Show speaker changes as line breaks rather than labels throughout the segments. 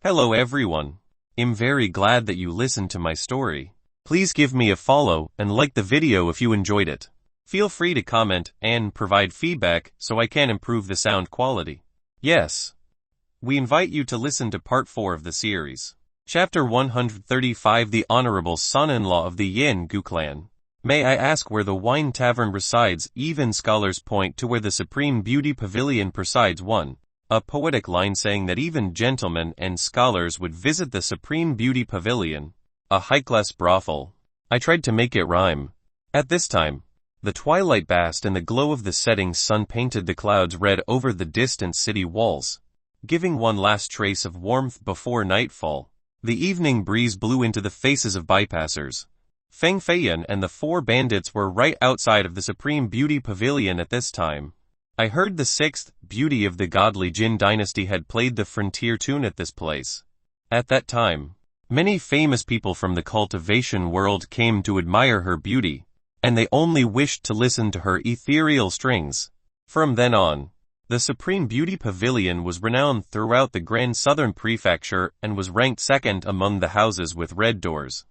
Hello everyone. I'm very glad that you listened to my story. Please give me a follow and like the video if you enjoyed it. Feel free to comment and provide feedback so I can improve the sound quality. Yes. We invite you to listen to part 4 of the series. Chapter 135 The Honorable Son-in-Law of the Yin Gu Clan. May I ask where the wine tavern resides? Even scholars point to where the Supreme Beauty Pavilion presides. 1. A poetic line saying that even gentlemen and scholars would visit the Supreme Beauty Pavilion, a high-class brothel. I tried to make it rhyme. At this time, the twilight basked in the glow of the setting sun painted the clouds red over the distant city walls, giving one last trace of warmth before nightfall. The evening breeze blew into the faces of bypassers. Feng Feiyan and the 4 bandits were right outside of the Supreme Beauty Pavilion at this time. I heard the 6th beauty of the godly Jin dynasty had played the frontier tune at this place. At that time, many famous people from the cultivation world came to admire her beauty, and they only wished to listen to her ethereal strings. From then on, the Supreme Beauty Pavilion was renowned throughout the Grand Southern Prefecture and was ranked second among the houses with red doors.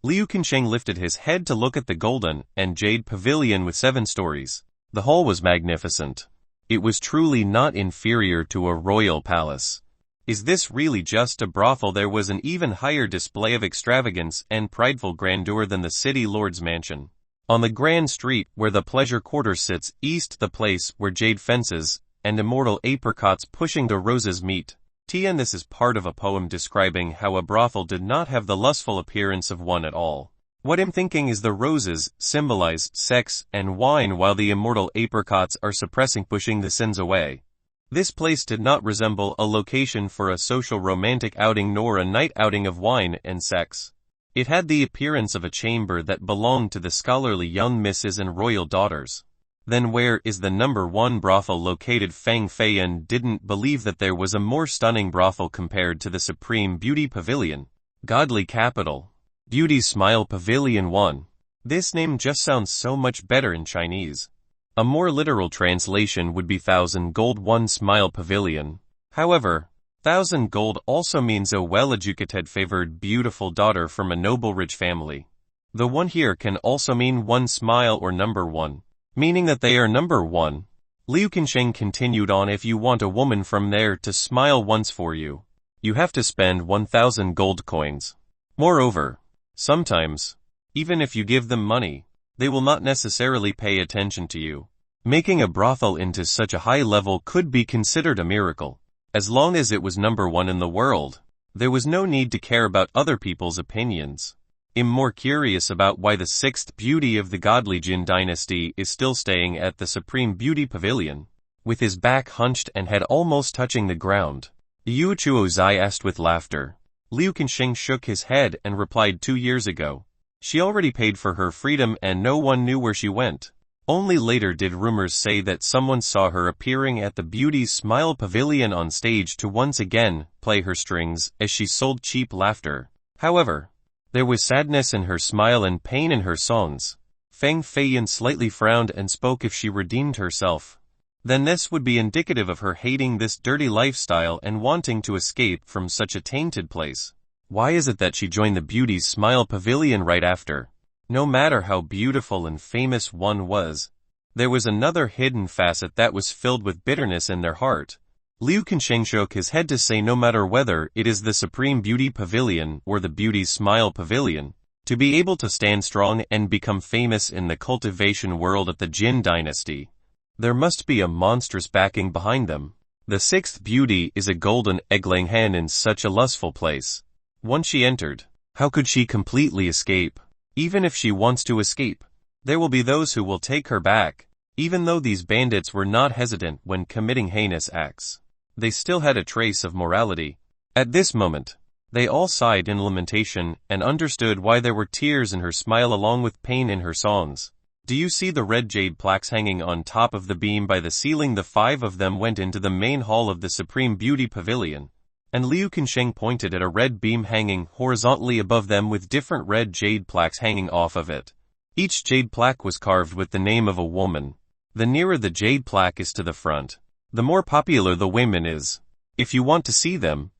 Liu Qinsheng lifted his head to look at the golden and jade pavilion with 7 stories. The hall was magnificent. It was truly not inferior to a royal palace. Is this really just a brothel? There was an even higher display of extravagance and prideful grandeur than the city lord's mansion. On the grand street where the pleasure quarter sits east, the place where jade fences and immortal apricots pushing the roses meet. Tian, this is part of a poem describing how a brothel did not have the lustful appearance of one at all. What I'm thinking is the roses symbolize sex and wine while the immortal apricots are suppressing, pushing the sins away. This place did not resemble a location for a social romantic outing nor a night outing of wine and sex. It had the appearance of a chamber that belonged to the scholarly young misses and royal daughters. Then where is the number 1 brothel located? Feng Feiyan didn't believe that there was a more stunning brothel compared to the Supreme Beauty Pavilion. Godly capital. Beauty's Smile Pavilion 1. This name just sounds so much better in Chinese. A more literal translation would be 1,000 gold 1 Smile Pavilion. However, 1,000 gold also means a well-educated, favored, beautiful daughter from a noble rich family. The 1 here can also mean 1 smile or number 1. Meaning that they are number 1. Liu Qinsheng continued on. If you want a woman from there to smile once for you, you have to spend 1,000 gold coins. Moreover, sometimes, even if you give them money, they will not necessarily pay attention to you. Making a brothel into such a high level could be considered a miracle. As long as it was number 1 in the world, there was no need to care about other people's opinions. I'm more curious about why the 6th beauty of the godly Jin dynasty is still staying at the Supreme Beauty Pavilion. With his back hunched and head almost touching the ground, Yu Chuozai asked with laughter. Liu Qinsheng shook his head and replied, 2 years ago. She already paid for her freedom and no one knew where she went. Only later did rumors say that someone saw her appearing at the Beauty's Smile Pavilion on stage to once again play her strings as she sold cheap laughter. However, there was sadness in her smile and pain in her songs. Feng Feiyan slightly frowned and spoke. If she redeemed herself, then this would be indicative of her hating this dirty lifestyle and wanting to escape from such a tainted place. Why is it that she joined the Beauty's Smile Pavilion right after? No matter how beautiful and famous one was, there was another hidden facet that was filled with bitterness in their heart. Liu Qinsheng shook his head to say, no matter whether it is the Supreme Beauty Pavilion or the Beauty's Smile Pavilion, to be able to stand strong and become famous in the cultivation world of the Jin dynasty, there must be a monstrous backing behind them. The 6th beauty is a golden eggling hen in such a lustful place. Once she entered, how could she completely escape? Even if she wants to escape, there will be those who will take her back. Even though these bandits were not hesitant when committing heinous acts, they still had a trace of morality. At this moment, they all sighed in lamentation and understood why there were tears in her smile along with pain in her songs. Do you see the red jade plaques hanging on top of the beam by the ceiling? The 5 of them went into the main hall of the Supreme Beauty Pavilion, and Liu Qinsheng pointed at a red beam hanging horizontally above them with different red jade plaques hanging off of it. Each jade plaque was carved with the name of a woman. The nearer the jade plaque is to the front, the more popular the woman is. If you want to see them,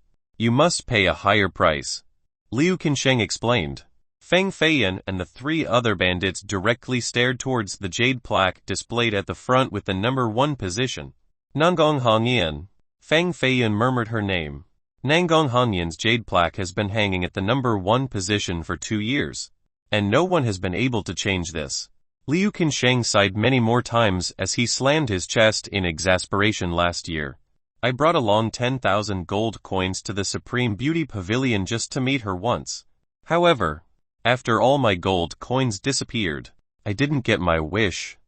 You must pay a higher price. Liu Qinsheng explained. Feng Feiyan and the 3 other bandits directly stared towards the jade plaque displayed at the front with the number 1 position. Nangong Hongyan. Feng Feiyan murmured her name. Nangong Hongyan's jade plaque has been hanging at the number 1 position for 2 years, and no one has been able to change this. Liu Qinsheng sighed many more times as he slammed his chest in exasperation. Last year, I brought along 10,000 gold coins to the Supreme Beauty Pavilion just to meet her once. However, after all my gold coins disappeared, I didn't get my wish.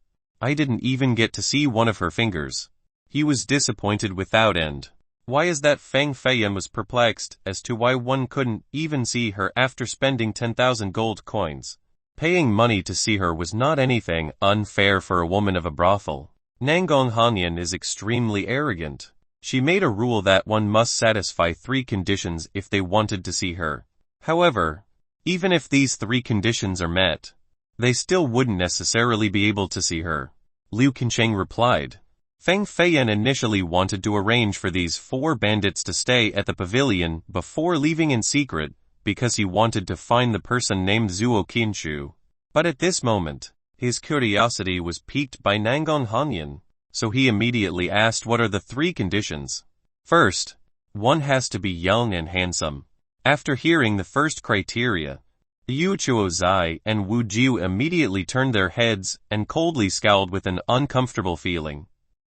I didn't even get to see one of her fingers. He was disappointed without end. Why is that? Feng Feiyan was perplexed as to why one couldn't even see her after spending 10,000 gold coins. Paying money to see her was not anything unfair for a woman of a brothel. Nangong Hongyan is extremely arrogant. She made a rule that one must satisfy 3 conditions if they wanted to see her. However, even if these 3 conditions are met, they still wouldn't necessarily be able to see her. Liu Qinsheng replied. Feng Feiyan initially wanted to arrange for these 4 bandits to stay at the pavilion before leaving in secret because he wanted to find the person named Zuo Qinshu. But at this moment, his curiosity was piqued by Nangong Hongyan, so he immediately asked what are the 3 conditions. First, one has to be young and handsome. After hearing the first criteria, Yu Chuo Zai and Wu Jiu immediately turned their heads and coldly scowled with an uncomfortable feeling.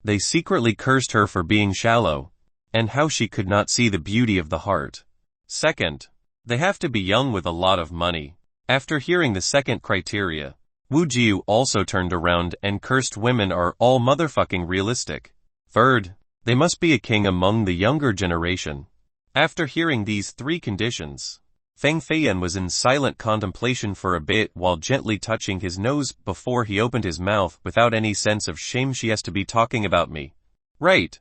They secretly cursed her for being shallow, and how she could not see the beauty of the heart. Second, they have to be young with a lot of money. After hearing the second criteria, Wu Jiu also turned around and cursed women are all motherfucking realistic. Third, they must be a king among the younger generation. After hearing these 3 conditions, Feng Feiyan was in silent contemplation for a bit while gently touching his nose before he opened his mouth without any sense of shame. She has to be talking about me. Right.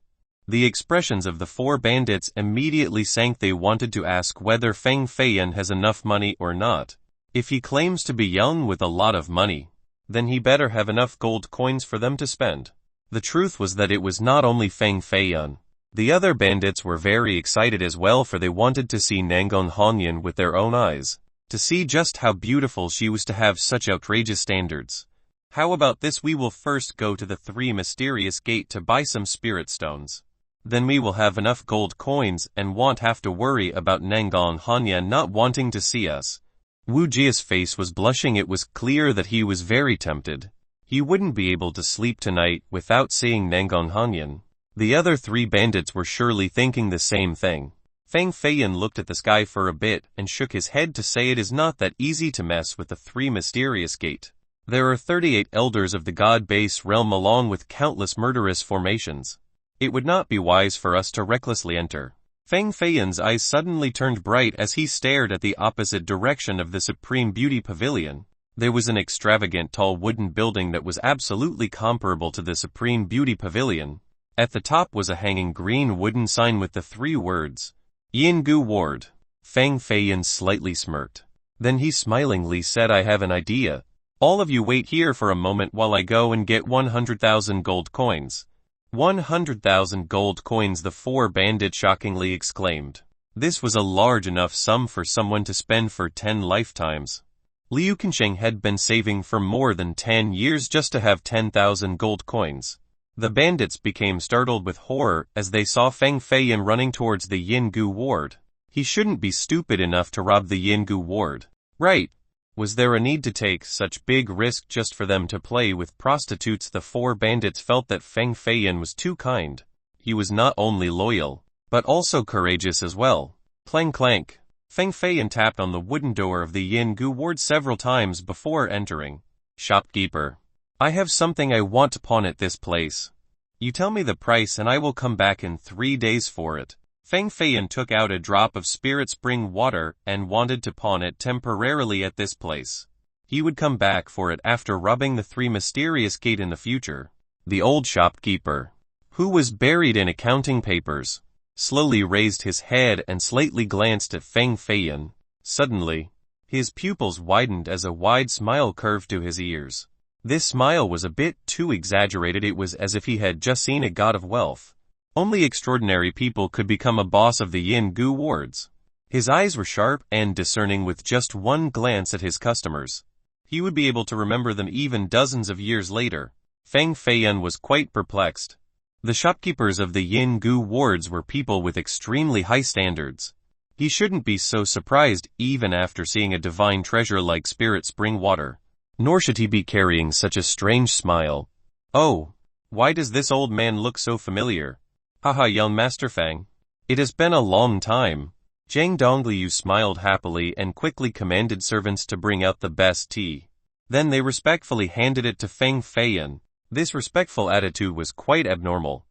The expressions of the 4 bandits immediately sank. They wanted to ask whether Feng Feiyan has enough money or not. If he claims to be young with a lot of money, then he better have enough gold coins for them to spend. The truth was that it was not only Feng Feiyan. The other bandits were very excited as well, for they wanted to see Nangong Hongyan with their own eyes, to see just how beautiful she was, to have such outrageous standards. How about this? We will first go to the 3 mysterious gate to buy some spirit stones. Then we will have enough gold coins and won't have to worry about Nangong Hongyan not wanting to see us. Wu Jia's face was blushing. It was clear that he was very tempted. He wouldn't be able to sleep tonight without seeing Nangong Hongyan. The other 3 bandits were surely thinking the same thing. Feng Feiyan looked at the sky for a bit and shook his head to say it is not that easy to mess with the 3 mysterious gate. There are 38 elders of the god-base realm along with countless murderous formations. It would not be wise for us to recklessly enter. Feng Feiyan's eyes suddenly turned bright as he stared at the opposite direction of the Supreme Beauty Pavilion. There was an extravagant tall wooden building that was absolutely comparable to the Supreme Beauty Pavilion. At the top was a hanging green wooden sign with the 3 words, Yingu Ward. Feng Feiyan slightly smirked. Then he smilingly said, I have an idea. All of you wait here for a moment while I go and get 100,000 gold coins. 100,000 gold coins, the 4 bandits shockingly exclaimed. This was a large enough sum for someone to spend for 10 lifetimes. Liu Qinsheng had been saving for more than 10 years just to have 10,000 gold coins. The bandits became startled with horror as they saw Feng Feiyan running towards the Yingu Ward. He shouldn't be stupid enough to rob the Yingu Ward. Right. Was there a need to take such big risk just for them to play with prostitutes? The 4 bandits felt that Feng Feiyan was too kind. He was not only loyal, but also courageous as well. Clang clank. Feng Feiyan tapped on the wooden door of the Yingu Ward several times before entering. Shopkeeper. I have something I want to pawn at this place. You tell me the price and I will come back in 3 days for it. Feng Feiyan took out a drop of spirit spring water and wanted to pawn it temporarily at this place. He would come back for it after robbing the 3 mysterious gate in the future. The old shopkeeper, who was buried in accounting papers, slowly raised his head and slightly glanced at Feng Feiyan. Suddenly, his pupils widened as a wide smile curved to his ears. This smile was a bit too exaggerated. It was as if he had just seen a god of wealth. Only extraordinary people could become a boss of the Yin Gu wards. His eyes were sharp and discerning. With just one glance at his customers, he would be able to remember them even dozens of years later. Feng Feiyan was quite perplexed. The shopkeepers of the Yin Gu wards were people with extremely high standards. He shouldn't be so surprised even after seeing a divine treasure like spirit spring water. Nor should he be carrying such a strange smile. Oh, why does this old man look so familiar? Haha, young Master Feng. It has been a long time. Zhang Dongliu smiled happily and quickly commanded servants to bring out the best tea. Then they respectfully handed it to Feng Feiyan. This respectful attitude was quite abnormal.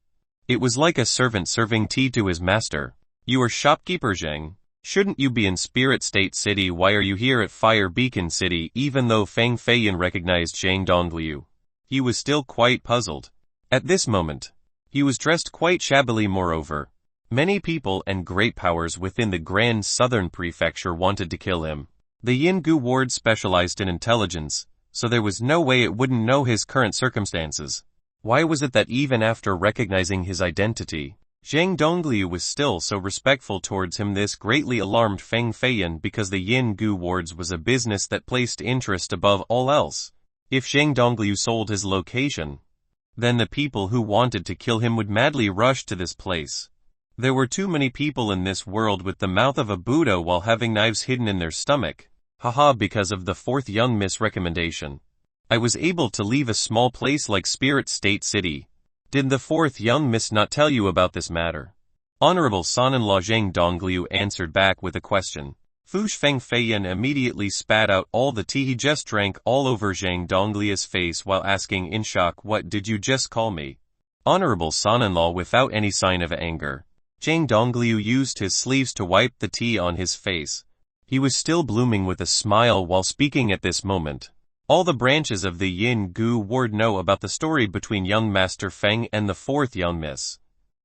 It was like a servant serving tea to his master. You are shopkeeper Zhang. Shouldn't you be in Spirit State City? Why are you here at Fire Beacon City? Even though Feng Feiyan recognized Zhang Dongliu, he was still quite puzzled. At this moment, he was dressed quite shabbily. Moreover, many people and great powers within the Grand Southern Prefecture wanted to kill him. The Yin Gu ward specialized in intelligence, so there was no way it wouldn't know his current circumstances. Why was it that even after recognizing his identity, Zhang Dongliu was still so respectful towards him? This greatly alarmed Feng Feiyan because the Yin Gu wards was a business that placed interest above all else. If Zhang Dongliu sold his location, then the people who wanted to kill him would madly rush to this place. There were too many people in this world with the mouth of a Buddha while having knives hidden in their stomach. Haha, because of the fourth young miss recommendation, I was able to leave a small place like Spirit State City. Did the fourth young miss not tell you about this matter? Honorable son-in-law Zhang Dongliu answered back with a question. Feng Feiyan immediately spat out all the tea he just drank all over Zhang Dongliu's face while asking in shock, what did you just call me? Honorable son-in-law, without any sign of anger, Zhang Dongliu used his sleeves to wipe the tea on his face. He was still blooming with a smile while speaking at this moment. All the branches of the Yin Gu ward know about the story between young Master Feng and the fourth young miss.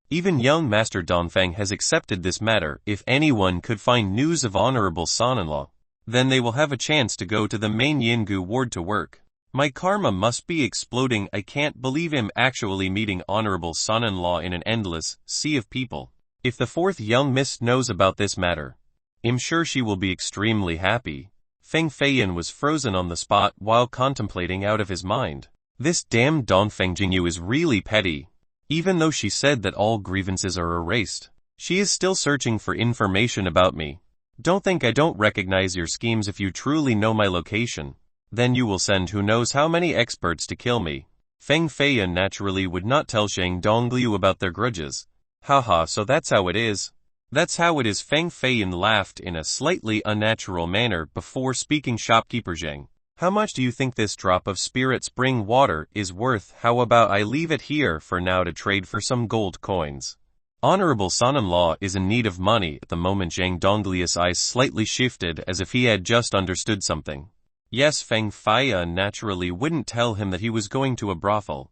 Even young Master Donfeng has accepted this matter. If anyone could find news of honorable son-in-law, then they will have a chance to go to the main Yin Gu ward to work. My karma must be exploding. I can't believe him actually meeting honorable son-in-law in an endless sea of people. If the fourth young miss knows about this matter, I'm sure she will be extremely happy. Feng Feiyan was frozen on the spot while contemplating out of his mind. This damned Donfeng Jingyu is really petty. Even though she said that all grievances are erased, she is still searching for information about me. Don't think I don't recognize your schemes. If you truly know my location, then you will send who knows how many experts to kill me. Feng Feiyan naturally would not tell Zhang Dongliu about their grudges. Haha, so that's how it is. That's how it is. Feng Feiyan laughed in a slightly unnatural manner before speaking. Shopkeeper Zhang, how much do you think this drop of spirit spring water is worth? How about I leave it here for now to trade for some gold coins? Honorable son-in-law is in need of money. At the moment Zhang Dongliu's eyes slightly shifted as if he had just understood something. Yes, Feng Feiyan naturally wouldn't tell him that he was going to a brothel.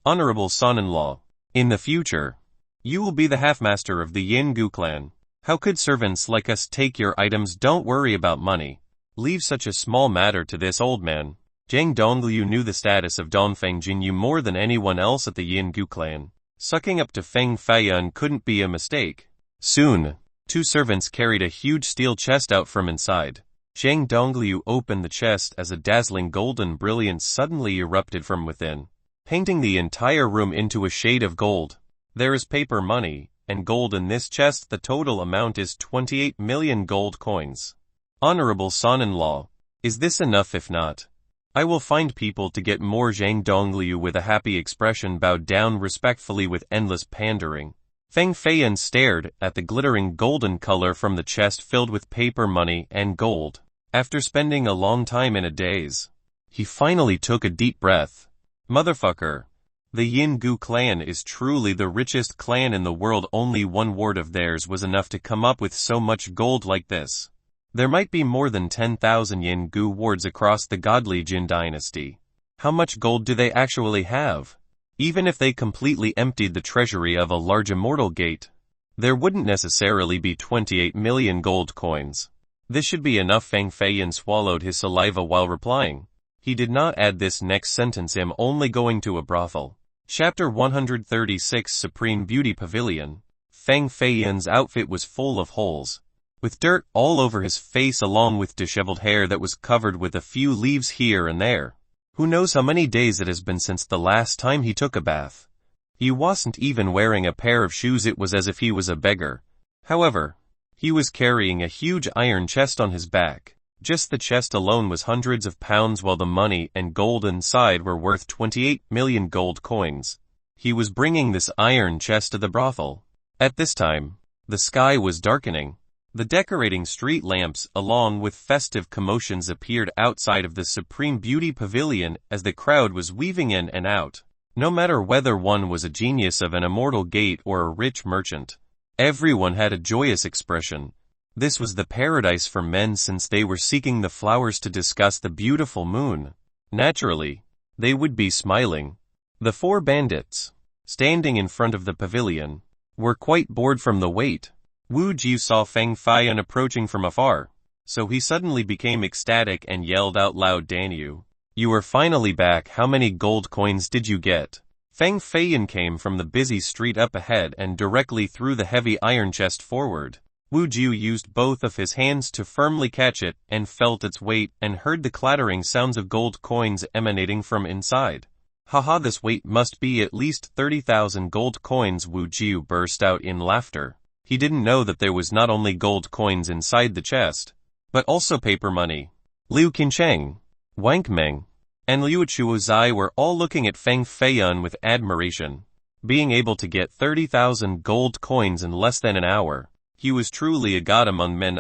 Honorable son-in-law, in the future, you will be the half-master of the Yin Gu clan. How could servants like us take your items? Don't worry about money. Leave such a small matter to this old man. Zhang Dongliu knew the status of Donfeng Jingyu more than anyone else at the Yin Gu clan. Sucking up to Feng Feiyan couldn't be a mistake. Soon, two servants carried a huge steel chest out from inside. Zhang Dongliu opened the chest as a dazzling golden brilliance suddenly erupted from within, painting the entire room into a shade of gold. There is paper money and gold in this chest. The total amount is 28 million gold coins. Honorable son-in-law, is this enough? If not, I will find people to get more. Zhang Dongliu with a happy expression bowed down respectfully with endless pandering. Feng Feiyan stared at the glittering golden color from the chest filled with paper money and gold. After spending a long time in a daze, he finally took a deep breath. Motherfucker. The Yin Gu clan is truly the richest clan in the world. Only one ward of theirs was enough to come up with so much gold like this. There might be more than 10,000 Yin Gu wards across the godly Jin dynasty. How much gold do they actually have? Even if they completely emptied the treasury of a large immortal gate, there wouldn't necessarily be 28 million gold coins. This should be enough. Feng Feiyan swallowed his saliva while replying. He did not add this next sentence. I'm only going to a brothel. Chapter 136 Supreme Beauty Pavilion. Feng Feiyan's outfit was full of holes, with dirt all over his face along with disheveled hair that was covered with a few leaves here and there. Who knows how many days it has been since the last time he took a bath. He wasn't even wearing a pair of shoes. It was as if he was a beggar. However, he was carrying a huge iron chest on his back. Just the chest alone was hundreds of pounds, while the money and gold inside were worth 28 million gold coins. He was bringing this iron chest to the brothel. At this time, the sky was darkening. The decorating street lamps along with festive commotions appeared outside of the Supreme Beauty Pavilion as the crowd was weaving in and out. No matter whether one was a genius of an immortal gate or a rich merchant, everyone had a joyous expression. This was the paradise for men since they were seeking the flowers to discuss the beautiful moon. Naturally, they would be smiling. The four bandits, standing in front of the pavilion, were quite bored from the wait. Wu Jiu saw Feng Feiyan approaching from afar, so he suddenly became ecstatic and yelled out loud, "Danyu, you are finally back. How many gold coins did you get?" Feng Feiyan came from the busy street up ahead and directly threw the heavy iron chest forward. Wu Jiu used both of his hands to firmly catch it and felt its weight and heard the clattering sounds of gold coins emanating from inside. "Haha, this weight must be at least 30,000 gold coins." Wu Jiu burst out in laughter. He didn't know that there was not only gold coins inside the chest, but also paper money. Liu Qinsheng, Wang Meng, and Liu Chuozai were all looking at Feng Feiyan with admiration. Being able to get 30,000 gold coins in less than an hour, he was truly a god among men.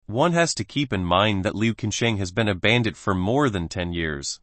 One has to keep in mind that Liu Qinsheng has been a bandit for more than 10 years,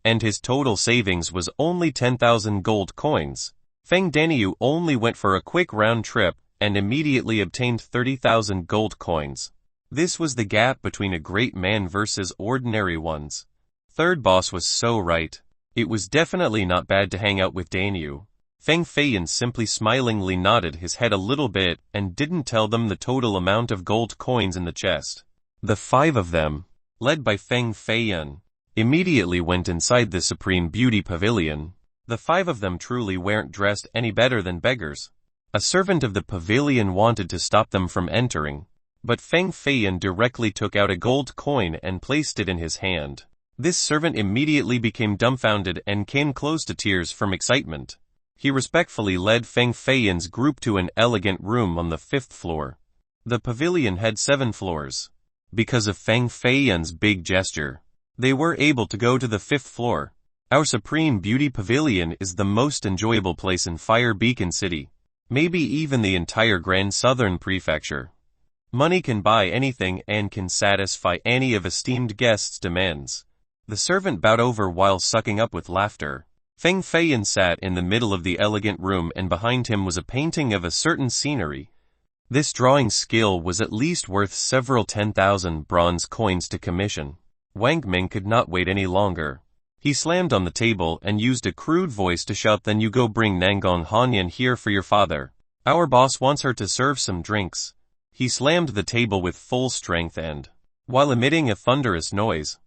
and his total savings was only 10,000 gold coins. Feng Danyu only went for a quick round trip and immediately obtained 30,000 gold coins. This was the gap between a great man versus ordinary ones. Third boss was so right. It was definitely not bad to hang out with Danyu. Feng Feiyan simply smilingly nodded his head a little bit and didn't tell them the total amount of gold coins in the chest. The five of them, led by Feng Feiyan, immediately went inside the Supreme Beauty Pavilion. The five of them truly weren't dressed any better than beggars. A servant of the pavilion wanted to stop them from entering, but Feng Feiyan directly took out a gold coin and placed it in his hand. This servant immediately became dumbfounded and came close to tears from excitement. He respectfully led Feng Feiyan's group to an elegant room on the 5th floor. The pavilion had 7 floors. Because of Feng Feiyan's big gesture, they were able to go to the 5th floor. Our Supreme Beauty Pavilion is the most enjoyable place in Fire Beacon City, maybe even the entire Grand Southern Prefecture. Money can buy anything and can satisfy any of esteemed guests' demands. The servant bowed over while sucking up with laughter. Feng Feiyan sat in the middle of the elegant room and behind him was a painting of a certain scenery. This drawing skill was at least worth several 10,000 bronze coins to commission. Wang Ming could not wait any longer. He slammed on the table and used a crude voice to shout, "Then you go bring Nangong Hanyan here for your father. Our boss wants her to serve some drinks." He slammed the table with full strength and, while emitting a thunderous noise,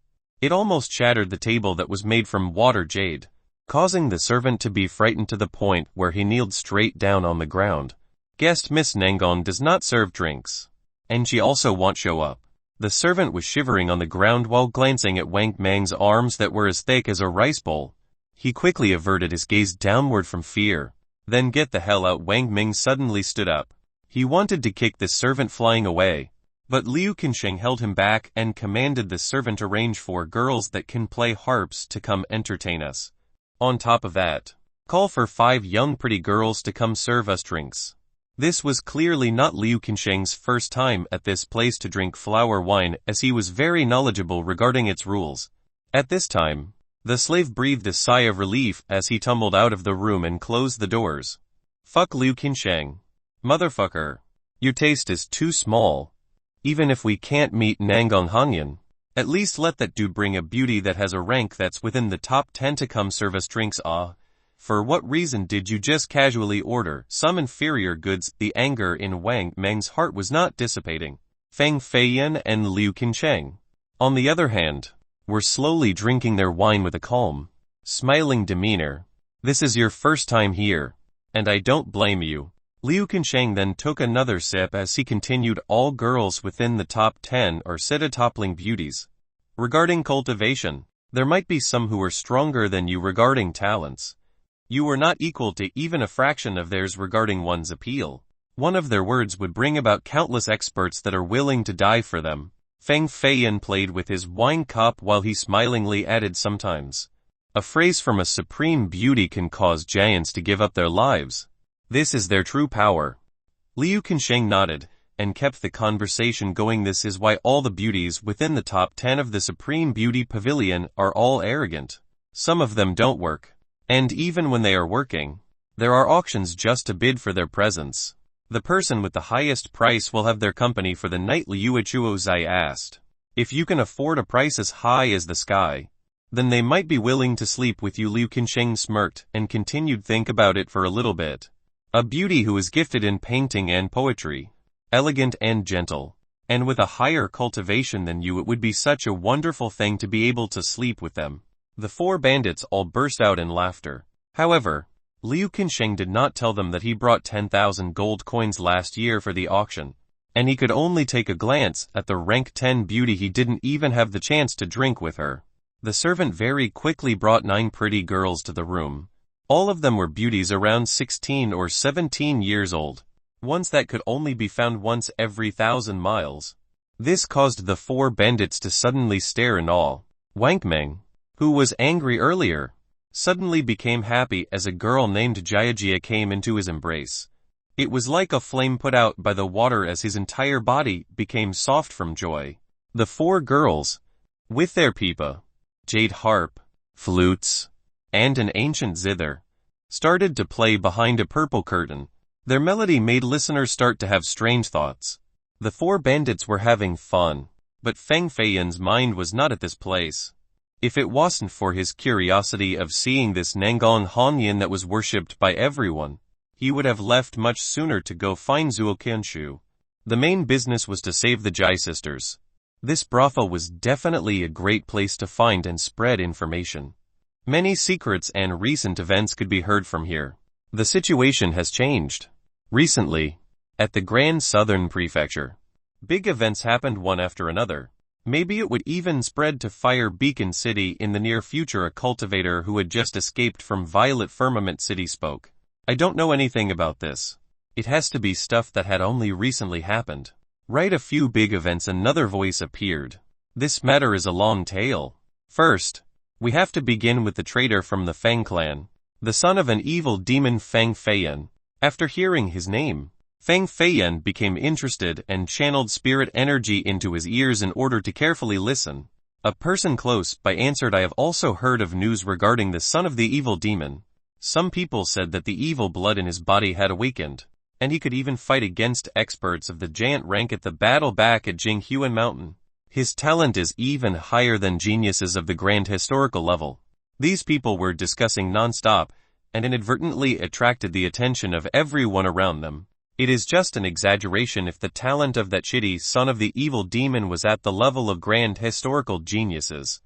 it almost shattered the table that was made from water jade, causing the servant to be frightened to the point where he kneeled straight down on the ground. "Guest Miss Nangong does not serve drinks, and she also won't show up." The servant was shivering on the ground while glancing at Wang Meng's arms that were as thick as a rice bowl. He quickly averted his gaze downward from fear. "Then get the hell out." Wang Ming suddenly stood up. He wanted to kick the servant flying away, but Liu Qinsheng held him back and commanded the servant arrange 4 girls that can play harps to come entertain us. On top of that, call for 5 young pretty girls to come serve us drinks. This was clearly not Liu Qinsheng's first time at this place to drink flower wine, as he was very knowledgeable regarding its rules. At this time, the slave breathed a sigh of relief as he tumbled out of the room and closed the doors. "Fuck Liu Qinsheng. Motherfucker. Your taste is too small. Even if we can't meet Nangong Hanyan, at least let that dude bring a beauty that has a rank that's within the top 10 to come serve us drinks." For what reason did you just casually order some inferior goods? The anger in Wang Meng's heart was not dissipating. Feng Feiyan and Liu Qinsheng, on the other hand, were slowly drinking their wine with a calm, smiling demeanor. This is your first time here, and I don't blame you. Liu Qinsheng then took another sip as he continued. All girls within the top 10 are toppling beauties. Regarding cultivation, there might be some who are stronger than you regarding talents. You are not equal to even a fraction of theirs regarding one's appeal. One of their words would bring about countless experts that are willing to die for them. Feng Feiyan played with his wine cup while he smilingly added sometimes. A phrase from a supreme beauty can cause giants to give up their lives. This is their true power. Liu Qinsheng nodded, and kept the conversation going. This is why all the beauties within the top 10 of the Supreme Beauty Pavilion are all arrogant. Some of them don't work. And even when they are working, there are auctions just to bid for their presence. The person with the highest price will have their company for the night. Liu Chuozai asked. If you can afford a price as high as the sky, then they might be willing to sleep with you. Liu Qinsheng smirked and continued. Think about it for a little bit. A beauty who is gifted in painting and poetry, elegant and gentle, and with a higher cultivation than you, it would be such a wonderful thing to be able to sleep with them. The four bandits all burst out in laughter. However, Liu Qinsheng did not tell them that he brought 10,000 gold coins last year for the auction, and he could only take a glance at the rank 10 beauty. He didn't even have the chance to drink with her. The servant very quickly brought 9 pretty girls to the room. All of them were beauties around 16 or 17 years old, ones that could only be found once every 1,000 miles. This caused the four bandits to suddenly stare in awe. Wang Meng, who was angry earlier, suddenly became happy as a girl named Jiajia came into his embrace. It was like a flame put out by the water as his entire body became soft from joy. The four girls, with their pipa, jade harp, flutes, and an ancient zither, started to play behind a purple curtain. Their melody made listeners start to have strange thoughts. The four bandits were having fun, but Feng Feiyan's mind was not at this place. If it wasn't for his curiosity of seeing this Nangong Hanyan that was worshipped by everyone, he would have left much sooner to go find Zhuo Qianshu. The main business was to save the Jai sisters. This brothel was definitely a great place to find and spread information. Many secrets and recent events could be heard from here. The situation has changed. Recently, at the Grand Southern Prefecture, big events happened one after another. Maybe it would even spread to Fire Beacon City in the near future. A cultivator who had just escaped from Violet Firmament City spoke. I don't know anything about this. It has to be stuff that had only recently happened. Right, a few big events. Another voice appeared. This matter is a long tale. First, we have to begin with the traitor from the Feng clan, the son of an evil demon Feng Feiyan. After hearing his name, Feng Feiyan became interested and channeled spirit energy into his ears in order to carefully listen. A person close by answered, I have also heard of news regarding the son of the evil demon. Some people said that the evil blood in his body had awakened, and he could even fight against experts of the giant rank at the battle back at Jinghuan Mountain. His talent is even higher than geniuses of the grand historical level. These people were discussing non-stop, and inadvertently attracted the attention of everyone around them. It is just an exaggeration if the talent of that shitty son of the evil demon was at the level of grand historical geniuses.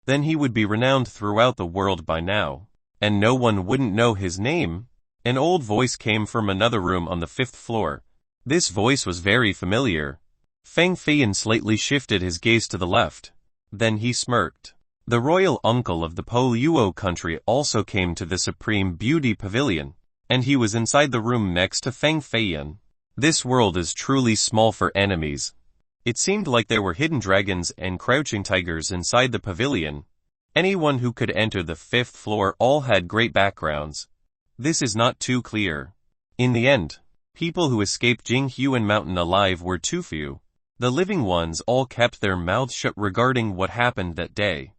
Then he would be renowned throughout the world by now, and no one wouldn't know his name. An old voice came from another room on the 5th floor. This voice was very familiar. Feng Feiyan slightly shifted his gaze to the left. Then he smirked. The royal uncle of the Po Luo country also came to the Supreme Beauty Pavilion, and he was inside the room next to Feng Feiyan. This world is truly small for enemies. It seemed like there were hidden dragons and crouching tigers inside the pavilion. Anyone who could enter the 5th floor all had great backgrounds. This is not too clear. In the end, people who escaped Jinghuan Mountain alive were too few. The living ones all kept their mouths shut regarding what happened that day.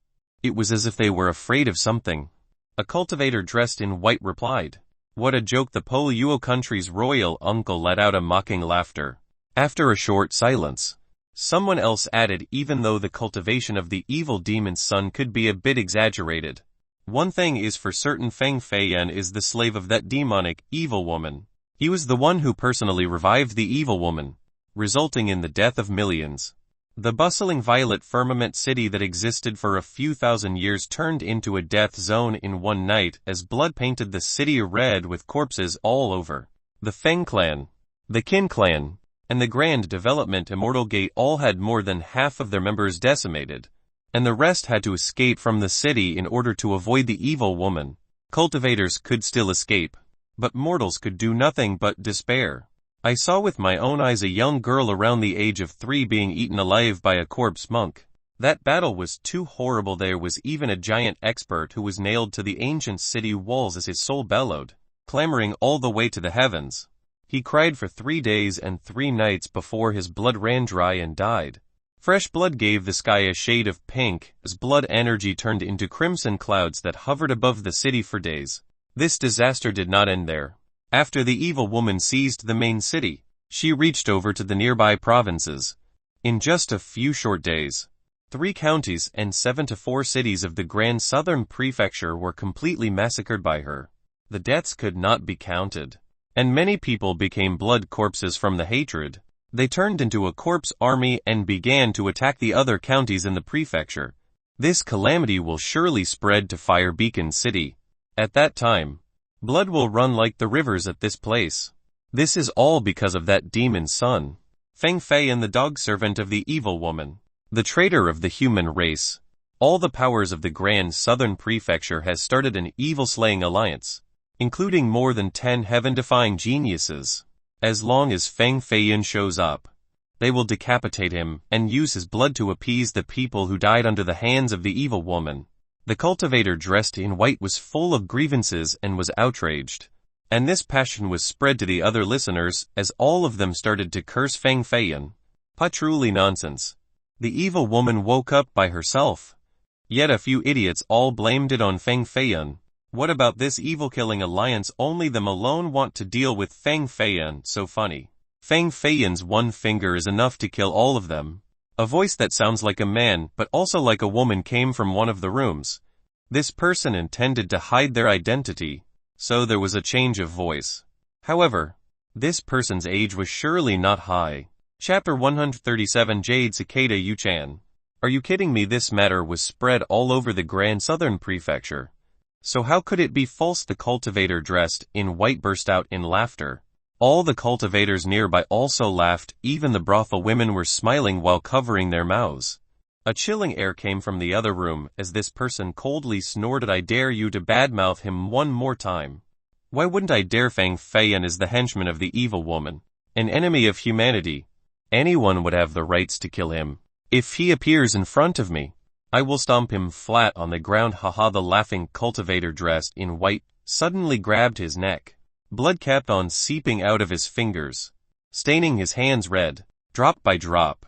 It was as if they were afraid of something. A cultivator dressed in white replied, What a joke! The Po Luo country's royal uncle let out a mocking laughter. After a short silence, someone else added, even though the cultivation of the evil demon's son could be a bit exaggerated, one thing is for certain, Feng Feiyan is the slave of that demonic, evil woman. He was the one who personally revived the evil woman, resulting in the death of millions. The bustling violet firmament city that existed for a few thousand years turned into a death zone in one night as blood painted the city red with corpses all over. The Feng clan, the Qin clan, and the Grand Development Immortal Gate all had more than half of their members decimated, and the rest had to escape from the city in order to avoid the evil woman. Cultivators could still escape, but mortals could do nothing but despair. I saw with my own eyes a young girl around the age of 3 being eaten alive by a corpse monk. That battle was too horrible. There was even a giant expert who was nailed to the ancient city walls as his soul bellowed, clamoring all the way to the heavens. He cried for 3 days and 3 nights before his blood ran dry and died. Fresh blood gave the sky a shade of pink as blood energy turned into crimson clouds that hovered above the city for days. This disaster did not end there. After the evil woman seized the main city, she reached over to the nearby provinces. In just a few short days, 3 counties and 7 to 4 cities of the Grand Southern Prefecture were completely massacred by her. The deaths could not be counted, and many people became blood corpses from the hatred. They turned into a corpse army and began to attack the other counties in the prefecture. This calamity will surely spread to Fire Beacon City. At that time, blood will run like the rivers at this place. This is all because of that demon's son, Feng Fei, and the dog servant of the evil woman, the traitor of the human race. All the powers of the Grand Southern Prefecture has started an evil-slaying alliance, including more than 10 heaven-defying geniuses. As long as Feng Feiyan shows up, they will decapitate him and use his blood to appease the people who died under the hands of the evil woman. The cultivator dressed in white was full of grievances and was outraged, and this passion was spread to the other listeners as all of them started to curse Feng Feiyan. Truly nonsense. The evil woman woke up by herself. Yet a few idiots all blamed it on Feng Feiyan. What about this evil-killing alliance? Only them alone want to deal with Feng Feiyan. So funny. Feng Feiyan's one finger is enough to kill all of them. A voice that sounds like a man but also like a woman came from one of the rooms. This person intended to hide their identity, so there was a change of voice. However, this person's age was surely not high. Chapter 137 Jade Cicada Yuchan. Are you kidding me? This matter was spread all over the Grand Southern Prefecture. So how could it be false? The cultivator dressed in white burst out in laughter. All the cultivators nearby also laughed. Even the brothel women were smiling while covering their mouths. A chilling air came from the other room as this person coldly snorted, I dare you to badmouth him one more time. Why wouldn't I dare? Feng Feiyan is the henchman of the evil woman, an enemy of humanity. Anyone would have the rights to kill him. If he appears in front of me, I will stomp him flat on the ground. Haha. The laughing cultivator dressed in white suddenly grabbed his neck. Blood kept on seeping out of his fingers, staining his hands red. Drop by drop,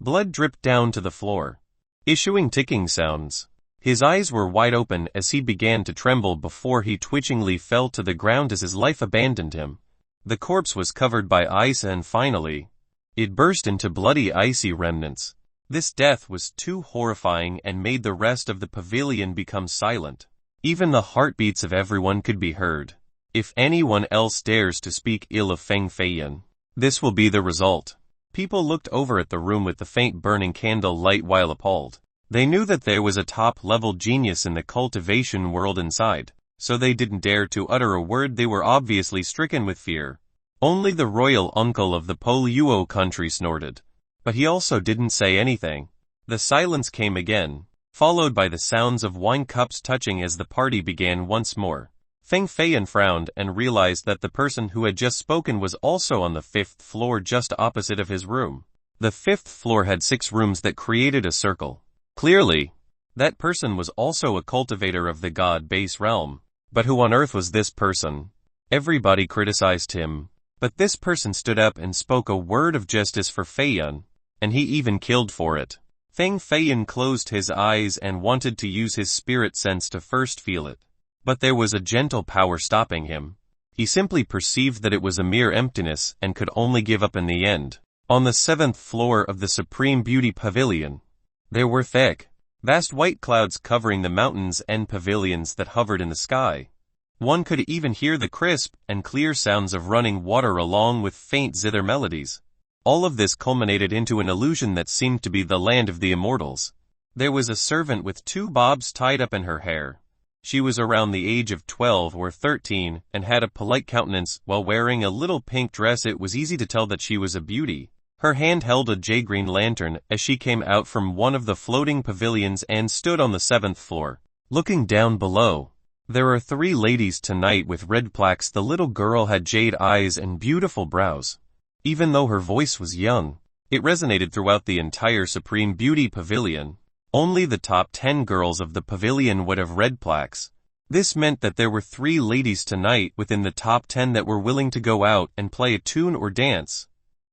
blood dripped down to the floor, issuing ticking sounds. His eyes were wide open as he began to tremble before he twitchingly fell to the ground as his life abandoned him. The corpse was covered by ice and finally, it burst into bloody icy remnants. This death was too horrifying and made the rest of the pavilion become silent. Even the heartbeats of everyone could be heard. If anyone else dares to speak ill of Feng Feiyan, this will be the result. People looked over at the room with the faint burning candle light while appalled. They knew that there was a top-level genius in the cultivation world inside, so they didn't dare to utter a word. They were obviously stricken with fear. Only the royal uncle of the Poluo country snorted, but he also didn't say anything. The silence came again, followed by the sounds of wine cups touching as the party began once more. Feng Feiyan frowned and realized that the person who had just spoken was also on the 5th floor just opposite of his room. The 5th floor had 6 rooms that created a circle. Clearly, that person was also a cultivator of the god base realm. But who on earth was this person? Everybody criticized him, but this person stood up and spoke a word of justice for Feiyan, and he even killed for it. Feng Feiyan closed his eyes and wanted to use his spirit sense to first feel it. But there was a gentle power stopping him. He simply perceived that it was a mere emptiness and could only give up in the end. On the 7th floor of the Supreme Beauty Pavilion, there were thick, vast white clouds covering the mountains and pavilions that hovered in the sky. One could even hear the crisp and clear sounds of running water along with faint zither melodies. All of this culminated into an illusion that seemed to be the land of the immortals. There was a servant with 2 bobs tied up in her hair. She was around the age of 12 or 13 and had a polite countenance. While wearing a little pink dress, it was easy to tell that she was a beauty. Her hand held a jade-green lantern as she came out from one of the floating pavilions and stood on the 7th floor. Looking down below, there are 3 ladies tonight with red plaques. The little girl had jade eyes and beautiful brows. Even though her voice was young, it resonated throughout the entire Supreme Beauty Pavilion. Only the top 10 girls of the pavilion would have red plaques. This meant that there were 3 ladies tonight within the top 10 that were willing to go out and play a tune or dance.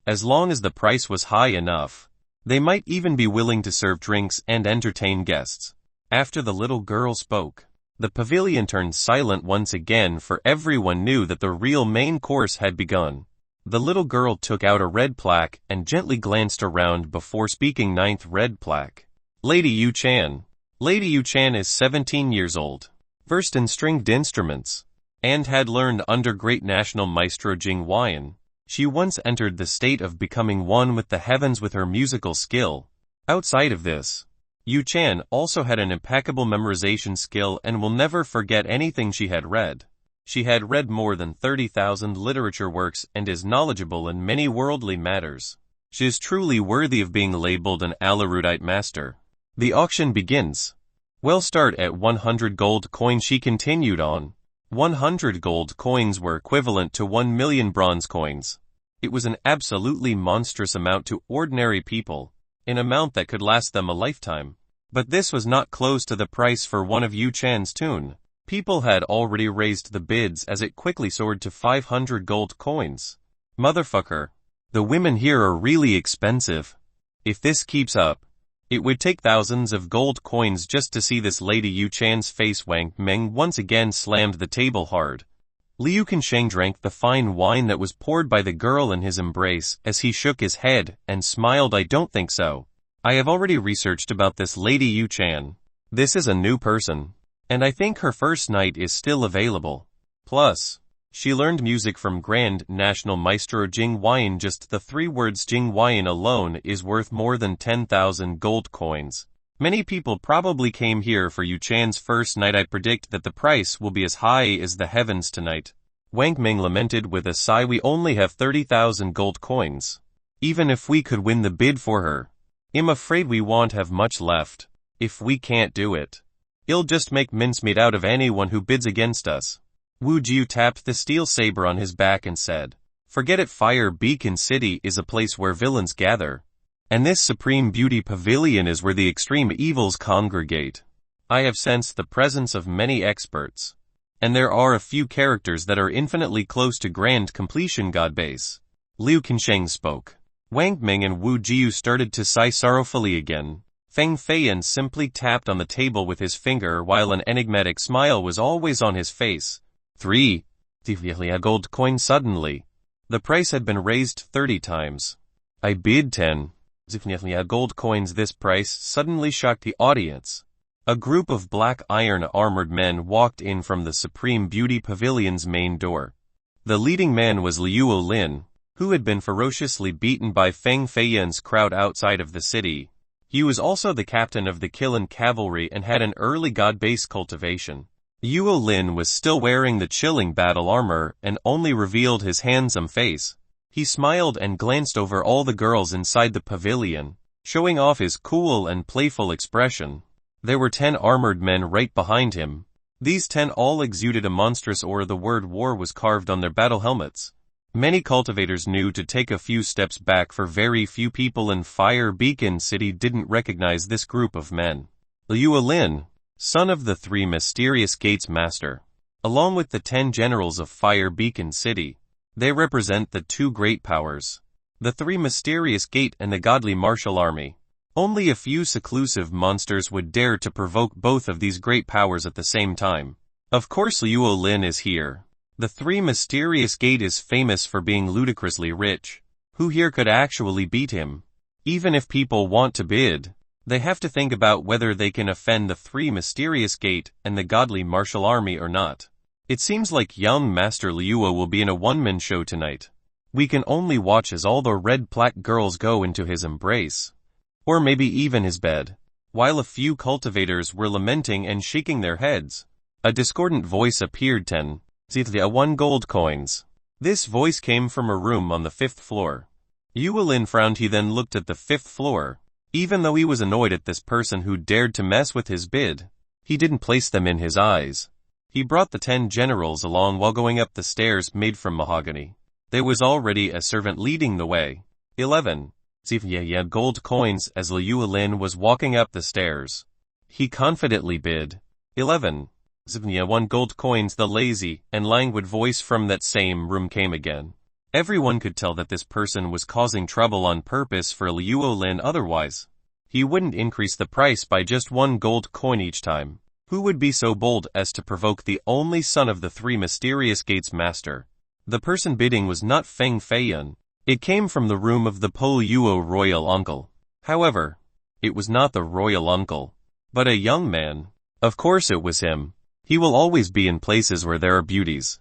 As long as the price was high enough, they might even be willing to serve drinks and entertain guests. After the little girl spoke, the pavilion turned silent once again, for everyone knew that the real main course had begun. The little girl took out a red plaque and gently glanced around before speaking. 9th red plaque. Lady Yu Chan. Lady Yu Chan is 17 years old, versed in stringed instruments, and had learned under great national maestro Jing Huayan. She once entered the state of becoming one with the heavens with her musical skill. Outside of this, Yu Chan also had an impeccable memorization skill and will never forget anything she had read. She had read more than 30,000 literature works and is knowledgeable in many worldly matters. She is truly worthy of being labeled an erudite master. The auction begins. We'll start at 100 gold coins, she continued on. 100 gold coins were equivalent to 1 million bronze coins. It was an absolutely monstrous amount to ordinary people, an amount that could last them a lifetime. But this was not close to the price for one of Yu Chan's tune. People had already raised the bids as it quickly soared to 500 gold coins. Motherfucker. The women here are really expensive. If this keeps up, it would take thousands of gold coins just to see this. Lady Yu Chan's face. Wang Meng once again slammed the table hard. Liu Qinsheng drank the fine wine that was poured by the girl in his embrace as he shook his head and smiled. I don't think so. I have already researched about this Lady Yu Chan. This is a new person, and I think her first night is still available. Plus, she learned music from Grand National Maestro Jing Huayan. Just the 3 words Jing Huayan alone is worth more than 10,000 gold coins. Many people probably came here for Yu Chan's first night. I predict that the price will be as high as the heavens tonight. Wang Ming lamented with a sigh. We only have 30,000 gold coins. Even if we could win the bid for her, I'm afraid we won't have much left. If we can't do it, it'll just make mincemeat out of anyone who bids against us. Wu Jiu tapped the steel saber on his back and said, Forget it. Fire Beacon City is a place where villains gather, and this Supreme Beauty Pavilion is where the extreme evils congregate. I have sensed the presence of many experts, and there are a few characters that are infinitely close to grand completion. God base. Liu Qinsheng spoke. Wang Ming and Wu Jiu started to sigh sorrowfully again. Feng Feiyan simply tapped on the table with his finger while an enigmatic smile was always on his face. 3. A gold coin. Suddenly, the price had been raised 30 times. I bid 10. Gold coins. This price suddenly shocked the audience. A group of black iron-armored men walked in from the Supreme Beauty Pavilion's main door. The leading man was Liu Lin, who had been ferociously beaten by Feng Feiyan's crowd outside of the city. He was also the captain of the Qilin cavalry and had an early god-base cultivation. Liu Lin was still wearing the chilling battle armor and only revealed his handsome face. He smiled and glanced over all the girls inside the pavilion, showing off his cool and playful expression. There were 10 armored men right behind him. These 10 all exuded a monstrous aura. The word war was carved on their battle helmets. Many cultivators knew to take a few steps back, for very few people in Fire Beacon City didn't recognize this group of men. Liu Lin, son of the 3 mysterious gates master, along with the 10 generals of Fire Beacon City. They represent the 2 great powers, the 3 mysterious gate and the godly martial army. Only a few seclusive monsters would dare to provoke both of these great powers at the same time. Of course Liu Lin is here. The 3 mysterious gate is famous for being ludicrously rich. Who here could actually beat him? Even if people want to bid, they have to think about whether they can offend the 3 mysterious gate and the godly martial army or not. It seems like young Master Liu will be in a one-man show tonight. We can only watch as all the red plaque girls go into his embrace. Or maybe even his bed. While a few cultivators were lamenting and shaking their heads, a discordant voice appeared. 10. 1 gold coins. This voice came from a room on the 5th floor. Yuelin frowned. He then looked at the 5th floor. Even though he was annoyed at this person who dared to mess with his bid, he didn't place them in his eyes. He brought the 10 generals along while going up the stairs made from mahogany. There was already a servant leading the way. 11. Gold coins. As Yuelin was walking up the stairs, he confidently bid 11. 1 gold coins. The lazy and languid voice from that same room came again. Everyone could tell that this person was causing trouble on purpose for Yuelin, otherwise he wouldn't increase the price by just 1 gold coin each time. Who would be so bold as to provoke the only son of the 3 mysterious gates master? The person bidding was not Feng Feiyan. It came from the room of the Po Yuo royal uncle. However, it was not the royal uncle, but a young man. Of course it was him. He will always be in places where there are beauties.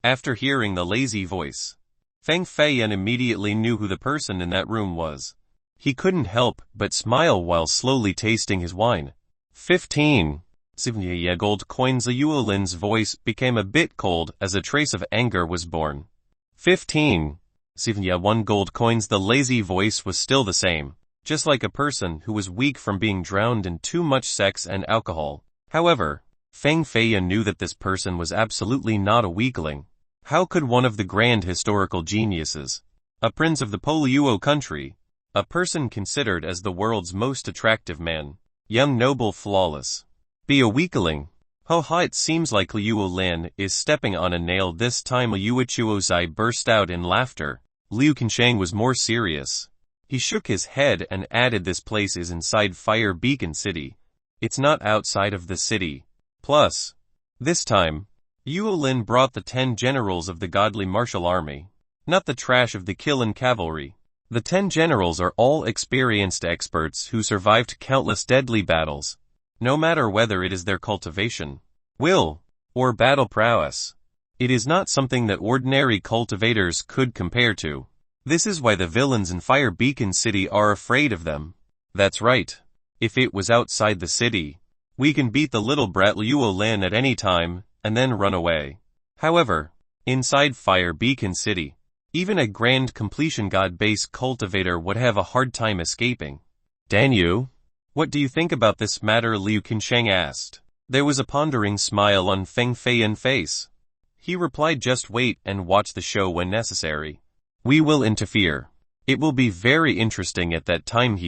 After hearing the lazy voice, Feng Feiyan immediately knew who the person in that room was. He couldn't help but smile while slowly tasting his wine. 15. Gold coins. Yuelin's voice became a bit cold as a trace of anger was born. 15. 1 gold coins. The lazy voice was still the same, just like a person who was weak from being drowned in too much sex and alcohol. However, Feng Feiyan knew that this person was absolutely not a weakling. How could one of the grand historical geniuses, a prince of the Poluo country, a person considered as the world's most attractive man, young, noble, flawless, be a weakling? It seems like Yuelin is stepping on a nail this time. Yuechuozai burst out in laughter. Liu Qinsheng was more serious. He shook his head and added, this place is inside Fire Beacon City. It's not outside of the city. Plus, this time, Yuelin brought the 10 generals of the godly martial army, not the trash of the Kilin cavalry. The 10 generals are all experienced experts who survived countless deadly battles, no matter whether it is their cultivation, will, or battle prowess. It is not something that ordinary cultivators could compare to. This is why the villains in Fire Beacon City are afraid of them. That's right. If it was outside the city, we can beat the little brat Yuelin at any time, and then run away. However, inside Fire Beacon City, even a grand completion god base cultivator would have a hard time escaping. Danyu, what do you think about this matter? Liu Qinsheng asked. There was a pondering smile on Feng Feiyan's face. He replied, just wait and watch the show when necessary. We will interfere. It will be very interesting at that time.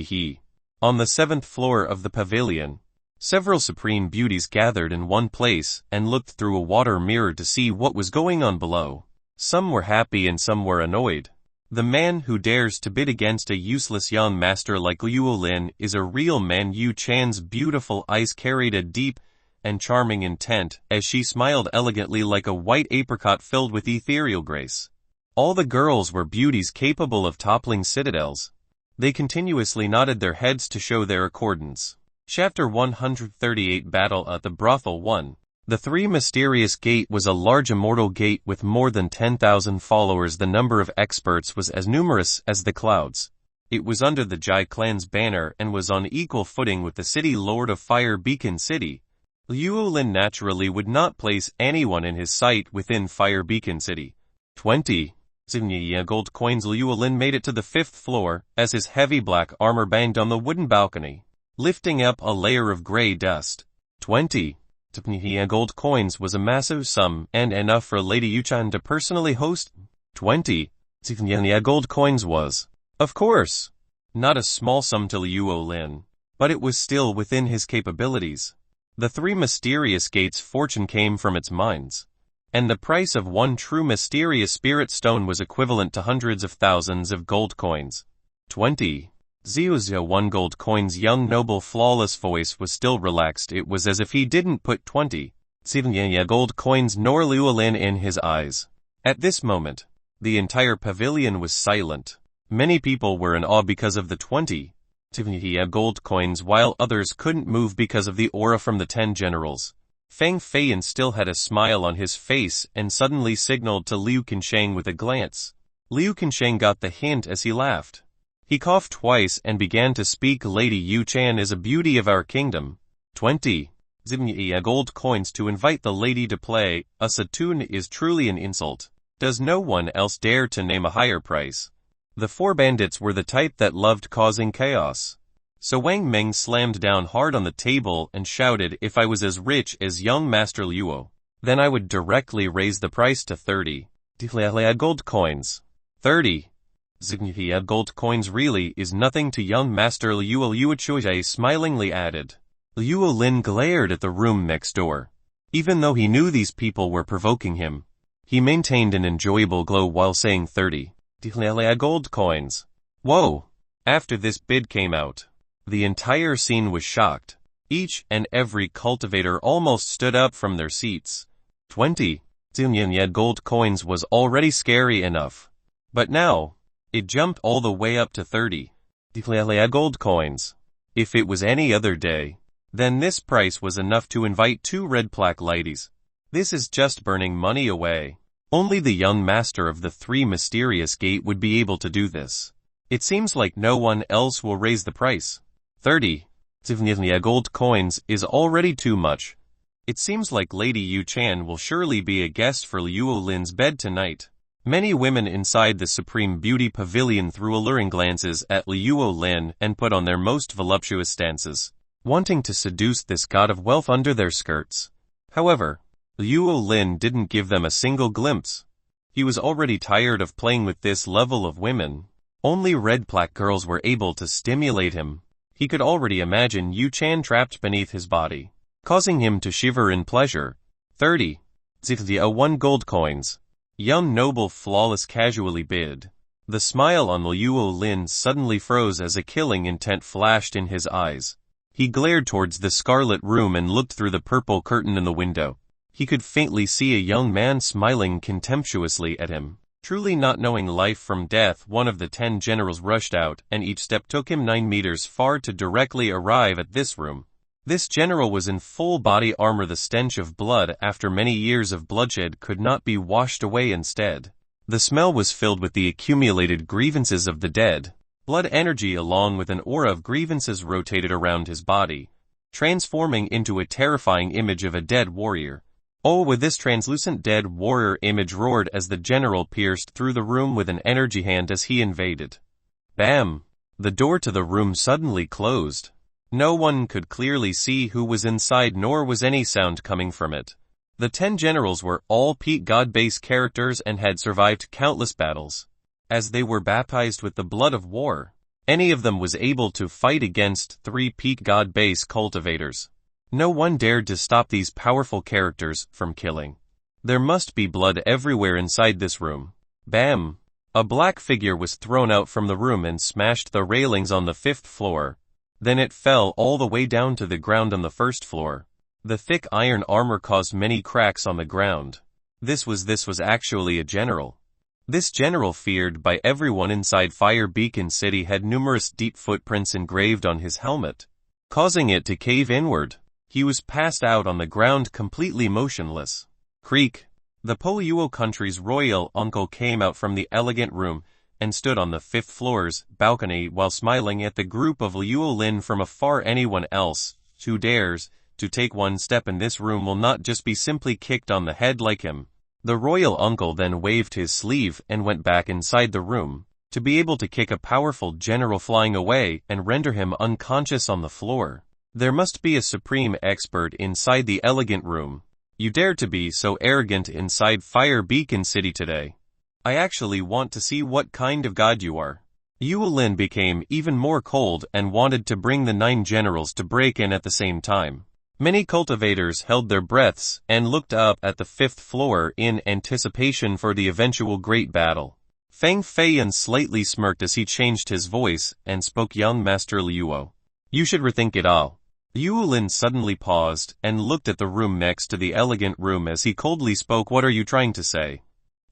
On the 7th floor of the pavilion, several supreme beauties gathered in one place and looked through a water mirror to see what was going on below. Some were happy and some were annoyed. The man who dares to bid against a useless young master like Yuelin is a real man. Yu Chan's beautiful eyes carried a deep and charming intent as she smiled elegantly like a white apricot filled with ethereal grace. All the girls were beauties capable of toppling citadels. They continuously nodded their heads to show their accordance. Chapter 138 Battle at the Brothel 1. The 3 Mysterious Gate was a large immortal gate with more than 10,000 followers. The number of experts was as numerous as the clouds. It was under the Jai clan's banner and was on equal footing with the city lord of Fire Beacon City. Yuelin naturally would not place anyone in his sight within Fire Beacon City. 20. Gold coins. Yuelin made it to the 5th floor as his heavy black armor banged on the wooden balcony, lifting up a layer of gray dust. 20. Gold coins was a massive sum and enough for Lady Yuchan to personally host. 20. Gold coins was, of course, not a small sum to Yuelin, but it was still within his capabilities. The 3 Mysterious Gates' fortune came from its mines, and the price of 1 true mysterious spirit stone was equivalent to hundreds of thousands of gold coins. 20. 1 gold coins. Young noble flawless voice was still relaxed. It was as if he didn't put 20 gold coins nor Yuelin in his eyes. At this moment, the entire pavilion was silent. Many people were in awe because of the 20 gold coins, while others couldn't move because of the aura from the 10 generals. Feng Feiyan still had a smile on his face and suddenly signaled to Liu Qinsheng with a glance. Liu Qinsheng got the hint as he laughed. He coughed twice and began to speak. Lady Yu Chan is a beauty of our kingdom. 20 gold coins to invite the lady to play a satun is truly an insult. Does no one else dare to name a higher price? The four bandits were the type that loved causing chaos. So Wang Meng slammed down hard on the table and shouted, if I was as rich as young Master Luo, then I would directly raise the price to 30 gold coins. 30 gold coins really is nothing to young Master Luo. Luo Chuizhe smilingly added. Luo Lin glared at the room next door. Even though he knew these people were provoking him, he maintained an enjoyable glow while saying 30 gold coins. Whoa! After this bid came out, the entire scene was shocked. Each and every cultivator almost stood up from their seats. 20 gold coins was already scary enough. But now, it jumped all the way up to 30 gold coins. If it was any other day, then this price was enough to invite 2 red plaque ladies. This is just burning money away. Only the young master of the 3 mysterious gate would be able to do this. It seems like no one else will raise the price. 30 gold coins is already too much. It seems like Lady Yu Chan will surely be a guest for Luo Lin's bed tonight. Many women inside the Supreme Beauty Pavilion threw alluring glances at Luo Lin and put on their most voluptuous stances, wanting to seduce this god of wealth under their skirts. However, Luo Lin didn't give them a single glimpse. He was already tired of playing with this level of women. Only red plaque girls were able to stimulate him. He could already imagine Yu Chan trapped beneath his body, causing him to shiver in pleasure. 30 gold coins. Young noble flawless casually bid. The smile on Luo Lin suddenly froze as a killing intent flashed in his eyes. He glared towards the scarlet room and looked through the purple curtain in the window. He could faintly see a young man smiling contemptuously at him. Truly not knowing life from death, one of the 10 generals rushed out, and each step took him 9 meters far to directly arrive at this room. This general was in full body armor. The stench of blood after many years of bloodshed could not be washed away. Instead, the smell was filled with the accumulated grievances of the dead. Blood energy along with an aura of grievances rotated around his body, transforming into a terrifying image of a dead warrior. Oh, with this translucent dead warrior image roared as the general pierced through the room with an energy hand as he invaded. Bam! The door to the room suddenly closed. No one could clearly see who was inside, nor was any sound coming from it. The 10 generals were all peak god base characters and had survived countless battles. As they were baptized with the blood of war, any of them was able to fight against 3 peak god base cultivators. No one dared to stop these powerful characters from killing. There must be blood everywhere inside this room. Bam! A black figure was thrown out from the room and smashed the railings on the 5th floor. Then it fell all the way down to the ground on the 1st floor. The thick iron armor caused many cracks on the ground. This was actually a general. This general, feared by everyone inside Fire Beacon City, had numerous deep footprints engraved on his helmet, causing it to cave inward. He was passed out on the ground completely motionless. Creak! The Poluo country's royal uncle came out from the elegant room and stood on the 5th floor's balcony while smiling at the group of Luo Lin from afar. Anyone else who dares to take one step in this room will not just be simply kicked on the head like him. The royal uncle then waved his sleeve and went back inside the room, to be able to kick a powerful general flying away and render him unconscious on the floor. There must be a supreme expert inside the elegant room. You dare to be so arrogant inside Fire Beacon City today. I actually want to see what kind of god you are. Yu Lin became even more cold and wanted to bring the 9 generals to break in at the same time. Many cultivators held their breaths and looked up at the 5th floor in anticipation for the eventual great battle. Feng Feiyan slightly smirked as he changed his voice and spoke. Young Master Luo, you should rethink it all. Yu Lin suddenly paused and looked at the room next to the elegant room as he coldly spoke. What are you trying to say?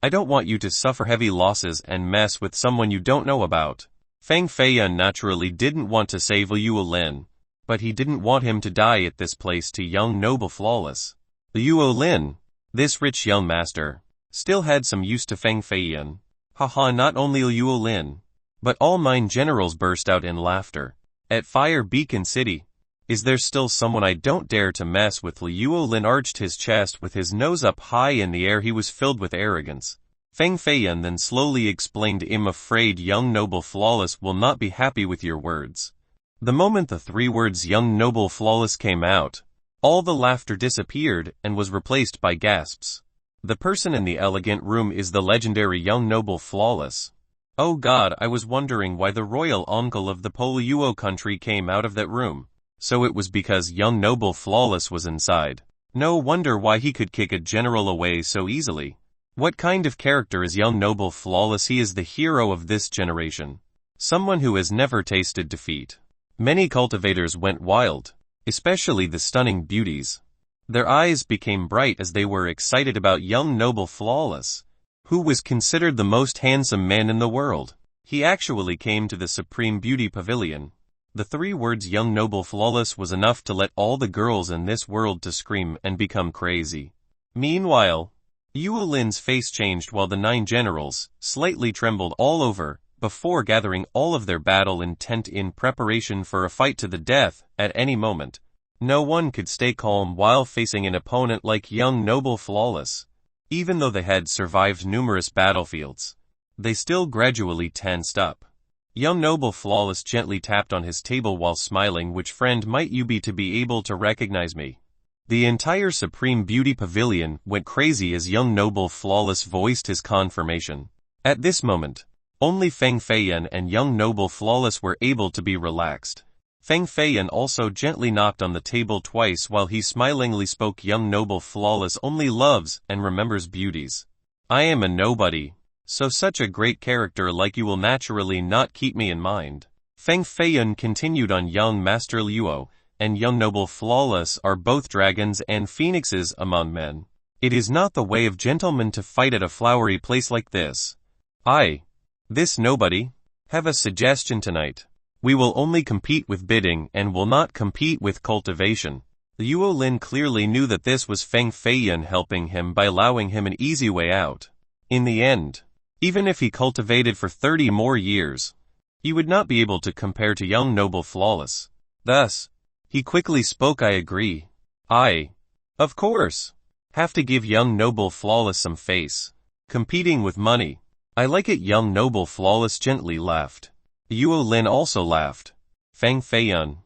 I don't want you to suffer heavy losses and mess with someone you don't know about. Feng Feiyan naturally didn't want to save Yu Lin, but he didn't want him to die at this place. To young noble flawless Yu Lin, this rich young master, still had some use to Feng Feiyan. Haha, not only Liu Lin, but all 9 generals burst out in laughter. At Fire Beacon City, is there still someone I don't dare to mess with? Liu Lin arched his chest with his nose up high in the air. He was filled with arrogance. Feng Feiyan then slowly explained, I'm afraid young noble flawless will not be happy with your words. The moment the 3 words young noble flawless came out, all the laughter disappeared and was replaced by gasps. The person in the elegant room is the legendary young noble flawless. Oh God, I was wondering why the royal uncle of the Poluo country came out of that room. So it was because young noble flawless was inside. No wonder why he could kick a general away so easily. What kind of character is young noble flawless? He is the hero of this generation. Someone who has never tasted defeat. Many cultivators went wild, especially the stunning beauties. Their eyes became bright as they were excited about young noble flawless, who was considered the most handsome man in the world. He actually came to the Supreme Beauty Pavilion. The 3 words young noble flawless was enough to let all the girls in this world to scream and become crazy. Meanwhile, Liu Lin's face changed while the 9 generals slightly trembled all over before gathering all of their battle intent in preparation for a fight to the death at any moment. No one could stay calm while facing an opponent like young noble flawless. Even though they had survived numerous battlefields, they still gradually tensed up. Young noble flawless gently tapped on his table while smiling. Which friend might you be to be able to recognize me? The entire Supreme Beauty Pavilion went crazy as young noble flawless voiced his confirmation. At this moment, only Feng Feiyan and young noble flawless were able to be relaxed. Feng Feiyan also gently knocked on the table twice while he smilingly spoke, young noble flawless only loves and remembers beauties. I am a nobody, so such a great character like you will naturally not keep me in mind. Feng Feiyan continued on, young master Liu and young noble flawless are both dragons and phoenixes among men. It is not the way of gentlemen to fight at a flowery place like this. This nobody, have a suggestion tonight. We will only compete with bidding and will not compete with cultivation. Liu Lin clearly knew that this was Feng Feiyan helping him by allowing him an easy way out. In the end, even if he cultivated for 30 more years, he would not be able to compare to young noble flawless. Thus, he quickly spoke, I agree. Of course, have to give young noble flawless some face. Competing with money. I like it. Young noble flawless gently laughed. Liu Lin also laughed. Feng Feiyan,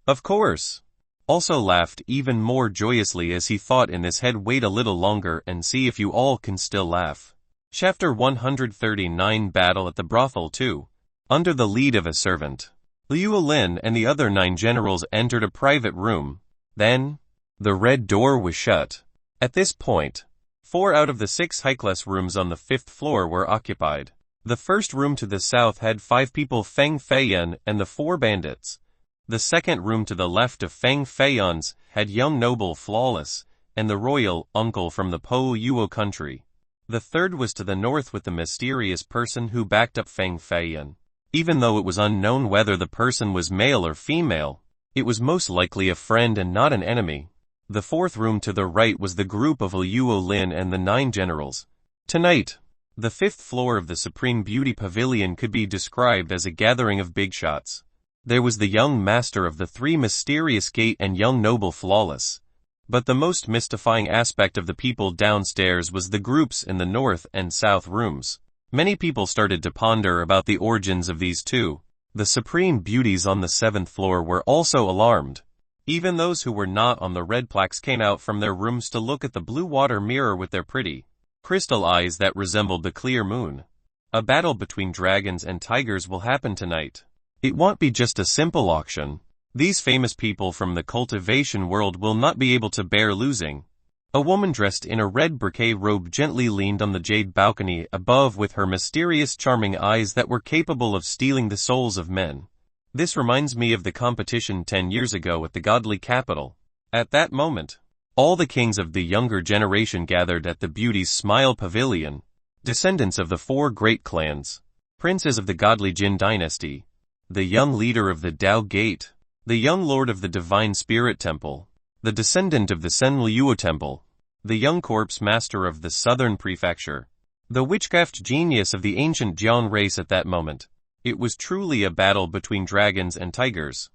of course, also laughed even more joyously as he thought in his head, wait a little longer and see if you all can still laugh. Chapter 139 Battle at the Brothel 2. Under the lead of a servant, Liu Lin and the other 9 generals entered a private room. Then, the red door was shut. At this point, 4 out of the 6 high-class rooms on the 5th floor were occupied. The first room to the south had 5 people, Feng Feiyan and the 4 bandits. The second room to the left of Feng Feiyan's had young noble flawless and the royal uncle from the Po-Yuo country. The third was to the north with the mysterious person who backed up Feng Feiyan. Even though it was unknown whether the person was male or female, it was most likely a friend and not an enemy. The fourth room to the right was the group of Liu Lin and the 9 generals. Tonight, the 5th floor of the Supreme Beauty Pavilion could be described as a gathering of big shots. There was the young master of the 3 mysterious gate and young noble flawless. But the most mystifying aspect of the people downstairs was the groups in the north and south rooms. Many people started to ponder about the origins of these two. The supreme beauties on the 7th floor were also alarmed. Even those who were not on the red plaques came out from their rooms to look at the blue water mirror with their pretty crystal eyes that resembled the clear moon. A battle between dragons and tigers will happen tonight. It won't be just a simple auction. These famous people from the cultivation world will not be able to bear losing. A woman dressed in a red brocade robe gently leaned on the jade balcony above with her mysterious charming eyes that were capable of stealing the souls of men. This reminds me of the competition 10 years ago at the godly capital. At that moment, all the kings of the younger generation gathered at the Beauty's Smile Pavilion, descendants of the 4 great clans, princes of the godly Jin dynasty, the young leader of the Dao Gate, the young lord of the Divine Spirit Temple, the descendant of the Sen Liu Temple, the young corpse master of the Southern Prefecture, the witchcraft genius of the ancient Jiang race at that moment. It was truly a battle between dragons and tigers.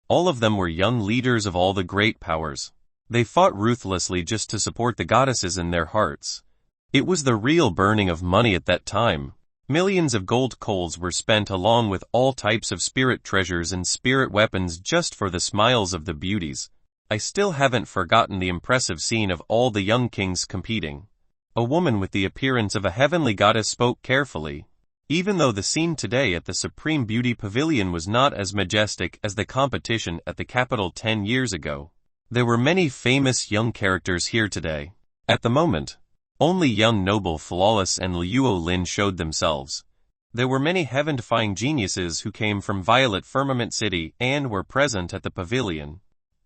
All of them were young leaders of all the great powers. They fought ruthlessly just to support the goddesses in their hearts. It was the real burning of money at that time. Millions of gold coals were spent along with all types of spirit treasures and spirit weapons just for the smiles of the beauties. I still haven't forgotten the impressive scene of all the young kings competing. A woman with the appearance of a heavenly goddess spoke carefully. Even though the scene today at the Supreme Beauty Pavilion was not as majestic as the competition at the capital 10 years ago, there were many famous young characters here today. At the moment, only young noble Flawless and Luo Lin showed themselves. There were many heaven-defying geniuses who came from Violet Firmament City and were present at the pavilion.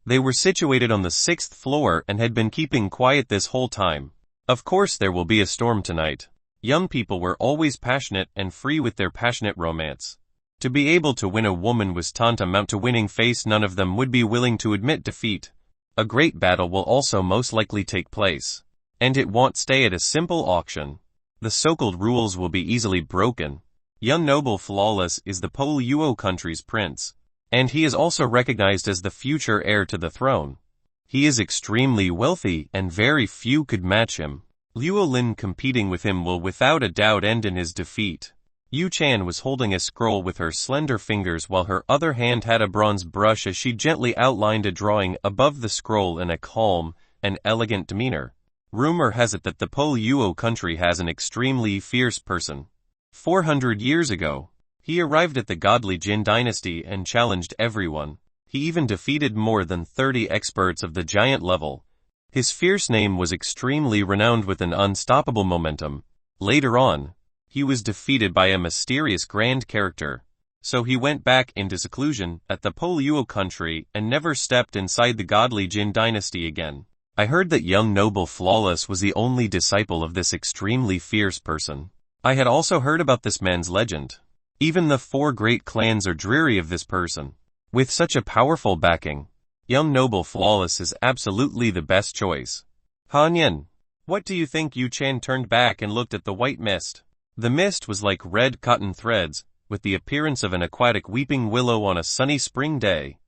They were situated on the 6th floor and had been keeping quiet this whole time. Of course there will be a storm tonight. Young people were always passionate and free with their passionate romance. To be able to win a woman was tantamount to winning face. None of them would be willing to admit defeat. A great battle will also most likely take place. And it won't stay at a simple auction. The so-called rules will be easily broken. Young noble Flawless is the Poluo country's prince. And he is also recognized as the future heir to the throne. He is extremely wealthy and very few could match him. Luo Lin competing with him will without a doubt end in his defeat. Yu Chan was holding a scroll with her slender fingers while her other hand had a bronze brush as she gently outlined a drawing above the scroll in a calm and elegant demeanor. Rumor has it that the Poluo country has an extremely fierce person. 400 years ago, he arrived at the godly Jin dynasty and challenged everyone. He even defeated more than 30 experts of the giant level. His fierce name was extremely renowned with an unstoppable momentum. Later on, he was defeated by a mysterious grand character. So he went back into seclusion at the Poluo country and never stepped inside the godly Jin dynasty again. I heard that young noble Flawless was the only disciple of this extremely fierce person. I had also heard about this man's legend. Even the 4 great clans are dreary of this person. With such a powerful backing, young noble Flawless is absolutely the best choice. Han Yen, what do you think? Yu Chan turned back and looked at the white mist. The mist was like red cotton threads, with the appearance of an aquatic weeping willow on a sunny spring day.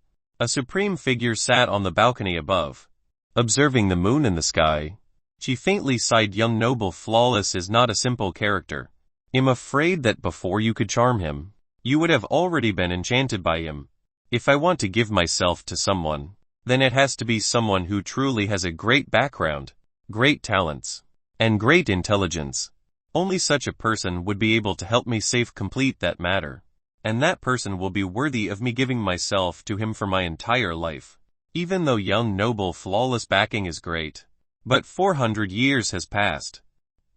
A supreme figure sat on the balcony above, observing the moon in the sky. She faintly sighed. Young noble Flawless is not a simple character. I'm afraid that before you could charm him, you would have already been enchanted by him. If I want to give myself to someone, then it has to be someone who truly has a great background, great talents, and great intelligence. Only such a person would be able to help me complete that matter. And that person will be worthy of me giving myself to him for my entire life. Even though young noble Flawless backing is great, but 400 years has passed.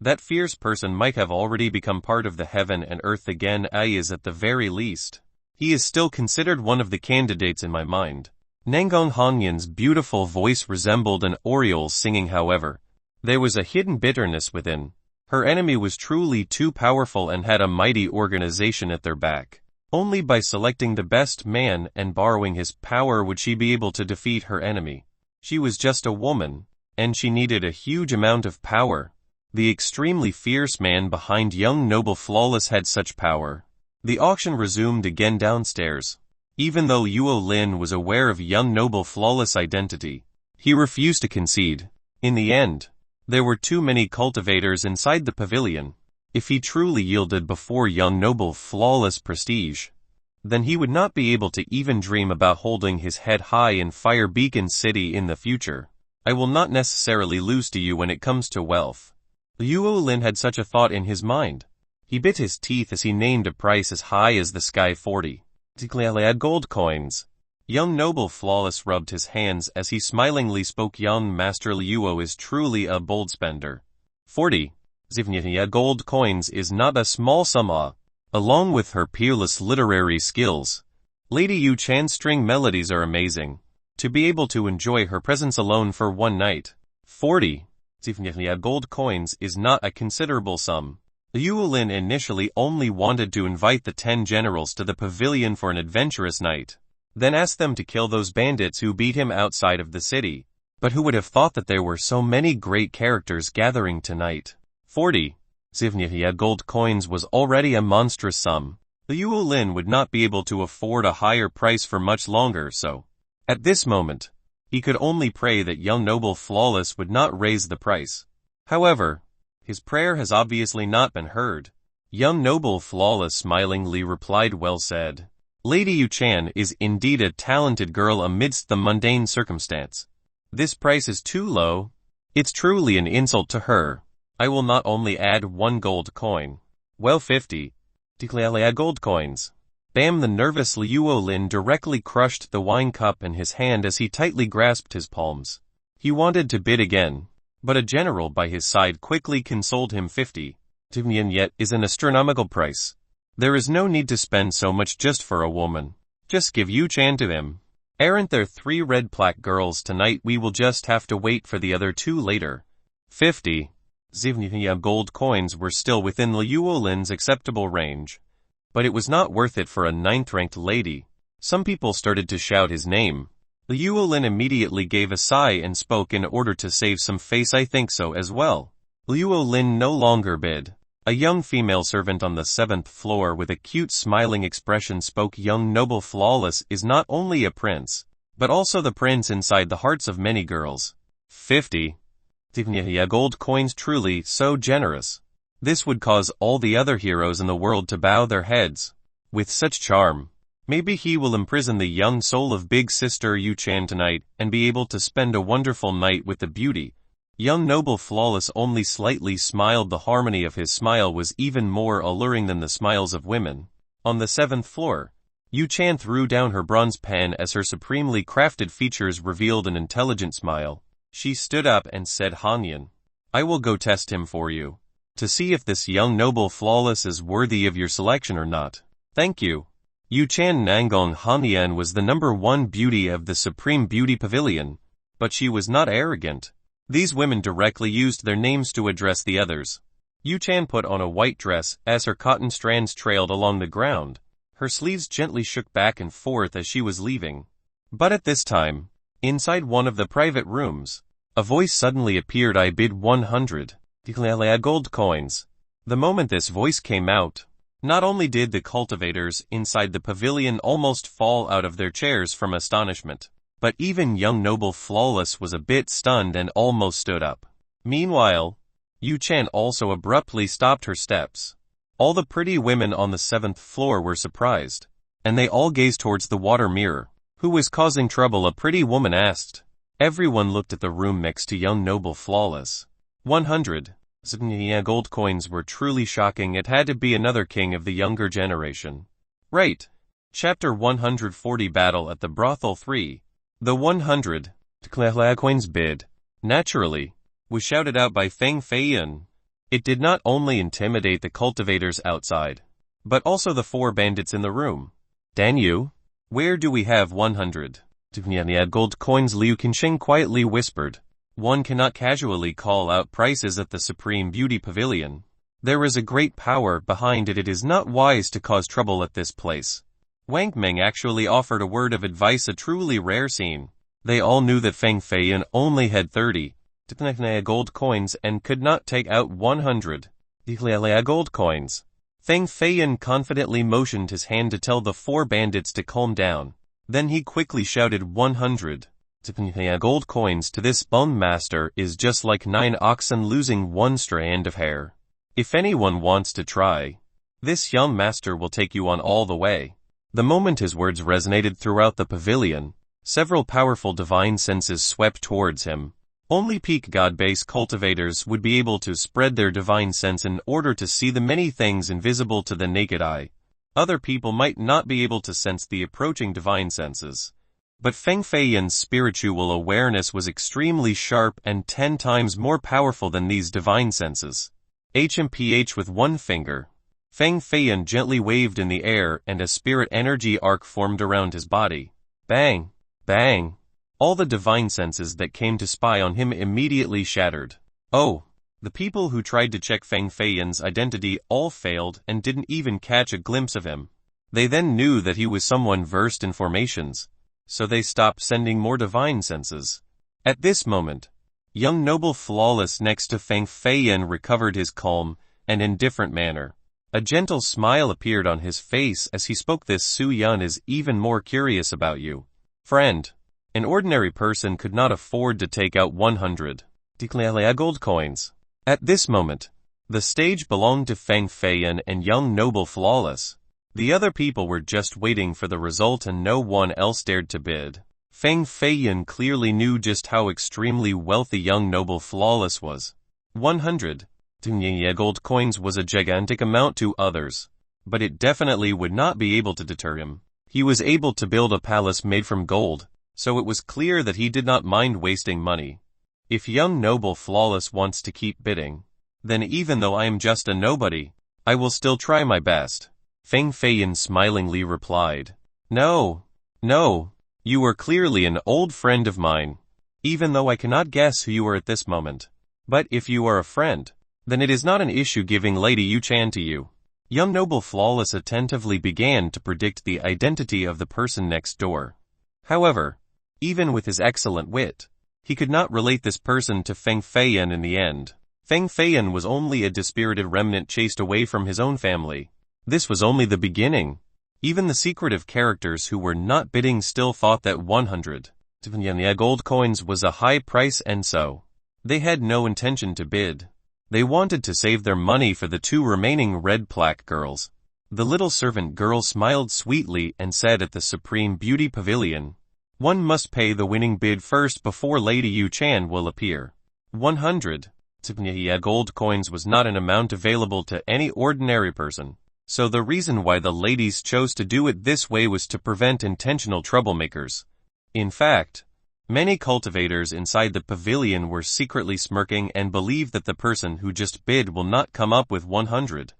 That fierce person might have already become part of the heaven and earth again. Is at the very least. He is still considered one of the candidates in my mind. Nangong Hongyan's beautiful voice resembled an oriole singing. However, there was a hidden bitterness within. Her enemy was truly too powerful and had a mighty organization at their back. Only by selecting the best man and borrowing his power would she be able to defeat her enemy. She was just a woman, and she needed a huge amount of power. The extremely fierce man behind young noble Flawless had such power. The auction resumed again downstairs. Even though Luo Lin was aware of young noble Flawless' identity, he refused to concede. In the end, there were too many cultivators inside the pavilion. If he truly yielded before young noble Flawless' prestige, then he would not be able to even dream about holding his head high in Fire Beacon City in the future. I will not necessarily lose to you when it comes to wealth. Luo Lin had such a thought in his mind. He bit his teeth as he named a price as high as the sky. 40 gold coins. Young noble Flawless rubbed his hands as he smilingly spoke. Young Master Luo is truly a bold spender. 40 gold coins is not a small sum. Along with her peerless literary skills, Lady Yu Chan's string melodies are amazing. To be able to enjoy her presence alone for one night, 40 gold coins is not a considerable sum. Luo Lin initially only wanted to invite the 10 generals to the pavilion for an adventurous night, then ask them to kill those bandits who beat him outside of the city. But who would have thought that there were so many great characters gathering tonight? 40 Zivnia gold coins was already a monstrous sum. Liu Lin would not be able to afford a higher price for much longer, so at this moment, he could only pray that young noble Flawless would not raise the price. However, his prayer has obviously not been heard. Young noble Flawless smilingly replied, "Well said. Lady Yu Chan is indeed a talented girl amidst the mundane circumstance. This price is too low. It's truly an insult to her. I will not only add 1 gold coin. Well, 50. Declare gold coins." Bam! The nervous Liu Lin directly crushed the wine cup in his hand as he tightly grasped his palms. He wanted to bid again, but a general by his side quickly consoled him. 50 Tivnian yet is an astronomical price. There is no need to spend so much just for a woman. Just give Yu Chan to him. Aren't there 3 red plaque girls tonight? We will just have to wait for the other 2 later. 50 Zivnia gold coins were still within Liu Lin's acceptable range. But it was not worth it for a 9th-ranked lady. Some people started to shout his name. Liu Lin immediately gave a sigh and spoke in order to save some face. "I think so as well." Liu Lin no longer bid. A young female servant on the 7th floor with a cute smiling expression spoke. "Young noble Flawless is not only a prince, but also the prince inside the hearts of many girls." 50 Tivnia gold coins, truly so generous. This would cause all the other heroes in the world to bow their heads. With such charm, maybe he will imprison the young soul of big sister Yu Chan tonight and be able to spend a wonderful night with the beauty. Young noble Flawless only slightly smiled. The harmony of his smile was even more alluring than the smiles of women. On the 7th floor, Yu Chan threw down her bronze pen as her supremely crafted features revealed an intelligent smile. She stood up and said, "Hanyan, I will go test him for you, to see if this young noble Flawless is worthy of your selection or not." "Thank you." Yu Chan Nangong Hanyan was the #1 beauty of the Supreme Beauty Pavilion, but she was not arrogant. These women directly used their names to address the others. Yu Chan put on a white dress as her cotton strands trailed along the ground. Her sleeves gently shook back and forth as she was leaving. But at this time, inside one of the private rooms, a voice suddenly appeared. "I bid 100 gold coins." The moment this voice came out, not only did the cultivators inside the pavilion almost fall out of their chairs from astonishment, but even young noble Flawless was a bit stunned and almost stood up. Meanwhile, Yu Chan also abruptly stopped her steps. All the pretty women on the 7th floor were surprised, and they all gazed towards the water mirror. "Who was causing trouble?" a pretty woman asked. Everyone looked at the room next to young noble Flawless. 100 gold coins were truly shocking. It had to be another king of the younger generation. Right. Chapter 140 Battle at the Brothel 3. The 100 coins bid, naturally, was shouted out by Feng Feiyan. It did not only intimidate the cultivators outside, but also the 4 bandits in the room. "Dan Yu, where do we have 100 gold coins?" Liu Qinsheng quietly whispered. "One cannot casually call out prices at the Supreme Beauty Pavilion. There is a great power behind it. It is not wise to cause trouble at this place." Wang Meng actually offered a word of advice, a truly rare scene. They all knew that Feng Feiyan only had 30 gold coins and could not take out 100 gold coins. Feng Feiyan confidently motioned his hand to tell the 4 bandits to calm down. Then he quickly shouted, 100 gold coins to this bone master is just like 9 oxen losing 1 strand of hair. If anyone wants to try, this young master will take you on all the way. The moment his words resonated throughout the pavilion, several powerful divine senses swept towards him. Only peak god-base cultivators would be able to spread their divine sense in order to see the many things invisible to the naked eye. Other people might not be able to sense the approaching divine senses. But Feng Feiyan's spiritual awareness was extremely sharp and 10 times more powerful than these divine senses. HMPH with 1 finger, Feng Feiyan gently waved in the air and a spirit energy arc formed around his body. Bang! Bang! All the divine senses that came to spy on him immediately shattered. Oh! The people who tried to check Feng Feiyan's identity all failed and didn't even catch a glimpse of him. They then knew that he was someone versed in formations, so they stopped sending more divine senses. At this moment, young noble Flawless next to Feng Feiyan recovered his calm and indifferent manner. A gentle smile appeared on his face as he spoke. This Su Yun is even more curious about you. Friend. An ordinary person could not afford to take out 100 gold coins. At this moment, the stage belonged to Feng Feiyan and young noble Flawless. The other people were just waiting for the result and no one else dared to bid. Feng Feiyan clearly knew just how extremely wealthy young noble Flawless was. 100 gold coins was a gigantic amount to others, but it definitely would not be able to deter him. He was able to build a palace made from gold, so it was clear that he did not mind wasting money. If young noble Flawless wants to keep bidding, then even though I am just a nobody, I will still try my best. Feng Feiyan smilingly replied. No, you are clearly an old friend of mine, even though I cannot guess who you are at this moment. But if you are a friend, then it is not an issue giving Lady Yu Chan to you. Young noble Flawless attentively began to predict the identity of the person next door. However, even with his excellent wit, he could not relate this person to Feng Feiyan in the end. Feng Feiyan was only a dispirited remnant chased away from his own family. This was only the beginning. Even the secretive characters who were not bidding still thought that 100 gold coins was a high price, and so they had no intention to bid. They wanted to save their money for the 2 remaining red plaque girls. The little servant girl smiled sweetly and said at the Supreme Beauty Pavilion, one must pay the winning bid first before Lady Yu Chan will appear. 100 gold coins was not an amount available to any ordinary person, so the reason why the ladies chose to do it this way was to prevent intentional troublemakers. In fact, many cultivators inside the pavilion were secretly smirking and believed that the person who just bid will not come up with 100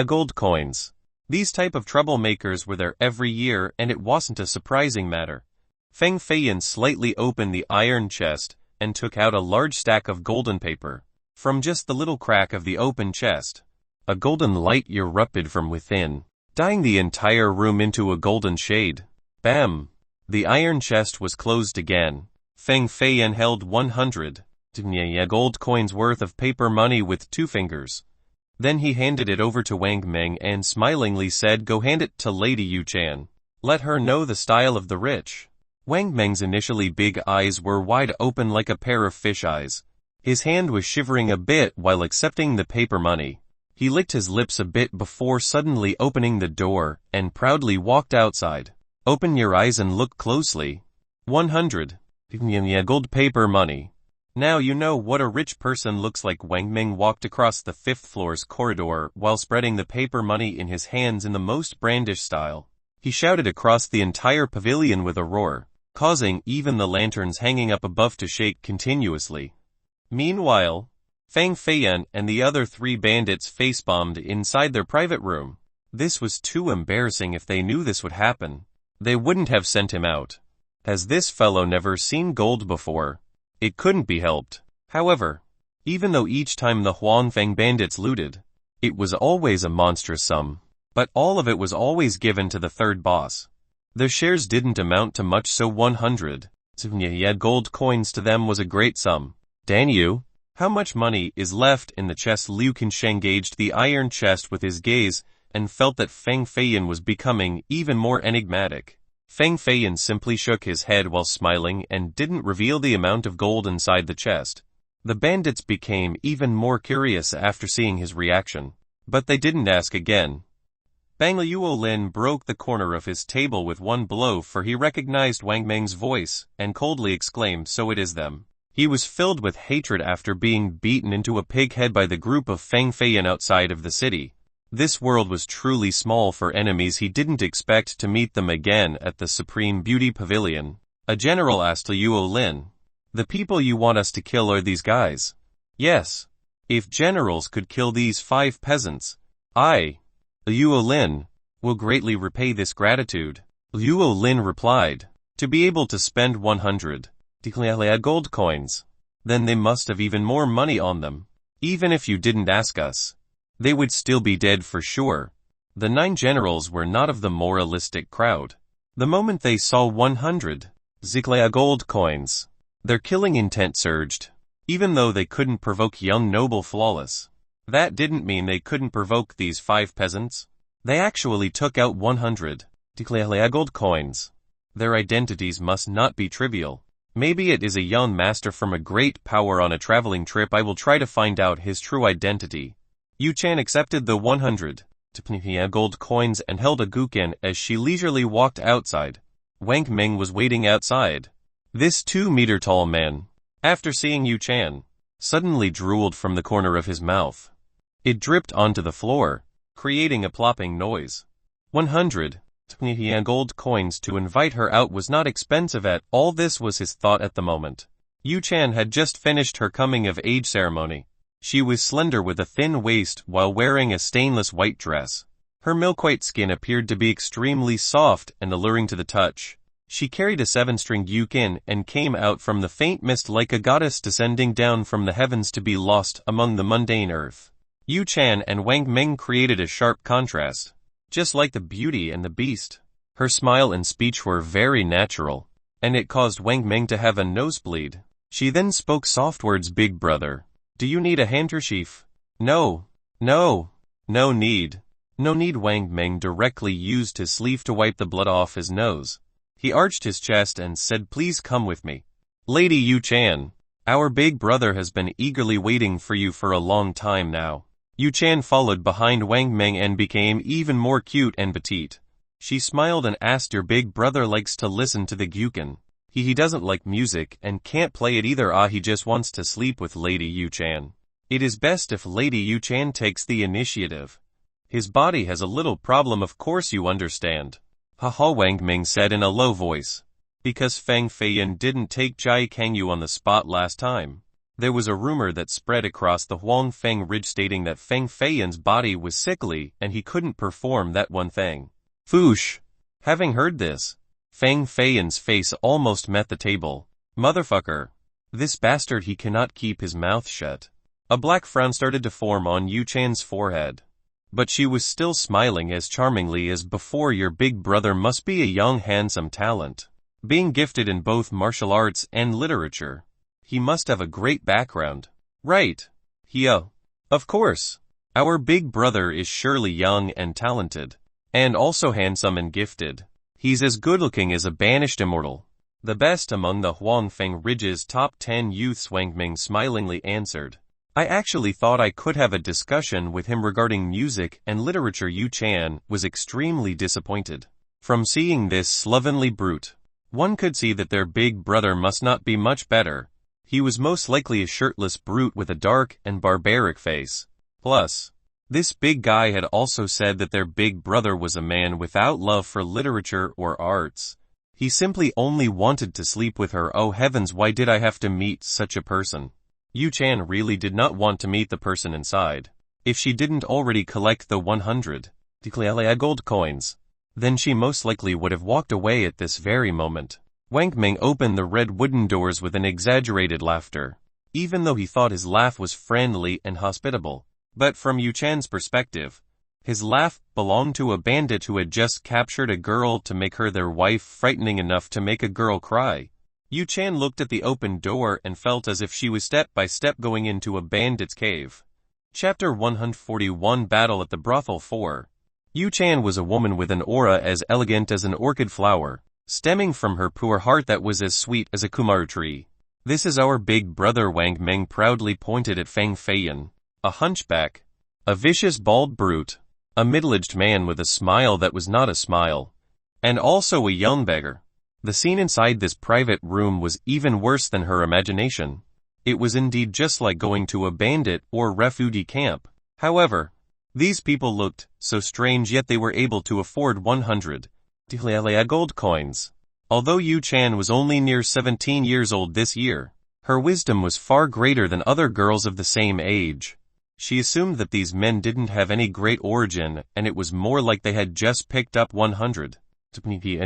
gold coins. These type of troublemakers were there every year, and it wasn't a surprising matter. Feng Feiyan slightly opened the iron chest and took out a large stack of golden paper. From just the little crack of the open chest, a golden light erupted from within, dyeing the entire room into a golden shade. Bam! The iron chest was closed again. Feng Feiyan held 100 gold coins worth of paper money with 2 fingers. Then he handed it over to Wang Meng and smilingly said, go hand it to Lady Yu Chan. Let her know the style of the rich. Wang Meng's initially big eyes were wide open like a pair of fish eyes. His hand was shivering a bit while accepting the paper money. He licked his lips a bit before suddenly opening the door and proudly walked outside. Open your eyes and look closely. 100 gold paper money. Now you know what a rich person looks like. Wang Meng walked across the 5th floor's corridor while spreading the paper money in his hands in the most brandish style. He shouted across the entire pavilion with a roar, causing even the lanterns hanging up above to shake continuously. Meanwhile, Feng Feiyan and the other 3 bandits face-bombed inside their private room. This was too embarrassing. If they knew this would happen, they wouldn't have sent him out. Has this fellow never seen gold before? It couldn't be helped. However, even though each time the Huangfeng bandits looted, it was always a monstrous sum, but all of it was always given to the 3rd boss. Their shares didn't amount to much, so 100 gold coins to them was a great sum. Dan Yu, how much money is left in the chest? Liu Qinsheng gauged the iron chest with his gaze and felt that Feng Feiyan was becoming even more enigmatic. Feng Feiyan simply shook his head while smiling and didn't reveal the amount of gold inside the chest. The bandits became even more curious after seeing his reaction, but they didn't ask again. Bang Liuo Lin broke the corner of his table with one blow, for he recognized Wang Meng's voice and coldly exclaimed, so it is them. He was filled with hatred after being beaten into a pig head by the group of Feng Feiyan outside of the city. This world was truly small for enemies. He didn't expect to meet them again at the Supreme Beauty Pavilion. A general asked Liuo Lin, the people you want us to kill are these guys? Yes. If generals could kill these 5 peasants, Liuo Lin, will greatly repay this gratitude. Liuo Lin replied, to be able to spend 100 gold coins, then they must have even more money on them. Even if you didn't ask us, they would still be dead for sure. The 9 generals were not of the moralistic crowd. The moment they saw 100 gold coins, their killing intent surged. Even though they couldn't provoke young noble Flawless, That didn't mean they couldn't provoke these 5 peasants. They actually took out 100 gold coins. Their identities must not be trivial. Maybe it is a young master from a great power on a traveling trip. I will try to find out his true identity. Yu Chan accepted the 100 gold coins and held a guqin as she leisurely walked outside. Wang Ming was waiting outside. This 2-meter-tall man, after seeing Yu Chan, suddenly drooled from the corner of his mouth. It dripped onto the floor, creating a plopping noise. 100 gold coins to invite her out was not expensive at all. This was his thought at the moment. Yu Chan had just finished her coming-of-age ceremony. She was slender with a thin waist while wearing a stainless white dress. Her milk-white skin appeared to be extremely soft and alluring to the touch. She carried a 7-string guqin and came out from the faint mist like a goddess descending down from the heavens to be lost among the mundane earth. Yu Chan and Wang Ming created a sharp contrast. Just like the Beauty and the Beast, her smile and speech were very natural, and it caused Wang Ming to have a nosebleed. She then spoke soft words. Big brother, do you need a handkerchief? No need. No need. Wang Ming directly used his sleeve to wipe the blood off his nose. He arched his chest and said, please come with me. Lady Yu Chan, our big brother has been eagerly waiting for you for a long time now. Yu Chan followed behind Wang Ming and became even more cute and petite. She smiled and asked, your big brother likes to listen to the guqin. He doesn't like music and can't play it either. He just wants to sleep with Lady Yu Chan. It is best if Lady Yu Chan takes the initiative. His body has a little problem, of course you understand. Haha, Wang Ming said in a low voice. Because Feng Feiyan didn't take Jai Kangyu on the spot last time. There was a rumor that spread across the Huangfeng Ridge stating that Feng Feiyan's body was sickly and he couldn't perform that one thing. Foosh! Having heard this, Feng Feiyan's face almost met the table. Motherfucker! This bastard, he cannot keep his mouth shut. A black frown started to form on Yu Chan's forehead. But she was still smiling as charmingly as before. Your big brother must be a young handsome talent. Being gifted in both martial arts and literature. He must have a great background. Right. Of course. Our big brother is surely young and talented. And also handsome and gifted. He's as good-looking as a banished immortal. The best among the Huangfeng Ridge's top 10 youths, Wang Ming smilingly answered. I actually thought I could have a discussion with him regarding music and literature. Yu Chan was extremely disappointed. From seeing this slovenly brute, one could see that their big brother must not be much better. He was most likely a shirtless brute with a dark and barbaric face. Plus, this big guy had also said that their big brother was a man without love for literature or arts. He simply only wanted to sleep with her. Oh heavens, why did I have to meet such a person? Yu Chan really did not want to meet the person inside. If she didn't already collect the 100 gold coins, then she most likely would have walked away at this very moment. Wang Ming opened the red wooden doors with an exaggerated laughter, even though he thought his laugh was friendly and hospitable. But from Yu Chan's perspective, his laugh belonged to a bandit who had just captured a girl to make her their wife, frightening enough to make a girl cry. Yu Chan looked at the open door and felt as if she was step by step going into a bandit's cave. Chapter 141 Battle at the Brothel 4. Yu Chan was a woman with an aura as elegant as an orchid flower, stemming from her pure heart that was as sweet as a kumar tree. This is our big brother. Wang Ming proudly pointed at Feng Feiyan, a hunchback, a vicious bald brute, a middle-aged man with a smile that was not a smile, and also a young beggar. The scene inside this private room was even worse than her imagination. It was indeed just like going to a bandit or refugee camp. However, these people looked so strange, yet they were able to afford 100 gold coins. Although Yu Chan was only near 17 years old this year, her wisdom was far greater than other girls of the same age. She assumed that these men didn't have any great origin, and it was more like they had just picked up 100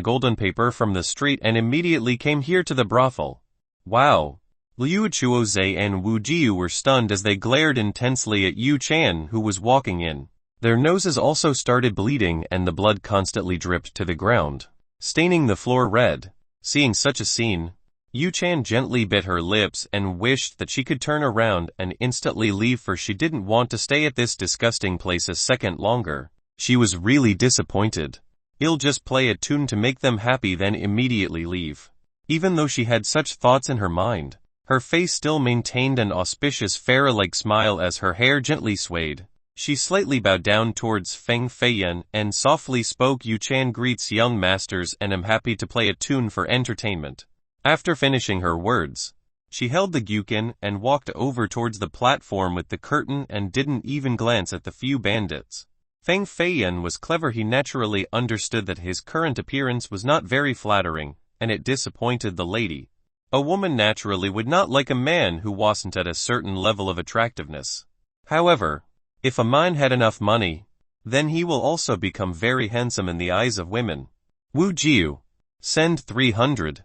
golden paper from the street and immediately came here to the brothel. Wow! Liu Chuozhe and Wu Jiu were stunned as they glared intensely at Yu Chan, who was walking in. Their noses also started bleeding and the blood constantly dripped to the ground, staining the floor red. Seeing such a scene, Yu Chan gently bit her lips and wished that she could turn around and instantly leave, for she didn't want to stay at this disgusting place a second longer. She was really disappointed. He'll just play a tune to make them happy then immediately leave. Even though she had such thoughts in her mind, her face still maintained an auspicious fairy-like smile as her hair gently swayed. She slightly bowed down towards Feng Feiyan and softly spoke, "Yu Chan greets young masters and am happy to play a tune for entertainment." After finishing her words, she held the gyukin and walked over towards the platform with the curtain and didn't even glance at the few bandits. Feng Feiyan was clever. He naturally understood that his current appearance was not very flattering, and it disappointed the lady. A woman naturally would not like a man who wasn't at a certain level of attractiveness. However, if a man had enough money, then he will also become very handsome in the eyes of women. Wu Jiu, send 300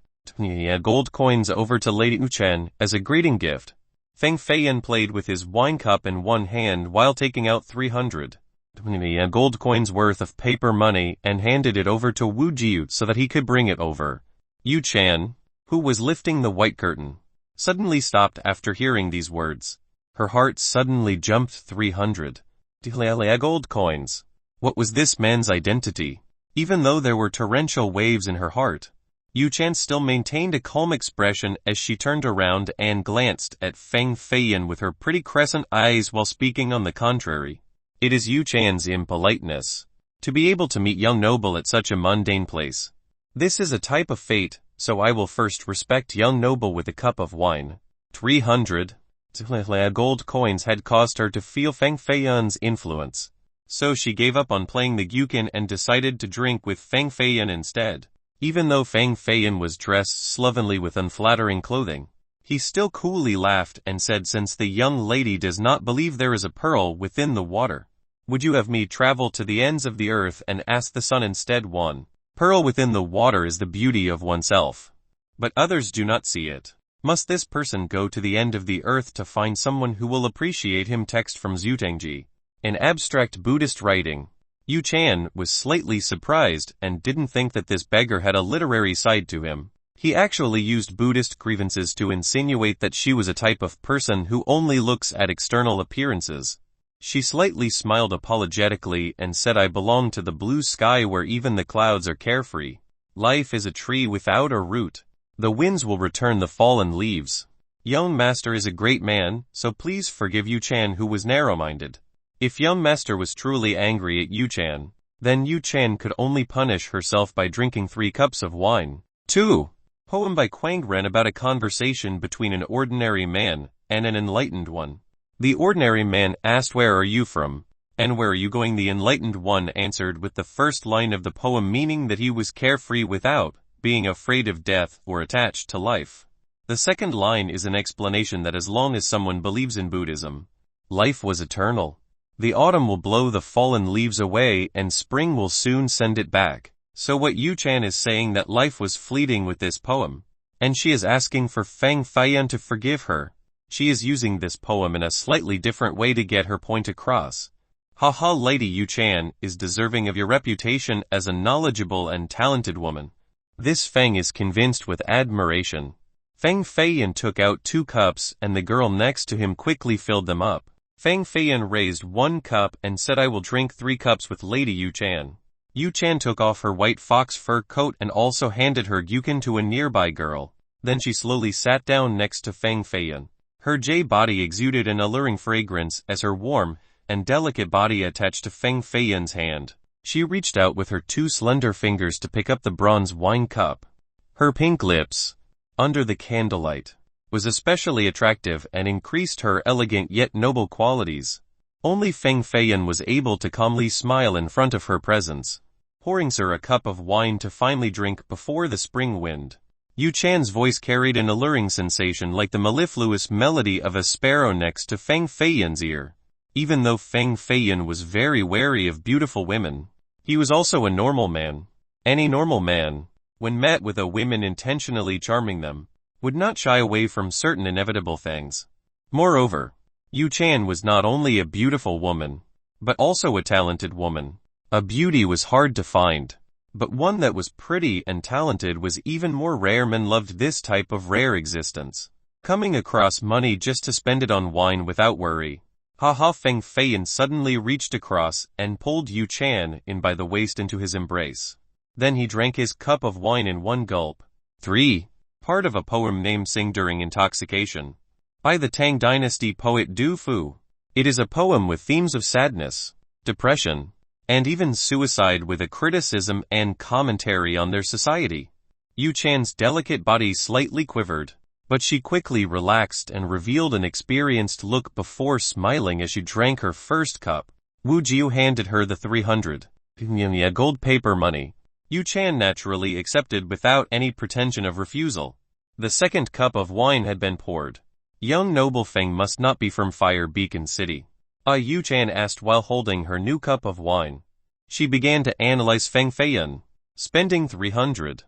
gold coins over to Lady Yu Chan as a greeting gift. Feng Feiyan played with his wine cup in one hand while taking out 300 gold coins worth of paper money and handed it over to Wu Jiu so that he could bring it over. Yu Chan, who was lifting the white curtain, suddenly stopped after hearing these words. Her heart suddenly jumped. 300 gold coins. What was this man's identity? Even though there were torrential waves in her heart, Yu Chan still maintained a calm expression as she turned around and glanced at Feng Feiyan with her pretty crescent eyes while speaking. On the contrary, it is Yu Chan's impoliteness to be able to meet young noble at such a mundane place. This is a type of fate, so I will first respect young noble with a cup of wine. 300 gold coins had caused her to feel Feng Feiyan's influence, so she gave up on playing the gyukin and decided to drink with Feng Feiyan instead. Even though Feng Feiyan was dressed slovenly with unflattering clothing, he still coolly laughed and said, "Since the young lady does not believe there is a pearl within the water, would you have me travel to the ends of the earth and ask the sun instead? One pearl within the water is the beauty of oneself, but others do not see it. Must this person go to the end of the earth to find someone who will appreciate him?" Text from Zutangji. In abstract Buddhist writing. Yu Chan was slightly surprised and didn't think that this beggar had a literary side to him. He actually used Buddhist grievances to insinuate that she was a type of person who only looks at external appearances. She slightly smiled apologetically and said, "I belong to the blue sky where even the clouds are carefree. Life is a tree without a root. The winds will return the fallen leaves. Young master is a great man, so please forgive Yu Chan, who was narrow-minded." If young master was truly angry at Yu Chan, then Yu Chan could only punish herself by drinking 3 cups of wine. 2. Poem by Quang Ren about a conversation between an ordinary man and an enlightened one. The ordinary man asked, "Where are you from? And where are you going?" The enlightened one answered with the first line of the poem, meaning that he was carefree without being afraid of death or attached to life. The second line is an explanation that as long as someone believes in Buddhism, life was eternal. The autumn will blow the fallen leaves away and spring will soon send it back. So what Yu Chan is saying that life was fleeting with this poem, and she is asking for Feng Feiyan to forgive her. She is using this poem in a slightly different way to get her point across. Haha, Lady Yu Chan is deserving of your reputation as a knowledgeable and talented woman. This Feng is convinced with admiration. Feng Feiyan took out 2 cups and the girl next to him quickly filled them up. Feng Feiyan raised 1 cup and said, "I will drink 3 cups with Lady Yu Chan." Yu Chan took off her white fox fur coat and also handed her gyukin to a nearby girl. Then she slowly sat down next to Feng Feiyan. Her jade body exuded an alluring fragrance as her warm and delicate body attached to Feng Feiyan's hand. She reached out with her 2 slender fingers to pick up the bronze wine cup. Her pink lips, under the candlelight, was especially attractive and increased her elegant yet noble qualities. Only Feng Feiyan was able to calmly smile in front of her presence, pouring her a cup of wine to finally drink before the spring wind. Yu Chan's voice carried an alluring sensation like the mellifluous melody of a sparrow next to Feng Feiyan's ear. Even though Feng Feiyan was very wary of beautiful women, he was also a normal man. Any normal man, when met with a woman intentionally charming them, would not shy away from certain inevitable things. Moreover, Yu Chan was not only a beautiful woman, but also a talented woman. A beauty was hard to find. But one that was pretty and talented was even more rare. Men loved this type of rare existence. Coming across money just to spend it on wine without worry. Haha. Feng Feiyan suddenly reached across and pulled Yu Chan in by the waist into his embrace. Then he drank his cup of wine in one gulp. 3. Part of a poem named Sing During Intoxication. By the Tang Dynasty poet Du Fu. It is a poem with themes of sadness, depression, and even suicide, with a criticism and commentary on their society. Yu Chan's delicate body slightly quivered, but she quickly relaxed and revealed an experienced look before smiling as she drank her first cup. Wu Jiu handed her the 300 gold paper money. Yu Chan naturally accepted without any pretension of refusal. The second cup of wine had been poured. Young noble Feng must not be from Fire Beacon City. Yu Chan asked while holding her new cup of wine. She began to analyze Feng Feiyan. Spending 300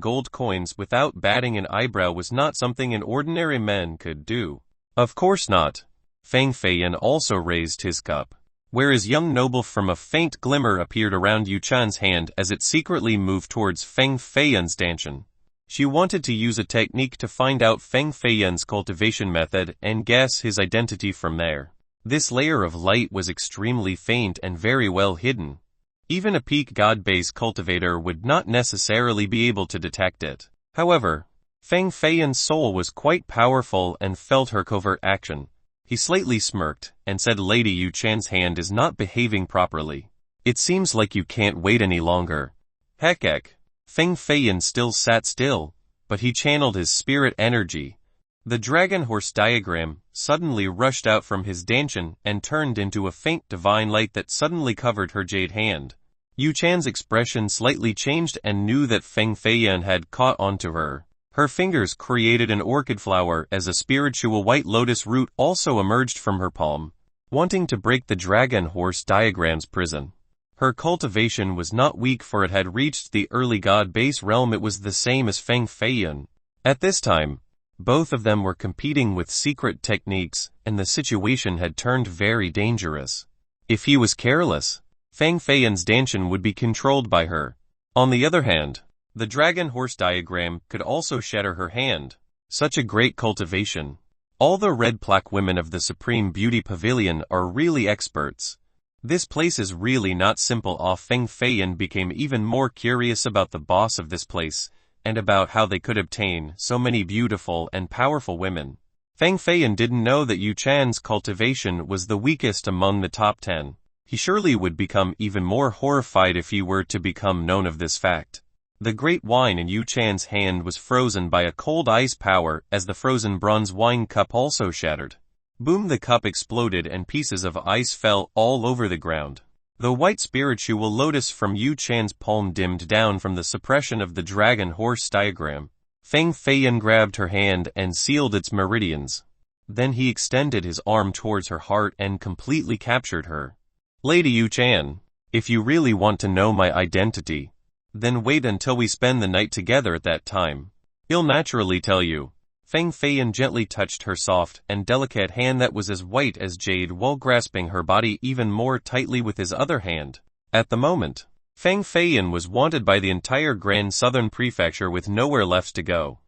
gold coins without batting an eyebrow was not something an ordinary man could do. Of course not. Feng Feiyan also raised his cup, whereas young noble from a faint glimmer appeared around Yu Chan's hand as it secretly moved towards Feng Feiyan's dantian. She wanted to use a technique to find out Feng Feiyan's cultivation method and guess his identity from there. This layer of light was extremely faint and very well hidden. Even a peak god-based cultivator would not necessarily be able to detect it. However, Feng Feiyan's soul was quite powerful and felt her covert action. He slightly smirked and said, Lady Yu Chan's hand is not behaving properly. It seems like you can't wait any longer. Heck. Feng Feiyan still sat still, but he channeled his spirit energy. The dragon horse diagram suddenly rushed out from his dantian and turned into a faint divine light that suddenly covered her jade hand. Yu Chan's expression slightly changed and knew that Feng Feiyan had caught onto her. Her fingers created an orchid flower as a spiritual white lotus root also emerged from her palm, wanting to break the dragon horse diagram's prison. Her cultivation was not weak, for it had reached the early god base realm. It was the same as Feng Feiyan. At this time, both of them were competing with secret techniques, and the situation had turned very dangerous. If he was careless, Feng Feiyan's dantian would be controlled by her. On the other hand, the dragon horse diagram could also shatter her hand. Such a great cultivation. All the red plaque women of the Supreme Beauty Pavilion are really experts. This place is really not simple. Feng Feiyan became even more curious about the boss of this place, and about how they could obtain so many beautiful and powerful women. Feng Feiyan didn't know that Yu Chan's cultivation was the weakest among the top 10. He surely would become even more horrified if he were to become known of this fact. The great wine in Yu Chan's hand was frozen by a cold ice power as the frozen bronze wine cup also shattered. Boom! The cup exploded and pieces of ice fell all over the ground. The white spiritual lotus from Yu Chan's palm dimmed down from the suppression of the dragon horse diagram. Feng Feiyan grabbed her hand and sealed its meridians. Then he extended his arm towards her heart and completely captured her. Lady Yu Chan, if you really want to know my identity, then wait until we spend the night together. At that time, he'll naturally tell you. Feng Feiyan gently touched her soft and delicate hand that was as white as jade while grasping her body even more tightly with his other hand. At the moment, Feng Feiyan was wanted by the entire Grand Southern Prefecture with nowhere left to go.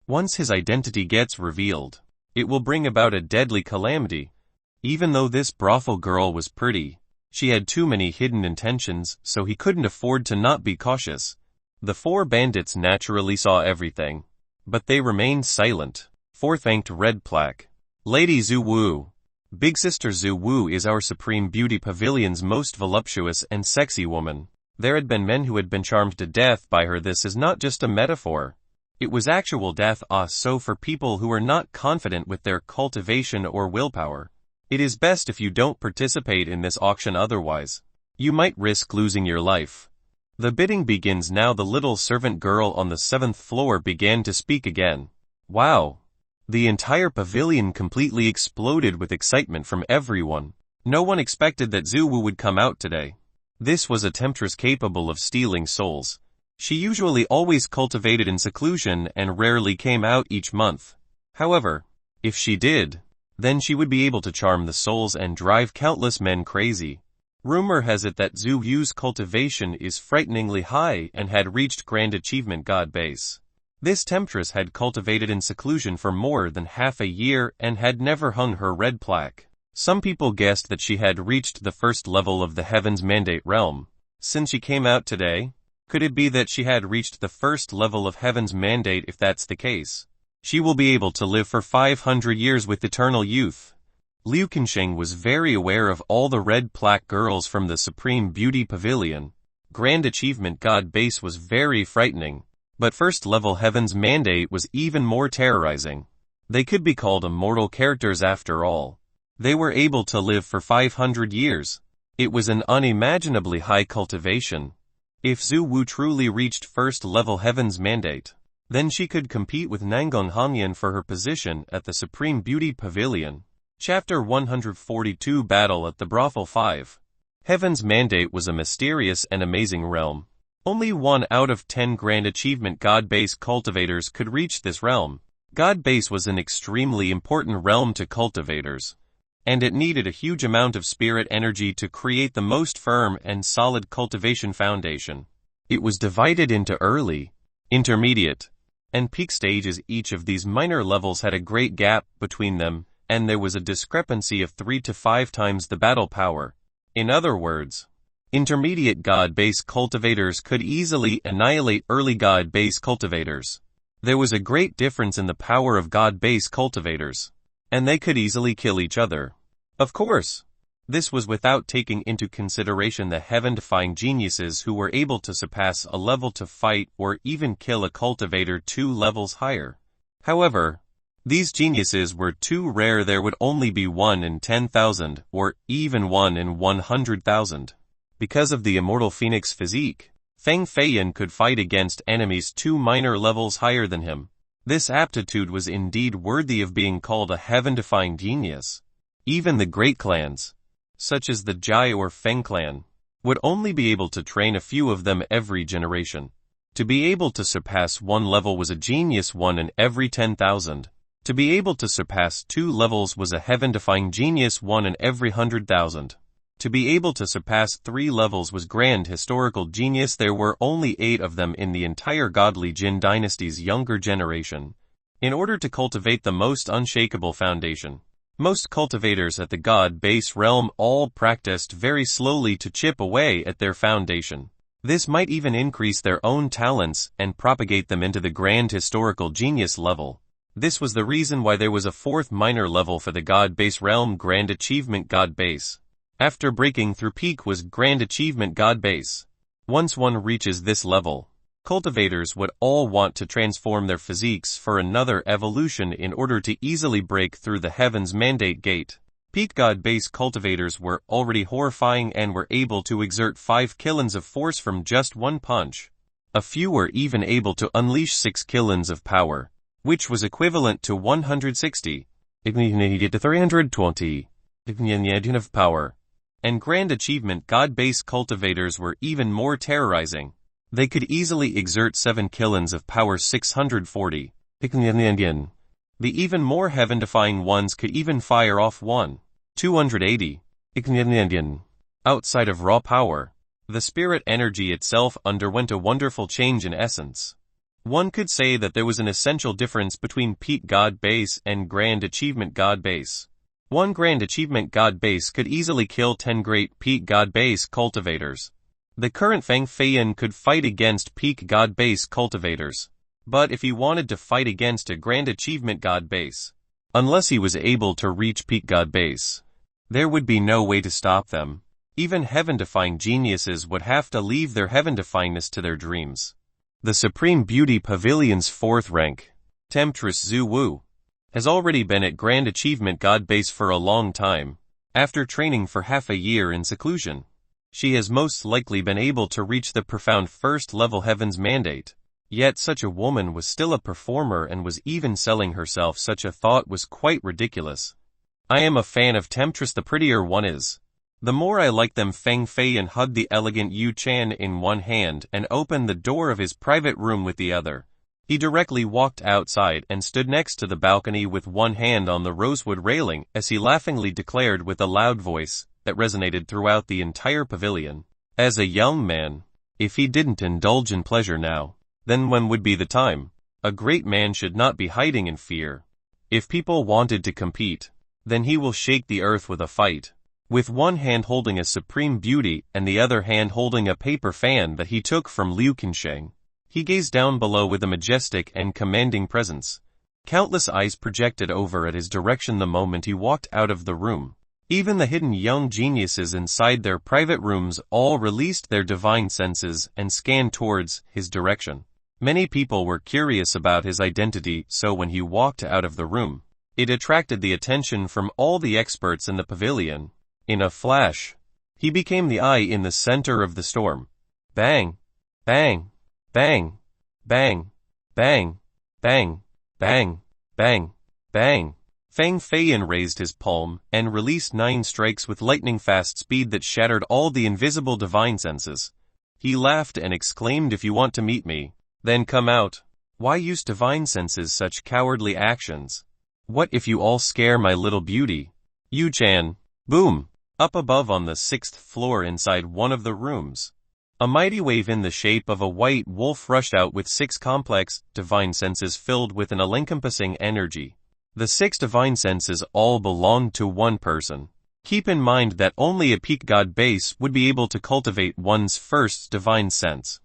Once his identity gets revealed, it will bring about a deadly calamity. Even though this brothel girl was pretty, she had too many hidden intentions, so he couldn't afford to not be cautious. The 4 bandits naturally saw everything, but they remained silent. 4th red plaque. Lady Zhu Wu. Big Sister Zhu Wu is our Supreme Beauty Pavilion's most voluptuous and sexy woman. There had been men who had been charmed to death by her. This is not just a metaphor. It was actual death. So for people who are not confident with their cultivation or willpower, it is best if you don't participate in this auction, otherwise you might risk losing your life. The bidding begins now. The little servant girl on the 7th floor began to speak again. Wow! The entire pavilion completely exploded with excitement from everyone. No one expected that Zhu Wu would come out today. This was a temptress capable of stealing souls. She usually always cultivated in seclusion and rarely came out each month. However, if she did, then she would be able to charm the souls and drive countless men crazy. Rumor has it that Zhu Yu's cultivation is frighteningly high and had reached Grand Achievement God base. This temptress had cultivated in seclusion for more than half a year and had never hung her red plaque. Some people guessed that she had reached the first level of the Heaven's Mandate realm. Since she came out today, could it be that she had reached the first level of Heaven's Mandate? If that's the case, she will be able to live for 500 years with eternal youth. Liu Qinsheng was very aware of all the red plaque girls from the Supreme Beauty Pavilion. Grand Achievement God base was very frightening, but first level Heaven's Mandate was even more terrorizing. They could be called immortal characters after all. They were able to live for 500 years. It was an unimaginably high cultivation. If Zhu Wu truly reached first level Heaven's Mandate, then she could compete with Nangang Hanyan for her position at the Supreme Beauty Pavilion. Chapter 142 Battle at the Brothel 5. Heaven's Mandate was a mysterious and amazing realm. Only 1 out of 10 Grand Achievement God base cultivators could reach this realm. God base was an extremely important realm to cultivators, and it needed a huge amount of spirit energy to create the most firm and solid cultivation foundation. It was divided into early, intermediate, and peak stages. Each of these minor levels had a great gap between them, and there was a discrepancy of 3 to 5 times the battle power. In other words, intermediate God base cultivators could easily annihilate early God base cultivators. There was a great difference in the power of God base cultivators, and they could easily kill each other. Of course, this was without taking into consideration the heaven-defying geniuses who were able to surpass a level to fight or even kill a cultivator 2 levels higher. However, these geniuses were too rare. There would only be 1 in 10,000 or even 1 in 100,000. Because of the immortal phoenix physique, Feng Feiyan could fight against enemies 2 minor levels higher than him. This aptitude was indeed worthy of being called a heaven-defying genius. Even the great clans, such as the Jai or Feng clan, would only be able to train a few of them every generation. To be able to surpass 1 level was a genius 1 in every 10,000. To be able to surpass 2 levels was a heaven-defying genius 1 in every 100,000. To be able to surpass 3 levels was grand historical genius. There were only 8 of them in the entire godly Jin dynasty's younger generation. In order to cultivate the most unshakable foundation, most cultivators at the God base realm all practiced very slowly to chip away at their foundation. This might even increase their own talents and propagate them into the grand historical genius level. This was the reason why there was a 4th minor level for the God base realm, Grand Achievement God base. After breaking through peak was Grand Achievement God base. Once one reaches this level, cultivators would all want to transform their physiques for another evolution in order to easily break through the Heaven's Mandate gate. Peak God base cultivators were already horrifying and were able to exert 5 kilons of force from just 1 punch. A few were even able to unleash 6 kilons of power, which was equivalent to 160 to 320 of power. And Grand Achievement God base cultivators were even more terrorizing. They could easily exert 7 kilons of power 640. The even more heaven-defying ones could even fire off 280. Outside of raw power, the spirit energy itself underwent a wonderful change in essence. One could say that there was an essential difference between Peak God base and Grand Achievement God base. 1 Grand Achievement God base could easily kill 10 great Peak God base cultivators. The current Feng Feiyan could fight against Peak God base cultivators, but if he wanted to fight against a Grand Achievement God base, unless he was able to reach Peak God base, there would be no way to stop them. Even heaven-defying geniuses would have to leave their heaven-defyingness to their dreams. The Supreme Beauty Pavilion's 4th rank, temptress Zhu Wu, has already been at Grand Achievement God base for a long time. After training for half a year in seclusion, she has most likely been able to reach the profound first level Heaven's Mandate. Yet such a woman was still a performer and was even selling herself. Such a thought was quite ridiculous. I am a fan of temptress. The prettier one is, the more I like them. Feng Feiyan hugged the elegant Yu Chan in one hand and opened the door of his private room with the other. He directly walked outside and stood next to the balcony with one hand on the rosewood railing as he laughingly declared with a loud voice, that resonated throughout the entire pavilion. As a young man, if he didn't indulge in pleasure now, then when would be the time? A great man should not be hiding in fear. If people wanted to compete, then he will shake the earth with a fight. With one hand holding a supreme beauty and the other hand holding a paper fan that he took from Liu Qinsheng, he gazed down below with a majestic and commanding presence. Countless eyes projected over at his direction the moment he walked out of the room. Even the hidden young geniuses inside their private rooms all released their divine senses and scanned towards his direction. Many people were curious about his identity, so when he walked out of the room, it attracted the attention from all the experts in the pavilion. In a flash, he became the eye in the center of the storm. Bang! Bang! Bang! Bang! Bang! Bang! Bang! Bang! Bang! Fang Feiyan raised his palm and released 9 strikes with lightning-fast speed that shattered all the invisible divine senses. He laughed and exclaimed, "If you want to meet me, then come out. Why use divine senses such cowardly actions? What if you all scare my little beauty? Yu-chan!" Boom! Up above on the 6th floor inside one of the rooms, a mighty wave in the shape of a white wolf rushed out with 6 complex, divine senses filled with an all-encompassing energy. The 6 divine senses all belonged to one person. Keep in mind that only a peak god base would be able to cultivate one's first divine sense.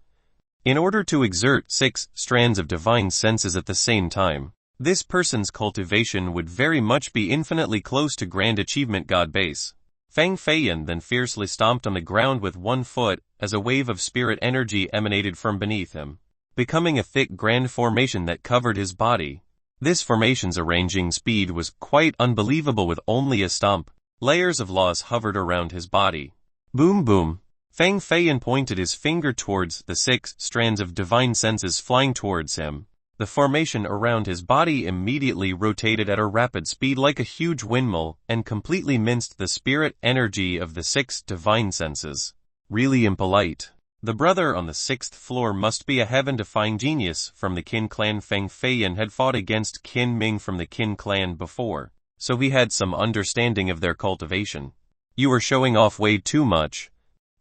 In order to exert 6 strands of divine senses at the same time, this person's cultivation would very much be infinitely close to grand achievement god base. Fang Feiyan then fiercely stomped on the ground with one foot as a wave of spirit energy emanated from beneath him, becoming a thick grand formation that covered his body. This formation's arranging speed was quite unbelievable. With only a stomp, layers of laws hovered around his body. Boom boom! Fang Feiyan pointed his finger towards the 6 strands of divine senses flying towards him. The formation around his body immediately rotated at a rapid speed like a huge windmill and completely minced the spirit energy of the 6 divine senses. Really impolite. The brother on the 6th floor must be a heaven-defying genius from the Qin clan. Fang Feiyan had fought against Qin Ming from the Qin clan before, so he had some understanding of their cultivation. You are showing off way too much.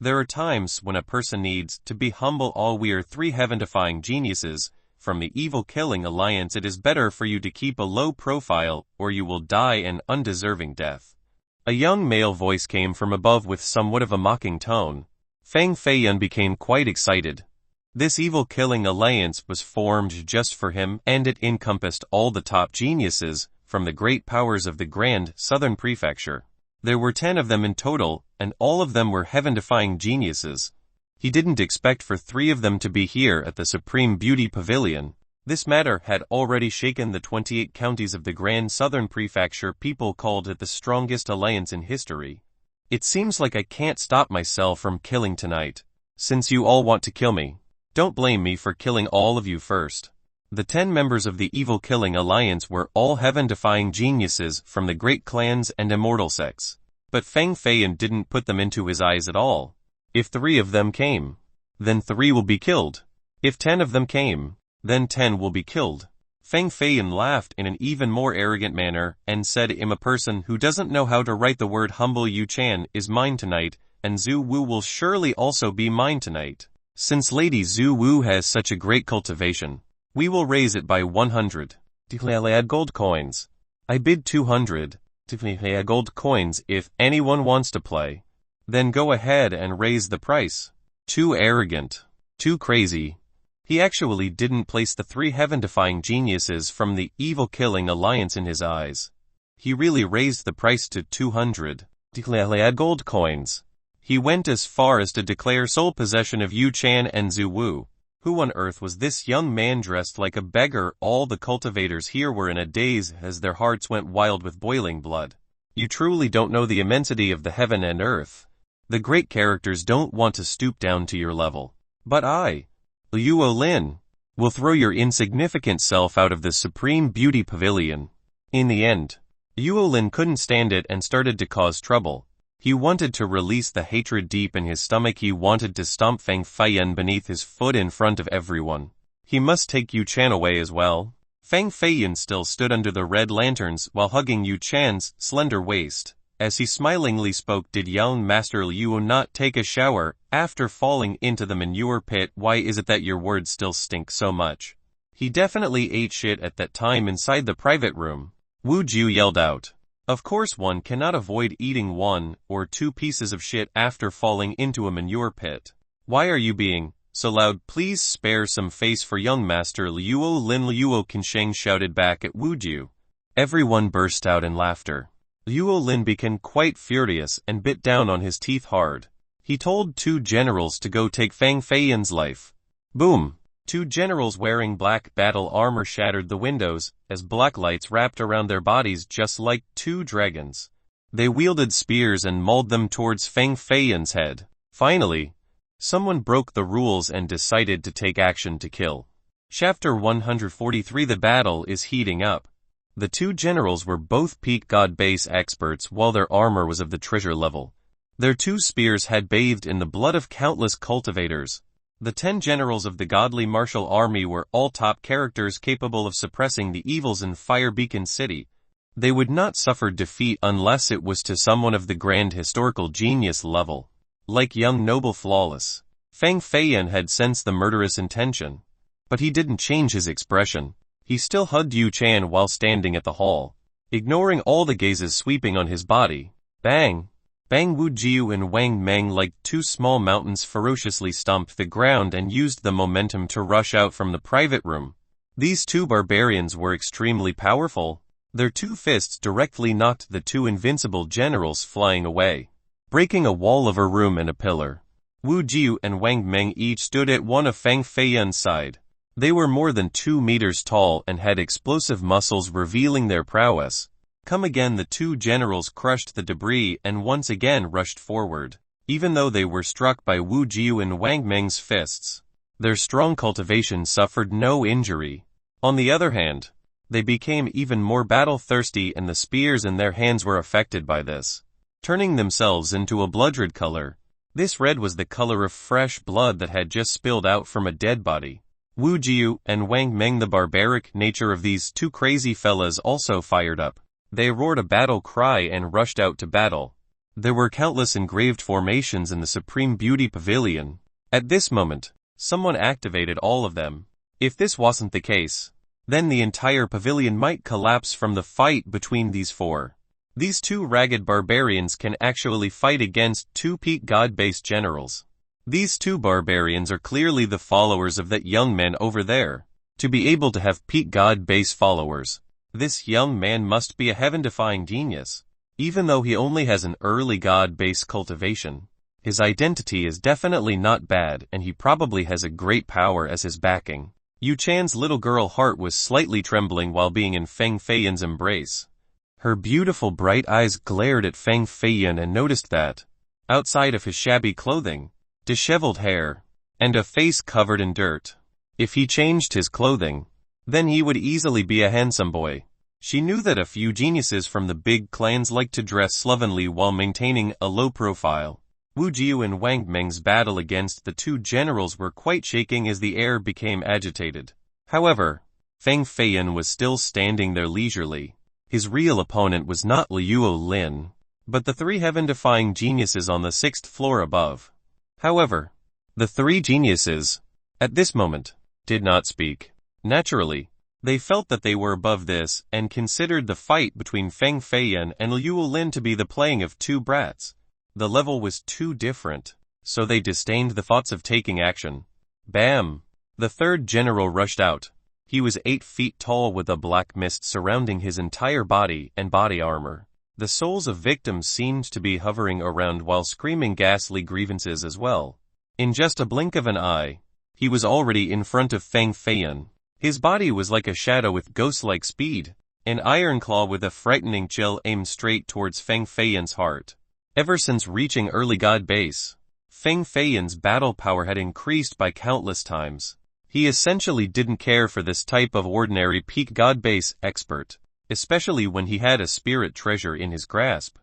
There are times when a person needs to be humble. All we are 3 heaven-defying geniuses from the Evil Killing Alliance. It is better for you to keep a low profile, or you will die an undeserving death. A young male voice came from above with somewhat of a mocking tone. Fang Feiyan became quite excited. This Evil Killing Alliance was formed just for him, and it encompassed all the top geniuses from the great powers of the Grand Southern Prefecture. There were 10 of them in total, and all of them were heaven-defying geniuses. He didn't expect for 3 of them to be here at the Supreme Beauty Pavilion. This matter had already shaken the 28 counties of the Grand Southern Prefecture. People called it the strongest alliance in history. It seems like I can't stop myself from killing tonight. Since you all want to kill me, don't blame me for killing all of you first. The 10 members of the Evil Killing Alliance were all heaven-defying geniuses from the great clans and immortal sects. But Fang Feiyan didn't put them into his eyes at all. If 3 of them came, then 3 will be killed. If 10 of them came, then 10 will be killed. Fang Feiyan laughed in an even more arrogant manner and said, "I'm a person who doesn't know how to write the word humble. Yu-chan is mine tonight, and Zhu Wu will surely also be mine tonight. Since Lady Zhu Wu has such a great cultivation, we will raise it by 100 gold coins. I bid 200 gold coins. If anyone wants to play, then go ahead and raise the price." Too arrogant. Too crazy. He actually didn't place the 3 heaven-defying geniuses from the Evil Killing Alliance in his eyes. He really raised the price to 200 gold coins. He went as far as to declare sole possession of Yu-chan and Zhu Wu. Who on earth was this young man dressed like a beggar? All the cultivators here were in a daze as their hearts went wild with boiling blood. You truly don't know the immensity of the heaven and earth. The great characters don't want to stoop down to your level. But I, Liu Lin, will throw your insignificant self out of the Supreme Beauty Pavilion. In the end, Liu Lin couldn't stand it and started to cause trouble. He wanted to release the hatred deep in his stomach. He wanted to stomp Fang Feiyan beneath his foot in front of everyone. He must take Yu-chan away as well. Fang Feiyan still stood under the red lanterns while hugging Yu-chan's slender waist. As he smilingly spoke, did young Master Liu not take a shower after falling into the manure pit? Why is it that your words still stink so much? He definitely ate shit at that time inside the private room. Wu Jiu yelled out. Of course one cannot avoid eating 1 or 2 pieces of shit after falling into a manure pit. Why are you being so loud? Please spare some face for young Master Liuo Lin. Liuo Qinsheng shouted back at Wu Jiu. Everyone burst out in laughter. Liuo Lin became quite furious and bit down on his teeth hard. He told 2 generals to go take Fang Feiyan's life. Boom! 2 generals wearing black battle armor shattered the windows as black lights wrapped around their bodies just like 2 dragons. They wielded spears and mauled them towards Fang Feiyan's head. Finally, someone broke the rules and decided to take action to kill. Chapter 143. The battle is heating up. The 2 generals were both peak god base experts while their armor was of the treasure level. Their 2 spears had bathed in the blood of countless cultivators. The 10 generals of the godly martial army were all top characters capable of suppressing the evils in Fire Beacon City. They would not suffer defeat unless it was to someone of the grand historical genius level. Like young noble flawless, Fang Feiyan had sensed the murderous intention. But he didn't change his expression. He still hugged Yu Chan while standing at the hall, ignoring all the gazes sweeping on his body. Bang! Bang! Wu Jiu and Wang Meng like 2 small mountains ferociously stomped the ground and used the momentum to rush out from the private room. These 2 barbarians were extremely powerful. Their 2 fists directly knocked the 2 invincible generals flying away, breaking a wall of a room and a pillar. Wu Jiu and Wang Meng each stood at one of Fang Feiyan's side. They were more than 2 meters tall and had explosive muscles revealing their prowess. Come again, the 2 generals crushed the debris and once again rushed forward. Even though they were struck by Wu Jiu and Wang Meng's fists, their strong cultivation suffered no injury. On the other hand, they became even more battle-thirsty and the spears in their hands were affected by this, turning themselves into a blood-red color. This red was the color of fresh blood that had just spilled out from a dead body. Wu Jiu and Wang Meng, the barbaric nature of these 2 crazy fellas also fired up. They roared a battle cry and rushed out to battle. There were countless engraved formations in the Supreme Beauty Pavilion. At this moment, someone activated all of them. If this wasn't the case, then the entire pavilion might collapse from the fight between these 4. These 2 ragged barbarians can actually fight against 2 peak god-based generals. These 2 barbarians are clearly the followers of that young man over there. To be able to have peak god base followers, this young man must be a heaven-defying genius. Even though he only has an early god base cultivation, his identity is definitely not bad and he probably has a great power as his backing. Yu Chan's little girl heart was slightly trembling while being in Fang Feiyan's embrace. Her beautiful bright eyes glared at Fang Feiyan and noticed that, outside of his shabby clothing, disheveled hair, and a face covered in dirt, if he changed his clothing, then he would easily be a handsome boy. She knew that a few geniuses from the big clans like to dress slovenly while maintaining a low profile. Wu Jiu and Wang Meng's battle against the 2 generals were quite shaking as the air became agitated. However, Fang Feiyan was still standing there leisurely. His real opponent was not Liuo Lin, but the 3 heaven-defying geniuses on the 6th floor above. However, the 3 geniuses, at this moment, did not speak. Naturally, they felt that they were above this and considered the fight between Fang Feiyan and Liuo Lin to be the playing of 2 brats. The level was too different, so they disdained the thoughts of taking action. Bam! The 3rd general rushed out. He was 8 feet tall with a black mist surrounding his entire body and body armor. The souls of victims seemed to be hovering around while screaming ghastly grievances as well. In just a blink of an eye, he was already in front of Fang Feiyan. His body was like a shadow with ghost-like speed. An iron claw with a frightening chill aimed straight towards Fang Feiyan's heart. Ever since reaching early god base, Fang Feiyan's battle power had increased by countless times. He essentially didn't care for this type of ordinary peak god base expert, especially when he had a spirit treasure in his grasp.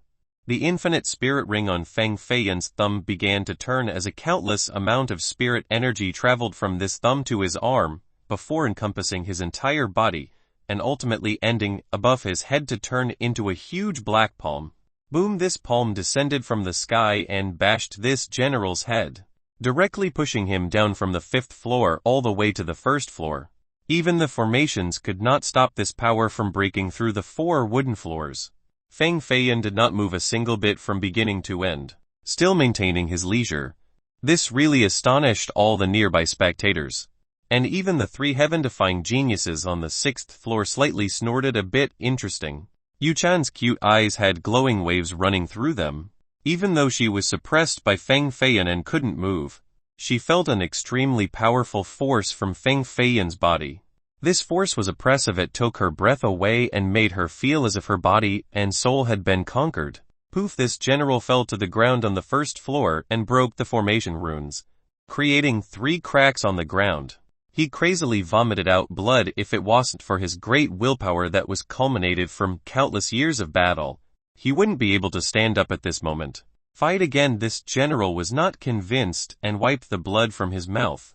The infinite spirit ring on Fang Feiyan's thumb began to turn as a countless amount of spirit energy traveled from this thumb to his arm, before encompassing his entire body, and ultimately ending above his head to turn into a huge black palm. Boom! This palm descended from the sky and bashed this general's head, directly pushing him down from the 5th floor all the way to the 1st floor. Even the formations could not stop this power from breaking through the 4 wooden floors. Feng Feiyan did not move a single bit from beginning to end, still maintaining his leisure. This really astonished all the nearby spectators, and even the 3 heaven-defying geniuses on the 6th floor slightly snorted a bit. Interesting. Yu Chan's cute eyes had glowing waves running through them. Even though she was suppressed by Feng Feiyan and couldn't move, she felt an extremely powerful force from Feng Feiyan's body. This force was oppressive. It took her breath away and made her feel as if her body and soul had been conquered. Poof! This general fell to the ground on the 1st floor and broke the formation runes, creating 3 cracks on the ground. He crazily vomited out blood. If it wasn't for his great willpower that was culminated from countless years of battle, he wouldn't be able to stand up at this moment. Fight again. This general was not convinced and wiped the blood from his mouth.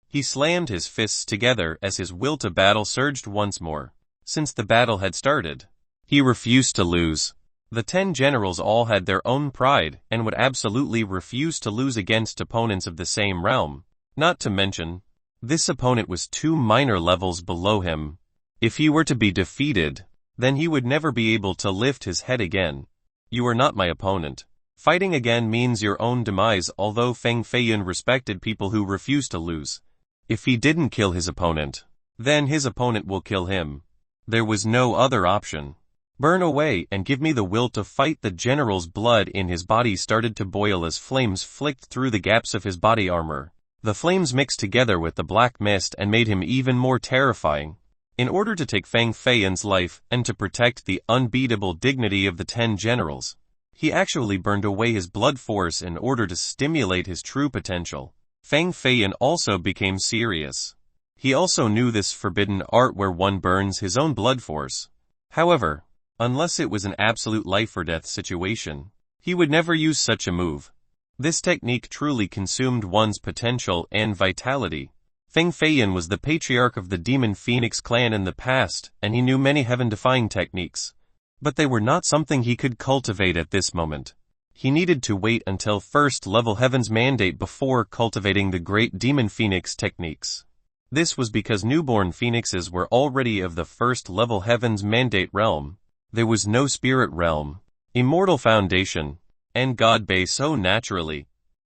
He slammed his fists together as his will to battle surged once more. Since the battle had started, he refused to lose. The 10 generals all had their own pride and would absolutely refuse to lose against opponents of the same realm. Not to mention, this opponent was 2 minor levels below him. If he were to be defeated, then he would never be able to lift his head again. You are not my opponent. Fighting again means your own demise. Although Feng Feiyan respected people who refuse to lose, if he didn't kill his opponent, then his opponent will kill him. There was no other option. Burn away and give me the will to fight. The general's blood in his body started to boil as flames flicked through the gaps of his body armor. The flames mixed together with the black mist and made him even more terrifying. In order to take Feng Feiyan's life and to protect the unbeatable dignity of the 10 generals, he actually burned away his blood force in order to stimulate his true potential. Feng Feiyan also became serious. He also knew this forbidden art where one burns his own blood force. However, unless it was an absolute life or death situation, he would never use such a move. This technique truly consumed one's potential and vitality. Feng Feiyan was the patriarch of the Demon Phoenix clan in the past, and he knew many heaven-defying techniques, but they were not something he could cultivate at this moment. He needed to wait until 1st level Heaven's Mandate before cultivating the great Demon Phoenix techniques. This was because newborn phoenixes were already of the 1st level Heaven's Mandate realm. There was no spirit realm, immortal foundation, and God base. So naturally,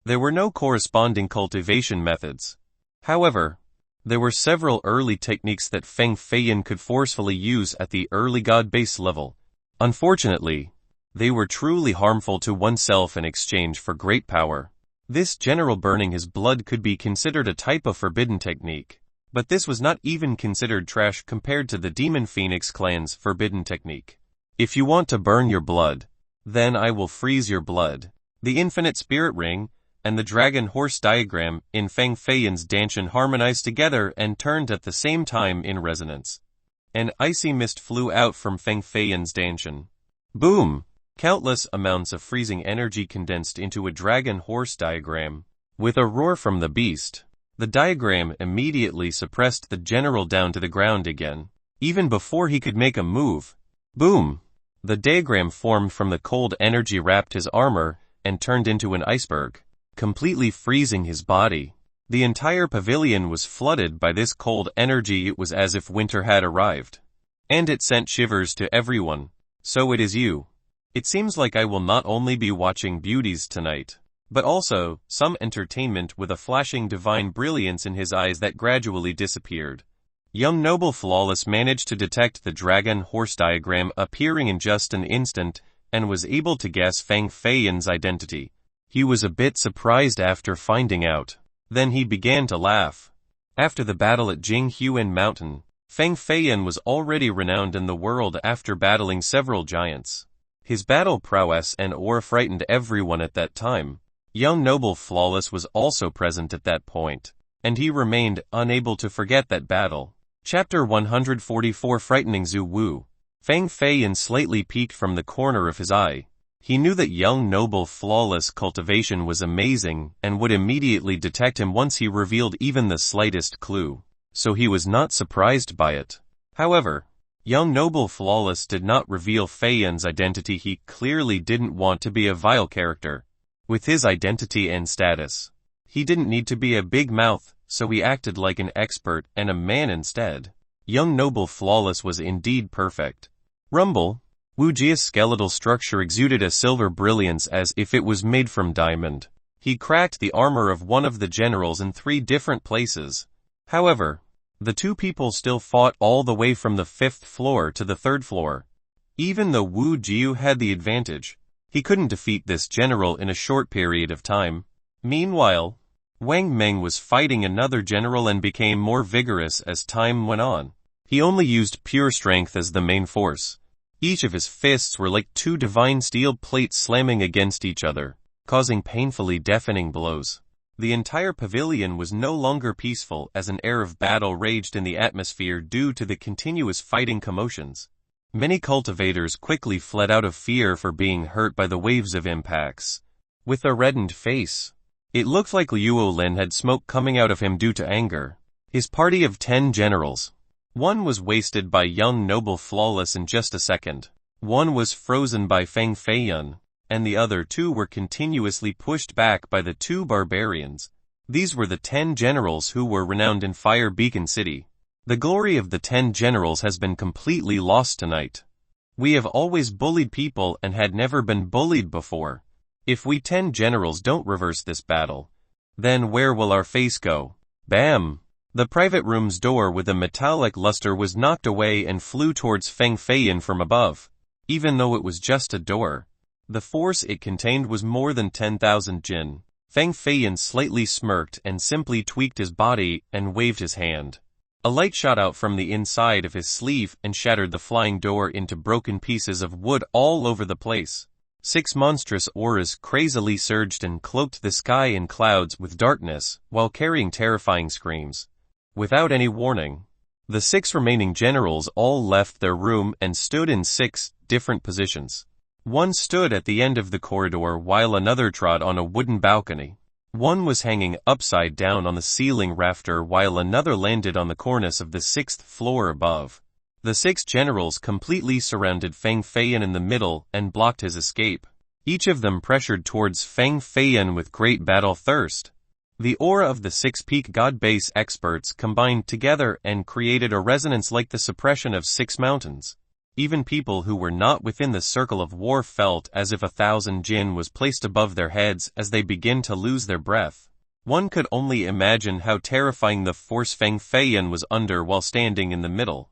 there were no corresponding cultivation methods. However, there were several early techniques that Feng Feiyan could forcefully use at the early God base level. Unfortunately, they were truly harmful to oneself in exchange for great power. This general burning his blood could be considered a type of forbidden technique, but this was not even considered trash compared to the Demon Phoenix clan's forbidden technique. If you want to burn your blood, then I will freeze your blood. The infinite spirit ring and the dragon horse diagram in Feng Feiyan's Danshan harmonized together and turned at the same time in resonance. An icy mist flew out from Feng Feiyan's Danshan. Boom! Countless amounts of freezing energy condensed into a dragon horse diagram. With a roar from the beast, the diagram immediately suppressed the general down to the ground again. Even before he could make a move, boom! The diagram formed from the cold energy wrapped his armor and turned into an iceberg, completely freezing his body. The entire pavilion was flooded by this cold energy. It was as if winter had arrived, and it sent shivers to everyone. So it is you. It seems like I will not only be watching beauties tonight, but also some entertainment. With a flashing divine brilliance in his eyes that gradually disappeared, young noble Flawless managed to detect the dragon horse diagram appearing in just an instant and was able to guess Feng Feiyan's identity. He was a bit surprised after finding out. Then he began to laugh. After the battle at Jinghuan Mountain, Feng Feiyan was already renowned in the world after battling several giants. His battle prowess and aura frightened everyone at that time. Young noble Flawless was also present at that point, and he remained unable to forget that battle. Chapter 144 Frightening Zhu Wu. Feng Feiyan slightly peeked from the corner of his eye. He knew that young noble Flawless cultivation was amazing and would immediately detect him once he revealed even the slightest clue, so he was not surprised by it. However, Young Noble Flawless did not reveal Fei Yun's identity. He clearly didn't want to be a vile character. With his identity and status, he didn't need to be a big mouth, so he acted like an expert and a man instead. Young Noble Flawless was indeed perfect. Rumble, Wu Jia's skeletal structure exuded a silver brilliance as if it was made from diamond. He cracked the armor of one of the generals in 3 different places. However, the 2 people still fought all the way from the 5th floor to the 3rd floor. Even though Wu Jiu had the advantage, he couldn't defeat this general in a short period of time. Meanwhile, Wang Meng was fighting another general and became more vigorous as time went on. He only used pure strength as the main force. Each of his fists were like 2 divine steel plates slamming against each other, causing painfully deafening blows. The entire pavilion was no longer peaceful as an air of battle raged in the atmosphere due to the continuous fighting commotions. Many cultivators quickly fled out of fear for being hurt by the waves of impacts. With a reddened face, it looked like Liu Lin had smoke coming out of him due to anger. His party of 10 generals. 1 was wasted by Young Noble Flawless in just a second. 1 was frozen by Feng Feiyun, and the other 2 were continuously pushed back by the 2 barbarians. These were the 10 generals who were renowned in Fire Beacon City. The glory of the 10 generals has been completely lost tonight. We have always bullied people and had never been bullied before. If we 10 generals don't reverse this battle, then where will our face go? Bam! The private room's door with a metallic luster was knocked away and flew towards Feng Feiyun from above. Even though it was just a door, the force it contained was more than 10,000 jin. Feng Feiyun slightly smirked and simply tweaked his body and waved his hand. A light shot out from the inside of his sleeve and shattered the flying door into broken pieces of wood all over the place. 6 monstrous auras crazily surged and cloaked the sky in clouds with darkness, while carrying terrifying screams. Without any warning, the 6 remaining generals all left their room and stood in 6 different positions. 1 stood at the end of the corridor while another trod on a wooden balcony. 1 was hanging upside down on the ceiling rafter while another landed on the cornice of the 6th floor above. The 6 generals completely surrounded Feng Feiyun in the middle and blocked his escape. Each of them pressured towards Feng Feiyun with great battle thirst. The aura of the 6 peak god base experts combined together and created a resonance like the suppression of 6 mountains. Even people who were not within the circle of war felt as if 1,000 jin was placed above their heads as they begin to lose their breath. One could only imagine how terrifying the force Feng Feiyun was under while standing in the middle.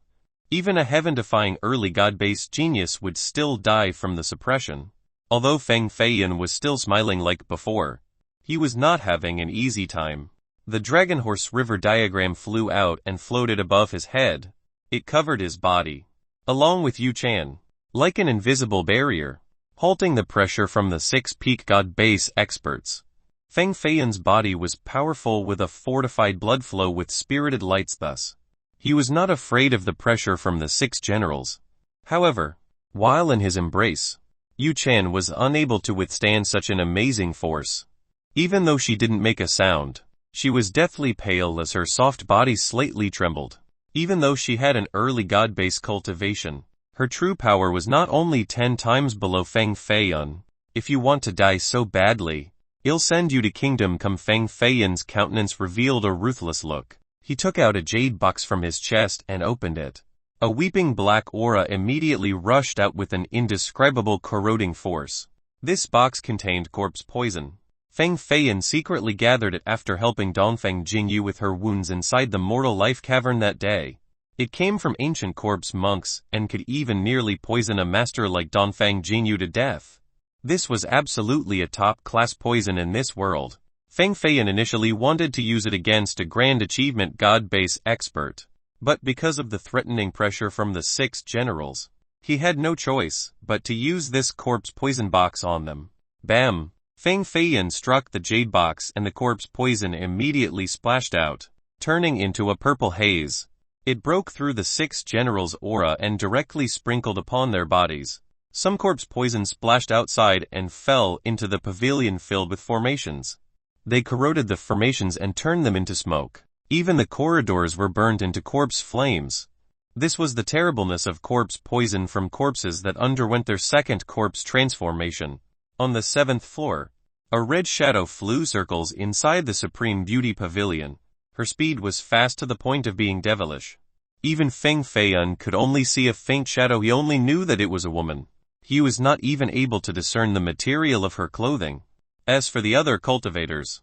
Even a heaven-defying early god-based genius would still die from the suppression. Although Feng Feiyun was still smiling like before, he was not having an easy time. The Dragon Horse River diagram flew out and floated above his head. It covered his body, along with Yu Chan, like an invisible barrier, halting the pressure from the 6 peak god base experts. Feng Feiyun's body was powerful with a fortified blood flow with spirited lights thus. He was not afraid of the pressure from the 6 generals. However, while in his embrace, Yu Chan was unable to withstand such an amazing force. Even though she didn't make a sound, she was deathly pale as her soft body slightly trembled. Even though she had an early god-based cultivation, her true power was not only 10 times below Feng Feiyun. If you want to die so badly, I'll send you to Kingdom Come. Feng Feiyun's countenance revealed a ruthless look. He took out a jade box from his chest and opened it. A weeping black aura immediately rushed out with an indescribable corroding force. This box contained corpse poison. Feng Feiyun secretly gathered it after helping Dongfeng Jingyu with her wounds inside the mortal life cavern that day. It came from ancient corpse monks and could even nearly poison a master like Dongfeng Jingyu to death. This was absolutely a top-class poison in this world. Feng Feiyun initially wanted to use it against a grand achievement god-base expert, but because of the threatening pressure from the 6 generals, he had no choice but to use this corpse poison box on them. Bam! Feng Feiyun struck the jade box and the corpse poison immediately splashed out, turning into a purple haze. It broke through the 6 generals' aura and directly sprinkled upon their bodies. Some corpse poison splashed outside and fell into the pavilion filled with formations. They corroded the formations and turned them into smoke. Even the corridors were burned into corpse flames. This was the terribleness of corpse poison from corpses that underwent their second corpse transformation. On the 7th floor, a red shadow flew circles inside the Supreme Beauty Pavilion. Her speed was fast to the point of being devilish. Even Feng Feiyun could only see a faint shadow. He only knew that it was a woman. He was not even able to discern the material of her clothing. As for the other cultivators,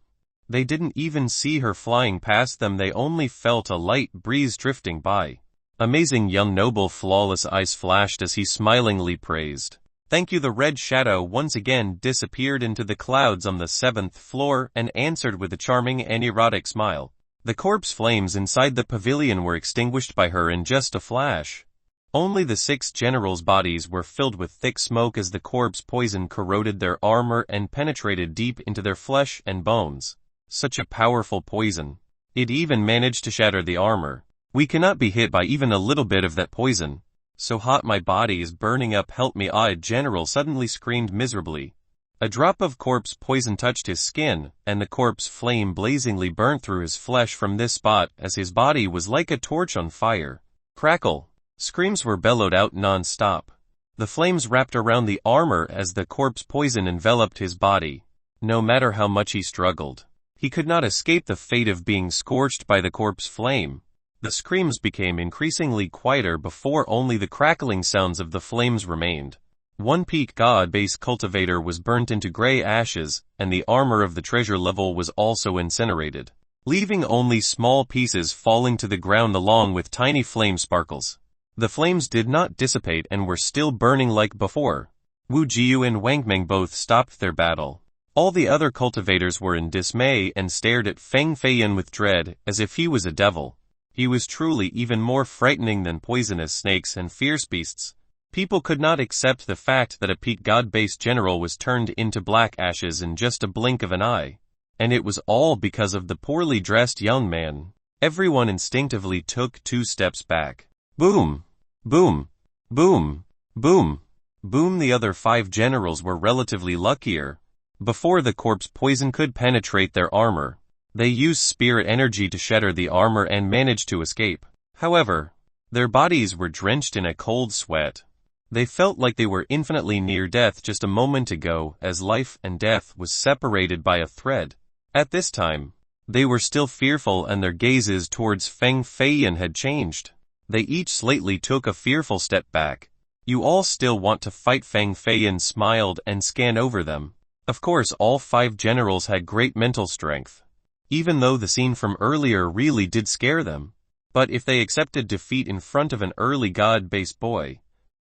they didn't even see her flying past them. They only felt a light breeze drifting by. Amazing young noble, flawless eyes flashed as he smilingly praised. Thank you. The red shadow once again disappeared into the clouds on the 7th floor and answered with a charming and erotic smile. The corpse flames inside the pavilion were extinguished by her in just a flash. Only the 6 generals' bodies were filled with thick smoke as the corpse poison corroded their armor and penetrated deep into their flesh and bones. Such a powerful poison. It even managed to shatter the armor. We cannot be hit by even a little bit of that poison. So hot, my body is burning up. Help me. A general suddenly screamed miserably. A drop of corpse poison touched his skin, and the corpse flame blazingly burnt through his flesh from this spot as his body was like a torch on fire. Crackle! Screams were bellowed out non-stop. The flames wrapped around the armor as the corpse poison enveloped his body. No matter how much he struggled, he could not escape the fate of being scorched by the corpse flame. The screams became increasingly quieter before only the crackling sounds of the flames remained. One peak god base cultivator was burnt into gray ashes, and the armor of the treasure level was also incinerated, leaving only small pieces falling to the ground along with tiny flame sparkles. The flames did not dissipate and were still burning like before. Wu Jiu and Wang Meng both stopped their battle. All the other cultivators were in dismay and stared at Feng Feiyun with dread, as if he was a devil. He was truly even more frightening than poisonous snakes and fierce beasts. People could not accept the fact that a peak god-based general was turned into black ashes in just a blink of an eye. And it was all because of the poorly dressed young man. Everyone instinctively took 2 steps back. Boom! Boom! Boom! Boom! Boom! The other 5 generals were relatively luckier. Before the corpse poison could penetrate their armor, they used spirit energy to shatter the armor and managed to escape. However, their bodies were drenched in a cold sweat. They felt like they were infinitely near death just a moment ago, as life and death was separated by a thread. At this time, they were still fearful and their gazes towards Feng Feiyun had changed. They each slightly took a fearful step back. You all still want to fight? Feng Feiyun smiled and scanned over them. Of course, all 5 generals had great mental strength, even though the scene from earlier really did scare them. But if they accepted defeat in front of an early god-based boy,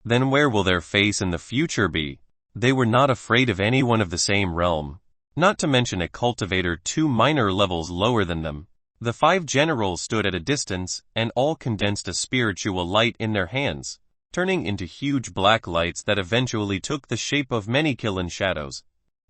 then where will their face in the future be? They were not afraid of anyone of the same realm, not to mention a cultivator 2 minor levels lower than them. The 5 generals stood at a distance, and all condensed a spiritual light in their hands, turning into huge black lights that eventually took the shape of many Kilin shadows.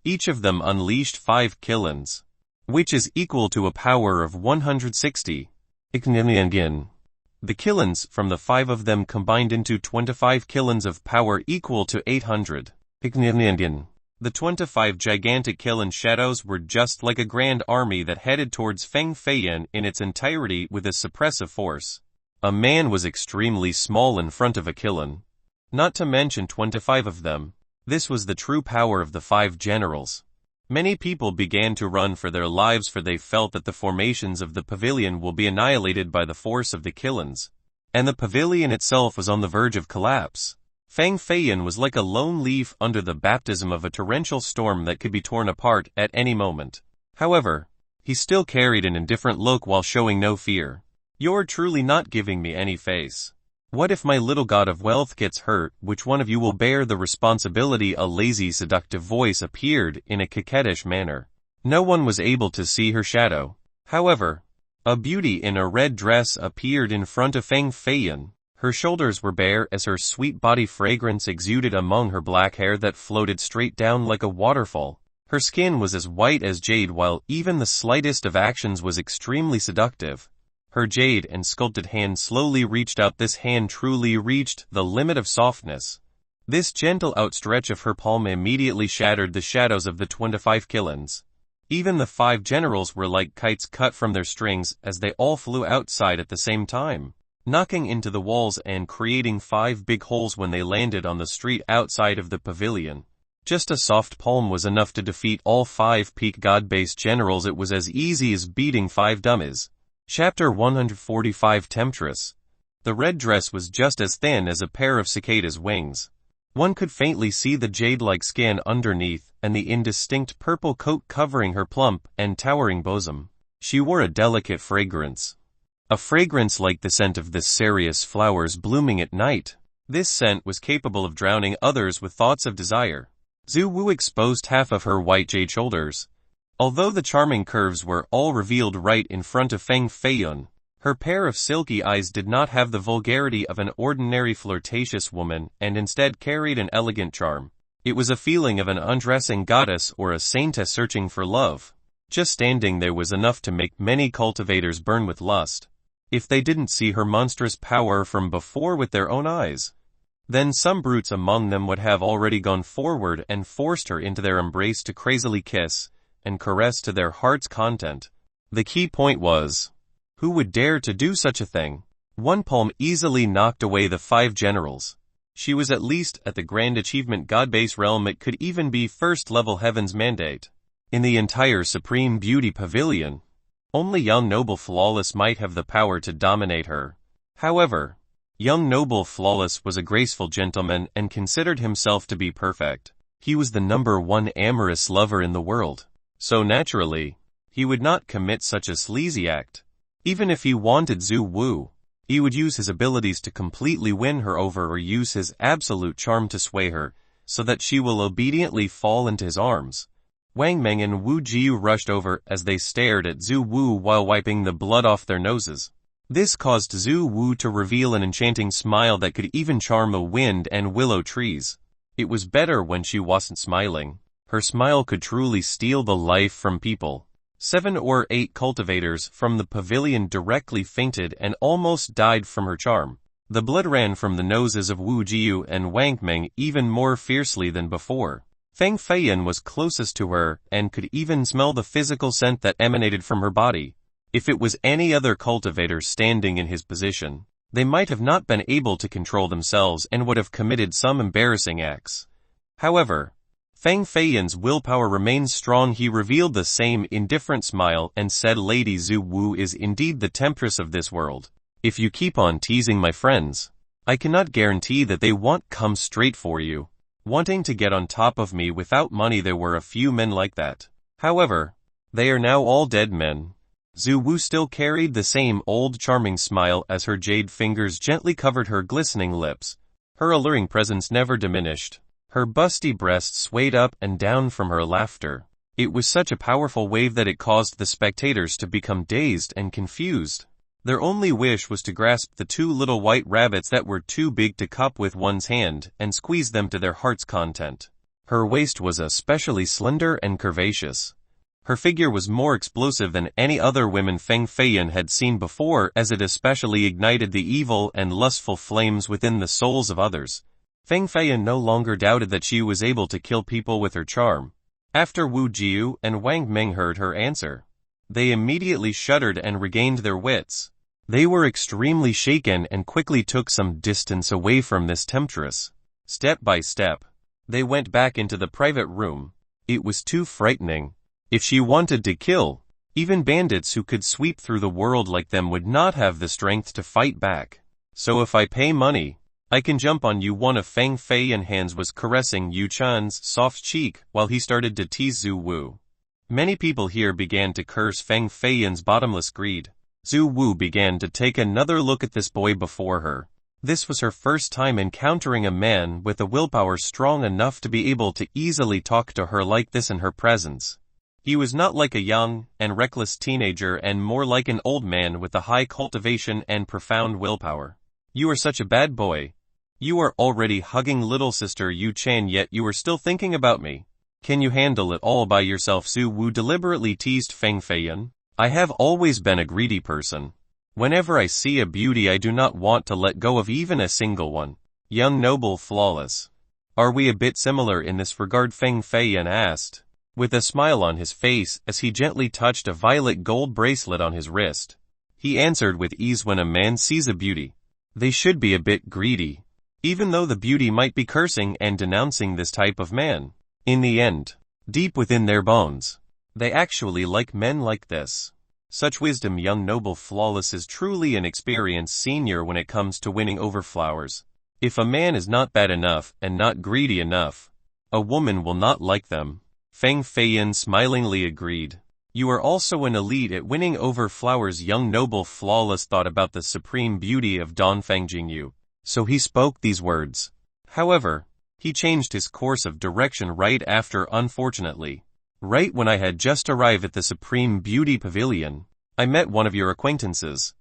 Each of them unleashed 5 Kilins, which is equal to a power of 160. The Kilins from the 5 of them combined into 25 Kilins of power equal to 800. The 25 gigantic Kilin shadows were just like a grand army that headed towards Feng Feiyun in its entirety with a suppressive force. A man was extremely small in front of a Kilin, not to mention 25 of them. This was the true power of the 5 generals. Many people began to run for their lives, for they felt that the formations of the pavilion will be annihilated by the force of the Kilins, and the pavilion itself was on the verge of collapse. Feng Feiyun was like a lone leaf under the baptism of a torrential storm that could be torn apart at any moment. However, he still carried an indifferent look while showing no fear. You're truly not giving me any face. What if my little god of wealth gets hurt? Which one of you will bear the responsibility? A lazy, seductive voice appeared in a coquettish manner. No one was able to see her shadow. However, a beauty in a red dress appeared in front of Feng Feiyun. Her shoulders were bare as her sweet body fragrance exuded among her black hair that floated straight down like a waterfall. Her skin was as white as jade, while even the slightest of actions was extremely seductive. Her jade and sculpted hand slowly reached out. This hand truly reached the limit of softness. This gentle outstretch of her palm immediately shattered the shadows of the 25 Kilins. Even the 5 generals were like kites cut from their strings as they all flew outside at the same time. knocking into the walls and creating 5 big holes when they landed on the street outside of the pavilion. Just a soft palm was enough to defeat all 5 peak god-based generals. It was as easy as beating 5 dummies. Chapter 145 Temptress. The red dress was just as thin as a pair of cicadas' wings. One could faintly see the jade-like skin underneath and the indistinct purple coat covering her plump and towering bosom. She wore a delicate fragrance. A fragrance like the scent of the cereus flowers blooming at night. This scent was capable of drowning others with thoughts of desire. Zhu Wu exposed half of her white jade shoulders. Although the charming curves were all revealed right in front of Feng Feiyun, her pair of silky eyes did not have the vulgarity of an ordinary flirtatious woman and instead carried an elegant charm. It was a feeling of an undressing goddess or a saintess searching for love. Just standing there was enough to make many cultivators burn with lust. If they didn't see her monstrous power from before with their own eyes, then some brutes among them would have already gone forward and forced her into their embrace to crazily kiss and caress to their heart's content. The key point was, who would dare to do such a thing? One palm easily knocked away the 5 generals. She was at least at the grand achievement god-base realm. It could even be first level heaven's mandate. In the entire Supreme Beauty Pavilion, only young noble Flawless might have the power to dominate her. However, young noble Flawless was a graceful gentleman and considered himself to be perfect. He was the #1 amorous lover in the world. So naturally, he would not commit such a sleazy act. Even if he wanted Zhu Wu, he would use his abilities to completely win her over or use his absolute charm to sway her, so that she will obediently fall into his arms. Wang Meng and Wu Jiu rushed over as they stared at Zhu Wu while wiping the blood off their noses. This caused Zhu Wu to reveal an enchanting smile that could even charm a wind and willow trees. It was better when she wasn't smiling. Her smile could truly steal the life from people. 7 or 8 cultivators from the pavilion directly fainted and almost died from her charm. The blood ran from the noses of Wu Jiu and Wang Meng even more fiercely than before. Feng Feiyun was closest to her and could even smell the physical scent that emanated from her body. If it was any other cultivator standing in his position, they might have not been able to control themselves and would have committed some embarrassing acts. However, Feng Feiyun's willpower remained strong. He revealed the same indifferent smile and said, Lady Zhu Wu is indeed the temptress of this world. If you keep on teasing my friends, I cannot guarantee that they won't come straight for you. Wanting to get on top of me without money, there were a few men like that. However, they are now all dead men. Zhu Wu still carried the same old charming smile as her jade fingers gently covered her glistening lips. Her alluring presence never diminished. Her busty breast swayed up and down from her laughter. It was such a powerful wave that it caused the spectators to become dazed and confused. Their only wish was to grasp the 2 little white rabbits that were too big to cup with one's hand and squeeze them to their heart's content. Her waist was especially slender and curvaceous. Her figure was more explosive than any other woman Feng Feiyun had seen before, as it especially ignited the evil and lustful flames within the souls of others. Feng Feiyun no longer doubted that she was able to kill people with her charm. After Wu Jiu and Wang Meng heard her answer, they immediately shuddered and regained their wits. They were extremely shaken and quickly took some distance away from this temptress. Step by step, they went back into the private room. It was too frightening. If she wanted to kill, even bandits who could sweep through the world like them would not have the strength to fight back. So if I pay money, I can jump on you. One of Feng Feiyun's hands was caressing Yu Chan's soft cheek while he started to tease Zhu Wu. Many people here began to curse Feng Feiyun's bottomless greed. Zhu Wu began to take another look at this boy before her. This was her first time encountering a man with a willpower strong enough to be able to easily talk to her like this in her presence. He was not like a young and reckless teenager and more like an old man with a high cultivation and profound willpower. You are such a bad boy. You are already hugging little sister Yu Chan, yet you are still thinking about me. Can you handle it all by yourself? Zhu Wu deliberately teased Feng Feiyun. I have always been a greedy person. Whenever I see a beauty, I do not want to let go of even a single one. Young noble Flawless, are we a bit similar in this regard? Feng Feiyun asked, with a smile on his face as he gently touched a violet gold bracelet on his wrist. He answered with ease, when a man sees a beauty, They should be a bit greedy. Even though the beauty might be cursing and denouncing this type of man. In the end, deep within their bones, they actually like men like this. Such wisdom, young noble flawless is truly an experienced senior when it comes to winning over flowers. If a man is not bad enough and not greedy enough, a woman will not like them. Feng Feiyan smilingly agreed. You are also an elite at winning over flowers. Young noble flawless thought about the supreme beauty of Dongfeng Jingyu, so he spoke these words. However, he changed his course of direction right after. Unfortunately, right when I had just arrived at the Supreme Beauty Pavilion, I met one of your acquaintances.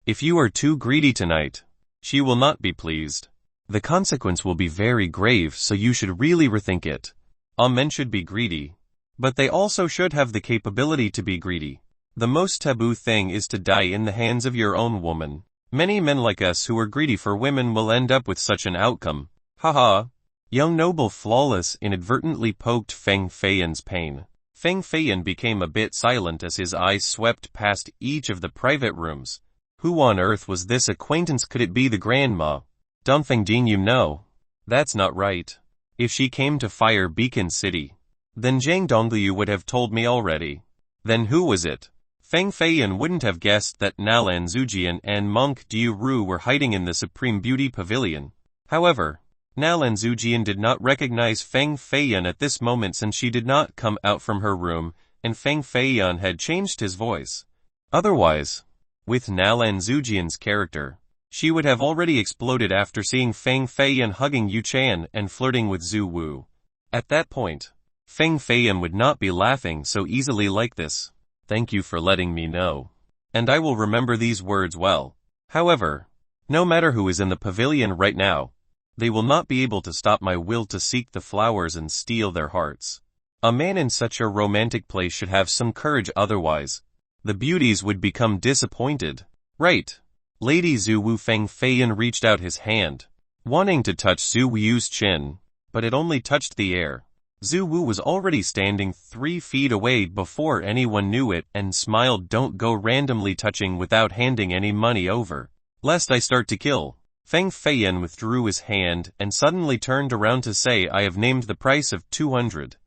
If you are too greedy tonight, she will not be pleased. The consequence will be very grave, so you should really rethink it. All men should be greedy, but they also should have the capability to be greedy. The most taboo thing is to die in the hands of your own woman. Many men like us who are greedy for women will end up with such an outcome. Haha. Young noble flawless inadvertently poked Feng Feiyan's pain. Feng Feiyan became a bit silent as his eyes swept past each of the private rooms. Who on earth was this acquaintance? Could it be the grandma? Dongfeng Jingyu? No. That's not right. If she came to Fire Beacon City, then Zhang Dongliu would have told me already. Then who was it? Feng Feiyan wouldn't have guessed that Nalan Zujian and Monk Diu Ru were hiding in the Supreme Beauty Pavilion. However, Nalan Zujian did not recognize Feng Feiyan at this moment since she did not come out from her room, and Feng Feiyan had changed his voice. Otherwise, with Nalan Zujian's character, she would have already exploded after seeing Feng Feiyan hugging Yu Chan and flirting with Zhu Wu. At that point, Feng Feiyan would not be laughing so easily like this. Thank you for letting me know. And I will remember these words well. However, no matter who is in the pavilion right now, they will not be able to stop my will to seek the flowers and steal their hearts. A man in such a romantic place should have some courage, otherwise, the beauties would become disappointed. Right. Lady Zhu Wu. Feng Feiyan reached out his hand, wanting to touch Zhu Wu's chin, but it only touched the air. Zhu Wu was already standing 3 feet away before anyone knew it and smiled. Don't go randomly touching without handing any money over, lest I start to kill. Feng Feiyan withdrew his hand and suddenly turned around to say, I have named the price of 200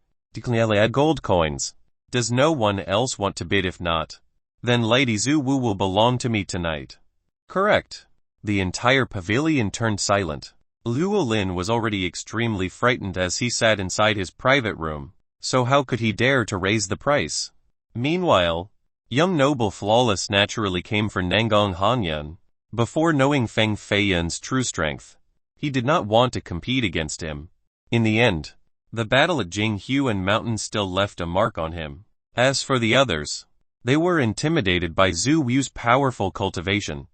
gold coins. Does no one else want to bid? If not, then Lady Zhu Wu will belong to me tonight. Correct. The entire pavilion turned silent. Luo Lin was already extremely frightened as he sat inside his private room, so how could he dare to raise the price? Meanwhile, young noble flawless naturally came for Nangang Hanyan. Before knowing Feng Feiyan's true strength, he did not want to compete against him. In the end, the battle at Jinghuan Mountain still left a mark on him. As for the others, they were intimidated by Zhu Wu's powerful cultivation.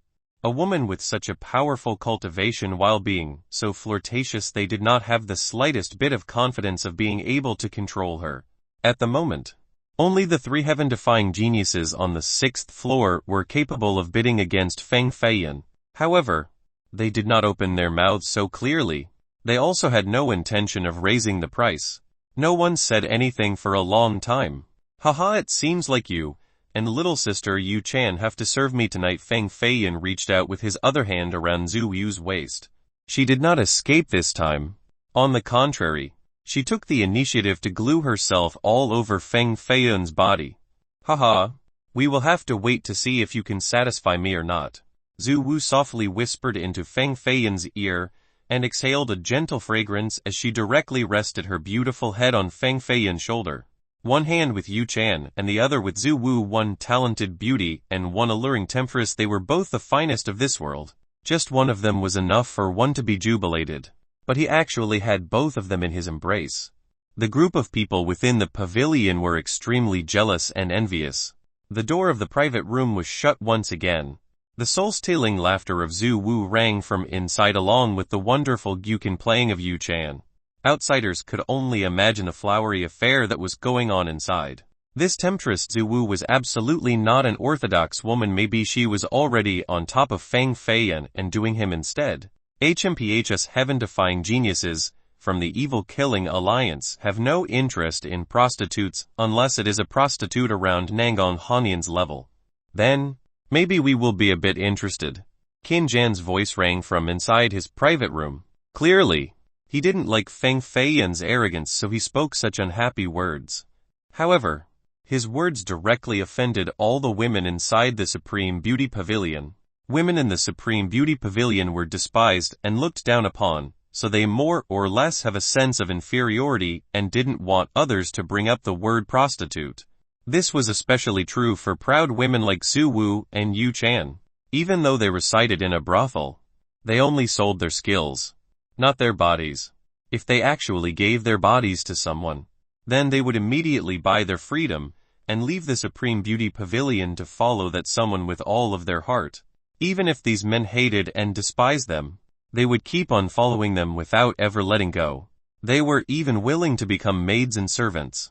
A woman with such a powerful cultivation, while being so flirtatious, they did not have the slightest bit of confidence of being able to control her. At the moment, only the 3 heaven-defying geniuses on the 6th floor were capable of bidding against Feng Feiyan. However, they did not open their mouths so clearly. They also had no intention of raising the price. No one said anything for a long time. Haha, it seems like you and little sister Yu Chan have to serve me tonight. Feng Feiyan reached out with his other hand around Zhu Yu's waist. She did not escape this time. On the contrary, she took the initiative to glue herself all over Feng Feiyan's body. Haha, we will have to wait to see if you can satisfy me or not. Zhu Wu softly whispered into Feng Feiyan's ear and exhaled a gentle fragrance as she directly rested her beautiful head on Feng Feiyan's shoulder. One hand with Yu Chan and the other with Zhu Wu, one talented beauty and one alluring temptress. They were both the finest of this world. Just one of them was enough for one to be jubilated. But he actually had both of them in his embrace. The group of people within the pavilion were extremely jealous and envious. The door of the private room was shut once again. The soul-stealing laughter of Zhu Wu rang from inside along with the wonderful gyukin playing of Yu Chan. Outsiders could only imagine the flowery affair that was going on inside. This temptress Zhu Wu was absolutely not an orthodox woman. Maybe she was already on top of Feng Feiyan and doing him instead. HMPHS heaven-defying geniuses from the Evil Killing Alliance have no interest in prostitutes unless it is a prostitute around Nangang Hanyan's level. Then, maybe we will be a bit interested. Qin Jan's voice rang from inside his private room. Clearly, he didn't like Feng Feiyan's arrogance, so he spoke such unhappy words. However, his words directly offended all the women inside the Supreme Beauty Pavilion. Women in the Supreme Beauty Pavilion were despised and looked down upon, so they more or less have a sense of inferiority and didn't want others to bring up the word prostitute. This was especially true for proud women like Su Wu and Yu Chan. Even though they resided in a brothel, they only sold their skills, not their bodies. If they actually gave their bodies to someone, then they would immediately buy their freedom and leave the Supreme Beauty Pavilion to follow that someone with all of their heart. Even if these men hated and despised them, they would keep on following them without ever letting go. They were even willing to become maids and servants.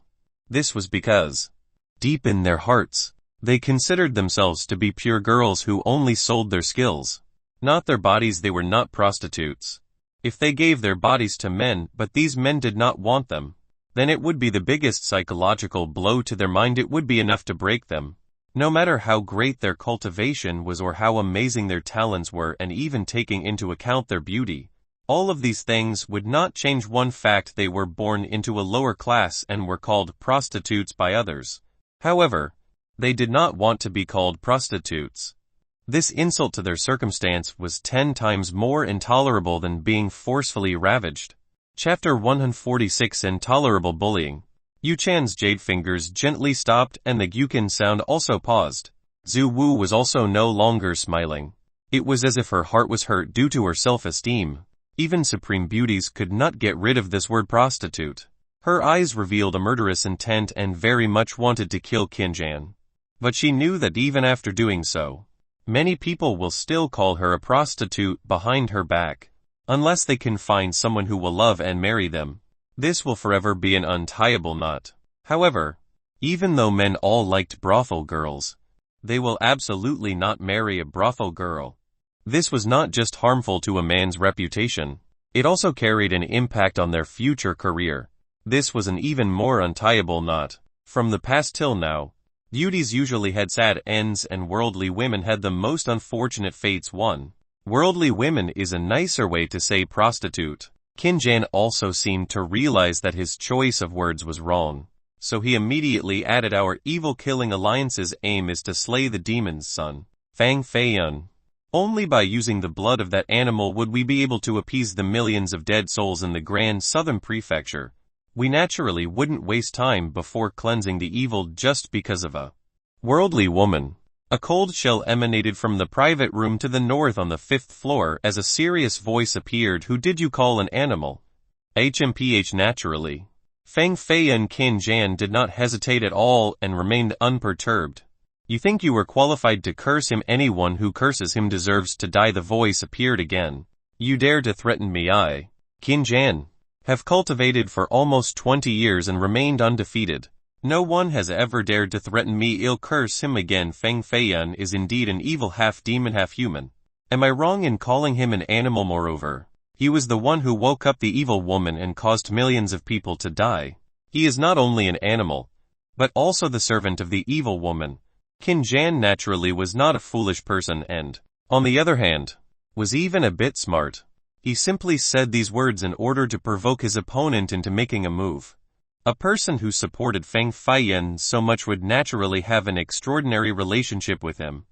This was because, deep in their hearts, they considered themselves to be pure girls who only sold their skills, not their bodies. They were not prostitutes. If they gave their bodies to men but these men did not want them, then it would be the biggest psychological blow to their mind. It would be enough to break them. No matter how great their cultivation was or how amazing their talents were, and even taking into account their beauty, all of these things would not change one fact: they were born into a lower class and were called prostitutes by others. However, they did not want to be called prostitutes. This insult to their circumstance was 10 times more intolerable than being forcefully ravaged. Chapter 146: Intolerable Bullying. Yu Chan's jade fingers gently stopped and the Gyukin sound also paused. Zhu Wu was also no longer smiling. It was as if her heart was hurt due to her self-esteem. Even supreme beauties could not get rid of this word prostitute. Her eyes revealed a murderous intent and very much wanted to kill Qin Jan. But she knew that even after doing so, many people will still call her a prostitute behind her back. Unless they can find someone who will love and marry them, this will forever be an untiable knot. However, even though men all liked brothel girls, they will absolutely not marry a brothel girl. This was not just harmful to a man's reputation, it also carried an impact on their future career. This was an even more untiable knot. From the past till now, beauties usually had sad ends and worldly women had the most unfortunate fates. Worldly women is a nicer way to say prostitute. Qin Jan also seemed to realize that his choice of words was wrong, so he immediately added, "Our evil killing alliance's aim is to slay the demon's son, Feng Feiyan. Only by using the blood of that animal would we be able to appease the millions of dead souls in the Grand Southern Prefecture. We naturally wouldn't waste time before cleansing the evil just because of a worldly woman." A cold chill emanated from the private room to the north on the 5th floor as a serious voice appeared. "Who did you call an animal?" HMPH. Naturally, Feng Feiyan. Qin Jan did not hesitate at all and remained unperturbed. "You think you were qualified to curse him? Anyone who curses him deserves to die." The voice appeared again. "You dare to threaten me? I, Qin Jan, have cultivated for almost 20 years and remained undefeated. No one has ever dared to threaten me. I'll curse him again. Feng Feiyan is indeed an evil half-demon, half-human. Am I wrong in calling him an animal? Moreover, he was the one who woke up the evil woman and caused millions of people to die. He is not only an animal, but also the servant of the evil woman." Qin Jan naturally was not a foolish person and, on the other hand, was even a bit smart. He simply said these words in order to provoke his opponent into making a move. A person who supported Feng Feiyan so much would naturally have an extraordinary relationship with him.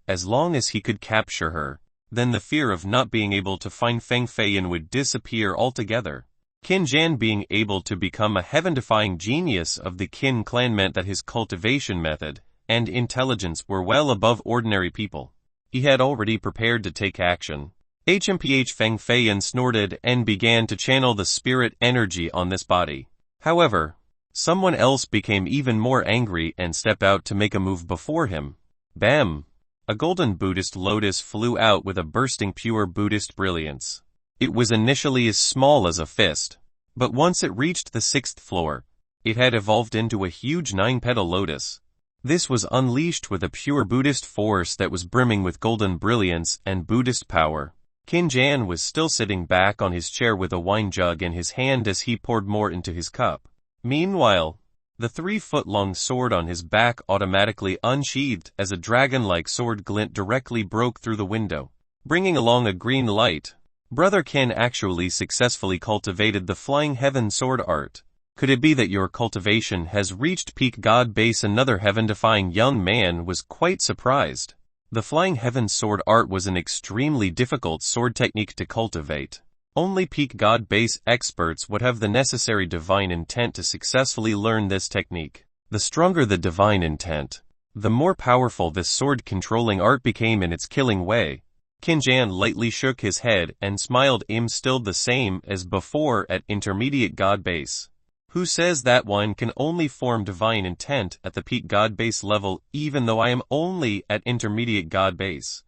As long as he could capture her, then the fear of not being able to find Feng Feiyan would disappear altogether. Qin Jan being able to become a heaven-defying genius of the Qin clan meant that his cultivation method and intelligence were well above ordinary people. He had already prepared to take action. HMPH. Feng Feiyan snorted and began to channel the spirit energy on this body. However, someone else became even more angry and stepped out to make a move before him. Bam! A golden Buddhist lotus flew out with a bursting pure Buddhist brilliance. It was initially as small as a fist, but once it reached the 6th floor, it had evolved into a huge 9-petal lotus. This was unleashed with a pure Buddhist force that was brimming with golden brilliance and Buddhist power. Qin Jan was still sitting back on his chair with a wine jug in his hand as he poured more into his cup. Meanwhile, the 3-foot-long sword on his back automatically unsheathed as a dragon-like sword glint directly broke through the window. bringing along a green light. Brother Ken actually successfully cultivated the Flying Heaven sword art. Could it be that your cultivation has reached peak god base? Another heaven-defying young man was quite surprised. The Flying Heaven sword art was an extremely difficult sword technique to cultivate. Only peak god base experts would have the necessary divine intent to successfully learn this technique. The stronger the divine intent, the more powerful this sword-controlling art became in its killing way. Kinjan lightly shook his head and smiled. I'm still the same as before at intermediate god base. Who says that one can only form divine intent at the peak god base level, even though I am only at intermediate god base?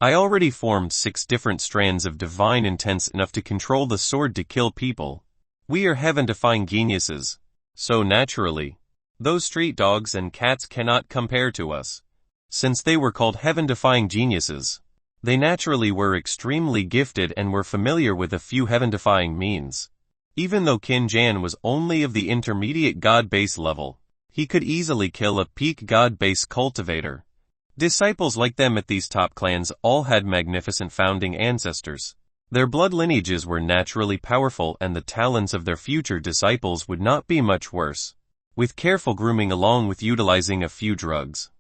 I already formed 6 different strands of divine intents, enough to control the sword to kill people. We are heaven-defying geniuses. So naturally, those street dogs and cats cannot compare to us. Since they were called heaven-defying geniuses, they naturally were extremely gifted and were familiar with a few heaven-defying means. Even though Kinjan was only of the intermediate god base level, he could easily kill a peak god base cultivator. Disciples like them at these top clans all had magnificent founding ancestors. Their blood lineages were naturally powerful, and the talents of their future disciples would not be much worse. With careful grooming along with utilizing a few drugs,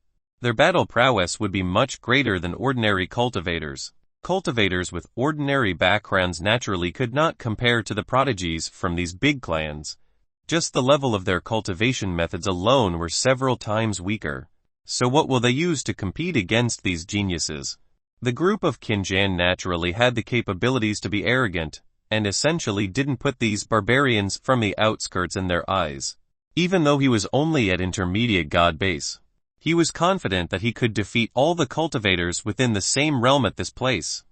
their battle prowess would be much greater than ordinary cultivators. Cultivators with ordinary backgrounds naturally could not compare to the prodigies from these big clans. Just the level of their cultivation methods alone were several times weaker. So what will they use to compete against these geniuses? The group of Kinjan naturally had the capabilities to be arrogant, and essentially didn't put these barbarians from the outskirts in their eyes. Even though he was only at intermediate god base, he was confident that he could defeat all the cultivators within the same realm at this place.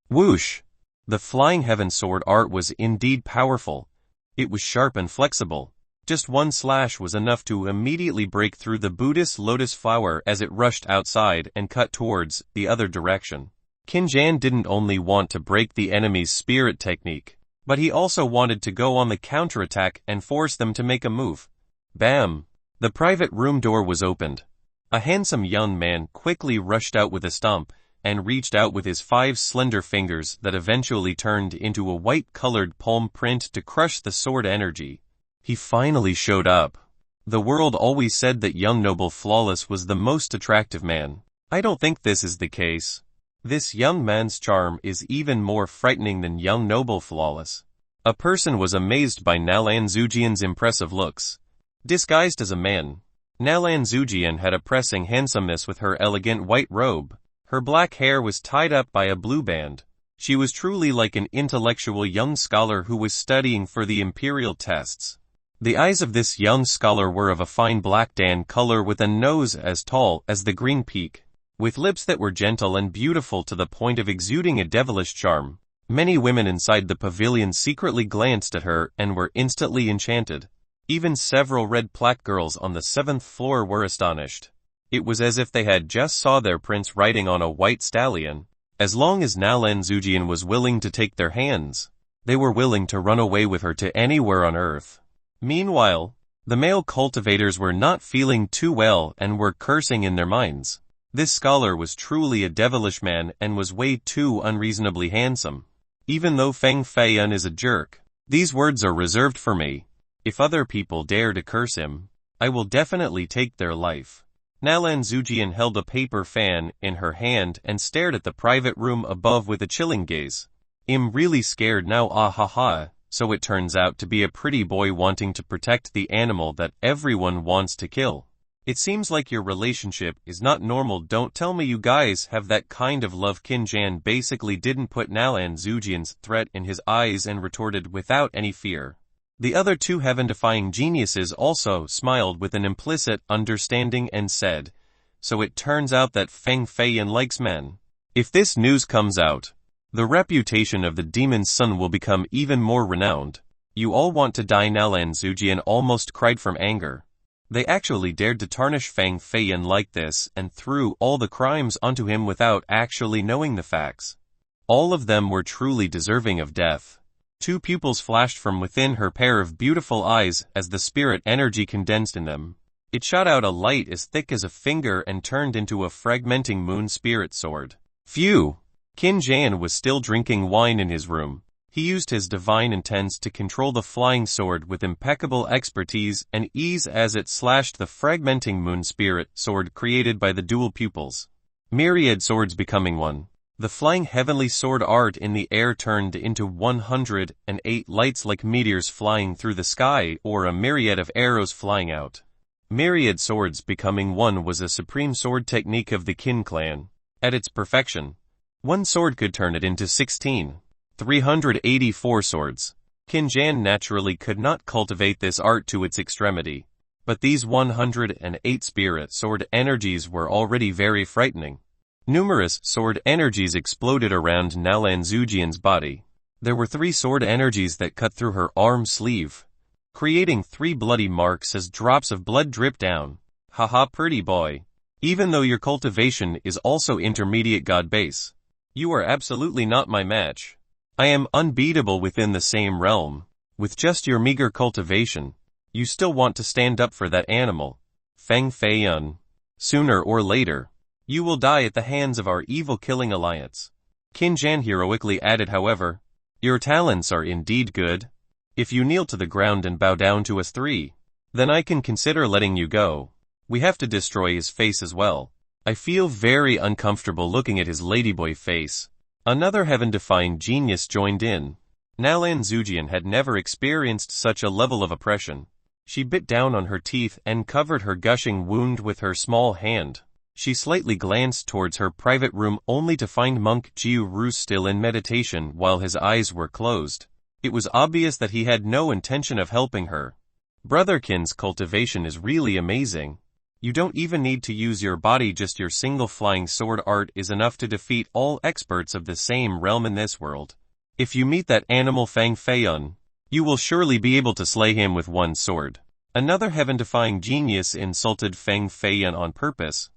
Whoosh! The Flying Heaven sword art was indeed powerful. It was sharp and flexible. Just one slash was enough to immediately break through the Buddhist lotus flower as it rushed outside and cut towards the other direction. Kinjan didn't only want to break the enemy's spirit technique, but he also wanted to go on the counterattack and force them to make a move. Bam! The private room door was opened. A handsome young man quickly rushed out with a stomp, and reached out with his 5 slender fingers that eventually turned into a white-colored palm print to crush the sword energy. He finally showed up. The world always said that young noble Flawless was the most attractive man. I don't think this is the case. This young man's charm is even more frightening than young noble Flawless. A person was amazed by Nalan Zujian's impressive looks. Disguised as a man, Nalan Zujian had a pressing handsomeness with her elegant white robe. Her black hair was tied up by a blue band. She was truly like an intellectual young scholar who was studying for the imperial tests. The eyes of this young scholar were of a fine black tan color with a nose as tall as the green peak, with lips that were gentle and beautiful to the point of exuding a devilish charm. Many women inside the pavilion secretly glanced at her and were instantly enchanted. Even several red plaque girls on the 7th floor were astonished. It was as if they had just saw their prince riding on a white stallion. As long as Nalan Zujian was willing to take their hands, they were willing to run away with her to anywhere on earth. Meanwhile, the male cultivators were not feeling too well and were cursing in their minds. This scholar was truly a devilish man and was way too unreasonably handsome. Even though Feng Feiyun is a jerk, these words are reserved for me. If other people dare to curse him, I will definitely take their life. Nalan Zujian held a paper fan in her hand and stared at the private room above with a chilling gaze. I'm really scared now, ah ha ha. So it turns out to be a pretty boy wanting to protect the animal that everyone wants to kill. It seems like your relationship is not normal. Don't tell me you guys have that kind of love. Kinjan basically didn't put Nalan Zujian's threat in his eyes and retorted without any fear. The other 2 heaven-defying geniuses also smiled with an implicit understanding and said, so it turns out that Feng Feiyun likes men. If this news comes out, the reputation of the demon's son will become even more renowned. You all want to die. Nalan Zujian almost cried from anger. They actually dared to tarnish Feng Feiyun like this and threw all the crimes onto him without actually knowing the facts. All of them were truly deserving of death. 2 pupils flashed from within her pair of beautiful eyes as the spirit energy condensed in them. It shot out a light as thick as a finger and turned into a fragmenting moon spirit sword. Phew! Qin Jian was still drinking wine in his room. He used his divine intents to control the flying sword with impeccable expertise and ease as it slashed the fragmenting moon spirit sword created by the dual pupils. Myriad swords becoming one. The flying heavenly sword art in the air turned into 108 lights like meteors flying through the sky or a myriad of arrows flying out. Myriad swords becoming one was a supreme sword technique of the Qin clan. At its perfection, one sword could turn it into 384 swords. Qin Jian naturally could not cultivate this art to its extremity, but these 108 spirit sword energies were already very frightening. Numerous sword energies exploded around Nalan Zujian's body. There were 3 sword energies that cut through her arm sleeve, creating 3 bloody marks as drops of blood dripped down. Haha, pretty boy. Even though your cultivation is also intermediate god base, you are absolutely not my match. I am unbeatable within the same realm. With just your meager cultivation, you still want to stand up for that animal, Feng Feiyun. Sooner or later, you will die at the hands of our evil killing alliance. Qin Jian heroically added, however, your talents are indeed good. If you kneel to the ground and bow down to us 3, then I can consider letting you go. We have to destroy his face as well. I feel very uncomfortable looking at his ladyboy face. Another heaven-defying genius joined in. Nalan Zujian had never experienced such a level of oppression. She bit down on her teeth and covered her gushing wound with her small hand. She slightly glanced towards her private room only to find monk Jiu Ru still in meditation while his eyes were closed. It was obvious that he had no intention of helping her. Brother Qin's cultivation is really amazing. You don't even need to use your body, just your single flying sword art is enough to defeat all experts of the same realm in this world. If you meet that animal Feng Feiyun, you will surely be able to slay him with one sword. Another heaven-defying genius insulted Feng Feiyun on purpose,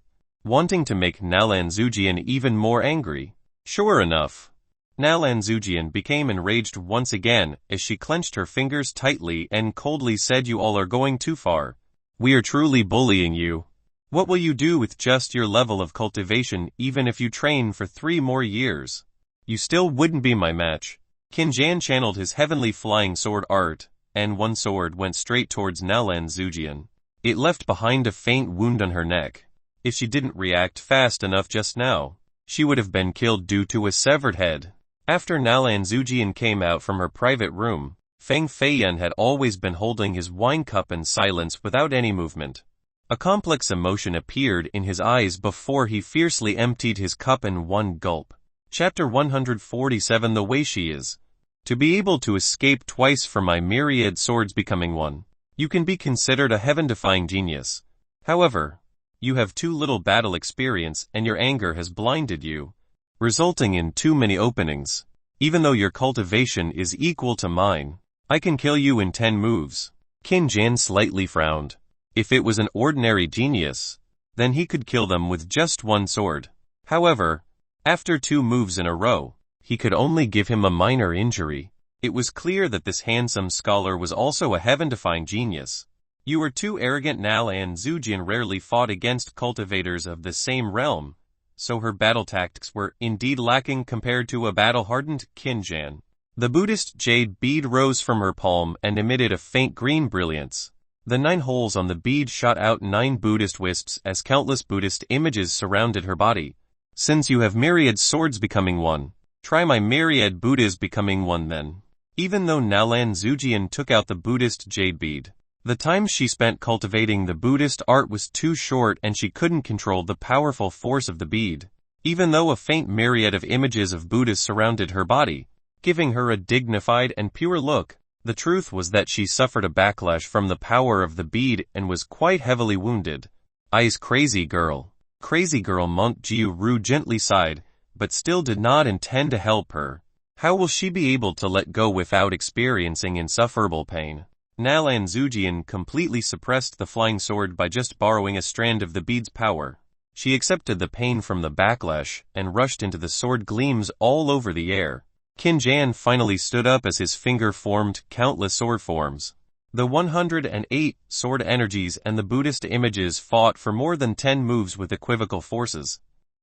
wanting to make Nalan Zujian even more angry. Sure enough, Nalan Zujian became enraged once again as she clenched her fingers tightly and coldly said, you all are going too far. We are truly bullying you. What will you do with just your level of cultivation even if you train for 3 more years? You still wouldn't be my match. Qin Jian channeled his heavenly flying sword art, and one sword went straight towards Nalan Zujian. It left behind a faint wound on her neck. If she didn't react fast enough just now, she would have been killed due to a severed head. After Nalan Zujian came out from her private room, Feng Feiyun had always been holding his wine cup in silence without any movement. A complex emotion appeared in his eyes before he fiercely emptied his cup in one gulp. Chapter 147. The way she is. To be able to escape twice from my myriad swords becoming one, you can be considered a heaven-defying genius. However, you have too little battle experience and your anger has blinded you, resulting in too many openings. Even though your cultivation is equal to mine, I can kill you in 10 moves. Qin Jian slightly frowned. If it was an ordinary genius, then he could kill them with just one sword. However, after 2 moves in a row, he could only give him a minor injury. It was clear that this handsome scholar was also a heaven-defying genius. You are too arrogant. Nalan Zujian rarely fought against cultivators of the same realm, so her battle tactics were indeed lacking compared to a battle-hardened Qin Jian. The Buddhist jade bead rose from her palm and emitted a faint green brilliance. The 9 holes on the bead shot out 9 Buddhist wisps as countless Buddhist images surrounded her body. Since you have myriad swords becoming one, try my myriad Buddhas becoming one then. Even though Nalan Zujian took out the Buddhist jade bead, the time she spent cultivating the Buddhist art was too short and she couldn't control the powerful force of the bead. Even though a faint myriad of images of Buddhas surrounded her body, giving her a dignified and pure look, the truth was that she suffered a backlash from the power of the bead and was quite heavily wounded. Eyes crazy girl. Crazy girl. Monk Jiu Ru gently sighed, but still did not intend to help her. How will she be able to let go without experiencing insufferable pain? Nalan Zujian completely suppressed the flying sword by just borrowing a strand of the bead's power. She accepted the pain from the backlash and rushed into the sword gleams all over the air. Qin Jian finally stood up as his finger formed countless sword forms. The 108 sword energies and the Buddhist images fought for more than 10 moves with equivocal forces,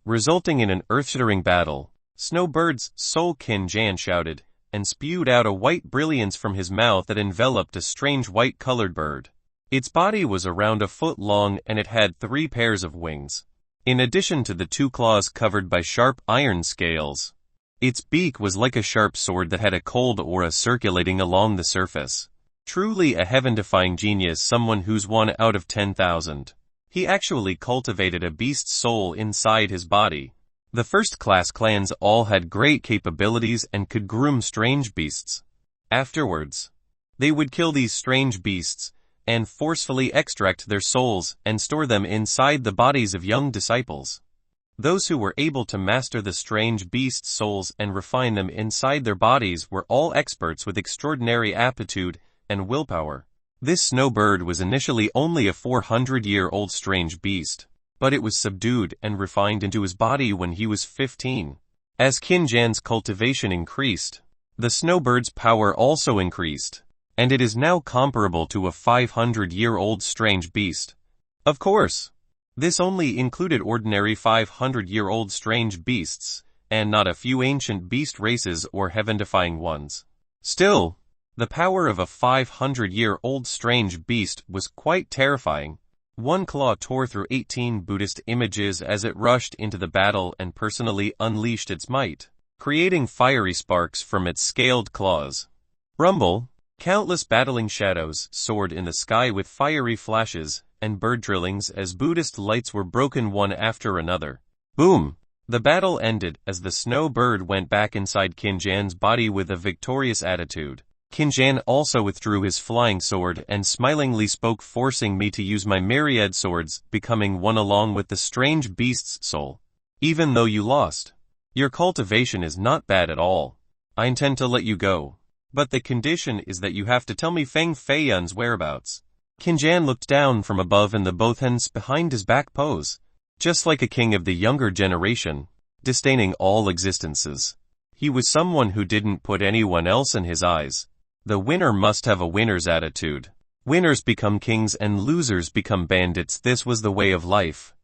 resulting in an earth-shattering battle. Snowbird's soul, Qin Jan shouted, and spewed out a white brilliance from his mouth that enveloped a strange white-colored bird. Its body was around a foot long and it had 3 pairs of wings, in addition to the 2 claws covered by sharp iron scales. Its beak was like a sharp sword that had a cold aura circulating along the surface. Truly a heaven-defying genius, someone who's 1 out of 10,000. He actually cultivated a beast's soul inside his body. The first-class clans all had great capabilities and could groom strange beasts. Afterwards, they would kill these strange beasts, and forcefully extract their souls and store them inside the bodies of young disciples. Those who were able to master the strange beasts' souls and refine them inside their bodies were all experts with extraordinary aptitude and willpower. This snowbird was initially only a 400-year-old strange beast, but it was subdued and refined into his body when he was 15. As Qin Jan's cultivation increased, the snowbird's power also increased, and it is now comparable to a 500-year-old strange beast. Of course, this only included ordinary 500-year-old strange beasts, and not a few ancient beast races or heaven-defying ones. Still, the power of a 500-year-old strange beast was quite terrifying. One claw tore through 18 Buddhist images as it rushed into the battle and personally unleashed its might, creating fiery sparks from its scaled claws. Rumble, countless battling shadows soared in the sky with fiery flashes and bird drillings as Buddhist lights were broken one after another. Boom! The battle ended as the snow bird went back inside Qin Jan's body with a victorious attitude. Qin Jan also withdrew his flying sword and smilingly spoke, forcing me to use my myriad swords, becoming one along with the strange beast's soul. Even though you lost, your cultivation is not bad at all. I intend to let you go, but the condition is that you have to tell me Feng Feiyun's whereabouts. Qin Jan looked down from above in the both hands behind his back pose, just like a king of the younger generation, disdaining all existences. He was someone who didn't put anyone else in his eyes. The winner must have a winner's attitude. Winners become kings and losers become bandits. This was the way of life.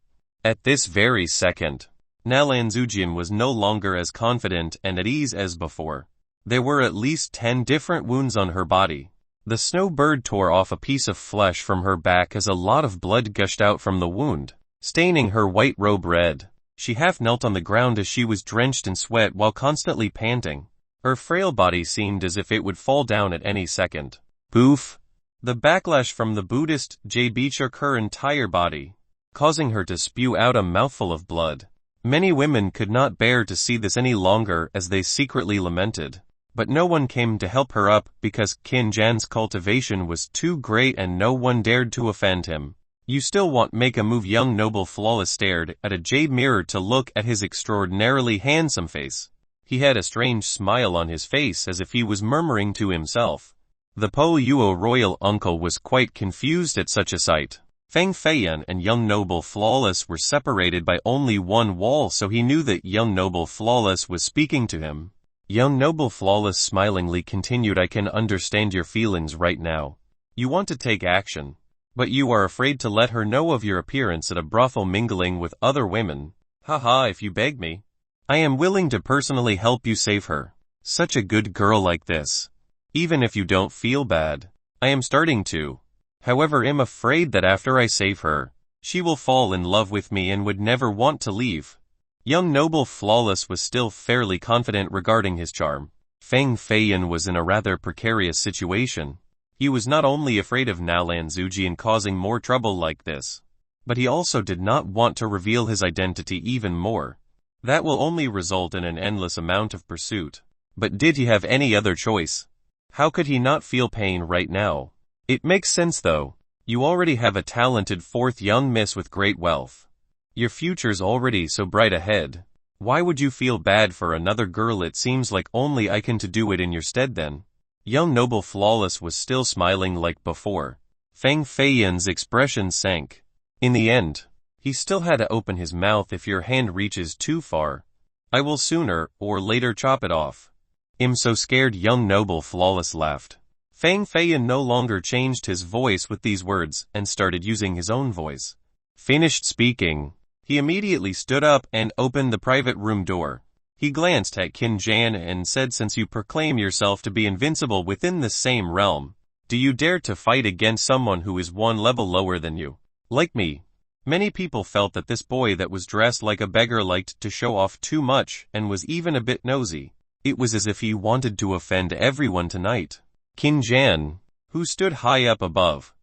At this very second, Nalan Zujian was no longer as confident and at ease as before. There were at least 10 different wounds on her body. The snowbird tore off a piece of flesh from her back as a lot of blood gushed out from the wound, staining her white robe red. She half knelt on the ground as she was drenched in sweat while constantly panting. Her frail body seemed as if it would fall down at any second. Poof! The backlash from the Buddhist JB shook her entire body, causing her to spew out a mouthful of blood. Many women could not bear to see this any longer as they secretly lamented. But no one came to help her up because Qin Jan's cultivation was too great and no one dared to offend him. You still want make a move? Young noble flawless stared at a jade mirror to look at his extraordinarily handsome face. He had a strange smile on his face as if he was murmuring to himself. The Po Yuo royal uncle was quite confused at such a sight. Feng Feiyun and young noble flawless were separated by only one wall, so he knew that young noble flawless was speaking to him. Young noble flawless smilingly continued, I can understand your feelings right now. You want to take action, but you are afraid to let her know of your appearance at a brothel mingling with other women. Haha, if you beg me, I am willing to personally help you save her. Such a good girl like this. Even if you don't feel bad, I am starting to. However, I'm afraid that after I save her, she will fall in love with me and would never want to leave. Young noble flawless was still fairly confident regarding his charm. Feng Feiyun was in a rather precarious situation. He was not only afraid of Nalan Zujian causing more trouble like this, but he also did not want to reveal his identity even more. That will only result in an endless amount of pursuit. But did he have any other choice? How could he not feel pain right now? It makes sense though. You already have a talented 4th young miss with great wealth. Your future's already so bright ahead. Why would you feel bad for another girl? It seems like only I can to do it in your stead then. Young noble flawless was still smiling like before. Feng Feiyun's expression sank. In the end, he still had to open his mouth. If your hand reaches too far, I will sooner or later chop it off. I'm so scared. Young noble flawless laughed. Feng Feiyun no longer changed his voice with these words and started using his own voice. Finished speaking, he immediately stood up and opened the private room door. He glanced at Qin Jan and said, since you proclaim yourself to be invincible within the same realm, do you dare to fight against someone who is one level lower than you? Like me. Many people felt that this boy that was dressed like a beggar liked to show off too much and was even a bit nosy. It was as if he wanted to offend everyone tonight. Qin Jan, who stood high up above,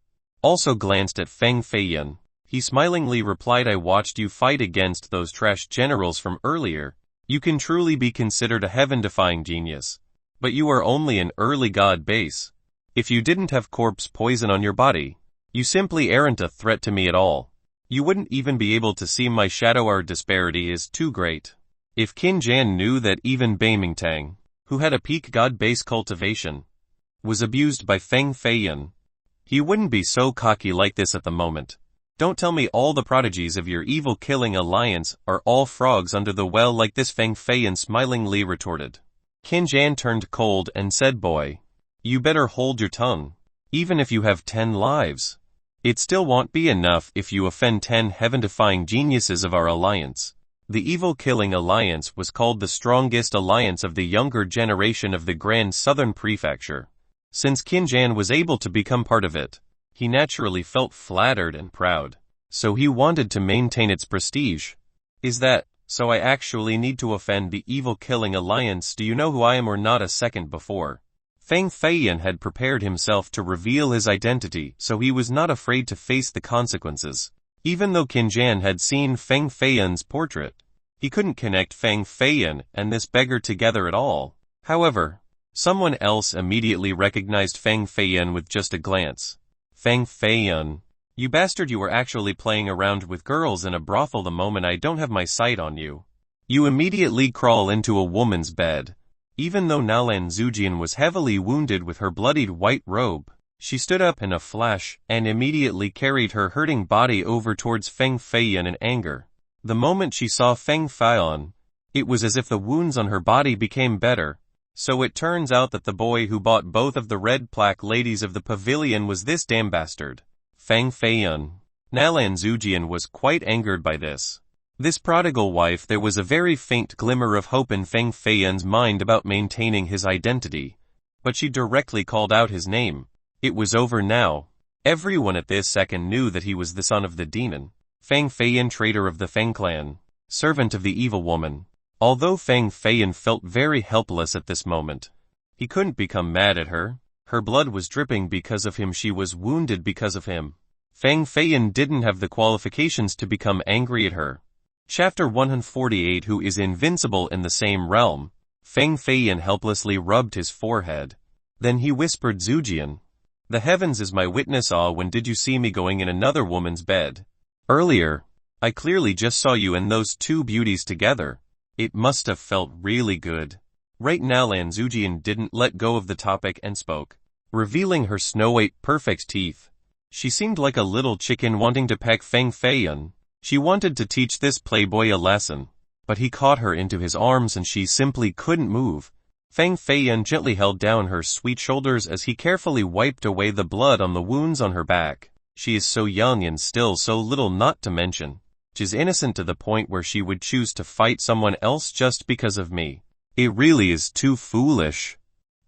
also glanced at Feng Feiyan. He smilingly replied, I watched you fight against those trash generals from earlier. You can truly be considered a heaven-defying genius. But you are only an early god base. If you didn't have corpse poison on your body, you simply aren't a threat to me at all. You wouldn't even be able to see my shadow. Our disparity is too great. If Qin Jan knew that even Beimingtang, who had a peak god base cultivation, was abused by Feng Feiyan, he wouldn't be so cocky like this at the moment. Don't tell me all the prodigies of your evil killing alliance are all frogs under the well like this, Feng Feiyan smilingly retorted. Qin Jan turned cold and said, boy, you better hold your tongue. Even if you have 10 lives, it still won't be enough if you offend 10 heaven-defying geniuses of our alliance. The evil killing alliance was called the strongest alliance of the younger generation of the Grand Southern Prefecture. Since Qin Jan was able to become part of it, he naturally felt flattered and proud. So he wanted to maintain its prestige. Is that so? I actually need to offend the evil killing alliance. Do you know who I am or not? A second before, Feng Feiyan had prepared himself to reveal his identity, so he was not afraid to face the consequences. Even though Qin Jan had seen Feng Feiyan's portrait, he couldn't connect Feng Feiyan and this beggar together at all. However, someone else immediately recognized Feng Feiyan with just a glance. Feng Feiyan, you bastard, you were actually playing around with girls in a brothel the moment I don't have my sight on you. You immediately crawl into a woman's bed. Even though Nalan Zujian was heavily wounded with her bloodied white robe, she stood up in a flash and immediately carried her hurting body over towards Feng Feiyan in anger. The moment she saw Feng Feiyan, it was as if the wounds on her body became better. So it turns out that the boy who bought both of the red plaque ladies of the pavilion was this damn bastard, Feng Feiyan. Nalan Zujian was quite angered by this. This prodigal wife. There was a very faint glimmer of hope in Feng Feiyan's mind about maintaining his identity, but she directly called out his name. It was over now. Everyone at this second knew that he was the son of the demon, Feng Feiyan, traitor of the Feng clan, servant of the evil woman. Although Feng Feiyan felt very helpless at this moment, he couldn't become mad at her. Her blood was dripping because of him. She was wounded because of him. Feng Feiyan didn't have the qualifications to become angry at her. Chapter 148. Who is invincible in the same realm? Feng Feiyan helplessly rubbed his forehead. Then he whispered, Zujian, the heavens is my witness. When did you see me going in another woman's bed? Earlier. I clearly just saw you and those two beauties together. It must have felt really good. Right now Nalan Zujian didn't let go of the topic and spoke, revealing her snow-white perfect teeth. She seemed like a little chicken wanting to peck Feng Feiyan. She wanted to teach this playboy a lesson, but he caught her into his arms and she simply couldn't move. Feng Feiyan gently held down her sweet shoulders as he carefully wiped away the blood on the wounds on her back. She is so young and still so little, not to mention, she's innocent to the point where she would choose to fight someone else just because of me. It really is too foolish.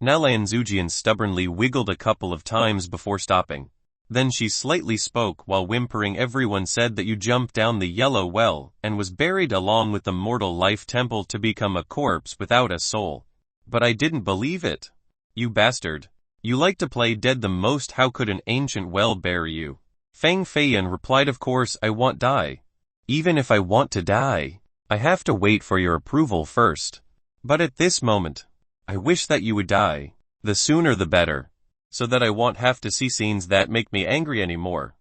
Nalan Zujian stubbornly wiggled a couple of times before stopping. Then she slightly spoke while whimpering. Everyone said that you jumped down the yellow well and was buried along with the mortal life temple to become a corpse without a soul. But I didn't believe it. You bastard. You like to play dead the most. How could an ancient well bury you? Feng Feiyan replied, of course I won't die. Even if I want to die, I have to wait for your approval first. But at this moment, I wish that you would die. The sooner the better, so that I won't have to see scenes that make me angry anymore.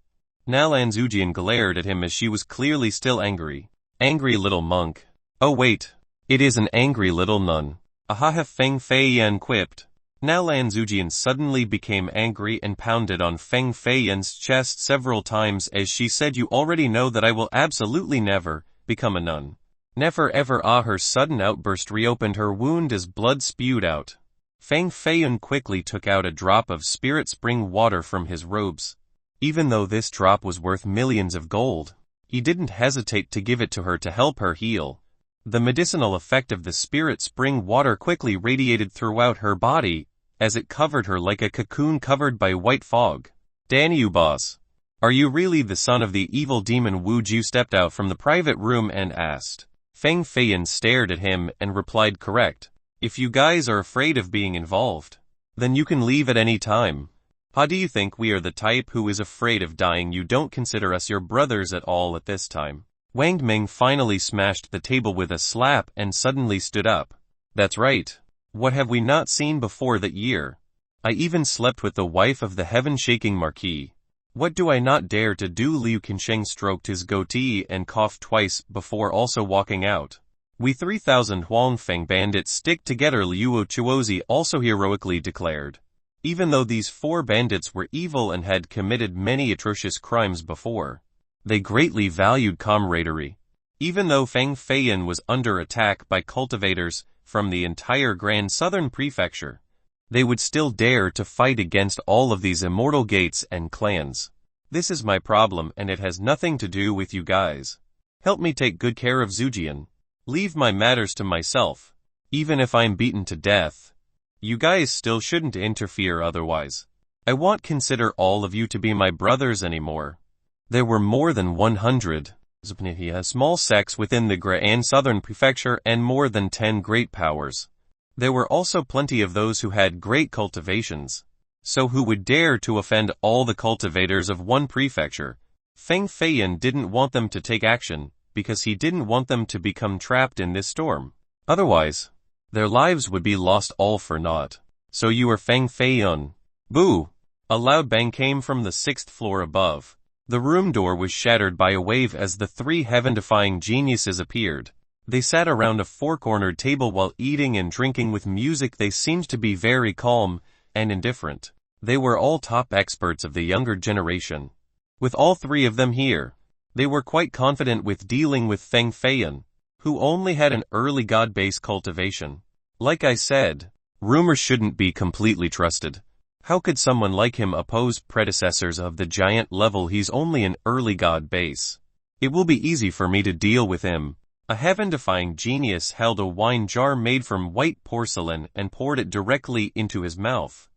Nalan Zujian glared at him as she was clearly still angry. Angry little monk. Oh wait, it is an angry little nun. Ahaha, Feng Feiyan quipped. Nalan Zujian suddenly became angry and pounded on Feng Feiyan's chest several times as she said, you already know that I will absolutely never become a nun. Never ever. Her sudden outburst reopened her wound as blood spewed out. Feng Feiyan quickly took out a drop of spirit spring water from his robes. Even though this drop was worth millions of gold, he didn't hesitate to give it to her to help her heal. The medicinal effect of the spirit spring water quickly radiated throughout her body, as it covered her like a cocoon covered by white fog. "Danny, boss. Are you really the son of the evil demon Wu Ju?" stepped out from the private room and asked. Feng Feiyan stared at him and replied, "Correct. If you guys are afraid of being involved, then you can leave at any time. How do you think we are the type who is afraid of dying? You don't consider us your brothers at all at this time." Wang Ming finally smashed the table with a slap and suddenly stood up. "That's right. What have we not seen before that year? I even slept with the wife of the heaven-shaking marquis. What do I not dare to do?" Liu Qinsheng stroked his goatee and coughed twice before also walking out. "We 3,000 Huangfeng bandits stick together," Liu Chuozi also heroically declared. Even though these 4 bandits were evil and had committed many atrocious crimes before, they greatly valued camaraderie. Even though Feng Feiyan was under attack by cultivators from the entire Grand Southern Prefecture, they would still dare to fight against all of these immortal gates and clans. "This is my problem and it has nothing to do with you guys. Help me take good care of Zujian. Leave my matters to myself. Even if I'm beaten to death, you guys still shouldn't interfere otherwise. I won't consider all of you to be my brothers anymore." There were more than 100 small sects within the Grand Southern Prefecture and more than 10 great powers. There were also plenty of those who had great cultivations. So who would dare to offend all the cultivators of one prefecture? Feng Feiyan didn't want them to take action, because he didn't want them to become trapped in this storm. Otherwise, their lives would be lost all for naught. "So you are Feng Feiyan." "Boo!" A loud bang came from the 6th floor above. The room door was shattered by a wave as the 3 heaven-defying geniuses appeared. They sat around a 4-cornered table while eating and drinking with music. They seemed to be very calm and indifferent. They were all top experts of the younger generation. With all 3 of them here, they were quite confident with dealing with Feng Feiyan, who only had an early god-based cultivation. Like I said, rumors shouldn't be completely trusted. How could someone like him oppose predecessors of the giant level? He's only an early god base. It will be easy for me to deal with him. A heaven-defying genius held a wine jar made from white porcelain and poured it directly into his mouth,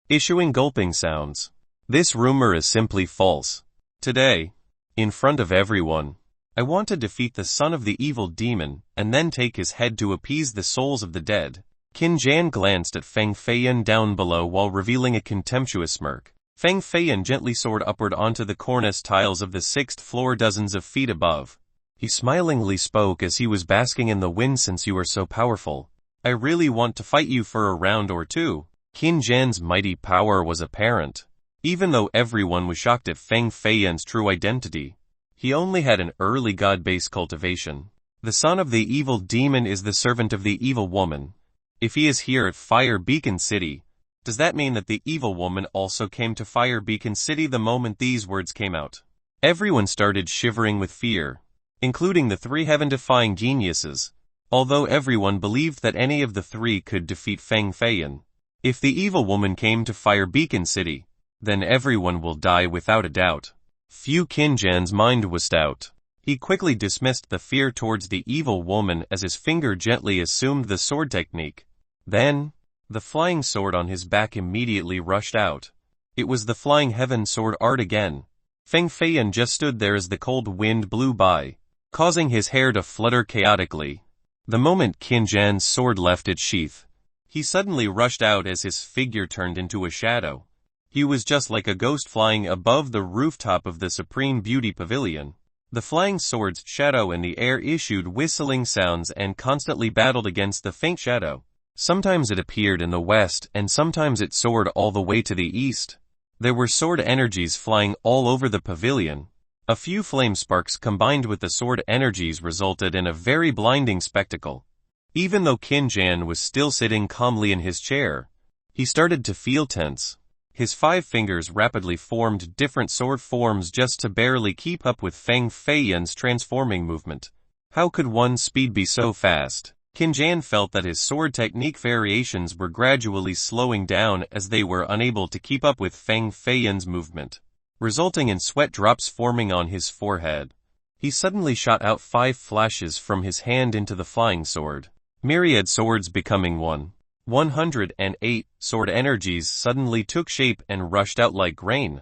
issuing gulping sounds. This rumor is simply false. Today, in front of everyone, I want to defeat the son of the evil demon and then take his head to appease the souls of the dead. Qin Jan glanced at Feng Feiyan down below while revealing a contemptuous smirk. Feng Feiyan gently soared upward onto the cornice tiles of the 6th floor dozens of feet above. He smilingly spoke as he was basking in the wind. "Since you are so powerful, I really want to fight you for a round or two." Qin Jan's mighty power was apparent. Even though everyone was shocked at Feng Feiyan's true identity, he only had an early god-based cultivation. The son of the evil demon is the servant of the evil woman. If he is here at Fire Beacon City, does that mean that the evil woman also came to Fire Beacon City? The moment these words came out, everyone started shivering with fear, including the 3 heaven-defying geniuses, although everyone believed that any of the 3 could defeat Feng Feiyan. If the evil woman came to Fire Beacon City, then everyone will die without a doubt. Qin Jan's mind was stout. He quickly dismissed the fear towards the evil woman as his finger gently assumed the sword technique. Then, the flying sword on his back immediately rushed out. It was the flying heaven sword art again. Feng Feiyan just stood there as the cold wind blew by, causing his hair to flutter chaotically. The moment Qin Jan's sword left its sheath, he suddenly rushed out as his figure turned into a shadow. He was just like a ghost flying above the rooftop of the Supreme Beauty Pavilion. The flying sword's shadow in the air issued whistling sounds and constantly battled against the faint shadow. Sometimes it appeared in the west and sometimes it soared all the way to the east. There were sword energies flying all over the pavilion. A few flame sparks combined with the sword energies resulted in a very blinding spectacle. Even though Qin Jan was still sitting calmly in his chair, he started to feel tense. His 5 fingers rapidly formed different sword forms just to barely keep up with Feng Feiyan's transforming movement. How could one's speed be so fast? Qin Jan felt that his sword technique variations were gradually slowing down as they were unable to keep up with Feng Feiyan's movement, resulting in sweat drops forming on his forehead. He suddenly shot out 5 flashes from his hand into the flying sword. Myriad swords becoming one. 108 sword energies suddenly took shape and rushed out like rain.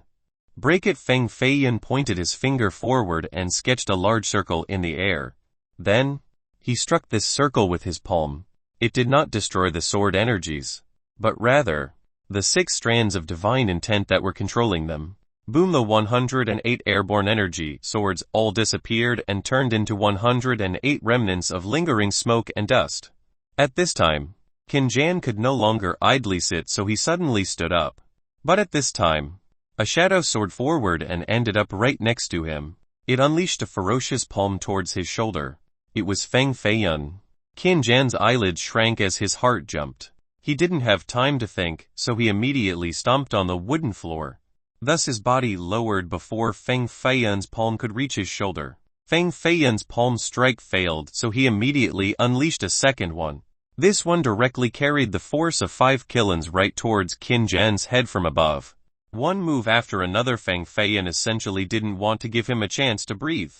Break it! Feng Feiyan pointed his finger forward and sketched a large circle in the air. Then, he struck this circle with his palm. It did not destroy the sword energies, but rather, the 6 strands of divine intent that were controlling them. Boom! The 108 airborne energy swords all disappeared and turned into 108 remnants of lingering smoke and dust. At this time, Qin Jan could no longer idly sit, so he suddenly stood up. But at this time, a shadow soared forward and ended up right next to him. It unleashed a ferocious palm towards his shoulder. It was Feng Feiyan. Qin Jan's eyelids shrank as his heart jumped. He didn't have time to think, so he immediately stomped on the wooden floor. Thus his body lowered before Feng Feiyan's palm could reach his shoulder. Feng Feiyan's palm strike failed, so he immediately unleashed a second one. This one directly carried the force of 5 kilons right towards Qin Jan's head from above. One move after another. Feng Feiyan essentially didn't want to give him a chance to breathe.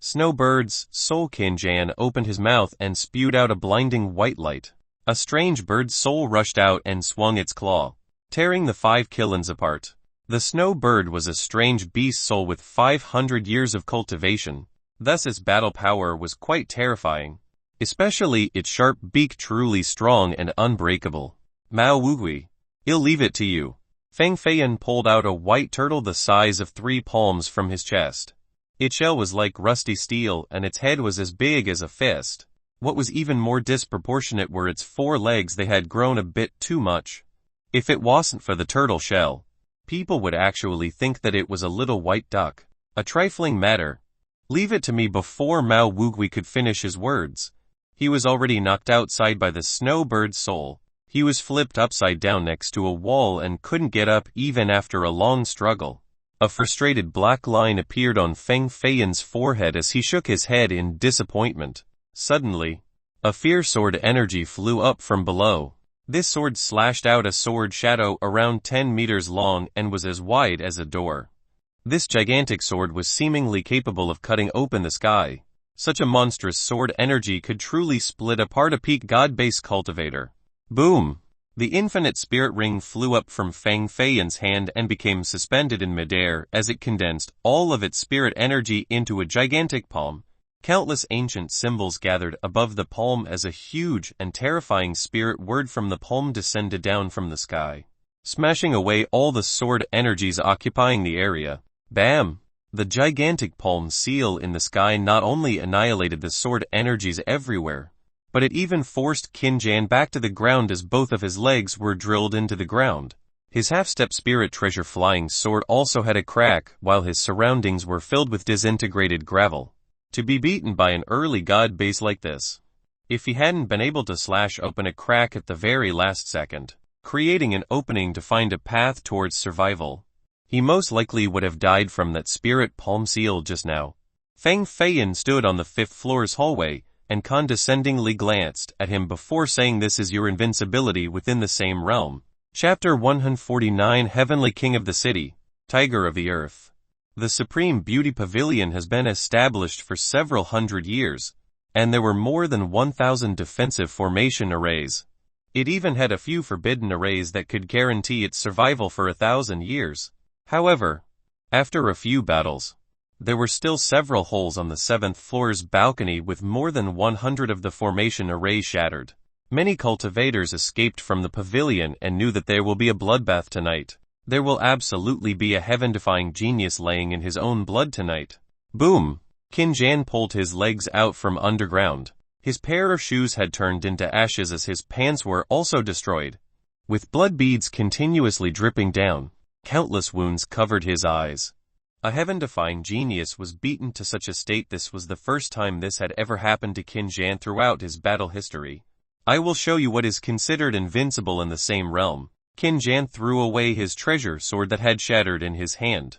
Snowbird's soul. Qin Jan opened his mouth and spewed out a blinding white light. A strange bird's soul rushed out and swung its claw, tearing the 5 kilons apart. The snow bird was a strange beast soul with 500 years of cultivation. Thus its battle power was quite terrifying, especially its sharp beak, truly strong and unbreakable. Mao Wugui, I'll leave it to you. Feng Feiyan pulled out a white turtle the size of 3 palms from his chest. Its shell was like rusty steel and its head was as big as a fist. What was even more disproportionate were its 4 legs. They had grown a bit too much. If it wasn't for the turtle shell, people would actually think that it was a little white duck. A trifling matter. Leave it to me. Before Mao Wugui could finish his words, he was already knocked outside by the snowbird's soul. He was flipped upside down next to a wall and couldn't get up even after a long struggle. A frustrated black line appeared on Feng Feiyan's forehead as he shook his head in disappointment. Suddenly, a fierce sword energy flew up from below. This sword slashed out a sword shadow around 10 meters long and was as wide as a door. This gigantic sword was seemingly capable of cutting open the sky. Such a monstrous sword energy could truly split apart a peak god-based cultivator. Boom! The infinite spirit ring flew up from Feng Feiyan's hand and became suspended in midair as it condensed all of its spirit energy into a gigantic palm. Countless ancient symbols gathered above the palm as a huge and terrifying spirit word from the palm descended down from the sky, smashing away all the sword energies occupying the area. Bam! The gigantic palm seal in the sky not only annihilated the sword energies everywhere, but it even forced Qin Jan back to the ground as both of his legs were drilled into the ground. His half-step spirit treasure flying sword also had a crack, while his surroundings were filled with disintegrated gravel. To be beaten by an early god base like this, if he hadn't been able to slash open a crack at the very last second, creating an opening to find a path towards survival, he most likely would have died from that spirit palm seal just now. Feng Feiyan stood on the 5th floor's hallway and condescendingly glanced at him before saying, "This is your invincibility within the same realm." Chapter 149. Heavenly King of the City, Tiger of the Earth. The Supreme Beauty Pavilion has been established for several hundred years, and there were more than 1,000 defensive formation arrays. It even had a few forbidden arrays that could guarantee its survival for 1,000 years. However, after a few battles, there were still several holes on the 7th floor's balcony with more than 100 of the formation arrays shattered. Many cultivators escaped from the pavilion and knew that there will be a bloodbath tonight. There will absolutely be a heaven-defying genius laying in his own blood tonight. Boom! Qin Jan pulled his legs out from underground. His pair of shoes had turned into ashes as his pants were also destroyed. With blood beads continuously dripping down, countless wounds covered his eyes. A heaven-defying genius was beaten to such a state. This was the first time this had ever happened to Qin Jan throughout his battle history. I will show you what is considered invincible in the same realm. Qin Jan threw away his treasure sword that had shattered in his hand.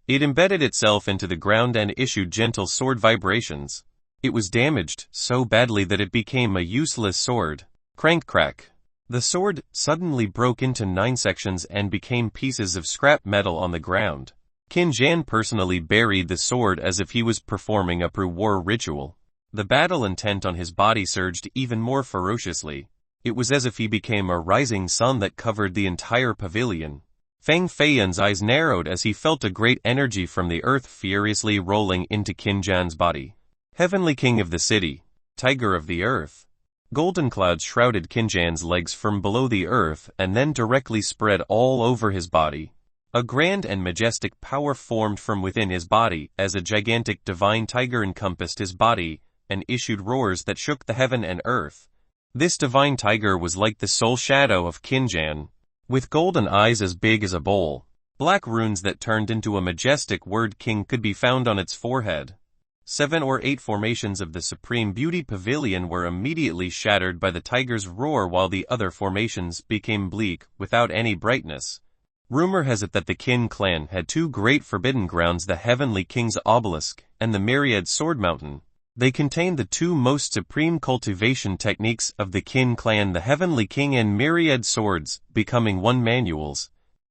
It embedded itself into the ground and issued gentle sword vibrations. It was damaged so badly that it became a useless sword. Crank crack. The sword suddenly broke into 9 sections and became pieces of scrap metal on the ground. Qin Jan personally buried the sword as if he was performing a pre-war ritual. The battle intent on his body surged even more ferociously. It was as if he became a rising sun that covered the entire pavilion. Feng Feiyan's eyes narrowed as he felt a great energy from the earth furiously rolling into Qin Jan's body. Heavenly King of the City, Tiger of the Earth. Golden clouds shrouded Qin Jan's legs from below the earth and then directly spread all over his body. A grand and majestic power formed from within his body as a gigantic divine tiger encompassed his body and issued roars that shook the heaven and earth. This divine tiger was like the sole shadow of Qin Jan, with golden eyes as big as a bowl. Black runes that turned into a majestic word king could be found on its forehead. 7 or 8 formations of the Supreme Beauty Pavilion were immediately shattered by the tiger's roar, while the other formations became bleak, without any brightness. Rumor has it that the Qin clan had 2 great forbidden grounds, the Heavenly King's Obelisk and the Myriad Sword Mountain. They contained the 2 most supreme cultivation techniques of the Qin clan, the Heavenly King and Myriad Swords, becoming one manuals.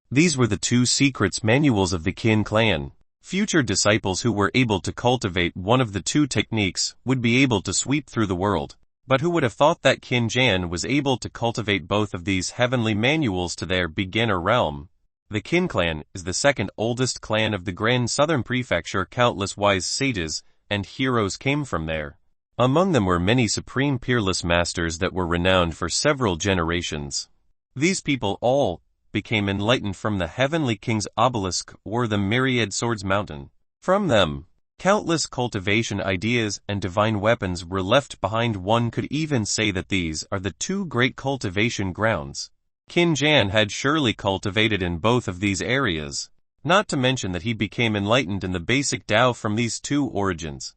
These were the 2 secrets manuals of the Qin clan. Future disciples who were able to cultivate one of the 2 techniques would be able to sweep through the world. But who would have thought that Qin Jan was able to cultivate both of these heavenly manuals to their beginner realm? The Qin clan is the 2nd oldest clan of the Grand Southern Prefecture. Countless wise sages and heroes came from there. Among them were many supreme peerless masters that were renowned for several generations. These people all became enlightened from the Heavenly King's Obelisk or the Myriad Swords Mountain. From them, countless cultivation ideas and divine weapons were left behind. One could even say that these are the 2 great cultivation grounds. Qin Jan had surely cultivated in both of these areas, not to mention that he became enlightened in the basic Tao from these 2 origins.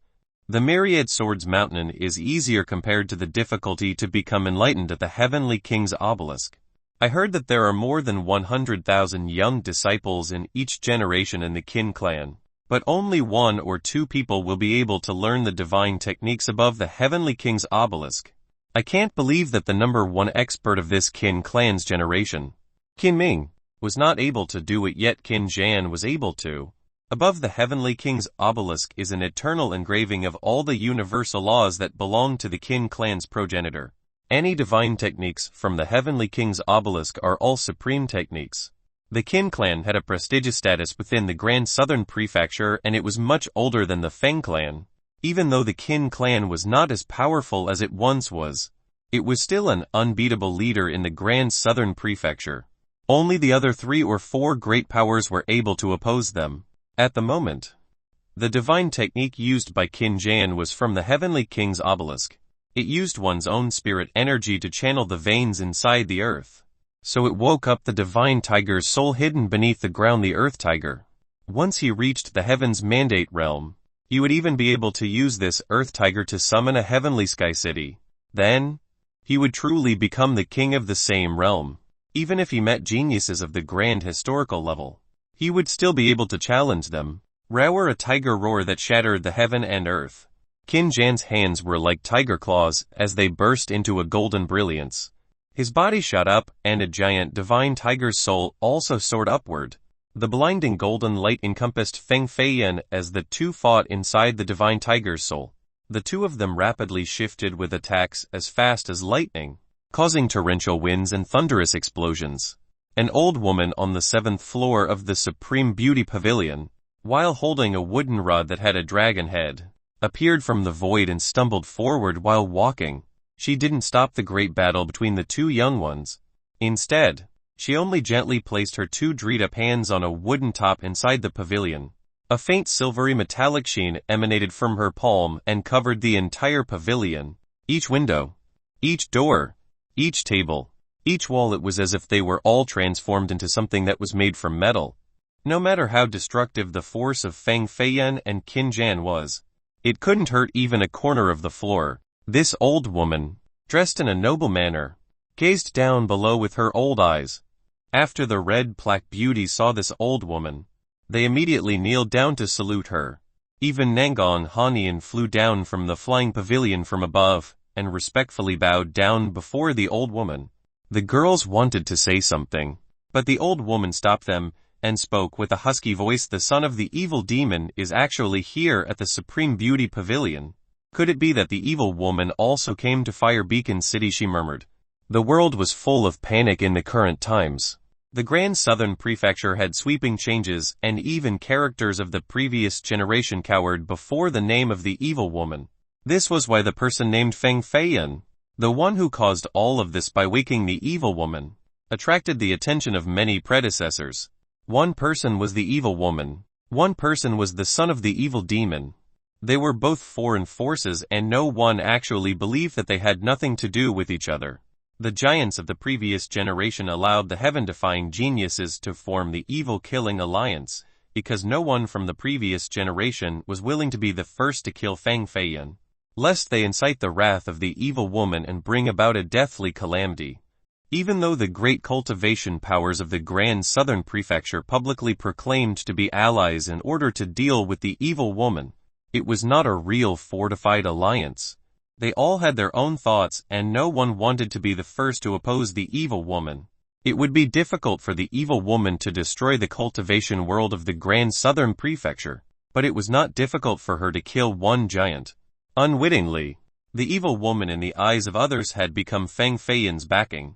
The Myriad Swords Mountain is easier compared to the difficulty to become enlightened at the Heavenly King's Obelisk. I heard that there are more than 100,000 young disciples in each generation in the Qin clan, but only 1 or 2 people will be able to learn the divine techniques above the Heavenly King's Obelisk. I can't believe that the number 1 expert of this Qin clan's generation, Qin Ming, was not able to do it, yet Qin Jan was able to. Above the Heavenly King's Obelisk is an eternal engraving of all the universal laws that belong to the Qin clan's progenitor. Any divine techniques from the Heavenly King's Obelisk are all supreme techniques. The Qin clan had a prestigious status within the Grand Southern Prefecture, and it was much older than the Feng clan. Even though the Qin clan was not as powerful as it once was, it was still an unbeatable leader in the Grand Southern Prefecture. Only the other 3 or 4 great powers were able to oppose them. At the moment, the divine technique used by Qin Jan was from the Heavenly King's Obelisk. It used one's own spirit energy to channel the veins inside the earth. So it woke up the divine tiger's soul hidden beneath the ground, the earth tiger. Once he reached the heaven's mandate realm, he would even be able to use this earth tiger to summon a heavenly sky city. Then, he would truly become the king of the same realm. Even if he met geniuses of the grand historical level, he would still be able to challenge them. Roar, a tiger roar that shattered the heaven and earth. Qin Jan's hands were like tiger claws as they burst into a golden brilliance. His body shot up, and a giant divine tiger's soul also soared upward. The blinding golden light encompassed Feng Feiyan as the 2 fought inside the divine tiger's soul. The 2 of them rapidly shifted with attacks as fast as lightning, causing torrential winds and thunderous explosions. An old woman on the 7th floor of the Supreme Beauty Pavilion, while holding a wooden rod that had a dragon head, appeared from the void and stumbled forward while walking. She didn't stop the great battle between the 2 young ones. Instead, she only gently placed her 2 dreed-up hands on a wooden top inside the pavilion. A faint silvery metallic sheen emanated from her palm and covered the entire pavilion. Each window, each door, each table, each wall, it was as if they were all transformed into something that was made from metal. No matter how destructive the force of Feng Feiyan and Qin Jan was, it couldn't hurt even a corner of the floor. This old woman, dressed in a noble manner, gazed down below with her old eyes. After the red black beauties saw this old woman, they immediately kneeled down to salute her. Even Nangon Hanian flew down from the flying pavilion from above, and respectfully bowed down before the old woman. The girls wanted to say something, but the old woman stopped them. and spoke with a husky voice. "The son of the evil demon is actually here at the Supreme Beauty Pavilion. Could it be that the evil woman also came to Fire Beacon City?" she murmured. The world was full of panic in the current times. The Grand Southern Prefecture had sweeping changes, and even characters of the previous generation cowered before the name of the evil woman. This was why the person named Feng Feiyan, the one who caused all of this by waking the evil woman, attracted the attention of many predecessors. One person was the evil woman. One person was the son of the evil demon. They were both foreign forces, and no one actually believed that they had nothing to do with each other. The giants of the previous generation allowed the heaven-defying geniuses to form the evil-killing alliance, because no one from the previous generation was willing to be the first to kill Feng Feiyan, lest they incite the wrath of the evil woman and bring about a deathly calamity. Even though the great cultivation powers of the Grand Southern Prefecture publicly proclaimed to be allies in order to deal with the evil woman, it was not a real fortified alliance. They all had their own thoughts, and no one wanted to be the first to oppose the evil woman. It would be difficult for the evil woman to destroy the cultivation world of the Grand Southern Prefecture, but it was not difficult for her to kill one giant. Unwittingly, the evil woman in the eyes of others had become Feng Feiyan's backing,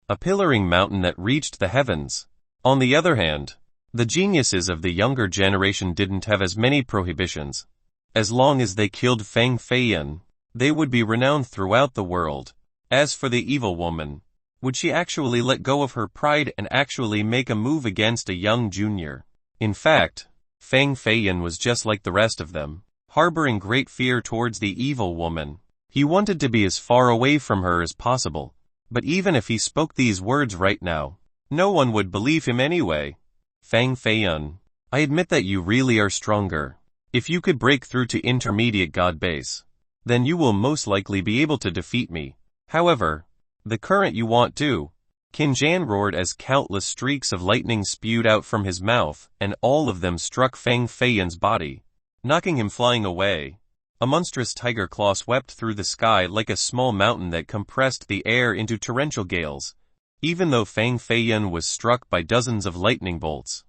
a pillaring mountain that reached the heavens. On the other hand, the geniuses of the younger generation didn't have as many prohibitions. As long as they killed Feng Feiyan, they would be renowned throughout the world. As for the evil woman, would she actually let go of her pride and actually make a move against a young junior? In fact, Feng Feiyan was just like the rest of them, harboring great fear towards the evil woman. He wanted to be as far away from her as possible, but even if he spoke these words right now, no one would believe him anyway. "Feng Feiyan, I admit that you really are stronger. If you could break through to intermediate god base, then you will most likely be able to defeat me. However, the current you want to." Qin Jan roared as countless streaks of lightning spewed out from his mouth, and all of them struck Feng Feiyan's body, knocking him flying away. A monstrous tiger claw swept through the sky like a small mountain that compressed the air into torrential gales. Even though Feng Feiyan was struck by dozens of lightning bolts,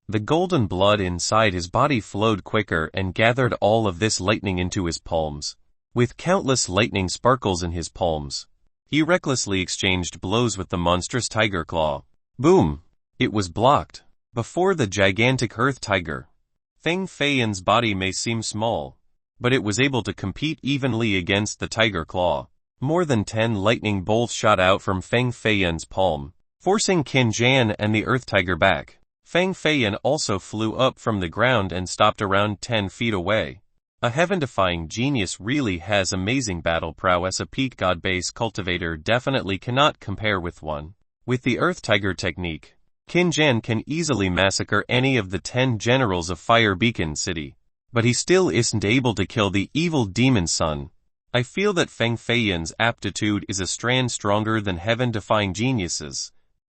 the golden blood inside his body flowed quicker and gathered all of this lightning into his palms. With countless lightning sparkles in his palms, he recklessly exchanged blows with the monstrous tiger claw. Boom! It was blocked. Before the gigantic earth tiger, Feng Feiyan's body may seem small, but it was able to compete evenly against the tiger claw. More than 10 lightning bolts shot out from Feng Feiyan's palm, forcing Qin Jan and the earth tiger back. Feng Feiyan also flew up from the ground and stopped around 10 feet away. A heaven-defying genius really has amazing battle prowess. A peak god base cultivator definitely cannot compare with one. With the Earth Tiger technique, Qin Jan can easily massacre any of the 10 generals of Fire Beacon City, but he still isn't able to kill the evil demon son. I feel that Feng Feiyan's aptitude is a strand stronger than heaven-defying geniuses.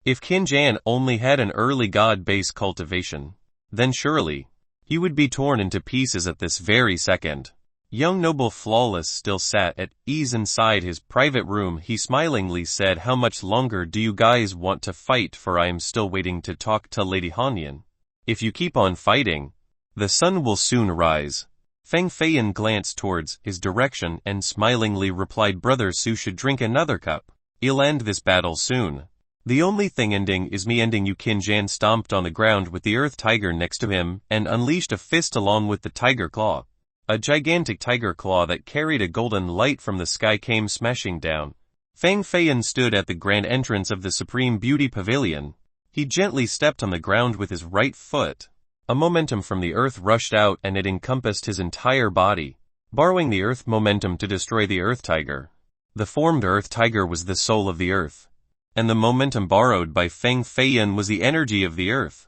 If Qin Jan only had an early god base cultivation, then surely he would be torn into pieces at this very second. Young Noble Flawless still sat at ease inside his private room. He smilingly said, "How much longer do you guys want to fight? For I am still waiting to talk to Lady Hanyan. If you keep on fighting, the sun will soon rise." Feng Feiyan glanced towards his direction and smilingly replied, "Brother Su should drink another cup. He'll end this battle soon. The only thing ending is me ending you." Qin Jan stomped on the ground with the earth tiger next to him and unleashed a fist along with the tiger claw. A gigantic tiger claw that carried a golden light from the sky came smashing down. Feng Feiyan stood at the grand entrance of the Supreme Beauty Pavilion. He gently stepped on the ground with his right foot. A momentum from the earth rushed out and it encompassed his entire body, borrowing the earth momentum to destroy the earth tiger. The formed earth tiger was the soul of the earth, and the momentum borrowed by Feng Feiyan was the energy of the earth.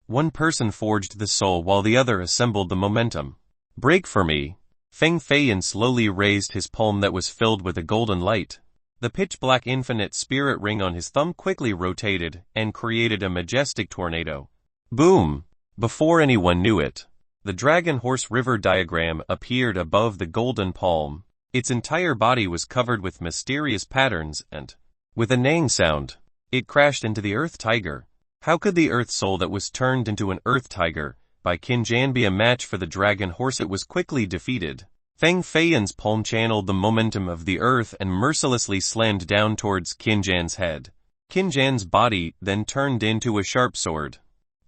One person forged the soul while the other assembled the momentum. "Break for me." Feng Feiyan slowly raised his palm that was filled with a golden light. The pitch-black infinite spirit ring on his thumb quickly rotated and created a majestic tornado. Boom! Before anyone knew it, the Dragon Horse River diagram appeared above the golden palm. Its entire body was covered with mysterious patterns and, with a neighing sound, it crashed into the earth tiger. How could the earth soul that was turned into an earth tiger by Qin Jan be a match for the dragon horse? It was quickly defeated. Feng Feiyan's palm channeled the momentum of the earth and mercilessly slammed down towards Qin Jan's head. Qin Jan's body then turned into a sharp sword,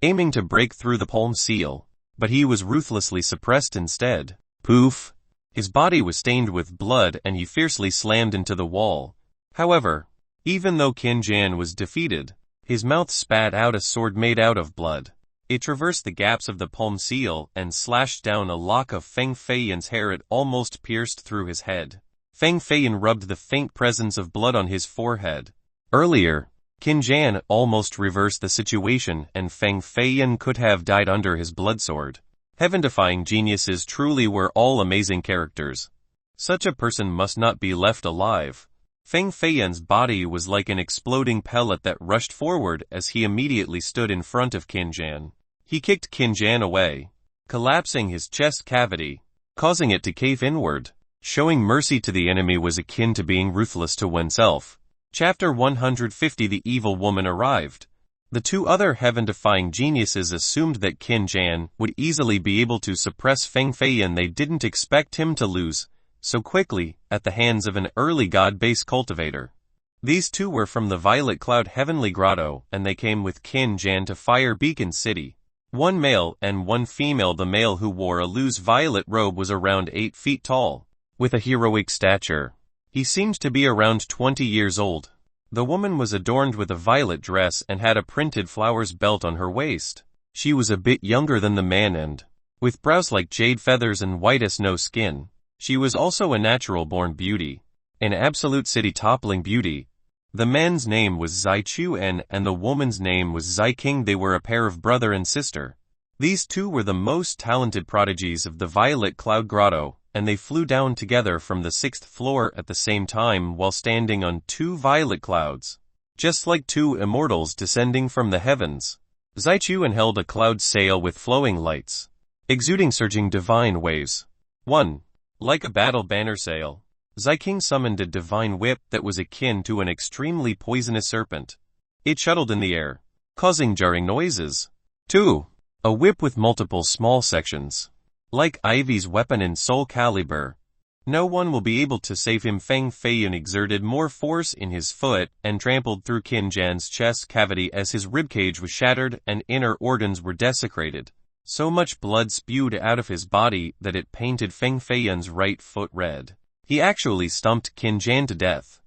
aiming to break through the palm seal, but he was ruthlessly suppressed instead. Poof! His body was stained with blood and he fiercely slammed into the wall. However, even though Qin Jan was defeated, his mouth spat out a sword made out of blood. It traversed the gaps of the palm seal and slashed down a lock of Feng Feiyan's hair. It almost pierced through his head. Feng Feiyan rubbed the faint presence of blood on his forehead. Earlier, Qin Jan almost reversed the situation and Feng Feiyan could have died under his blood sword. Heaven-defying geniuses truly were all amazing characters. Such a person must not be left alive. Feng Feiyan's body was like an exploding pellet that rushed forward as he immediately stood in front of Qin Jan. He kicked Qin Jan away, collapsing his chest cavity, causing it to cave inward. Showing mercy to the enemy was akin to being ruthless to oneself. Chapter 150. The evil woman arrived. The two other heaven-defying geniuses assumed that Qin Jan would easily be able to suppress Feng Feiyan. They didn't expect him to lose so quickly at the hands of an early god-base cultivator. These two were from the Violet Cloud Heavenly Grotto, and they came with Qin Jan to Fire Beacon City. One male and one female. The male, who wore a loose violet robe, was around 8 feet tall, with a heroic stature. He seemed to be around 20 years old. The woman was adorned with a violet dress and had a printed flowers belt on her waist. She was a bit younger than the man and, with brows like jade feathers and white as snow skin, she was also a natural-born beauty, an absolute city-toppling beauty. The man's name was Zai Chuan and the woman's name was Zai King. They were a pair of brother and sister. These two were the most talented prodigies of the Violet Cloud Grotto, and they flew down together from the 6th floor at the same time while standing on 2 violet clouds, just like 2 immortals descending from the heavens. Zai Chuan held a cloud sail with flowing lights, exuding surging divine waves. 1. Like a battle banner sail, Zai King summoned a divine whip that was akin to an extremely poisonous serpent. It shuttled in the air, causing jarring noises. 2. A whip with multiple small sections, like Ivy's weapon in Soul Calibur. No one will be able to save him. Feng Feiyan exerted more force in his foot and trampled through Qin Jan's chest cavity as his ribcage was shattered and inner organs were desecrated. So much blood spewed out of his body that it painted Feng Feiyan's right foot red. He actually stomped Qin Jan to death.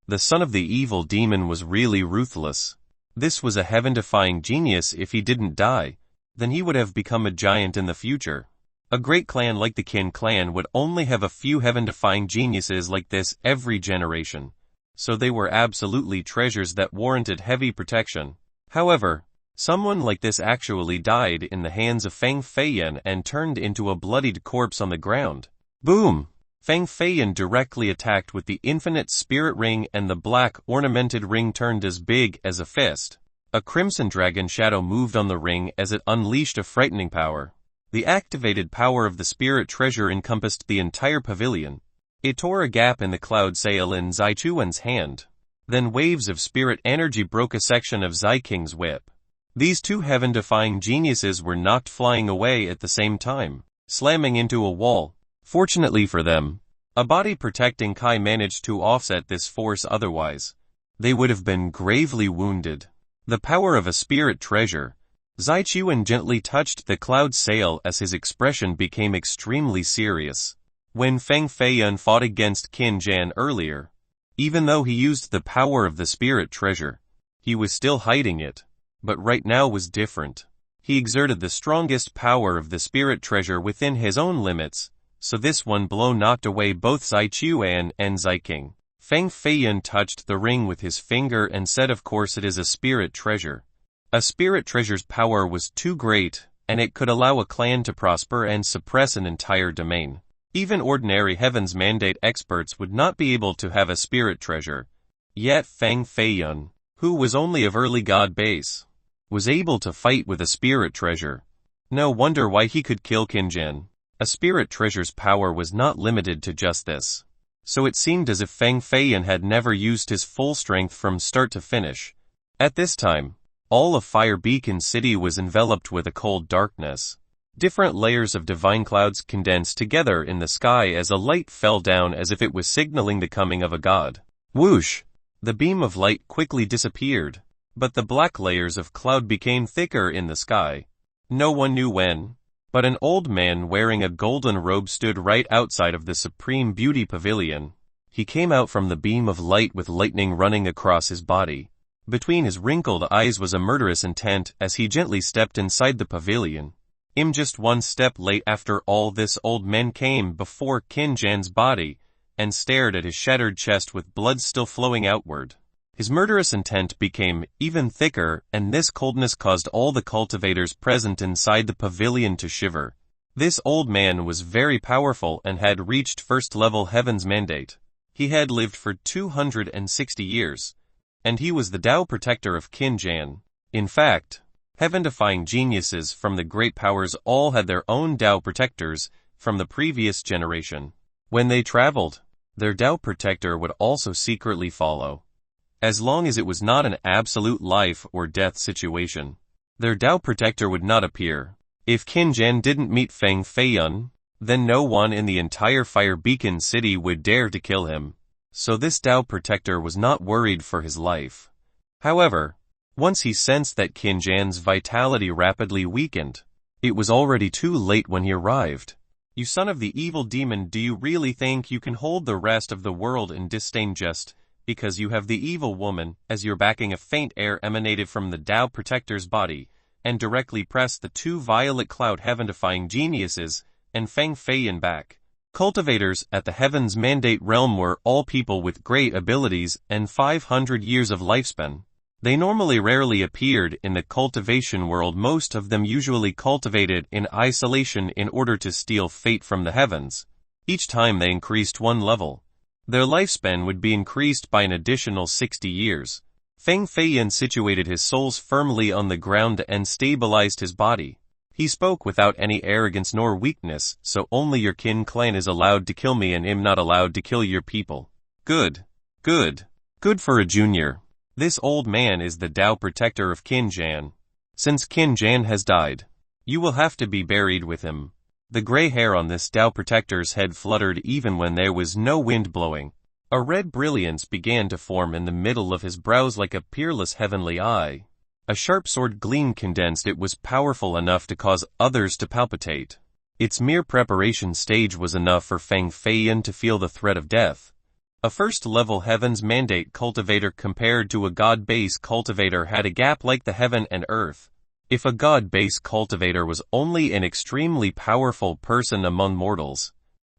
The son of the evil demon was really ruthless. This was a heaven-defying genius. If he didn't die, then he would have become a giant in the future. A great clan like the Qin clan would only have a few heaven-defying geniuses like this every generation, so they were absolutely treasures that warranted heavy protection. However, someone like this actually died in the hands of Feng Feiyan and turned into a bloodied corpse on the ground. Boom! Feng Feiyan directly attacked with the infinite spirit ring, and the black ornamented ring turned as big as a fist. A crimson dragon shadow moved on the ring as it unleashed a frightening power. The activated power of the spirit treasure encompassed the entire pavilion. It tore a gap in the cloud sail in Zai Chuan's hand. Then waves of spirit energy broke a section of Zai King's whip. These two heaven-defying geniuses were knocked flying away at the same time, slamming into a wall. Fortunately for them, a body protecting Kai managed to offset this force. Otherwise, they would have been gravely wounded. The power of a spirit treasure. Zai Chuan gently touched the cloud sail as his expression became extremely serious. When Feng Feiyan fought against Qin Jan earlier, even though he used the power of the spirit treasure, he was still hiding it. But right now was different. He exerted the strongest power of the spirit treasure within his own limits, so this one blow knocked away both Zai Chuan and Zai King. Feng Feiyan touched the ring with his finger and said, "Of course it is a spirit treasure." A spirit treasure's power was too great, and it could allow a clan to prosper and suppress an entire domain. Even ordinary Heaven's Mandate experts would not be able to have a spirit treasure. Yet Feng Feiyan, who was only of early god base, was able to fight with a spirit treasure. No wonder why he could kill Qin Jan. A spirit treasure's power was not limited to just this. So it seemed as if Feng Feiyan had never used his full strength from start to finish. At this time, All of Fire Beacon City was enveloped with a cold darkness. Different layers of divine clouds condensed together in the sky as a light fell down as if it was signaling the coming of a god. Whoosh! The beam of light quickly disappeared, but the black layers of cloud became thicker in the sky. No one knew when, but an old man wearing a golden robe stood right outside of the Supreme Beauty Pavilion. He came out from the beam of light with lightning running across his body. Between his wrinkled eyes was a murderous intent as he gently stepped inside the pavilion. Just one step late after all, this old man came before Qin Jan's body and stared at his shattered chest with blood still flowing outward. His murderous intent became even thicker, and this coldness caused all the cultivators present inside the pavilion to shiver. This old man was very powerful and had reached first-level Heaven's Mandate. He had lived for 260 years, and he was the Tao protector of Qin Jan. In fact, heaven-defying geniuses from the great powers all had their own Tao protectors from the previous generation. When they traveled, their Tao protector would also secretly follow. As long as it was not an absolute life or death situation, their Tao protector would not appear. If Qin Jan didn't meet Feng Feiyun, then no one in the entire Fire Beacon City would dare to kill him. So this Tao protector was not worried for his life. However, once he sensed that Qin Jan's vitality rapidly weakened, it was already too late when he arrived. You son of the evil demon, do you really think you can hold the rest of the world in disdain just because you have the evil woman as your backing? A faint air emanated from the Tao protector's body and directly pressed the two violet cloud heaven-defying geniuses and Feng Feiyun back. Cultivators at the Heaven's Mandate realm were all people with great abilities and 500 years of lifespan. They normally rarely appeared in the cultivation world. Most of them usually cultivated in isolation in order to steal fate from the heavens. Each time they increased one level, their lifespan would be increased by an additional 60 years. Feng Feiyun situated his soles firmly on the ground and stabilized his body. He spoke without any arrogance nor weakness. So only your Qin clan is allowed to kill me and I'm not allowed to kill your people. Good. Good. Good for a junior. This old man is the Tao protector of Qin Jan. Since Qin Jan has died, you will have to be buried with him. The gray hair on this Tao protector's head fluttered even when there was no wind blowing. A red brilliance began to form in the middle of his brows like a peerless heavenly eye. A sharp sword gleam condensed. It was powerful enough to cause others to palpitate. Its mere preparation stage was enough for Feng Feiyun to feel the threat of death. A first-level Heaven's Mandate cultivator compared to a God-base cultivator had a gap like the heaven and earth. If a God-base cultivator was only an extremely powerful person among mortals,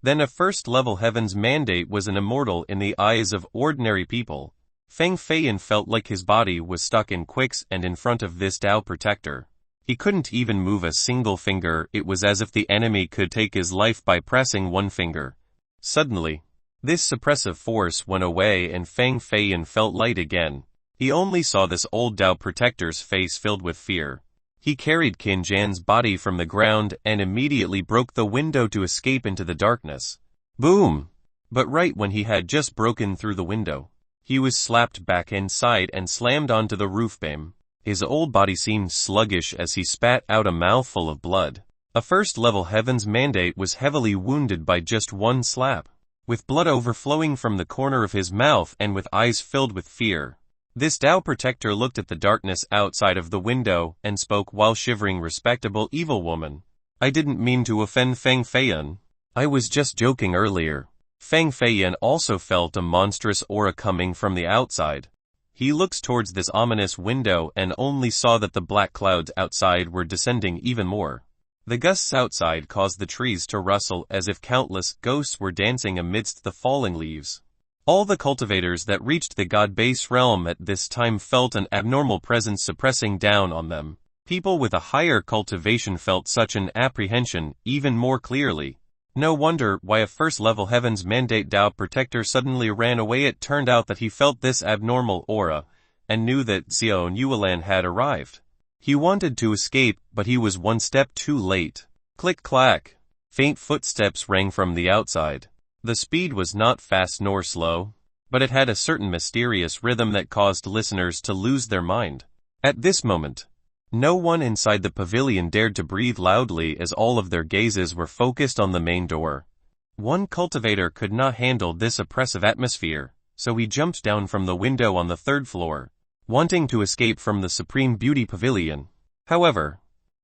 then a first-level Heaven's Mandate was an immortal in the eyes of ordinary people. Feng Feiyun felt like his body was stuck in quicksand in front of this Tao protector. He couldn't even move a single finger. It was as if the enemy could take his life by pressing one finger. Suddenly, this suppressive force went away and Feng Feiyun felt light again. He only saw this old Tao protector's face filled with fear. He carried Qin Jan's body from the ground and immediately broke the window to escape into the darkness. Boom! But right when he had just broken through the window, he was slapped back inside and slammed onto the roof beam. His old body seemed sluggish as he spat out a mouthful of blood. A first-level Heaven's Mandate was heavily wounded by just one slap. With blood overflowing from the corner of his mouth and with eyes filled with fear, this Tao protector looked at the darkness outside of the window and spoke while shivering. Respectable evil woman, I didn't mean to offend Feng Feiyun. I was just joking earlier. Feng Feiyun also felt a monstrous aura coming from the outside. He looked towards this ominous window and only saw that the black clouds outside were descending even more. The gusts outside caused the trees to rustle as if countless ghosts were dancing amidst the falling leaves. All the cultivators that reached the God-base realm at this time felt an abnormal presence suppressing down on them. People with a higher cultivation felt such an apprehension even more clearly. No wonder why a first-level Heaven's Mandate Tao protector suddenly ran away. It turned out that he felt this abnormal aura and knew that Xiao Yuelan had arrived. He wanted to escape, but he was one step too late. Click-clack. Faint footsteps rang from the outside. The speed was not fast nor slow, but it had a certain mysterious rhythm that caused listeners to lose their mind. At this moment, no one inside the pavilion dared to breathe loudly as all of their gazes were focused on the main door. One cultivator could not handle this oppressive atmosphere, so he jumped down from the window on the third floor, wanting to escape from the Supreme Beauty Pavilion. However,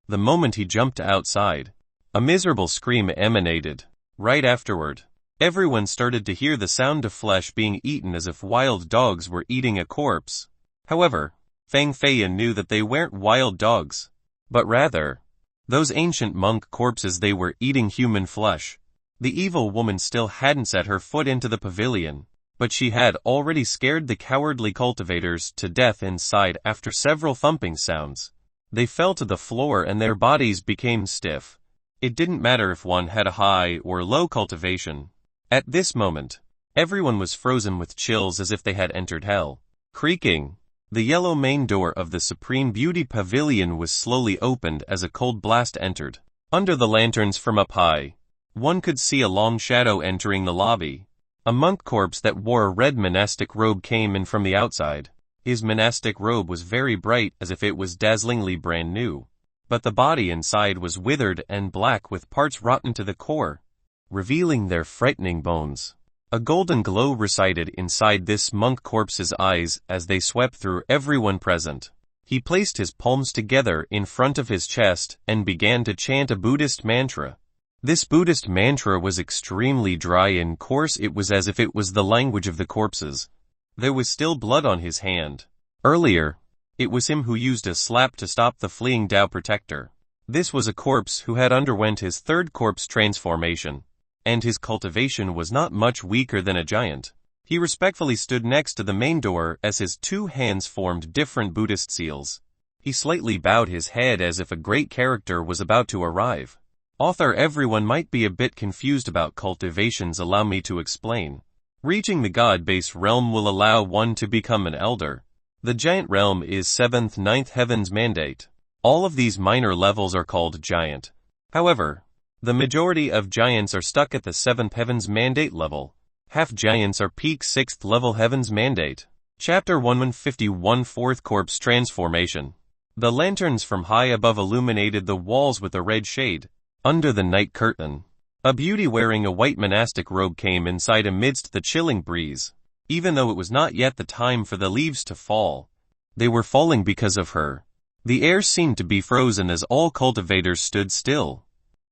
the moment he jumped outside, a miserable scream emanated. Right afterward, everyone started to hear the sound of flesh being eaten as if wild dogs were eating a corpse. However, Feng Feiyan knew that they weren't wild dogs, but rather, those ancient monk corpses. They were eating human flesh. The evil woman still hadn't set her foot into the pavilion, but she had already scared the cowardly cultivators to death inside. After several thumping sounds, they fell to the floor and their bodies became stiff. It didn't matter if one had a high or low cultivation. At this moment, everyone was frozen with chills as if they had entered hell. Creaking, the yellow main door of the Supreme Beauty Pavilion was slowly opened as a cold blast entered. Under the lanterns from up high, one could see a long shadow entering the lobby. A monk corpse that wore a red monastic robe came in from the outside. His monastic robe was very bright as if it was dazzlingly brand new, but the body inside was withered and black with parts rotten to the core, revealing their frightening bones. A golden glow resided inside this monk corpse's eyes as they swept through everyone present. He placed his palms together in front of his chest and began to chant a Buddhist mantra. This Buddhist mantra was extremely dry and coarse. It was as if it was the language of the corpses. There was still blood on his hand. Earlier, it was him who used a slap to stop the fleeing Tao protector. This was a corpse who had underwent his third corpse transformation, and his cultivation was not much weaker than a giant. He respectfully stood next to the main door as his two hands formed different Buddhist seals. He slightly bowed his head as if a great character was about to arrive. Author, everyone might be a bit confused about cultivations. Allow me to explain. Reaching the God-base realm will allow one to become an elder. The giant realm is 7th, 9th heaven's mandate. All of these minor levels are called giant. However, the majority of giants are stuck at the 7th heaven's mandate level. Half giants are peak 6th level heaven's mandate. Chapter 151 Fourth Corpse Transformation. The lanterns from high above illuminated the walls with a red shade. Under the night curtain, a beauty wearing a white monastic robe came inside amidst the chilling breeze. Even though it was not yet the time for the leaves to fall, they were falling because of her. The air seemed to be frozen as all cultivators stood still.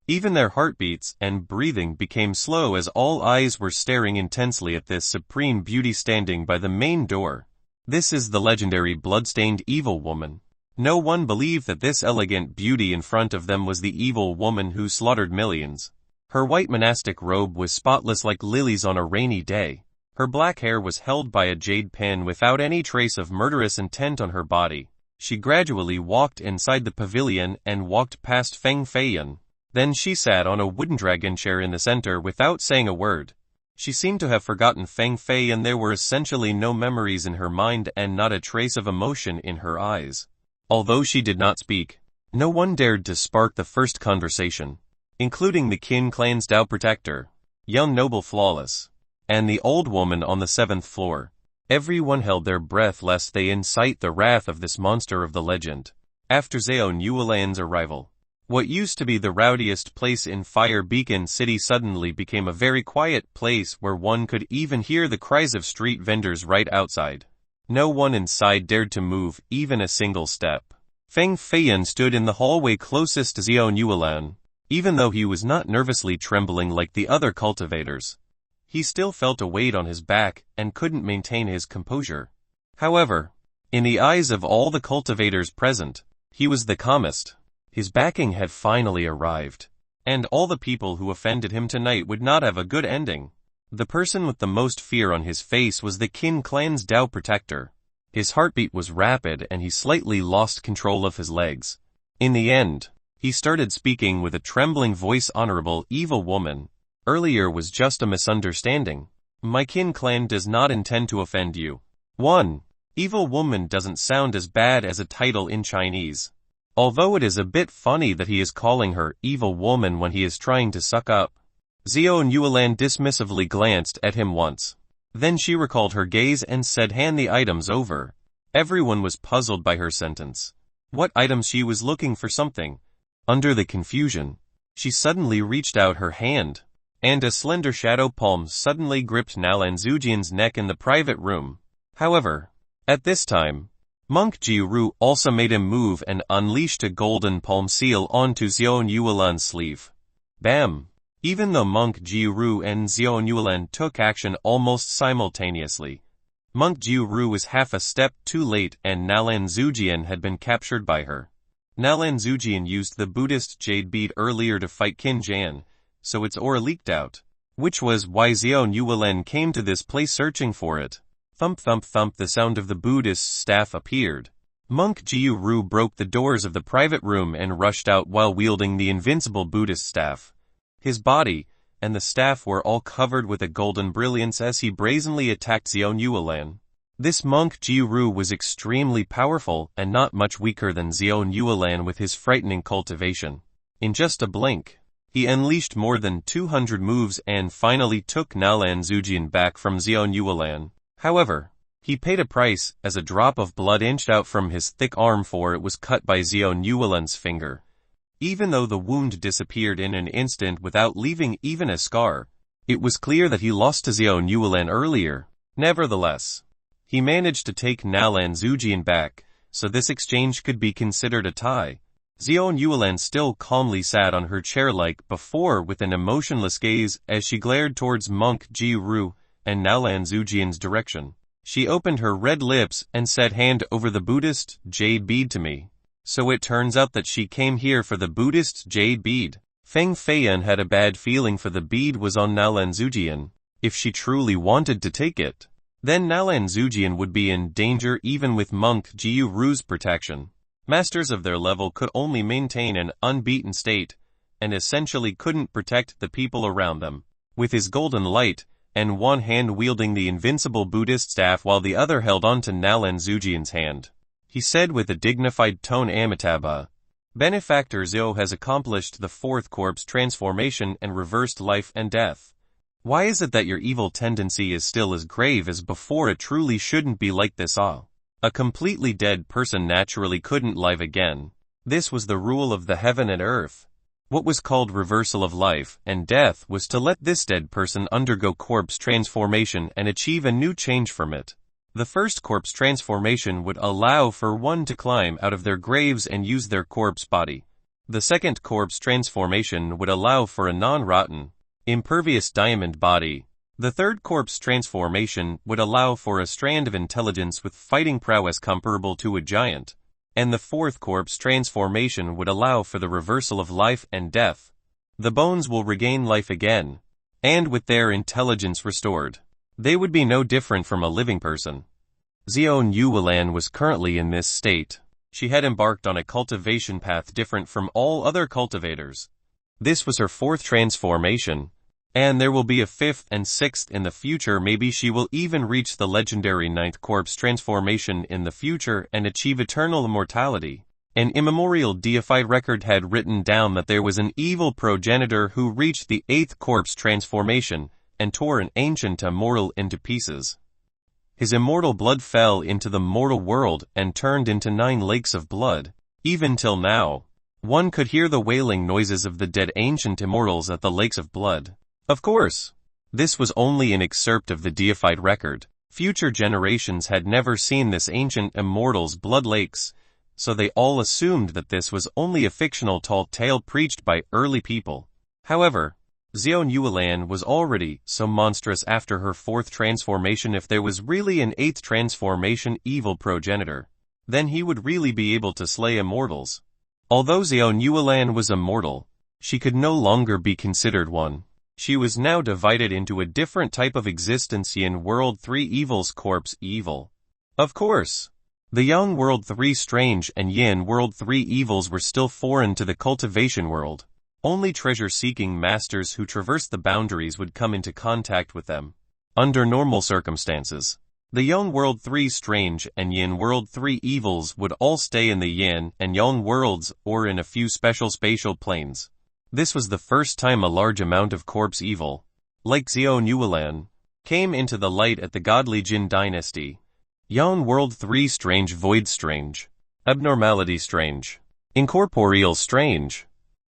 Even their heartbeats and breathing became slow as all eyes were staring intensely at this supreme beauty standing by the main door. This is the legendary blood-stained evil woman. No one believed that this elegant beauty in front of them was the evil woman who slaughtered millions. Her white monastic robe was spotless like lilies on a rainy day. Her black hair was held by a jade pin without any trace of murderous intent on her body. She gradually walked inside the pavilion and walked past Feng Feiyan. Then she sat on a wooden dragon chair in the center without saying a word. She seemed to have forgotten Feng Feiyan. There were essentially no memories in her mind and not a trace of emotion in her eyes. Although she did not speak, no one dared to spark the first conversation, including the Qin clan's Tao protector, young noble flawless, and the old woman on the 7th floor. Everyone held their breath lest they incite the wrath of this monster of the legend. After Zhao Yuelan's arrival, what used to be the rowdiest place in Fire Beacon City suddenly became a very quiet place where one could even hear the cries of street vendors right outside. No one inside dared to move even a single step. Feng Feiyan stood in the hallway closest to Zhao Yuelan. Even though he was not nervously trembling like the other cultivators, he still felt a weight on his back and couldn't maintain his composure. However, in the eyes of all the cultivators present, he was the calmest. His backing had finally arrived, and all the people who offended him tonight would not have a good ending. The person with the most fear on his face was the Qin clan's Tao protector. His heartbeat was rapid and he slightly lost control of his legs. In the end, he started speaking with a trembling voice. Honorable evil woman, earlier was just a misunderstanding. My Qin clan does not intend to offend you. 1. Evil woman doesn't sound as bad as a title in Chinese. Although it is a bit funny that he is calling her evil woman when he is trying to suck up. Zhao Yuelan dismissively glanced at him once. Then she recalled her gaze and said, hand the items over. Everyone was puzzled by her sentence. What items she was looking for something. Under the confusion, she suddenly reached out her hand, and a slender shadow palm suddenly gripped Nalan Zujian's neck in the private room. However, at this time, Monk Jiru also made a move and unleashed a golden palm seal onto Xiao Yuelan's sleeve. Bam! Even though Monk Jiru and Xiao Yuelan took action almost simultaneously, Monk Jiru was half a step too late and Nalan Zujian had been captured by her. Nalan Zujian used the Buddhist jade bead earlier to fight Qin Jian, so its aura leaked out, which was why Xiao Yuelan came to this place searching for it. Thump thump thump, the sound of the Buddhist staff appeared. Monk Jiru broke the doors of the private room and rushed out while wielding the invincible Buddhist staff. His body and the staff were all covered with a golden brilliance as he brazenly attacked Xiao Yuelan. This Monk Jiru was extremely powerful and not much weaker than Xiao Yuelan with his frightening cultivation. In just a blink, he unleashed more than 200 moves and finally took Nalan Zujian back from Xiao Yuelan. However, he paid a price as a drop of blood inched out from his thick arm, for it was cut by Xiao Yuelan's finger. Even though the wound disappeared in an instant without leaving even a scar, it was clear that he lost to Xiao Yuelan earlier. Nevertheless, he managed to take Nalan Zujian back, so this exchange could be considered a tie. Xiao Yuelan still calmly sat on her chair like before with an emotionless gaze as she glared towards Monk Jiru and Nalan Zujian's direction. She opened her red lips and said, "Hand over the Buddhist jade bead to me." So it turns out that she came here for the Buddhist jade bead. Feng Feiyan had a bad feeling, for the bead was on Nalan Zujian. If she truly wanted to take it, then Nalan Zujian would be in danger even with Monk Jiru's protection. Masters of their level could only maintain an unbeaten state, and essentially couldn't protect the people around them. With his golden light, and one hand wielding the invincible Buddhist staff while the other held on to Nalan Zujian's hand, he said with a dignified tone, "Amitabha, Benefactor Xiao has accomplished the fourth corpse transformation and reversed life and death. Why is it that your evil tendency is still as grave as before? It truly shouldn't be like this. A completely dead person naturally couldn't live again. This was the rule of the heaven and earth. What was called reversal of life and death was to let this dead person undergo corpse transformation and achieve a new change from it. The first corpse transformation would allow for one to climb out of their graves and use their corpse body. The second corpse transformation would allow for a non-rotten, impervious diamond body. The third corpse transformation would allow for a strand of intelligence with fighting prowess comparable to a giant. And the fourth corpse transformation would allow for the reversal of life and death. The bones will regain life again, and with their intelligence restored, they would be no different from a living person. Xiao Yuelan was currently in this state. She had embarked on a cultivation path different from all other cultivators. This was her fourth transformation, and there will be a fifth and sixth in the future. Maybe she will even reach the legendary ninth corpse transformation in the future and achieve eternal immortality. An immemorial deified record had written down that there was an evil progenitor who reached the eighth corpse transformation and tore an ancient immortal into pieces. His immortal blood fell into the mortal world and turned into 9 lakes of blood. Even till now, one could hear the wailing noises of the dead ancient immortals at the lakes of blood. Of course, this was only an excerpt of the deified record. Future generations had never seen this ancient immortal's blood lakes, so they all assumed that this was only a fictional tall tale preached by early people. However, Xiao Yuelan was already so monstrous after her fourth transformation. If there was really an eighth transformation evil progenitor, then he would really be able to slay immortals. Although Xiao Yuelan was immortal, she could no longer be considered one. She was now divided into a different type of existence: Yin World 3 Evils Corpse Evil. Of course, the Yang World 3 Strange and Yin World 3 Evils were still foreign to the cultivation world. Only treasure-seeking masters who traversed the boundaries would come into contact with them. Under normal circumstances, the Yang World 3 Strange and Yin World 3 Evils would all stay in the Yin and Yang worlds or in a few special spatial planes. This was the first time a large amount of corpse evil, like Xiao Yuelan, came into the light at the godly Jin dynasty. Yon world 3 strange void strange. Abnormality strange. Incorporeal strange.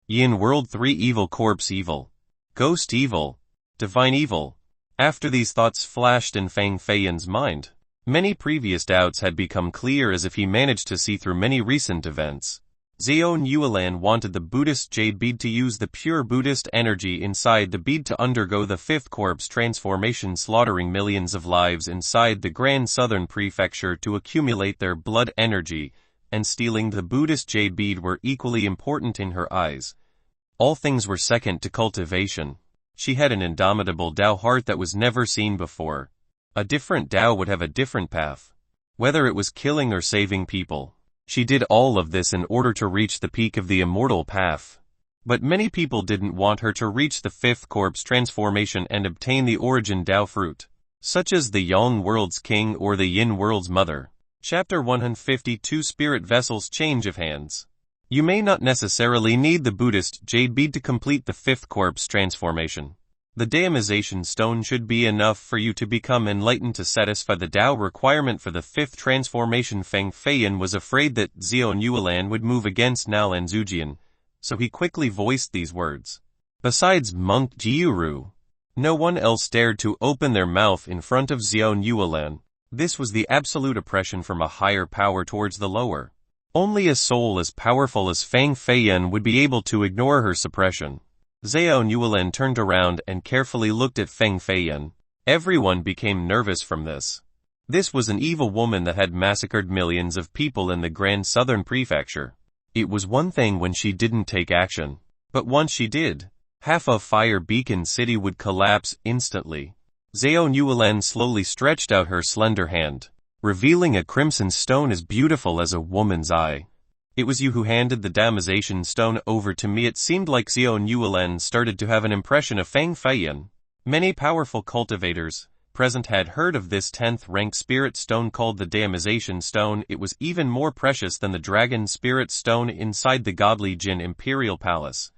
Yin world 3 evil corpse evil. Ghost evil. Divine evil. After these thoughts flashed in Feng Feiyan's mind, many previous doubts had become clear as if he managed to see through many recent events. Xiao Yuelan wanted the Buddhist jade bead to use the pure Buddhist energy inside the bead to undergo the 5th corpse transformation, slaughtering millions of lives inside the Grand Southern Prefecture to accumulate their blood energy, and stealing the Buddhist jade bead were equally important in her eyes. All things were second to cultivation. She had an indomitable Tao heart that was never seen before. A different Tao would have a different path. Whether it was killing or saving people, she did all of this in order to reach the peak of the immortal path. But many people didn't want her to reach the 5th corpse transformation and obtain the origin Tao fruit, such as the Yang world's king or the Yin world's mother. Chapter 152 Spirit Vessels Change of Hands. You may not necessarily need the Buddhist jade bead to complete the 5th corpse transformation. The Daimization stone should be enough for you to become enlightened to satisfy the Tao requirement for the 5th transformation. Feng Feiyan was afraid that Xiao Yuelan would move against Nalan Zujian, so he quickly voiced these words. Besides monk Jiuru, no one else dared to open their mouth in front of Xiao Yuelan. This was the absolute oppression from a higher power towards the lower. Only a soul as powerful as Feng Feiyan would be able to ignore her suppression. Xiao Yuelan turned around and carefully looked at Feng Feiyan. Everyone became nervous from this. This was an evil woman that had massacred millions of people in the Grand Southern Prefecture. It was one thing when she didn't take action, but once she did, half of Fire Beacon City would collapse instantly. Xiao Yuelan slowly stretched out her slender hand, revealing a crimson stone as beautiful as a woman's eye. It was you who handed the Daimization stone over to me. It seemed like Xiao Yuelan started to have an impression of Feng Feiyan. Many powerful cultivators present had heard of this 10th rank spirit stone called the Daimization stone. It was even more precious than the dragon spirit stone inside the godly Jin Imperial Palace.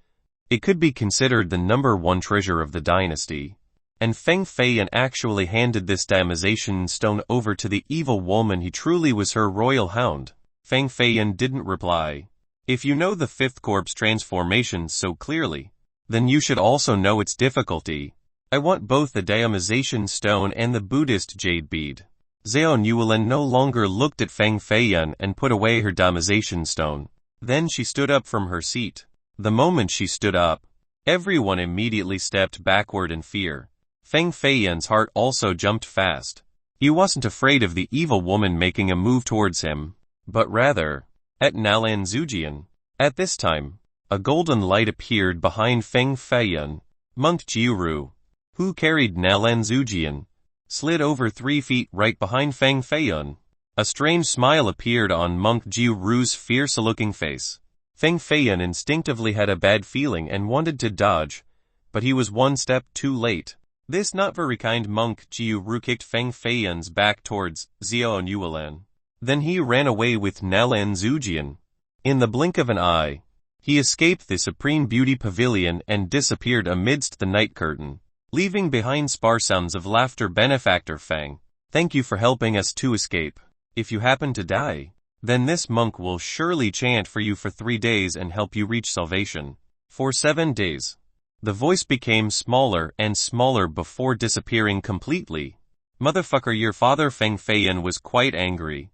It could be considered the #1 treasure of the dynasty. And Feng Feiyan actually handed this Daimization stone over to the evil woman. He truly was her royal hound. Feng Feiyan didn't reply. If you know the 5th corpse transformation so clearly, then you should also know its difficulty. I want both the Daimization stone and the Buddhist jade bead. Xiao Yuelan no longer looked at Feng Feiyan and put away her Daimization stone. Then she stood up from her seat. The moment she stood up, everyone immediately stepped backward in fear. Feng Feiyan's heart also jumped fast. He wasn't afraid of the evil woman making a move towards him, but rather, at Nalan Zujian. At this time, a golden light appeared behind Feng Feiyan. Monk Jiuru, who carried Nalan Zujian, slid over 3 feet right behind Feng Feiyan. A strange smile appeared on Monk Jiuru's fierce-looking face. Feng Feiyan instinctively had a bad feeling and wanted to dodge, but he was one step too late. This not very kind monk Jiuru kicked Feng Feiyan's back towards Xiao Yuelan. Then he ran away with Nalan Zujian. In the blink of an eye, he escaped the Supreme Beauty Pavilion and disappeared amidst the night curtain, leaving behind sparse sounds of laughter. Benefactor Feng, thank you for helping us to escape. If you happen to die, then this monk will surely chant for you for 3 days and help you reach salvation. For 7 days. The voice became smaller and smaller before disappearing completely. Motherfucker, your father. Feng Feiyan was quite angry.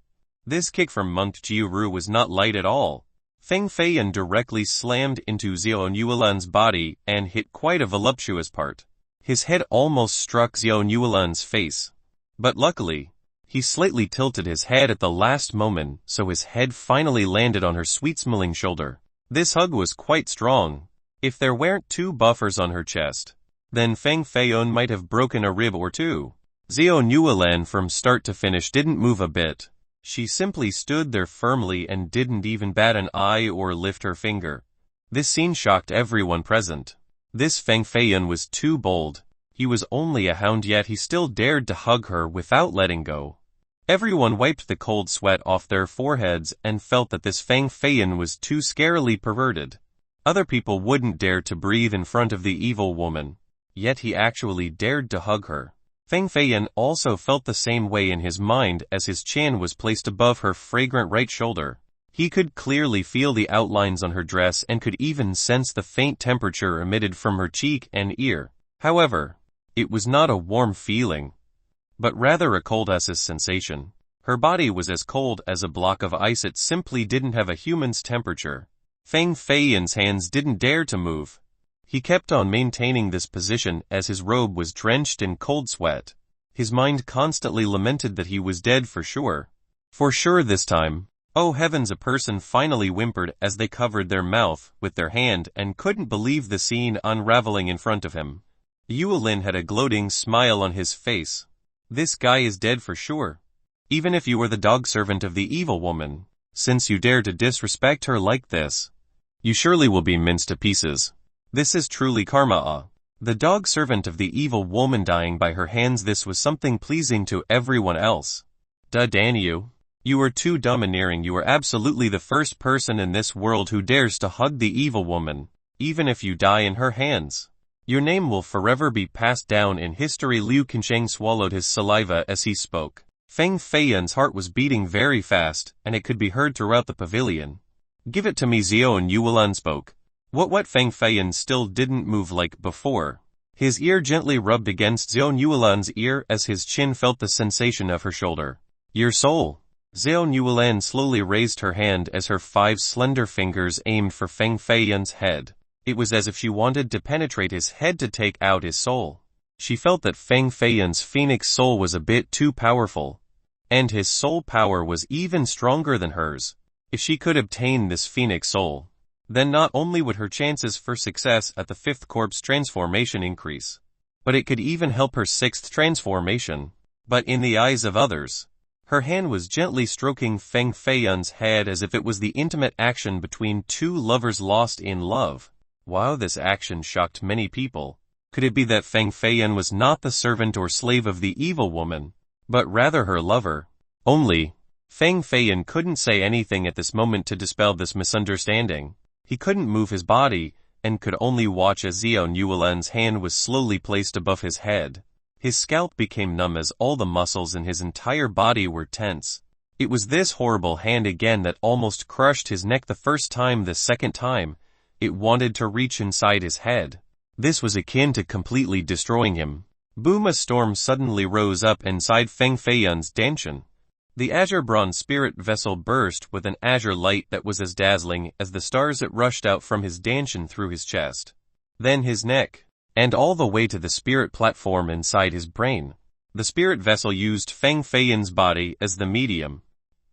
This kick from Monk Jiuru was not light at all. Feng Feiyan directly slammed into Xiao Yuelan's body and hit quite a voluptuous part. His head almost struck Xiao Yuelan's face. But luckily, he slightly tilted his head at the last moment, so his head finally landed on her sweet-smelling shoulder. This hug was quite strong. If there weren't 2 buffers on her chest, then Feng Feiyan might have broken a rib or 2. Xiao Yuelan from start to finish didn't move a bit. She simply stood there firmly and didn't even bat an eye or lift her finger. This scene shocked everyone present. This Feng Feiyan was too bold. He was only a hound, yet he still dared to hug her without letting go. Everyone wiped the cold sweat off their foreheads and felt that this Feng Feiyan was too scarily perverted. Other people wouldn't dare to breathe in front of the evil woman, yet he actually dared to hug her. Feng Feiyan also felt the same way in his mind as his chin was placed above her fragrant right shoulder. He could clearly feel the outlines on her dress and could even sense the faint temperature emitted from her cheek and ear. However, it was not a warm feeling, but rather a cold sensation. Her body was as cold as a block of ice. It simply didn't have a human's temperature. Feng Feiyan's hands didn't dare to move. He kept on maintaining this position as his robe was drenched in cold sweat. His mind constantly lamented that he was dead for sure. For sure this time. Oh heavens, a person finally whimpered as they covered their mouth with their hand and couldn't believe the scene unraveling in front of him. Yuelin had a gloating smile on his face. This guy is dead for sure. Even if you were the dog servant of the evil woman, since you dare to disrespect her like this, you surely will be minced to pieces. This is truly karma. The dog servant of the evil woman dying by her hands. This was something pleasing to everyone else. Damn you. You are too domineering. You are absolutely the first person in this world who dares to hug the evil woman, even if you die in her hands. Your name will forever be passed down in history. Liu Qinsheng swallowed his saliva as he spoke. Feng Feiyan's heart was beating very fast, and it could be heard throughout the pavilion. Give it to me, Xiao Yuelan spoke. What Feng Feiyan still didn't move like before. His ear gently rubbed against Xiao Yuelan's ear as his chin felt the sensation of her shoulder. Your soul. Xiao Yuelan slowly raised her hand as her 5 slender fingers aimed for Feng Feiyan's head. It was as if she wanted to penetrate his head to take out his soul. She felt that Feng Feiyan's phoenix soul was a bit too powerful, and his soul power was even stronger than hers. If she could obtain this phoenix soul, then not only would her chances for success at the 5th corpse transformation increase, but it could even help her 6th transformation. But in the eyes of others, her hand was gently stroking Feng Feiyan's head as if it was the intimate action between 2 lovers lost in love. Wow, this action shocked many people. Could it be that Feng Feiyan was not the servant or slave of the evil woman, but rather her lover? Only, Feng Feiyan couldn't say anything at this moment to dispel this misunderstanding. He couldn't move his body, and could only watch as Xiao Yuelan's hand was slowly placed above his head. His scalp became numb as all the muscles in his entire body were tense. It was this horrible hand again that almost crushed his neck the first time. The second time, it wanted to reach inside his head. This was akin to completely destroying him. Boom! A storm suddenly rose up inside Feng Feiyan's danshan. The azure bronze spirit vessel burst with an azure light that was as dazzling as the stars. It rushed out from his danshan through his chest, then his neck, and all the way to the spirit platform inside his brain. The spirit vessel used Feng Feiyan's body as the medium,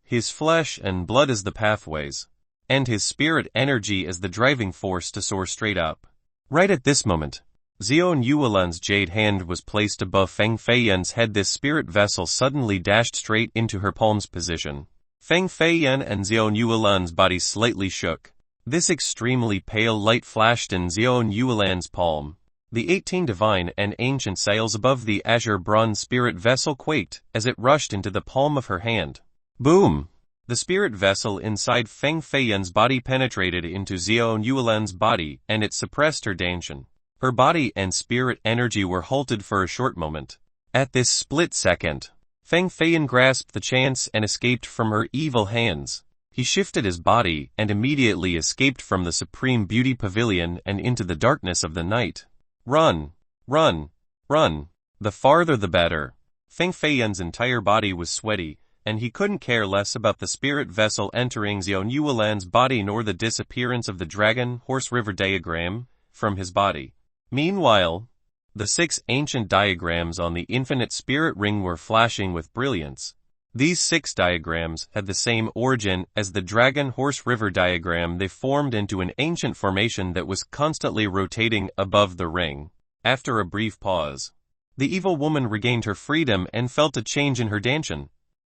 his flesh and blood as the pathways, and his spirit energy as the driving force to soar straight up. Right at this moment, Xiao Yuelan's jade hand was placed above Feng Feiyan's head. This spirit vessel suddenly dashed straight into her palm's position. Feng Feiyan and Xiao Yuelan's bodies slightly shook. This extremely pale light flashed in Xiao Yuelan's palm. The 18 divine and ancient sails above the azure bronze spirit vessel quaked as it rushed into the palm of her hand. Boom! The spirit vessel inside Feng Feiyan's body penetrated into Xiao Yuelan's body, and it suppressed her danshan. Her body and spirit energy were halted for a short moment. At this split second, Feng Feiyan grasped the chance and escaped from her evil hands. He shifted his body and immediately escaped from the Supreme Beauty Pavilion and into the darkness of the night. Run! Run! Run! The farther the better. Feng Feiyan's entire body was sweaty, and he couldn't care less about the spirit vessel entering Xiao Yuelan's body nor the disappearance of the dragon horse river diagram from his body. Meanwhile, the 6 ancient diagrams on the infinite spirit ring were flashing with brilliance. These 6 diagrams had the same origin as the dragon horse river diagram. They formed into an ancient formation that was constantly rotating above the ring. After a brief pause, the evil woman regained her freedom and felt a change in her danshan.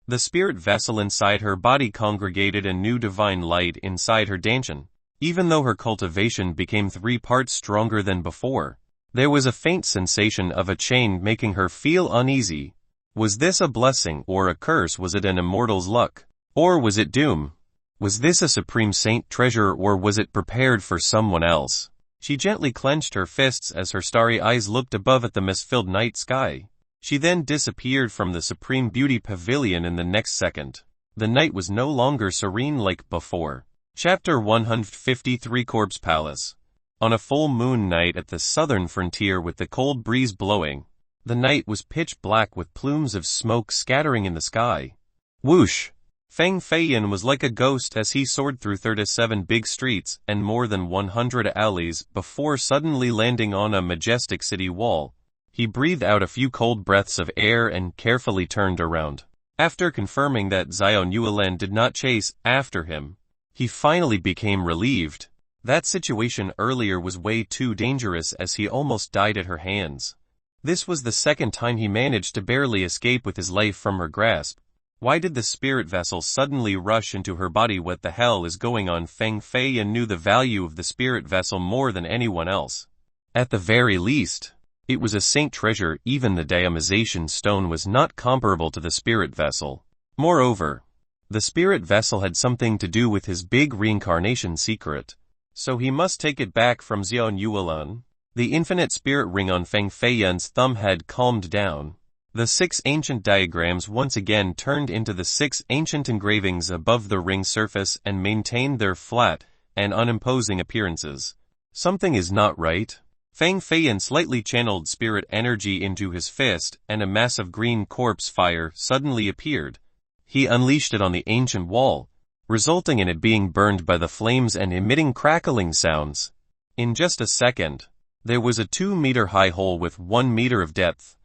The spirit vessel inside her body congregated a new divine light inside her danshan. Even though her cultivation became 3 parts stronger than before, there was a faint sensation of a chain making her feel uneasy. Was this a blessing or a curse? Was it an immortal's luck? Or was it doom? Was this a supreme saint treasure or was it prepared for someone else? She gently clenched her fists as her starry eyes looked above at the mist-filled night sky. She then disappeared from the Supreme Beauty Pavilion in the next second. The night was no longer serene like before. Chapter 153 Corpse Palace. On a full moon night at the southern frontier with the cold breeze blowing, the night was pitch black with plumes of smoke scattering in the sky. Whoosh! Feng Feiyan was like a ghost as he soared through 37 big streets and more than 100 alleys before suddenly landing on a majestic city wall. He breathed out a few cold breaths of air and carefully turned around. After confirming that Xiao Yuelan did not chase after him, he finally became relieved. That situation earlier was way too dangerous as he almost died at her hands. This was the second time he managed to barely escape with his life from her grasp. Why did the spirit vessel suddenly rush into her body? What the hell is going on? Feng Feiyan knew the value of the spirit vessel more than anyone else. At the very least, it was a saint treasure. Even the diamization stone was not comparable to the spirit vessel. Moreover, the spirit vessel had something to do with his big reincarnation secret. So he must take it back from Xiao Yuelan. The infinite spirit ring on Feng Feiyan's thumb had calmed down. The 6 ancient diagrams once again turned into the 6 ancient engravings above the ring surface and maintained their flat and unimposing appearances. Something is not right. Feng Feiyan slightly channeled spirit energy into his fist, and a massive green corpse fire suddenly appeared. He unleashed it on the ancient wall, resulting in it being burned by the flames and emitting crackling sounds. In just a second, there was a 2-meter-high hole with 1 meter of depth.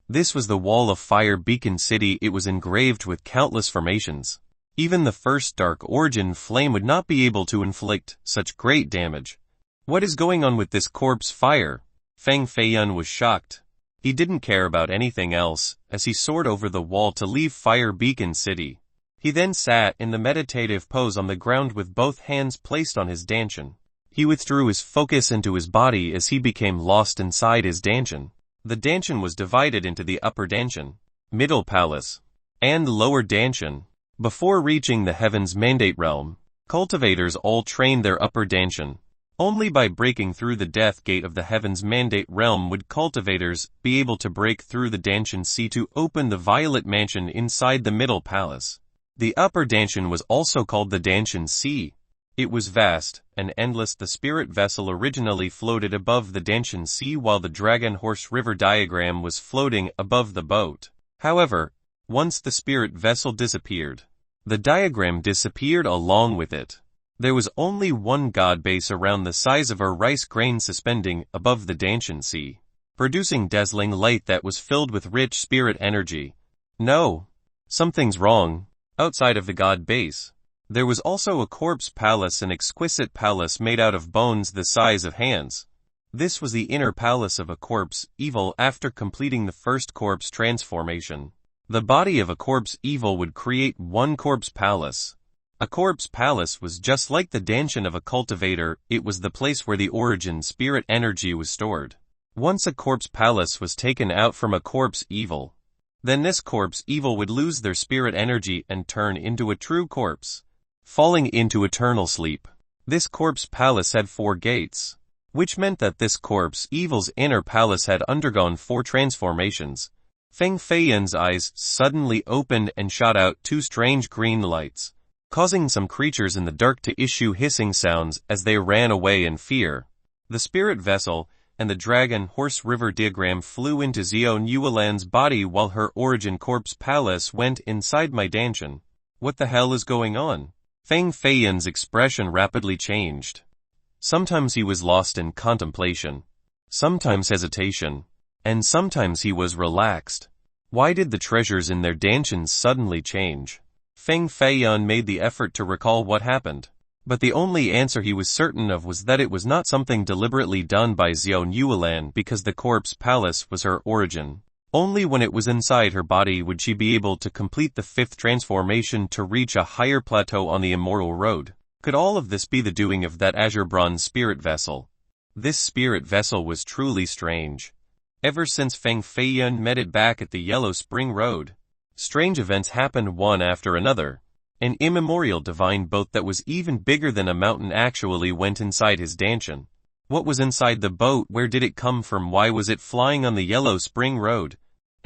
This was the Wall of Fire Beacon City. It was engraved with countless formations. Even the first Dark Origin flame would not be able to inflict such great damage. What is going on with this corpse fire? Feng Feiyan was shocked. He didn't care about anything else, as he soared over the wall to leave Fire Beacon City. He then sat in the meditative pose on the ground with both hands placed on his dantian. He withdrew his focus into his body as he became lost inside his dantian. The dantian was divided into the upper dantian, middle palace, and lower dantian. Before reaching the Heaven's Mandate realm, cultivators all trained their upper dantian. Only by breaking through the death gate of the Heaven's Mandate realm would cultivators be able to break through the Dantian Sea to open the Violet Mansion inside the Middle Palace. The upper Dantian was also called the Dantian Sea. It was vast and endless. The spirit vessel originally floated above the Dantian Sea while the Dragon Horse River diagram was floating above the boat. However, once the spirit vessel disappeared, the diagram disappeared along with it. There was only one god base around the size of a rice grain suspending above the Dantian Sea, producing dazzling light that was filled with rich spirit energy. No, something's wrong. Outside of the god base, there was also a corpse palace, an exquisite palace made out of bones the size of hands. This was the inner palace of a corpse evil. After completing the first corpse transformation, the body of a corpse evil would create one corpse palace. A corpse palace was just like the dantian of a cultivator. It was the place where the origin spirit energy was stored. Once a corpse palace was taken out from a corpse evil, then this corpse evil would lose their spirit energy and turn into a true corpse, falling into eternal sleep. This corpse palace had 4 gates, which meant that this corpse evil's inner palace had undergone 4 transformations. Feng Feiyan's eyes suddenly opened and shot out 2 strange green lights, causing some creatures in the dark to issue hissing sounds as they ran away in fear. The spirit vessel and the Dragon Horse River diagram flew into Xiao Yuelan's body while her origin corpse palace went inside my dantian. What the hell is going on? Feng Feiyan's expression rapidly changed. Sometimes he was lost in contemplation, sometimes hesitation, and sometimes he was relaxed. Why did the treasures in their dantians suddenly change? Feng Feiyan made the effort to recall what happened, but the only answer he was certain of was that it was not something deliberately done by Xiao Yuelan because the corpse palace was her origin. Only when it was inside her body would she be able to complete the 5th transformation to reach a higher plateau on the immortal road. Could all of this be the doing of that azure bronze spirit vessel? This spirit vessel was truly strange. Ever since Feng Feiyan met it back at the Yellow Spring Road, strange events happened one after another. An immemorial divine boat that was even bigger than a mountain actually went inside his dantian. What was inside the boat? Where did it come from? Why was it flying on the Yellow Spring Road?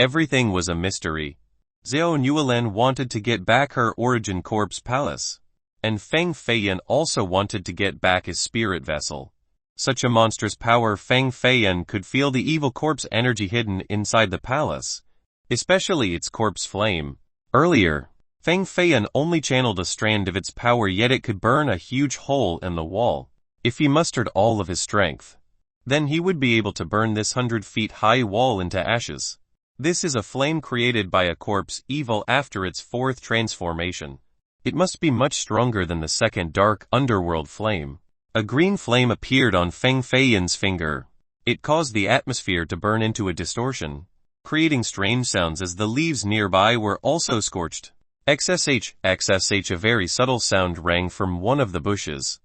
Everything was a mystery. Xiao Nuolan wanted to get back her origin corpse palace, and Feng Feiyan also wanted to get back his spirit vessel. Such a monstrous power, Feng Feiyan could feel the evil corpse energy hidden inside the palace, especially its corpse flame. Earlier, Feng Feiyan only channeled a strand of its power, yet it could burn a huge hole in the wall. If he mustered all of his strength, then he would be able to burn this 100-feet-high wall into ashes. This is a flame created by a corpse evil after its fourth transformation. It must be much stronger than the second dark underworld flame. A green flame appeared on Feng Feiyan's finger. It caused the atmosphere to burn into a distortion, creating strange sounds as the leaves nearby were also scorched. XSH, XSH, a very subtle sound rang from one of the bushes.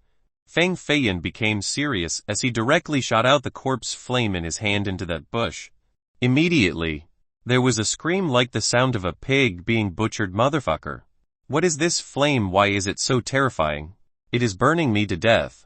Feng Feiyan became serious as he directly shot out the corpse flame in his hand into that bush. Immediately, there was a scream like the sound of a pig being butchered. Motherfucker. What is this flame? Why is it so terrifying? It is burning me to death.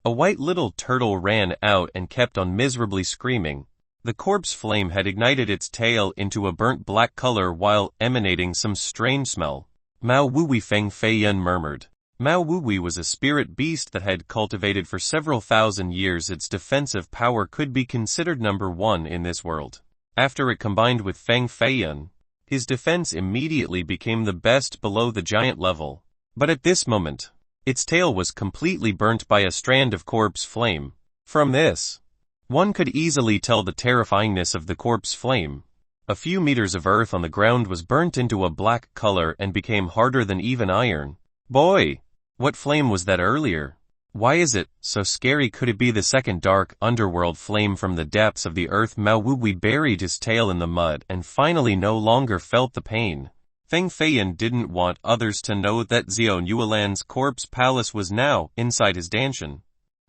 A white little turtle ran out and kept on miserably screaming. The corpse flame had ignited its tail into a burnt black color while emanating some strange smell. Mao Wuwei, Feng Feiyan murmured. Mao Wuwei was a spirit beast that had cultivated for several thousand years. Its defensive power could be considered number one in this world. After it combined with Feng Feiyan, his defense immediately became the best below the giant level. But at this moment, its tail was completely burnt by a strand of corpse flame. From this, one could easily tell the terrifyingness of the corpse flame. A few meters of earth on the ground was burnt into a black color and became harder than even iron. Boy! What flame was that earlier? Why is it so scary? Could it be the second dark underworld flame from the depths of the earth? Mao Wuwei buried his tail in the mud and finally no longer felt the pain. Feng Feiyan didn't want others to know that Xiao Nuolan's corpse palace was now inside his danshan.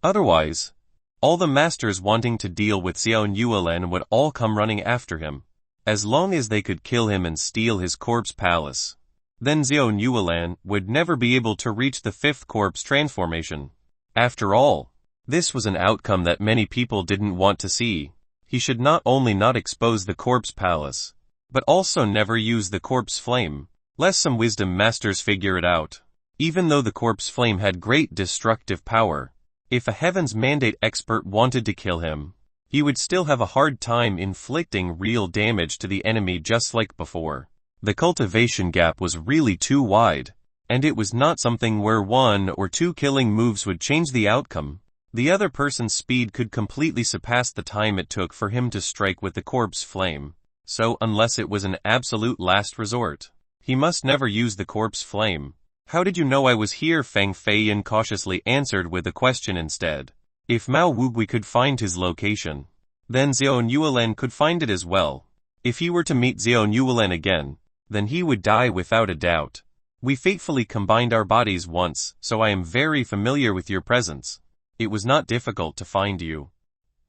Otherwise, all the masters wanting to deal with Xiao Nuolan would all come running after him. As long as they could kill him and steal his corpse palace, then Xiao Nuolan would never be able to reach the fifth corpse transformation. After all, this was an outcome that many people didn't want to see. He should not only not expose the corpse palace, but also never use the corpse flame, lest some wisdom masters figure it out. Even though the corpse flame had great destructive power, if a heaven's mandate expert wanted to kill him, he would still have a hard time inflicting real damage to the enemy just like before. The cultivation gap was really too wide, and it was not something where one or two killing moves would change the outcome. The other person's speed could completely surpass the time it took for him to strike with the corpse flame. So unless it was an absolute last resort, he must never use the corpse flame. How did you know I was here? Feng Feiyan cautiously answered with a question instead. If Mao Wuwei could find his location, then Xiao Nuolan could find it as well. If he were to meet Xiao Nuolan again, then he would die without a doubt. We fatefully combined our bodies once, so I am very familiar with your presence. It was not difficult to find you.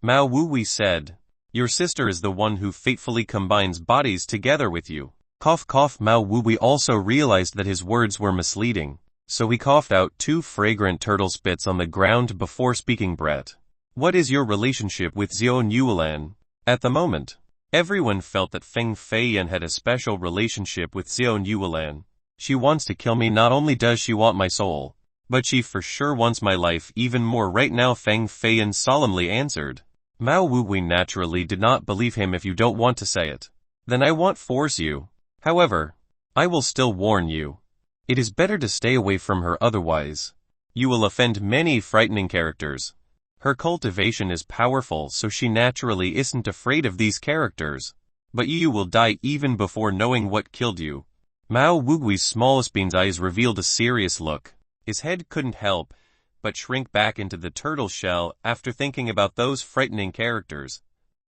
Mao Wuwei said. Your sister is the one who fatefully combines bodies together with you. Cough cough. Mao Wuwei also realized that his words were misleading, so he coughed out 2 fragrant turtle spits on the ground before speaking. Brett, what is your relationship with Xiao Nuolan? At the moment, everyone felt that Feng Feiyan had a special relationship with Xiao Nuolan. She wants to kill me. Not only does she want my soul, but she for sure wants my life even more right now, Feng Feiyan solemnly answered. Mao Wuwei naturally did not believe him. If you don't want to say it, then I won't force you. However, I will still warn you. It is better to stay away from her, otherwise you will offend many frightening characters. Her cultivation is powerful, so she naturally isn't afraid of these characters. But you will die even before knowing what killed you. Mao Wuwei's smallest bean's eyes revealed a serious look. His head couldn't help but shrink back into the turtle shell after thinking about those frightening characters.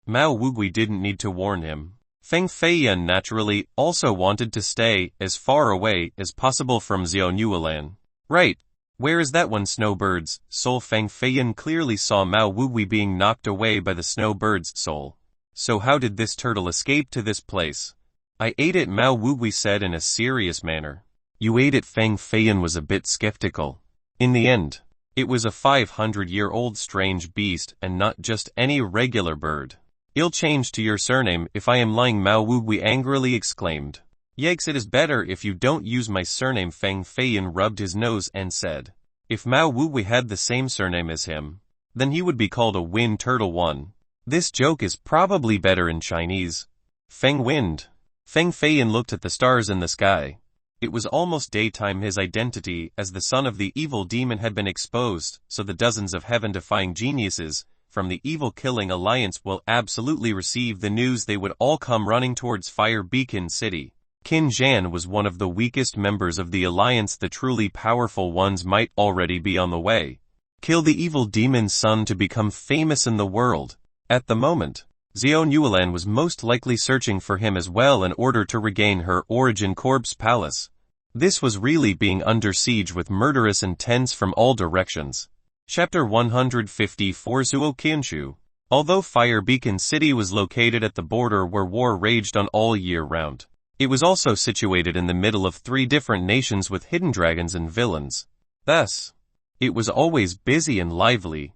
Mao Wuwei didn't need to warn him. Feng Feiyan naturally also wanted to stay as far away as possible from Xiao Nuolan. Right. Where is that one? Snowbird's soul. Feng Feiyan clearly saw Mao Wuwei being knocked away by the snowbird's soul. So how did this turtle escape to this place? I ate it, Mao Wuwei said in a serious manner. You ate it? Feng Feiyan was a bit skeptical. In the end, it was a 500-year-old strange beast and not just any regular bird. "I'll change to your surname if I am lying," Mao Wuwei angrily exclaimed. "Yikes, it is better if you don't use my surname." Feng Feiyan rubbed his nose and said. If Mao Wuwei had the same surname as him, then he would be called a Wind Turtle One. This joke is probably better in Chinese. Feng Wind. Feng Feiyan looked at the stars in the sky. It was almost daytime. His identity as the son of the evil demon had been exposed, so the dozens of heaven-defying geniuses from the Evil Killing Alliance will absolutely receive the news. They would all come running towards Fire Beacon City. Qin Zhan was one of the weakest members of the alliance. The truly powerful ones might already be on the way. Kill the evil demon's son to become famous in the world. At the moment, Xiao Yuelan was most likely searching for him as well in order to regain her origin corpse palace. This was really being under siege with murderous intents from all directions. Chapter 154 Zuo Qianshu. Although Fire Beacon City was located at the border where war raged on all year round, it was also situated in the middle of 3 different nations with hidden dragons and villains. Thus, it was always busy and lively.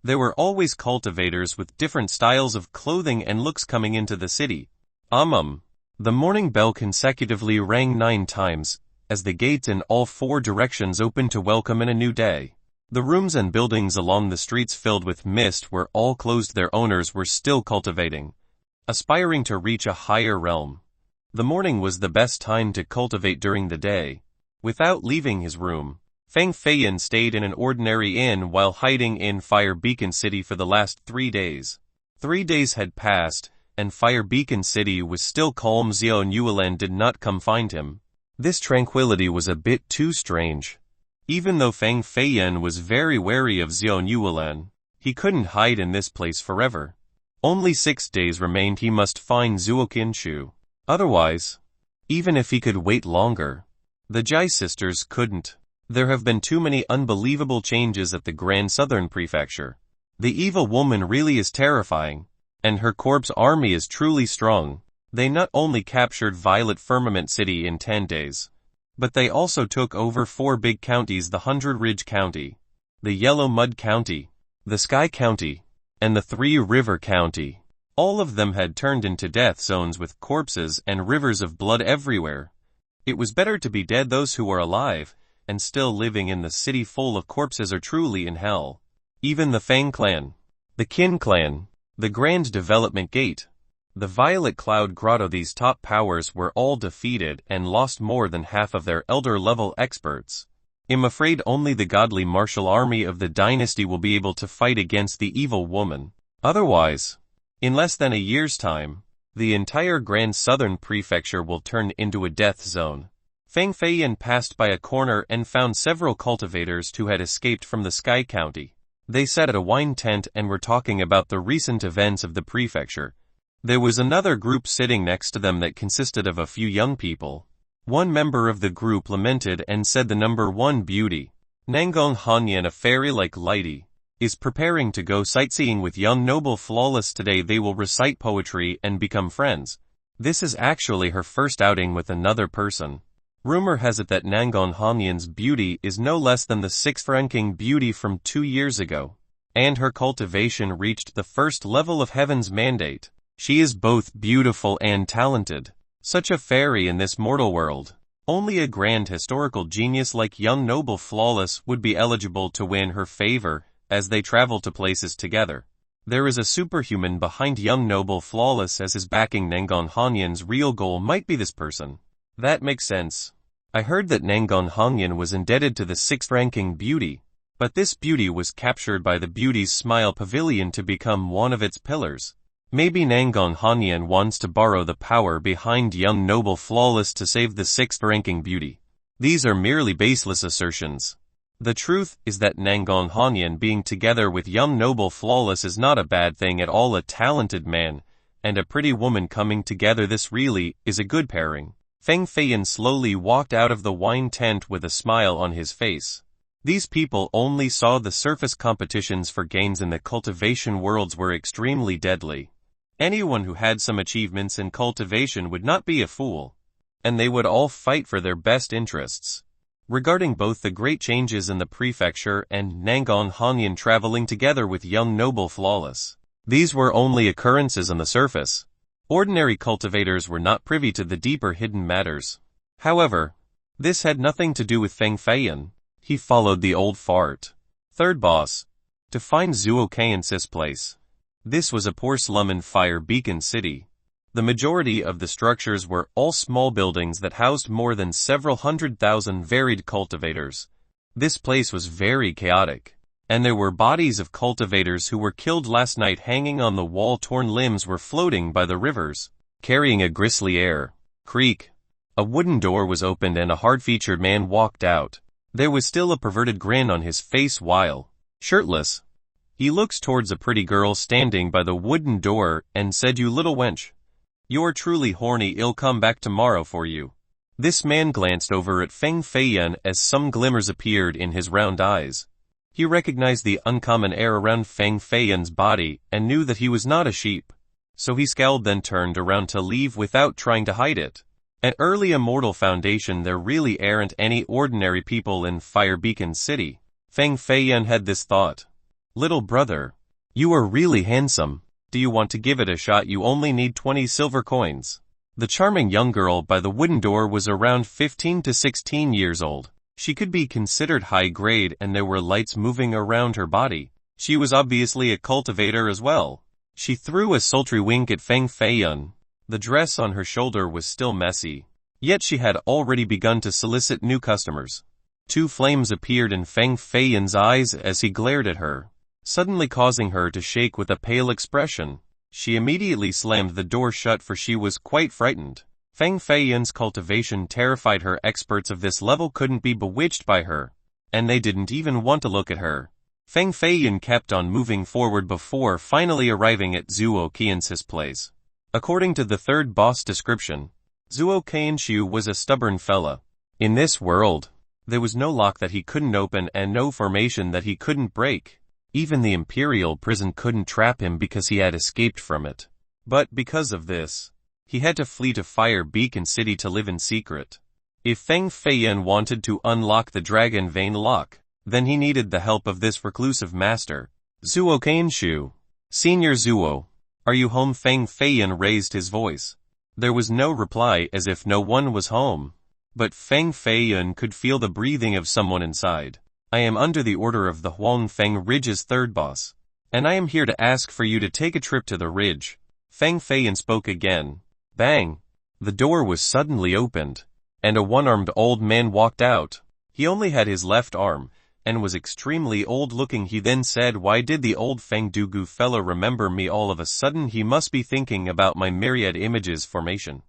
There were always cultivators with different styles of clothing and looks coming into the city. The morning bell consecutively rang 9 times, as the gates in all 4 directions opened to welcome in a new day. The rooms and buildings along the streets filled with mist were all closed. Their owners were still cultivating, aspiring to reach a higher realm. The morning was the best time to cultivate during the day. Without leaving his room, Feng Feiyan stayed in an ordinary inn while hiding in Fire Beacon City for the last 3 days. 3 days had passed, and Fire Beacon City was still calm. Xiao Yuelan did not come find him. This tranquility was a bit too strange. Even though Feng Feiyan was very wary of Xiao Yuelan, he couldn't hide in this place forever. Only 6 days remained. He must find Zuo Qianshu. Otherwise, even if he could wait longer, the Jai sisters couldn't. There have been too many unbelievable changes at the Grand Southern Prefecture. The evil woman really is terrifying, and her corpse army is truly strong. They not only captured Violet Firmament City in 10 days, but they also took over 4 big counties: the 100 Ridge County, the Yellow Mud County, the Sky County, and the 3 River County. All of them had turned into death zones with corpses and rivers of blood everywhere. It was better to be dead. Those who are alive and still living in the city full of corpses are truly in hell. Even the Fang clan, the Qin clan, the Grand Development Gate, the Violet Cloud Grotto, these top powers were all defeated and lost more than half of their elder-level experts. I'm afraid only the godly martial army of the dynasty will be able to fight against the evil woman. Otherwise, in less than a year's time, the entire Grand Southern Prefecture will turn into a death zone. Feng Feiyan passed by a corner and found several cultivators who had escaped from the Sky County. They sat at a wine tent and were talking about the recent events of the prefecture. There was another group sitting next to them that consisted of a few young people. One member of the group lamented and said the number 1 beauty, Nangong Hanyan, a fairy like Lady, is preparing to go sightseeing with young noble Flawless today. They will recite poetry and become friends. This is actually her first outing with another person. Rumor has it that Nangong Hanyan's beauty is no less than the 6th ranking beauty from 2 years ago, and her cultivation reached the 1st level of Heaven's Mandate. She is both beautiful and talented. Such a fairy in this mortal world. Only a grand historical genius like young noble Flawless would be eligible to win her favor as they travel to places together. There is a superhuman behind young noble Flawless as his backing. Nangong Hanyan's real goal might be this person. That makes sense. I heard that Nangong Hanyan was indebted to the 6th ranking beauty, but this beauty was captured by the Beauty's Smile Pavilion to become one of its pillars. Maybe Nangong Hanyan wants to borrow the power behind young noble Flawless to save the 6th ranking beauty. These are merely baseless assertions. The truth is that Nangong Hanyan being together with young noble Flawless is not a bad thing at all. A talented man and a pretty woman coming together, this really is a good pairing. Feng Feiyan slowly walked out of the wine tent with a smile on his face. These people only saw the surface. Competitions for gains in the cultivation worlds were extremely deadly. Anyone who had some achievements in cultivation would not be a fool, and they would all fight for their best interests. Regarding both the great changes in the prefecture and Nangong Hanyan traveling together with young noble Flawless, These were only occurrences on the surface. Ordinary cultivators were not privy to the deeper hidden matters. However, this had nothing to do with Feng Feiyan. He followed the old fart. Third boss. To find Zuo Qian's place. This was a poor slum in Fire Beacon City. The majority of the structures were all small buildings that housed more than several 100,000 varied cultivators. This place was very chaotic. And there were bodies of cultivators who were killed last night hanging on the wall. Torn limbs were floating by the rivers, carrying a grisly air. Creak. A wooden door was opened and a hard-featured man walked out. There was still a perverted grin on his face while shirtless. He looks towards a pretty girl standing by the wooden door and said, "You little wench. You're truly horny. I'll come back tomorrow for you." This man glanced over at Feng Feiyan as some glimmers appeared in his round eyes. He recognized the uncommon air around Feng Feiyan's body and knew that he was not a sheep. So he scowled, then turned around to leave without trying to hide it. At Early Immortal Foundation there really aren't any ordinary people in Fire Beacon City. Feng Feiyan had this thought. "Little brother, you are really handsome. Do you want to give it a shot? You only need 20 silver coins." The charming young girl by the wooden door was around 15 to 16 years old. She could be considered high grade and there were lights moving around her body. She was obviously a cultivator as well. She threw a sultry wink at Feng Feiyan. The dress on her shoulder was still messy. Yet she had already begun to solicit new customers. Two flames appeared in Feng Feiyan's eyes as he glared at her, suddenly causing her to shake with a pale expression. She immediately slammed the door shut for she was quite frightened. Feng Feiyan's cultivation terrified her. Experts of this level couldn't be bewitched by her, and they didn't even want to look at her. Feng Feiyan kept on moving forward before finally arriving at Zuo Qian's place. According to the third boss description, Zuo Qianshu was a stubborn fella. In this world, there was no lock that he couldn't open and no formation that he couldn't break. Even the Imperial prison couldn't trap him because he had escaped from it. But because of this, he had to flee to Fire Beacon City to live in secret. If Feng Feiyan wanted to unlock the Dragon Vein lock, then he needed the help of this reclusive master, Zuo Qianshu. "Senior Zuo, are you home?" Feng Feiyan raised his voice. There was no reply, as if no one was home. But Feng Feiyan could feel the breathing of someone inside. "I am under the order of the Huangfeng Ridge's third boss, and I am here to ask for you to take a trip to the ridge." Feng Feiyan spoke again. Bang! The door was suddenly opened, and a one-armed old man walked out. He only had his left arm, and was extremely old-looking. He then said, "Why did the old Feng Dugu fella remember me all of a sudden? He must be thinking about my myriad images formation."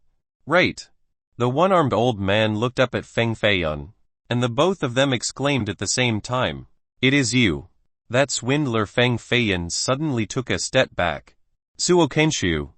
Right. The one-armed old man looked up at Feng Feiyan, and the both of them exclaimed at the same time, "It is you." That swindler. Feng Feiyan suddenly took a step back. Zuo Qianshu,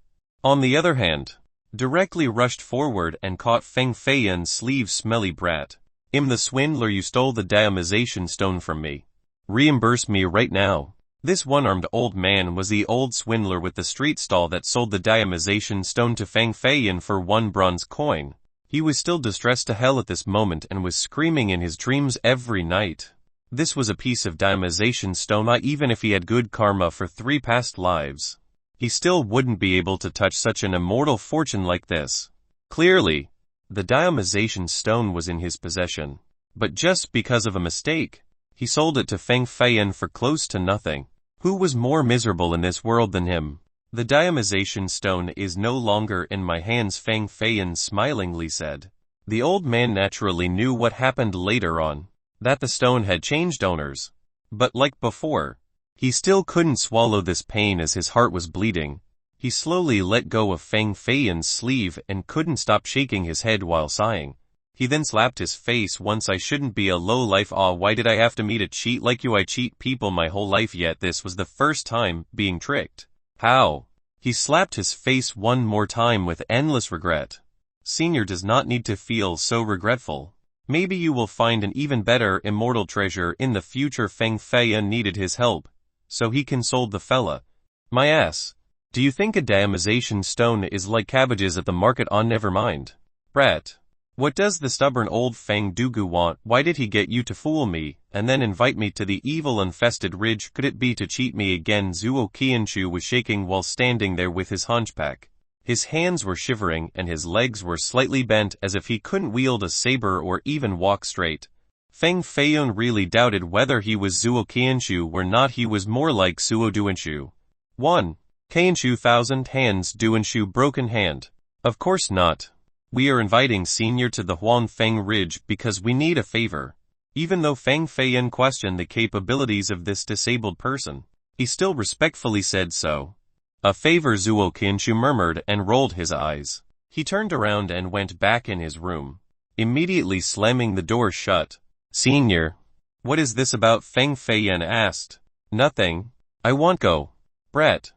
on the other hand, directly rushed forward and caught Feng Feiyan's sleeve. "Smelly brat. The swindler, you stole the diamization stone from me. Reimburse me right now." This one-armed old man was the old swindler with the street stall that sold the diamization stone to Feng Feiyan for 1 bronze coin. He was still distressed to hell at this moment and was screaming in his dreams every night. This was a piece of diamization stone. Even if he had good karma for 3 past lives, he still wouldn't be able to touch such an immortal fortune like this. Clearly, the diamization stone was in his possession, but just because of a mistake, he sold it to Feng Feiyan for close to nothing. Who was more miserable in this world than him? "The diamization stone is no longer in my hands," Feng Feiyan smilingly said. The old man naturally knew what happened later on, that the stone had changed owners. But like before, he still couldn't swallow this pain as his heart was bleeding. He slowly let go of Feng Feiyan's sleeve and couldn't stop shaking his head while sighing. He then slapped his face once. "I shouldn't be a low-life. Why did I have to meet a cheat like you? I cheat people my whole life, yet this was the first time being tricked. How?" He slapped his face one more time with endless regret. "Senior does not need to feel so regretful. Maybe you will find an even better immortal treasure in the future." Feng Feiyan needed his help, so he consoled the fella. "My ass. Do you think a diamization stone is like cabbages at the market? Never mind. Brat. What does the stubborn old Feng Dugu want? Why did he get you to fool me, and then invite me to the evil-infested ridge? Could it be to cheat me again? Zhuo Qianshu was shaking while standing there with his hunchback. His hands were shivering and his legs were slightly bent as if he couldn't wield a saber or even walk straight. Feng Feiyun really doubted whether he was Zhuo Qianshu or not. He was more like Zhuo Duanshu. 1. Qianshu thousand hands, Duanshu broken hand. Of course not. We are inviting Senior to the Huanfeng Ridge because we need a favor. Even though Feng Feiyun questioned the capabilities of this disabled person, he still respectfully said so. A favor, Zhuo Qianshu murmured and rolled his eyes. He turned around and went back in his room, immediately slamming the door shut. Senior, what is this about? Feng Feiyun asked. Nothing. I won't go. Brett.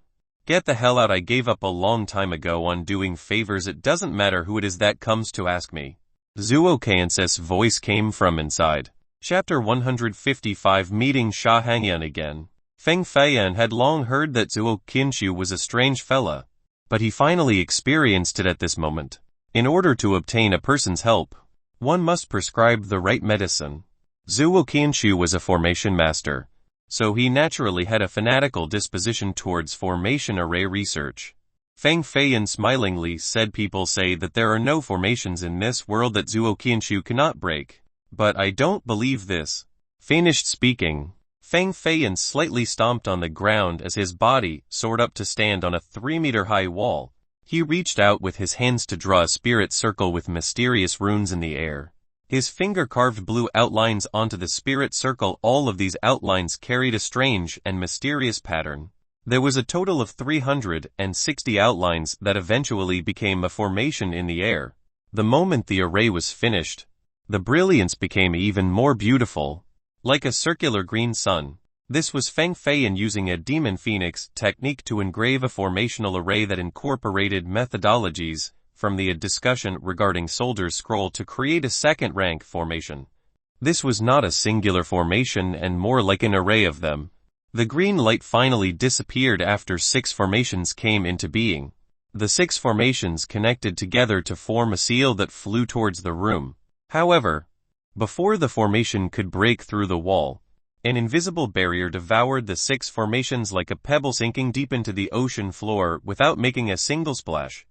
Get the hell out. I gave up a long time ago on doing favors. It doesn't matter who it is that comes to ask me. Zhuo Qianshu's voice came from inside. Chapter 155 Meeting Sha Hangyan again. Feng Feiyun had long heard that Zhuo Qianshu was a strange fella, but he finally experienced it at this moment. In order to obtain a person's help, one must prescribe the right medicine. Zhuo Qianshu was a formation master, so he naturally had a fanatical disposition towards formation array research. Feng Feiyun smilingly said, people say that there are no formations in this world that Zhuo Qianshu cannot break, but I don't believe this. Finished speaking, Feng Feiyun slightly stomped on the ground as his body soared up to stand on a 3-meter-high wall. He reached out with his hands to draw a spirit circle with mysterious runes in the air. His finger carved blue outlines onto the spirit circle. All of these outlines carried a strange and mysterious pattern. There was a total of 360 outlines that eventually became a formation in the air. The moment the array was finished, the brilliance became even more beautiful, like a circular green sun. This was Feng Feiyun using a demon phoenix technique to engrave a formational array that incorporated methodologies from the discussion regarding Soldier's Scroll to create a second-rank formation. This was not a singular formation and more like an array of them. The green light finally disappeared after 6 formations came into being. The 6 formations connected together to form a seal that flew towards the room. However, before the formation could break through the wall, an invisible barrier devoured the 6 formations like a pebble sinking deep into the ocean floor without making a single splash.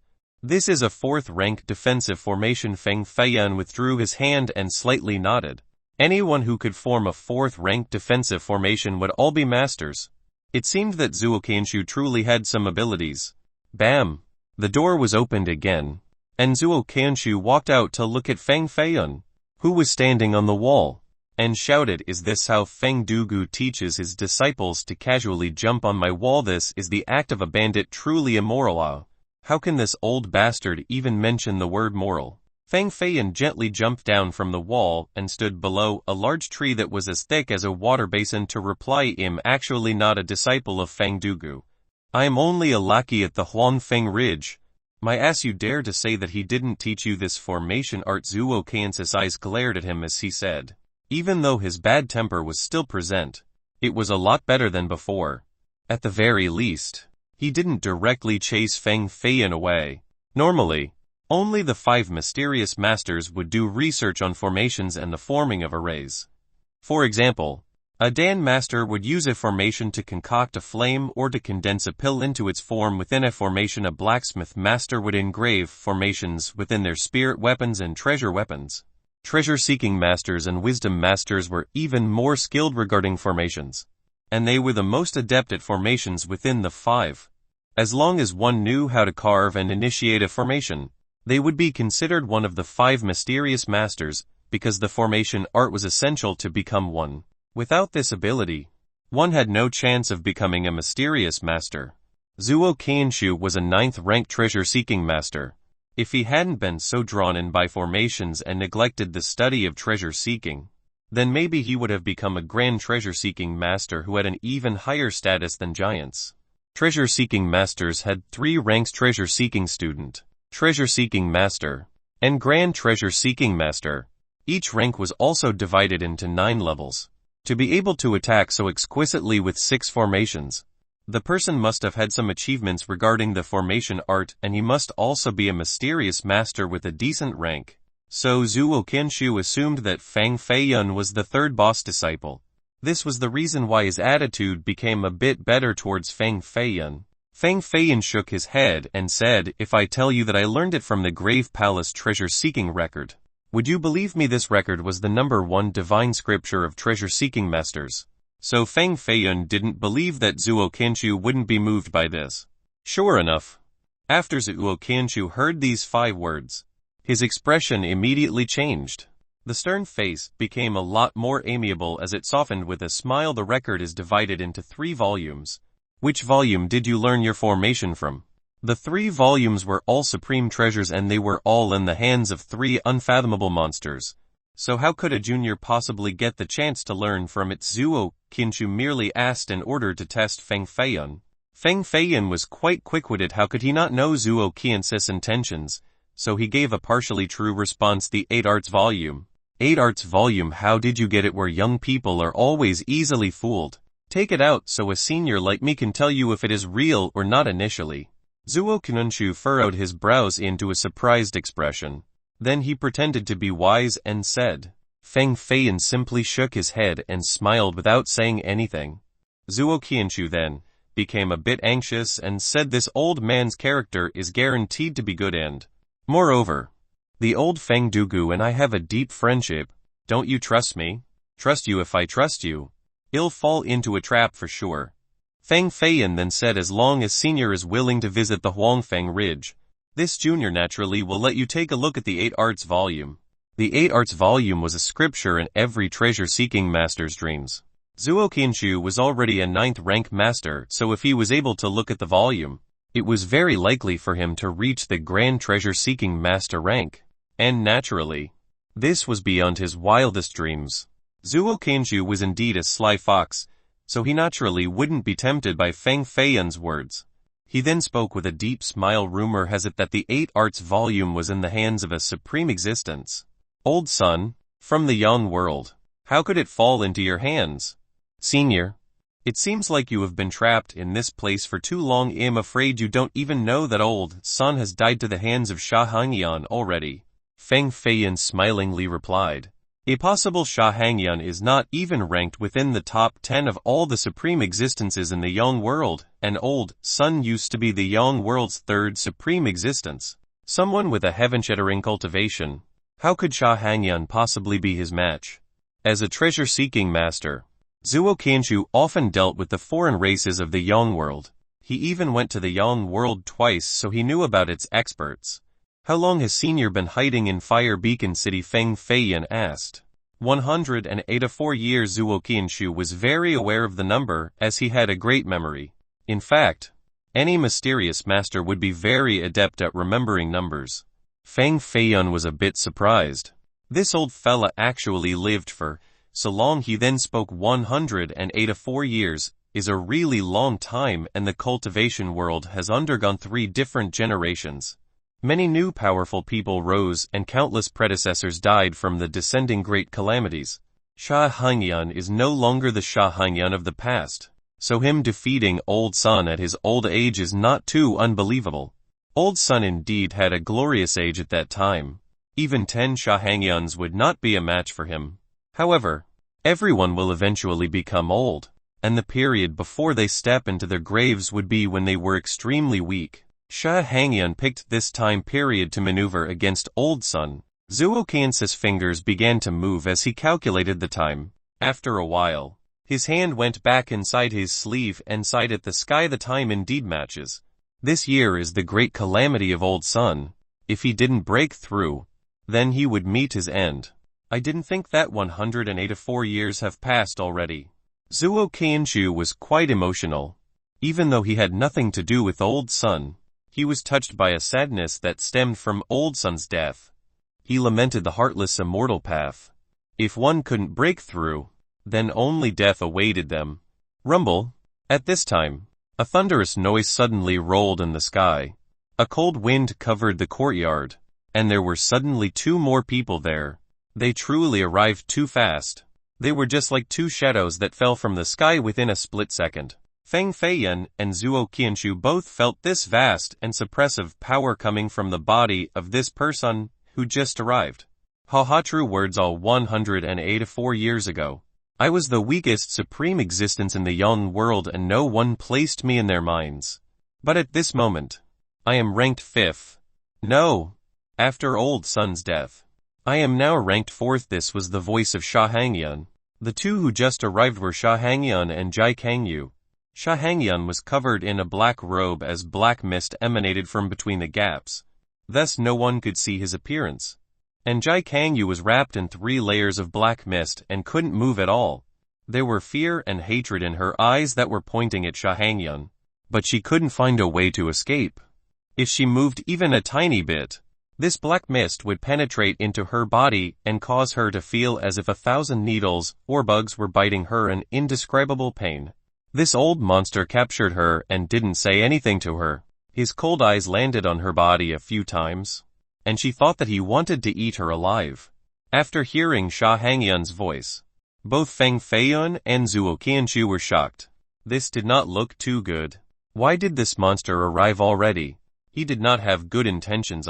This is a 4th-rank defensive formation. Feng Feiyun withdrew his hand and slightly nodded. Anyone who could form a 4th-rank defensive formation would all be masters. It seemed that Zhuo Qianshu truly had some abilities. Bam! The door was opened again, and Zhuo Qianshu walked out to look at Feng Feiyun, who was standing on the wall, and shouted, "Is this how Feng Dugu teaches his disciples to casually jump on my wall? This is the act of a bandit, truly immoral. Ah, how can this old bastard even mention the word moral?" Feng Feiyun gently jumped down from the wall and stood below a large tree that was as thick as a water basin to reply, "I'm actually not a disciple of Feng Dugu. I am only a lackey at the Huanfeng Ridge. My ass, you dare to say that he didn't teach you this formation art?" Zhuo Qianshu's eyes glared at him as he said. Even though his bad temper was still present, it was a lot better than before. At the very least, he didn't directly chase Feng Feiyun away. Normally, only the 5 mysterious masters would do research on formations and the forming of arrays. For example, a Dan master would use a formation to concoct a flame or to condense a pill into its form within a formation. A blacksmith master would engrave formations within their spirit weapons and treasure weapons. Treasure-seeking masters and wisdom masters were even more skilled regarding formations, and they were the most adept at formations within the 5. As long as one knew how to carve and initiate a formation, they would be considered one of the 5 mysterious masters, because the formation art was essential to become one. Without this ability, one had no chance of becoming a mysterious master. Zhuo Qianshu was a 9th-ranked treasure-seeking master. If he hadn't been so drawn in by formations and neglected the study of treasure-seeking, then maybe he would have become a grand treasure-seeking master who had an even higher status than giants. Treasure-seeking masters had 3 ranks: treasure-seeking student, treasure-seeking master, and grand treasure-seeking master. Each rank was also divided into 9 levels. To be able to attack so exquisitely with 6 formations, the person must have had some achievements regarding the formation art, and he must also be a mysterious master with a decent rank. So Zhuo Qianshu assumed that Feng Feiyun was the third boss disciple. This was the reason why his attitude became a bit better towards Feng Feiyun. Feng Feiyun shook his head and said, "If I tell you that I learned it from the Grave Palace treasure-seeking record, would you believe me? This record was the #1 divine scripture of treasure-seeking masters." So Feng Feiyun didn't believe that Zhuo Qianshu wouldn't be moved by this. Sure enough, after Zhuo Qianshu heard these 5 words, his expression immediately changed. The stern face became a lot more amiable as it softened with a smile. The record is divided into 3 volumes. Which volume did you learn your formation from? The 3 volumes were all supreme treasures and they were all in the hands of 3 unfathomable monsters. So how could a junior possibly get the chance to learn from it? Zhuo Qianshu merely asked in order to test Feng Feiyun. Feng Feiyun was quite quick-witted. How could he not know Zhuo Qianshu's intentions? So he gave a partially true response. The 8 arts volume. 8 arts volume. How did you get it? Where young people are always easily fooled. Take it out so a senior like me can tell you if it is real or not initially. Zhuo Qianshu furrowed his brows into a surprised expression. Then he pretended to be wise and said. Feng Feiyun simply shook his head and smiled without saying anything. Zhuo Qianshu then became a bit anxious and said, "This old man's character is guaranteed to be good and, moreover, the old Feng Dugu and I have a deep friendship. Don't you trust me?" "Trust you? If I trust you, he'll fall into a trap for sure." Feng Feiyun then said, "As long as senior is willing to visit the Huangfeng Ridge, this junior naturally will let you take a look at the 8 arts volume." The 8 arts volume was a scripture in every treasure-seeking master's dreams. Zhuo Qianshu was already a 9th rank master, so if he was able to look at the volume, it was very likely for him to reach the grand treasure-seeking master rank. And naturally, this was beyond his wildest dreams. Zhuo Qianshu was indeed a sly fox, so he naturally wouldn't be tempted by Feng Feiyun's words. He then spoke with a deep smile. Rumor has it that the 8 arts volume was in the hands of a supreme existence. Old son, from the young world. How could it fall into your hands? Senior, it seems like you have been trapped in this place for too long. I'm afraid you don't even know that old son has died to the hands of Sha Hangyan already. Feng Feiyun smilingly replied. A possible Sha Hangyan is not even ranked within the top 10 of all the supreme existences in the Yang world, and old son used to be the Yang world's 3rd supreme existence. Someone with a heaven-shattering cultivation. How could Sha Hangyan possibly be his match? As a treasure-seeking master, Zhuo Qianshu often dealt with the foreign races of the Yang world. He even went to the Yang world twice, so he knew about its experts. How long has senior been hiding in Fire Beacon City? Feng Feiyun asked. 184 years. Zhuo Qianshu was very aware of the number, as he had a great memory. In fact, any mysterious master would be very adept at remembering numbers. Feng Feiyun was a bit surprised. This old fella actually lived for so long. He then spoke. 184 years is a really long time, and the cultivation world has undergone 3 different generations. Many new powerful people rose and countless predecessors died from the descending great calamities. Sha Hangyan is no longer the Sha Hangyan of the past, so him defeating old son at his old age is not too unbelievable. Old son indeed had a glorious age at that time. Even 10 Sha Hangyans would not be a match for him. However, everyone will eventually become old, and the period before they step into their graves would be when they were extremely weak. Sha Hangyan picked this time period to maneuver against old son. Zhuo Qianshu's fingers began to move as he calculated the time. After a while, his hand went back inside his sleeve and sighed at the sky. The time indeed matches. This year is the great calamity of old son. If he didn't break through, then he would meet his end. I didn't think that 184 years have passed already. Zhuo Qianshu was quite emotional. Even though he had nothing to do with old son, he was touched by a sadness that stemmed from old son's death. He lamented the heartless immortal path. If one couldn't break through, then only death awaited them. Rumble. At this time, a thunderous noise suddenly rolled in the sky. A cold wind covered the courtyard, and there were suddenly 2 more people there. They truly arrived too fast. They were just like 2 shadows that fell from the sky within a split second. Feng Feiyun and Zhuo Qianshu both felt this vast and suppressive power coming from the body of this person who just arrived. Haha, true words. All 184 years ago, I was the weakest supreme existence in the young world and no one placed me in their minds. But at this moment, I am ranked 5th. No. After old son's death, I am now ranked 4th. This was the voice of Sha Hangyun. The two who just arrived were Sha Hangyun and Jai Kangyu. Sha Hangyun was covered in a black robe as black mist emanated from between the gaps. Thus no one could see his appearance. And Jai Kangyu was wrapped in 3 layers of black mist and couldn't move at all. There were fear and hatred in her eyes that were pointing at Sha Hangyun. But she couldn't find a way to escape. If she moved even a tiny bit, this black mist would penetrate into her body and cause her to feel as if 1,000 needles or bugs were biting her in indescribable pain. This old monster captured her and didn't say anything to her. His cold eyes landed on her body a few times, and she thought that he wanted to eat her alive. After hearing Sha Hangyun's voice, both Feng Feiyun and Zuo Qianchu were shocked. This did not look too good. Why did this monster arrive already? He did not have good intentions.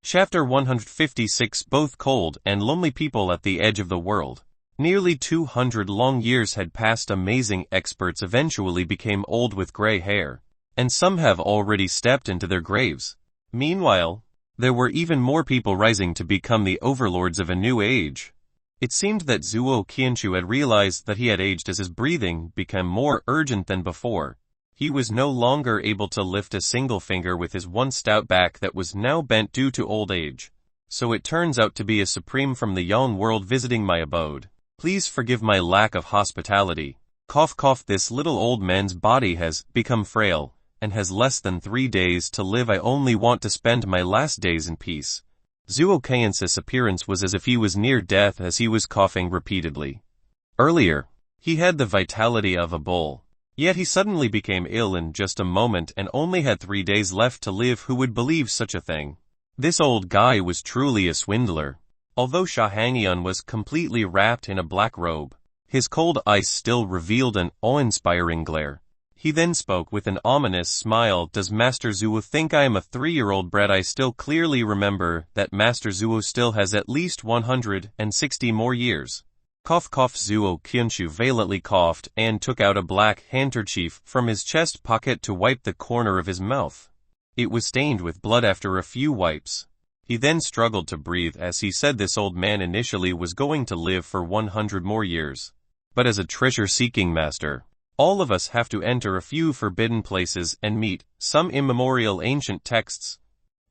Chapter 156. Both cold and lonely people at the edge of the world. Nearly 200 long years had passed. Amazing experts eventually became old with gray hair, and some have already stepped into their graves. Meanwhile, there were even more people rising to become the overlords of a new age. It seemed that Zuo Qianchu had realized that he had aged as his breathing became more urgent than before. He was no longer able to lift a single finger with his once stout back that was now bent due to old age. So it turns out to be a supreme from the young world visiting my abode. Please forgive my lack of hospitality. Cough cough. This little old man's body has become frail, and has less than 3 days to live. I only want to spend my last days in peace. Zuo Qianchu's appearance was as if he was near death as he was coughing repeatedly. Earlier, he had the vitality of a bull. Yet he suddenly became ill in just a moment and only had 3 days left to live. Who would believe such a thing? This old guy was truly a swindler. Although Sha Hangyun was completely wrapped in a black robe, his cold eyes still revealed an awe-inspiring glare. He then spoke with an ominous smile. Does Master Zuo think I am a 3-year-old brat? I still clearly remember that Master Zuo still has at least 160 more years. Cough cough. Zuo Qianchu valiantly coughed and took out a black handkerchief from his chest pocket to wipe the corner of his mouth. It was stained with blood after a few wipes. He then struggled to breathe as he said this old man initially was going to live for 100 more years. But as a treasure-seeking master, all of us have to enter a few forbidden places and meet some immemorial ancient texts.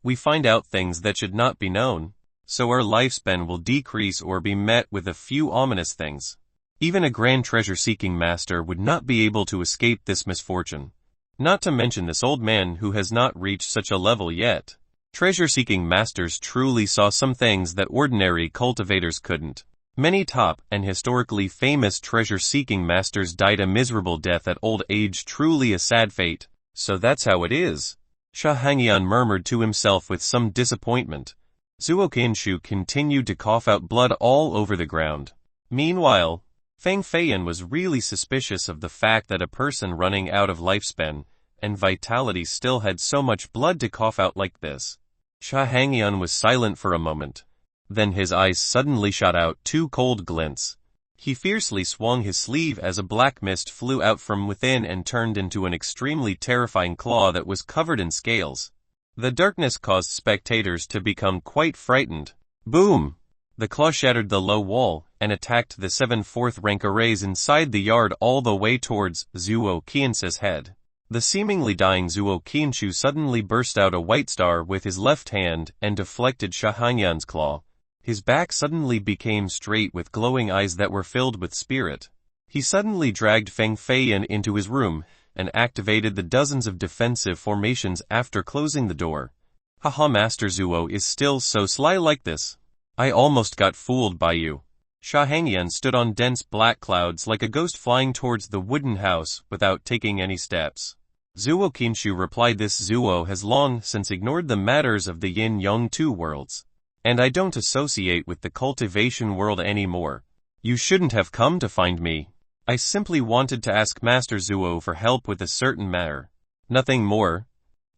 We find out things that should not be known, so our lifespan will decrease or be met with a few ominous things. Even a grand treasure-seeking master would not be able to escape this misfortune. Not to mention this old man who has not reached such a level yet. Treasure-seeking masters truly saw some things that ordinary cultivators couldn't. Many top and historically famous treasure-seeking masters died a miserable death at old age. Truly a sad fate. So that's how it is. Sha Hangyun murmured to himself with some disappointment. Zuo Qianchu continued to cough out blood all over the ground. Meanwhile, Feng Feiyun was really suspicious of the fact that a person running out of lifespan and vitality still had so much blood to cough out like this. Sha Hangyun was silent for a moment. Then his eyes suddenly shot out 2 cold glints. He fiercely swung his sleeve as a black mist flew out from within and turned into an extremely terrifying claw that was covered in scales. The darkness caused spectators to become quite frightened. Boom! The claw shattered the low wall and attacked the 7 4th-rank arrays inside the yard all the way towards Zuo Qianchu's head. The seemingly dying Zuo Qianchu suddenly burst out a white star with his left hand and deflected Sha Hangyun's claw. His back suddenly became straight with glowing eyes that were filled with spirit. He suddenly dragged Feng Feiyun into his room and activated the dozens of defensive formations after closing the door. Haha, Master Zuo is still so sly like this. I almost got fooled by you. Sha Hangyun stood on dense black clouds like a ghost flying towards the wooden house without taking any steps. Zuo Qianchu replied, this Zuo has long since ignored the matters of the yin-yang 2 worlds. And I don't associate with the cultivation world anymore. You shouldn't have come to find me. I simply wanted to ask Master Zuo for help with a certain matter. Nothing more.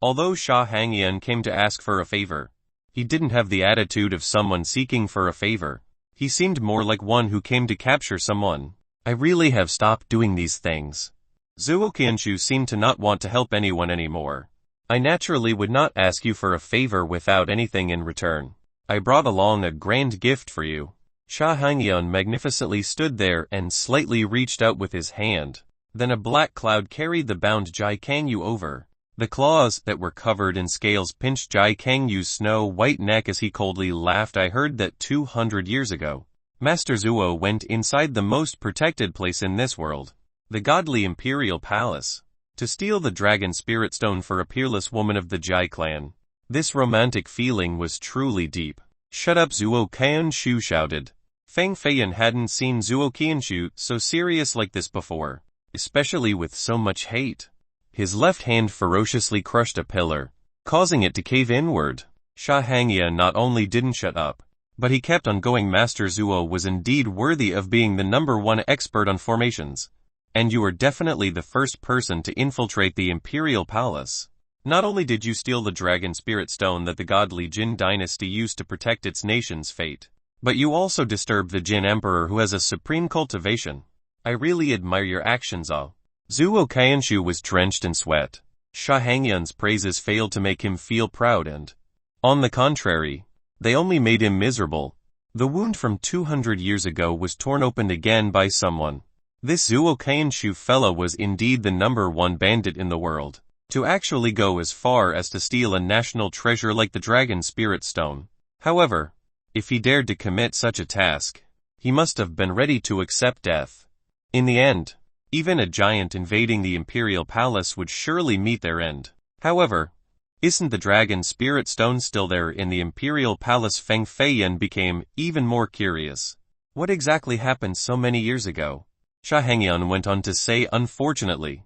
Although Sha Hangyun came to ask for a favor, He didn't have the attitude of someone seeking for a favor. He seemed more like one who came to capture someone. I really have stopped doing these things. Zuo Qianshu seemed to not want to help anyone anymore. I naturally would not ask you for a favor without anything in return. I brought along a grand gift for you. Sha Hangyan magnificently stood there and slightly reached out with his hand. Then a black cloud carried the bound Jai Kangyu over. The claws that were covered in scales pinched Jai Kangyu's snow-white neck as he coldly laughed. I heard that 200 years ago, Master Zuo went inside the most protected place in this world, the godly Imperial Palace, to steal the Dragon Spirit Stone for a peerless woman of the Jai clan. This romantic feeling was truly deep. Shut up, Zuo Qianshu shouted. Feng Feiyan hadn't seen Zuo Qianshu so serious like this before, especially with so much hate. His left hand ferociously crushed a pillar, causing it to cave inward. Sha Hangyan not only didn't shut up, but he kept on going. Master Zuo was indeed worthy of being the #1 expert on formations. And you are definitely the first person to infiltrate the Imperial Palace. Not only did you steal the Dragon Spirit Stone that the godly Jin dynasty used to protect its nation's fate, but you also disturbed the Jin Emperor who has a supreme cultivation. I really admire your actions, all. Zuo Qianshu was drenched in sweat. Sha Hangyan's praises failed to make him feel proud and, on the contrary, they only made him miserable. The wound from 200 years ago was torn open again by someone. This Zuo Qianshu fellow was indeed the #1 bandit in the world. To actually go as far as to steal a national treasure like the Dragon Spirit Stone. However, if he dared to commit such a task, he must have been ready to accept death. In the end, even a giant invading the Imperial Palace would surely meet their end. However, isn't the Dragon Spirit Stone still there in the Imperial Palace? Feng Feiyan became even more curious. What exactly happened so many years ago? Sha Hangyan went on to say, unfortunately,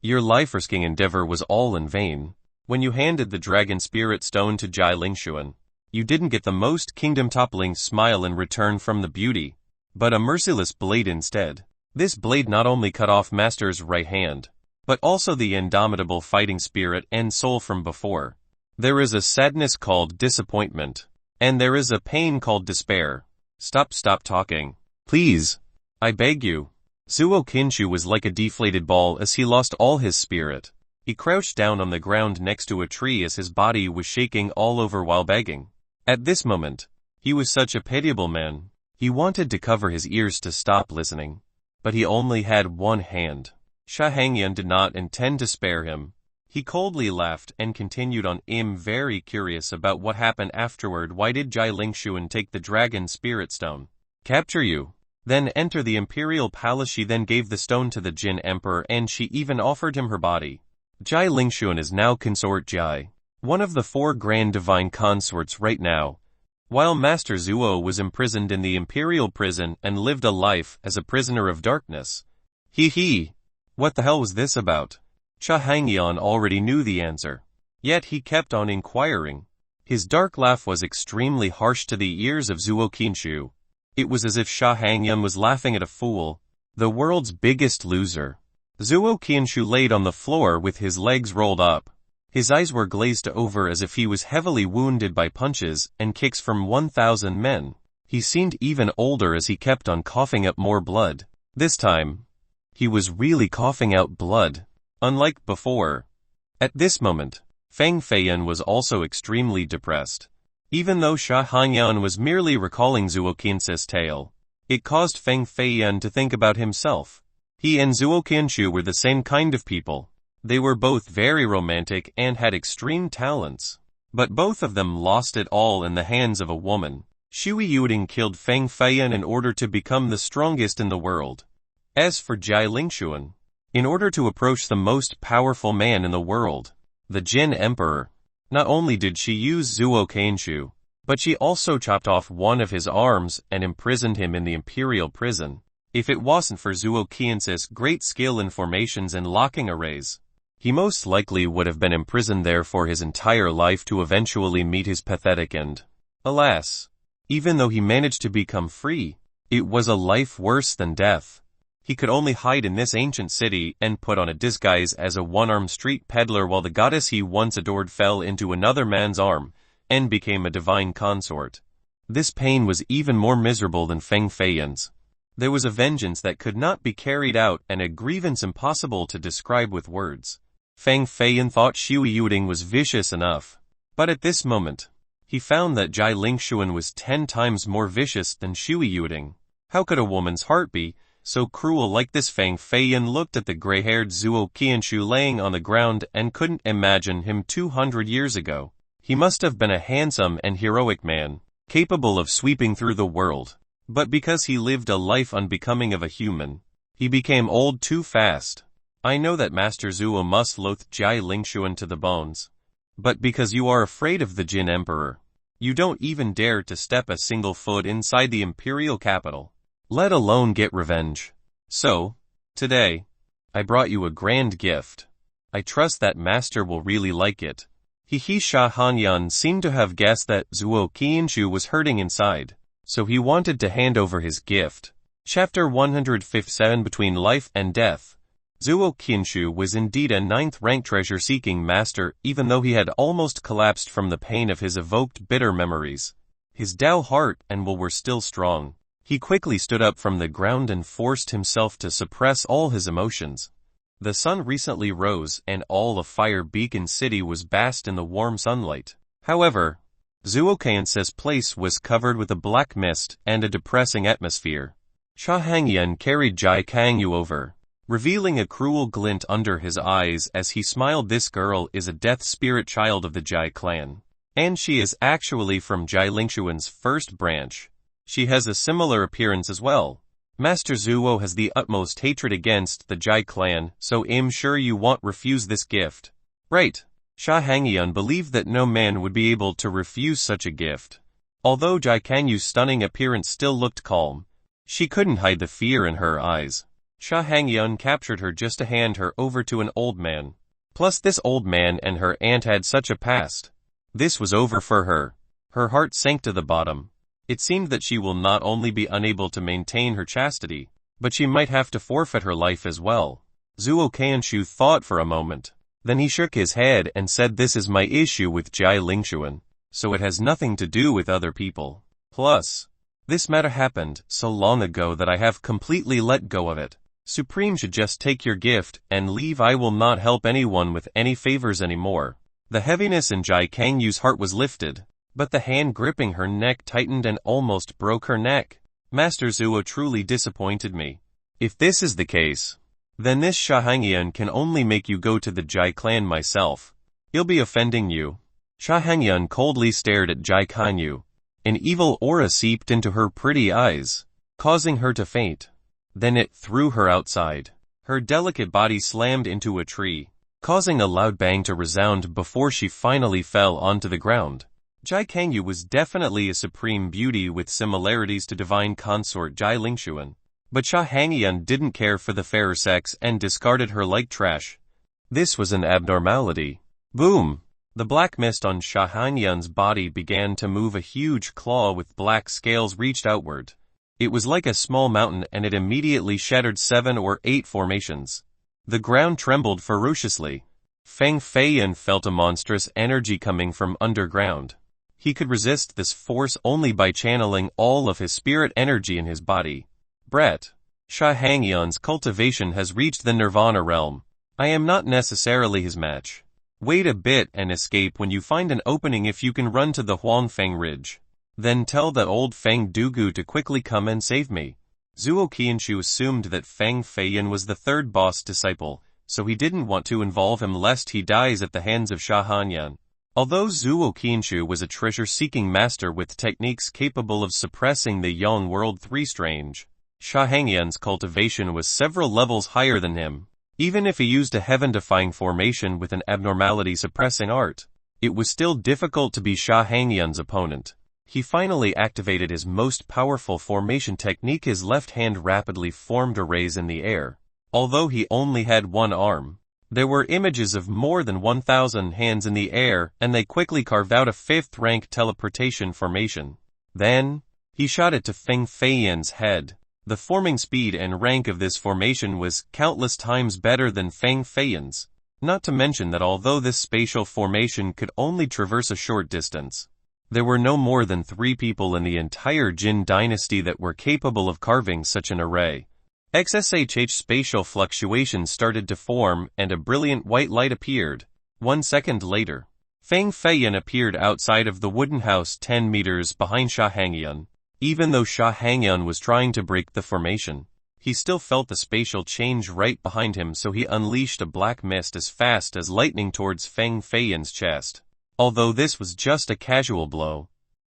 your life-risking endeavor was all in vain. When you handed the Dragon Spirit Stone to Jai Lingshuan, you didn't get the most kingdom-toppling smile in return from the beauty, but a merciless blade instead. This blade not only cut off Master's right hand, but also the indomitable fighting spirit and soul from before. There is a sadness called disappointment, and there is a pain called despair. Stop talking. Please. I beg you. Zuo Qianshu was like a deflated ball as he lost all his spirit. He crouched down on the ground next to a tree as his body was shaking all over while begging. At this moment, he was such a pitiable man. He wanted to cover his ears to stop listening, but he only had one hand. Sha Hangyan did not intend to spare him. He coldly laughed and continued on. I'm very curious about what happened afterward. Why did Jai Lingshuan take the Dragon Spirit Stone? Capture you. Then enter the Imperial Palace. She then gave the stone to the Jin Emperor and she even offered him her body. Jai Lingshuan is now Consort Jai, one of the 4 grand divine consorts right now, while Master Zuo was imprisoned in the Imperial prison and lived a life as a prisoner of darkness. He. What the hell was this about? Sha Hangyan already knew the answer. Yet he kept on inquiring. His dark laugh was extremely harsh to the ears of Zuo Qianshu. It was as if Sha Hangyan was laughing at a fool, the world's biggest loser. Zuo Qianshu laid on the floor with his legs rolled up. His eyes were glazed over as if he was heavily wounded by punches and kicks from 1,000 men. He seemed even older as he kept on coughing up more blood. This time, he was really coughing out blood, unlike before. At this moment, Feng Feiyan was also extremely depressed. Even though Sha Hangyan was merely recalling Zuo Qianshu's tale, it caused Feng Feiyan to think about himself. He and Zuo Qianshu were the same kind of people. They were both very romantic and had extreme talents. But both of them lost it all in the hands of a woman. Shui Yuding killed Feng Feiyan in order to become the strongest in the world. As for Jai Lingshuan, in order to approach the most powerful man in the world, the Jin Emperor, not only did she use Zuo Qianshu, but she also chopped off one of his arms and imprisoned him in the Imperial prison. If it wasn't for Zuo Qianshu's great skill in formations and locking arrays, he most likely would have been imprisoned there for his entire life to eventually meet his pathetic end. Alas, even though he managed to become free, it was a life worse than death. He could only hide in this ancient city and put on a disguise as a one-armed street peddler while the goddess he once adored fell into another man's arm and became a divine consort. This pain was even more miserable than Feng Feiyan's. There was a vengeance that could not be carried out and a grievance impossible to describe with words. Feng Feiyan thought Shui Yuding was vicious enough. But at this moment, he found that Jai Lingxuan was 10 times more vicious than Shui Yuding. How could a woman's heart be so cruel like this? Feng Feiyan looked at the gray-haired Zuo Qianshu laying on the ground and couldn't imagine him 200 years ago. He must have been a handsome and heroic man, capable of sweeping through the world. But because he lived a life unbecoming of a human, he became old too fast. I know that Master Zuo must loathe Jai Lingxuan to the bones. But because you are afraid of the Jin Emperor, you don't even dare to step a single foot inside the imperial capital, let alone get revenge. So, today, I brought you a grand gift. I trust that Master will really like it. Sha Hanyan seemed to have guessed that Zuo Qianshu was hurting inside, so he wanted to hand over his gift. Chapter 157 Between Life and Death. Zuo Qianshu was indeed a 9th-rank treasure-seeking master, even though he had almost collapsed from the pain of his evoked bitter memories. His Dao heart and will were still strong. He quickly stood up from the ground and forced himself to suppress all his emotions. The sun recently rose and all of Fire Beacon City was basked in the warm sunlight. However, Zuo Qianshu's place was covered with a black mist and a depressing atmosphere. Sha Hangyan carried Jai Kangyu over, revealing a cruel glint under his eyes as he smiled. This girl is a death spirit child of the Jai clan, and she is actually from Jai Lingxuan's first branch. She has a similar appearance as well. Master Zuo has the utmost hatred against the Jai clan, so I'm sure you won't refuse this gift. Right. Sha Hangyan believed that no man would be able to refuse such a gift. Although Jai Kangyu's stunning appearance still looked calm, she couldn't hide the fear in her eyes. Sha Hangyan captured her just to hand her over to an old man. Plus this old man and her aunt had such a past. This was over for her. Her heart sank to the bottom. It seemed that she will not only be unable to maintain her chastity, but she might have to forfeit her life as well. Zuo Qianshu thought for a moment. Then he shook his head and said, "This is my issue with Jai Lingxuan, so it has nothing to do with other people. Plus, this matter happened so long ago that I have completely let go of it. Supreme should just take your gift and leave. I will not help anyone with any favors anymore." The heaviness in Jai Kangyu's heart was lifted, but the hand gripping her neck tightened and almost broke her neck. Master Zuo truly disappointed me. If this is the case, then this Sha Hangyan can only make you go to the Jai clan myself. He'll be offending you. Sha Hangyan coldly stared at Jai Kangyu. An evil aura seeped into her pretty eyes, causing her to faint. Then it threw her outside. Her delicate body slammed into a tree, causing a loud bang to resound before she finally fell onto the ground. Jai Kangyu was definitely a supreme beauty with similarities to divine consort Jai Lingxuan. But Sha Hangyan didn't care for the fairer sex and discarded her like trash. This was an abnormality. Boom! The black mist on Sha Hangyan's body began to move. A huge claw with black scales reached outward. It was like a small mountain and it immediately shattered 7 or 8 formations. The ground trembled ferociously. Feng Feiyan felt a monstrous energy coming from underground. He could resist this force only by channeling all of his spirit energy in his body. Brett. Sha Hangyan's cultivation has reached the Nirvana realm. I am not necessarily his match. Wait a bit and escape when you find an opening. If you can run to the Huangfeng Ridge, then tell the old Feng Dugu to quickly come and save me. Zuo Qianshu assumed that Feng Feiyan was the third boss disciple, so he didn't want to involve him lest he dies at the hands of Sha Hangyan. Although Zuo Qianshu was a treasure-seeking master with techniques capable of suppressing the Yang World 3 strange, Sha Hangyan's cultivation was several levels higher than him. Even if he used a heaven-defying formation with an abnormality-suppressing art, it was still difficult to be Sha Hangyan's opponent. He finally activated his most powerful formation technique. His left hand rapidly formed arrays in the air. Although he only had one arm, there were images of more than 1,000 hands in the air, and they quickly carved out a 5th-rank teleportation formation. Then, he shot it to Feng Feiyan's head. The forming speed and rank of this formation was countless times better than Feng Feiyan's. Not to mention that although this spatial formation could only traverse a short distance, There were no more than 3 people in the entire Jin dynasty that were capable of carving such an array. XSHH spatial fluctuations started to form and a brilliant white light appeared. 1 second later, Feng Feiyan appeared outside of the wooden house 10 meters behind Sha Hangyan. Even though Sha Hangyan was trying to break the formation, he still felt the spatial change right behind him, so he unleashed a black mist as fast as lightning towards Feng Feiyan's chest. Although this was just a casual blow,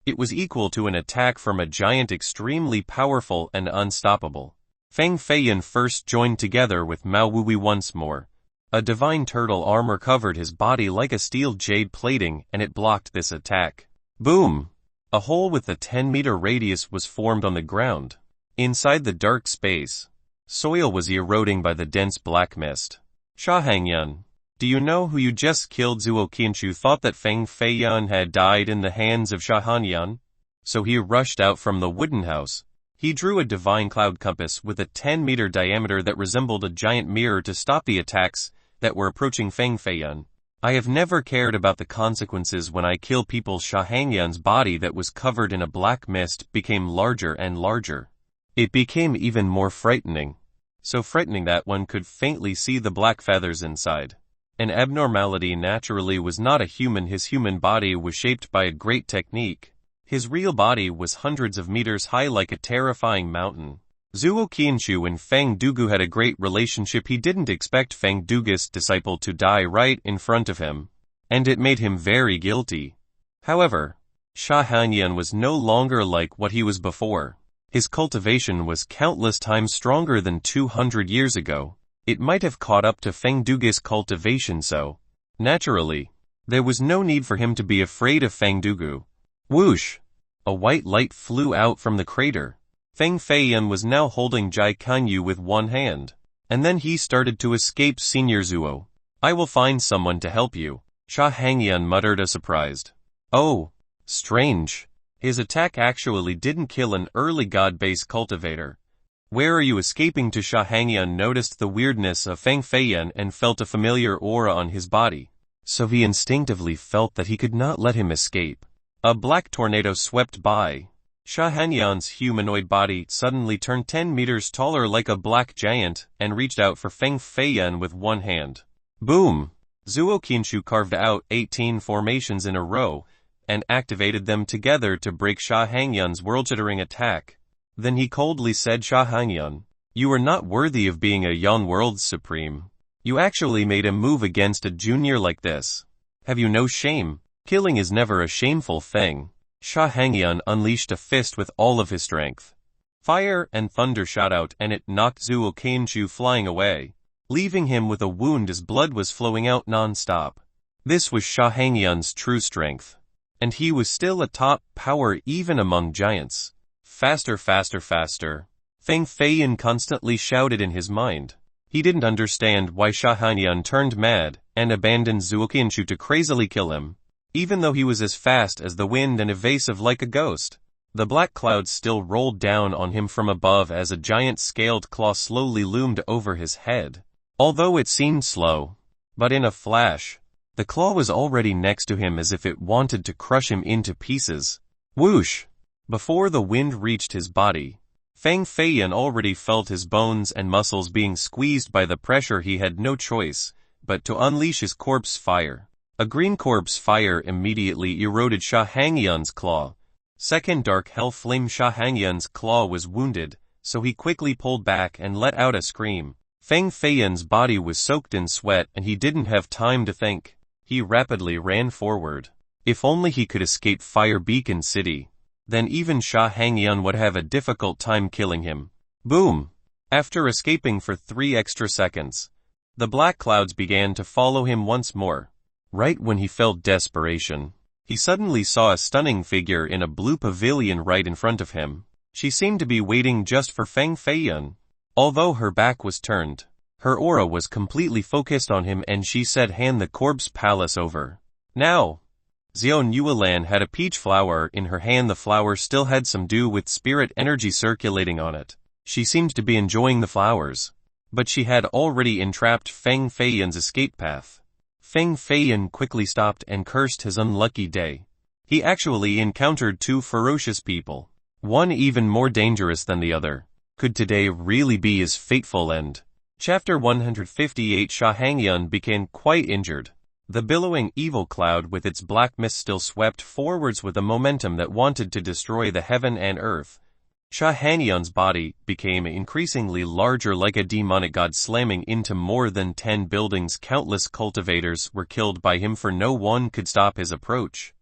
it was equal to an attack from a giant extremely powerful and unstoppable. Feng Feiyan first joined together with Mao Wuwei once more. A divine turtle armor covered his body like a steel jade plating and it blocked this attack. Boom! A hole with a 10-meter radius was formed on the ground. Inside the dark space, soil was eroding by the dense black mist. Sha Hangyan, do you know who you just killed? Zuo Qianchu thought that Feng Feiyan had died in the hands of Sha Hangyan, so he rushed out from the wooden house. He drew a divine cloud compass with a 10-meter diameter that resembled a giant mirror to stop the attacks that were approaching Feng Feiyan. I have never cared about the consequences when I kill people. Sha Hangyan's body that was covered in a black mist became larger and larger. It became even more frightening. So frightening that one could faintly see the black feathers inside. An abnormality naturally was not a human. His human body was shaped by a great technique. His real body was hundreds of meters high like a terrifying mountain. Zuo Qianchu and Feng Dugu had a great relationship. He didn't expect Feng Dugu's disciple to die right in front of him, and it made him very guilty. However, Sha Hangyan was no longer like what he was before. His cultivation was countless times stronger than 200 years ago. It might have caught up to Feng Dugu's cultivation, so, naturally, there was no need for him to be afraid of Feng Dugu. Whoosh! A white light flew out from the crater. Feng Feiyan was now holding Jai Kanyu with one hand. And then he started to escape. Senior Zuo, I will find someone to help you. Sha Hangyan muttered, surprised. Oh, strange. His attack actually didn't kill an early god-based cultivator. Where are you escaping to? Sha Hangyan noticed the weirdness of Feng Feiyan and felt a familiar aura on his body. So he instinctively felt that he could not let him escape. A black tornado swept by. Sha Hangyan's humanoid body suddenly turned 10 meters taller like a black giant and reached out for Feng Feiyan with one hand. Boom! Zuo Qianchu carved out 18 formations in a row and activated them together to break Sha Hangyan's world-shattering attack. Then he coldly said, Sha Hangyan, you are not worthy of being a young world's supreme. You actually made a move against a junior like this. Have you no shame? Killing is never a shameful thing. Sha Hangyan unleashed a fist with all of his strength. Fire and thunder shot out and it knocked Zuo Qianchu flying away, leaving him with a wound as blood was flowing out non-stop. This was Sha Hangyan's true strength. And he was still a top power even among giants. Faster, faster, faster. Feng Feiyan constantly shouted in his mind. He didn't understand why Sha Hangyan turned mad and abandoned Zuo Qianchu to crazily kill him. Even though he was as fast as the wind and evasive like a ghost, the black clouds still rolled down on him from above as a giant scaled claw slowly loomed over his head. Although it seemed slow, but in a flash, the claw was already next to him as if it wanted to crush him into pieces. Whoosh! Before the wind reached his body, Feng Feiyan already felt his bones and muscles being squeezed by the pressure. He had no choice but to unleash his corpse fire. A green corpse fire immediately eroded Sha Hangyan's claw. Second dark hell flame. Sha Hangyan's claw was wounded, so he quickly pulled back and let out a scream. Feng Feiyan's body was soaked in sweat and he didn't have time to think. He rapidly ran forward. If only he could escape Fire Beacon City. Then even Sha Hangyan would have a difficult time killing him. Boom! After escaping for 3 extra seconds, the black clouds began to follow him once more. Right when he felt desperation, he suddenly saw a stunning figure in a blue pavilion right in front of him. She seemed to be waiting just for Feng Feiyan. Although her back was turned, her aura was completely focused on him and she said, hand the corpse palace over. Now! Xiao Yuelan had a peach flower in her hand. The flower still had some dew with spirit energy circulating on it. She seemed to be enjoying the flowers. But she had already entrapped Feng Feiyan's escape path. Feng Feiyan quickly stopped and cursed his unlucky day. He actually encountered two ferocious people, one even more dangerous than the other. Could today really be his fateful end? Chapter 158. Sha Hangyun became quite injured. The billowing evil cloud with its black mist still swept forwards with a momentum that wanted to destroy the heaven and earth. Sha Hangyun's body became increasingly larger, like a demonic god slamming into more than 10 buildings. Countless cultivators were killed by him, for no one could stop his approach.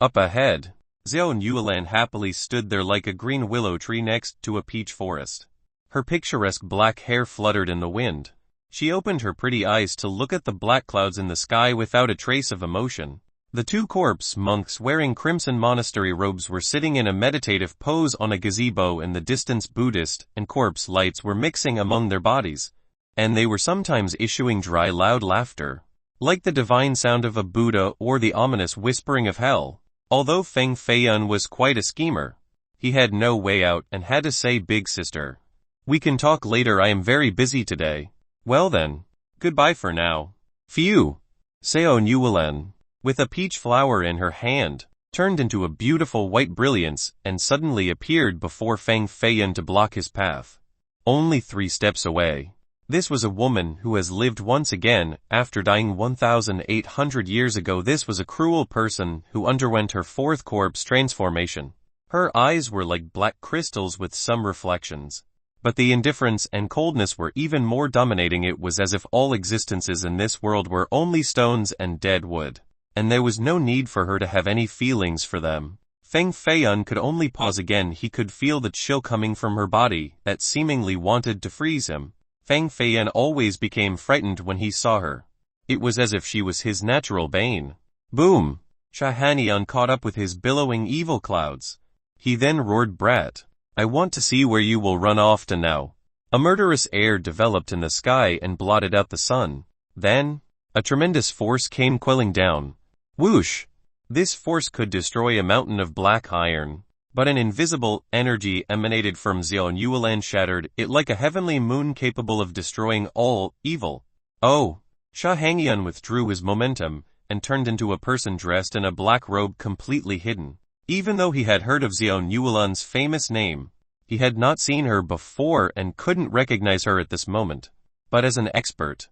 Up ahead, Xiao Yuelan happily stood there like a green willow tree next to a peach forest. Her picturesque black hair fluttered in the wind. She opened her pretty eyes to look at the black clouds in the sky without a trace of emotion. The two corpse monks wearing crimson monastery robes were sitting in a meditative pose on a gazebo in the distance. Buddhist and corpse lights were mixing among their bodies, and they were sometimes issuing dry, loud laughter, like the divine sound of a Buddha or the ominous whispering of hell. Although Feng Feiyun was quite a schemer, he had no way out and had to say, "Big sister, we can talk later, I am very busy today." "Well then, goodbye for now." Phew! Xiao Yuelan, with a peach flower in her hand, turned into a beautiful white brilliance and suddenly appeared before Feng Feiyun to block his path. Only 3 steps away. This was a woman who has lived once again after dying 1,800 years ago. This was a cruel person who underwent her 4th corpse transformation. Her eyes were like black crystals with some reflections, but the indifference and coldness were even more dominating. It was as if all existences in this world were only stones and dead wood, and there was no need for her to have any feelings for them. Feng Feiyun could only pause again. He could feel the chill coming from her body that seemingly wanted to freeze him. Feng Feiyun always became frightened when he saw her. It was as if she was his natural bane. Boom! Sha Hangyun caught up with his billowing evil clouds. He then roared, "Brat, I want to see where you will run off to now." A murderous air developed in the sky and blotted out the sun. Then, a tremendous force came quelling down. Whoosh! This force could destroy a mountain of black iron, but an invisible energy emanated from Xiao Yuelan, shattered it like a heavenly moon capable of destroying all evil. Oh! Sha Hangyun withdrew his momentum and turned into a person dressed in a black robe, completely hidden. Even though he had heard of Xiao Yuelan's famous name, he had not seen her before and couldn't recognize her at this moment. But as an expert,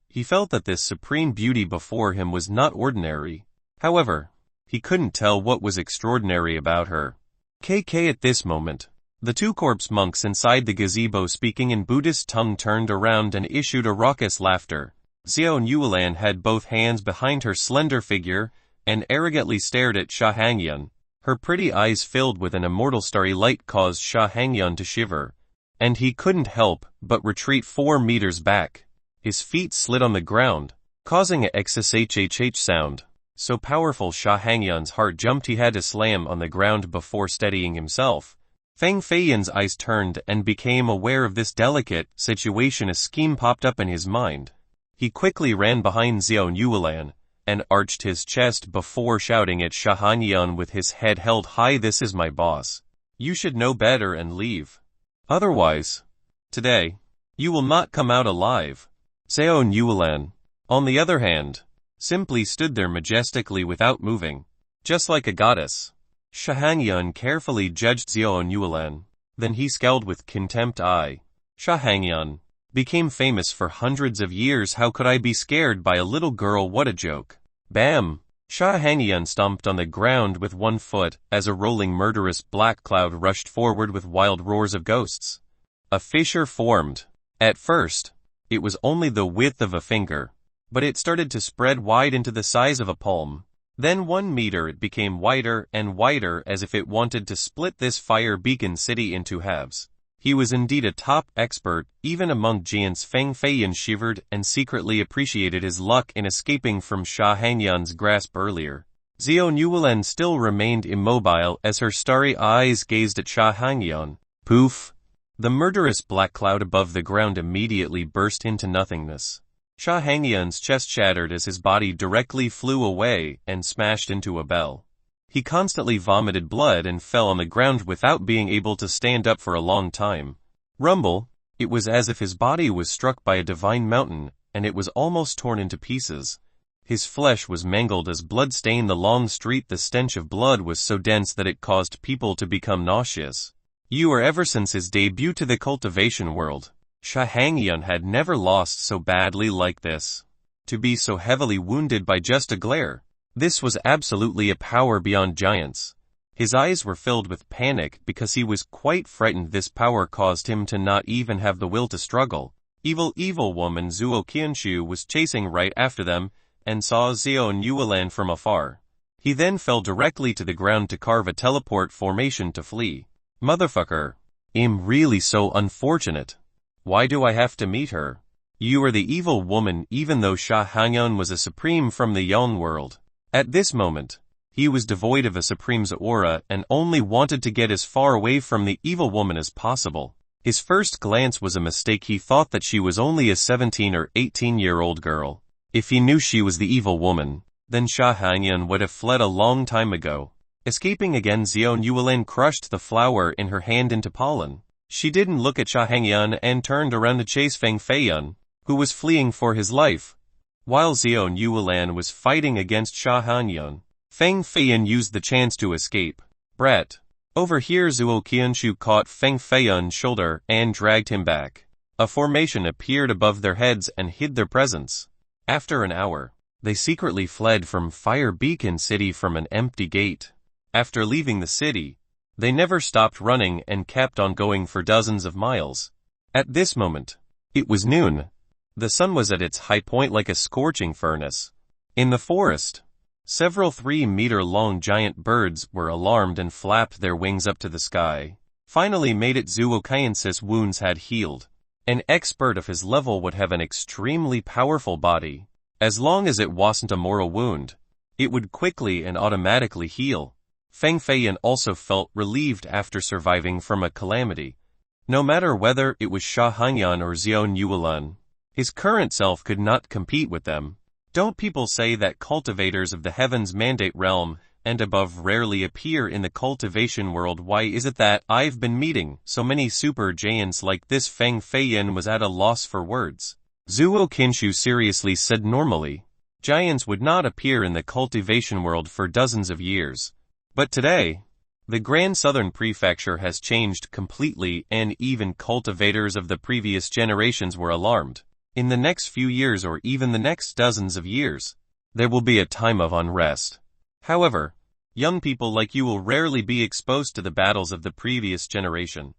he felt that this supreme beauty before him was not ordinary. However, he couldn't tell what was extraordinary about her. At this moment, the 2 corpse monks inside the gazebo, speaking in Buddhist tongue, turned around and issued a raucous laughter. Xiao Yuelan had both hands behind her slender figure and arrogantly stared at Sha Hangyun. Her pretty eyes filled with an immortal starry light caused Sha Hangyun to shiver, and he couldn't help but retreat 4 meters back. His feet slid on the ground, causing a XSHHH sound. So powerful Sha Hangyun's heart jumped he had to slam on the ground before steadying himself. Feng Feiyun's eyes turned and became aware of this delicate situation. A scheme popped up in his mind. He quickly ran behind Xiao Yuelan and arched his chest before shouting at Sha Hangyun with his head held high, "This is my boss. You should know better and leave. Otherwise, today, you will not come out alive." Xiao Yuelan, on the other hand, simply stood there majestically without moving, just like a goddess. Sha Hangyun carefully judged Xiao Yuelan. Then he scowled with contempt. Sha Hangyun became famous for hundreds of years. How could I be scared by a little girl? What a joke. Bam! Sha Hangyun stomped on the ground with 1 foot as a rolling murderous black cloud rushed forward with wild roars of ghosts. A fissure formed. At first, it was only the width of a finger, but it started to spread wide into the size of a palm. Then 1 meter it became wider and wider, as if it wanted to split this fire beacon city into halves. He was indeed a top expert. Even among giants, Feng Feiyun shivered and secretly appreciated his luck in escaping from Sha Hangyun's grasp earlier. Xiao Yuelan still remained immobile as her starry eyes gazed at Sha Hangyun. Poof! The murderous black cloud above the ground immediately burst into nothingness. Sha Hangyun's chest shattered as his body directly flew away and smashed into a bell. He constantly vomited blood and fell on the ground without being able to stand up for a long time. Rumble! It was as if his body was struck by a divine mountain, and it was almost torn into pieces. His flesh was mangled as blood stained the long street. The stench of blood was so dense that it caused people to become nauseous. Ever since his debut to the cultivation world, Sha Hangyun had never lost so badly like this. To be so heavily wounded by just a glare. This was absolutely a power beyond giants. His eyes were filled with panic because he was quite frightened. This power caused him to not even have the will to struggle. Evil woman Zuo Qianshu was chasing right after them, and saw Xiao Yuelan from afar. He then fell directly to the ground to carve a teleport formation to flee. Motherfucker. I'm really so unfortunate. Why do I have to meet her? You are the evil woman. Even though Sha Hangyun was a supreme from the Yang world. At this moment, he was devoid of a supreme's aura and only wanted to get as far away from the evil woman as possible. His first glance was a mistake. He thought that she was only a 17 or 18-year-old girl. If he knew she was the evil woman, then Sha Hangyun would have fled a long time ago. Escaping again, Xiao Yuelan crushed the flower in her hand into pollen. She didn't look at Sha Hangyun and turned around to chase Feng Feiyun, who was fleeing for his life. While Xiao Yuelan was fighting against Sha Hangyun, Feng Feiyun used the chance to escape. Brat. Over here, Zuo Qianshu caught Feng Feiyun's shoulder and dragged him back. A formation appeared above their heads and hid their presence. After an hour, they secretly fled from Fire Beacon City from an empty gate. After leaving the city, they never stopped running and kept on going for dozens of miles. At this moment, it was noon. The sun was at its high point like a scorching furnace. In the forest, several 3-meter-long giant birds were alarmed and flapped their wings up to the sky. Finally made it. Zuo Qian's wounds had healed. An expert of his level would have an extremely powerful body. As long as it wasn't a mortal wound, it would quickly and automatically heal. Feng Feiyun also felt relieved after surviving from a calamity. No matter whether it was Sha Hangyun or Xiao Yuelan, his current self could not compete with them. Don't people say that cultivators of the heavens mandate realm and above rarely appear in the cultivation world? Why is it that I've been meeting so many super giants like this? Feng Feiyun was at a loss for words. Zuo Qianshu seriously said normally, giants would not appear in the cultivation world for dozens of years. But today, the Grand Southern Prefecture has changed completely and even cultivators of the previous generations were alarmed. In the next few years or even the next dozens of years, there will be a time of unrest. However, young people like you will rarely be exposed to the battles of the previous generation.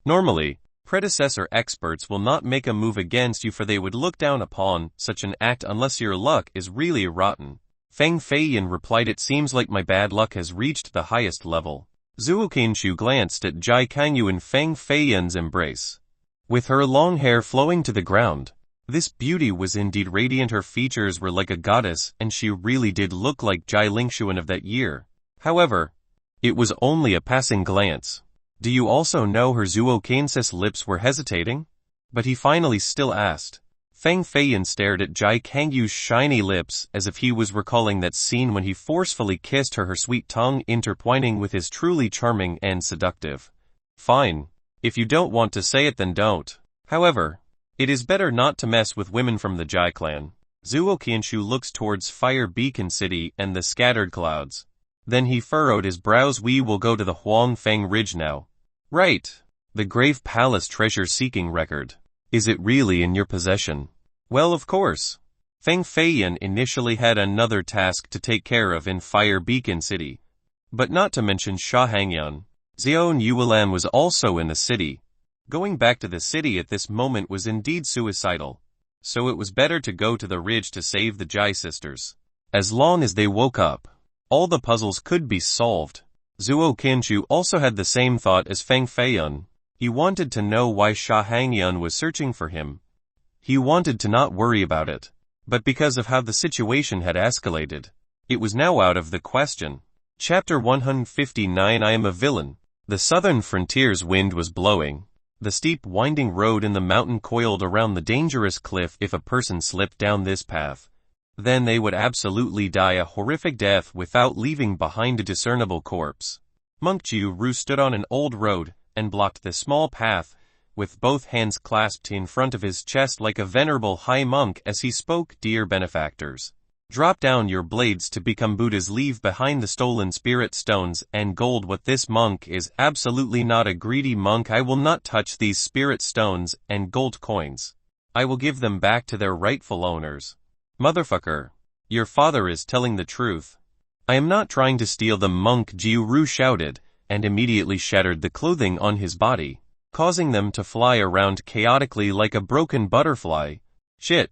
Normally, predecessor experts will not make a move against you, for they would look down upon such an act unless your luck is really rotten. Feng Feiyun replied, it seems like my bad luck has reached the highest level. Zuo Qianshu glanced at Jai Kangyu in Feng Feiyun's embrace. With her long hair flowing to the ground, this beauty was indeed radiant. Her features were like a goddess, and she really did look like Jai Lingshuan of that year. However, it was only a passing glance. Do you also know her? Zuo Qian's lips were hesitating, but he finally still asked. Feng Feiyun stared at Jai Kangyu's shiny lips as if he was recalling that scene when he forcefully kissed her sweet tongue intertwining with his truly charming and seductive. Fine. If you don't want to say it, then don't. However, it is better not to mess with women from the Jai clan. Zuo Qianshu looks towards Fire Beacon City and the scattered clouds. Then he furrowed his brows. We will go to the Huangfeng Ridge now. Right. The Grave Palace treasure-seeking record. Is it really in your possession? Well, of course. Feng Feiyun initially had another task to take care of in Fire Beacon City. But not to mention Sha Hangyun. Xiao Yuelan was also in the city. Going back to the city at this moment was indeed suicidal. So it was better to go to the ridge to save the Jai sisters. As long as they woke up, all the puzzles could be solved. Zuo Qianshu also had the same thought as Feng Feiyun. He wanted to know why Sha Hangyun was searching for him. He wanted to not worry about it. But because of how the situation had escalated, it was now out of the question. Chapter 159. I am a villain. The southern frontier's wind was blowing. The steep winding road in the mountain coiled around the dangerous cliff. If a person slipped down this path, then they would absolutely die a horrific death without leaving behind a discernible corpse. Monk Jiu-Ru stood on an old road and blocked the small path with both hands clasped in front of his chest like a venerable high monk as he spoke. Dear benefactors, Drop down your blades to become Buddhas. Leave behind the stolen spirit stones and gold. What this monk is absolutely not a greedy monk. I will not touch these spirit stones and gold coins. I will give them back to their rightful owners. Motherfucker. Your father is telling the truth. I am not trying to steal them, monk Jiu-Ru shouted, and immediately shattered the clothing on his body, causing them to fly around chaotically like a broken butterfly. Shit.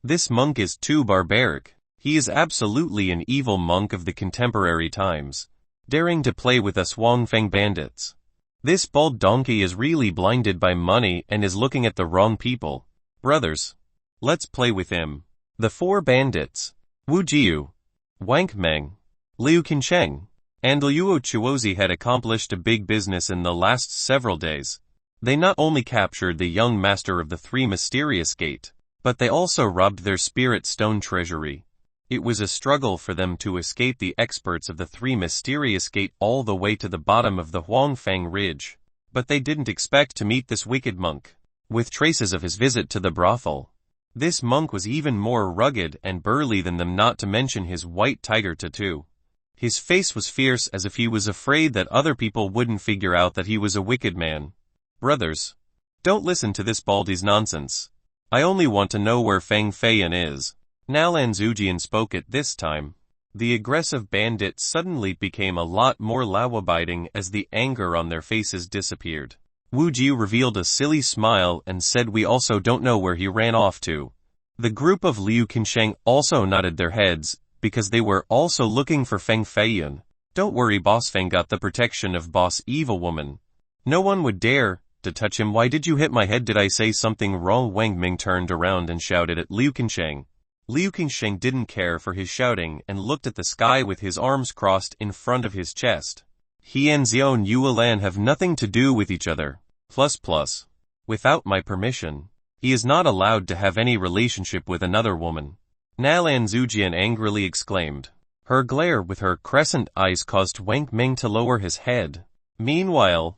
This monk is too barbaric. He is absolutely an evil monk of the contemporary times, daring to play with us Wangfeng bandits. This bald donkey is really blinded by money and is looking at the wrong people. Brothers, let's play with him. The four bandits, Wu Jiu, Wang Meng, Liu Qinsheng, and Liu Chuozi had accomplished a big business in the last several days. They not only captured the young master of the Three Mysterious Gate, but they also robbed their spirit stone treasury. It was a struggle for them to escape the experts of the Three Mysterious Gate all the way to the bottom of the Huangfang Ridge. But they didn't expect to meet this wicked monk, with traces of his visit to the brothel. This monk was even more rugged and burly than them, not to mention his white tiger tattoo. His face was fierce, as if he was afraid that other people wouldn't figure out that he was a wicked man. Brothers, don't listen to this baldy's nonsense. I only want to know where Feng Feiyan is. Nalan Zujian spoke at this time. The aggressive bandits suddenly became a lot more law-abiding as the anger on their faces disappeared. Wu Jiu revealed a silly smile and said, we also don't know where he ran off to. The group of Liu Qinsheng also nodded their heads, because they were also looking for Feng Feiyan. Don't worry, Boss Feng got the protection of Boss Evil Woman. No one would dare to touch him. Why did you hit my head? Did I say something wrong? Wang Ming turned around and shouted at Liu Qinsheng. Liu Qinsheng didn't care for his shouting and looked at the sky with his arms crossed in front of his chest. He and Xiao and Yuelan have nothing to do with each other. Plus. Without my permission, he is not allowed to have any relationship with another woman. Nalan Zujian angrily exclaimed. Her glare with her crescent eyes caused Wang Ming to lower his head. Meanwhile,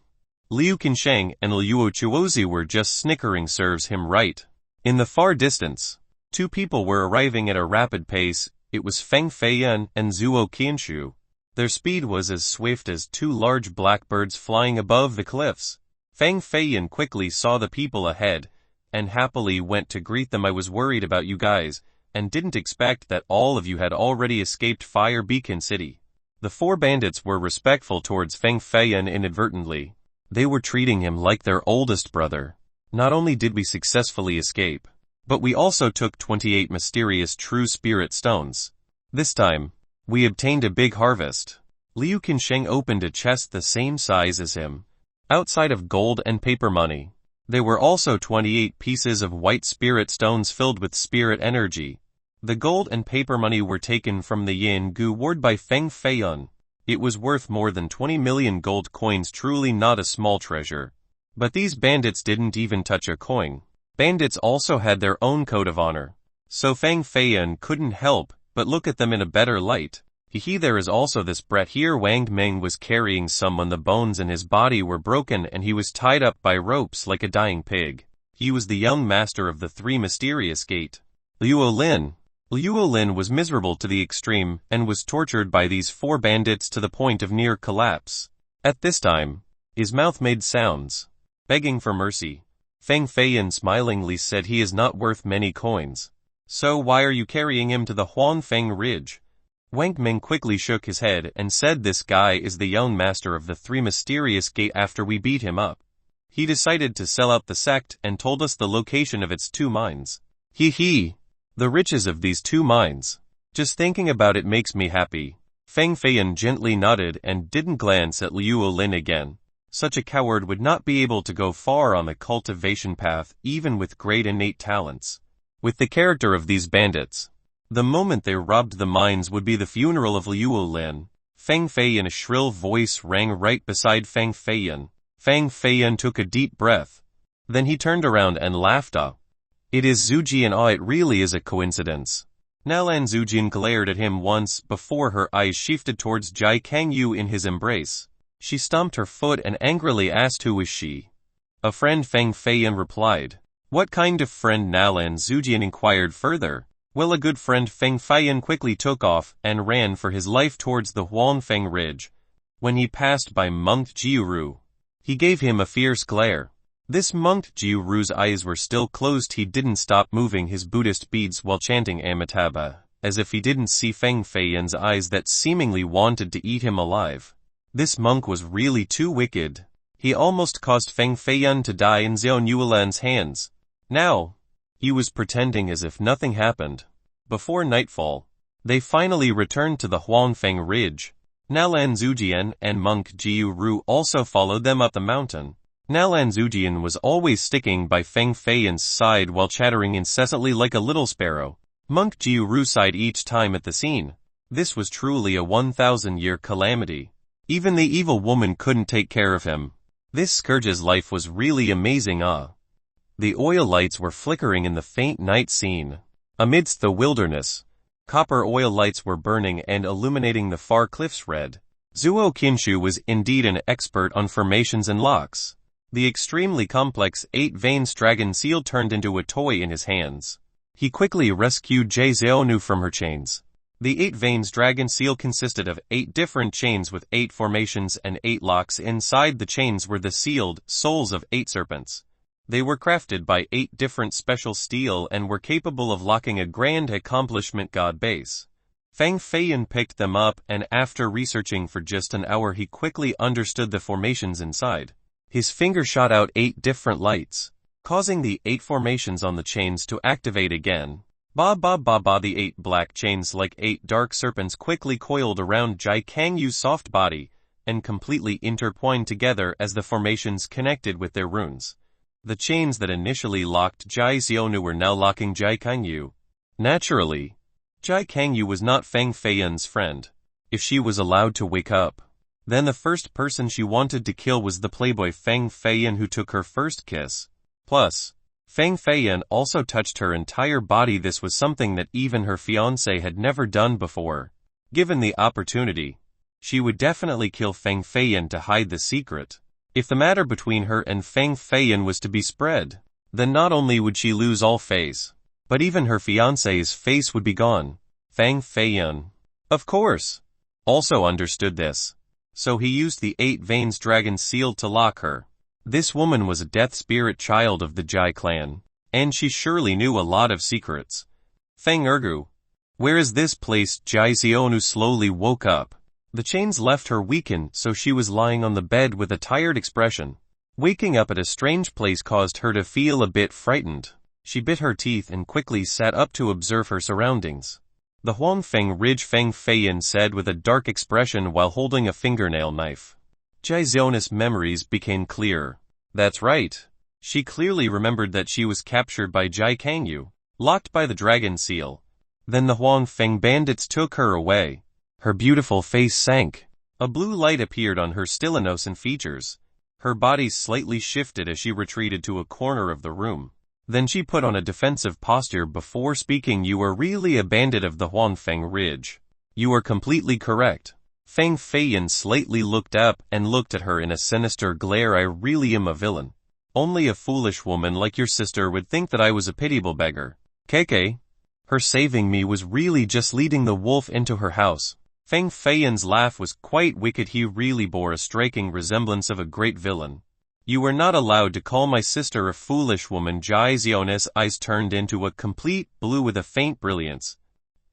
Liu Qinsheng and Liu Chuozi were just snickering. Serves him right. In the far distance, two people were arriving at a rapid pace. It was Feng Feiyan and Zhuo Qianshu. Their speed was as swift as two large blackbirds flying above the cliffs. Feng Feiyan quickly saw the people ahead, and happily went to greet them. I was worried about you guys, and didn't expect that all of you had already escaped Fire Beacon City. The four bandits were respectful towards Feng Feiyan inadvertently. They were treating him like their oldest brother. Not only did we successfully escape, but we also took 28 mysterious true spirit stones. This time, we obtained a big harvest. Liu Qinsheng opened a chest the same size as him. Outside of gold and paper money, there were also 28 pieces of white spirit stones filled with spirit energy. The gold and paper money were taken from the Yin Gu ward by Feng Feiyan. It was worth more than 20 million gold coins, truly not a small treasure. But these bandits didn't even touch a coin. Bandits also had their own code of honor. So Feng Feiyan couldn't help but look at them in a better light. There is also this brat here. Wang Meng was carrying someone. The bones in his body were broken and he was tied up by ropes like a dying pig. He was the young master of the Three Mysterious Gate. Liu Olin was miserable to the extreme and was tortured by these four bandits to the point of near collapse. At this time, his mouth made sounds, begging for mercy. Feng Feiyan smilingly said, he is not worth many coins. So why are you carrying him to the Huangfang Ridge? Wang Ming quickly shook his head and said, this guy is the young master of the Three Mysterious Gate. After we beat him up, he decided to sell out the sect and told us the location of its two mines. The riches of these two mines. Just thinking about it makes me happy. Feng Feiyan gently nodded and didn't glance at Liu Olin again. Such a coward would not be able to go far on the cultivation path, even with great innate talents. With the character of these bandits, the moment they robbed the mines would be the funeral of Liu Olin. Feng Feiyan, a shrill voice rang right beside Feng Feiyan. Feng Feiyan took a deep breath. Then he turned around and laughed. It is Zujian. It really is a coincidence. Nalan Zujian glared at him once before her eyes shifted towards Jai Kangyu in his embrace. She stomped her foot and angrily asked, who is she? A friend, Feng Feiyan replied. What kind of friend? Nalan Zujian inquired further. Well, a good friend Feng Feiyan quickly took off and ran for his life towards the Huangfeng Ridge. When he passed by monk Jiuru, he gave him a fierce glare. This monk Jiuru's eyes were still closed. He didn't stop moving his Buddhist beads while chanting Amitabha, as if he didn't see Feng Feiyan's eyes that seemingly wanted to eat him alive. This monk was really too wicked. He almost caused Feng Feiyan to die in Xiao Nuolan's hands. Now, he was pretending as if nothing happened. Before nightfall, they finally returned to the Huangfeng Ridge. Nalan Zujian and monk Jiu Ru also followed them up the mountain. Nalan Zujian was always sticking by Feng Feiyan's side while chattering incessantly like a little sparrow. Monk Jiu Ru sighed each time at the scene. This was truly a 1,000-year calamity. Even the evil woman couldn't take care of him. This scourge's life was really amazing. The oil lights were flickering in the faint night scene. Amidst the wilderness, copper oil lights were burning and illuminating the far cliffs red. Zuo Qinshu was indeed an expert on formations and locks. The extremely complex 8-veins dragon seal turned into a toy in his hands. He quickly rescued Jie Xiaonu from her chains. The 8-veins dragon seal consisted of 8 different chains with 8 formations and 8 locks. Inside the chains were the sealed souls of 8 serpents. They were crafted by 8 different special steel and were capable of locking a grand accomplishment god base. Feng Feiyan picked them up, and after researching for just an hour he quickly understood the formations inside. His finger shot out 8 different lights, causing the 8 formations on the chains to activate again. Ba ba ba ba. The 8 black chains like 8 dark serpents quickly coiled around Jai Kangyu's soft body and completely intertwined together as the formations connected with their runes. The chains that initially locked Jai Xiaonu were now locking Jai Kangyu. Naturally, Jai Kangyu was not Feng Feiyan's friend. If she was allowed to wake up, then the first person she wanted to kill was the playboy Feng Feiyan who took her first kiss. Plus, Feng Feiyan also touched her entire body. This was something that even her fiancé had never done before. Given the opportunity, she would definitely kill Feng Feiyan to hide the secret. If the matter between her and Feng Feiyan was to be spread, then not only would she lose all face, but even her fiancé's face would be gone. Feng Feiyan, of course, also understood this. So he used the 8-veins dragon seal to lock her. This woman was a death spirit child of the Jai clan, and she surely knew a lot of secrets. Feng Ergu, where is this place? Jai Xiaonu slowly woke up. The chains left her weakened, so she was lying on the bed with a tired expression. Waking up at a strange place caused her to feel a bit frightened. She bit her teeth and quickly sat up to observe her surroundings. The Huangfeng Ridge, Feng Feiyan said with a dark expression while holding a fingernail knife. Jai Xiaonu's memories became clear. That's right. She clearly remembered that she was captured by Jai Kangyu, locked by the dragon seal. Then the Huangfeng bandits took her away. Her beautiful face sank. A blue light appeared on her still innocent features. Her body slightly shifted as she retreated to a corner of the room. Then she put on a defensive posture before speaking. You are really a bandit of the Huangfeng Ridge. You are completely correct. Feng Feiyan slightly looked up and looked at her in a sinister glare. I really am a villain. Only a foolish woman like your sister would think that I was a pitiable beggar. KK. Her saving me was really just leading the wolf into her house. Feng Feiyan's laugh was quite wicked. He really bore a striking resemblance of a great villain. You were not allowed to call my sister a foolish woman. Jai Xiaonu's eyes turned into a complete blue with a faint brilliance.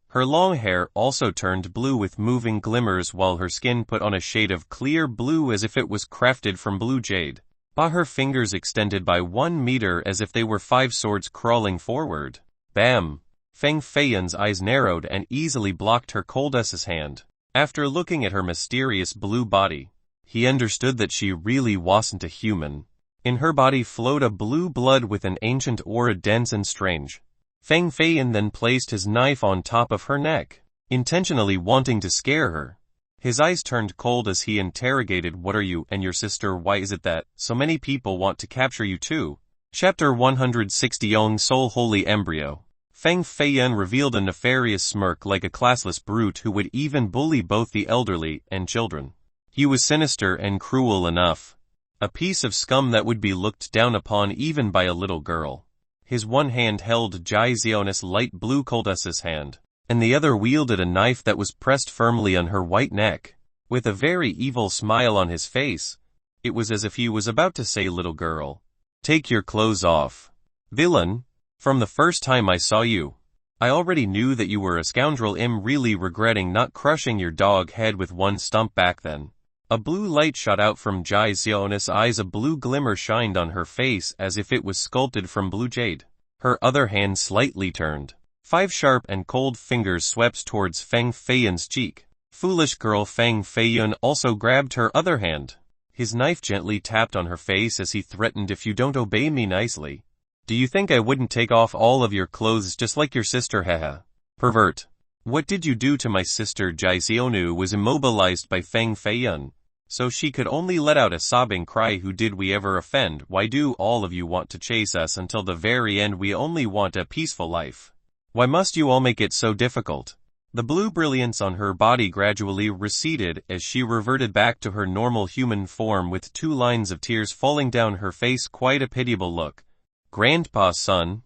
Her long hair also turned blue with moving glimmers while her skin put on a shade of clear blue as if it was crafted from blue jade. Her fingers extended by 1 meter as if they were 5 swords crawling forward. Bam! Feng Feiyan's eyes narrowed and easily blocked her coldness's hand. After looking at her mysterious blue body, he understood that she really wasn't a human. In her body flowed a blue blood with an ancient aura, dense and strange. Feng Feiyan then placed his knife on top of her neck, intentionally wanting to scare her. His eyes turned cold as he interrogated, what are you and your sister? Why is it that so many people want to capture you too? Chapter 160 Young Soul Holy Embryo. Feng Feiyan revealed a nefarious smirk like a classless brute who would even bully both the elderly and children. He was sinister and cruel enough. A piece of scum that would be looked down upon even by a little girl. His one hand held Jai Zion's light blue cultist's hand, and the other wielded a knife that was pressed firmly on her white neck. With a very evil smile on his face, it was as if he was about to say, "Little girl, take your clothes off." "Villain, from the first time I saw you, I already knew that you were a scoundrel. I'm really regretting not crushing your dog head with one stump back then." A blue light shot out from Jai Zion's eyes. A blue glimmer shined on her face as if it was sculpted from blue jade. Her other hand slightly turned. 5 sharp and cold fingers swept towards Feng Feiyan's cheek. Foolish girl. Feng Feiyan also grabbed her other hand. His knife gently tapped on her face as he threatened, "If you don't obey me nicely, do you think I wouldn't take off all of your clothes just like your sister? Haha. Pervert. What did you do to my sister?" Jai Zionu was immobilized by Feng Feiyan, so she could only let out a sobbing cry. "Who did we ever offend? Why do all of you want to chase us until the very end? We only want a peaceful life. Why must you all make it so difficult?" The blue brilliance on her body gradually receded as she reverted back to her normal human form with 2 lines of tears falling down her face. Quite a pitiable look. "Grandpa's son,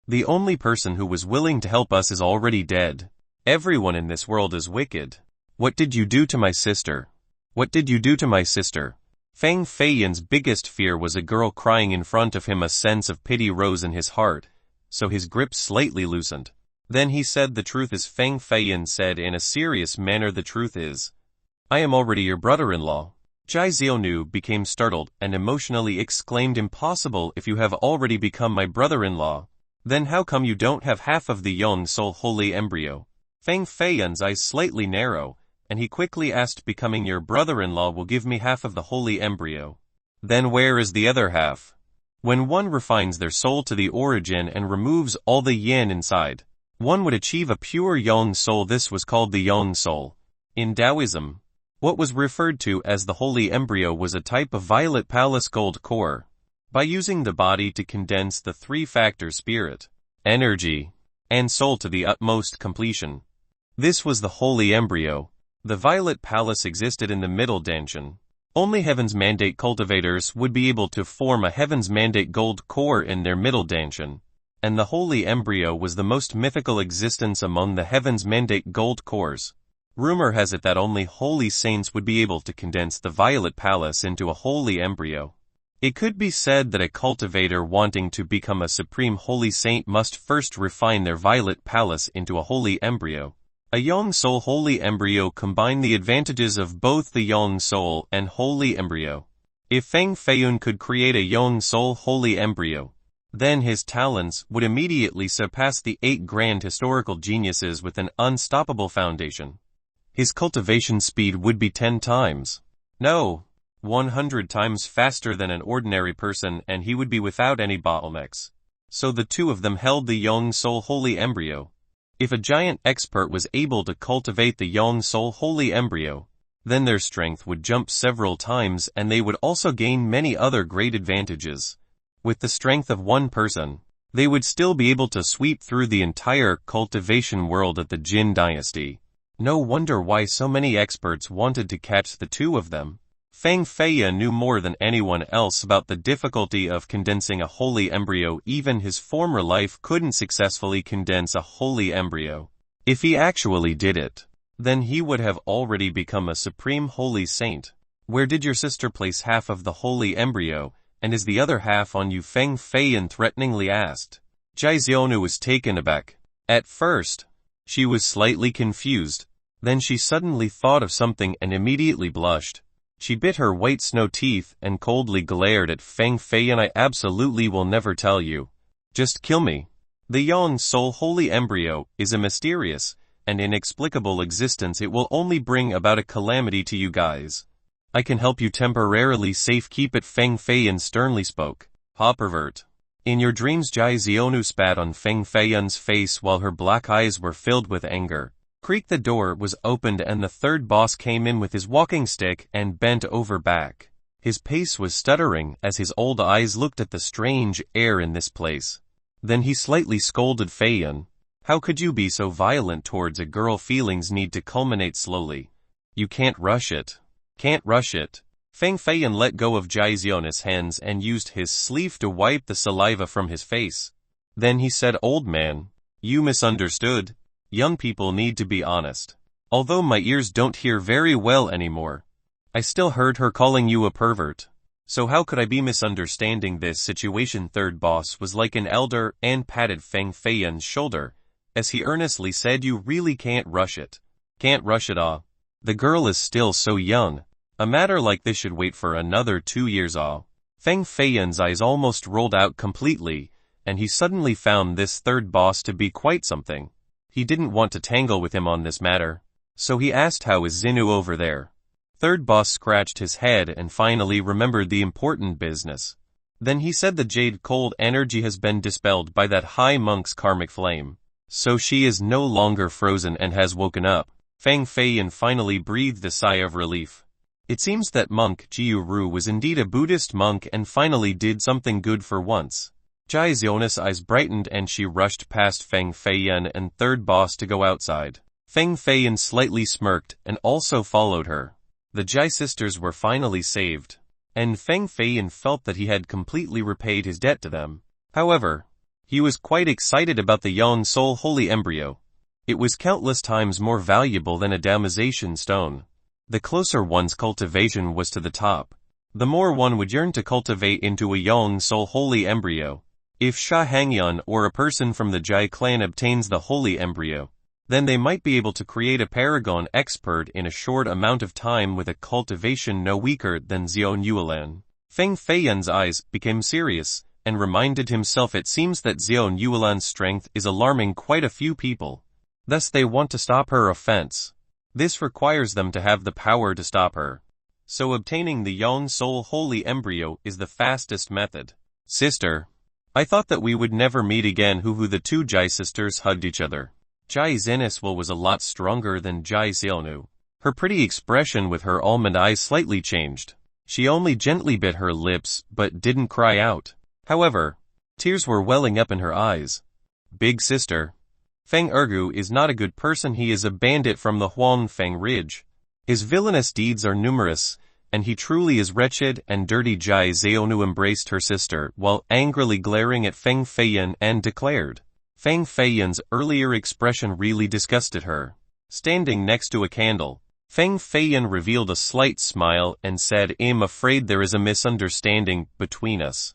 the only person who was willing to help us is already dead. Everyone in this world is wicked. What did you do to my sister? What did you do to my sister?" Feng Feiyan's biggest fear was a girl crying in front of him. A sense of pity rose in his heart, so his grip slightly loosened. Then he said, "The truth is," Feng Feiyan said in a serious manner, "the truth is, I am already your brother-in-law." Jai Zionu became startled and emotionally exclaimed, "Impossible! If you have already become my brother-in-law, then how come you don't have half of the young soul holy embryo?" Feng Feiyan's eyes slightly narrow, and he quickly asked, "Becoming your brother-in-law will give me half of the holy embryo. Then where is the other half?" When one refines their soul to the origin and removes all the yin inside, one would achieve a pure yang soul. This was called the yang soul. In Taoism, what was referred to as the holy embryo was a type of violet palace gold core. By using the body to condense the 3 factors spirit, energy, and soul to the utmost completion, this was the holy embryo. The violet palace existed in the middle danshan. Only Heaven's Mandate cultivators would be able to form a Heaven's Mandate gold core in their middle danshan, and the holy embryo was the most mythical existence among the Heaven's Mandate gold cores. Rumor has it that only holy saints would be able to condense the violet palace into a holy embryo. It could be said that a cultivator wanting to become a supreme holy saint must first refine their violet palace into a holy embryo. A yang soul holy embryo combined the advantages of both the yang soul and holy embryo. If Feng Feiyan could create a yang soul holy embryo, then his talents would immediately surpass the 8 grand historical geniuses with an unstoppable foundation. His cultivation speed would be 10 times, no, 100 times faster than an ordinary person, and he would be without any bottlenecks. So the 2 of them held the yang soul holy embryo. If a giant expert was able to cultivate the yang soul holy embryo, then their strength would jump several times and they would also gain many other great advantages. With the strength of one person, they would still be able to sweep through the entire cultivation world at the Jin dynasty. No wonder why so many experts wanted to catch the 2 of them. Feng Feiyan knew more than anyone else about the difficulty of condensing a holy embryo. Even his former life couldn't successfully condense a holy embryo. If he actually did it, then he would have already become a supreme holy saint. "Where did your sister place half of the holy embryo, and is the other half on you?" Feng Feiyan threateningly asked. Jai Zionu was taken aback. At first, she was slightly confused. Then she suddenly thought of something and immediately blushed. She bit her white snow teeth and coldly glared at Feng Feiyan. "I absolutely will never tell you. Just kill me." The yang soul holy embryo is a mysterious and inexplicable existence. It will only bring about a calamity to you guys. I can help you temporarily keep it, Feng Feiyan sternly spoke. "Ha, pervert. In your dreams." Jai Zionu spat on Feng Feiyan's face while her black eyes were filled with anger. Creak, the door was opened and the 3rd boss came in with his walking stick and bent over back. His pace was stuttering as his old eyes looked at the strange air in this place. Then he slightly scolded Feiyan. "How could you be so violent towards a girl? Feelings need to culminate slowly. You can't rush it. Can't rush it." Feng Feiyan let go of Jai Zion's hands and used his sleeve to wipe the saliva from his face. Then he said, "Old man, you misunderstood. Young people need to be honest. Although my ears don't hear very well anymore, I still heard her calling you a pervert. So how could I be misunderstanding this situation?" Third boss was like an elder and patted Feng Feiyan's shoulder, as he earnestly said, "You really can't rush it. Can't rush it, ah. The girl is still so young. A matter like this should wait for another 2 years, ah." Feng Feiyan's eyes almost rolled out completely, and he suddenly found this third boss to be quite something. He didn't want to tangle with him on this matter, so he asked, "How is Xinu over there?" Third boss scratched his head and finally remembered the important business. Then he said, "The jade cold energy has been dispelled by that high monk's karmic flame, so she is no longer frozen and has woken up." Feng Feiyan finally breathed a sigh of relief. It seems that monk Jiu Ru was indeed a Buddhist monk and finally did something good for once. Jai Ziona's eyes brightened and she rushed past Feng Feiyan and third boss to go outside. Feng Feiyan slightly smirked and also followed her. The Jai sisters were finally saved, and Feng Feiyan felt that he had completely repaid his debt to them. However, he was quite excited about the Yang Soul Holy Embryo. It was countless times more valuable than a Damasation stone. The closer one's cultivation was to the top, the more one would yearn to cultivate into a Yang Soul Holy Embryo. If Sha Hangyan or a person from the Jai clan obtains the Holy Embryo, then they might be able to create a paragon expert in a short amount of time with a cultivation no weaker than Xion Yuelan. Feng Feiyan's eyes became serious, and reminded himself, it seems that Xion Yuelan's strength is alarming quite a few people. Thus they want to stop her offense. This requires them to have the power to stop her. So obtaining the Yang Soul Holy Embryo is the fastest method. "Sister, I thought that we would never meet again." The two Jai sisters hugged each other. Jai Zeniswal was a lot stronger than Jai Xionu. Her pretty expression with her almond eyes slightly changed. She only gently bit her lips but didn't cry out. However, tears were welling up in her eyes. "Big sister, Feng Ergu is not a good person. He is a bandit from the Huangfeng Ridge. His villainous deeds are numerous, and he truly is wretched and dirty." Jai Xionu embraced her sister while angrily glaring at Feng Feiyan and declared. Feng Feiyan's earlier expression really disgusted her. Standing next to a candle, Feng Feiyan revealed a slight smile and said, "I'm afraid there is a misunderstanding between us."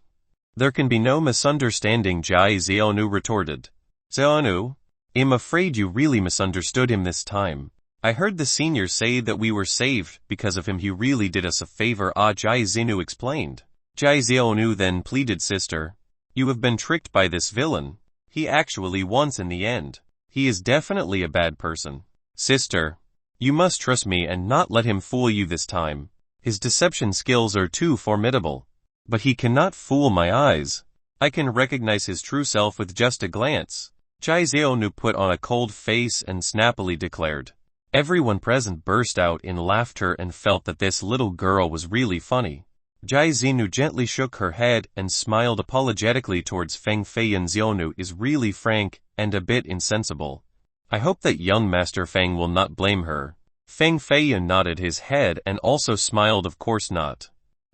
"There can be no misunderstanding," Jai Xionu retorted. "Xionu, I'm afraid you really misunderstood him this time. I heard the senior say that we were saved because of him. He really did us a favor." Jai Xinu explained. Jai Xionu then pleaded, "Sister, you have been tricked by this villain. He actually wants in the end. He is definitely a bad person. Sister, you must trust me and not let him fool you this time. His deception skills are too formidable. But he cannot fool my eyes. I can recognize his true self with just a glance." Jai Xionu put on a cold face and snappily declared. Everyone present burst out in laughter and felt that this little girl was really funny. Jai Xinu gently shook her head and smiled apologetically towards Feng Feiyan. "Xionu is really frank and a bit insensible. I hope that young Master Feng will not blame her." Feng Feiyan nodded his head and also smiled. "Of course not."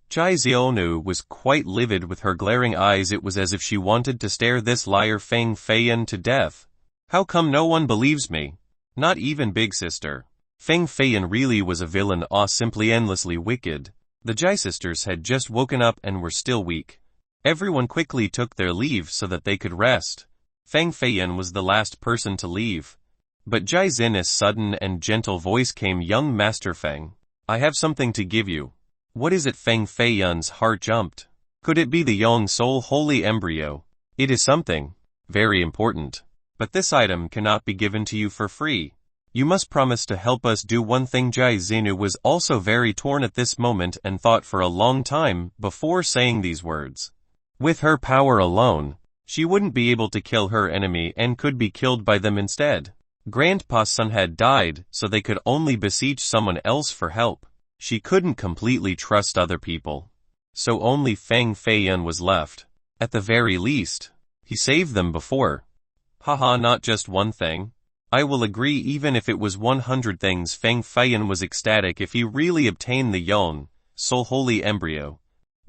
Jai Xionu was quite livid with her glaring eyes. It was as if she wanted to stare this liar Feng Feiyan to death. "How come no one believes me? Not even big sister?" Feng Feiyan really was a villain, simply endlessly wicked. The Jai sisters had just woken up and were still weak. Everyone quickly took their leave so that they could rest. Feng Feiyan was the last person to leave. But Jai Zin's sudden and gentle voice came, "Young Master Feng, I have something to give you." "What is it?" Feng Feiyan's heart jumped. Could it be the Yang Soul Holy Embryo? "It is something very important. But this item cannot be given to you for free. You must promise to help us do one thing." Jai Xinu was also very torn at this moment and thought for a long time before saying these words. With her power alone, she wouldn't be able to kill her enemy and could be killed by them instead. Grandpa's son had died, so they could only beseech someone else for help. She couldn't completely trust other people. So only Feng Feiyan was left. At the very least, he saved them before. "Haha, not just one thing. I will agree even if it was 100 things." Feng Feiyan was ecstatic. If he really obtained the Yang Soul Holy Embryo,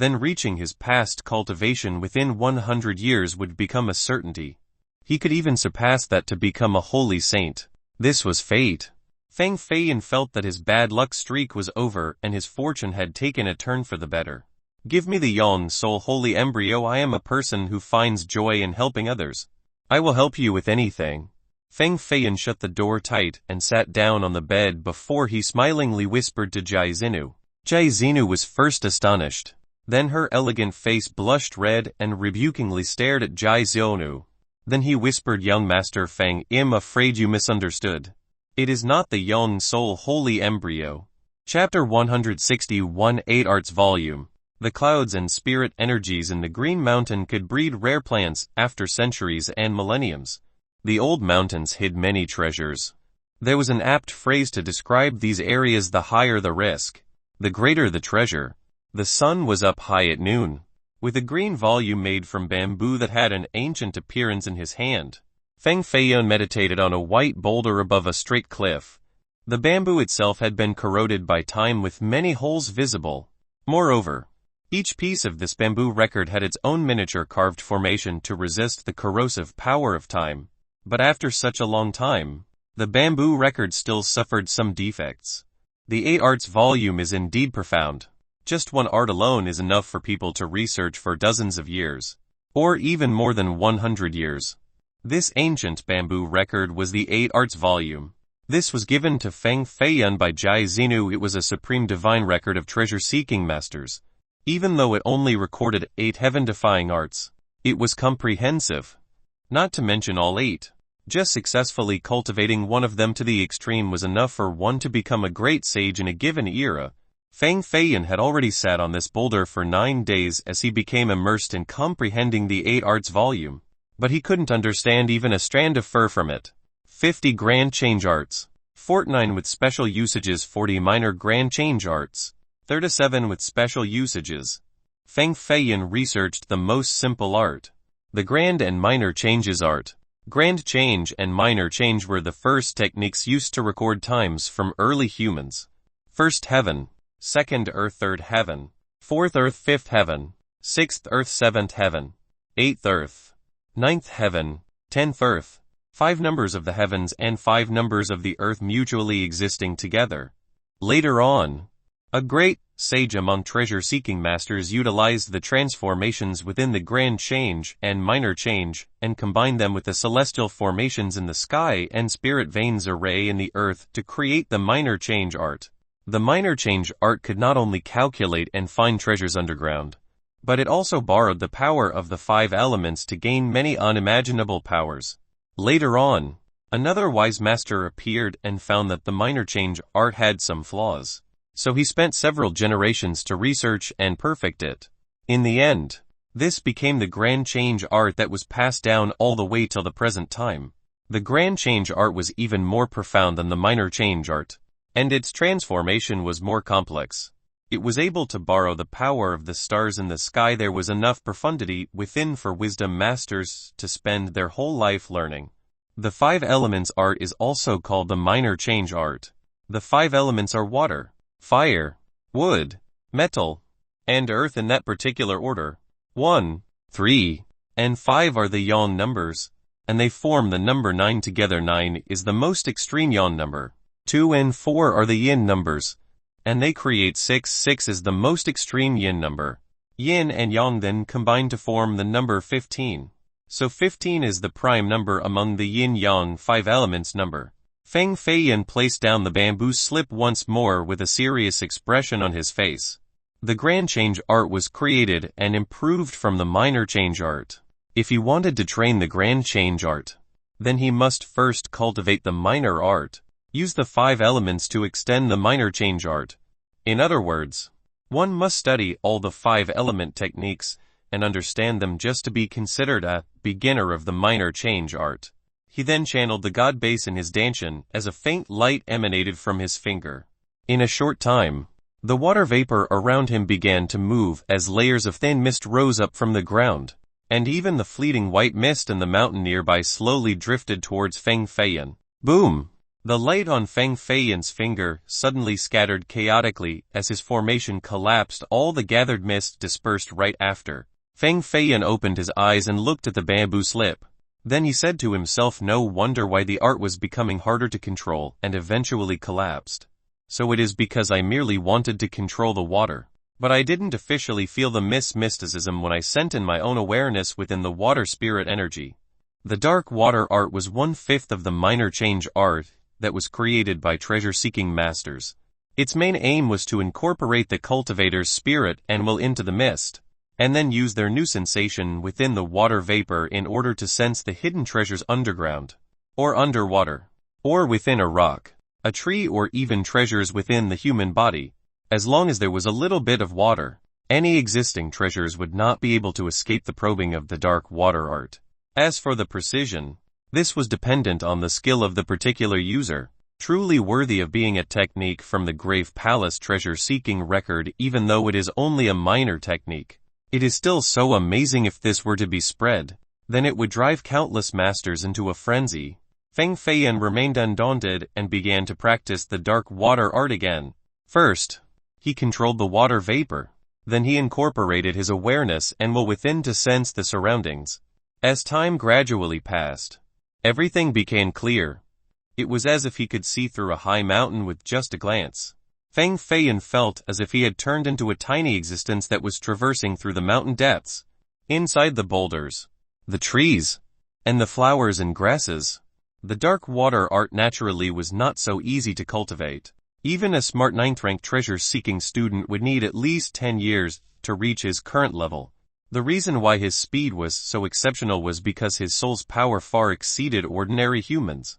Then reaching his past cultivation within 100 years would become a certainty. He could even surpass that to become a holy saint. This was fate. Feng Feiyan felt that his bad luck streak was over and his fortune had taken a turn for the better. Give me the Yon Soul Holy Embryo. I am a person who finds joy in helping others. I will help you with anything. Feng Feiyan shut the door tight and sat down on the bed before he smilingly whispered to Jai Xinu. Jai Xinu was first astonished. Then her elegant face blushed red and rebukingly stared at Jai Xinu. Then he whispered, Young Master Feng, I'm afraid you misunderstood. It is not the Yon Soul Holy Embryo. Chapter 161 8 Arts Volume. The clouds and spirit energies in the Green Mountain could breed rare plants after centuries and millenniums. The old mountains hid many treasures. There was an apt phrase to describe these areas: the higher the risk, the greater the treasure. The sun was up high at noon, with a green volume made from bamboo that had an ancient appearance in his hand. Feng Feiyan meditated on a white boulder above a straight cliff. The bamboo itself had been corroded by time with many holes visible. Moreover, each piece of this bamboo record had its own miniature carved formation to resist the corrosive power of time. But after such a long time, the bamboo record still suffered some defects. The 8 Arts volume is indeed profound. Just one art alone is enough for people to research for dozens of years, or even more than 100 years. This ancient bamboo record was the 8 Arts volume. This was given to Feng Feiyan by Jai Xinu. It was a supreme divine record of treasure-seeking masters. Even though it only recorded 8 heaven-defying arts, it was comprehensive. Not to mention all 8. Just successfully cultivating one of them to the extreme was enough for one to become a great sage in a given era. Feng Feiyan had already sat on this boulder for 9 days as he became immersed in comprehending the 8 Arts volume. But he couldn't understand even a strand of fur from it. 50 Grand Change Arts. 49 with special usages. 40 Minor Grand Change Arts. 37 with special usages. Feng Feiyan researched the most simple art, the Grand and Minor Changes art. Grand Change and Minor Change were the first techniques used to record times from early humans. First Heaven, Second Earth, Third Heaven, Fourth Earth, Fifth Heaven, Sixth Earth, Seventh Heaven, Eighth Earth, Ninth Heaven, 10th Earth, 5 numbers of the heavens and 5 numbers of the earth mutually existing together. Later on, a great sage among treasure-seeking masters utilized the transformations within the Grand Change and Minor Change and combined them with the celestial formations in the sky and spirit veins array in the earth to create the Minor Change art. The Minor Change art could not only calculate and find treasures underground, but it also borrowed the power of the 5 elements to gain many unimaginable powers. Later on, another wise master appeared and found that the Minor Change art had some flaws. So he spent several generations to research and perfect it. In the end, this became the Grand Change art that was passed down all the way till the present time. The Grand Change art was even more profound than the Minor Change art, and its transformation was more complex. It was able to borrow the power of the stars in the sky. There was enough profundity within for wisdom masters to spend their whole life learning. The 5 elements art is also called the Minor Change art. The 5 elements are water, fire, wood, metal, and earth in that particular order. 1, 3, and 5 are the Yon numbers, and they form the number 9 together. 9 is the most extreme Yon number. 2 and 4 are the Yin numbers, and they create 6. 6 is the most extreme Yin number. Yin and Yang then combine to form the number 15. So 15 is the prime number among the Yin-Yang 5 elements number. Feng Feiyan placed down the bamboo slip once more with a serious expression on his face. The Grand Change art was created and improved from the Minor Change art. If he wanted to train the Grand Change art, then he must first cultivate the Minor art. Use the 5 elements to extend the Minor Change art. In other words, one must study all the 5 element techniques and understand them just to be considered a beginner of the Minor Change art. He then channeled the god base in his dantian as a faint light emanated from his finger. In a short time, the water vapor around him began to move as layers of thin mist rose up from the ground, and even the fleeting white mist in the mountain nearby slowly drifted towards Feng Feiyan. Boom! The light on Feng Feiyan's finger suddenly scattered chaotically as his formation collapsed. All the gathered mist dispersed right after. Feng Feiyan opened his eyes and looked at the bamboo slip. Then he said to himself, no wonder why the art was becoming harder to control and eventually collapsed. So it is because I merely wanted to control the water. But I didn't officially feel the mysticism when I sent in my own awareness within the water spirit energy. The dark water art was 1/5 of the minor change art that was created by treasure-seeking masters. Its main aim was to incorporate the cultivator's spirit and will into the mist, and then use their new sensation within the water vapor in order to sense the hidden treasures underground, or underwater, or within a rock, a tree, or even treasures within the human body. As long as there was a little bit of water, any existing treasures would not be able to escape the probing of the dark water art. As for the precision, this was dependent on the skill of the particular user, truly worthy of being a technique from the Grave Palace treasure-seeking record. Even though it is only a minor technique, it is still so amazing. If this were to be spread, then it would drive countless masters into a frenzy. Feng Feiyan remained undaunted and began to practice the dark water art again. First, he controlled the water vapor. Then he incorporated his awareness and will within to sense the surroundings. As time gradually passed, everything became clear. It was as if he could see through a high mountain with just a glance. Feng Feiyan felt as if he had turned into a tiny existence that was traversing through the mountain depths. Inside the boulders, the trees, and the flowers and grasses, the dark water art naturally was not so easy to cultivate. Even a smart 9th-rank treasure-seeking student would need at least 10 years to reach his current level. The reason why his speed was so exceptional was because his soul's power far exceeded ordinary humans.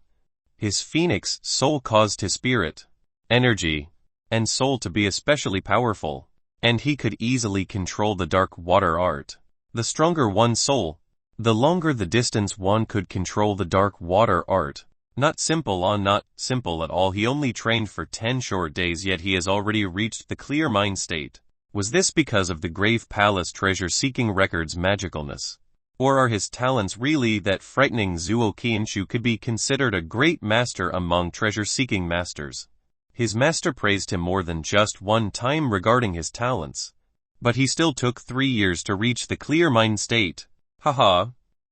His phoenix soul caused his spirit, energy, and soul to be especially powerful, and he could easily control the dark water art. The stronger one's soul, the longer the distance one could control the dark water art. Not simple at all. He only trained for 10 short days, yet he has already reached the clear mind state. Was this because of the Grave Palace treasure-seeking record's magicalness? Or are his talents really that frightening? Zuo Qianshu could be considered a great master among treasure-seeking masters. His master praised him more than just one time regarding his talents. But he still took 3 years to reach the clear mind state. Haha.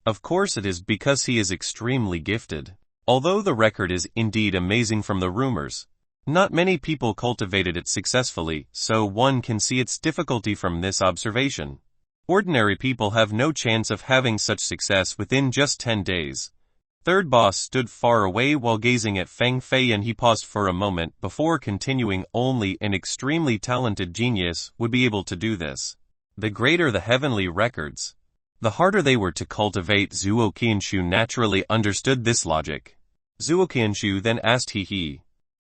Of course it is because he is extremely gifted. Although the record is indeed amazing from the rumors, not many people cultivated it successfully, so one can see its difficulty from this observation. Ordinary people have no chance of having such success within just 10 days. Third boss stood far away while gazing at Feng Feiyan. He paused for a moment before continuing. Only an extremely talented genius would be able to do this. The greater the heavenly records, the harder they were to cultivate. Zuo Qianshu naturally understood this logic. Zuo Qianshu then asked,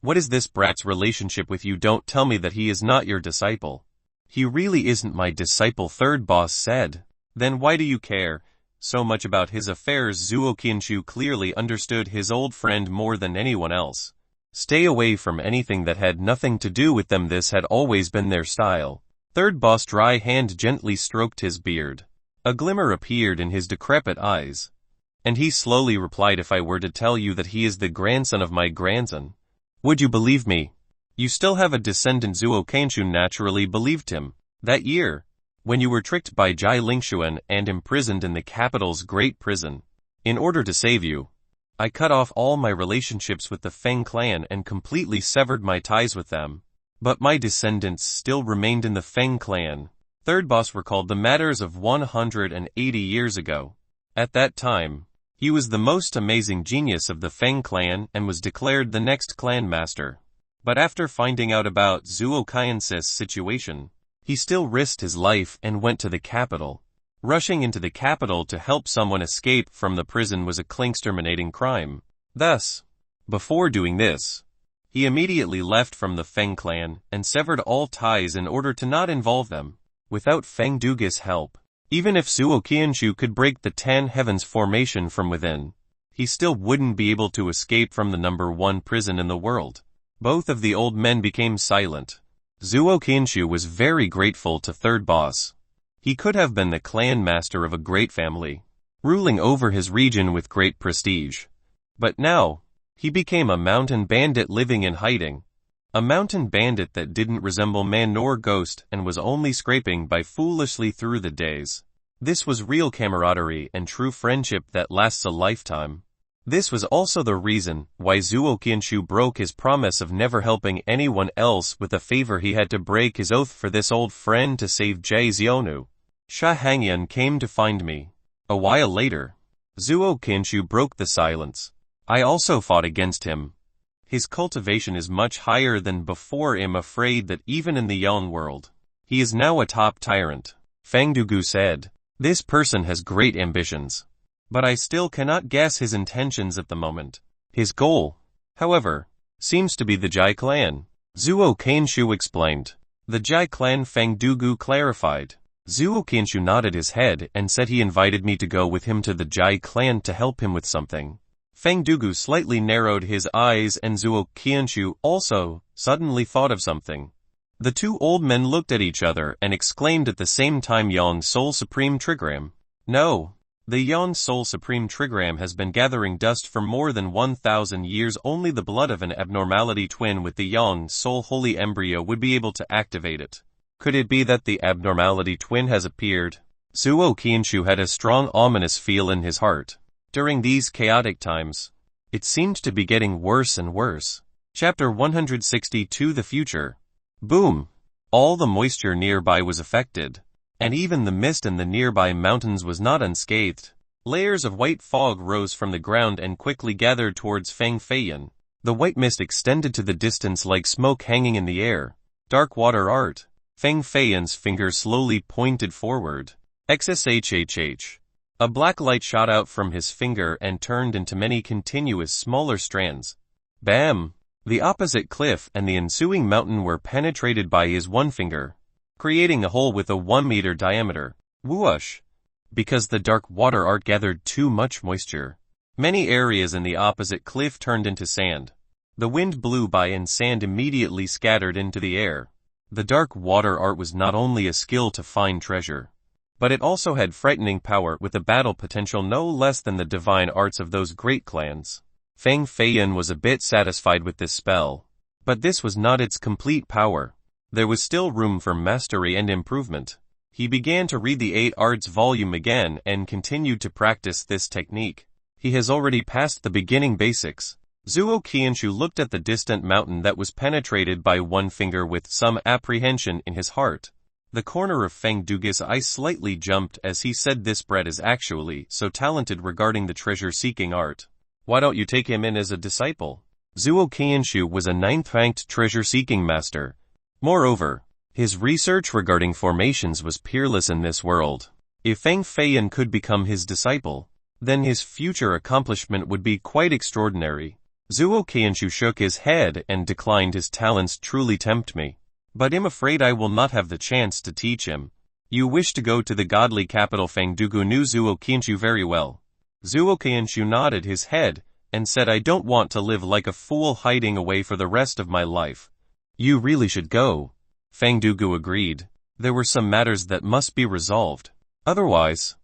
what is this brat's relationship with you? Don't tell me that he is not your disciple. He really isn't my disciple, third boss said. Then why do you care so much about his affairs? Zuo Qianshu clearly understood his old friend more than anyone else. Stay away from anything that had nothing to do with them. This had always been their style. Third boss' dry hand gently stroked his beard. A glimmer appeared in his decrepit eyes, and he slowly replied, if I were to tell you that he is the grandson of my grandson, would you believe me? You still have a descendant. Zuo Qianshu naturally believed him. That year, when you were tricked by Jai Lingshuan and imprisoned in the capital's great prison, in order to save you, I cut off all my relationships with the Feng clan and completely severed my ties with them. But my descendants still remained in the Feng clan. Third boss recalled the matters of 180 years ago. At that time, he was the most amazing genius of the Feng clan and was declared the next clan master. But after finding out about Zuo Qianshu's situation, he still risked his life and went to the capital. Rushing into the capital to help someone escape from the prison was a exterminating crime. Thus, before doing this, he immediately left from the Feng clan and severed all ties in order to not involve them. Without Feng Duge's help, even if Zuo Qianshu could break the 10 heavens formation from within, he still wouldn't be able to escape from the #1 prison in the world. Both of the old men became silent. Zuo Qianshu was very grateful to third boss. He could have been the clan master of a great family, ruling over his region with great prestige. But now, He became a mountain bandit living in hiding. A mountain bandit that didn't resemble man nor ghost and was only scraping by foolishly through the days. This was real camaraderie and true friendship that lasts a lifetime. This was also the reason why Zuo Qianshu broke his promise of never helping anyone else with a favor. He had to break his oath for this old friend to save Jie Xionu. Sha Hangyan came to find me. A while later, Zuo Qianshu broke the silence. I also fought against him. His cultivation is much higher than before. I'm afraid that even in the Yang world, he is now a top tyrant. Feng Dugu said, this person has great ambitions. But I still cannot guess his intentions at the moment. His goal, however, seems to be the Jai clan. Zuo Qianshu explained. The Jai clan, Feng Dugu clarified. Zuo Qianshu nodded his head and said he invited me to go with him to the Jai clan to help him with something. Feng Dugu slightly narrowed his eyes and Zuo Qianshu also suddenly thought of something. The two old men looked at each other and exclaimed at the same time, Yang Soul Supreme Trigram. No. The Yang Soul Supreme Trigram has been gathering dust for more than 1,000 years. Only the blood of an abnormality twin with the Yang Soul Holy Embryo would be able to activate it. Could it be that the abnormality twin has appeared? Zuo Qianshu had a strong ominous feel in his heart. During these chaotic times, it seemed to be getting worse and worse. Chapter 162 The Future. Boom! All the moisture nearby was affected. And even the mist in the nearby mountains was not unscathed. Layers of white fog rose from the ground and quickly gathered towards Feng Feiyan. The white mist extended to the distance like smoke hanging in the air. Dark water art. Feng Feiyan's finger slowly pointed forward. XSHHH. A black light shot out from his finger and turned into many continuous smaller strands. Bam! The opposite cliff and the ensuing mountain were penetrated by his one finger, creating a hole with a 1-meter diameter. Whoosh! Because the dark water art gathered too much moisture. Many areas in the opposite cliff turned into sand. The wind blew by and sand immediately scattered into the air. The dark water art was not only a skill to find treasure, but it also had frightening power with a battle potential no less than the divine arts of those great clans. Feng Feiyan was a bit satisfied with this spell, but this was not its complete power. There was still room for mastery and improvement. He began to read the 8 Arts volume again and continued to practice this technique. He has already passed the beginning basics. Zuo Qianshu looked at the distant mountain that was penetrated by one finger with some apprehension in his heart. The corner of Feng Dugu's eye slightly jumped as he said, this brat is actually so talented regarding the treasure-seeking art. Why don't you take him in as a disciple? Zuo Qianshu was a 9th-ranked treasure-seeking master. Moreover, his research regarding formations was peerless in this world. If Feng Feiyan could become his disciple, then his future accomplishment would be quite extraordinary. Zuo Qianshu shook his head and declined. His talents truly tempt me, but I'm afraid I will not have the chance to teach him. You wish to go to the godly capital? Feng Dugu knew Zuo Qianshu very well. Zuo Qianshu nodded his head and said, I don't want to live like a fool hiding away for the rest of my life. You really should go. Feng Dugu agreed. There were some matters that must be resolved. Otherwise,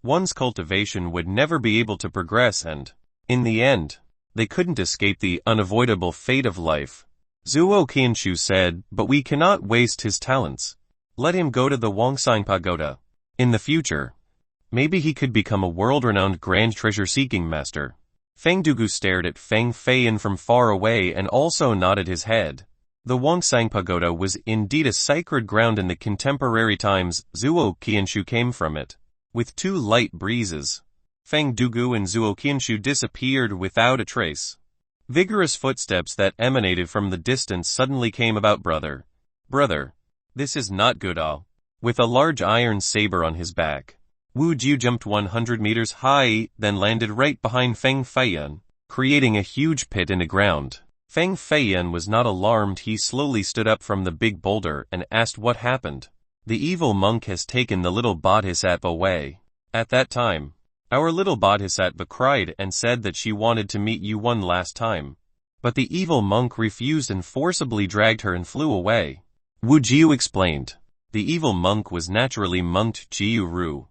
one's cultivation would never be able to progress and, in the end, they couldn't escape the unavoidable fate of life. Zuo Qianshu said, but we cannot waste his talents. Let him go to the Wongsang Pagoda. In the future, maybe he could become a world-renowned grand treasure-seeking master. Feng Dugu stared at Feng Feiyan from far away and also nodded his head. The Wongsang Pagoda was indeed a sacred ground in the contemporary times. Zuo Qianshu came from it. With 2 light breezes, Feng Dugu and Zuo Qianshu disappeared without a trace. Vigorous footsteps that emanated from the distance suddenly came about. Brother, this is not good. With a large iron saber on his back, Wu Jiu jumped 100 meters high, then landed right behind Feng Feiyan, creating a huge pit in the ground. Feng Feiyan was not alarmed. He slowly stood up from the big boulder and asked what happened. The evil monk has taken the little bodhisattva away. At that time, our little bodhisattva cried and said that she wanted to meet you one last time. But the evil monk refused and forcibly dragged her and flew away. Wu Jiu explained. The evil monk was naturally monked Jiu Ru,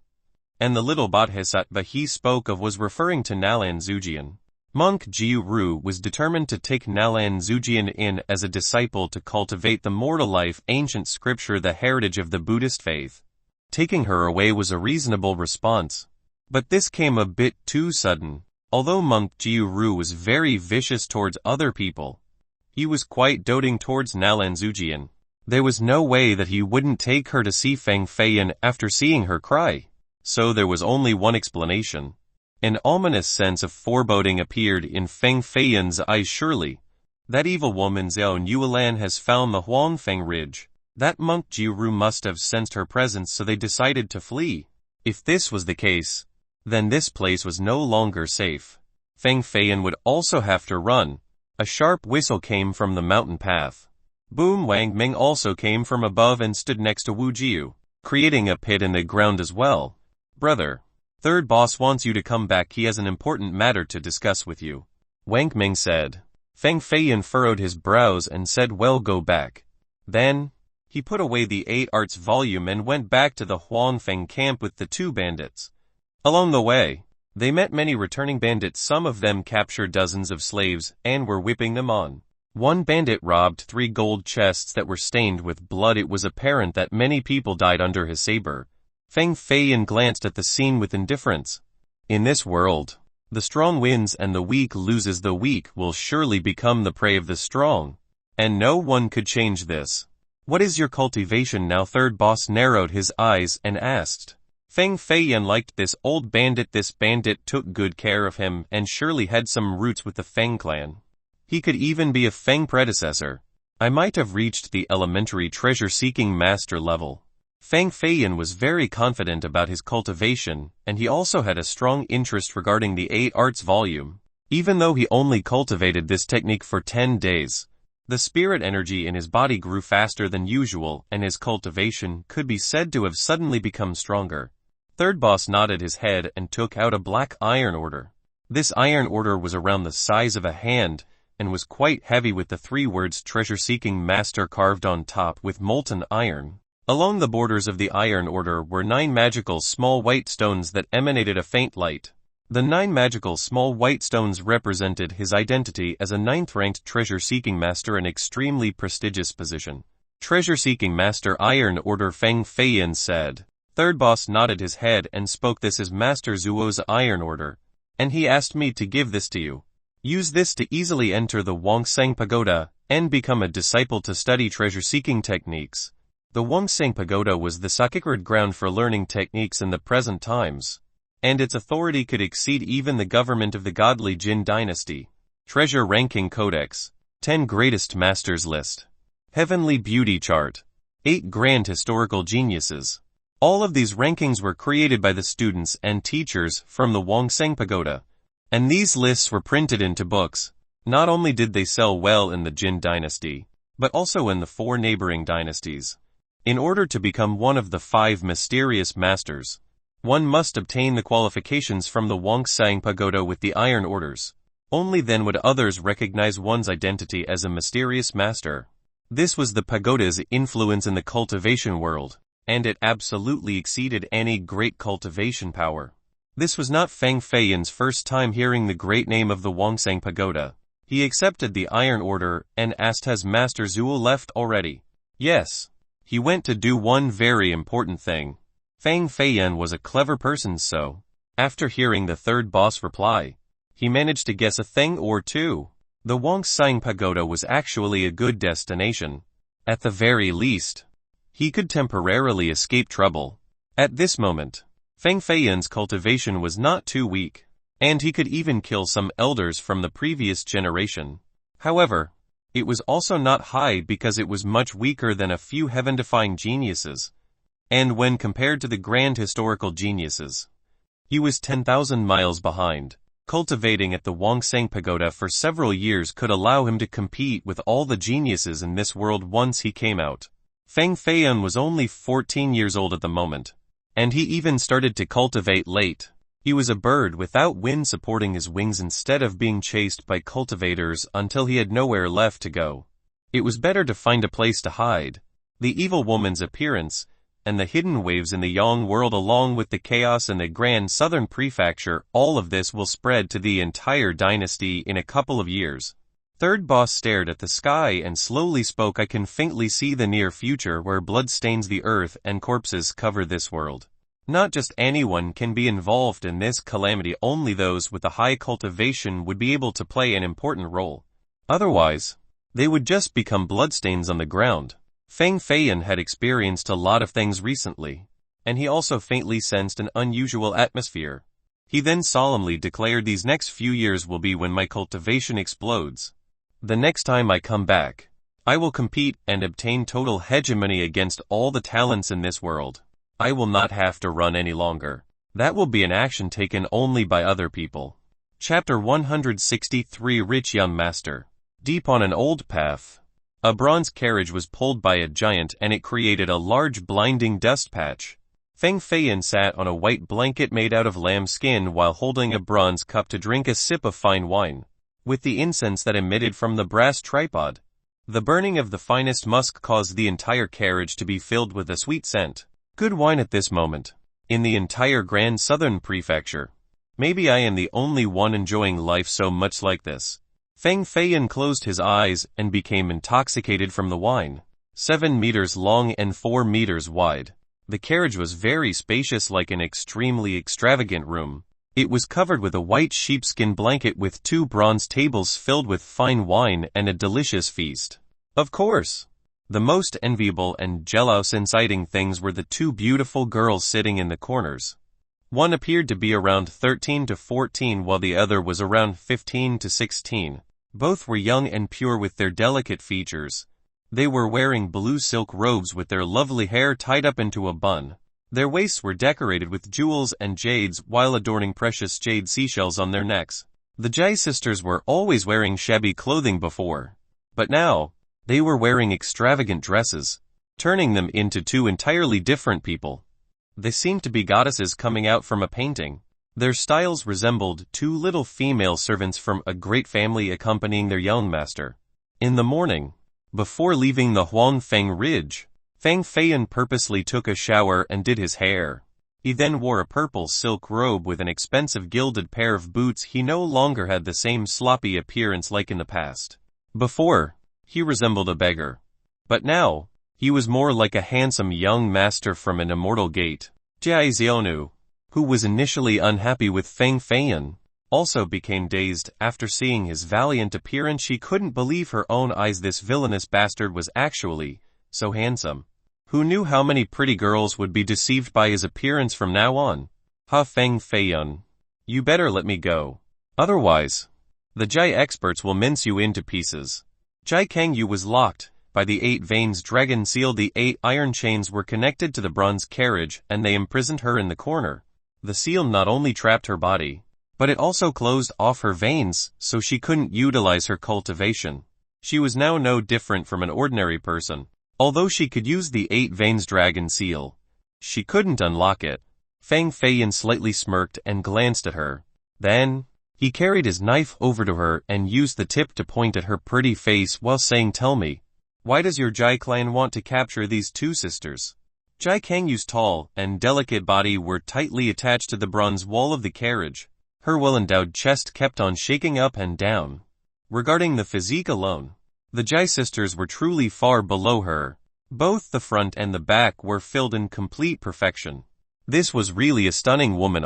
and the little bodhisattva he spoke of was referring to Nalan Zujian. Monk Jiu Ru was determined to take Nalan Zujian in as a disciple to cultivate the mortal life, ancient scripture, the heritage of the Buddhist faith. Taking her away was a reasonable response. But this came a bit too sudden. Although Monk Jiu Ru was very vicious towards other people, he was quite doting towards Nalan Zujian. There was no way that he wouldn't take her to see Feng Feiyan after seeing her cry. So there was only one explanation. An ominous sense of foreboding appeared in Feng Feiyan's eyes. Surely, that evil woman Zhao Nuolan has found the Huangfeng Ridge. That Monk Jiu Ru must have sensed her presence, so they decided to flee. If this was the case, then this place was no longer safe. Feng Feiyan would also have to run. A sharp whistle came from the mountain path. Boom Wang Ming also came from above and stood next to Wu Jiu, creating a pit in the ground as well. Brother, third boss wants you to come back. He has an important matter to discuss with you, Wang Ming said. Feng Feiyan furrowed his brows and said, well, go back. Then, he put away the 8 arts volume and went back to the Huangfeng camp with the 2 bandits. Along the way, they met many returning bandits. Some of them captured dozens of slaves and were whipping them on. One bandit robbed 3 gold chests that were stained with blood. It was apparent that many people died under his saber. Feng Feiyan glanced at the scene with indifference. In this world, the strong wins and the weak loses. The weak will surely become the prey of the strong, and no one could change this. What is your cultivation now? Third boss narrowed his eyes and asked. Feng Feiyan liked this old bandit. This bandit took good care of him and surely had some roots with the Feng clan. He could even be a Feng predecessor. I might have reached the elementary treasure-seeking master level. Feng Feiyan was very confident about his cultivation, and he also had a strong interest regarding the 8 arts volume. Even though he only cultivated this technique for 10 days, the spirit energy in his body grew faster than usual, and his cultivation could be said to have suddenly become stronger. Third boss nodded his head and took out a black iron order. This iron order was around the size of a hand, and was quite heavy, with the 3 words treasure-seeking master carved on top with molten iron. Along the borders of the iron order were 9 magical small white stones that emanated a faint light. The 9 magical small white stones represented his identity as a 9th-ranked treasure-seeking master, an extremely prestigious position. Treasure-seeking master iron order, Feng Feiyan said. Third boss nodded his head and spoke. This is Master Zuo's iron order, and he asked me to give this to you. Use this to easily enter the Wongsang Pagoda and become a disciple to study treasure-seeking techniques. The Wongsang Pagoda was the sacred ground for learning techniques in the present times, and its authority could exceed even the government of the godly Jin dynasty. Treasure Ranking Codex, 10 Greatest Masters List, Heavenly Beauty Chart, 8 Grand Historical Geniuses. All of these rankings were created by the students and teachers from the Wongsang Pagoda, and these lists were printed into books. Not only did they sell well in the Jin dynasty, but also in the 4 neighboring dynasties. In order to become one of the 5 mysterious masters, one must obtain the qualifications from the Wongsang Pagoda with the iron orders. Only then would others recognize one's identity as a mysterious master. This was the pagoda's influence in the cultivation world, and it absolutely exceeded any great cultivation power. This was not Feng Feiyan's first time hearing the great name of the Wongsang Pagoda. He accepted the iron order and asked, has Master Zuo left already? Yes. He went to do one very important thing. Feng Feiyan was a clever person, so, after hearing the third boss reply, he managed to guess a thing or two. The Wongsang Pagoda was actually a good destination. At the very least, he could temporarily escape trouble. At this moment, Feng Feiyan's cultivation was not too weak, and he could even kill some elders from the previous generation. However, it was also not high because it was much weaker than a few heaven-defying geniuses, and when compared to the grand historical geniuses, he was 10,000 miles behind. Cultivating at the Wongsang Pagoda for several years could allow him to compete with all the geniuses in this world once he came out. Feng Feiyan was only 14 years old at the moment, and he even started to cultivate late. He was a bird without wind supporting his wings instead of being chased by cultivators until he had nowhere left to go. It was better to find a place to hide. The evil woman's appearance and the hidden waves in the Yang world along with the chaos in the Grand Southern Prefecture, all of this will spread to the entire dynasty in a couple of years. Third boss stared at the sky and slowly spoke. I can faintly see the near future where blood stains the earth and corpses cover this world. Not just anyone can be involved in this calamity, only those with a high cultivation would be able to play an important role. Otherwise, they would just become bloodstains on the ground. Feng Feiyan had experienced a lot of things recently, and he also faintly sensed an unusual atmosphere. He then solemnly declared, these next few years will be when my cultivation explodes. The next time I come back, I will compete and obtain total hegemony against all the talents in this world. I will not have to run any longer. That will be an action taken only by other people. Chapter 163 Rich Young Master. Deep on an old path, a bronze carriage was pulled by a giant and it created a large blinding dust patch. Feng Feiyan sat on a white blanket made out of lamb skin while holding a bronze cup to drink a sip of fine wine. With the incense that emitted from the brass tripod, the burning of the finest musk caused the entire carriage to be filled with a sweet scent. Good wine at this moment. In the entire Grand Southern Prefecture. Maybe I am the only one enjoying life so much like this. Feng Feiyan closed his eyes and became intoxicated from the wine. 7 meters long and 4 meters wide. The carriage was very spacious, like an extremely extravagant room. It was covered with a white sheepskin blanket with 2 bronze tables filled with fine wine and a delicious feast. Of course, the most enviable and jealous-inciting things were the 2 beautiful girls sitting in the corners. One appeared to be around 13 to 14 while the other was around 15 to 16. Both were young and pure with their delicate features. They were wearing blue silk robes with their lovely hair tied up into a bun. Their waists were decorated with jewels and jades while adorning precious jade seashells on their necks. The Jai sisters were always wearing shabby clothing before, but now, they were wearing extravagant dresses, turning them into 2 entirely different people. They seemed to be goddesses coming out from a painting. Their styles resembled 2 little female servants from a great family accompanying their young master. In the morning, before leaving the Huangfeng Ridge, Feng Feiyan purposely took a shower and did his hair. He then wore a purple silk robe with an expensive gilded pair of boots. He no longer had the same sloppy appearance like in the past. Before, he resembled a beggar. But now, he was more like a handsome young master from an immortal gate. Jia Xiaonu, who was initially unhappy with Feng Feiyan, also became dazed after seeing his valiant appearance. She couldn't believe her own eyes. This villainous bastard was actually so handsome. Who knew how many pretty girls would be deceived by his appearance from now on? Ha, Feng Feiyan, you better let me go. Otherwise, the Jai experts will mince you into pieces. Jai Kangyu was locked by the 8 veins dragon seal. The 8 iron chains were connected to the bronze carriage and they imprisoned her in the corner. The seal not only trapped her body, but it also closed off her veins so she couldn't utilize her cultivation. She was now no different from an ordinary person. Although she could use the 8 veins dragon seal, she couldn't unlock it. Feng Feiyan slightly smirked and glanced at her. Then, he carried his knife over to her and used the tip to point at her pretty face while saying, tell me, why does your Jai clan want to capture these 2 sisters? Jai Kangyu's tall and delicate body were tightly attached to the bronze wall of the carriage. Her well-endowed chest kept on shaking up and down. Regarding the physique alone, the Jai sisters were truly far below her. Both the front and the back were filled in complete perfection. This was really a stunning woman.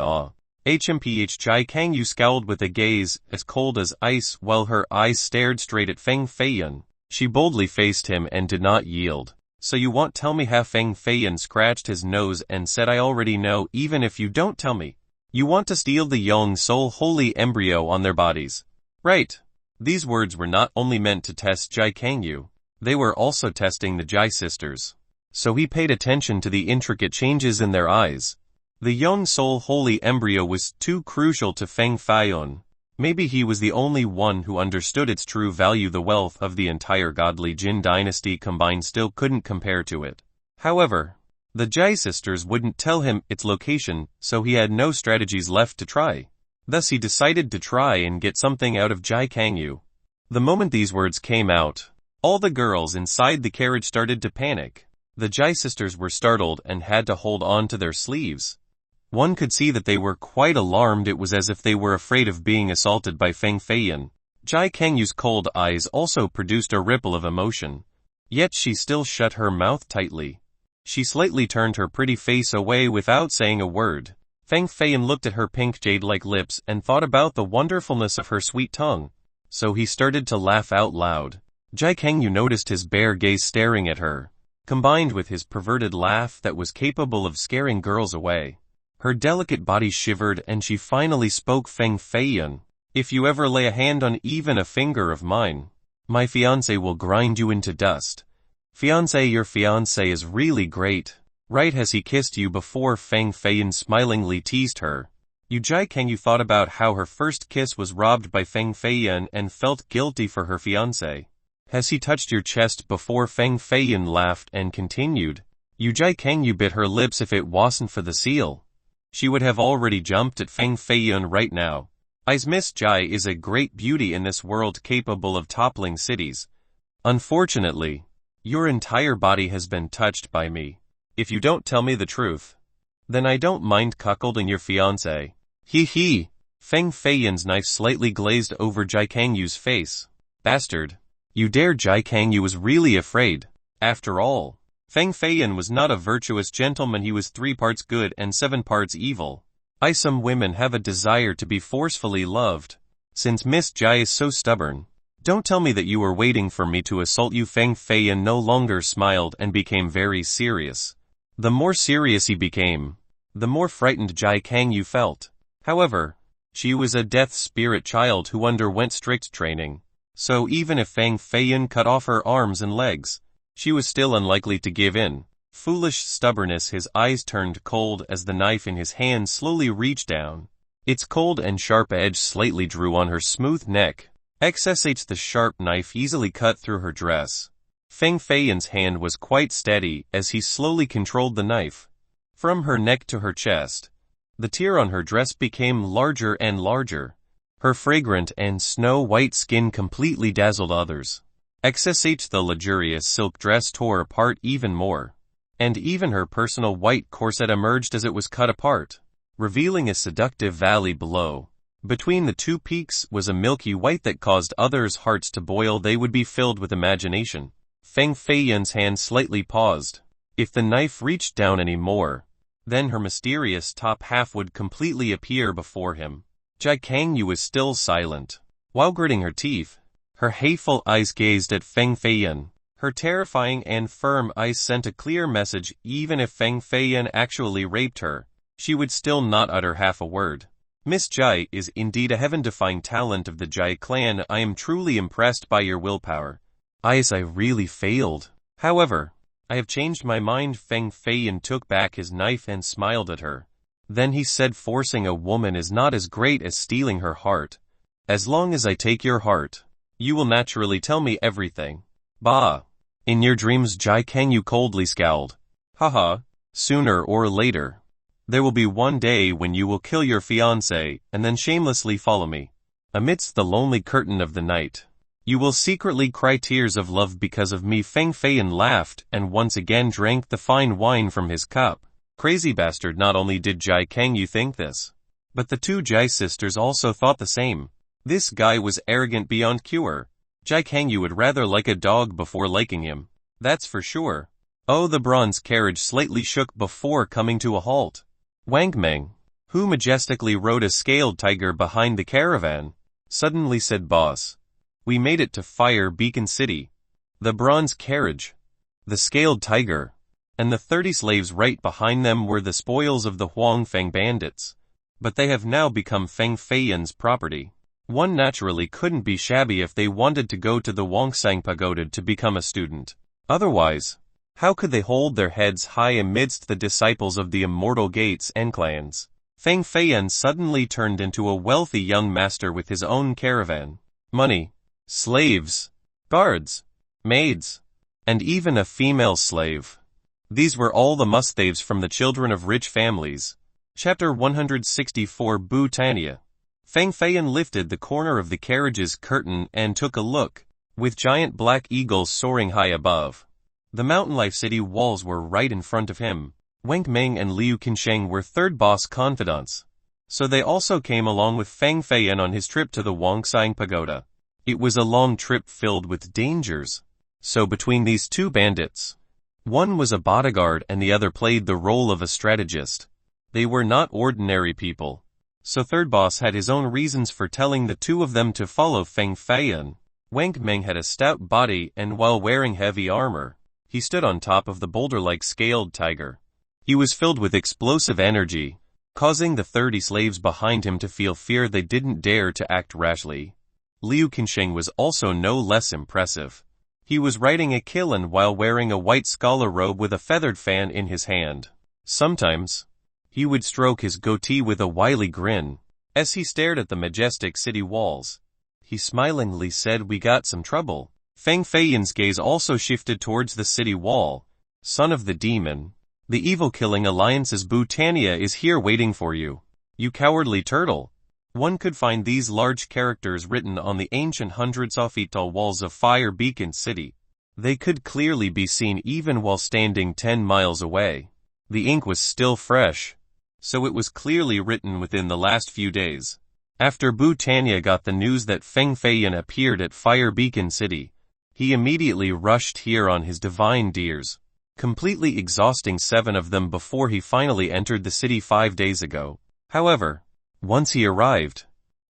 HMPH Jai Kangyu scowled with a gaze as cold as ice while her eyes stared straight at Feng Feiyan. She boldly faced him and did not yield. So you won't tell me? Ha, Feng Feiyan scratched his nose and said, I already know. Even if you don't tell me, you want to steal the young soul holy embryo on their bodies. Right. These words were not only meant to test Jai Kangyu, they were also testing the Jai sisters. So he paid attention to the intricate changes in their eyes. The young soul holy embryo was too crucial to Feng Feiyan. Maybe he was the only one who understood its true value. The wealth of the entire godly Jin dynasty combined still couldn't compare to it. However, the Jai sisters wouldn't tell him its location, so he had no strategies left to try. Thus he decided to try and get something out of Jai Kangyu. The moment these words came out, all the girls inside the carriage started to panic. The Jai sisters were startled and had to hold on to their sleeves. One could see that they were quite alarmed. It was as if they were afraid of being assaulted by Feng Feiyan. Jai Kangyu's cold eyes also produced a ripple of emotion. Yet she still shut her mouth tightly. She slightly turned her pretty face away without saying a word. Feng Feiyan looked at her pink jade-like lips and thought about the wonderfulness of her sweet tongue. So he started to laugh out loud. Jai Kangyu noticed his bare gaze staring at her, combined with his perverted laugh that was capable of scaring girls away. Her delicate body shivered and she finally spoke. Feng Feiyan, if you ever lay a hand on even a finger of mine, my fiancé will grind you into dust. Fiancé, your fiancé is really great, right? Has he kissed you before? Feng Feiyan smilingly teased her. Jai Kangyu thought about how her first kiss was robbed by Feng Feiyan and felt guilty for her fiancé. Has he touched your chest before? Feng Feiyan laughed and continued. Jai Kangyu bit her lips. If it wasn't for the seal, she would have already jumped at Feng Feiyan right now. Miss Jai is a great beauty in this world, capable of toppling cities. Unfortunately, your entire body has been touched by me. If you don't tell me the truth, then I don't mind cuckolding your fiancé. Hee hee. Feng Feiyan's knife slightly glazed over Jai Kangyu's face. Bastard. You dare? Jai Kangyu was really afraid. After all, Feng Feiyan was not a virtuous gentleman. He was 3 parts good and 7 parts evil. Some women have a desire to be forcefully loved. Since Miss Jai is so stubborn, don't tell me that you were waiting for me to assault you. Feng Feiyan no longer smiled and became very serious. The more serious he became, the more frightened Jai Kangyu felt. However, she was a death spirit child who underwent strict training. So even if Feng Feiyan cut off her arms and legs, she was still unlikely to give in. Foolish stubbornness. His eyes turned cold as the knife in his hand slowly reached down. Its cold and sharp edge slightly drew on her smooth neck. XSH. The sharp knife easily cut through her dress. Feng Feiyan's hand was quite steady as he slowly controlled the knife. From her neck to her chest, the tear on her dress became larger and larger. Her fragrant and snow-white skin completely dazzled others. XSH. The luxurious silk dress tore apart even more, and even her personal white corset emerged as it was cut apart, revealing a seductive valley below. Between the two peaks was a milky white that caused others' hearts to boil. They would be filled with imagination. Feng Feiyan's hand slightly paused. If the knife reached down any more, then her mysterious top half would completely appear before him. Jai Kangyu was still silent. While gritting her teeth, her hateful eyes gazed at Feng Feiyan. Her terrifying and firm eyes sent a clear message. Even if Feng Feiyan actually raped her, she would still not utter half a word. Miss Jai is indeed a heaven-defying talent of the Jai clan. I am truly impressed by your willpower. I really failed. However, I have changed my mind. Feng Feiyan took back his knife and smiled at her. Then he said, forcing a woman is not as great as stealing her heart. As long as I take your heart, you will naturally tell me everything. Bah! In your dreams. Jai Kangyu coldly scowled. Haha, sooner or later, there will be one day when you will kill your fiancé and then shamelessly follow me. Amidst the lonely curtain of the night, you will secretly cry tears of love because of me. Feng Feiyan laughed and once again drank the fine wine from his cup. Crazy bastard. Not only did Jai Kangyu think this, but the 2 Jai sisters also thought the same. This guy was arrogant beyond cure. Jai Kangyu would rather like a dog before liking him. That's for sure. Oh, the bronze carriage slightly shook before coming to a halt. Wang Meng, who majestically rode a scaled tiger behind the caravan, suddenly said, Boss, we made it to Fire Beacon City. The bronze carriage, the scaled tiger, and the 30 slaves right behind them were the spoils of the Huangfeng bandits. But they have now become Feng Feiyan's property. One naturally couldn't be shabby if they wanted to go to the Wangsang Pagoda to become a student. Otherwise, how could they hold their heads high amidst the disciples of the immortal gates and clans? Feng Feiyan suddenly turned into a wealthy young master with his own caravan, money, slaves, guards, maids, and even a female slave. These were all the mustaves from the children of rich families. Chapter 164. Bhutannia. Feng Feiyan lifted the corner of the carriage's curtain and took a look, with giant black eagles soaring high above. The mountain life city walls were right in front of him. Wang Meng and Liu Qinsheng were third boss confidants, so they also came along with Feng Feiyan on his trip to the Wangxiang Pagoda. It was a long trip filled with dangers. So between these two bandits, one was a bodyguard and the other played the role of a strategist. They were not ordinary people. So third boss had his own reasons for telling the two of them to follow Feng Feiyan. Wang Meng had a stout body and while wearing heavy armor, he stood on top of the boulder-like scaled tiger. He was filled with explosive energy, causing the 30 slaves behind him to feel fear. They didn't dare to act rashly. Liu Qinsheng was also no less impressive. He was riding a kiln while wearing a white scholar robe with a feathered fan in his hand. Sometimes, he would stroke his goatee with a wily grin. As he stared at the majestic city walls, he smilingly said, "We got some trouble." Feng Feiyan's gaze also shifted towards the city wall. "Son of the demon, the evil-killing alliance's Butania is here waiting for you. You cowardly turtle." One could find these large characters written on the ancient hundreds of feet tall walls of Fire Beacon City. They could clearly be seen even while standing 10 miles away. The ink was still fresh, so it was clearly written within the last few days. After Butania got the news that Feng Feiyan appeared at Fire Beacon City, he immediately rushed here on his divine deers, completely exhausting 7 of them before he finally entered the city 5 days ago. However, once he arrived,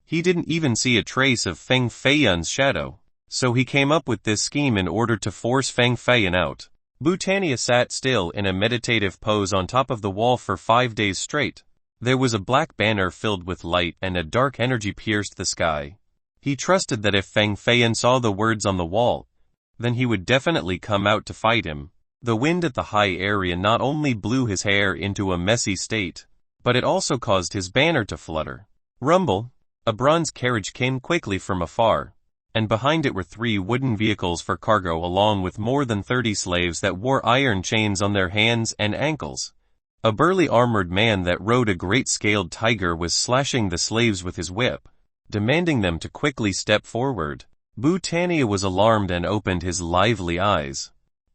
he didn't even see a trace of Feng Feiyan's shadow, so he came up with this scheme in order to force Feng Feiyan out. Butania sat still in a meditative pose on top of the wall for 5 days straight. There was a black banner filled with light and a dark energy pierced the sky. He trusted that if Feng Feiyan saw the words on the wall, then he would definitely come out to fight him. The wind at the high area not only blew his hair into a messy state, but it also caused his banner to flutter. Rumble, a bronze carriage came quickly from afar, and behind it were 3 wooden vehicles for cargo along with more than 30 slaves that wore iron chains on their hands and ankles. A burly armored man that rode a great scaled tiger was slashing the slaves with his whip, demanding them to quickly step forward. Butania was alarmed and opened his lively eyes.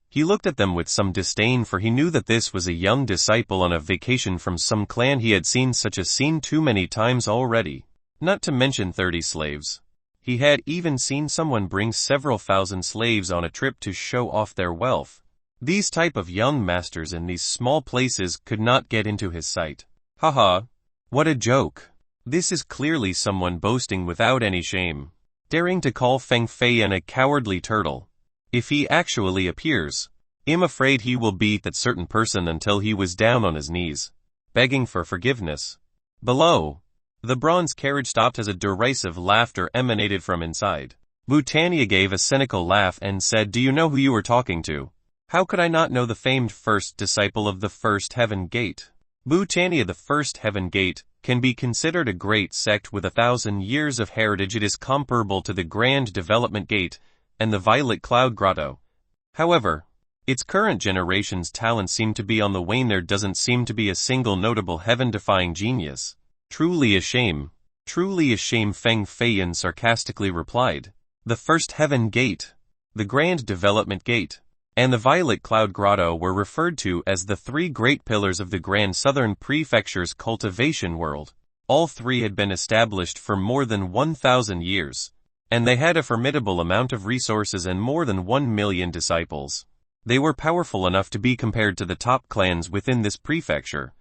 He looked at them with some disdain, for he knew that this was a young disciple on a vacation from some clan. He had seen such a scene too many times already, not to mention 30 slaves. He had even seen someone bring several thousand slaves on a trip to show off their wealth. These type of young masters in these small places could not get into his sight. Haha, what a joke. This is clearly someone boasting without any shame, daring to call Feng Feiyan a cowardly turtle. If he actually appears, I'm afraid he will beat that certain person until he was down on his knees, begging for forgiveness. Below, the bronze carriage stopped as a derisive laughter emanated from inside. Butania gave a cynical laugh and said, "Do you know who you are talking to?" "How could I not know the famed first disciple of the First Heaven Gate?" Butania, the First Heaven Gate can be considered a great sect with 1,000 years of heritage. It is comparable to the Grand Development Gate and the Violet Cloud Grotto. However, its current generation's talents seem to be on the wane. There doesn't seem to be a single notable heaven-defying genius. Truly a shame, Feng Feiyan sarcastically replied. The First Heaven Gate, the Grand Development Gate, and the Violet Cloud Grotto were referred to as the 3 great pillars of the Grand Southern Prefecture's cultivation world. All 3 had been established for more than 1,000 years. And they had a formidable amount of resources and more than 1 million disciples. They were powerful enough to be compared to the top clans within this prefecture.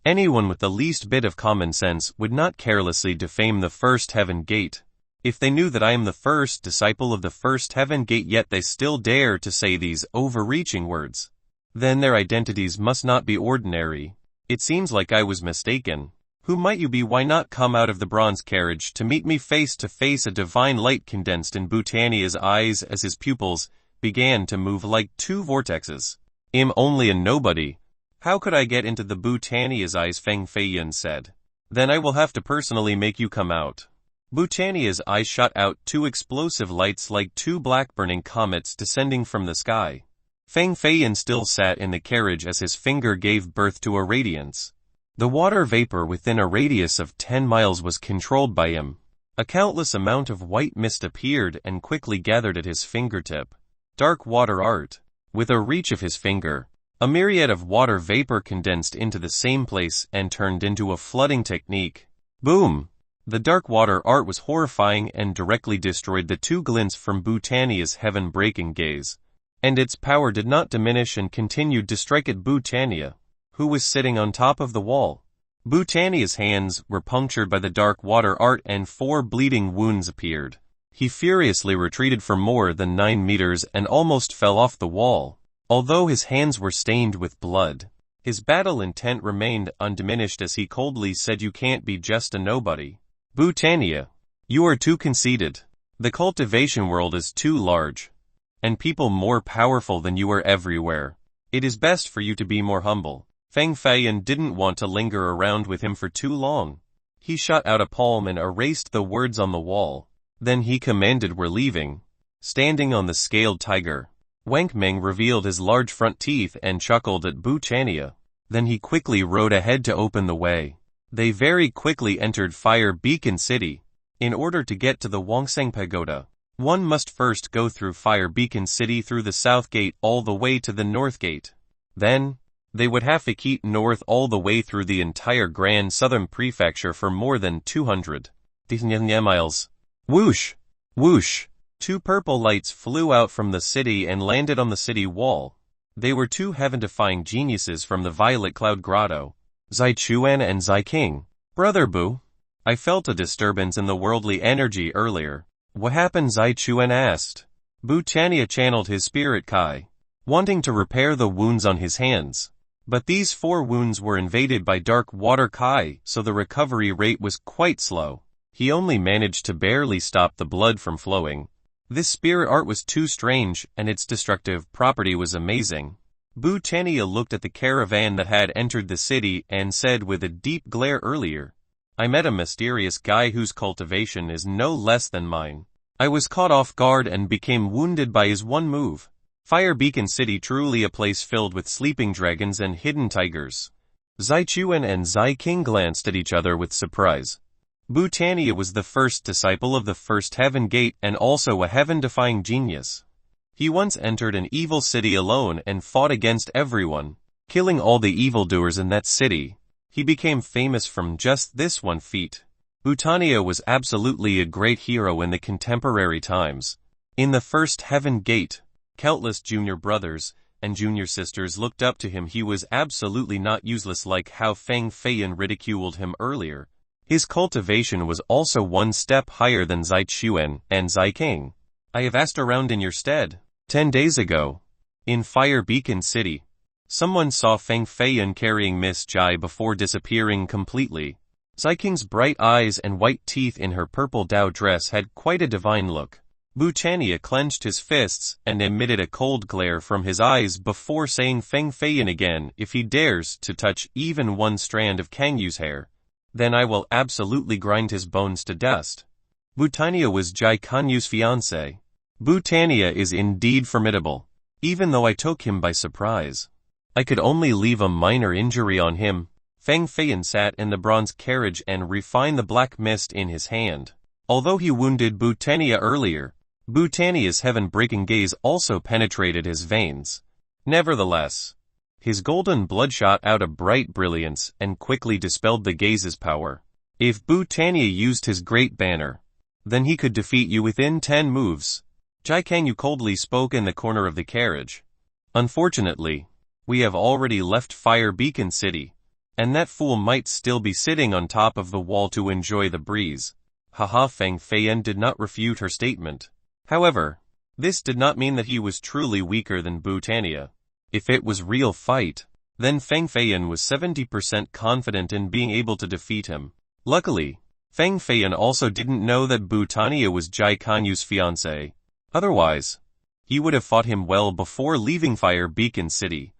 Anyone with the least bit of common sense would not carelessly defame the First Heaven Gate. If they knew that I am the first disciple of the First Heaven Gate yet they still dare to say these overreaching words, then their identities must not be ordinary. It seems like I was mistaken. Who might you be? Why not come out of the bronze carriage to meet me face to face? A divine light condensed in Butania's eyes as his pupils began to move like 2 vortexes. I'm only a nobody. How could I get into the Butania's eyes? Feng Feiyan said. Then I will have to personally make you come out. Butania's eyes shot out 2 explosive lights like 2 black burning comets descending from the sky. Feng Feiyan still sat in the carriage as his finger gave birth to a radiance. The water vapor within a radius of 10 miles was controlled by him. A countless amount of white mist appeared and quickly gathered at his fingertip. Dark water art. With a reach of his finger, a myriad of water vapor condensed into the same place and turned into a flooding technique. Boom! The dark water art was horrifying and directly destroyed the two glints from Bhutanya's heaven-breaking gaze. And its power did not diminish and continued to strike at Bhutanya, who was sitting on top of the wall. Bhutanya's hands were punctured by the dark water art and 4 bleeding wounds appeared. He furiously retreated for more than 9 meters and almost fell off the wall. Although his hands were stained with blood, his battle intent remained undiminished as he coldly said, "You can't be just a nobody. Bhutanya, you are too conceited. The cultivation world is too large, and people more powerful than you are everywhere. It is best for you to be more humble." Feng Feiyan didn't want to linger around with him for too long. He shot out a palm and erased the words on the wall. Then he commanded, "We're leaving." Standing on the scaled tiger, Wang Ming revealed his large front teeth and chuckled at Bhutanya. Then he quickly rode ahead to open the way. They very quickly entered Fire Beacon City. In order to get to the Wongseng Pagoda, one must first go through Fire Beacon City through the south gate all the way to the north gate. Then, they would have to keep north all the way through the entire Grand Southern Prefecture for more than 200 miles. Whoosh! Whoosh! 2 purple lights flew out from the city and landed on the city wall. They were 2 heaven-defying geniuses from the Violet Cloud Grotto, Zai Chuan and Zai King. "Brother Boo, I felt a disturbance in the worldly energy earlier." "What happened?" Zai Chuan asked. Bhutanya channeled his spirit Kai, wanting to repair the wounds on his hands. But these 4 wounds were invaded by dark water Kai, so the recovery rate was quite slow. He only managed to barely stop the blood from flowing. This spirit art was too strange, and its destructive property was amazing. Bhutanya looked at the caravan that had entered the city and said with a deep glare, "Earlier, I met a mysterious guy whose cultivation is no less than mine. I was caught off guard and became wounded by his one move." Fire Beacon City, truly a place filled with sleeping dragons and hidden tigers. Zai Chuan and Zai King glanced at each other with surprise. Bhutanya was the first disciple of the First Heaven Gate and also a heaven-defying genius. He once entered an evil city alone and fought against everyone, killing all the evildoers in that city. He became famous from just this one feat. Bhutanya was absolutely a great hero in the contemporary times. In the First Heaven Gate, countless junior brothers and junior sisters looked up to him. He was absolutely not useless like how Feng Feiyan ridiculed him earlier. His cultivation was also 1 step higher than Zai Chuan and Zai King. "I have asked around in your stead." 10 days ago, in Fire Beacon City, someone saw Feng Feiyan carrying Miss Jai before disappearing completely. Zai King's bright eyes and white teeth in her purple Dao dress had quite a divine look. Bhutanya clenched his fists and emitted a cold glare from his eyes before saying, "Feng Feiyan again, if he dares to touch even 1 strand of Kangyu's hair, then I will absolutely grind his bones to dust." Bhutanya was Jai Kanyu's fiancé. Bhutanya is indeed formidable. Even though I took him by surprise, I could only leave a minor injury on him. Feng Feiyan sat in the bronze carriage and refined the black mist in his hand. Although he wounded Bhutanya earlier, Bhutanya's heaven-breaking gaze also penetrated his veins. Nevertheless, his golden blood shot out a bright brilliance and quickly dispelled the gaze's power. "If Bhutanya used his great banner, then he could defeat you within 10 moves. Jai Kangyu coldly spoke in the corner of the carriage. "Unfortunately, we have already left Fire Beacon City, and that fool might still be sitting on top of the wall to enjoy the breeze." Haha. Feng Feiyan did not refute her statement. However, this did not mean that he was truly weaker than Bhutanya. If it was real fight, then Feng Feiyan was 70% confident in being able to defeat him. Luckily, Feng Feiyan also didn't know that Bhutanya was Jai Kanyu's fiancé. Otherwise, he would have fought him well before leaving Fire Beacon City.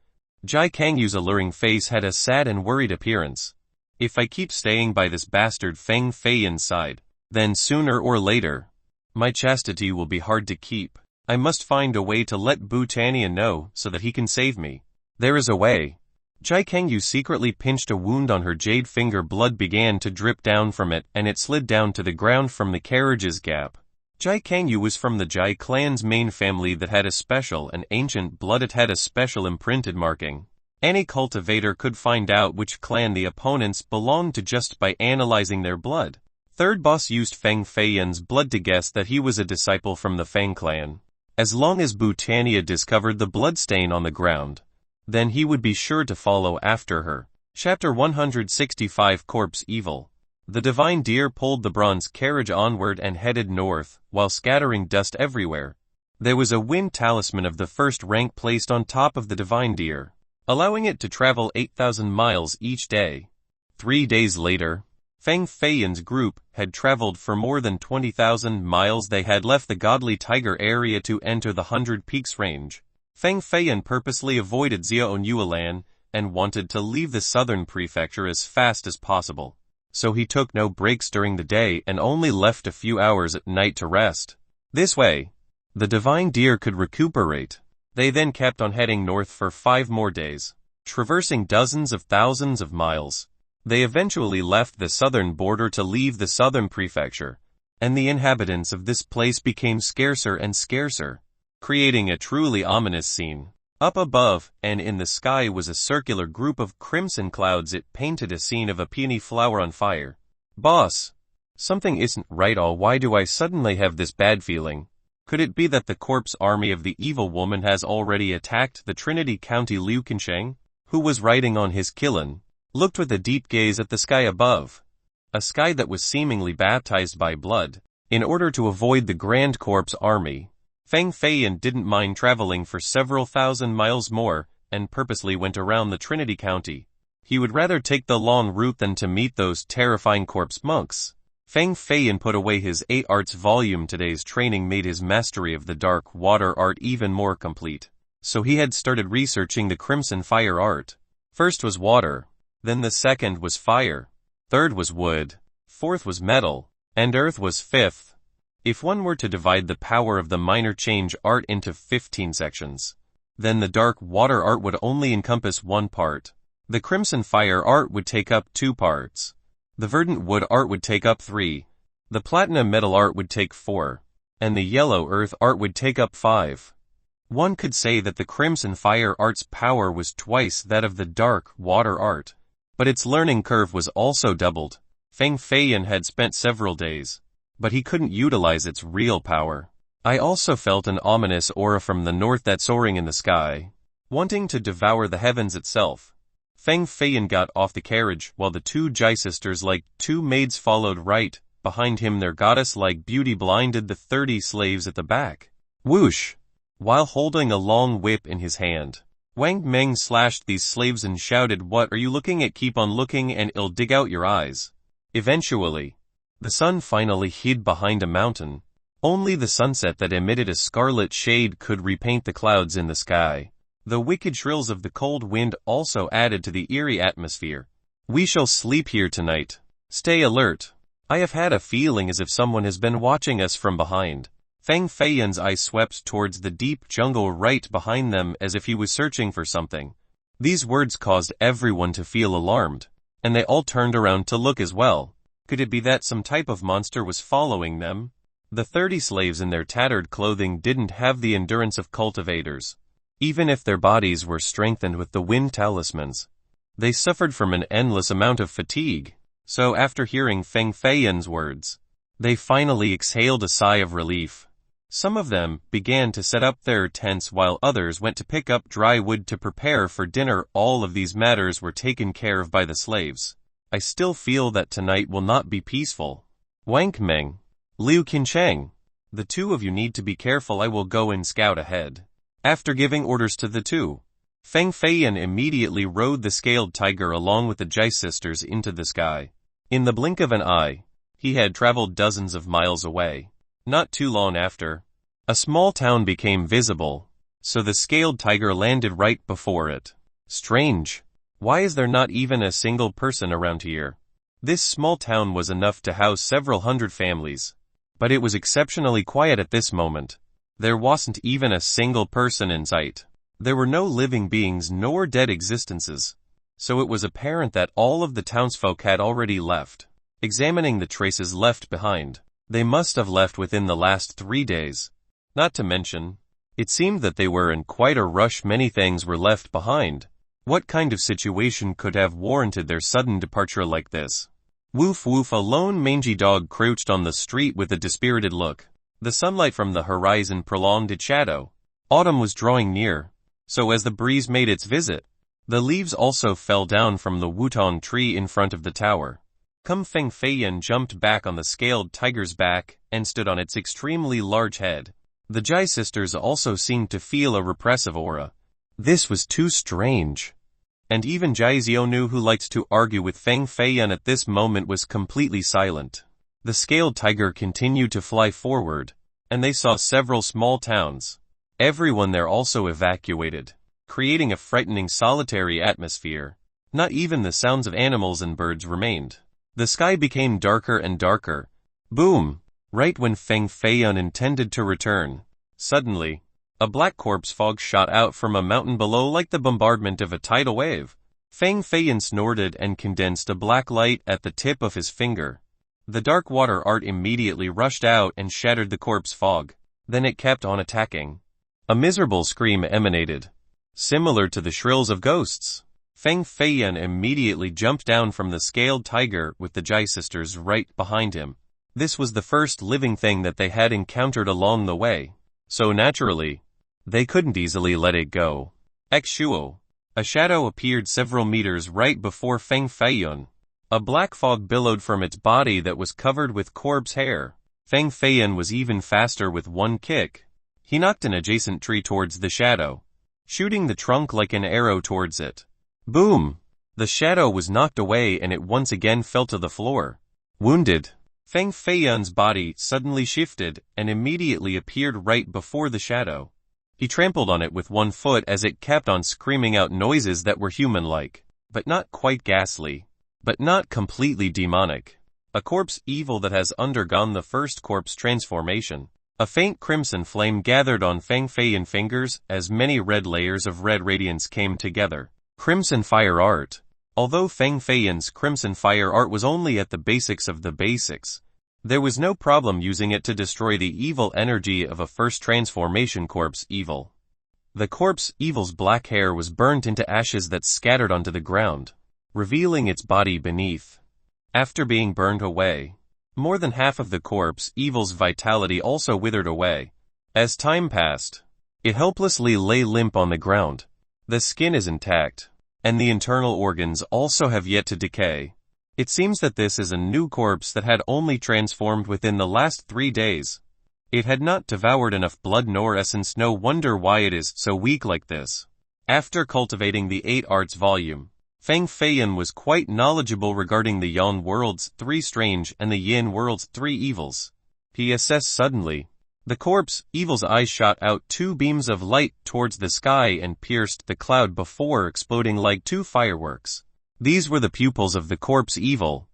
Jai Kangyu's alluring face had a sad and worried appearance. "If I keep staying by this bastard Feng Feiyan's side, then sooner or later, my chastity will be hard to keep. I must find a way to let Bhutanya know so that he can save me." "There is a way." Jai Kangyu secretly pinched a wound on her jade finger. Blood began to drip down from it and it slid down to the ground from the carriage's gap. Jai Kangyu was from the Jai clan's main family that had a special and ancient blood. It had a special imprinted marking. Any cultivator could find out which clan the opponents belonged to just by analyzing their blood. Third boss used Feng Feiyan's blood to guess that he was a disciple from the Feng clan. As long as Bhutannia discovered the bloodstain on the ground, then he would be sure to follow after her. Chapter 165 Corpse Evil. The divine deer pulled the bronze carriage onward and headed north, while scattering dust everywhere. There was a wind talisman of the first rank placed on top of the divine deer, allowing it to travel 8,000 miles each day. 3 days later, Feng Feiyan's group had traveled for more than 20,000 miles. They had left the Godly Tiger area to enter the 100 Peaks range. Feng Feiyan purposely avoided Xiaonyuelan and wanted to leave the southern prefecture as fast as possible. So he took no breaks during the day and only left a few hours at night to rest. This way, the divine deer could recuperate. They then kept on heading north for 5 more days, traversing dozens of thousands of miles. They eventually left the southern border to leave the southern prefecture, and the inhabitants of this place became scarcer and scarcer, creating a truly ominous scene. Up above and in the sky was a circular group of crimson clouds. It painted a scene of a peony flower on fire. Boss, something isn't right. Why do I suddenly have this bad feeling? Could it be that the corpse army of the evil woman has already attacked the Trinity County? Liu Qinsheng, who was riding on his kiln, looked with a deep gaze at the sky above, a sky that was seemingly baptized by blood. In order to avoid the grand corpse army, Feng Feiyan didn't mind traveling for several thousand miles more, and purposely went around the Trinity County. He would rather take the long route than to meet those terrifying corpse monks. Feng Feiyan put away his 8 arts volume. Today's training made his mastery of the dark water art even more complete. So he had started researching the crimson fire art. First was water, then the second was fire, third was wood, fourth was metal, and earth was fifth. If one were to divide the power of the minor change art into 15 sections, then the dark water art would only encompass 1 part. The crimson fire art would take up 2 parts. The verdant wood art would take up 3. The platinum metal art would take 4. And the yellow earth art would take up 5. One could say that the crimson fire art's power was twice that of the dark water art. But its learning curve was also doubled. Feng Feiyan had spent several days, but he couldn't utilize its real power. I also felt an ominous aura from the north that's soaring in the sky, wanting to devour the heavens itself. Feng Feiyan got off the carriage while the 2 Jai sisters like 2 maids followed right behind him. Their goddess-like beauty blinded the 30 slaves at the back. Whoosh! While holding a long whip in his hand, Wang Meng slashed these slaves and shouted, "What are you looking at? Keep on looking and it'll dig out your eyes." Eventually, the sun finally hid behind a mountain. Only the sunset that emitted a scarlet shade could repaint the clouds in the sky. The wicked shrills of the cold wind also added to the eerie atmosphere. "We shall sleep here tonight. Stay alert. I have had a feeling as if someone has been watching us from behind." Feng Feiyan's eye swept towards the deep jungle right behind them as if he was searching for something. These words caused everyone to feel alarmed, and they all turned around to look as well. Could it be that some type of monster was following them? The 30 slaves in their tattered clothing didn't have the endurance of cultivators. Even if their bodies were strengthened with the wind talismans, they suffered from an endless amount of fatigue. So after hearing Feng Feiyan's words, they finally exhaled a sigh of relief. Some of them began to set up their tents while others went to pick up dry wood to prepare for dinner. All of these matters were taken care of by the slaves. I still feel that tonight will not be peaceful. Wang Meng, Liu Qinsheng, the 2 of you need to be careful. I will go and scout ahead. After giving orders to the 2, Feng Feiyan immediately rode the scaled tiger along with the Jai sisters into the sky. In the blink of an eye, he had traveled dozens of miles away. Not too long after, a small town became visible, so the scaled tiger landed right before it. Strange. Why is there not even a single person around here? This small town was enough to house several hundred families, but it was exceptionally quiet at this moment. There wasn't even a single person in sight. There were no living beings nor dead existences, so it was apparent that all of the townsfolk had already left. Examining the traces left behind, They must have left within the last 3 days. Not to mention, it seemed that they were in quite a rush. Many things were left behind. What kind of situation could have warranted their sudden departure like this? Woof woof, a lone mangy dog crouched on the street with a dispirited look. The sunlight from the horizon prolonged its shadow. Autumn was drawing near, so as the breeze made its visit, the leaves also fell down from the wutong tree in front of the tower. Feng Feiyan jumped back on the scaled tiger's back and stood on its extremely large head. The Jai sisters also seemed to feel a repressive aura. This was too strange. And even Jai Xiaonu, who liked to argue with Feng Feiyan at this moment, was completely silent. The scaled tiger continued to fly forward, and they saw several small towns. Everyone there also evacuated, creating a frightening solitary atmosphere. Not even the sounds of animals and birds remained. The sky became darker and darker. Boom! Right when Feng Feiyan intended to return, suddenly, a black corpse fog shot out from a mountain below like the bombardment of a tidal wave. Feng Feiyan snorted and condensed a black light at the tip of his finger. The dark water art immediately rushed out and shattered the corpse fog. Then it kept on attacking. A miserable scream emanated, similar to the shrills of ghosts. Feng Feiyan immediately jumped down from the scaled tiger with the Jai sisters right behind him. This was the first living thing that they had encountered along the way, so naturally, they couldn't easily let it go. Xshuo. A shadow appeared several meters right before Feng Feiyan. A black fog billowed from its body that was covered with corpse hair. Feng Feiyan was even faster with one kick. He knocked an adjacent tree towards the shadow, shooting the trunk like an arrow towards it. Boom! The shadow was knocked away and it once again fell to the floor. Wounded, Feng Feiyan's body suddenly shifted and immediately appeared right before the shadow. He trampled on it with one foot as it kept on screaming out noises that were human-like, but not quite ghastly, but not completely demonic. A corpse evil that has undergone the first corpse transformation. A faint crimson flame gathered on Feng Feiyan's fingers as many red layers of red radiance came together. Crimson fire art. Although Feng Feiyan's crimson fire art was only at the basics of the basics, there was no problem using it to destroy the evil energy of a first transformation corpse evil. The corpse evil's black hair was burnt into ashes that scattered onto the ground, revealing its body beneath. After being burned away, more than half of the corpse evil's vitality also withered away. As time passed, it helplessly lay limp on the ground. The skin is intact, and the internal organs also have yet to decay. It seems that this is a new corpse that had only transformed within the last 3 days. It had not devoured enough blood nor essence. No wonder why it is so weak like this. After cultivating the 8 arts volume, Feng Feiyan was quite knowledgeable regarding the Yang world's 3 strange and the Yin world's 3 evils. He assessed suddenly. The corpse evil's eyes shot out 2 beams of light towards the sky and pierced the cloud before exploding like 2 fireworks. These were the pupils of the corpse evil.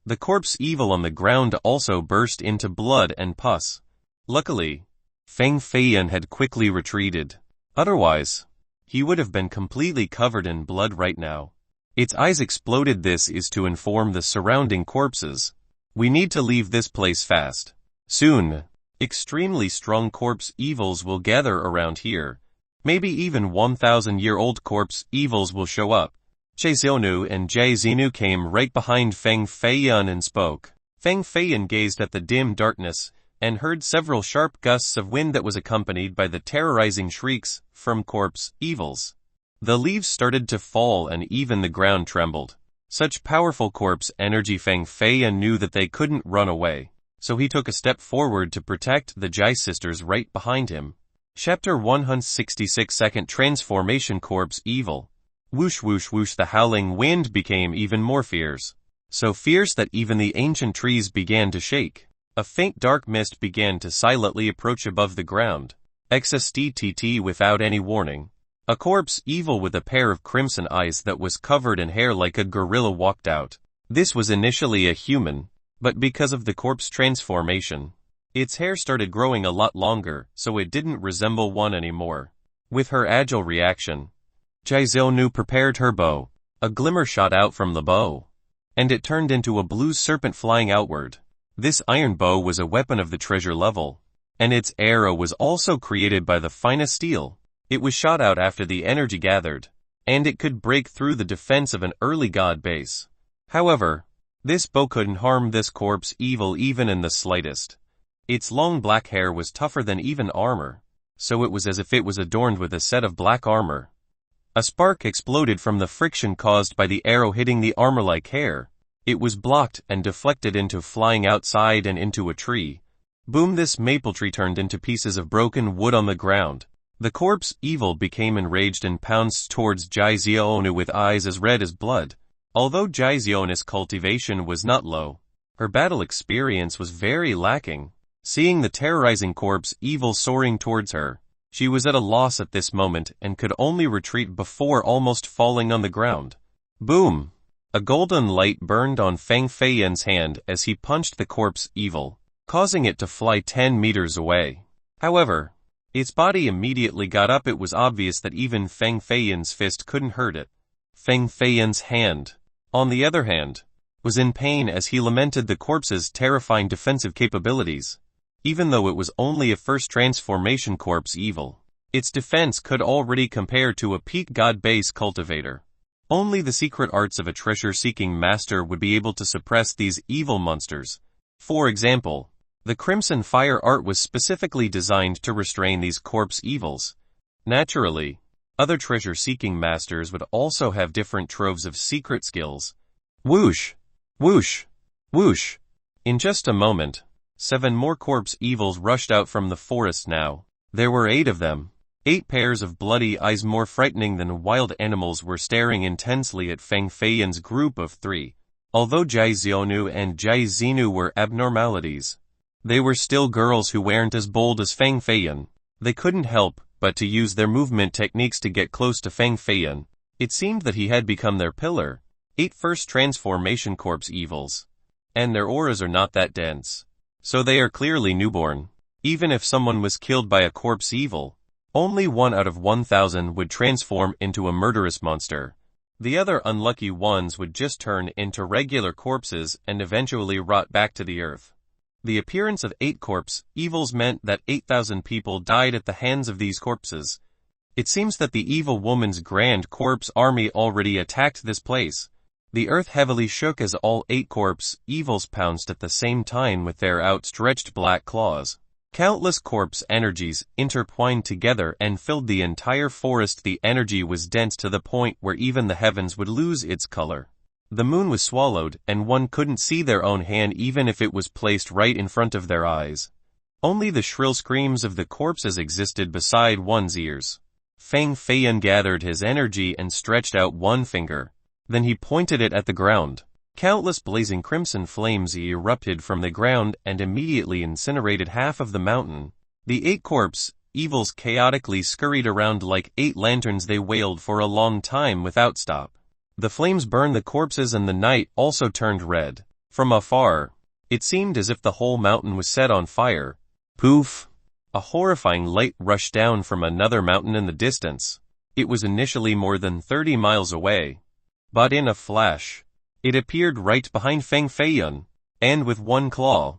The corpse evil on the ground also burst into blood and pus. Luckily, Feng Feiyan had quickly retreated. Otherwise, he would have been completely covered in blood right now. Its eyes exploded. This is to inform the surrounding corpses. We need to leave this place fast. Soon, extremely strong corpse evils will gather around here. Maybe even 1,000-year-old corpse evils will show up. Jai Xiaonu and Jai Xinu came right behind Feng Feiyan and spoke. Feng Feiyan gazed at the dim darkness and heard several sharp gusts of wind that was accompanied by the terrorizing shrieks from corpse evils. The leaves started to fall and even the ground trembled. Such powerful corpse energy. Feng Feiyan knew that they couldn't run away, so he took a step forward to protect the Jai sisters right behind him. Chapter 166. Second Transformation. Corpse Evil. Whoosh whoosh whoosh. The howling wind became even more fierce. So fierce that even the ancient trees began to shake. A faint dark mist began to silently approach above the ground. XSTTT. Without any warning, a corpse evil with a pair of crimson eyes that was covered in hair like a gorilla walked out. This was initially a human, but because of the corpse transformation, its hair started growing a lot longer, so it didn't resemble one anymore. With her agile reaction, Jai Xiaonu prepared her bow. A glimmer shot out from the bow, and it turned into a blue serpent flying outward. This iron bow was a weapon of the treasure level, and its arrow was also created by the finest steel. It was shot out after the energy gathered, and it could break through the defense of an early god base. However, this bow couldn't harm this corpse evil even in the slightest. Its long black hair was tougher than even armor, so it was as if it was adorned with a set of black armor. A spark exploded from the friction caused by the arrow hitting the armor-like hair. It was blocked and deflected into flying outside and into a tree. Boom! This maple tree turned into pieces of broken wood on the ground. The corpse evil became enraged and pounced towards Jizionu with eyes as red as blood. Although Jizionu's cultivation was not low, her battle experience was very lacking. Seeing the terrorizing corpse evil soaring towards her, she was at a loss at this moment and could only retreat before almost falling on the ground. Boom! A golden light burned on Feng Feiyan's hand as he punched the corpse evil, causing it to fly 10 meters away. However, its body immediately got up. It was obvious that even Feng Feiyan's fist couldn't hurt it. Feng Feiyan's hand, on the other hand, was in pain as he lamented the corpse's terrifying defensive capabilities. Even though it was only a first transformation corpse evil, its defense could already compare to a peak god base cultivator. Only the secret arts of a treasure-seeking master would be able to suppress these evil monsters. For example, the Crimson Fire art was specifically designed to restrain these corpse evils. Naturally, other treasure-seeking masters would also have different troves of secret skills. Whoosh! Whoosh! Whoosh! In just a moment, 7 more corpse evils rushed out from the forest now. There were 8 of them. 8 pairs of bloody eyes more frightening than wild animals were staring intensely at Feng Feiyan's group of 3. Although Jizionu and Jizinu were abnormalities, they were still girls who weren't as bold as Feng Feiyan. They couldn't help but to use their movement techniques to get close to Feng Feiyan. It seemed that he had become their pillar. 8 first transformation corpse evils. And their auras are not that dense, so they are clearly newborn. Even if someone was killed by a corpse evil, only 1 out of 1,000 would transform into a murderous monster. The other unlucky ones would just turn into regular corpses and eventually rot back to the earth. The appearance of 8 corpse evils meant that 8,000 people died at the hands of these corpses. It seems that the evil woman's grand corpse army already attacked this place. The earth heavily shook as all 8 corpse evils pounced at the same time with their outstretched black claws. Countless corpse energies intertwined together and filled the entire forest. The energy was dense to the point where even the heavens would lose its color. The moon was swallowed, and one couldn't see their own hand even if it was placed right in front of their eyes. Only the shrill screams of the corpses existed beside one's ears. Feng Feiyan gathered his energy and stretched out one finger. Then he pointed it at the ground. Countless blazing crimson flames erupted from the ground and immediately incinerated half of the mountain. The 8 corpse evils chaotically scurried around like 8 lanterns. They wailed for a long time without stop. The flames burned the corpses and the night also turned red. From afar, it seemed as if the whole mountain was set on fire. Poof! A horrifying light rushed down from another mountain in the distance. It was initially more than 30 miles away, but in a flash, it appeared right behind Feng Feiyan, and with one claw,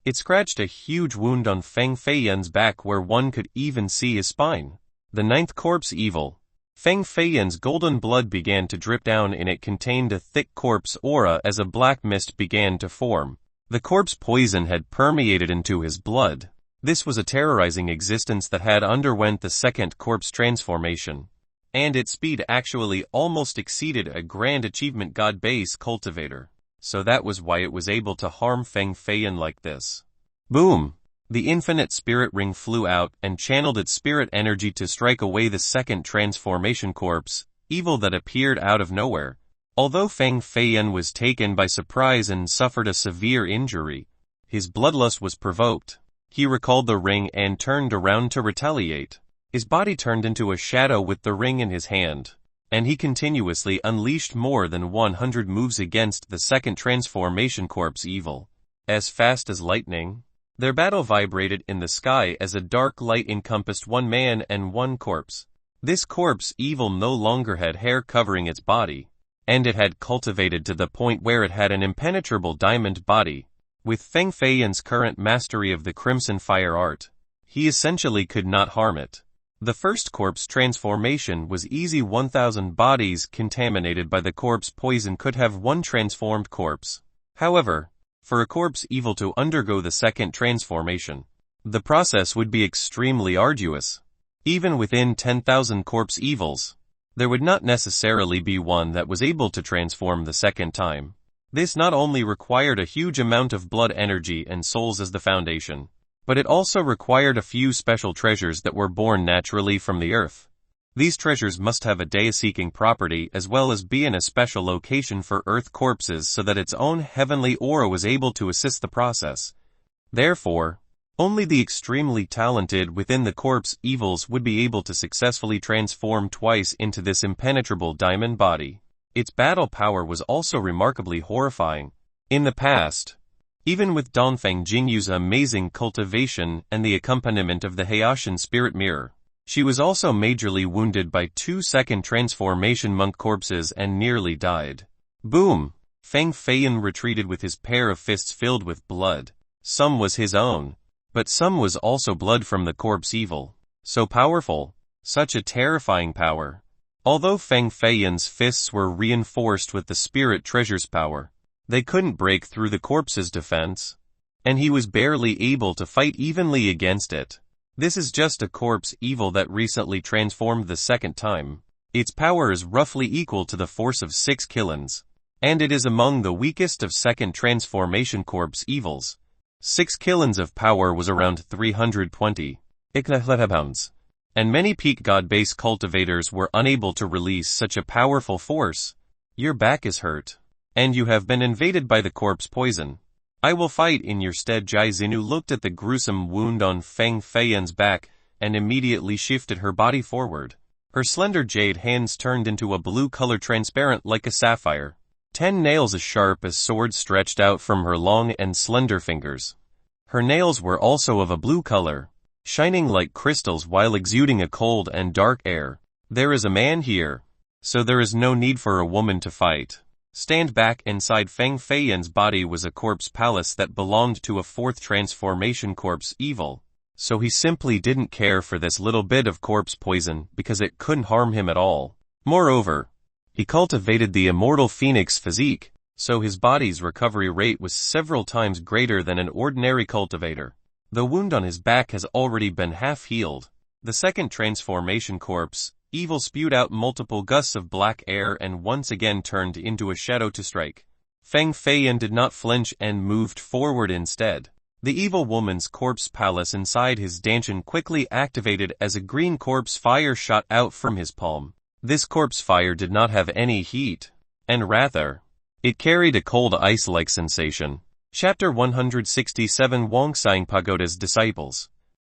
it scratched a huge wound on Feng Feiyan's back where one could even see his spine. The 9th corpse evil. Feng Feiyan's golden blood began to drip down and it contained a thick corpse aura as a black mist began to form. The corpse poison had permeated into his blood. This was a terrorizing existence that had underwent the 2nd corpse transformation, and its speed actually almost exceeded a grand achievement god base cultivator. So that was why it was able to harm Feng Feiyan like this. Boom! The infinite spirit ring flew out and channeled its spirit energy to strike away the 2nd transformation corpse evil that appeared out of nowhere. Although Feng Feiyan was taken by surprise and suffered a severe injury, his bloodlust was provoked. He recalled the ring and turned around to retaliate. His body turned into a shadow with the ring in his hand, and he continuously unleashed more than 100 moves against the 2nd transformation corpse evil. As fast as lightning, their battle vibrated in the sky as a dark light encompassed one man and one corpse. This corpse evil no longer had hair covering its body, and it had cultivated to the point where it had an impenetrable diamond body. With Feng Feiyan's current mastery of the Crimson Fire art, he essentially could not harm it. The first corpse transformation was easy. 1,000 bodies contaminated by the corpse poison could have one transformed corpse. However, for a corpse evil to undergo the second transformation, the process would be extremely arduous. Even within 10,000 corpse evils, there would not necessarily be one that was able to transform the second time. This not only required a huge amount of blood energy and souls as the foundation, but it also required a few special treasures that were born naturally from the earth. These treasures must have a dea-seeking property as well as be in a special location for earth corpses so that its own heavenly aura was able to assist the process. Therefore, only the extremely talented within the corpse evils would be able to successfully transform twice into this impenetrable diamond body. Its battle power was also remarkably horrifying. In the past, even with Dongfeng Jingyu's amazing cultivation and the accompaniment of the Haitian spirit mirror, she was also majorly wounded by 2 second transformation monk corpses and nearly died. Boom! Feng Feiyan retreated with his pair of fists filled with blood. Some was his own, but some was also blood from the corpse evil. So powerful, such a terrifying power. Although Feng Feiyan's fists were reinforced with the spirit treasure's power, they couldn't break through the corpse's defense, and he was barely able to fight evenly against it. This is just a corpse evil that recently transformed the second time. Its power is roughly equal to the force of 6 kilins, and it is among the weakest of second transformation corpse evils. 6 kilins of power was around 320 pounds. And many peak god-based cultivators were unable to release such a powerful force. Your back is hurt, and you have been invaded by the corpse poison. I will fight in your stead. Jai Xinu looked at the gruesome wound on Feng Feiyan's back and immediately shifted her body forward. Her slender jade hands turned into a blue color transparent like a sapphire. 10 nails as sharp as swords stretched out from her long and slender fingers. Her nails were also of a blue color, shining like crystals while exuding a cold and dark air. There is a man here, so there is no need for a woman to fight. Stand back. Inside Feng Feiyan's body was a corpse palace that belonged to a 4th transformation corpse evil, so he simply didn't care for this little bit of corpse poison because it couldn't harm him at all. Moreover, he cultivated the immortal phoenix physique, so his body's recovery rate was several times greater than an ordinary cultivator. The wound on his back has already been half healed. The second transformation corpse evil spewed out multiple gusts of black air and once again turned into a shadow to strike. Feng Feiyan did not flinch and moved forward instead. The evil woman's corpse palace inside his dantian quickly activated as a green corpse fire shot out from his palm. This corpse fire did not have any heat, and rather, it carried a cold ice-like sensation. Chapter 167 Wongsang Pagoda's Disciples.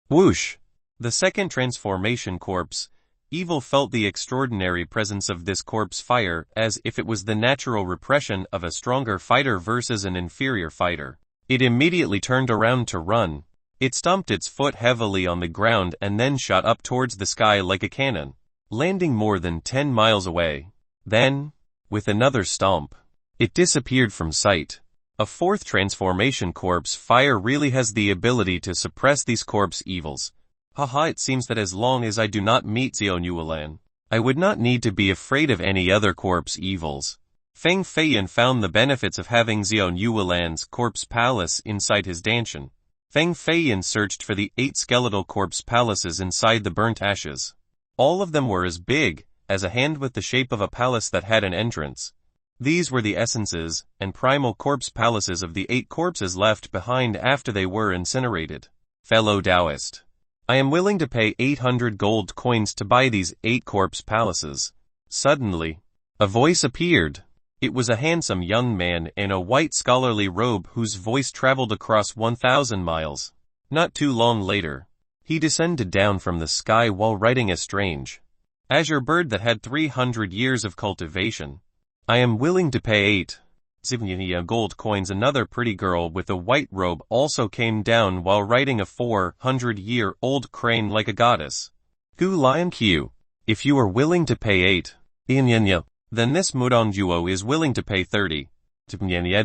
Whoosh! The second transformation corpse evil felt the extraordinary presence of this corpse fire as if it was the natural repression of a stronger fighter versus an inferior fighter. It immediately turned around to run. It stomped its foot heavily on the ground and then shot up towards the sky like a cannon, landing more than 10 miles away. Then, with another stomp, it disappeared from sight. A 4th transformation corpse fire really has the ability to suppress these corpse evils. Haha, it seems that as long as I do not meet Xiao Yuelan, I would not need to be afraid of any other corpse evils. Feng Feiyan found the benefits of having Xiao Yuelan's corpse palace inside his dantian. Feng Feiyan searched for the 8 skeletal corpse palaces inside the burnt ashes. All of them were as big as a hand with the shape of a palace that had an entrance. These were the essences and primal corpse palaces of the 8 corpses left behind after they were incinerated. Fellow Taoist, I am willing to pay 800 gold coins to buy these 8 corpse palaces. Suddenly, a voice appeared. It was a handsome young man in a white scholarly robe whose voice traveled across 1,000 miles. Not too long later, he descended down from the sky while riding a strange azure bird that had 300 years of cultivation. I am willing to pay 8 gold coins. Another pretty girl with a white robe also came down while riding a 400-year-old crane like a goddess. Gu Lion Q, if you are willing to pay 8 then this Mudongjuo is willing to pay 30.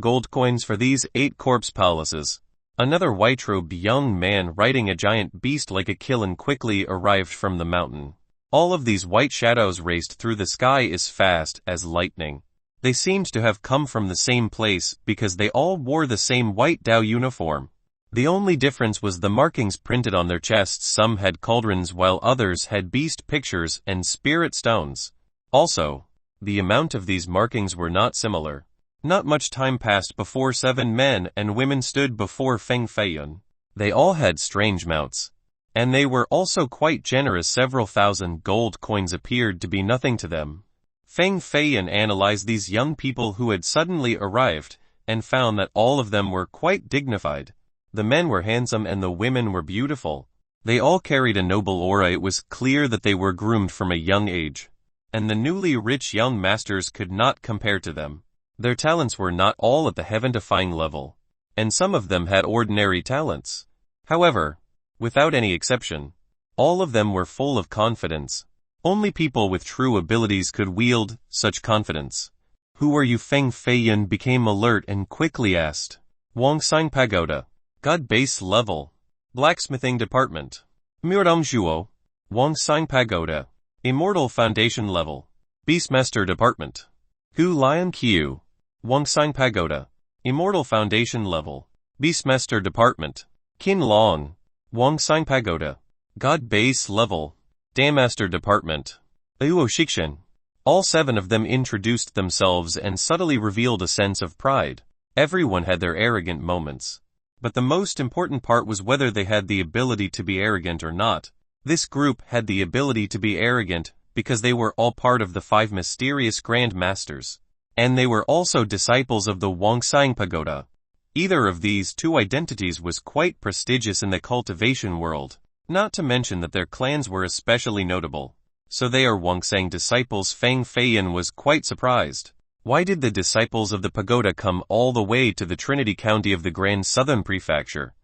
Gold coins for these 8 corpse palaces. Another white-robed young man riding a giant beast like a kiln quickly arrived from the mountain. All of these white shadows raced through the sky as fast as lightning. They seemed to have come from the same place because they all wore the same white Dao uniform. The only difference was the markings printed on their chests. Some had cauldrons while others had beast pictures and spirit stones. Also, the amount of these markings were not similar. Not much time passed before 7 men and women stood before Feng Feiyun. They all had strange mounts. And they were also quite generous. Several thousand gold coins appeared to be nothing to them. Feng Feiyun analyzed these young people who had suddenly arrived, and found that all of them were quite dignified. The men were handsome and the women were beautiful. They all carried a noble aura. It was clear that they were groomed from a young age. And the newly rich young masters could not compare to them. Their talents were not all at the heaven-defying level, and some of them had ordinary talents. However, without any exception, all of them were full of confidence. Only people with true abilities could wield such confidence. "Who are you?" Feng Feiyun became alert and quickly asked. "Wongsang Pagoda. God base level. Blacksmithing department. Mirdongzhuo. Wongsang Pagoda. Immortal foundation level. Beastmaster department. Hu Lion Qiu. Wongsang Pagoda. Immortal foundation level. Beastmaster department. Qin Long. Wongsang Pagoda. God base level. Dammaster department. Luo Shikshen." All 7 of them introduced themselves and subtly revealed a sense of pride. Everyone had their arrogant moments. But the most important part was whether they had the ability to be arrogant or not. This group had the ability to be arrogant because they were all part of the 5 mysterious Grand Masters. And they were also disciples of the Wongsang Pagoda. Either of these 2 identities was quite prestigious in the cultivation world, not to mention that their clans were especially notable. So they are Wongsang disciples. Feng Feiyun was quite surprised. Why did the disciples of the pagoda come all the way to the Trinity County of the Grand Southern Prefecture?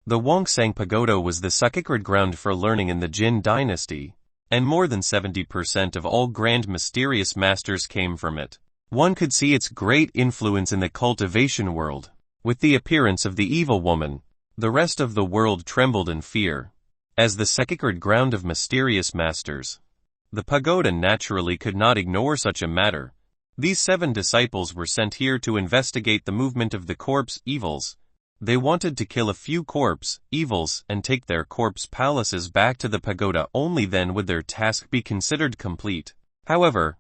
The Wongsang Pagoda was the sacred ground for learning in the Jin dynasty, and more than 70% of all Grand Mysterious Masters came from it. One could see its great influence in the cultivation world. With the appearance of the evil woman, the rest of the world trembled in fear. As the sacred ground of mysterious masters, the pagoda naturally could not ignore such a matter. These 7 disciples were sent here to investigate the movement of the corpse evils. They wanted to kill a few corpse evils and take their corpse palaces back to the pagoda. Only then would their task be considered complete. However,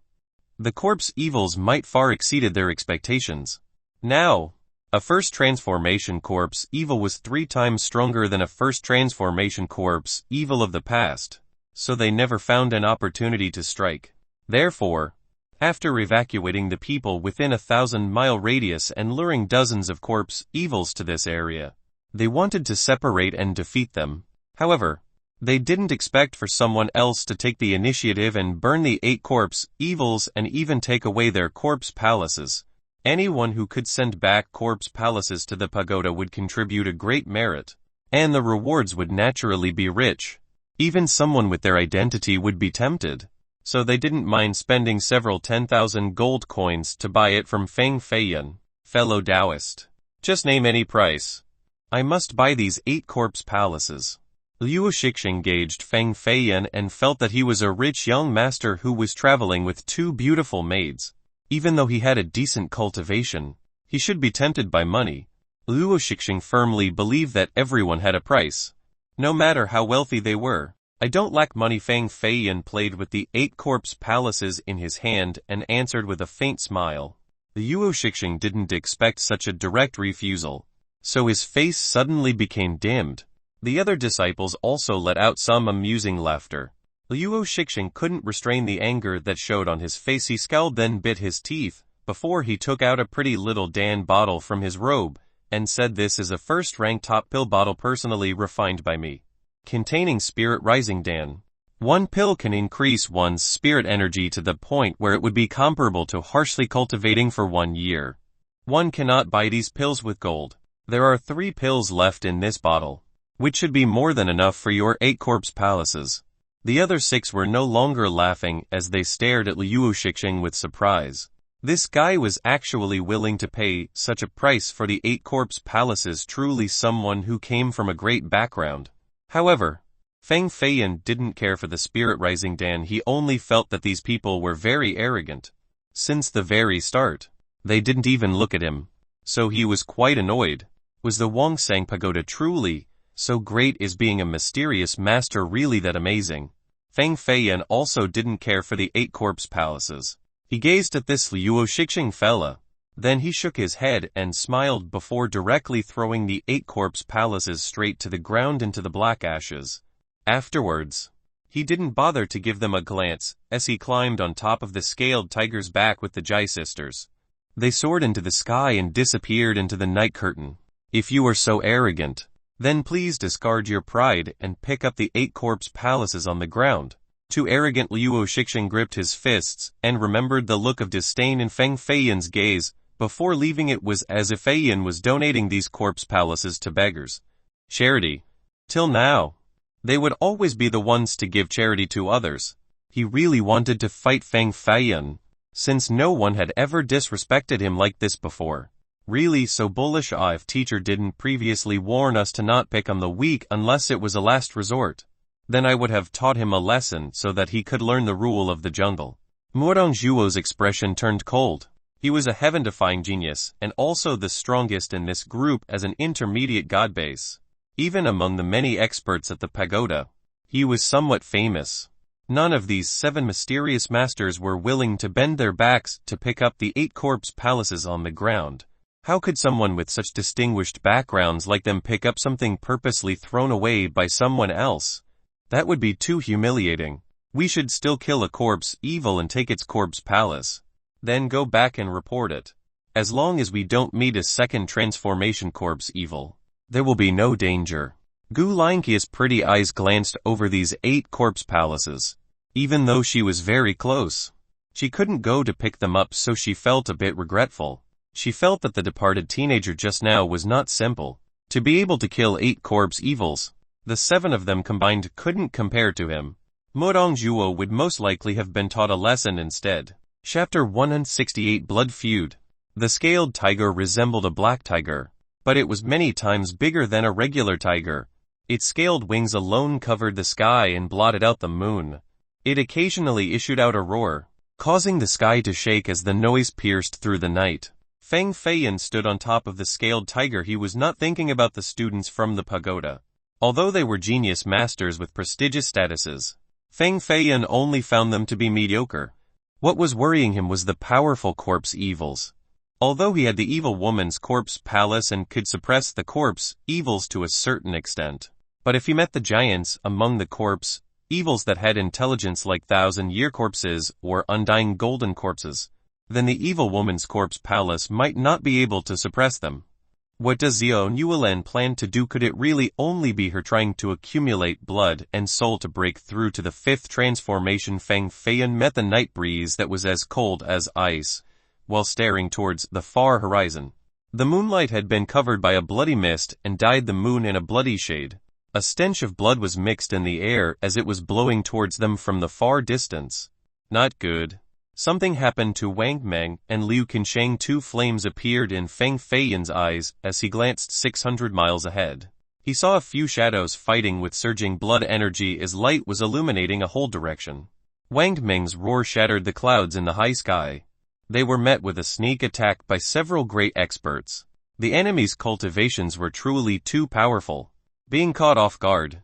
the corpse evils might far exceeded their expectations. Now, a first transformation corpse evil was 3 times stronger than a first transformation corpse evil of the past, so they never found an opportunity to strike. Therefore, after evacuating the people within a 1,000-mile radius and luring dozens of corpse evils to this area, they wanted to separate and defeat them. However, they didn't expect for someone else to take the initiative and burn the 8 corpse evils and even take away their corpse palaces. Anyone who could send back corpse palaces to the pagoda would contribute a great merit, and the rewards would naturally be rich. Even someone with their identity would be tempted. So they didn't mind spending several 10,000 gold coins to buy it from Feng Feiyun. "Fellow Taoist, just name any price. I must buy these 8 corpse palaces." Luo Shikshen gauged Feng Feiyun and felt that he was a rich young master who was traveling with 2 beautiful maids. Even though he had a decent cultivation, he should be tempted by money. Luo Shikshen firmly believed that everyone had a price, no matter how wealthy they were. "I don't lack money." Feng Feiyun played with the 8 corpse palaces in his hand and answered with a faint smile. The Luo Shikshen didn't expect such a direct refusal, so his face suddenly became dimmed. The other disciples also let out some amusing laughter. Luo Shikshen couldn't restrain the anger that showed on his face. He scowled, then bit his teeth, before he took out a pretty little Dan bottle from his robe, and said, "This is a first-rank top pill bottle personally refined by me, containing spirit rising Dan. 1 pill can increase one's spirit energy to the point where it would be comparable to harshly cultivating for 1 year. One cannot buy these pills with gold. There are 3 pills left in this bottle, which should be more than enough for your 8 corpse palaces." The other 6 were no longer laughing as they stared at Luo Shikshen with surprise. This guy was actually willing to pay such a price for the 8 corpse palaces, truly someone who came from a great background. However, Feng Feiyan didn't care for the spirit rising Dan. He only felt that these people were very arrogant. Since the very start, they didn't even look at him. So he was quite annoyed. Was the Wongsang Pagoda truly so great? Is being a mysterious master really that amazing? Feng Feiyan also didn't care for the 8 corpse palaces. He gazed at this Luo Shixing fella. Then he shook his head and smiled before directly throwing the 8 corpse palaces straight to the ground into the black ashes. Afterwards, he didn't bother to give them a glance as he climbed on top of the scaled tiger's back with the Jai sisters. They soared into the sky and disappeared into the night curtain. If you are so arrogant, then please discard your pride and pick up the 8 corpse palaces on the ground. Too arrogant. Luo Shixing gripped his fists and remembered the look of disdain in Feng Feiyan's gaze. Before leaving, it was as if Feiyan was donating these corpse palaces to beggars. Charity. Till now, they would always be the ones to give charity to others. He really wanted to fight Feng Feiyan, since no one had ever disrespected him like this before. Really so bullish. If teacher didn't previously warn us to not pick on the weak unless it was a last resort, then I would have taught him a lesson so that he could learn the rule of the jungle. Murong Zhuo's expression turned cold. He was a heaven-defying genius, and also the strongest in this group as an intermediate god base. Even among the many experts at the pagoda, he was somewhat famous. None of these 7 mysterious masters were willing to bend their backs to pick up the 8 corpse palaces on the ground. How could someone with such distinguished backgrounds like them pick up something purposely thrown away by someone else? That would be too humiliating. We should still kill a corpse evil and take its corpse palace. Then go back and report it. As long as we don't meet a second transformation corpse evil, there will be no danger. Gu Lingqia's pretty eyes glanced over these 8 corpse palaces. Even though she was very close, she couldn't go to pick them up, so she felt a bit regretful. She felt that the departed teenager just now was not simple. To be able to kill 8 corpse evils, the 7 of them combined couldn't compare to him. Murong Zhuo would most likely have been taught a lesson instead. Chapter 168 Blood Feud. The scaled tiger resembled a black tiger, but it was many times bigger than a regular tiger. Its scaled wings alone covered the sky and blotted out the moon. It occasionally issued out a roar, causing the sky to shake as the noise pierced through the night. Feng Feiyan stood on top of the scaled tiger. He was not thinking about the students from the pagoda. Although they were genius masters with prestigious statuses, Feng Feiyan only found them to be mediocre. What was worrying him was the powerful corpse evils. Although he had the evil woman's corpse palace and could suppress the corpse evils to a certain extent, but if he met the giants among the corpse evils that had intelligence like 1,000-year corpses or undying golden corpses, then the evil woman's corpse palace might not be able to suppress them. What does Xiao Nuolan plan to do? Could it really only be her trying to accumulate blood and soul to break through to the 5th transformation? Feng Feiyan met the night breeze that was as cold as ice, while staring towards the far horizon. The moonlight had been covered by a bloody mist and dyed the moon in a bloody shade. A stench of blood was mixed in the air as it was blowing towards them from the far distance. Not good. Something happened to Wang Meng and Liu Qinsheng. 2 flames appeared in Feng Feiyan's eyes as he glanced 600 miles ahead. He saw a few shadows fighting with surging blood energy as light was illuminating a whole direction. Wang Meng's roar shattered the clouds in the high sky. They were met with a sneak attack by several great experts. The enemy's cultivations were truly too powerful. Being caught off guard,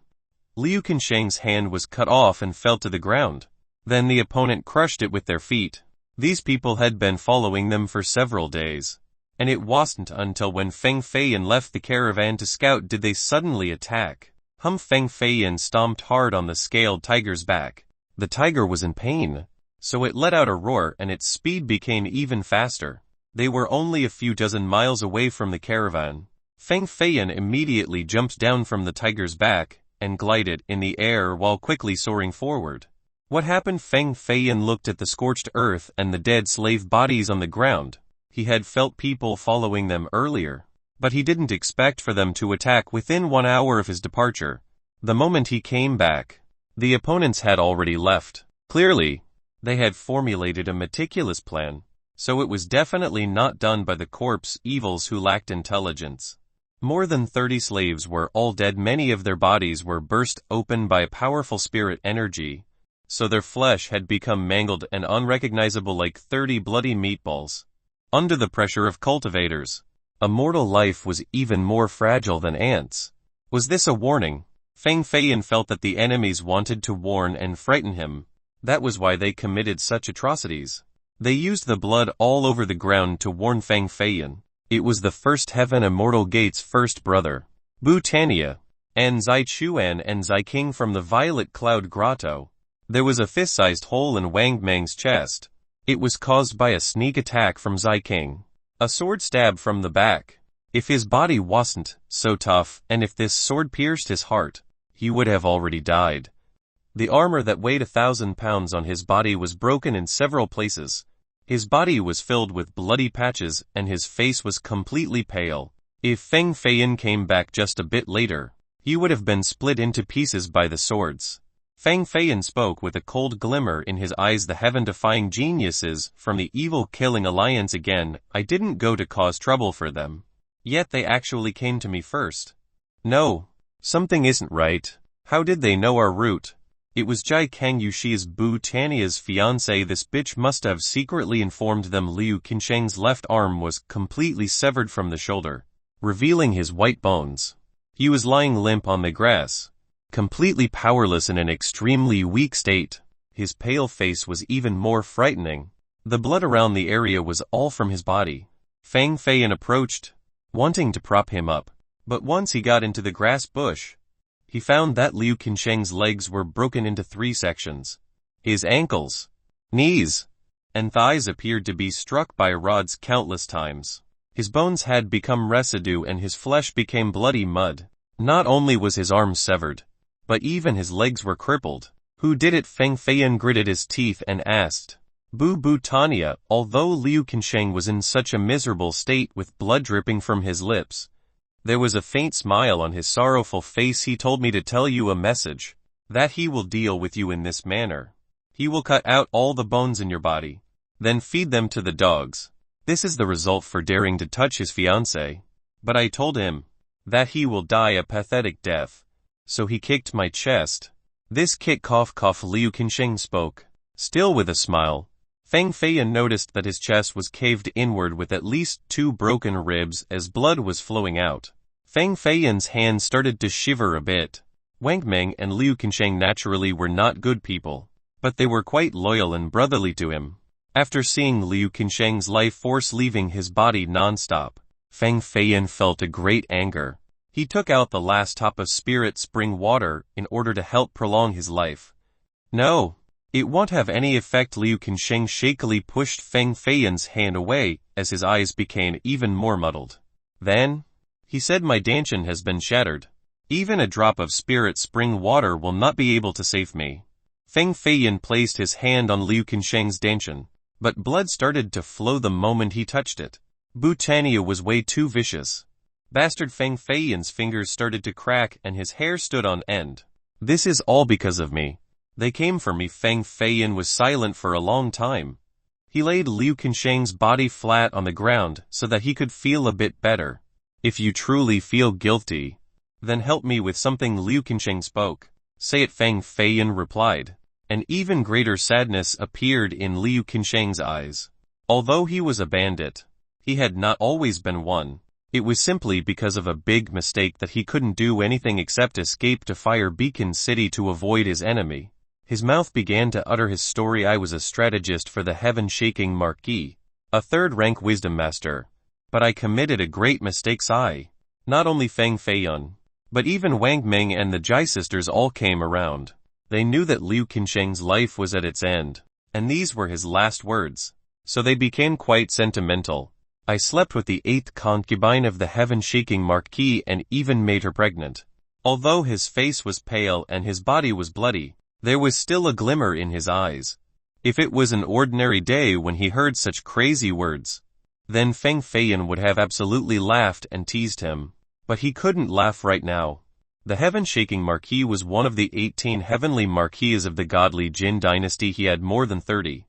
Liu Qinsheng's hand was cut off and fell to the ground. Then the opponent crushed it with their feet. These people had been following them for several days, and it wasn't until when Feng Feiyan left the caravan to scout did they suddenly attack. Feng Feiyan stomped hard on the scaled tiger's back. The tiger was in pain, so it let out a roar and its speed became even faster. They were only a few dozen miles away from the caravan. Feng Feiyan immediately jumped down from the tiger's back and glided in the air while quickly soaring forward. What happened? Feng Feiyan looked at the scorched earth and the dead slave bodies on the ground. He had felt people following them earlier, but he didn't expect for them to attack within 1 hour of his departure. The moment he came back, the opponents had already left. Clearly, they had formulated a meticulous plan. so it was definitely not done by the corpse evils who lacked intelligence. More than 30 slaves were all dead. Many of their bodies were burst open by a powerful spirit energy, so their flesh had become mangled and unrecognizable like 30 bloody meatballs. Under the pressure of cultivators, a mortal life was even more fragile than ants. Was this a warning? Feng Feiyan felt that the enemies wanted to warn and frighten him. That was why they committed such atrocities. They used the blood all over the ground to warn Feng Feiyan. It was the first heaven immortal gate's first brother, Butania, and Zai Chuan and Zai King from the Violet Cloud Grotto. There was a fist-sized hole in Wang Meng's chest. It was caused by a sneak attack from Zai King. A sword stab from the back. If his body wasn't so tough, and if this sword pierced his heart, he would have already died. The armor that weighed 1,000 pounds on his body was broken in several places. His body was filled with bloody patches and his face was completely pale. If Feng Feiyan came back just a bit later, he would have been split into pieces by the swords. Feng Feiyan spoke with a cold glimmer in his eyes. The heaven-defying geniuses from the evil-killing alliance again. I didn't go to cause trouble for them. Yet they actually came to me first. No, something isn't right. How did they know our route? It was Jai Kang Yushi's Butania's fiancé. This bitch must have secretly informed them. Liu Qinsheng's left arm was completely severed from the shoulder, revealing his white bones. He was lying limp on the grass, completely powerless in an extremely weak state. His pale face was even more frightening. The blood around the area was all from his body. Feng Feiyan approached, wanting to prop him up, but once he got into the grass bush, he found that Liu Qinsheng's legs were broken into 3 sections. His ankles, knees, and thighs appeared to be struck by rods countless times. His bones had become residue and his flesh became bloody mud. Not only was his arm severed, but even his legs were crippled. Who did it? Feng Feiyan gritted his teeth and asked. Butania. Although Liu Qinsheng was in such a miserable state with blood dripping from his lips, there was a faint smile on his sorrowful face. He told me to tell you a message, that he will deal with you in this manner. He will cut out all the bones in your body, then feed them to the dogs. This is the result for daring to touch his fiancée. But I told him that he will die a pathetic death. So he kicked my chest. This kick cough. Liu Qinsheng spoke, still with a smile. Feng Feiyan noticed that his chest was caved inward with at least 2 broken ribs as blood was flowing out. Feng Feiyan's hand started to shiver a bit. Wang Meng and Liu Qinsheng naturally were not good people, but they were quite loyal and brotherly to him. After seeing Liu Qinsheng's life force leaving his body non-stop, Feng Feiyan felt a great anger. He took out the last top of spirit spring water in order to help prolong his life. No, it won't have any effect. Liu Qinsheng shakily pushed Feng Feiyan's hand away as his eyes became even more muddled. Then, he said, my dantian has been shattered. Even a drop of spirit spring water will not be able to save me. Feng Feiyan placed his hand on Liu Qinsheng's dantian, but blood started to flow the moment he touched it. Butania was way too vicious. Bastard. Feng Feiyan's fingers started to crack and his hair stood on end. This is all because of me. They came for me. Feng Feiyan was silent for a long time. He laid Liu Qinsheng's body flat on the ground so that he could feel a bit better. If you truly feel guilty, then help me with something. Liu Qinsheng spoke. Say it. Feng Feiyan replied. An even greater sadness appeared in Liu Qinsheng's eyes. Although he was a bandit, he had not always been one. It was simply because of a big mistake that he couldn't do anything except escape to Fire Beacon City to avoid his enemy. His mouth began to utter his story. I was a strategist for the heaven-shaking Marquis, a 3rd-rank wisdom master. But I committed a great mistake. Not only Feng Feiyan, but even Wang Meng and the Jai sisters all came around. They knew that Liu Qinsheng's life was at its end, and these were his last words. So they became quite sentimental. I slept with the 8th concubine of the heaven-shaking Marquis and even made her pregnant. Although his face was pale and his body was bloody, there was still a glimmer in his eyes. If it was an ordinary day when he heard such crazy words, then Feng Feiyan would have absolutely laughed and teased him. But he couldn't laugh right now. The heaven-shaking Marquis was one of the 18 heavenly Marquises of the godly Jin dynasty. He had more than 30.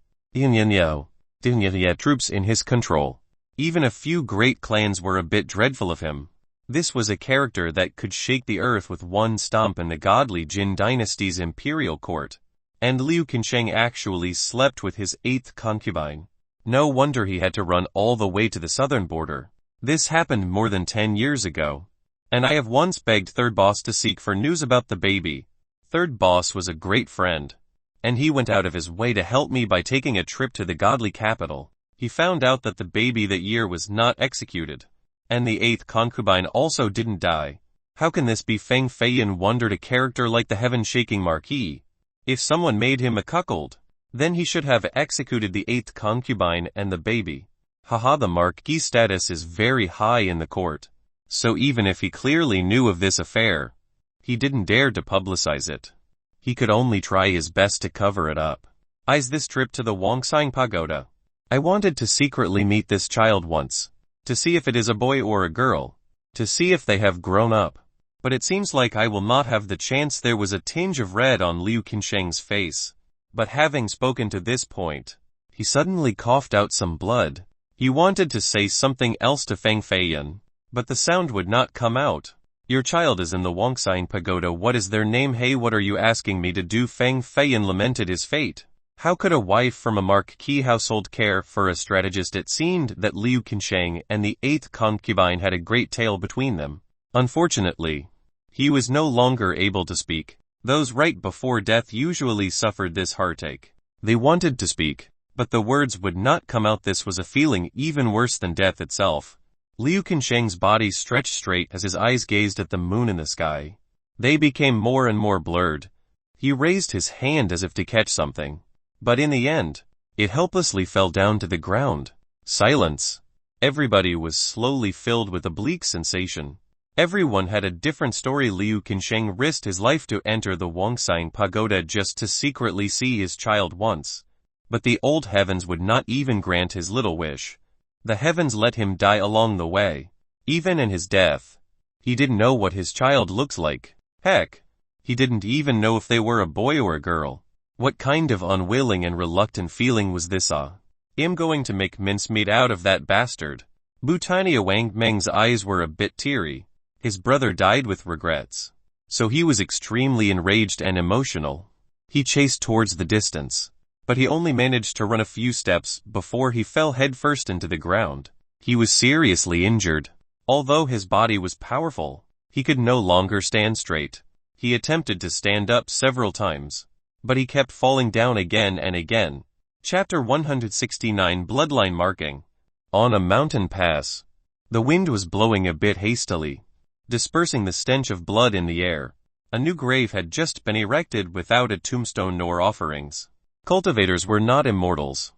Didn't yet troops in his control. Even a few great clans were a bit dreadful of him. This was a character that could shake the earth with one stomp in the godly Jin dynasty's imperial court. And Liu Qinsheng actually slept with his 8th concubine. No wonder he had to run all the way to the southern border. This happened more than 10 years ago. And I have once begged Third Boss to seek for news about the baby. Third Boss was a great friend. And he went out of his way to help me by taking a trip to the godly capital. He found out that the baby that year was not executed. And the 8th concubine also didn't die. How can this be? Feng Feiyan wondered. A character like the heaven-shaking marquis. If someone made him a cuckold, then he should have executed the 8th concubine and the baby. Haha, the marquis' status is very high in the court. So even if he clearly knew of this affair, he didn't dare to publicize it. He could only try his best to cover it up. Is this trip to the Wongsang Pagoda? I wanted to secretly meet this child once, to see if it is a boy or a girl, to see if they have grown up. But it seems like I will not have the chance. There was a tinge of red on Liu Qinsheng's face. But having spoken to this point, he suddenly coughed out some blood. He wanted to say something else to Feng Feiyan, but the sound would not come out. Your child is in the Wongsang Pagoda. What is their name? Hey, what are you asking me to do? Feng Feiyan lamented his fate. How could a wife from a marquis household care for a strategist? It seemed that Liu Qinsheng and the 8th concubine had a great tale between them. Unfortunately, he was no longer able to speak. Those right before death usually suffered this heartache. They wanted to speak, but the words would not come out. This was a feeling even worse than death itself. Liu Qinsheng's body stretched straight as his eyes gazed at the moon in the sky. They became more and more blurred. He raised his hand as if to catch something. But in the end, it helplessly fell down to the ground. Silence. Everybody was slowly filled with a bleak sensation. Everyone had a different story. Liu Qinsheng risked his life to enter the Wongsang Pagoda just to secretly see his child once. But the old heavens would not even grant his little wish. The heavens let him die along the way. Even in his death, he didn't know what his child looks like. Heck, he didn't even know if they were a boy or a girl. What kind of unwilling and reluctant feeling was this? I'm going to make mincemeat out of that bastard. Butania Wang Meng's eyes were a bit teary. His brother died with regrets. So he was extremely enraged and emotional. He chased towards the distance. But he only managed to run a few steps before he fell headfirst into the ground. He was seriously injured. Although his body was powerful, he could no longer stand straight. He attempted to stand up several times, but he kept falling down again and again. Chapter 169 Bloodline Marking. On a mountain pass. The wind was blowing a bit hastily, dispersing the stench of blood in the air. A new grave had just been erected without a tombstone nor offerings. Cultivators were not immortals.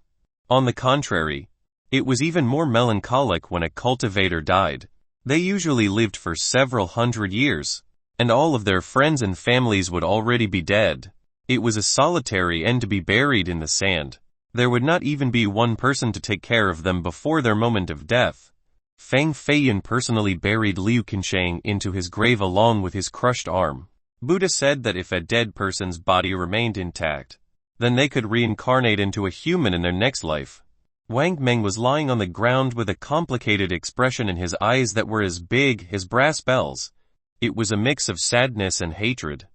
On the contrary, it was even more melancholic when a cultivator died. They usually lived for several hundred years, and all of their friends and families would already be dead. It was a solitary end to be buried in the sand. There would not even be one person to take care of them before their moment of death. Feng Feiyan personally buried Liu Qinsheng into his grave along with his crushed arm. Buddha said that if a dead person's body remained intact, then they could reincarnate into a human in their next life. Wang Meng was lying on the ground with a complicated expression in his eyes that were as big as brass bells. It was a mix of sadness and hatred.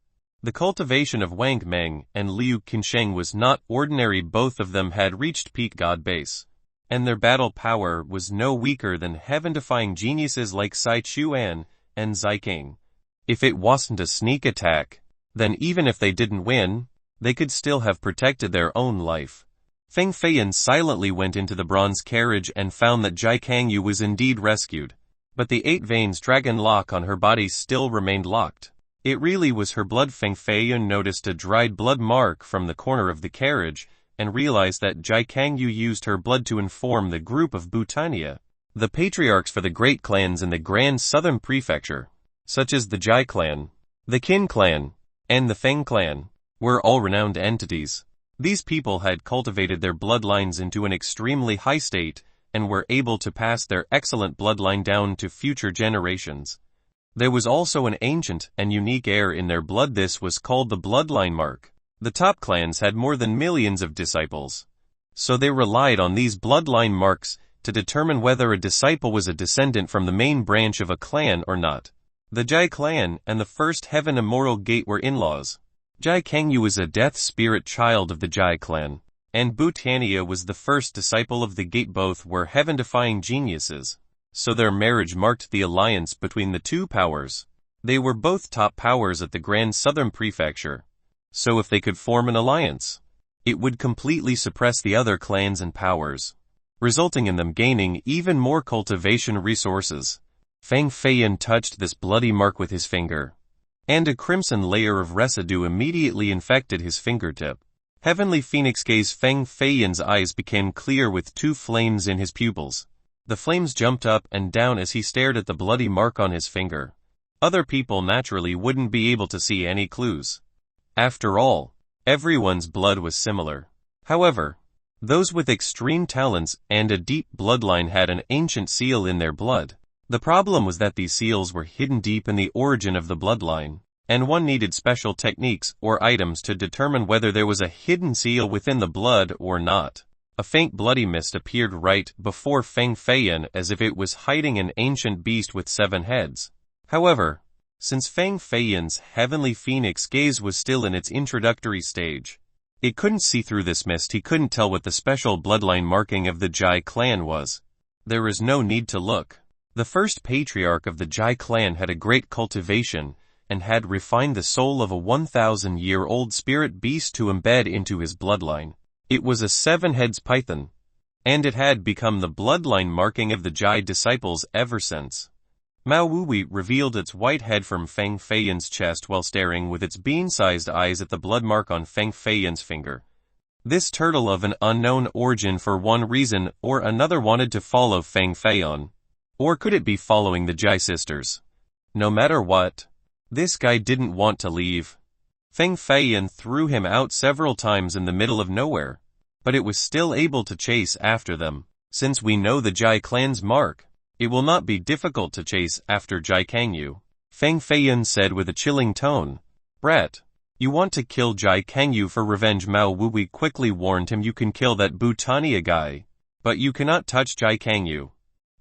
The cultivation of Wang Meng and Liu Qinsheng was not ordinary. Both of them had reached peak god base, and their battle power was no weaker than heaven-defying geniuses like Sai Chuan and Zai King. If it wasn't a sneak attack, then even if they didn't win, they could still have protected their own life. Feng Feiyan silently went into the bronze carriage and found that Jai Kangyu was indeed rescued. But the 8 veins dragon lock on her body still remained locked. It really was her blood. Feng Feiyan noticed a dried blood mark from the corner of the carriage, and realized that Jai Kangyu used her blood to inform the group of Butania, the patriarchs for the great clans in the Grand Southern Prefecture, such as the Jai clan, the Qin clan, and the Feng clan, were all renowned entities. These people had cultivated their bloodlines into an extremely high state, and were able to pass their excellent bloodline down to future generations. There was also an ancient and unique heir in their blood. This was called the bloodline mark. The top clans had more than millions of disciples. So they relied on these bloodline marks to determine whether a disciple was a descendant from the main branch of a clan or not. The Jai clan and the first Heaven Immortal Gate were in-laws. Jai Kangyu was a death spirit child of the Jai clan, and Bhutanija was the first disciple of the gate. Both were heaven-defying geniuses, so their marriage marked the alliance between the two powers. They were both top powers at the Grand Southern Prefecture, so if they could form an alliance, it would completely suppress the other clans and powers, resulting in them gaining even more cultivation resources. Fang Feiyan touched this bloody mark with his finger, and a crimson layer of residue immediately infected his fingertip. Heavenly Phoenix gaze Fang Feiyan's eyes became clear with two flames in his pupils. The flames jumped up and down as he stared at the bloody mark on his finger. Other people naturally wouldn't be able to see any clues. After all, everyone's blood was similar. However, those with extreme talents and a deep bloodline had an ancient seal in their blood. The problem was that these seals were hidden deep in the origin of the bloodline, and one needed special techniques or items to determine whether there was a hidden seal within the blood or not. A faint bloody mist appeared right before Fang Feiyan as if it was hiding an ancient beast with 7 heads. However, since Fang Feiyan's heavenly phoenix gaze was still in its introductory stage, it couldn't see through this mist. He couldn't tell what the special bloodline marking of the Jai clan was. There is no need to look. The first patriarch of the Jai clan had a great cultivation and had refined the soul of a 1,000-year-old spirit beast to embed into his bloodline. It was a 7-heads python, and it had become the bloodline marking of the Jai disciples ever since. Mao Wuwei revealed its white head from Fang Feiyan's chest while staring with its bean-sized eyes at the blood mark on Fang Feiyan's finger. This turtle of an unknown origin for one reason or another wanted to follow Fang Feiyan. Or could it be following the Jai sisters? No matter what, this guy didn't want to leave. Fang Feiyan threw him out several times in the middle of nowhere, but it was still able to chase after them. Since we know the Jai clan's mark, it will not be difficult to chase after Jai Kangyu. Fang Feiyan said with a chilling tone. Brat, you want to kill Jai Kangyu for revenge? Mao Wuwei quickly warned him. You can kill that Bhutanija guy, but you cannot touch Jai Kangyu.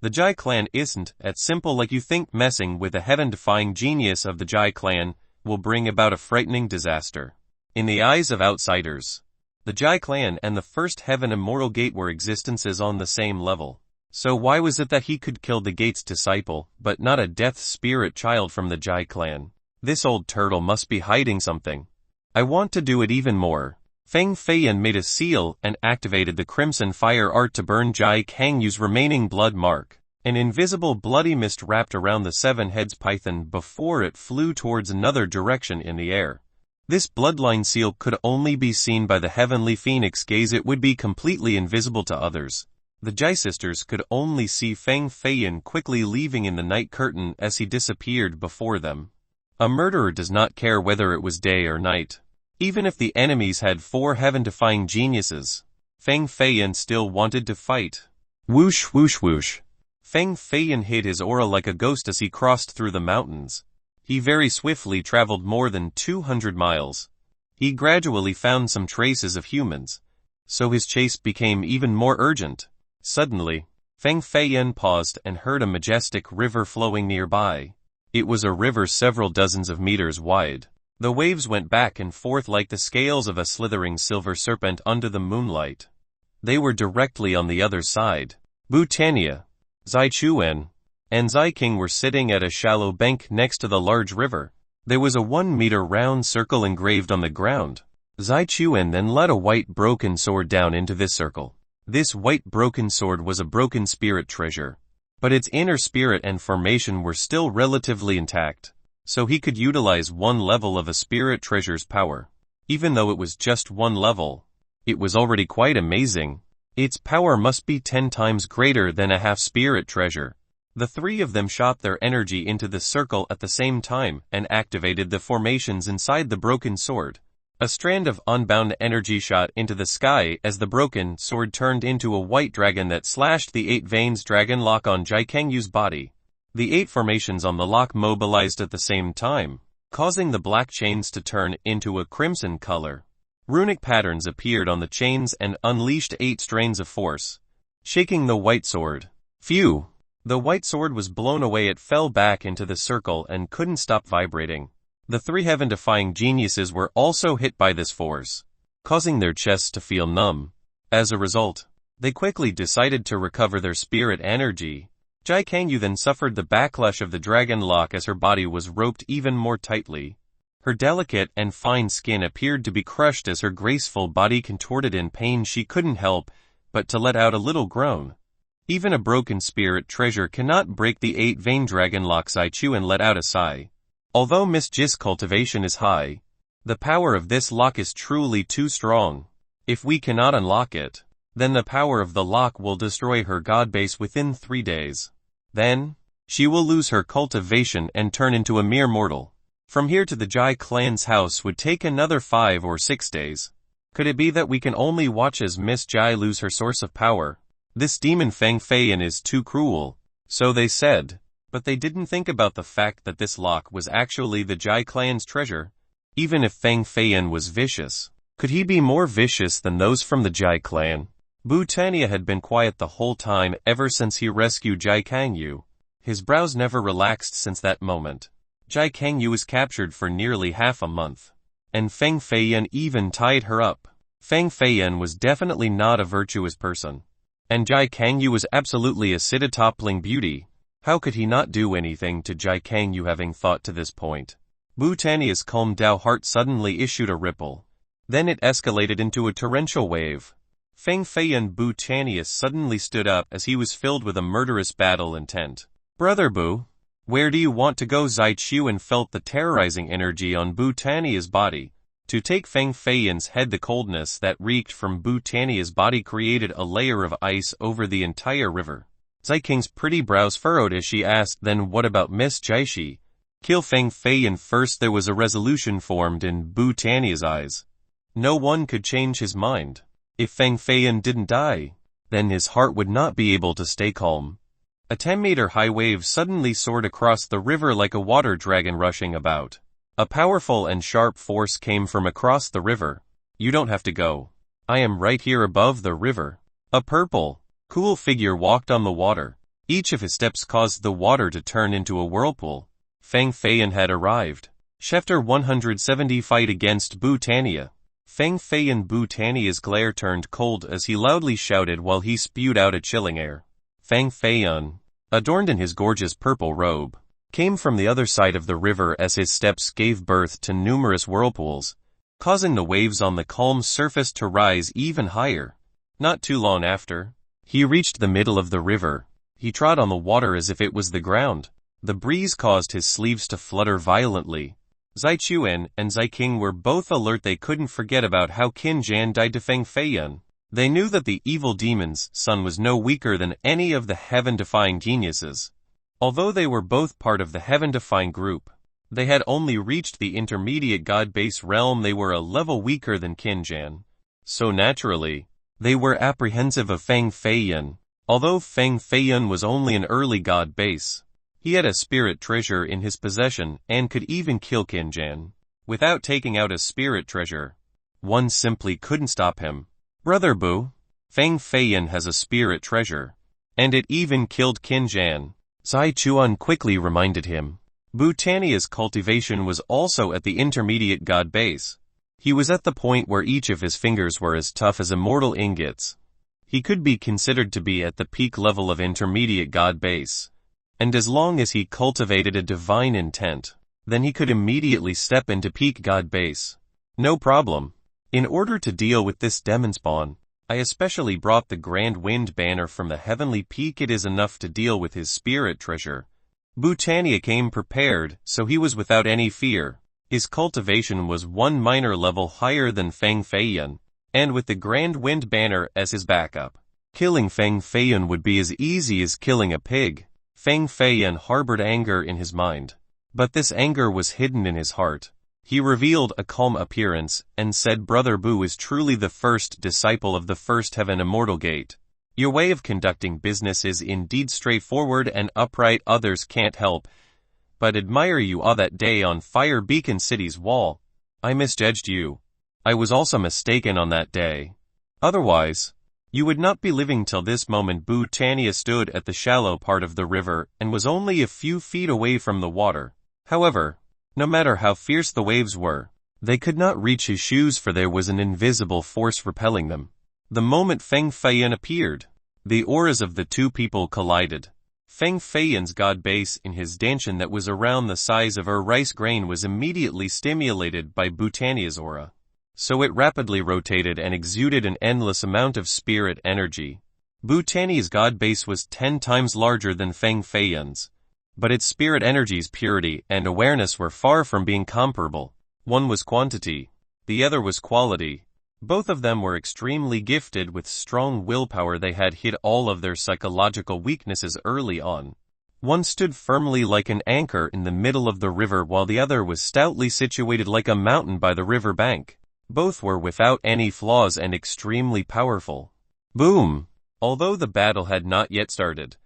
The Jai clan isn't as simple like you think. Messing with the heaven-defying genius of the Jai clan will bring about a frightening disaster. In the eyes of outsiders, the Jai clan and the first Heaven Immortal Gate were existences on the same level. So why was it that he could kill the gate's disciple, but not a death spirit child from the Jai clan? This old turtle must be hiding something. I want to do it even more. Fang Feiyan made a seal and activated the crimson fire art to burn Jai Kangyu's remaining blood mark. An invisible bloody mist wrapped around the 7-heads python before it flew towards another direction in the air. This bloodline seal could only be seen by the heavenly phoenix gaze. It would be completely invisible to others. The Jai sisters could only see Fang Feiyan quickly leaving in the night curtain as he disappeared before them. A murderer does not care whether it was day or night. Even if the enemies had 4 heaven-defying geniuses, Fang Feiyan still wanted to fight. Whoosh whoosh whoosh. Fang Feiyan hid his aura like a ghost as he crossed through the mountains. He very swiftly traveled more than 200 miles. He gradually found some traces of humans, so his chase became even more urgent. Suddenly, Fang Feiyan paused and heard a majestic river flowing nearby. It was a river several dozens of meters wide. The waves went back and forth like the scales of a slithering silver serpent under the moonlight. They were directly on the other side. Bhutanija, Zai Chuan, and Zai King were sitting at a shallow bank next to the large river. There was a 1-meter round circle engraved on the ground. Zai Chuan then let a white broken sword down into this circle. This white broken sword was a broken spirit treasure, but its inner spirit and formation were still relatively intact, so he could utilize 1 level of a spirit treasure's power. Even though it was just 1 level, it was already quite amazing. Its power must be 10 times greater than a half spirit treasure. The 3 of them shot their energy into the circle at the same time and activated the formations inside the broken sword. A strand of unbound energy shot into the sky as the broken sword turned into a white dragon that slashed the 8 veins dragon lock on Jai Kangyu's body. The 8 formations on the lock mobilized at the same time, causing the black chains to turn into a crimson color. Runic patterns appeared on the chains and unleashed 8 strains of force, shaking the white sword. Phew! The white sword was blown away. It fell back into the circle and couldn't stop vibrating. The 3 heaven-defying geniuses were also hit by this force, causing their chests to feel numb. As a result, they quickly decided to recover their spirit energy. Jai Kangyu then suffered the backlash of the dragon lock as her body was roped even more tightly. Her delicate and fine skin appeared to be crushed as her graceful body contorted in pain. She couldn't help but to let out a little groan. Even a broken spirit treasure cannot break the 8-vein dragon lock. Zai Chuan let out a sigh. Although Miss Jis' cultivation is high, the power of this lock is truly too strong. If we cannot unlock it, then the power of the lock will destroy her god base within 3 days. Then, she will lose her cultivation and turn into a mere mortal. From here to the Jai clan's house would take another 5 or 6 days. Could it be that we can only watch as Miss Jai lose her source of power? This demon Feng Feiyan is too cruel, so they said, but they didn't think about the fact that this lock was actually the Jai clan's treasure. Even if Feng Feiyan was vicious, could he be more vicious than those from the Jai clan? Bhutannia had been quiet the whole time ever since he rescued Jai Kangyu. His brows never relaxed since that moment. Jai Kangyu was captured for nearly half a month, and Feng Feiyan even tied her up. Feng Feiyan was definitely not a virtuous person, and Jai Kangyu was absolutely a city-toppling beauty. How could he not do anything to Jai Kangyu? Having thought to this point, Bhutannia's calm Dao heart suddenly issued a ripple. Then it escalated into a torrential wave. Feng Feiyan Bhutannia suddenly stood up as he was filled with a murderous battle intent. Brother Bu, where do you want to go? Zai Chuan felt the terrorizing energy on Bhutannia's body. To take Feng Feiyan's head, the coldness that reeked from Bhutannia's body created a layer of ice over the entire river. Zai King's pretty brows furrowed as she asked, then what about Miss Jaishi? Kill Feng Feiyan first. There was a resolution formed in Bhutannia's eyes. No one could change his mind. If Feng Feiyan didn't die, then his heart would not be able to stay calm. A 10-meter high wave suddenly soared across the river like a water dragon rushing about. A powerful and sharp force came from across the river. You don't have to go. I am right here above the river. A purple, cool figure walked on the water. Each of his steps caused the water to turn into a whirlpool. Feng Feiyan had arrived. Chapter 170 Fight against Bhutannia. Feng Feiyan Bhutannia's glare turned cold as he loudly shouted while he spewed out a chilling air. Feng Feiyan, adorned in his gorgeous purple robe, came from the other side of the river as his steps gave birth to numerous whirlpools, causing the waves on the calm surface to rise even higher. Not too long after, he reached the middle of the river. He trod on the water as if it was the ground. The breeze caused his sleeves to flutter violently. Zai Chuan and Zai King were both alert. They couldn't forget about how Qin Jan died to Feng Feiyan. They knew that the evil demon's son was no weaker than any of the heaven-defying geniuses. Although they were both part of the heaven-defying group, they had only reached the intermediate god base realm. They were a level weaker than Qin Jan. So naturally, they were apprehensive of Feng Feiyan. Although Feng Feiyan was only an early god base, he had a spirit treasure in his possession and could even kill Qin Jan. Without taking out a spirit treasure, one simply couldn't stop him. Brother Bu, Feng Feiyan has a spirit treasure, and it even killed Qin Jan. Zai Chuan quickly reminded him. Bhutannia's cultivation was also at the intermediate god base. He was at the point where each of his fingers were as tough as immortal ingots. He could be considered to be at the peak level of intermediate god base. And as long as he cultivated a divine intent, then he could immediately step into peak god base. No problem. In order to deal with this demon spawn, I especially brought the Grand Wind Banner from the Heavenly Peak. It is enough to deal with his spirit treasure. Bhutannia came prepared, so he was without any fear. His cultivation was one minor level higher than Feng Feiyan, and with the Grand Wind Banner as his backup, killing Feng Feiyan would be as easy as killing a pig. Feng Feiyan harbored anger in his mind, but this anger was hidden in his heart. He revealed a calm appearance and said, Brother Bu is truly the first disciple of the first heaven immortal gate. Your way of conducting business is indeed straightforward and upright. Others can't help but admire you. That day on Fire Beacon City's wall, I misjudged you. I was also mistaken on that day. Otherwise, you would not be living till this moment. Bhutanea stood at the shallow part of the river and was only a few feet away from the water. However, no matter how fierce the waves were, they could not reach his shoes, for there was an invisible force repelling them. The moment Feng Feiyan appeared, the auras of the two people collided. Feng Feiyan's god base in his dantian that was around the size of a rice grain was immediately stimulated by Bhutanea's aura. So it rapidly rotated and exuded an endless amount of spirit energy. Bhutanea's god base was 10 times larger than Feng Feiyan's, but its spirit energy's purity and awareness were far from being comparable. One was quantity, the other was quality. Both of them were extremely gifted with strong willpower. They had hid all of their psychological weaknesses early on. One stood firmly like an anchor in the middle of the river, while the other was stoutly situated like a mountain by the river bank. Both were without any flaws and extremely powerful. Boom! Although the battle had not yet started,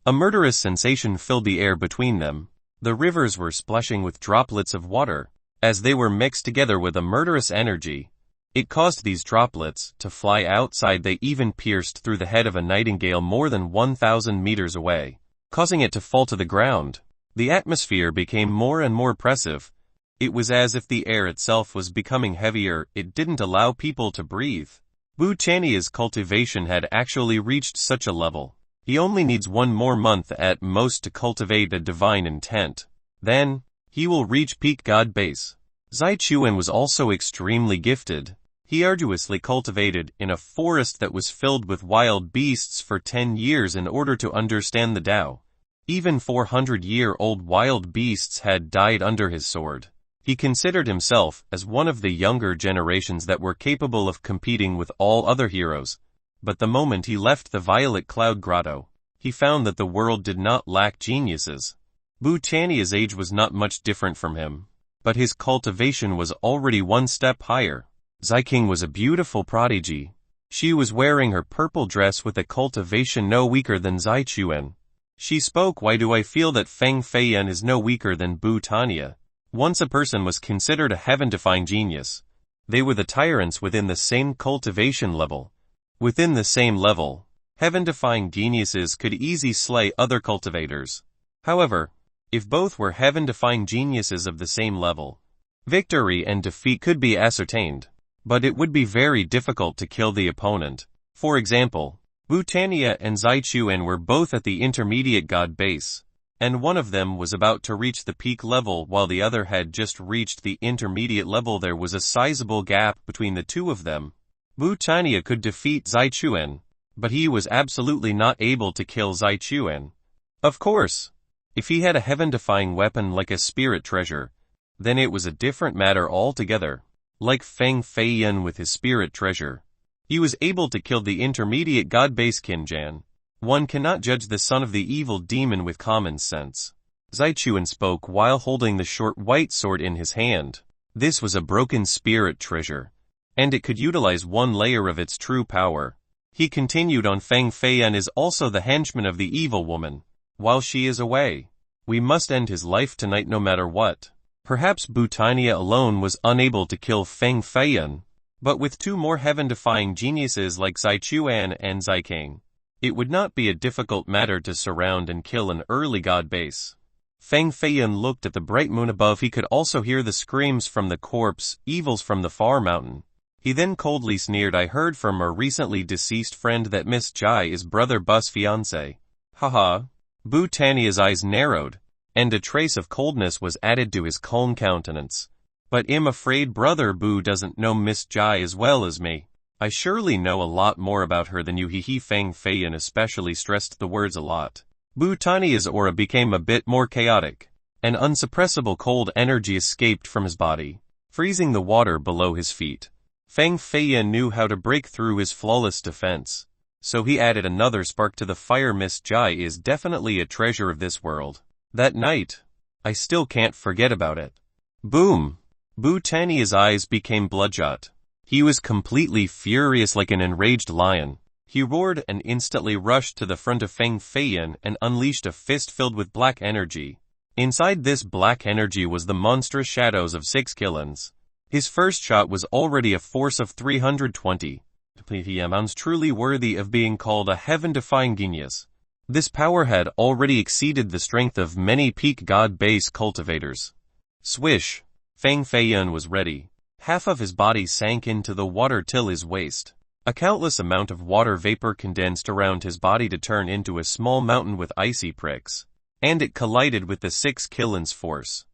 a murderous sensation filled the air between them. The rivers were splashing with droplets of water. As they were mixed together with a murderous energy, it caused these droplets to fly outside. They even pierced through the head of a nightingale more than 1,000 meters away, causing it to fall to the ground. The atmosphere became more and more oppressive. It was as if the air itself was becoming heavier. It didn't allow people to breathe. Bhutanea's cultivation had actually reached such a level. He only needs 1 more month at most to cultivate a divine intent. Then, he will reach peak god base. Zai Chuan was also extremely gifted. He arduously cultivated in a forest that was filled with wild beasts for 10 years in order to understand the Tao. Even 400-year-old wild beasts had died under his sword. He considered himself as one of the younger generations that were capable of competing with all other heroes. But the moment he left the Violet Cloud Grotto, he found that the world did not lack geniuses. Bhutanea's age was not much different from him, but his cultivation was already 1 step higher. Ziking was a beautiful prodigy. She was wearing her purple dress with a cultivation no weaker than Zai Chuan. She spoke. Why do I feel that Feng Feiyan is no weaker than Bhutanea? Once a person was considered a heaven-defying genius. They were the tyrants within the same cultivation level. Within the same level, heaven-defying geniuses could easily slay other cultivators. However, if both were heaven-defying geniuses of the same level, victory and defeat could be ascertained, but it would be very difficult to kill the opponent. For example, Bhutanea and Zai Chuan were both at the intermediate god base, and one of them was about to reach the peak level while the other had just reached the intermediate level. There was a sizable gap between the two of them. Bhutanea could defeat Zai Chuan, but he was absolutely not able to kill Zai Chuan. Of course, if he had a heaven-defying weapon like a spirit treasure, then it was a different matter altogether. Like Feng Feiyan with his spirit treasure, he was able to kill the intermediate god base Qinjan. One cannot judge the son of the evil demon with common sense. Zai Chuan spoke while holding the short white sword in his hand. This was a broken spirit treasure, and it could utilize 1 layer of its true power. He continued on. Feng Feiyan is also the henchman of the evil woman. While she is away, we must end his life tonight no matter what. Perhaps Bhutanea alone was unable to kill Feng Feiyan, but with 2 more heaven-defying geniuses like Zai Chuan and Zai King, it would not be a difficult matter to surround and kill an early god base. Feng Feiyan looked at the bright moon above. He could also hear the screams from the corpse, evils from the far mountain. He then coldly sneered. I heard from a recently deceased friend that Miss Jai is Brother Bu's fiancé. Haha. Bhutanea's eyes narrowed, and a trace of coldness was added to his calm countenance. But I'm afraid Brother Bu doesn't know Miss Jai as well as me. I surely know a lot more about her than you. Feng Feiyan especially stressed the words a lot. Bhutanea's aura became a bit more chaotic. An unsuppressible cold energy escaped from his body, freezing the water below his feet. Feng Feiyan knew how to break through his flawless defense, so he added another spark to the fire. Miss Jai is definitely a treasure of this world. That night, I still can't forget about it. Boom! Bhutanea's eyes became bloodshot. He was completely furious like an enraged lion. He roared and instantly rushed to the front of Feng Feiyan and unleashed a fist filled with black energy. Inside this black energy was the monstrous shadows of 6 killans. His first shot was already a force of 320 ppm, truly worthy of being called a heaven-defying genius. This power had already exceeded the strength of many peak god base cultivators. Swish! Feng Feiyan was ready. Half of his body sank into the water till his waist. A countless amount of water vapor condensed around his body to turn into a small mountain with icy pricks. And it collided with the 6 kilon's force.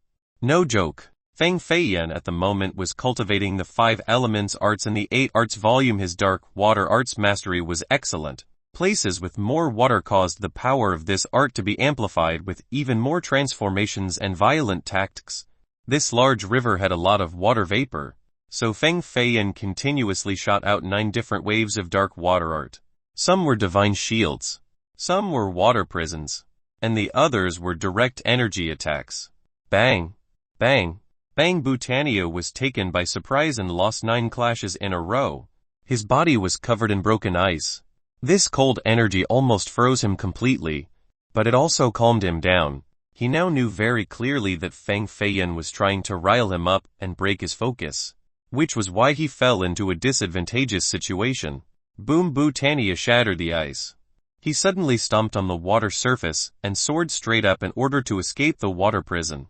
No joke. Feng Feiyan at the moment was cultivating the 5 elements arts and the 8 arts volume. His dark water arts mastery was excellent. Places with more water caused the power of this art to be amplified with even more transformations and violent tactics. This large river had a lot of water vapor, so Feng Feiyan continuously shot out 9 different waves of dark water art. Some were divine shields, some were water prisons, and the others were direct energy attacks. Bang! Bang! Bang! Bhutanio was taken by surprise and lost 9 clashes in a row. His body was covered in broken ice. This cold energy almost froze him completely, but it also calmed him down. He now knew very clearly that Feng Feiyan was trying to rile him up and break his focus, which was why he fell into a disadvantageous situation. Boom! Bhutanio shattered the ice. He suddenly stomped on the water surface and soared straight up in order to escape the water prison.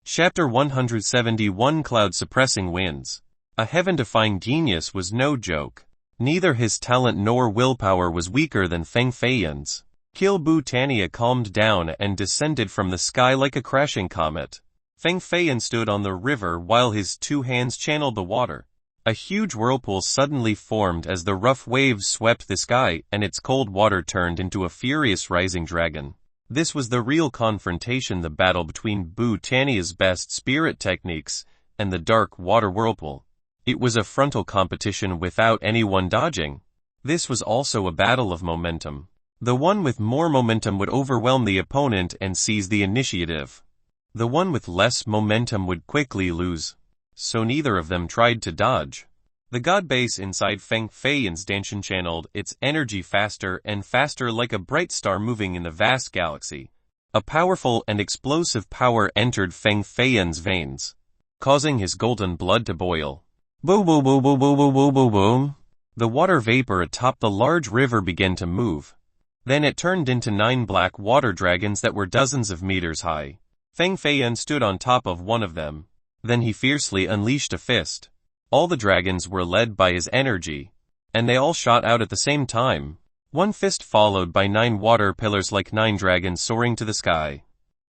Chapter 171 Cloud-Suppressing Winds. A heaven-defying genius was no joke. Neither his talent nor willpower was weaker than Feng Feiyan's. Kill Bhutanio calmed down and descended from the sky like a crashing comet. Feng Feiyan stood on the river while his 2 hands channeled the water. A huge whirlpool suddenly formed as the rough waves swept the sky and its cold water turned into a furious rising dragon. This was the real confrontation, the battle between Bhutanio's best spirit techniques and the dark water whirlpool. It was a frontal competition without anyone dodging. This was also a battle of momentum. The one with more momentum would overwhelm the opponent and seize the initiative. The one with less momentum would quickly lose. So neither of them tried to dodge. The god base inside Feng Feiyan's Danshan channeled its energy faster and faster like a bright star moving in the vast galaxy. A powerful and explosive power entered Feng Feiyan's veins, causing his golden blood to boil. Boom boom boom boom boom boom boom boom boom. The water vapor atop the large river began to move. Then it turned into 9 black water dragons that were dozens of meters high. Feng Feiyan stood on top of one of them. Then he fiercely unleashed a fist. All the dragons were led by his energy, and they all shot out at the same time. One fist followed by 9 water pillars like 9 dragons soaring to the sky.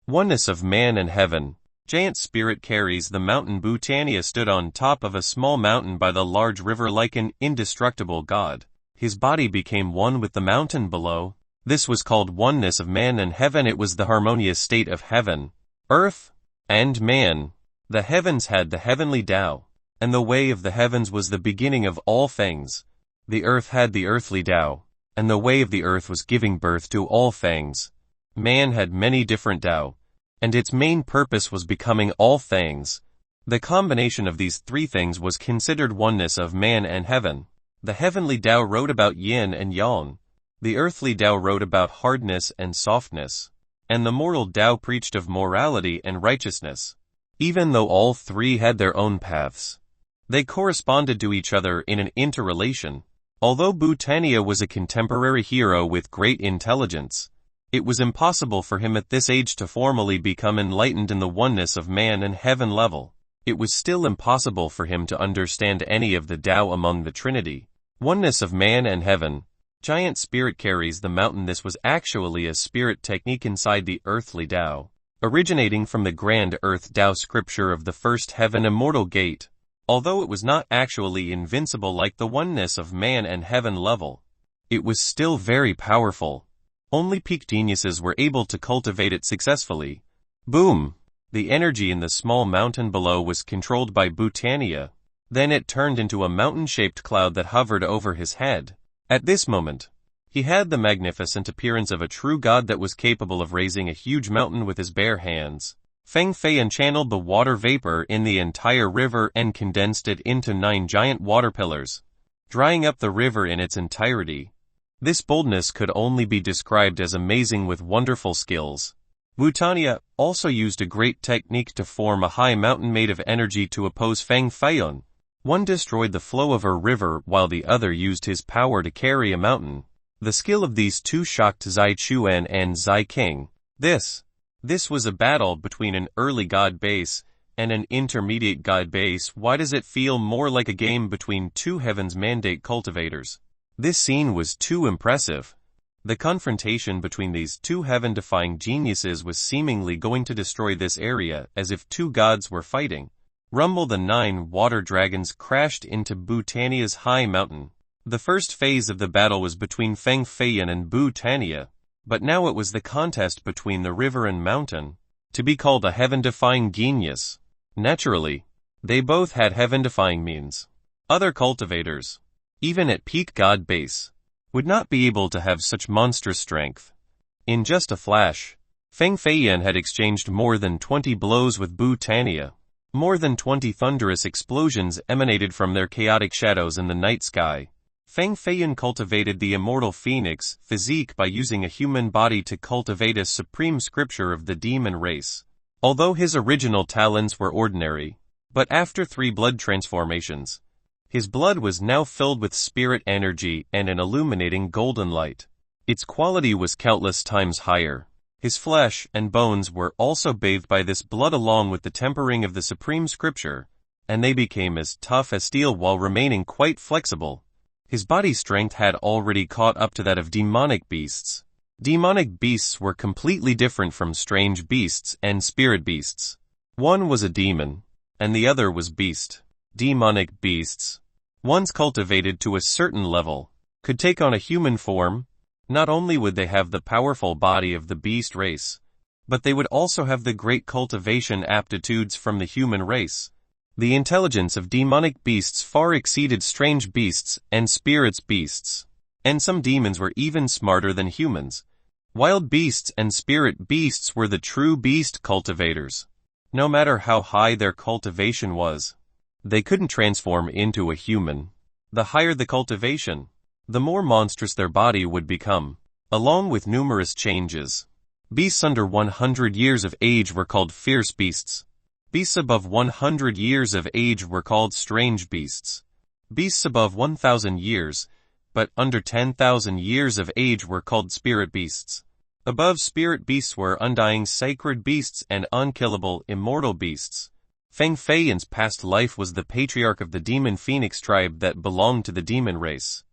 Oneness of man and heaven. Giant spirit carries the mountain. Bhutanio stood on top of a small mountain by the large river like an indestructible god. His body became one with the mountain below. This was called oneness of man and heaven. It was the harmonious state of heaven, earth, and man. The heavens had the heavenly Tao, and the way of the heavens was the beginning of all things. The earth had the earthly Tao, and the way of the earth was giving birth to all things. Man had many different Tao, and its main purpose was becoming all things. The combination of these 3 things was considered oneness of man and heaven. The heavenly Tao wrote about yin and yang. The earthly Tao wrote about hardness and softness, and the moral Tao preached of morality and righteousness. Even though all 3 had their own paths, they corresponded to each other in an interrelation. Although Bhutanio was a contemporary hero with great intelligence, it was impossible for him at this age to formally become enlightened in the oneness of man and heaven level. It was still impossible for him to understand any of the Tao among the Trinity. Oneness of man and heaven. Giant spirit carries the mountain. This was actually a spirit technique inside the earthly Tao, originating from the grand earth Tao scripture of the first heaven immortal gate. Although it was not actually invincible like the oneness of man and heaven level, it was still very powerful. Only peak geniuses were able to cultivate it successfully. Boom! The energy in the small mountain below was controlled by Bhutanio. Then it turned into a mountain-shaped cloud that hovered over his head. At this moment, he had the magnificent appearance of a true god that was capable of raising a huge mountain with his bare hands. Feng Feiyan channeled the water vapor in the entire river and condensed it into 9 giant water pillars, drying up the river in its entirety. This boldness could only be described as amazing with wonderful skills. Bhutania also used a great technique to form a high mountain made of energy to oppose Feng Feiyun. One destroyed the flow of her river while the other used his power to carry a mountain. The skill of these two shocked Zai Chuan and Zai King. This was a battle between an early god base and an intermediate god base. Why does it feel more like a game between two heavens mandate cultivators? This scene was too impressive. The confrontation between these two heaven-defying geniuses was seemingly going to destroy this area, as if two gods were fighting. Rumble the 9 water dragons crashed into Bhutania's high mountain. The first phase of the battle was between Feng Feiyun and Bhutania, but now it was the contest between the river and mountain, to be called a heaven-defying genius. Naturally, they both had heaven-defying means. Other cultivators, even at peak god base, would not be able to have such monstrous strength. In just a flash, Feng Feiyun had exchanged more than 20 blows with Bhutania. More than 20 thunderous explosions emanated from their chaotic shadows in the night sky. Feng Feiyun cultivated the immortal phoenix physique by using a human body to cultivate a supreme scripture of the demon race. Although his original talents were ordinary, but after 3 blood transformations, his blood was now filled with spirit energy and an illuminating golden light. Its quality was countless times higher. His flesh and bones were also bathed by this blood along with the tempering of the supreme scripture, and they became as tough as steel while remaining quite flexible. His body strength had already caught up to that of demonic beasts. Demonic beasts were completely different from strange beasts and spirit beasts. One was a demon, and the other was beast. Demonic beasts, once cultivated to a certain level, could take on a human form. Not only would they have the powerful body of the beast race, but they would also have the great cultivation aptitudes from the human race. The intelligence of demonic beasts far exceeded strange beasts and spirits beasts, and some demons were even smarter than humans. Wild beasts and spirit beasts were the true beast cultivators. No matter how high their cultivation was, they couldn't transform into a human. The higher the cultivation, the more monstrous their body would become, along with numerous changes. Beasts under 100 years of age were called fierce beasts. Beasts above 100 years of age were called strange beasts. Beasts above 1,000 years, but under 10,000 years of age were called spirit beasts. Above spirit beasts were undying sacred beasts and unkillable immortal beasts. Feng Feiyun's past life was the patriarch of the demon phoenix tribe that belonged to the demon race.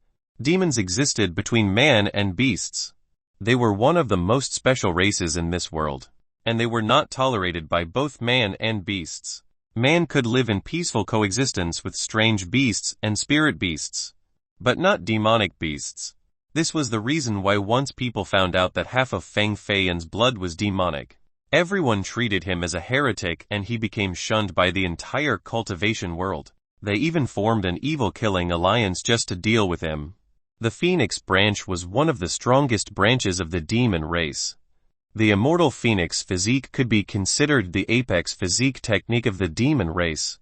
Demons existed between man and beasts. They were one of the most special races in this world, and they were not tolerated by both man and beasts. Man could live in peaceful coexistence with strange beasts and spirit beasts, but not demonic beasts. This was the reason why once people found out that half of Feng Feiyun's blood was demonic, everyone treated him as a heretic and he became shunned by the entire cultivation world. They even formed an evil-killing alliance just to deal with him. The Phoenix branch was one of the strongest branches of the demon race. The immortal Phoenix physique could be considered the apex physique technique of the demon race.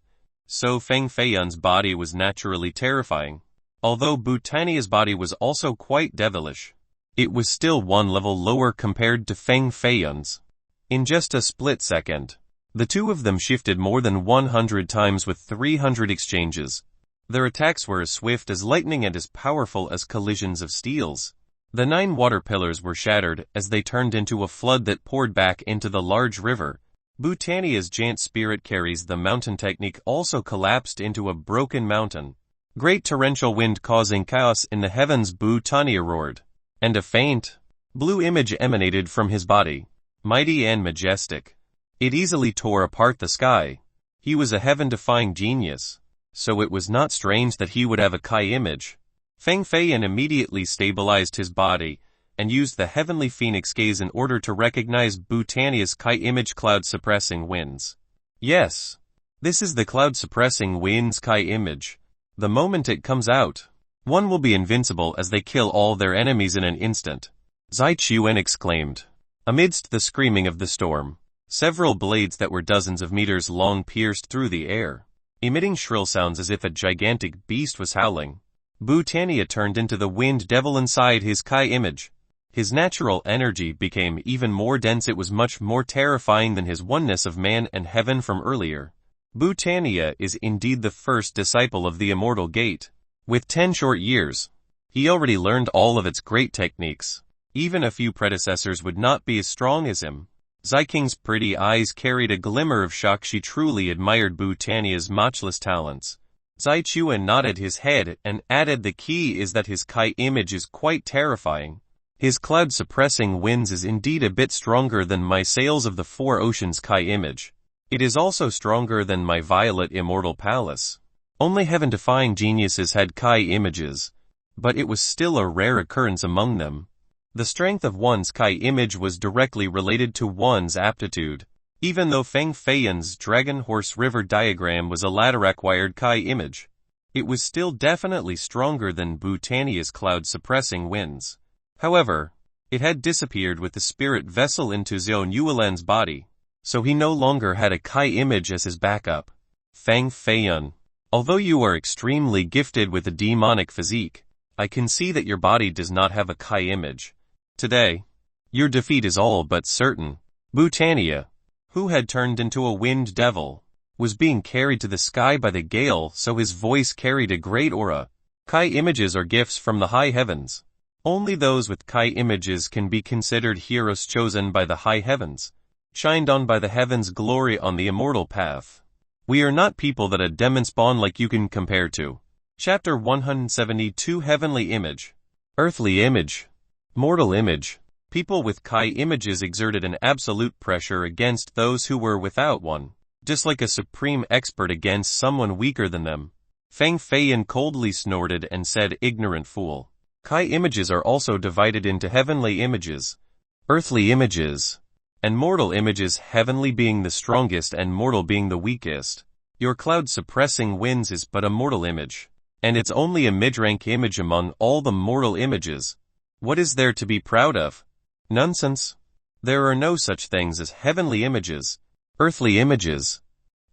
So Feng Feiyun's body was naturally terrifying. Although Bhutania's body was also quite devilish, it was still one level lower compared to Feng Feiyun's. In just a split second, the two of them shifted more than 100 times with 300 exchanges. Their attacks were as swift as lightning and as powerful as collisions of steels. The 9 water pillars were shattered as they turned into a flood that poured back into the large river. Bhutania's giant spirit carries the mountain technique also collapsed into a broken mountain. Great torrential wind causing chaos in the heavens. Bhutania roared, and a faint, blue image emanated from his body, mighty and majestic. It easily tore apart the sky. He was a heaven-defying genius, so it was not strange that he would have a Kai image. Feng Feiyun immediately stabilized his body and used the heavenly phoenix gaze in order to recognize Bhutania's Kai image. Cloud-suppressing winds. Yes, this is the cloud-suppressing winds Kai image. The moment it comes out, one will be invincible as they kill all their enemies in an instant. Zai Chuan exclaimed. Amidst the screaming of the storm, several blades that were dozens of meters long pierced through the air, emitting shrill sounds as if a gigantic beast was howling. Bhutania turned into the wind devil inside his Kai image. His natural energy became even more dense. It was much more terrifying than his oneness of man and heaven from earlier. Bhutanija is indeed the first disciple of the Immortal Gate. With 10 short years, he already learned all of its great techniques. Even a few predecessors would not be as strong as him. Ziking's pretty eyes carried a glimmer of shock. She truly admired Bhutanija's matchless talents. Zaichuan nodded his head and added, the key is that his Kai image is quite terrifying. His cloud-suppressing winds is indeed a bit stronger than my sails of the four oceans Kai image. It is also stronger than my violet immortal palace. Only heaven-defying geniuses had Kai images, but it was still a rare occurrence among them. The strength of one's Kai image was directly related to one's aptitude. Even though Feng Feiyan's Dragon Horse River diagram was a ladder-acquired Kai image, it was still definitely stronger than Bhutanija's cloud-suppressing winds. However, it had disappeared with the spirit vessel into Zhou Yuelan's body, so he no longer had a Kai image as his backup. Feng Feiyan, although you are extremely gifted with a demonic physique, I can see that your body does not have a Kai image. Today, your defeat is all but certain. Bhutanija, who had turned into a wind devil, was being carried to the sky by the gale, so his voice carried a great aura. Kai images are gifts from the high heavens. Only those with Kai images can be considered heroes chosen by the high heavens, shined on by the heavens' glory on the immortal path. We are not people that a demon spawn like you can compare to. Chapter 172 Heavenly Image. Earthly Image. Mortal Image. People with Kai images exerted an absolute pressure against those who were without one, just like a supreme expert against someone weaker than them. Feng Feiyan coldly snorted and said, ignorant fool. Kai images are also divided into heavenly images, earthly images, and mortal images, heavenly being the strongest and mortal being the weakest. Your cloud-suppressing winds is but a mortal image, and it's only a mid-rank image among all the mortal images. What is there to be proud of? Nonsense. There are no such things as heavenly images, earthly images,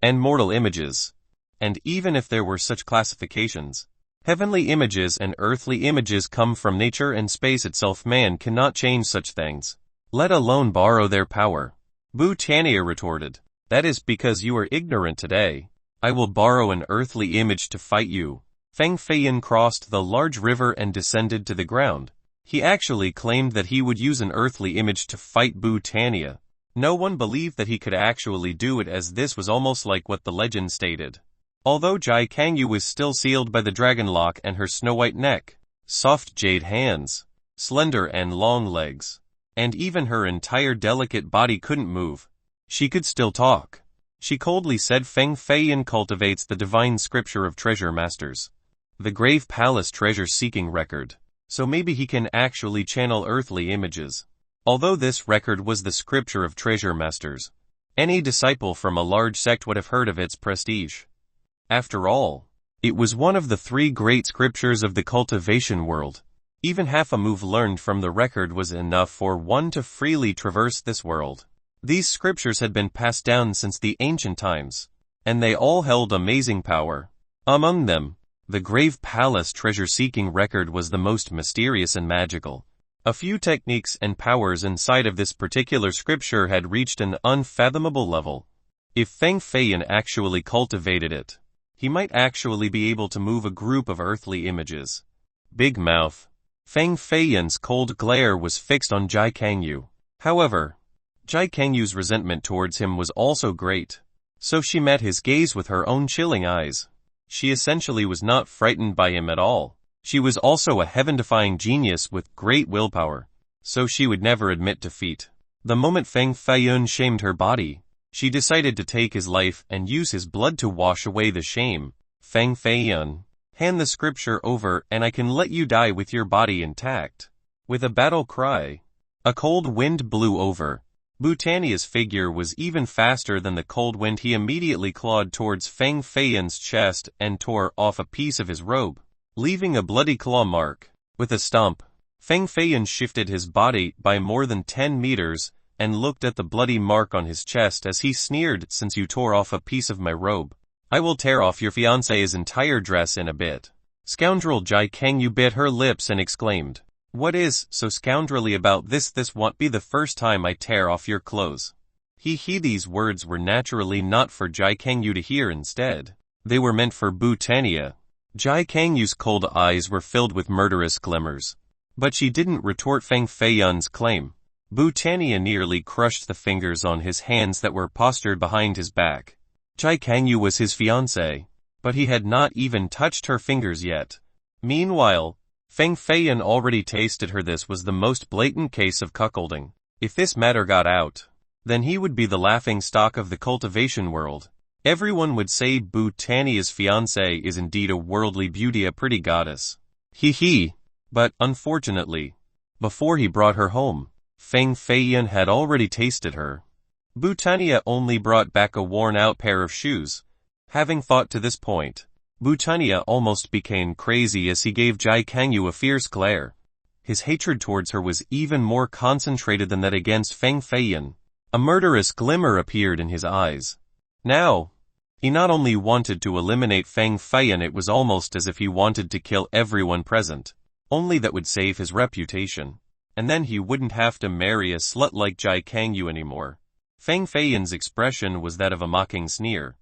and mortal images. And even if there were such classifications, heavenly images and earthly images come from nature and space itself. Man cannot change such things, let alone borrow their power. Bhutanija retorted, that is because you are ignorant today. I will borrow an earthly image to fight you. Feng Feiyan crossed the large river and descended to the ground. He actually claimed that he would use an earthly image to fight Bhutanija. No one believed that he could actually do it, as this was almost like what the legend stated. Although Jai Kangyu was still sealed by the dragon lock and her snow-white neck, soft jade hands, slender and long legs, and even her entire delicate body couldn't move, she could still talk. She coldly said, Feng Feiyan cultivates the divine scripture of treasure masters, the grave palace treasure-seeking record, so maybe he can actually channel earthly images. Although this record was the scripture of treasure masters, any disciple from a large sect would have heard of its prestige. After all, it was one of the 3 great scriptures of the cultivation world. Even half a move learned from the record was enough for one to freely traverse this world. These scriptures had been passed down since the ancient times, and they all held amazing power. Among them, the Grave Palace treasure-seeking record was the most mysterious and magical. A few techniques and powers inside of this particular scripture had reached an unfathomable level. If Feng Feiyan actually cultivated it, he might actually be able to move a group of earthly images. Big mouth. Feng Feiyan's cold glare was fixed on Jai Kangyu. However, Jai Kangyu's resentment towards him was also great, so she met his gaze with her own chilling eyes. She essentially was not frightened by him at all. She was also a heaven-defying genius with great willpower, so she would never admit defeat. The moment Feng Feiyan shamed her body, she decided to take his life and use his blood to wash away the shame. Feng Feiyan, hand the scripture over and I can let you die with your body intact. With a battle cry, a cold wind blew over. Bhutanija's figure was even faster than the cold wind. He immediately clawed towards Feng Feiyan's chest and tore off a piece of his robe, leaving a bloody claw mark. With a stomp, Feng Feiyan shifted his body by more than 10 meters, and looked at the bloody mark on his chest as he sneered, since you tore off a piece of my robe, I will tear off your fiancée's entire dress in a bit. Scoundrel. Jai Kangyu bit her lips and exclaimed, What is so scoundrelly about this? This won't be the first time I tear off your clothes. These words were naturally not for Jai Kangyu to hear. Instead, they were meant for Bhutanיה. Jai Kangyu's cold eyes were filled with murderous glimmers. But she didn't retort Feng Feiyun's claim. Bhutanיה nearly crushed the fingers on his hands that were postured behind his back. Jai Kangyu was his fiancée, but he had not even touched her fingers yet. Meanwhile, Feng Feiyun already tasted her. This was the most blatant case of cuckolding. If this matter got out, then he would be the laughing stock of the cultivation world. Everyone would say Bhutanya's fiancée is indeed a worldly beauty, a pretty goddess. But, unfortunately, before he brought her home, Feng Feiyun had already tasted her. Bhutanיה only brought back a worn-out pair of shoes. Having thought to this point, Bhutanיה almost became crazy as he gave Jai Kangyu a fierce glare. His hatred towards her was even more concentrated than that against Feng Feiyun. A murderous glimmer appeared in his eyes. Now, he not only wanted to eliminate Feng Feiyun, it was almost as if he wanted to kill everyone present. Only that would save his reputation. And then he wouldn't have to marry a slut like Jai Kangyu anymore. Feng Feiyun's expression was that of a mocking sneer.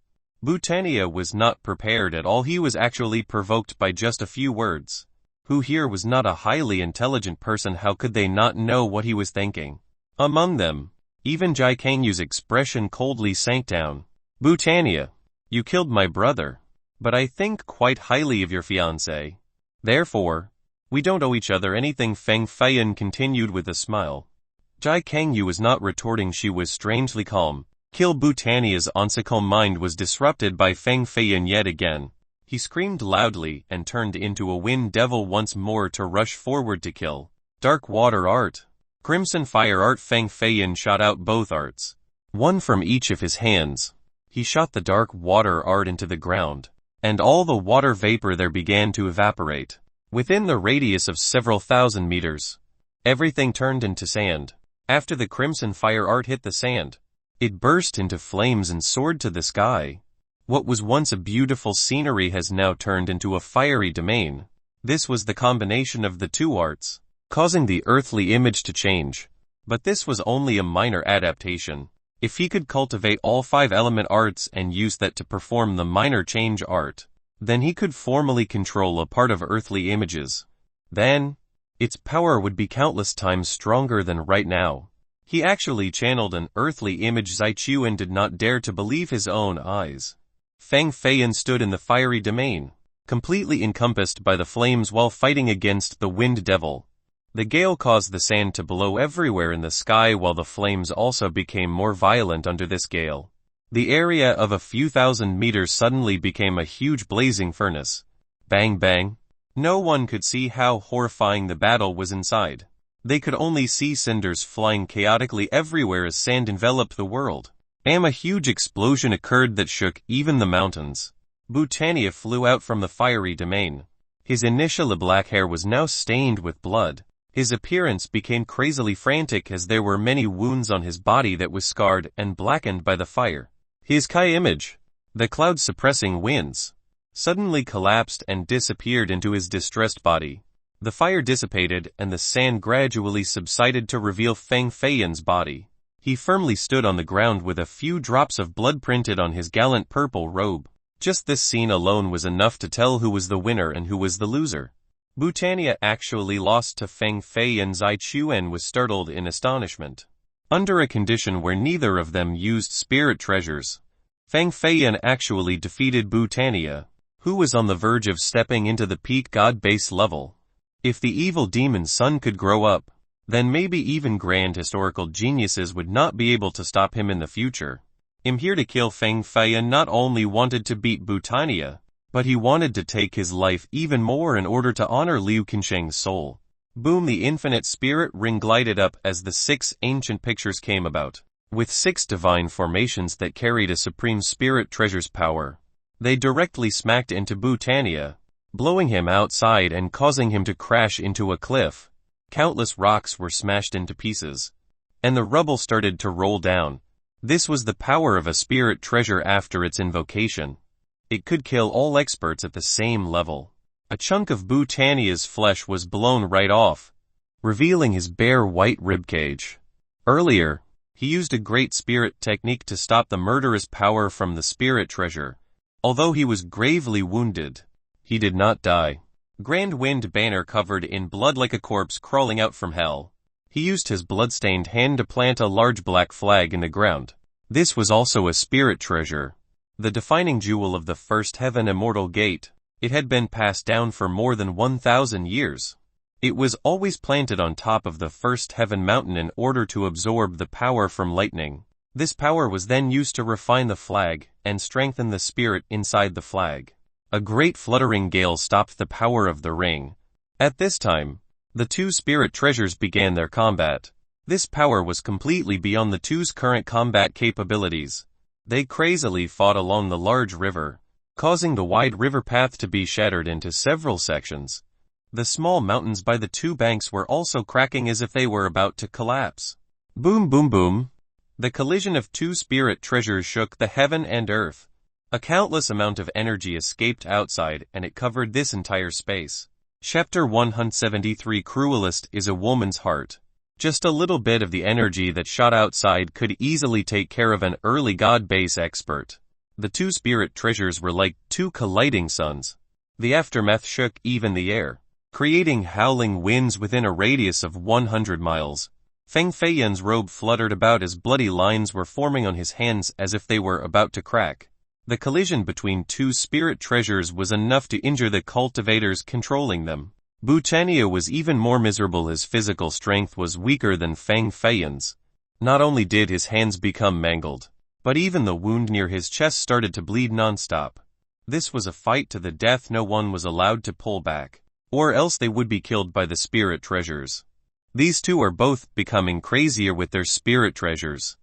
Bhutanיה was not prepared at all. He was actually provoked by just a few words. Who here was not a highly intelligent person? How could they not know what he was thinking? Among them, even Jai Kangyu's expression coldly sank down. Bhutanיה, you killed my brother, but I think quite highly of your fiancé. Therefore, we don't owe each other anything, Feng Feiyun continued with a smile. Jai Kangyu was not retorting. She was strangely calm. Kill Bhutanya's onsical mind was disrupted by Feng Feiyun yet again. He screamed loudly and turned into a wind devil once more to rush forward to kill. Dark water art. Crimson fire art. Feng Feiyun shot out both arts, one from each of his hands. He shot the dark water art into the ground, and all the water vapor there began to evaporate. Within the radius of several thousand meters, everything turned into sand. After the crimson fire art hit the sand, it burst into flames and soared to the sky. What was once a beautiful scenery has now turned into a fiery domain. This was the combination of the two arts, causing the earthly image to change. But this was only a minor adaptation. If he could cultivate all 5 element arts and use that to perform the minor change art, then he could formally control a part of earthly images. Then, its power would be countless times stronger than right now. He actually channeled an earthly image. Zaichuan did not dare to believe his own eyes. Feng Feiyun stood in the fiery domain, completely encompassed by the flames while fighting against the wind devil. The gale caused the sand to blow everywhere in the sky while the flames also became more violent under this gale. The area of a few thousand meters suddenly became a huge blazing furnace. Bang bang. No one could see how horrifying the battle was inside. They could only see cinders flying chaotically everywhere as sand enveloped the world. A huge explosion occurred that shook even the mountains. Bhutanיה flew out from the fiery domain. His initial black hair was now stained with blood. His appearance became crazily frantic as there were many wounds on his body that was scarred and blackened by the fire. His Kai image, the cloud-suppressing winds, suddenly collapsed and disappeared into his distressed body. The fire dissipated and the sand gradually subsided to reveal Feng Feiyun's body. He firmly stood on the ground with a few drops of blood printed on his gallant purple robe. Just this scene alone was enough to tell who was the winner and who was the loser. Bhutanיה actually lost to Feng Feiyun. Zaichuan was startled in astonishment. Under a condition where neither of them used spirit treasures, Feng Feiyun actually defeated Bhutanיה, who was on the verge of stepping into the peak god base level. If the evil demon son could grow up, then maybe even grand historical geniuses would not be able to stop him in the future. Him here to kill Feng Feiyun not only wanted to beat Bhutanיה, but he wanted to take his life even more in order to honor Liu Qinsheng's soul. Boom! The infinite spirit ring glided up as the 6 ancient pictures came about. With 6 divine formations that carried a supreme spirit treasure's power, they directly smacked into Bhutanיה, blowing him outside and causing him to crash into a cliff. Countless rocks were smashed into pieces, and the rubble started to roll down. This was the power of a spirit treasure after its invocation. It could kill all experts at the same level. A chunk of Bhutanya's flesh was blown right off, revealing his bare white ribcage. Earlier, he used a great spirit technique to stop the murderous power from the spirit treasure. Although he was gravely wounded, he did not die. Grand Wind Banner covered in blood like a corpse crawling out from hell. He used his blood-stained hand to plant a large black flag in the ground. This was also a spirit treasure, the defining jewel of the first heaven immortal gate. It had been passed down for more than 1,000 years. It was always planted on top of the first heaven mountain in order to absorb the power from lightning. This power was then used to refine the flag and strengthen the spirit inside the flag. A great fluttering gale stopped the power of the ring. At this time, the two spirit treasures began their combat. This power was completely beyond the two's current combat capabilities. They crazily fought along the large river, causing the wide river path to be shattered into several sections. The small mountains by the two banks were also cracking as if they were about to collapse. Boom boom boom. The collision of two spirit treasures shook the heaven and earth. A countless amount of energy escaped outside and it covered this entire space. Chapter 173 Cruelest is a woman's heart. Just a little bit of the energy that shot outside could easily take care of an early god base expert. The two spirit treasures were like two colliding suns. The aftermath shook even the air, creating howling winds within a radius of 100 miles. Feng Feiyan's robe fluttered about as bloody lines were forming on his hands as if they were about to crack. The collision between two spirit treasures was enough to injure the cultivators controlling them. Bhutannia was even more miserable. His physical strength was weaker than Feng Feiyan's. Not only did his hands become mangled, but even the wound near his chest started to bleed non-stop. This was a fight to the death. No one was allowed to pull back, or else they would be killed by the spirit treasures. These two are both becoming crazier with their spirit treasures.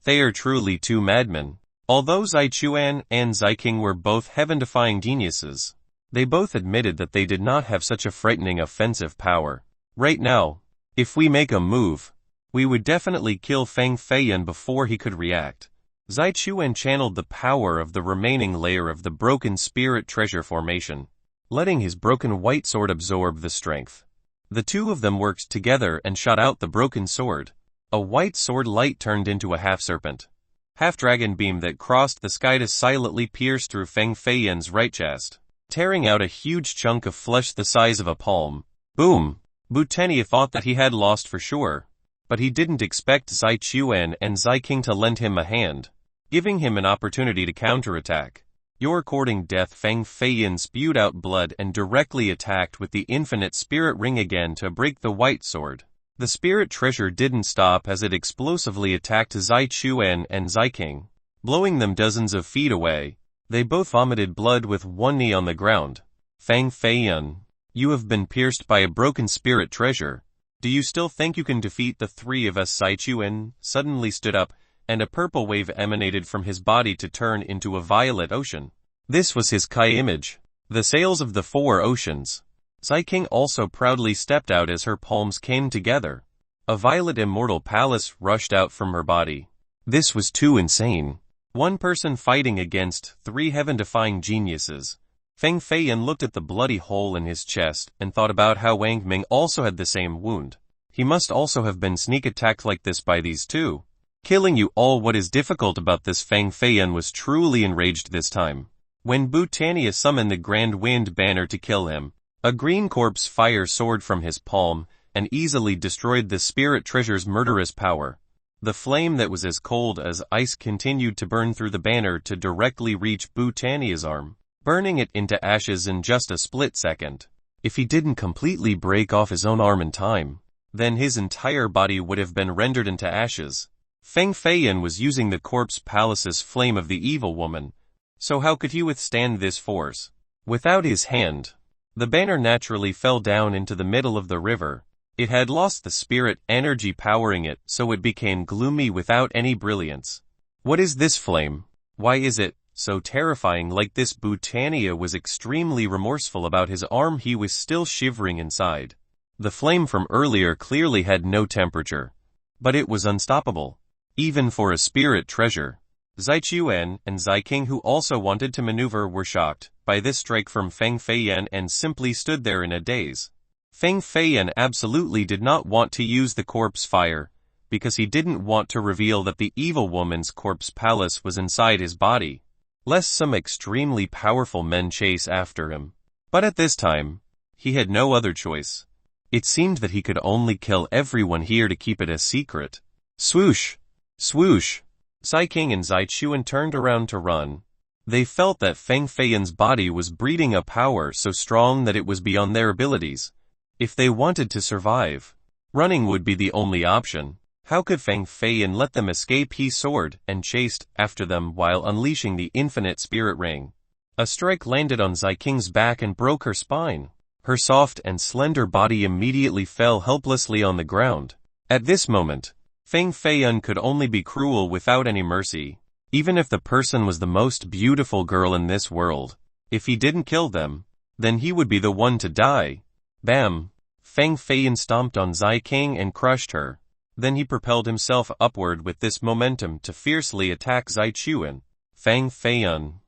They are truly two madmen. Although Zai Chuan and Zai King were both heaven-defying geniuses, they both admitted that they did not have such a frightening offensive power. Right now, if we make a move, we would definitely kill Feng Feiyan before he could react. Zai Chuan channeled the power of the remaining layer of the broken spirit treasure formation, letting his broken white sword absorb the strength. The two of them worked together and shot out the broken sword. A white sword light turned into a half-serpent, half-dragon beam that crossed the sky to silently pierce through Feng Feiyan's right chest, tearing out a huge chunk of flesh the size of a palm. Boom! Bhutannia thought that he had lost for sure, but he didn't expect Zai Chuan and Zai King to lend him a hand, giving him an opportunity to counterattack. Your courting death. Feng Feiyan spewed out blood and directly attacked with the infinite spirit ring again to break the white sword. The spirit treasure didn't stop as it explosively attacked Zai Chuan and Zai King, blowing them dozens of feet away. They both vomited blood with one knee on the ground. Feng Feiyan, you have been pierced by a broken spirit treasure. Do you still think you can defeat the three of us? Zai Chuan suddenly stood up, and a purple wave emanated from his body to turn into a violet ocean. This was his Kai image, the sails of the four oceans. Zai King also proudly stepped out as her palms came together. A violet immortal palace rushed out from her body. This was too insane. One person fighting against three heaven-defying geniuses. Feng Feiyan looked at the bloody hole in his chest and thought about how Wang Ming also had the same wound. He must also have been sneak attacked like this by these two. Killing you all. What is difficult about this? Feng Feiyan was truly enraged this time. When Bhutannia summoned the Grand Wind Banner to kill him, a green corpse fire soared from his palm and easily destroyed the spirit treasure's murderous power. The flame that was as cold as ice continued to burn through the banner to directly reach Bhutannia's arm, burning it into ashes in just a split second. If he didn't completely break off his own arm in time, then his entire body would have been rendered into ashes. Feng Feiyan was using the corpse palace's flame of the evil woman, so how could he withstand this force? Without his hand, the banner naturally fell down into the middle of the river. It had lost the spirit energy powering it, so it became gloomy without any brilliance. What is this flame? Why is it so terrifying like this? Bhutannia was extremely remorseful about his arm. He was still shivering inside. The flame from earlier clearly had no temperature, but it was unstoppable, even for a spirit treasure. Zai Chuan and Zai King, who also wanted to maneuver, were shocked by this strike from Feng Feiyan and simply stood there in a daze. Feng Feiyan absolutely did not want to use the corpse fire, because he didn't want to reveal that the evil woman's corpse palace was inside his body, lest some extremely powerful men chase after him. But at this time, he had no other choice. It seemed that he could only kill everyone here to keep it a secret. Swoosh! Swoosh! Zai King and Zai Chuan turned around to run. They felt that Feng Feiyan's body was breeding a power so strong that it was beyond their abilities. If they wanted to survive, running would be the only option. How could Feng Feiyan let them escape? He soared and chased after them while unleashing the infinite spirit ring. A strike landed on Zai King's back and broke her spine. Her soft and slender body immediately fell helplessly on the ground. At this moment, Feng Feiyan could only be cruel without any mercy. Even if the person was the most beautiful girl in this world, if he didn't kill them, then he would be the one to die. Bam! Feng Feiyan stomped on Zai King and crushed her. Then he propelled himself upward with this momentum to fiercely attack Zai Chuan. Feng Feiyan,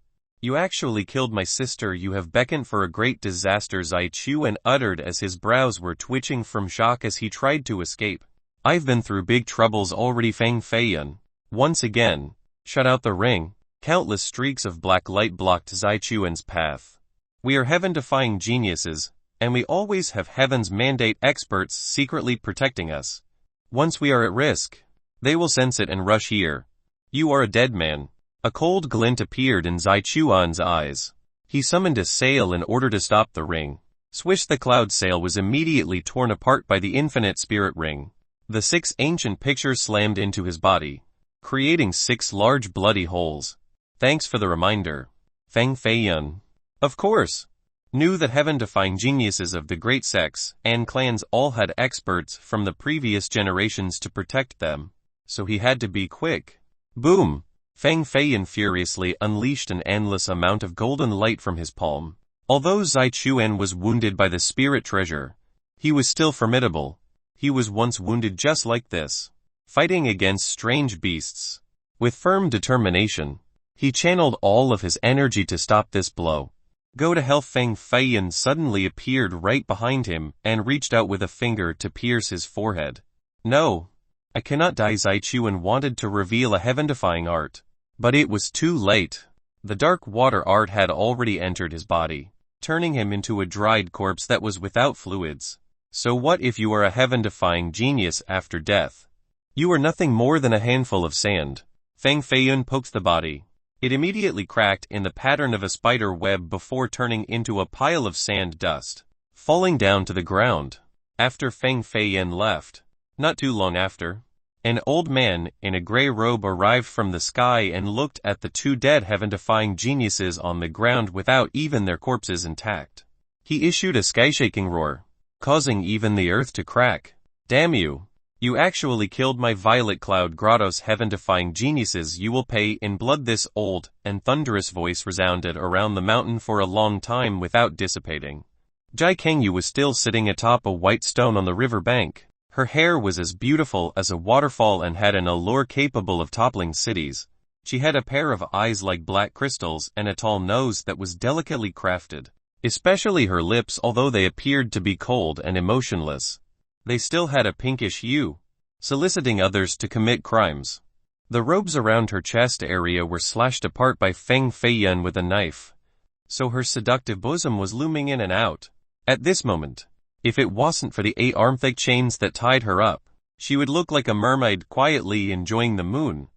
you actually killed my sister. You have beckoned for a great disaster, Zai Chuan uttered as his brows were twitching from shock as he tried to escape. I've been through big troubles already. Feng Feiyan once again shut out the ring. Countless streaks of black light blocked Zai Chuan's path. We are heaven-defying geniuses, and we always have heaven's mandate experts secretly protecting us. Once we are at risk, they will sense it and rush here. You are a dead man. A cold glint appeared in Zai Chuan's eyes. He summoned a sail in order to stop the ring. Swish! The cloud sail was immediately torn apart by the infinite spirit ring. The 6 ancient pictures slammed into his body, creating 6 large bloody holes. Thanks for the reminder. Feng Feiyan, of course, knew that heaven-defying geniuses of the great sects and clans all had experts from the previous generations to protect them, so he had to be quick. Boom! Feng Feiyan furiously unleashed an endless amount of golden light from his palm. Although Zai Chuan was wounded by the spirit treasure, he was still formidable. He was once wounded just like this, fighting against strange beasts. With firm determination, he channeled all of his energy to stop this blow. Go to hell! Feng Feiyan suddenly appeared right behind him and reached out with a finger to pierce his forehead. No, I cannot die. Zai Chuan wanted to reveal a heaven-defying art, but it was too late. The dark water art had already entered his body, turning him into a dried corpse that was without fluids. So what if you are a heaven-defying genius after death? You are nothing more than a handful of sand. Feng Feiyan poked the body. It immediately cracked in the pattern of a spider web before turning into a pile of sand dust, falling down to the ground. After Feng Feiyan left, not too long after, an old man in a gray robe arrived from the sky and looked at the 2 dead heaven-defying geniuses on the ground without even their corpses intact. He issued a sky-shaking roar, causing even the earth to crack. Damn you! You actually killed my Violet Cloud Grotto's heaven-defying geniuses. You will pay in blood. This old and thunderous voice resounded around the mountain for a long time without dissipating. Zai Kangyu was still sitting atop a white stone on the river bank. Her hair was as beautiful as a waterfall and had an allure capable of toppling cities. She had a pair of eyes like black crystals and a tall nose that was delicately crafted. Especially her lips, although they appeared to be cold and emotionless, they still had a pinkish hue, soliciting others to commit crimes. The robes around her chest area were slashed apart by Feng Feiyan with a knife, so her seductive bosom was looming in and out. At this moment, if it wasn't for the 8 arm-thick chains that tied her up, she would look like a mermaid quietly enjoying the moon,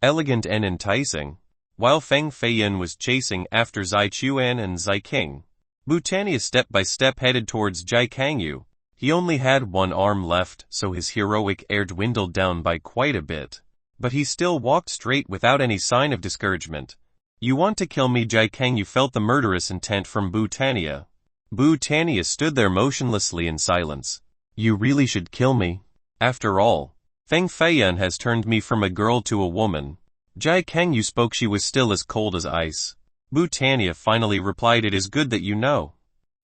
elegant and enticing. While Feng Feiyan was chasing after Zai Chuan and Zai King, Bhutannia step by step headed towards Zai Kangyu. He only had 1 arm left, so his heroic air dwindled down by quite a bit. But he still walked straight without any sign of discouragement. You want to kill me? Zai Kangyu felt the murderous intent from Bhutannia. Bhutannia stood there motionlessly in silence. You really should kill me. After all, Feng Feiyan has turned me from a girl to a woman. Zai Kangyu spoke. She was still as cold as ice. Bhutannia finally replied, it is good that you know.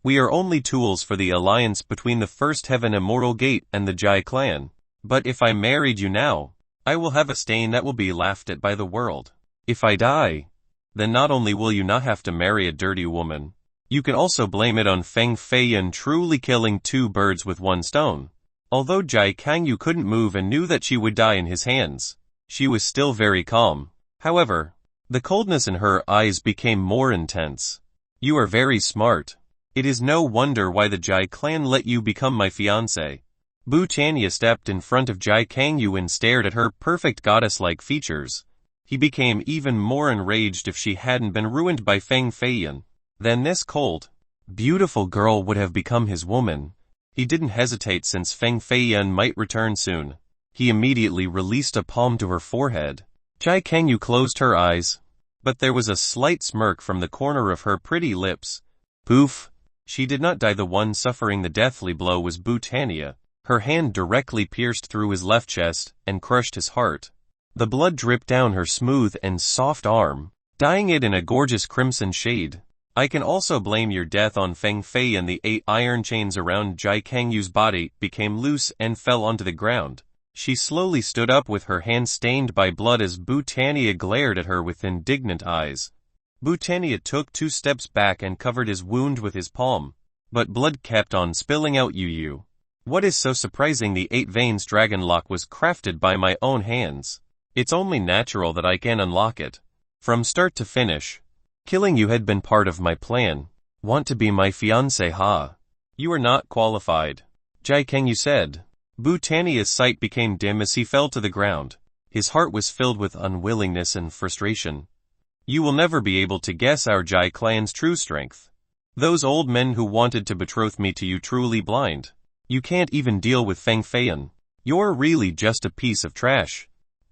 We are only tools for the alliance between the First Heaven Immortal Gate and the Zai clan. But if I married you now, I will have a stain that will be laughed at by the world. If I die, then not only will you not have to marry a dirty woman, You can also blame it on Feng Feiyan truly killing two birds with one stone. Although Jai Kangyu couldn't move and knew that she would die in his hands, she was still very calm. However, the coldness in her eyes became more intense. You are very smart. It is no wonder why the Jai clan let you become my fiancé. Bu Chania stepped in front of Jai Kangyu and stared at her perfect goddess-like features. He became even more enraged if she hadn't been ruined by Feng Feiyan. Then this cold, beautiful girl would have become his woman. He didn't hesitate since Feng Feiyan might return soon. He immediately released a palm to her forehead. Jai Kangyu closed her eyes, but there was a slight smirk from the corner of her pretty lips. Poof! She did not die. The one suffering the deathly blow was Bu Chania. Her hand directly pierced through his left chest and crushed his heart. The blood dripped down her smooth and soft arm, dyeing it in a gorgeous crimson shade. I can also blame your death on Feng Feiyan. The 8 iron chains around Jai Kangyu's body became loose and fell onto the ground. She slowly stood up with her hand stained by blood as Bu Chania glared at her with indignant eyes. Bu Chania took 2 steps back and covered his wound with his palm, but blood kept on spilling out. You. What is so surprising? The 8 veins dragon lock was crafted by my own hands. It's only natural that I can unlock it. From start to finish. Killing you had been part of my plan. Want to be my fiancé, ha? You are not qualified. Jai Kangyu said. Bu Chania's sight became dim as he fell to the ground. His heart was filled with unwillingness and frustration. You will never be able to guess our Jai clan's true strength. Those old men who wanted to betroth me to you truly blind. You can't even deal with Feng Feiyan. You're really just a piece of trash.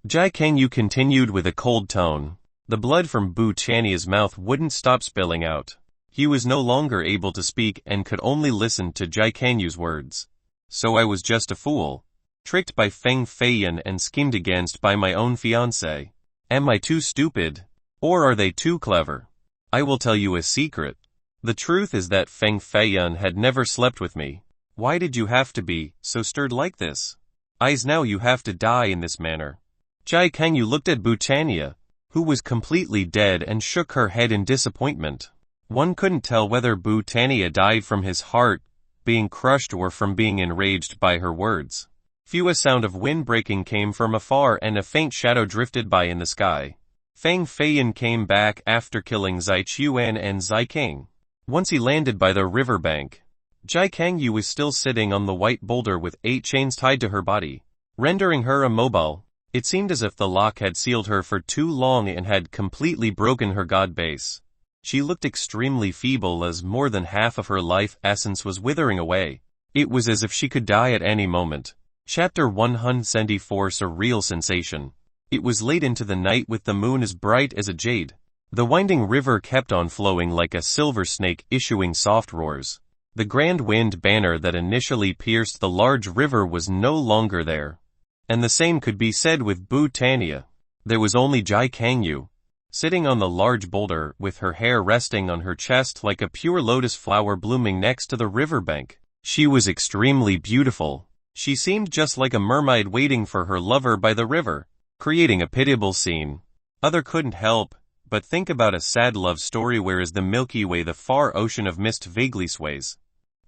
Jai Kangyu continued with a cold tone. The blood from Bu Chania's mouth wouldn't stop spilling out. He was no longer able to speak and could only listen to Jai Kangyu's words. So I was just a fool. Tricked by Feng Feiyan and schemed against by my own fiancé. Am I too stupid? Or are they too clever? I will tell you a secret. The truth is that Feng Feiyan had never slept with me. Why did you have to be so stirred like this? Now you have to die in this manner. Jai Kangyu looked at Bu Chania, who was completely dead, and shook her head in disappointment. One couldn't tell whether Bu Chania died from his heart being crushed or from being enraged by her words. A sound of wind breaking came from afar and a faint shadow drifted by in the sky. Feng Feiyan came back after killing Zai Chuan and Zai King. Once he landed by the river bank, Jai Kangyu was still sitting on the white boulder with 8 chains tied to her body, rendering her immobile. It seemed as if the lock had sealed her for too long and had completely broken her god base. She looked extremely feeble as more than half of her life essence was withering away. It was as if she could die at any moment. Chapter 174 Surreal Sensation. It was late into the night with the moon as bright as a jade. The winding river kept on flowing like a silver snake, issuing soft roars. The grand wind banner that initially pierced the large river was no longer there. And the same could be said with Bu Chania. There was only Jai Kangyu, sitting on the large boulder with her hair resting on her chest like a pure lotus flower blooming next to the riverbank. She was extremely beautiful. She seemed just like a mermaid waiting for her lover by the river, creating a pitiable scene. Other couldn't help but think about a sad love story, whereas the Milky Way, the far ocean of mist, vaguely sways.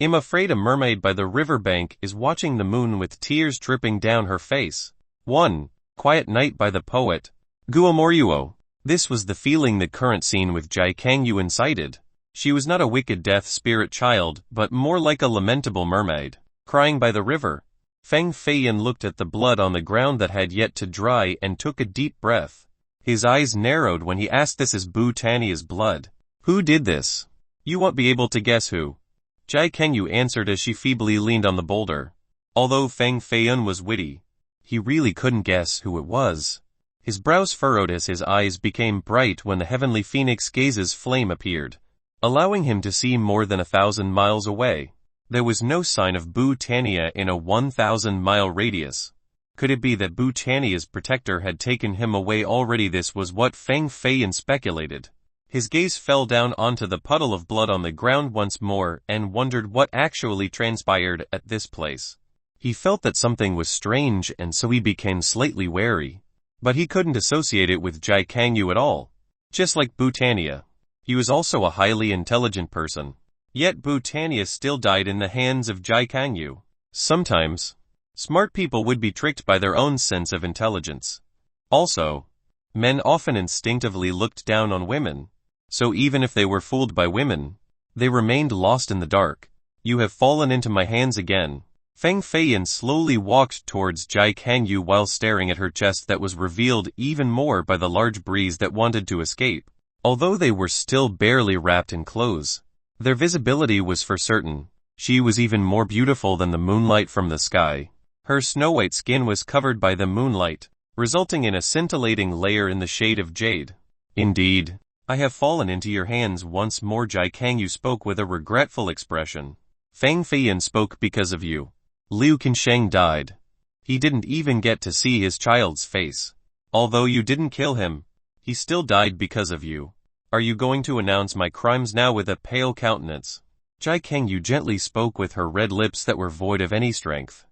I'm afraid a mermaid by the riverbank is watching the moon with tears dripping down her face. 1. Quiet Night by the poet Guomoryuo. This was the feeling the current scene with Jai Kangyu incited. She was not a wicked death spirit child, but more like a lamentable mermaid, crying by the river. Feng Feiyan looked at the blood on the ground that had yet to dry and took a deep breath. His eyes narrowed when he asked, "This is Bu Chania's blood. Who did this?" "You won't be able to guess who," Jai Kangyu answered as she feebly leaned on the boulder. Although Feng Feiyan was witty, he really couldn't guess who it was. His brows furrowed as his eyes became bright when the heavenly phoenix gaze's flame appeared, allowing him to see more than 1,000 miles away. There was no sign of Bu Chania in a 1,000-mile radius. Could it be that Bu Chania's protector had taken him away already? This was what Feng Feiyan speculated. His gaze fell down onto the puddle of blood on the ground once more and wondered what actually transpired at this place. He felt that something was strange, and so he became slightly wary. But he couldn't associate it with Jai Kangyu at all. Just like Bu Chania, He was also a highly intelligent person. Yet Bhutanיה still died in the hands of Jai Kangyu. Sometimes, smart people would be tricked by their own sense of intelligence. Also, men often instinctively looked down on women, so even if they were fooled by women, they remained lost in the dark. You have fallen into my hands again. Feng Feiyan slowly walked towards Jai Kangyu while staring at her chest that was revealed even more by the large breeze that wanted to escape. Although they were still barely wrapped in clothes, their visibility was for certain. She was even more beautiful than the moonlight from the sky. Her snow-white skin was covered by the moonlight, resulting in a scintillating layer in the shade of jade. Indeed, I have fallen into your hands once more. Jai Kangyu spoke with a regretful expression. Feng Feiyan spoke because of you. Liu Qinsheng died. He didn't even get to see his child's face. Although you didn't kill him, he still died because of you. Are you going to announce my crimes now? With a pale countenance, Jai Kangyu gently spoke with her red lips that were void of any strength.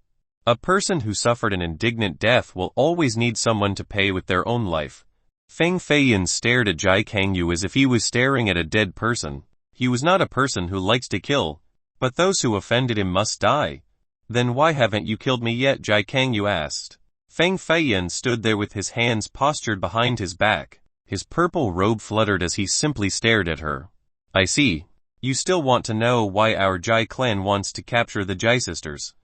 A person who suffered an indignant death will always need someone to pay with their own life. Feng Feiyan stared at Jai Kangyu as if he was staring at a dead person. He was not a person who likes to kill, but those who offended him must die. Then why haven't you killed me yet? Jai Kangyu asked. Feng Feiyan stood there with his hands postured behind his back. His purple robe fluttered as he simply stared at her. I see. You still want to know why our Jai clan wants to capture the Jai sisters.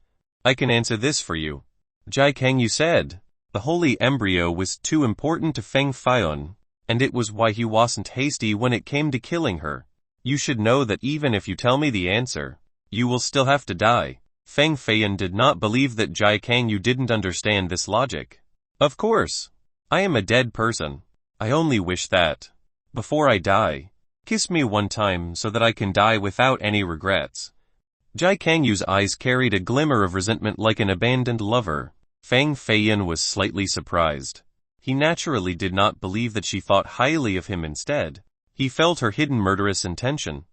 I can answer this for you. Jai Kangyu said. The holy embryo was too important to Feng Feiyan, and it was why he wasn't hasty when it came to killing her. You should know that even if you tell me the answer, you will still have to die. Feng Feiyan did not believe that Jai Kangyu didn't understand this logic. Of course. I am a dead person. I only wish that, before I die, kiss me one time so that I can die without any regrets. Jai Kangyu's eyes carried a glimmer of resentment like an abandoned lover. Feng Feiyan was slightly surprised. He naturally did not believe that she thought highly of him. Instead, he felt her hidden murderous intention.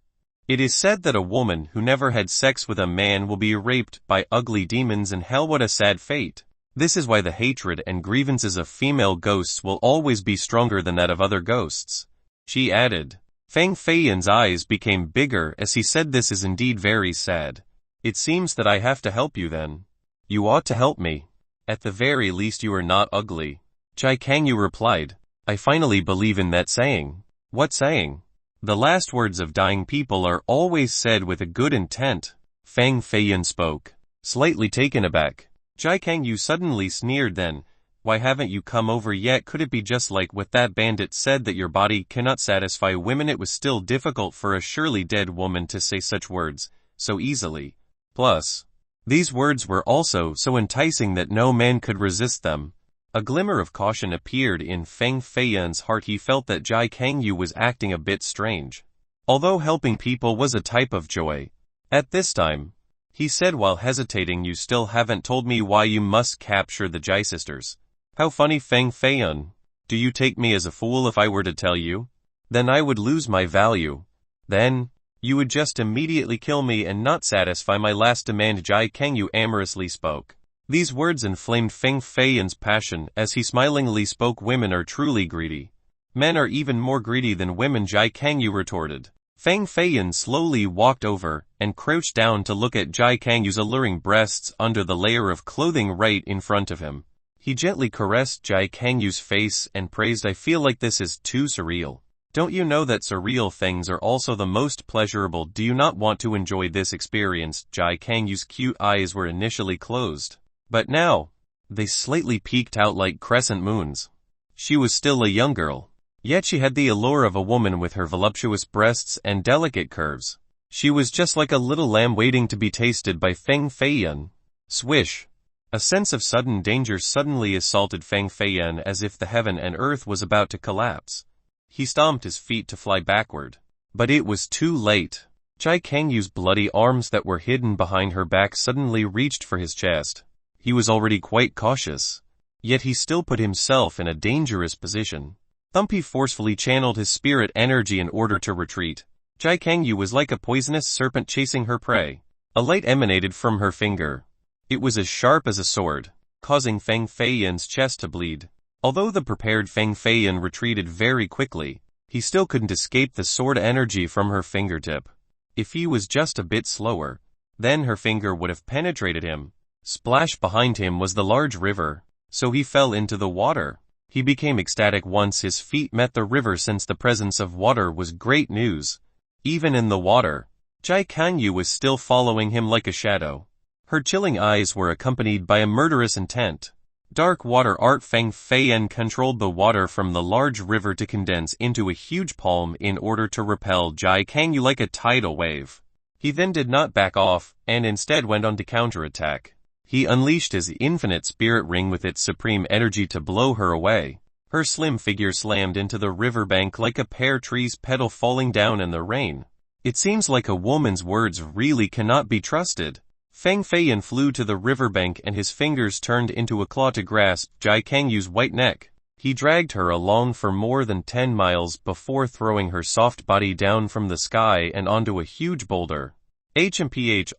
It is said that a woman who never had sex with a man will be raped by ugly demons in hell. What a sad fate. This is why the hatred and grievances of female ghosts will always be stronger than that of other ghosts, she added. Feng Feiyan's eyes became bigger as he said, this is indeed very sad. It seems that I have to help you then. You ought to help me. At the very least you are not ugly. Jai Kangyu replied. I finally believe in that saying. What saying? The last words of dying people are always said with a good intent. Feng Feiyan spoke, slightly taken aback. Jai Kangyu suddenly sneered. Then, why haven't you come over yet? Could it be just like what that bandit said, that your body cannot satisfy women? It was still difficult for a surely dead woman to say such words so easily. Plus, these words were also so enticing that no man could resist them. A glimmer of caution appeared in Feng Feiyan's heart. He felt that Jai Kangyu was acting a bit strange. Although helping people was a type of joy, at this time, he said while hesitating, you still haven't told me why you must capture the Jai sisters. How funny, Feng Feiyan. Do you take me as a fool? If I were to tell you, then I would lose my value. Then, you would just immediately kill me and not satisfy my last demand. Jai Kangyu amorously spoke. These words inflamed Feng Feiyan's passion as he smilingly spoke. Women are truly greedy. Men are even more greedy than women, Jai Kangyu retorted. Feng Feiyan slowly walked over and crouched down to look at Jai Kangyu's alluring breasts under the layer of clothing right in front of him. He gently caressed Jai Kangyu's face and praised, I feel like this is too surreal. Don't you know that surreal things are also the most pleasurable? Do you not want to enjoy this experience? Jai Kangyu's cute eyes were initially closed, but now, they slightly peeked out like crescent moons. She was still a young girl, yet she had the allure of a woman with her voluptuous breasts and delicate curves. She was just like a little lamb waiting to be tasted by Feng Feiyan. Swish! A sense of sudden danger suddenly assaulted Feng Feiyan as if the heaven and earth was about to collapse. He stomped his feet to fly backward. But it was too late. Jai Kangyu's bloody arms that were hidden behind her back suddenly reached for his chest. He was already quite cautious, yet he still put himself in a dangerous position. Thumpy forcefully channeled his spirit energy in order to retreat. Jai Kangyu was like a poisonous serpent chasing her prey. A light emanated from her finger. It was as sharp as a sword, causing Feng Feiyan's chest to bleed. Although the prepared Feng Feiyan retreated very quickly, he still couldn't escape the sword energy from her fingertip. If he was just a bit slower, then her finger would have penetrated him. Splash behind him was the large river, so he fell into the water. He became ecstatic once his feet met the river, since the presence of water was great news. Even in the water, Jai Kanyu was still following him like a shadow. Her chilling eyes were accompanied by a murderous intent. Dark water art. Feng Feiyan controlled the water from the large river to condense into a huge palm in order to repel Jai Kanyu like a tidal wave. He then did not back off, and instead went on to counterattack. He unleashed his infinite spirit ring with its supreme energy to blow her away. Her slim figure slammed into the riverbank like a pear tree's petal falling down in the rain. It seems like a woman's words really cannot be trusted. Feng Feiyan flew to the riverbank and his fingers turned into a claw to grasp Jai Kanyu's white neck. He dragged her along for more than 10 miles before throwing her soft body down from the sky and onto a huge boulder.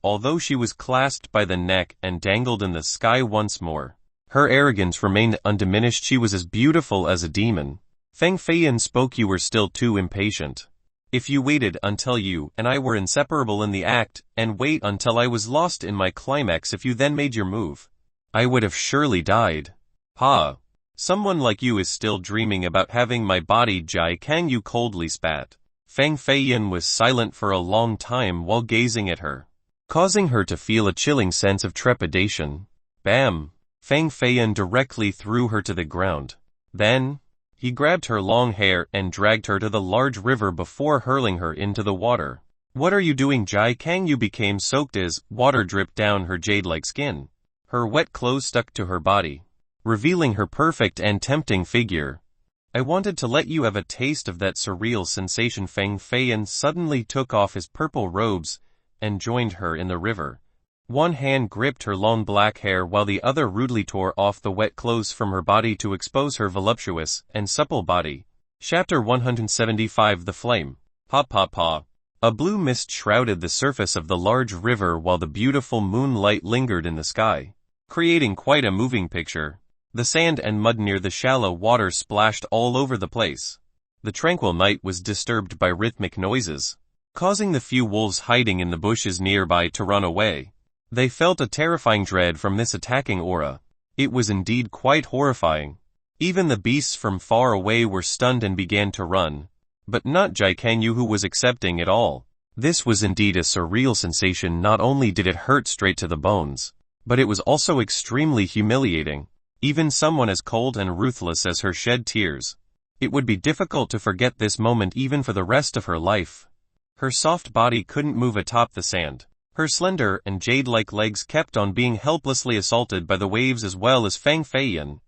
Although she was clasped by the neck and dangled in the sky once more, her arrogance remained undiminished. She was as beautiful as a demon. Feng Feiyan spoke. You were still too impatient. If you waited until you and I were inseparable in the act, and wait until I was lost in my climax, if you then made your move, I would have surely died. Ha! Someone like you is still dreaming about having my body. Jai Kanyu coldly spat. Feng Feiyan was silent for a long time while gazing at her, causing her to feel a chilling sense of trepidation. Bam! Feng Feiyan directly threw her to the ground. Then, he grabbed her long hair and dragged her to the large river before hurling her into the water. What are you doing? Jai Kanyu became soaked as water dripped down her jade-like skin. Her wet clothes stuck to her body, revealing her perfect and tempting figure. I wanted to let you have a taste of that surreal sensation. Feng Feiyan suddenly took off his purple robes and joined her in the river. One hand gripped her long black hair while the other rudely tore off the wet clothes from her body to expose her voluptuous and supple body. Chapter 175. The Flame. Pa pa pa. A blue mist shrouded the surface of the large river while the beautiful moonlight lingered in the sky, creating quite a moving picture. The sand and mud near the shallow water splashed all over the place. The tranquil night was disturbed by rhythmic noises, causing the few wolves hiding in the bushes nearby to run away. They felt a terrifying dread from this attacking aura. It was indeed quite horrifying. Even the beasts from far away were stunned and began to run. But not Jai Kanyu, who was accepting it all. This was indeed a surreal sensation. Not only did it hurt straight to the bones, but it was also extremely humiliating. Even someone as cold and ruthless as her shed tears. It would be difficult to forget this moment even for the rest of her life. Her soft body couldn't move atop the sand. Her slender and jade-like legs kept on being helplessly assaulted by the waves as well as Feng Feiyan.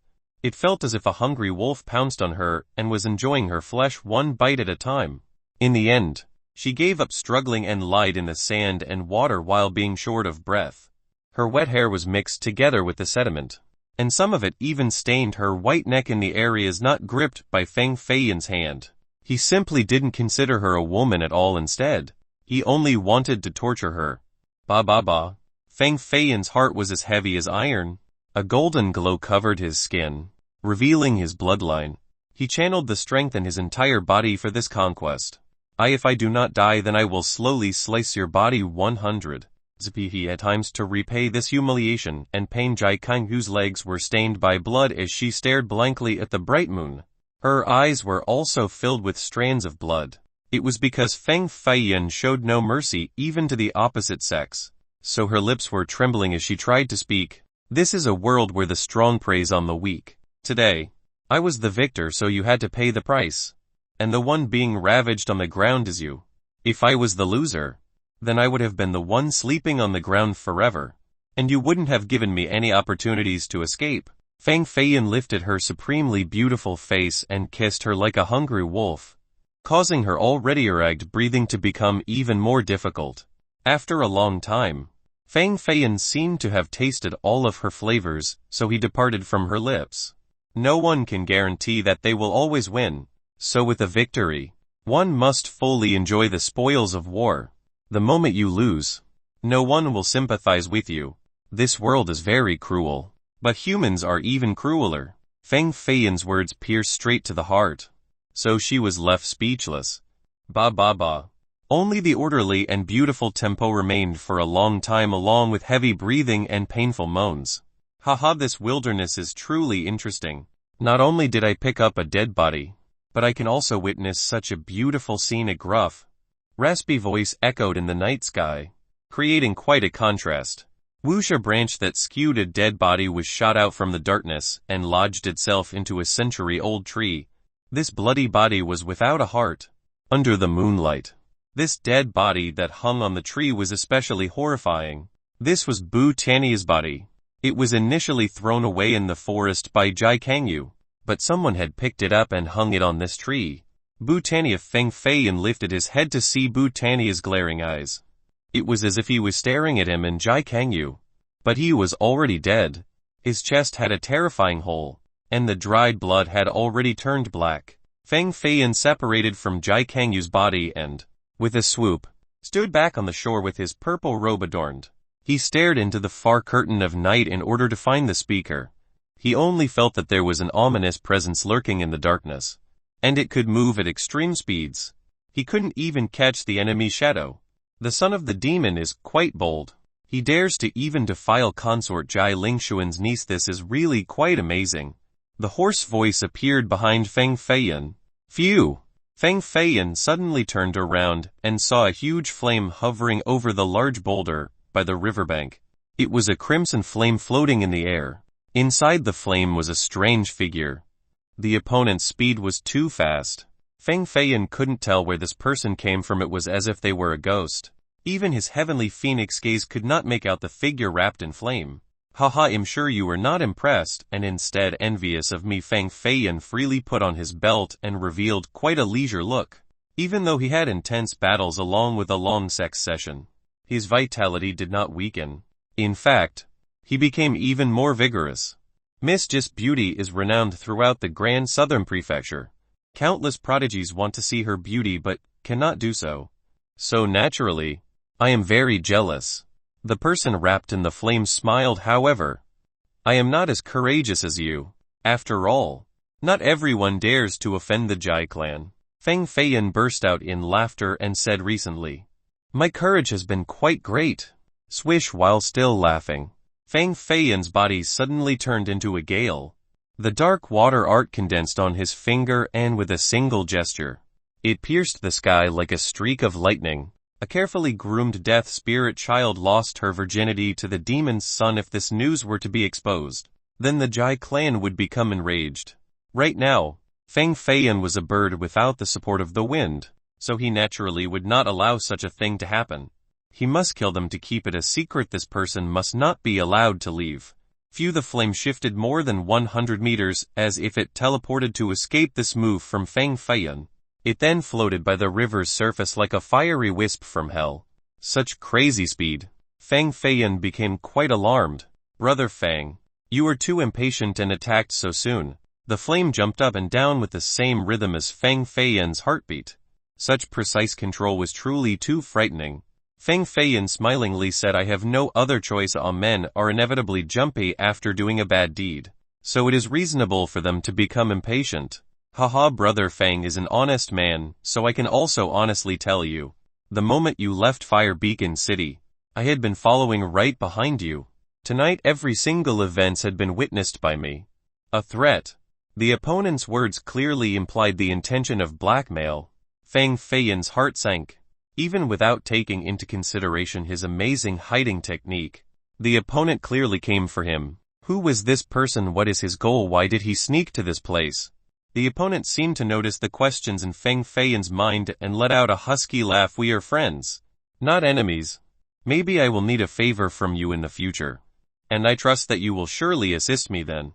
It felt as if a hungry wolf pounced on her and was enjoying her flesh one bite at a time. In the end, she gave up struggling and lied in the sand and water while being short of breath. Her wet hair was mixed together with the sediment, and some of it even stained her white neck in the areas not gripped by Feng Feiyan's hand. He simply didn't consider her a woman at all. Instead, he only wanted to torture her. Ba ba ba. Feng Feiyan's heart was as heavy as iron. A golden glow covered his skin, revealing his bloodline. He channeled the strength in his entire body for this conquest. If I do not die, then I will slowly slice your body 100. He at times to repay this humiliation and pain. Jai Kanyu's legs were stained by blood as she stared blankly at the bright moon. Her eyes were also filled with strands of blood. It was because Feng Feiyan showed no mercy even to the opposite sex, so her lips were trembling as she tried to speak. This is a world where the strong preys on the weak. Today, I was the victor, so you had to pay the price. And the one being ravaged on the ground is you. If I was the loser, then I would have been the one sleeping on the ground forever, and you wouldn't have given me any opportunities to escape. Feng Feiyan lifted her supremely beautiful face and kissed her like a hungry wolf, causing her already erect breathing to become even more difficult. After a long time, Feng Feiyan seemed to have tasted all of her flavors, so he departed from her lips. No one can guarantee that they will always win, so with a victory, one must fully enjoy the spoils of war. The moment you lose, no one will sympathize with you. This world is very cruel, but humans are even crueler. Feng Feiyan's words pierced straight to the heart. so she was left speechless. Ba ba ba. Only the orderly and beautiful tempo remained for a long time, along with heavy breathing and painful moans. Haha, this wilderness is truly interesting. Not only did I pick up a dead body, but I can also witness such a beautiful scene. A gruff, raspy voice echoed in the night sky, creating quite a contrast. Whoosh! A branch that skewed a dead body was shot out from the darkness and lodged itself into a century-old tree. This bloody body was without a heart. Under the moonlight, this dead body that hung on the tree was especially horrifying. This was Bu Tiany's body. It was initially thrown away in the forest by Jai Kangyu, but someone had picked it up and hung it on this tree. Bu Tiany. Feng Feiyan lifted his head to see Bu Tiany's glaring eyes. It was as if he was staring at him and Jai Kangyu. But he was already dead. His chest had a terrifying hole, and the dried blood had already turned black. Feng Feiyan separated from Jai Kangyu's body and, with a swoop, stood back on the shore with his purple robe adorned. He stared into the far curtain of night in order to find the speaker. He only felt that there was an ominous presence lurking in the darkness, and it could move at extreme speeds. He couldn't even catch the enemy's shadow. The son of the demon is quite bold. He dares to even defile consort Jai Lingshuan's niece. This is really quite amazing. The hoarse voice appeared behind Feng Feiyan. Phew! Feng Feiyan suddenly turned around and saw a huge flame hovering over the large boulder by the riverbank. It was a crimson flame floating in the air. Inside the flame was a strange figure. The opponent's speed was too fast. Feng Feiyan couldn't tell where this person came from. It was as if they were a ghost. Even his heavenly phoenix gaze could not make out the figure wrapped in flame. Haha, I'm sure you were not impressed and instead envious of me. Feng Feiyan freely put on his belt and revealed quite a leisure look. Even though he had intense battles along with a long sex session, his vitality did not weaken. In fact, he became even more vigorous. Miss Just Beauty is renowned throughout the Grand Southern Prefecture. Countless prodigies want to see her beauty but cannot do so. So naturally, I am very jealous. The person wrapped in the flames smiled. However, I am not as courageous as you. After all, not everyone dares to offend the Jai clan. Feng Feiyan burst out in laughter and said recently, my courage has been quite great. Swish! While still laughing, Feng Feiyan's body suddenly turned into a gale. The dark water art condensed on his finger and with a single gesture, it pierced the sky like a streak of lightning. A carefully groomed death spirit child lost her virginity to the demon's son. If this news were to be exposed, then the Jai clan would become enraged. Right now, Feng Feiyan was a bird without the support of the wind, so he naturally would not allow such a thing to happen. He must kill them to keep it a secret. This person must not be allowed to leave. Phew! The flame shifted more than 100 meters as if it teleported to escape this move from Feng Feiyan. It then floated by the river's surface like a fiery wisp from hell. Such crazy speed. Feng Feiyan became quite alarmed. Brother Feng, you were too impatient and attacked so soon. The flame jumped up and down with the same rhythm as Feng Feiyan's heartbeat. Such precise control was truly too frightening. Feng Feiyan smilingly said, I have no other choice. All men are inevitably jumpy after doing a bad deed, so it is reasonable for them to become impatient. Haha, Brother Feng is an honest man, so I can also honestly tell you. The moment you left Fire Beacon City, I had been following right behind you. Tonight every single event had been witnessed by me. A threat. The opponent's words clearly implied the intention of blackmail. Feng Feiyan's heart sank. Even without taking into consideration his amazing hiding technique, the opponent clearly came for him. Who was this person? What is his goal? Why did he sneak to this place? The opponent seemed to notice the questions in Feng Feiyan's mind and let out a husky laugh. We are friends, not enemies. Maybe I will need a favor from you in the future, and I trust that you will surely assist me then.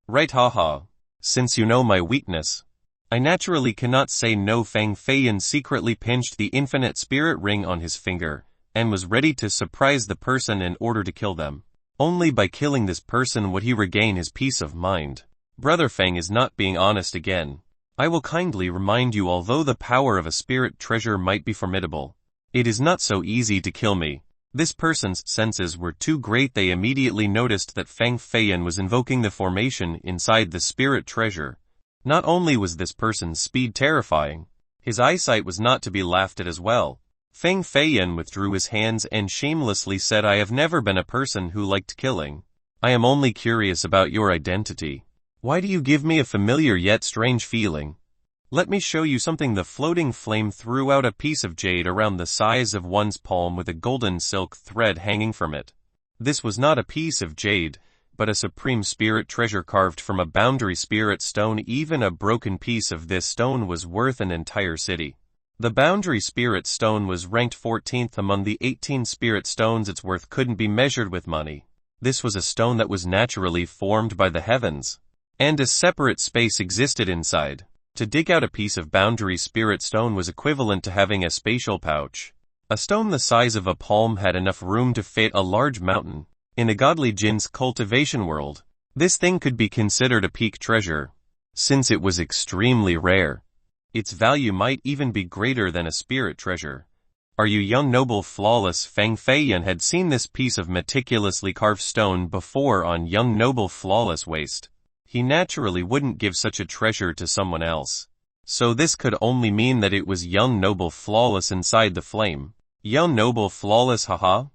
Right? Haha. Since you know my weakness, I naturally cannot say no. Feng Feiyan secretly pinched the infinite spirit ring on his finger, and was ready to surprise the person in order to kill them. Only by killing this person would he regain his peace of mind. Brother Feng is not being honest again. I will kindly remind you, although the power of a spirit treasure might be formidable, it is not so easy to kill me. This person's senses were too great. They immediately noticed that Feng Feiyan was invoking the formation inside the spirit treasure. Not only was this person's speed terrifying, his eyesight was not to be laughed at as well. Feng Feiyan withdrew his hands and shamelessly said, "I have never been a person who liked killing. I am only curious about your identity. Why do you give me a familiar yet strange feeling? Let me show you something." The floating flame threw out a piece of jade around the size of one's palm with a golden silk thread hanging from it. This was not a piece of jade, but a supreme spirit treasure carved from a boundary spirit stone. Even a broken piece of this stone was worth an entire city. The boundary spirit stone was ranked 14th among the 18 spirit stones. Its worth couldn't be measured with money. This was a stone that was naturally formed by the heavens, and a separate space existed inside. To dig out a piece of boundary spirit stone was equivalent to having a spatial pouch. A stone the size of a palm had enough room to fit a large mountain. In a godly jinn's cultivation world, this thing could be considered a peak treasure, since it was extremely rare. Its value might even be greater than a spirit treasure. "Are you young noble flawless?" Feng Feiyan had seen this piece of meticulously carved stone before on young noble flawless waist. He naturally wouldn't give such a treasure to someone else. So this could only mean that it was young noble flawless inside the flame. "Young noble flawless, haha.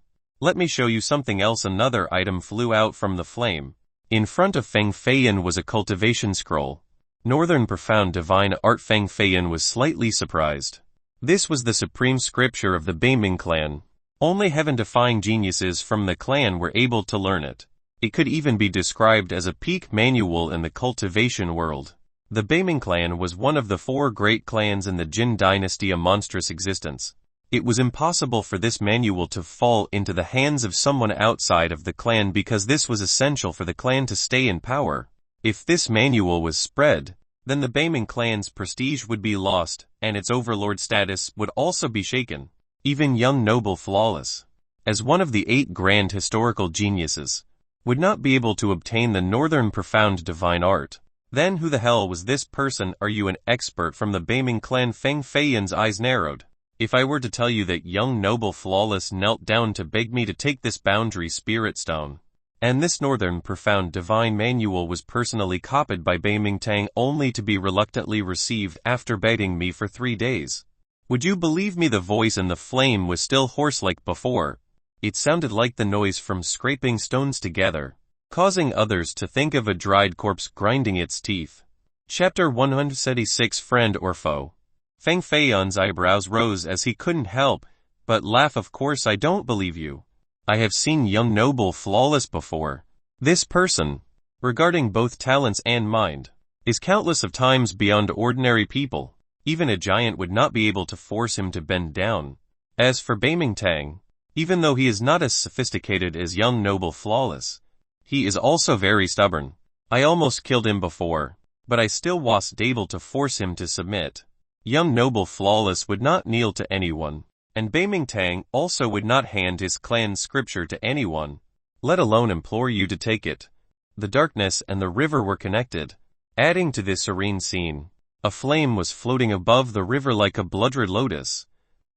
Let me show you something else." Another item flew out from the flame. In front of Feng Feiyan was a cultivation scroll. Northern Profound Divine Art. Feng Feiyan was slightly surprised. This was the supreme scripture of the Beiming clan. Only heaven-defying geniuses from the clan were able to learn it. It could even be described as a peak manual in the cultivation world. The Beiming clan was one of the 4 great clans in the Jin dynasty, a monstrous existence. It was impossible for this manual to fall into the hands of someone outside of the clan because this was essential for the clan to stay in power. If this manual was spread, then the Beiming clan's prestige would be lost, and its overlord status would also be shaken. Even young noble flawless, as one of the 8 grand historical geniuses, would not be able to obtain the Northern Profound Divine Art. Then who the hell was this person? "Are you an expert from the Beiming clan?" Feng Feiyan's eyes narrowed. "If I were to tell you that young noble flawless knelt down to beg me to take this boundary spirit stone, and this Northern Profound Divine Manual was personally copied by Beiming Tang only to be reluctantly received after begging me for 3 days, would you believe me?" The voice in the flame was still hoarse like before. It sounded like the noise from scraping stones together, causing others to think of a dried corpse grinding its teeth. Chapter 176. Friend or foe? Feng Feiyan's eyebrows rose as he couldn't help but laugh. "Of course I don't believe you. I have seen young noble flawless before. This person, regarding both talents and mind, is countless of times beyond ordinary people. Even a giant would not be able to force him to bend down. As for Beiming Tang, even though he is not as sophisticated as young noble flawless, he is also very stubborn. I almost killed him before, but I still wasn't able to force him to submit. Young noble flawless would not kneel to anyone, and Beiming Tang also would not hand his clan's scripture to anyone, let alone implore you to take it." The darkness and the river were connected. Adding to this serene scene, a flame was floating above the river like a blood-red lotus.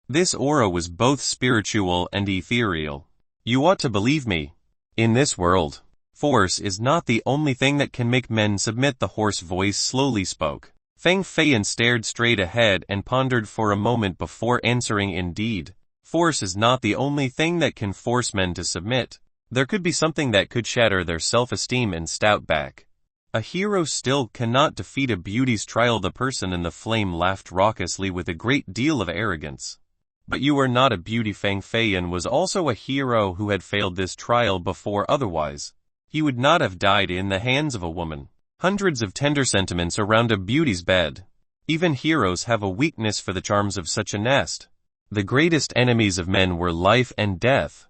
This aura was both spiritual and ethereal. "You ought to believe me. In this world, force is not the only thing that can make men submit." The hoarse voice slowly spoke. Feng Feiyan stared straight ahead and pondered for a moment before answering. "Indeed, force is not the only thing that can force men to submit. There could be something that could shatter their self-esteem and stout back. A hero still cannot defeat a beauty's trial." The person in the flame laughed raucously with a great deal of arrogance. "But you are not a beauty." Feng Feiyan was also a hero who had failed this trial before. Otherwise, he would not have died in the hands of a woman. Hundreds of tender sentiments around a beauty's bed. Even heroes have a weakness for the charms of such a nest. The greatest enemies of men were life and death,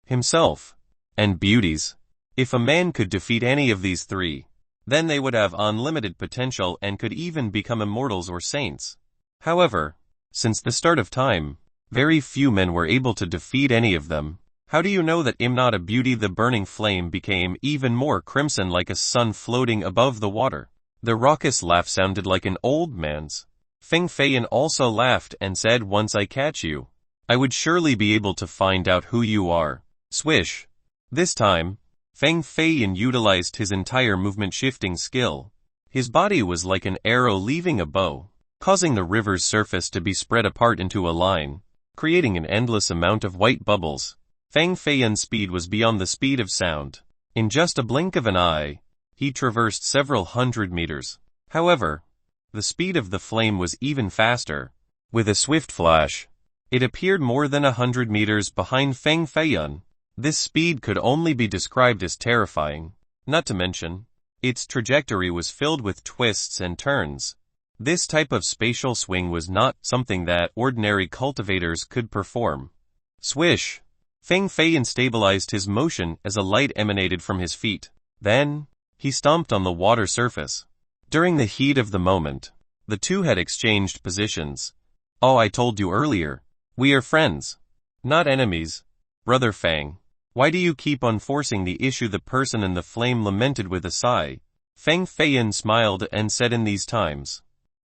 himself, and beauties. If a man could defeat any of these 3, then they would have unlimited potential and could even become immortals or saints. However, since the start of time, very few men were able to defeat any of them. "How do you know that I'm not a beauty?" The burning flame became even more crimson, like a sun floating above the water. The raucous laugh sounded like an old man's. Feng Feiyan also laughed and said, "Once I catch you, I would surely be able to find out who you are." Swish. This time, Feng Feiyan utilized his entire movement shifting skill. His body was like an arrow leaving a bow, causing the river's surface to be spread apart into a line, creating an endless amount of white bubbles. Feng Feiyan's speed was beyond the speed of sound. In just a blink of an eye, he traversed several hundred meters. However, the speed of the flame was even faster. With a swift flash, it appeared more than 100 meters behind Feng Feiyan. This speed could only be described as terrifying. Not to mention, its trajectory was filled with twists and turns. This type of spatial swing was not something that ordinary cultivators could perform. Swish! Feng Feiyan stabilized his motion as a light emanated from his feet. Then, he stomped on the water surface. During the heat of the moment, the two had exchanged positions. "Oh, I told you earlier. We are friends, not enemies. Brother Feng, why do you keep on forcing the issue?" the person in the flame lamented with a sigh. Feng Feiyan smiled and said, "In these times,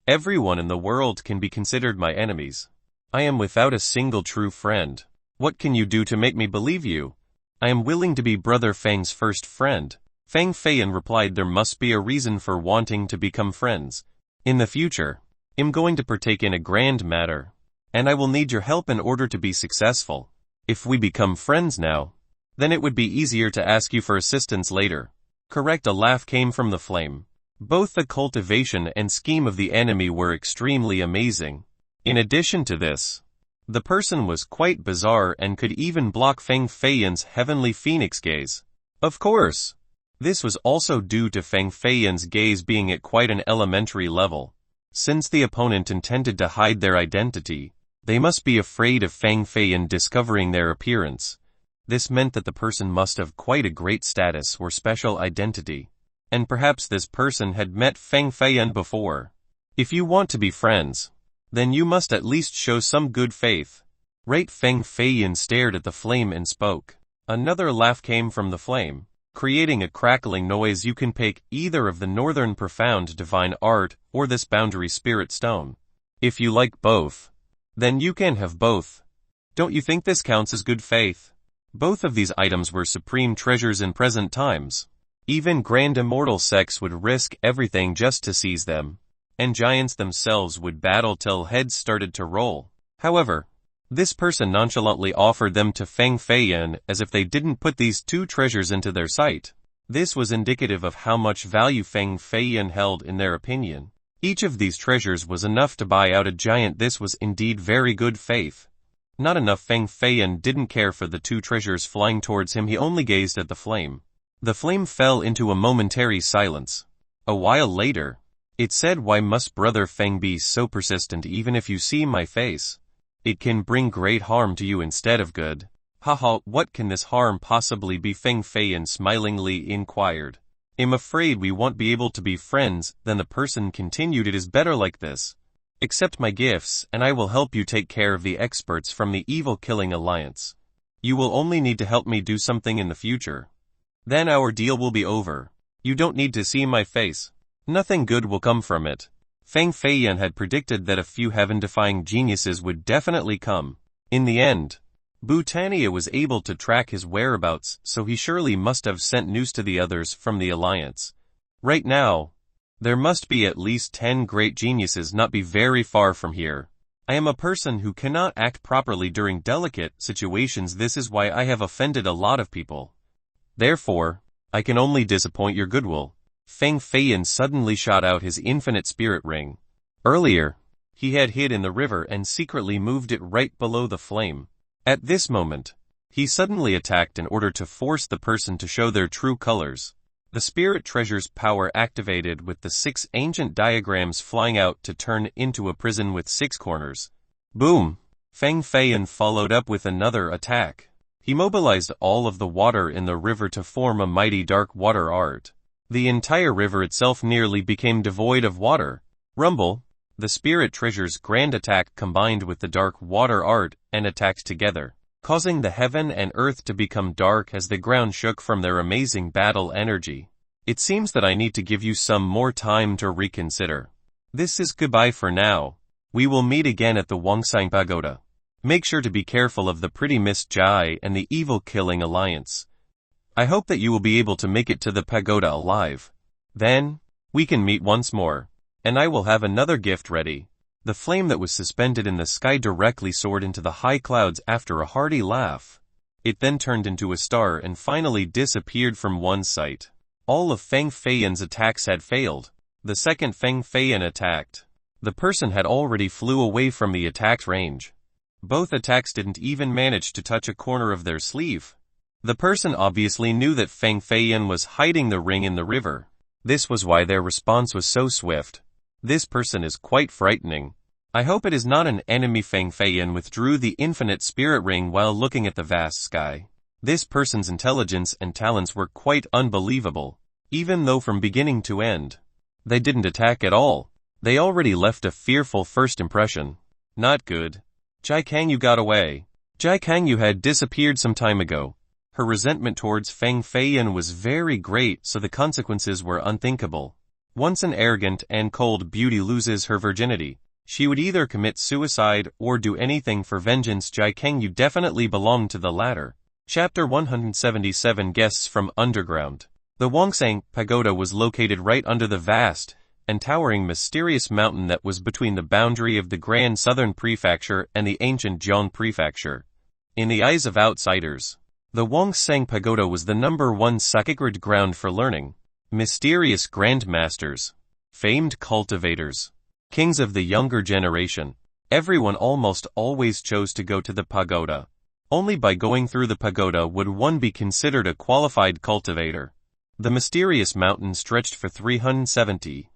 everyone in the world can be considered my enemies. I am without a single true friend. What can you do to make me believe you? I am willing to be Brother Feng's first friend." Feng Feiyan replied, "There must be a reason for wanting to become friends. In the future, I'm going to partake in a grand matter, and I will need your help in order to be successful. If we become friends now, then it would be easier to ask you for assistance later." Correct. A laugh came from the flame. Both the cultivation and scheme of the enemy were extremely amazing. In addition to this, the person was quite bizarre and could even block Feng Feiyan's heavenly phoenix gaze. Of course, this was also due to Feng Feiyan's gaze being at quite an elementary level. Since the opponent intended to hide their identity, they must be afraid of Feng Feiyan discovering their appearance. This meant that the person must have quite a great status or special identity. And perhaps this person had met Feng Feiyan before. If you want to be friends, then you must at least show some good faith. Right? Feng Feiyan stared at the flame and spoke. Another laugh came from the flame, creating a crackling noise. "You can pick either of the Northern Profound Divine Art or this Boundary Spirit Stone. If you like both, then you can have both. Don't you think this counts as good faith?" Both of these items were supreme treasures in present times. Even grand immortal sects would risk everything just to seize them, and giants themselves would battle till heads started to roll. However, this person nonchalantly offered them to Feng Feiyan as if they didn't put these two treasures into their sight. This was indicative of how much value Feng Feiyan held in their opinion. Each of these treasures was enough to buy out a giant. This was indeed very good faith. Not enough. Feng Feiyan didn't care for the two treasures flying towards him. He only gazed at the flame. The flame fell into a momentary silence. A while later, it said, "Why must Brother Feng be so persistent? Even if you see my face, it can bring great harm to you instead of good." "Haha, what can this harm possibly be?" Feng Feiyan smilingly inquired. "I'm afraid we won't be able to be friends." Then the person continued, "It is better like this. Accept my gifts, and I will help you take care of the experts from the Evil Killing Alliance. You will only need to help me do something in the future. Then our deal will be over. You don't need to see my face. Nothing good will come from it." Feng Feiyan had predicted that a few heaven-defying geniuses would definitely come. In the end, Bhutannia was able to track his whereabouts, so he surely must have sent news to the others from the Alliance. Right now, there must be at least 10 great geniuses not be very far from here. I am a person who cannot act properly during delicate situations. This is why I have offended a lot of people. Therefore, I can only disappoint your goodwill." Feng Feiyan suddenly shot out his infinite spirit ring. Earlier, he had hid in the river and secretly moved it right below the flame. At this moment, he suddenly attacked in order to force the person to show their true colors. The spirit treasure's power activated with the 6 ancient diagrams flying out to turn into a prison with 6 corners. Boom! Feng Feiyan followed up with another attack. He mobilized all of the water in the river to form a mighty dark water art. The entire river itself nearly became devoid of water. Rumble! The spirit treasure's grand attack combined with the dark water art and attacked together, causing the heaven and earth to become dark as the ground shook from their amazing battle energy. It seems that I need to give you some more time to reconsider. This is goodbye for now. We will meet again at the Wongsang Pagoda. Make sure to be careful of the pretty Miss Jai and the Evil Killing Alliance. I hope that you will be able to make it to the pagoda alive. Then, We can meet once more, and I will have another gift ready. The flame that was suspended in the sky directly soared into the high clouds after a hearty laugh. It then turned into a star and finally disappeared from one's sight. All of Feng Feiyan's attacks had failed. The second Feng Feiyan attacked. The person had already flew away from the attack's range. Both attacks didn't even manage to touch a corner of their sleeve. The person obviously knew that Feng Feiyan was hiding the ring in the river. This was why their response was so swift. This person is quite frightening. I hope it is not an enemy. Feng Feiyan withdrew the infinite spirit ring while looking at the vast sky. This person's intelligence and talents were quite unbelievable, even though from beginning to end, they didn't attack at all. They already left a fearful first impression. Not good. Jai Kangyu got away. Jai Kangyu had disappeared some time ago. Her resentment towards Feng Feiyan was very great, so the consequences were unthinkable. Once an arrogant and cold beauty loses her virginity, she would either commit suicide or do anything for vengeance. Jai Kangyu definitely belonged to the latter. Chapter 177 Guests from Underground. The Wongsang Pagoda was located right under the vast and towering mysterious mountain that was between the boundary of the Grand Southern Prefecture and the ancient Zhong Prefecture. In the eyes of outsiders, the Wongsang Pagoda was the #1 sacred ground for learning. Mysterious grandmasters, famed cultivators, kings of the younger generation. Everyone almost always chose to go to the pagoda. Only by going through the pagoda would one be considered a qualified cultivator. The mysterious mountain stretched for 370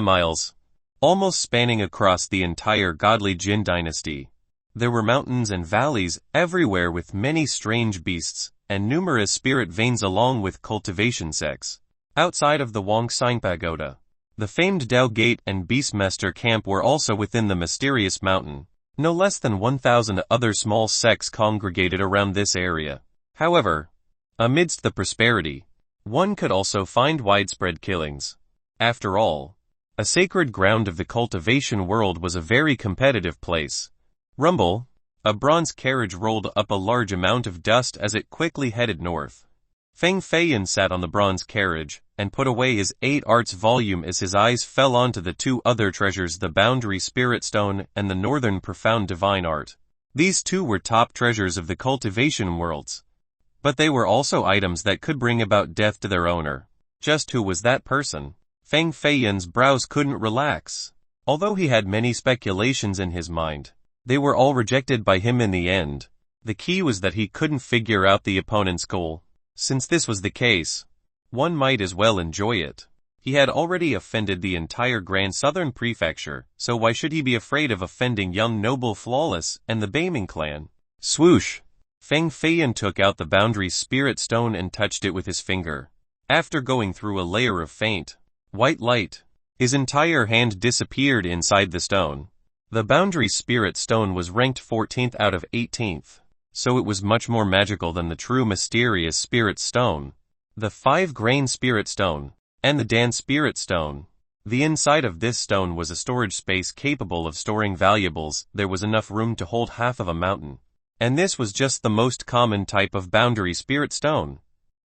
miles, almost spanning across the entire godly Jin dynasty. There were mountains and valleys everywhere with many strange beasts and numerous spirit veins along with cultivation sects. Outside of the Wongsang Pagoda, the famed Dao Gate and Beastmaster Camp were also within the mysterious mountain. No less than 1,000 other small sects congregated around this area. However, amidst the prosperity, one could also find widespread killings. After all, a sacred ground of the cultivation world was a very competitive place. Rumble, a bronze carriage rolled up a large amount of dust as it quickly headed north. Feng Feiyan sat on the bronze carriage and put away his 8 arts volume as his eyes fell onto the 2 other treasures, the Boundary Spirit Stone and the Northern Profound Divine Art. These 2 were top treasures of the cultivation worlds. But they were also items that could bring about death to their owner. Just who was that person? Feng Feiyan's brows couldn't relax. Although he had many speculations in his mind, they were all rejected by him in the end. The key was that he couldn't figure out the opponent's goal. Since this was the case, one might as well enjoy it. He had already offended the entire Grand Southern Prefecture, so why should he be afraid of offending young noble Flawless and the Beiming clan? Swoosh! Feng Feiyan took out the Boundary Spirit Stone and touched it with his finger. After going through a layer of faint, white light, his entire hand disappeared inside the stone. The Boundary Spirit Stone was ranked 14th out of 18th, so it was much more magical than the true mysterious Spirit Stone, the 5-grain Spirit Stone, and the Dan Spirit Stone. The inside of this stone was a storage space capable of storing valuables. There was enough room to hold half of a mountain. And this was just the most common type of Boundary Spirit Stone.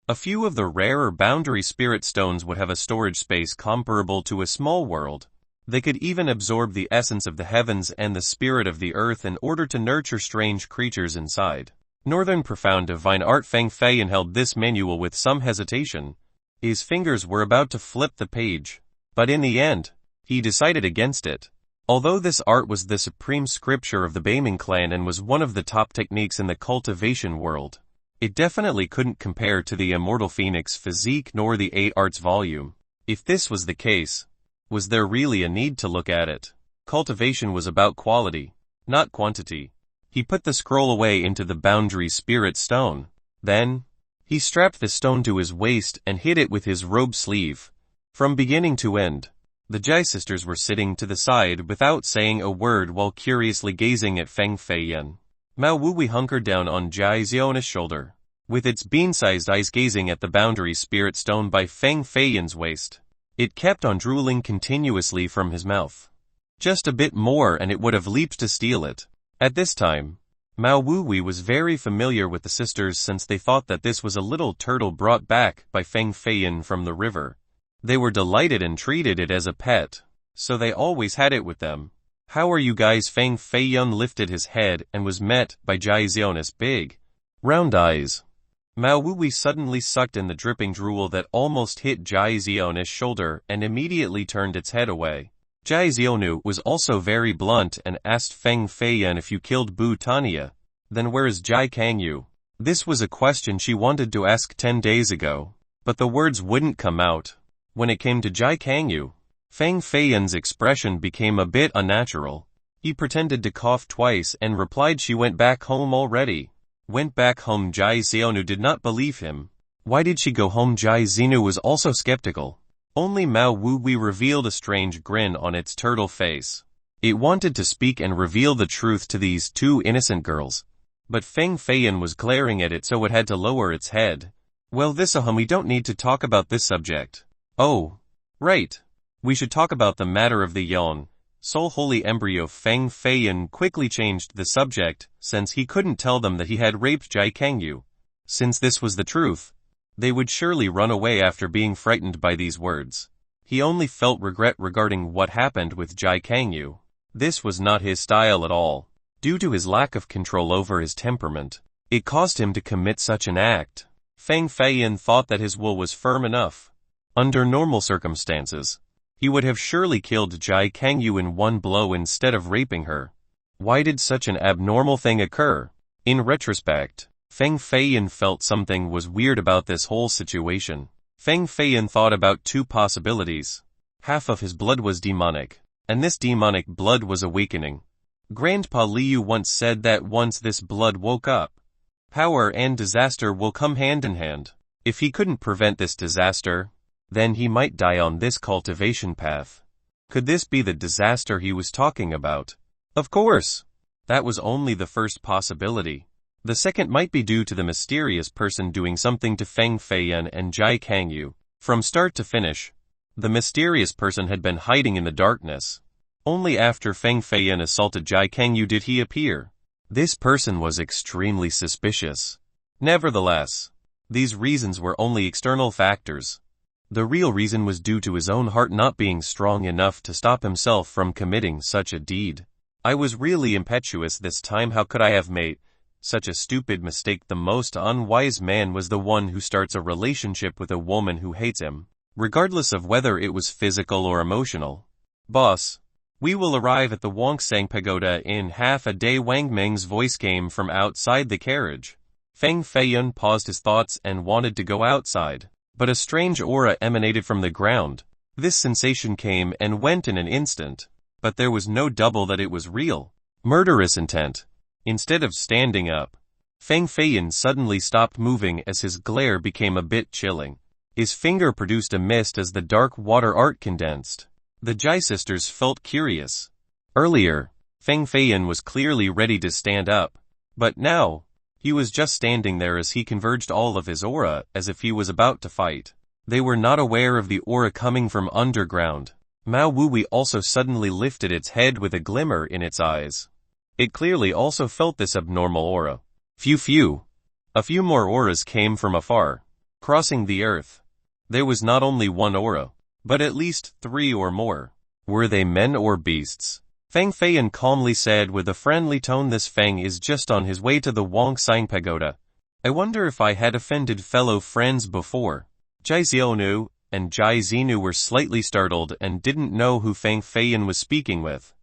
A few of the rarer Boundary Spirit Stones would have a storage space comparable to a small world. They could even absorb the essence of the heavens and the spirit of the earth in order to nurture strange creatures inside. Northern Profound Divine Art. Feng Feiyan held this manual with some hesitation. His fingers were about to flip the page, but in the end, he decided against it. Although this art was the supreme scripture of the Beiming clan and was one of the top techniques in the cultivation world, it definitely couldn't compare to the Immortal Phoenix physique nor the 8 arts volume. If this was the case, was there really a need to look at it? Cultivation was about quality, not quantity. He put the scroll away into the Boundary Spirit Stone. Then, he strapped the stone to his waist and hid it with his robe sleeve. From beginning to end, the Jai sisters were sitting to the side without saying a word while curiously gazing at Feng Feiyan. Mao Wuwei hunkered down on Jai Ziona's shoulder, with its bean-sized eyes gazing at the Boundary Spirit Stone by Feng Feiyan's waist. It kept on drooling continuously from his mouth. Just a bit more and it would have leaped to steal it. At this time, Mao Wuwei was very familiar with the sisters since they thought that this was a little turtle brought back by Feng Feiyan from the river. They were delighted and treated it as a pet, so they always had it with them. How are you guys? Feng Feiyun lifted his head and was met by Jai Zion's big, round eyes. Mao Wuwei suddenly sucked in the dripping drool that almost hit Jai Zion's shoulder and immediately turned its head away. Jai Zionu was also very blunt and asked Feng Feiyun, if you killed Bu Tanya, then where is Jai Kangyu? This was a question she wanted to ask 10 days ago, but the words wouldn't come out. When it came to Jai Kangyu, Feng Feiyun's expression became a bit unnatural. He pretended to cough twice and replied she went back home already. Went back home? Jai Zionu did not believe him. Why did she go home? Jai Zinu was also skeptical. Only Mao Wuwei revealed a strange grin on its turtle face. It wanted to speak and reveal the truth to these two innocent girls. But Feng Feiyun was glaring at it, so it had to lower its head. Well, we don't need to talk about this subject. Oh, right. We should talk about the matter of the Yon, Soul Holy Embryo. Feng Feiyun quickly changed the subject, since he couldn't tell them that he had raped Jai Kangyu. Since this was the truth, they would surely run away after being frightened by these words. He only felt regret regarding what happened with Jai Kangyu. This was not his style at all. Due to his lack of control over his temperament, it caused him to commit such an act. Feng Feiyun thought that his will was firm enough. Under normal circumstances, he would have surely killed Jai Kangyu in one blow instead of raping her. Why did such an abnormal thing occur? In retrospect, Feng Feiyun felt something was weird about this whole situation. Feng Feiyun thought about two possibilities. Half of his blood was demonic, and this demonic blood was awakening. Grandpa Liu once said that once this blood woke up, power and disaster will come hand in hand. If he couldn't prevent this disaster, then he might die on this cultivation path. Could this be the disaster he was talking about? Of course. That was only the first possibility. The second might be due to the mysterious person doing something to Feng Feiyun and Jai Kangyu. From start to finish, the mysterious person had been hiding in the darkness. Only after Feng Feiyun assaulted Jai Kangyu did he appear. This person was extremely suspicious. Nevertheless, these reasons were only external factors. The real reason was due to his own heart not being strong enough to stop himself from committing such a deed. I was really impetuous this time. How could I have made such a stupid mistake? The most unwise man was the one who starts a relationship with a woman who hates him, regardless of whether it was physical or emotional. Boss, we will arrive at the Wongsang Pagoda in half a day. Wang Meng's voice came from outside the carriage. Feng Feiyun paused his thoughts and wanted to go outside, but a strange aura emanated from the ground. This sensation came and went in an instant, but there was no double that it was real. Murderous intent. Instead of standing up, Feng Feiyun suddenly stopped moving as his glare became a bit chilling. His finger produced a mist as the dark water art condensed. The Jai sisters felt curious. Earlier, Feng Feiyun was clearly ready to stand up, but now, he was just standing there as he converged all of his aura as if he was about to fight. They were not aware of the aura coming from underground. Mao Wuwei also suddenly lifted its head with a glimmer in its eyes. It clearly also felt this abnormal aura. Phew. A few more auras came from afar, crossing the earth. There was not only one aura, but at least 3 or more. Were they men or beasts? Feng Feiyun calmly said with a friendly tone, this Feng is just on his way to the Wongsang Pagoda. I wonder if I had offended fellow friends before. Jai Xiaonu and Jai Zinu were slightly startled and didn't know who Feng Feiyun was speaking with.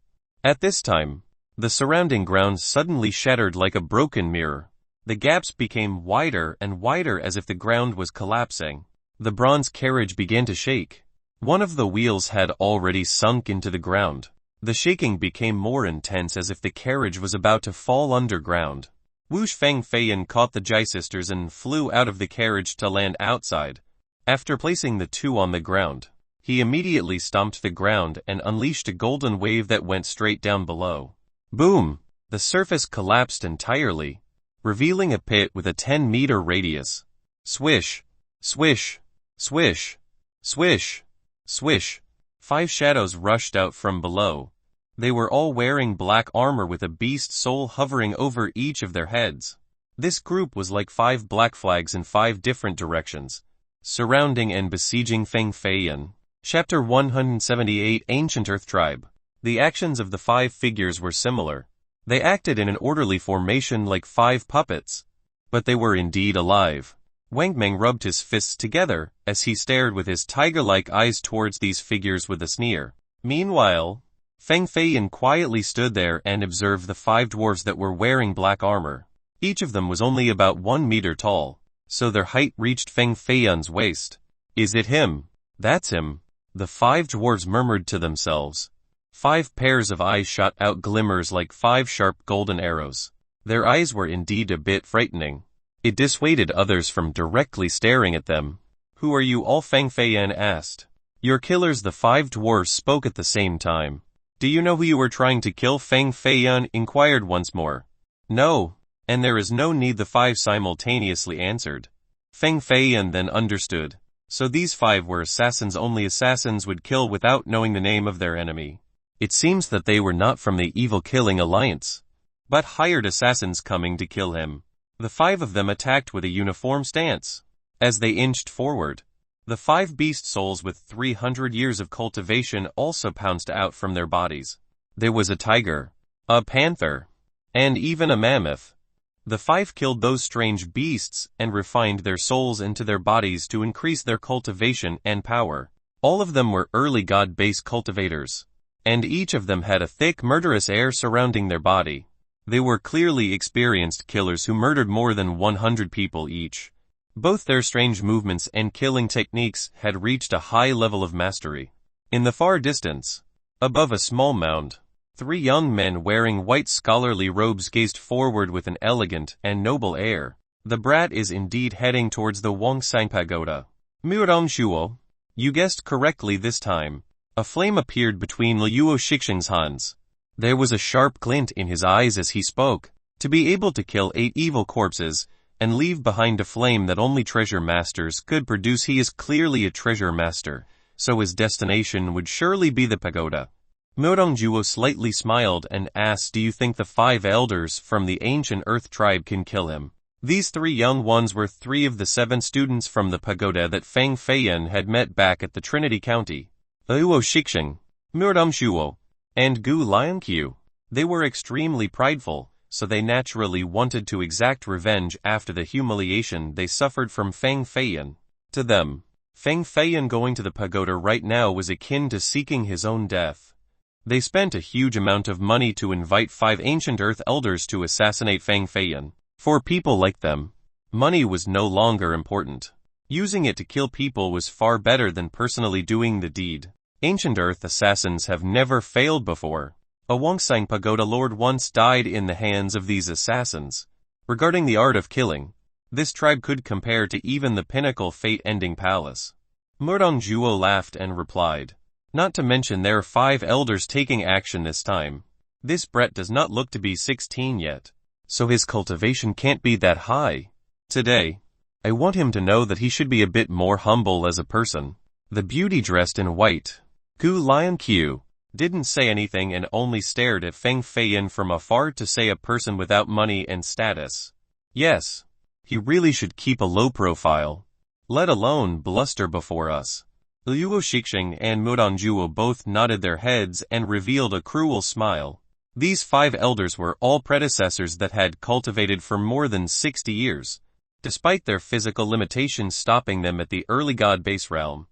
At this time, the surrounding ground suddenly shattered like a broken mirror. The gaps became wider and wider as if the ground was collapsing. The bronze carriage began to shake. One of the wheels had already sunk into the ground. The shaking became more intense as if the carriage was about to fall underground. Whoosh! Feng Feiyun caught the Jai sisters and flew out of the carriage to land outside. After placing the two on the ground, he immediately stomped the ground and unleashed a golden wave that went straight down below. Boom! The surface collapsed entirely, revealing a pit with a 10-meter radius. Swish! Swish! Swish! Swish! Swish! 5 shadows rushed out from below. They were all wearing black armor with a beast soul hovering over each of their heads. This group was like 5 black flags in 5 different directions. Surrounding and besieging Feng Feiyan. Chapter 178 Ancient Earth Tribe. The actions of the 5 figures were similar. They acted in an orderly formation like 5 puppets. But they were indeed alive. Wang Meng rubbed his fists together as he stared with his tiger-like eyes towards these figures with a sneer. Meanwhile, Feng Feiyan quietly stood there and observed the 5 dwarves that were wearing black armor. Each of them was only about 1 meter tall, so their height reached Feng Feiyan's waist. Is it him? That's him, the 5 dwarves murmured to themselves. 5 pairs of eyes shot out glimmers like 5 sharp golden arrows. Their eyes were indeed a bit frightening. It dissuaded others from directly staring at them. Who are you all? Feng Feiyan asked. Your killers, the 5 dwarfs spoke at the same time. Do you know who you were trying to kill? Feng Feiyan inquired once more. No, and there is no need, the 5 simultaneously answered. Feng Feiyan then understood. So these 5 were assassins. Only assassins would kill without knowing the name of their enemy. It seems that they were not from the Evil Killing Alliance, but hired assassins coming to kill him. The 5 of them attacked with a uniform stance. As they inched forward, the 5 beast souls with 300 years of cultivation also pounced out from their bodies. There was a tiger, a panther, and even a mammoth. The 5 killed those strange beasts and refined their souls into their bodies to increase their cultivation and power. All of them were early god-based cultivators, and each of them had a thick murderous air surrounding their body. They were clearly experienced killers who murdered more than 100 people each. Both their strange movements and killing techniques had reached a high level of mastery. In the far distance, above a small mound, 3 young men wearing white scholarly robes gazed forward with an elegant and noble air. The brat is indeed heading towards the Wongsang Pagoda. Murong, you guessed correctly this time. A flame appeared between Luo Shixing's hands. There was a sharp glint in his eyes as he spoke. To be able to kill 8 evil corpses and leave behind a flame that only treasure masters could produce, he is clearly a treasure master, so his destination would surely be the pagoda. Murongjuo slightly smiled and asked, do you think the 5 elders from the ancient earth tribe can kill him? These 3 young ones were 3 of the 7 students from the pagoda that Feng Feiyan had met back at the Trinity County. Luo Shixing, Murongjuo, and Gu Lianqiu. They were extremely prideful, so they naturally wanted to exact revenge after the humiliation they suffered from Feng Feiyan. To them, Feng Feiyan going to the pagoda right now was akin to seeking his own death. They spent a huge amount of money to invite 5 ancient earth elders to assassinate Feng Feiyan. For people like them, money was no longer important. Using it to kill people was far better than personally doing the deed. Ancient earth assassins have never failed before. A Wongsang Pagoda lord once died in the hands of these assassins. Regarding the art of killing, this tribe could compare to even the pinnacle fate-ending palace. Murongjuo laughed and replied, not to mention there are 5 elders taking action this time. This brat does not look to be 16 yet, so his cultivation can't be that high. Today, I want him to know that he should be a bit more humble as a person. The beauty dressed in white, Gu Lianqiu, didn't say anything and only stared at Feng Feiyan from afar to say a person without money and status. Yes, he really should keep a low profile, let alone bluster before us. Luo Shixing and Murongjuo both nodded their heads and revealed a cruel smile. These 5 elders were all predecessors that had cultivated for more than 60 years, despite their physical limitations stopping them at the early god base realm.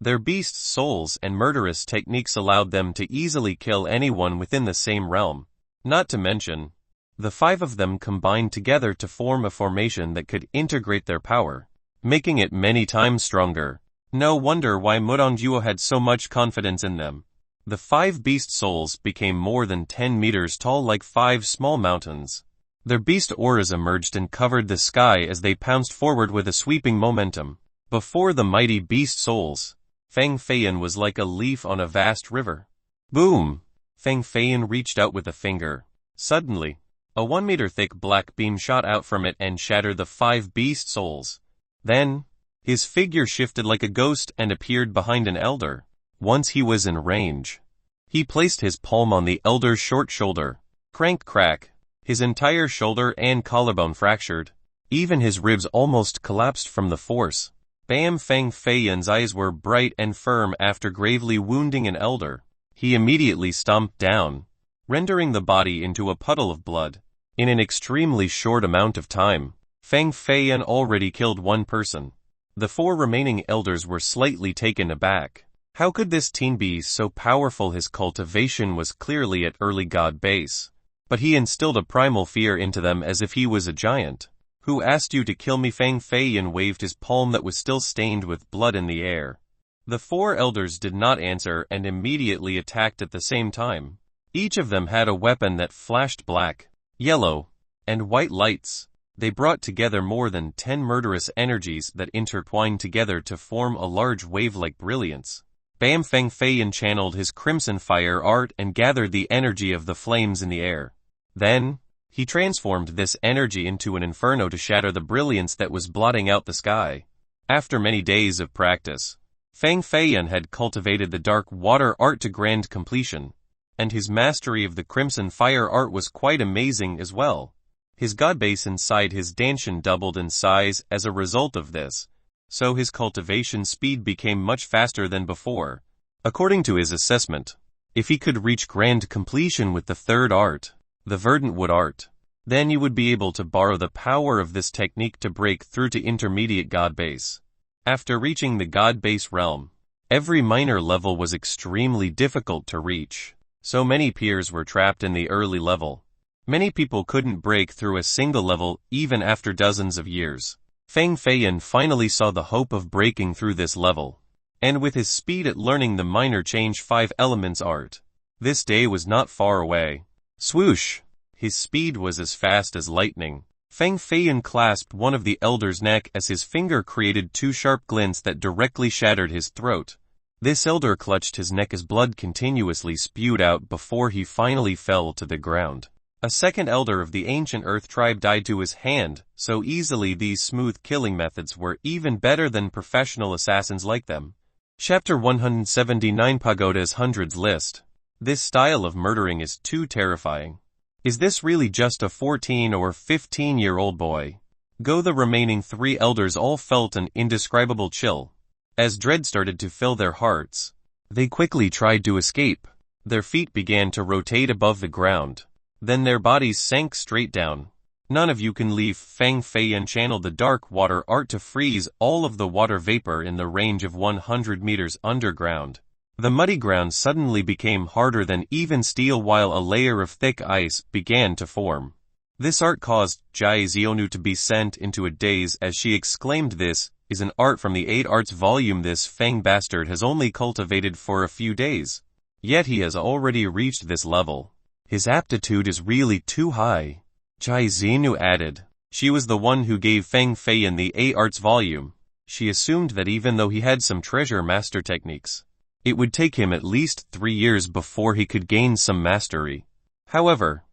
Their beast souls and murderous techniques allowed them to easily kill anyone within the same realm. Not to mention, the 5 of them combined together to form a formation that could integrate their power, making it many times stronger. No wonder why Murongjuo had so much confidence in them. The 5 beast souls became more than 10 meters tall like 5 small mountains. Their beast auras emerged and covered the sky as they pounced forward with a sweeping momentum. Before the mighty beast souls, Feng Feiyan was like a leaf on a vast river. Boom! Feng Feiyan reached out with a finger. Suddenly, a 1 meter thick black beam shot out from it and shattered the 5 beast souls. Then, his figure shifted like a ghost and appeared behind an elder. Once he was in range, he placed his palm on the elder's short shoulder. Crack, his entire shoulder and collarbone fractured. Even his ribs almost collapsed from the force. Bam! Feng Feiyan's eyes were bright and firm after gravely wounding an elder. He immediately stomped down, rendering the body into a puddle of blood. In an extremely short amount of time, Feng Feiyan already killed one person. The 4 remaining elders were slightly taken aback. How could this teen be so powerful? His cultivation was clearly at early god base, but he instilled a primal fear into them as if he was a giant. Who asked you to kill me? Feng Feiyan waved his palm that was still stained with blood in the air. The 4 elders did not answer and immediately attacked at the same time. Each of them had a weapon that flashed black, yellow, and white lights. They brought together more than 10 murderous energies that intertwined together to form a large wave-like brilliance. Bam! Feng Feiyan channeled his crimson fire art and gathered the energy of the flames in the air. Then, he transformed this energy into an inferno to shatter the brilliance that was blotting out the sky. After many days of practice, Feng Feiyan had cultivated the dark water art to grand completion, and his mastery of the crimson fire art was quite amazing as well. His god base inside his danshan doubled in size as a result of this, so his cultivation speed became much faster than before. According to his assessment, if he could reach grand completion with the 3rd art, the verdant wood art, then you would be able to borrow the power of this technique to break through to intermediate god base. After reaching the god base realm, every minor level was extremely difficult to reach. So many peers were trapped in the early level. Many people couldn't break through a single level even after dozens of years. Feng Feiyan finally saw the hope of breaking through this level, and with his speed at learning the minor change 5 elements art, this day was not far away. Swoosh! His speed was as fast as lightning. Feng Feiyan clasped one of the elder's neck as his finger created 2 sharp glints that directly shattered his throat. This elder clutched his neck as blood continuously spewed out before he finally fell to the ground. A second elder of the ancient earth tribe died to his hand so easily. These smooth killing methods were even better than professional assassins like them. Chapter 179 Pagoda's Hundreds List. This style of murdering is too terrifying. Is this really just a 14 or 15-year-old boy? Go! The remaining 3 elders all felt an indescribable chill. As dread started to fill their hearts, they quickly tried to escape. Their feet began to rotate above the ground. Then their bodies sank straight down. None of you can leave. Feng Feiyan channeled the dark water art to freeze all of the water vapor in the range of 100 meters underground. The muddy ground suddenly became harder than even steel while a layer of thick ice began to form. This art caused Jai Xionu to be sent into a daze as she exclaimed, "This is an art from the 8 arts volume. This Feng bastard has only cultivated for a few days. Yet he has already reached this level. His aptitude is really too high." Jai Xionu added. She was the one who gave Feng Feiyan the 8 arts volume. She assumed that even though he had some treasure master techniques, it would take him at least 3 years before he could gain some mastery. However,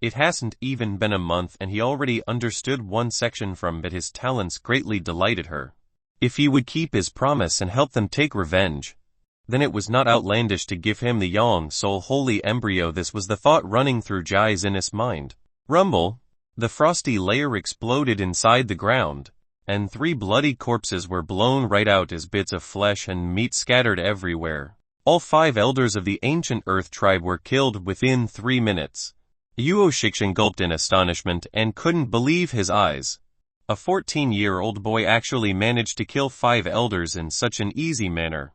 it hasn't even been a month and he already understood one section from it. His talents greatly delighted her. If he would keep his promise and help them take revenge, then it was not outlandish to give him the Yang Soul Holy Embryo. This was the thought running through Jai Xinu's mind. Rumble! The frosty layer exploded inside the ground, and 3 bloody corpses were blown right out as bits of flesh and meat scattered everywhere. All 5 elders of the ancient earth tribe were killed within 3 minutes. Yuo Shikshin gulped in astonishment and couldn't believe his eyes. A 14-year-old boy actually managed to kill 5 elders in such an easy manner.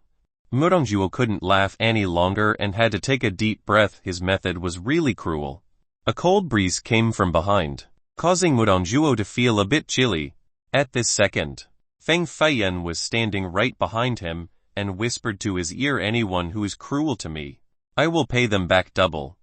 Murongjuo couldn't laugh any longer and had to take a deep breath. His method was really cruel. A cold breeze came from behind, causing Murongjuo to feel a bit chilly. At this second, Feng Feiyan was standing right behind him and whispered to his ear, "Anyone who is cruel to me, I will pay them back double."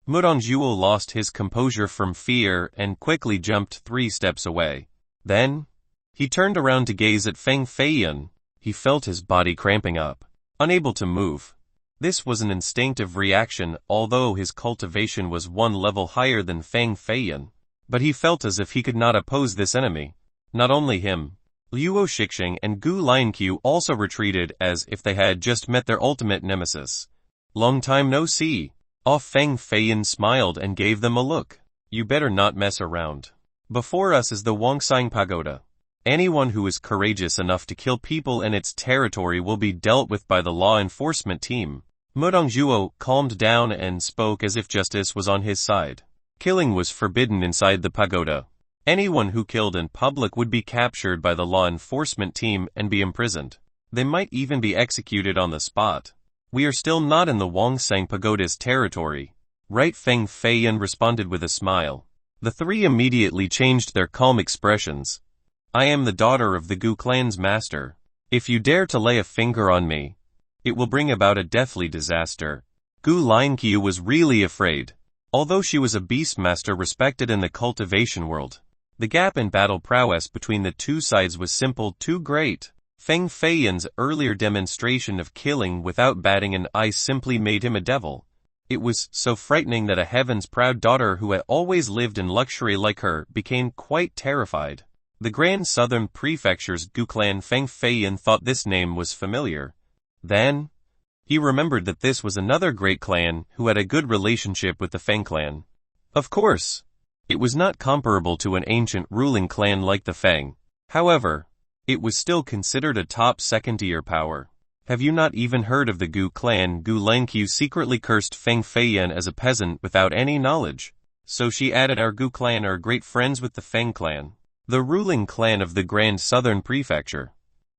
Murongjuo lost his composure from fear and quickly jumped 3 steps away. Then, he turned around to gaze at Feng Feiyan. He felt his body cramping up, unable to move. This was an instinctive reaction, although his cultivation was 1 level higher than Feng Feiyan. But he felt as if he could not oppose this enemy. Not only him, Luo Shixing and Gu Lianqiu also retreated as if they had just met their ultimate nemesis. "Long time no see." Feng Feiyan smiled and gave them a look. "You better not mess around. Before us is the Wongsang Pagoda. Anyone who is courageous enough to kill people in its territory will be dealt with by the law enforcement team. Mudongjuo calmed down and spoke as if justice was on his side. Killing was forbidden inside the pagoda. Anyone who killed in public would be captured by the law enforcement team and be imprisoned. They might even be executed on the spot. We are still not in the Wongsang Pagoda's territory. Right? Feng Feiyan responded with a smile. The three immediately changed their calm expressions. I am the daughter of the Gu clan's master. If you dare to lay a finger on me, it will bring about a deathly disaster. Gu Linkyu was really afraid. Although she was a beastmaster respected in the cultivation world, the gap in battle prowess between the two sides was simply too great. Feng Feiyan's earlier demonstration of killing without batting an eye simply made him a devil. It was so frightening that a heaven's proud daughter who had always lived in luxury like her became quite terrified. The Grand Southern Prefecture's Gu clan. Feng Feiyan thought this name was familiar. Then, he remembered that this was another great clan who had a good relationship with the Feng clan. Of course, it was not comparable to an ancient ruling clan like the Feng. However, it was still considered a top second-tier power. Have you not even heard of the Gu clan? Gu Linkyu secretly cursed Feng Feiyan as a peasant without any knowledge. So she added, our Gu clan are great friends with the Feng clan, the ruling clan of the Grand Southern Prefecture.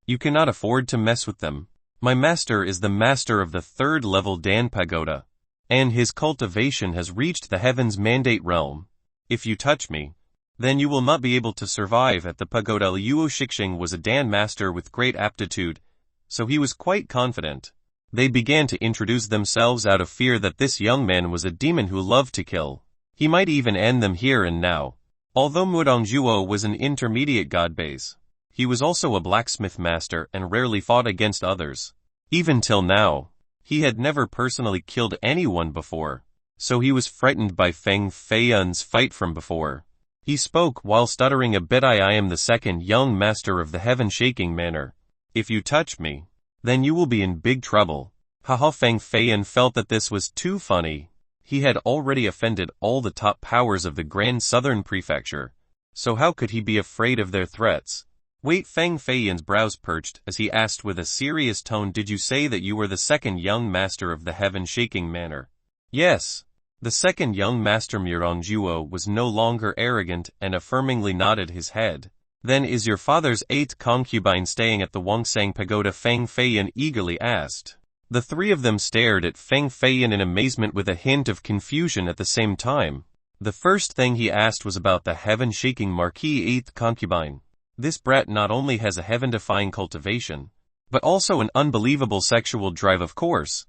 You cannot afford to mess with them. My master is the master of the third-level Dan Pagoda, and his cultivation has reached the Heaven's Mandate realm. If you touch me, then you will not be able to survive at the pagoda. Luo Shixing was a Dan master with great aptitude, so he was quite confident. They began to introduce themselves out of fear that this young man was a demon who loved to kill. He might even end them here and now. Although Mudongjuo was an intermediate god base, he was also a blacksmith master and rarely fought against others. Even till now, he had never personally killed anyone before, so he was frightened by Feng Feiyan's fight from before. He spoke while stuttering a bit. I am the second young master of the heaven-shaking manner. If you touch me, then you will be in big trouble. Haha. Feng Feiyan felt that this was too funny. He had already offended all the top powers of the Grand Southern Prefecture, so how could he be afraid of their threats? Wait. Feng Feiyan's brows perched as he asked with a serious tone, did you say that you were the second young master of the heaven-shaking manner? Yes. The second young master. Mudongjuo was no longer arrogant and affirmingly nodded his head. Then is your father's 8th concubine staying at the Wongsang Pagoda? Feng Feiyan eagerly asked. The three of them stared at Feng Feiyan in amazement with a hint of confusion at the same time. The first thing he asked was about the heaven-shaking Marquis 8th concubine. This brat not only has a heaven-defying cultivation, but also an unbelievable sexual drive. Of course,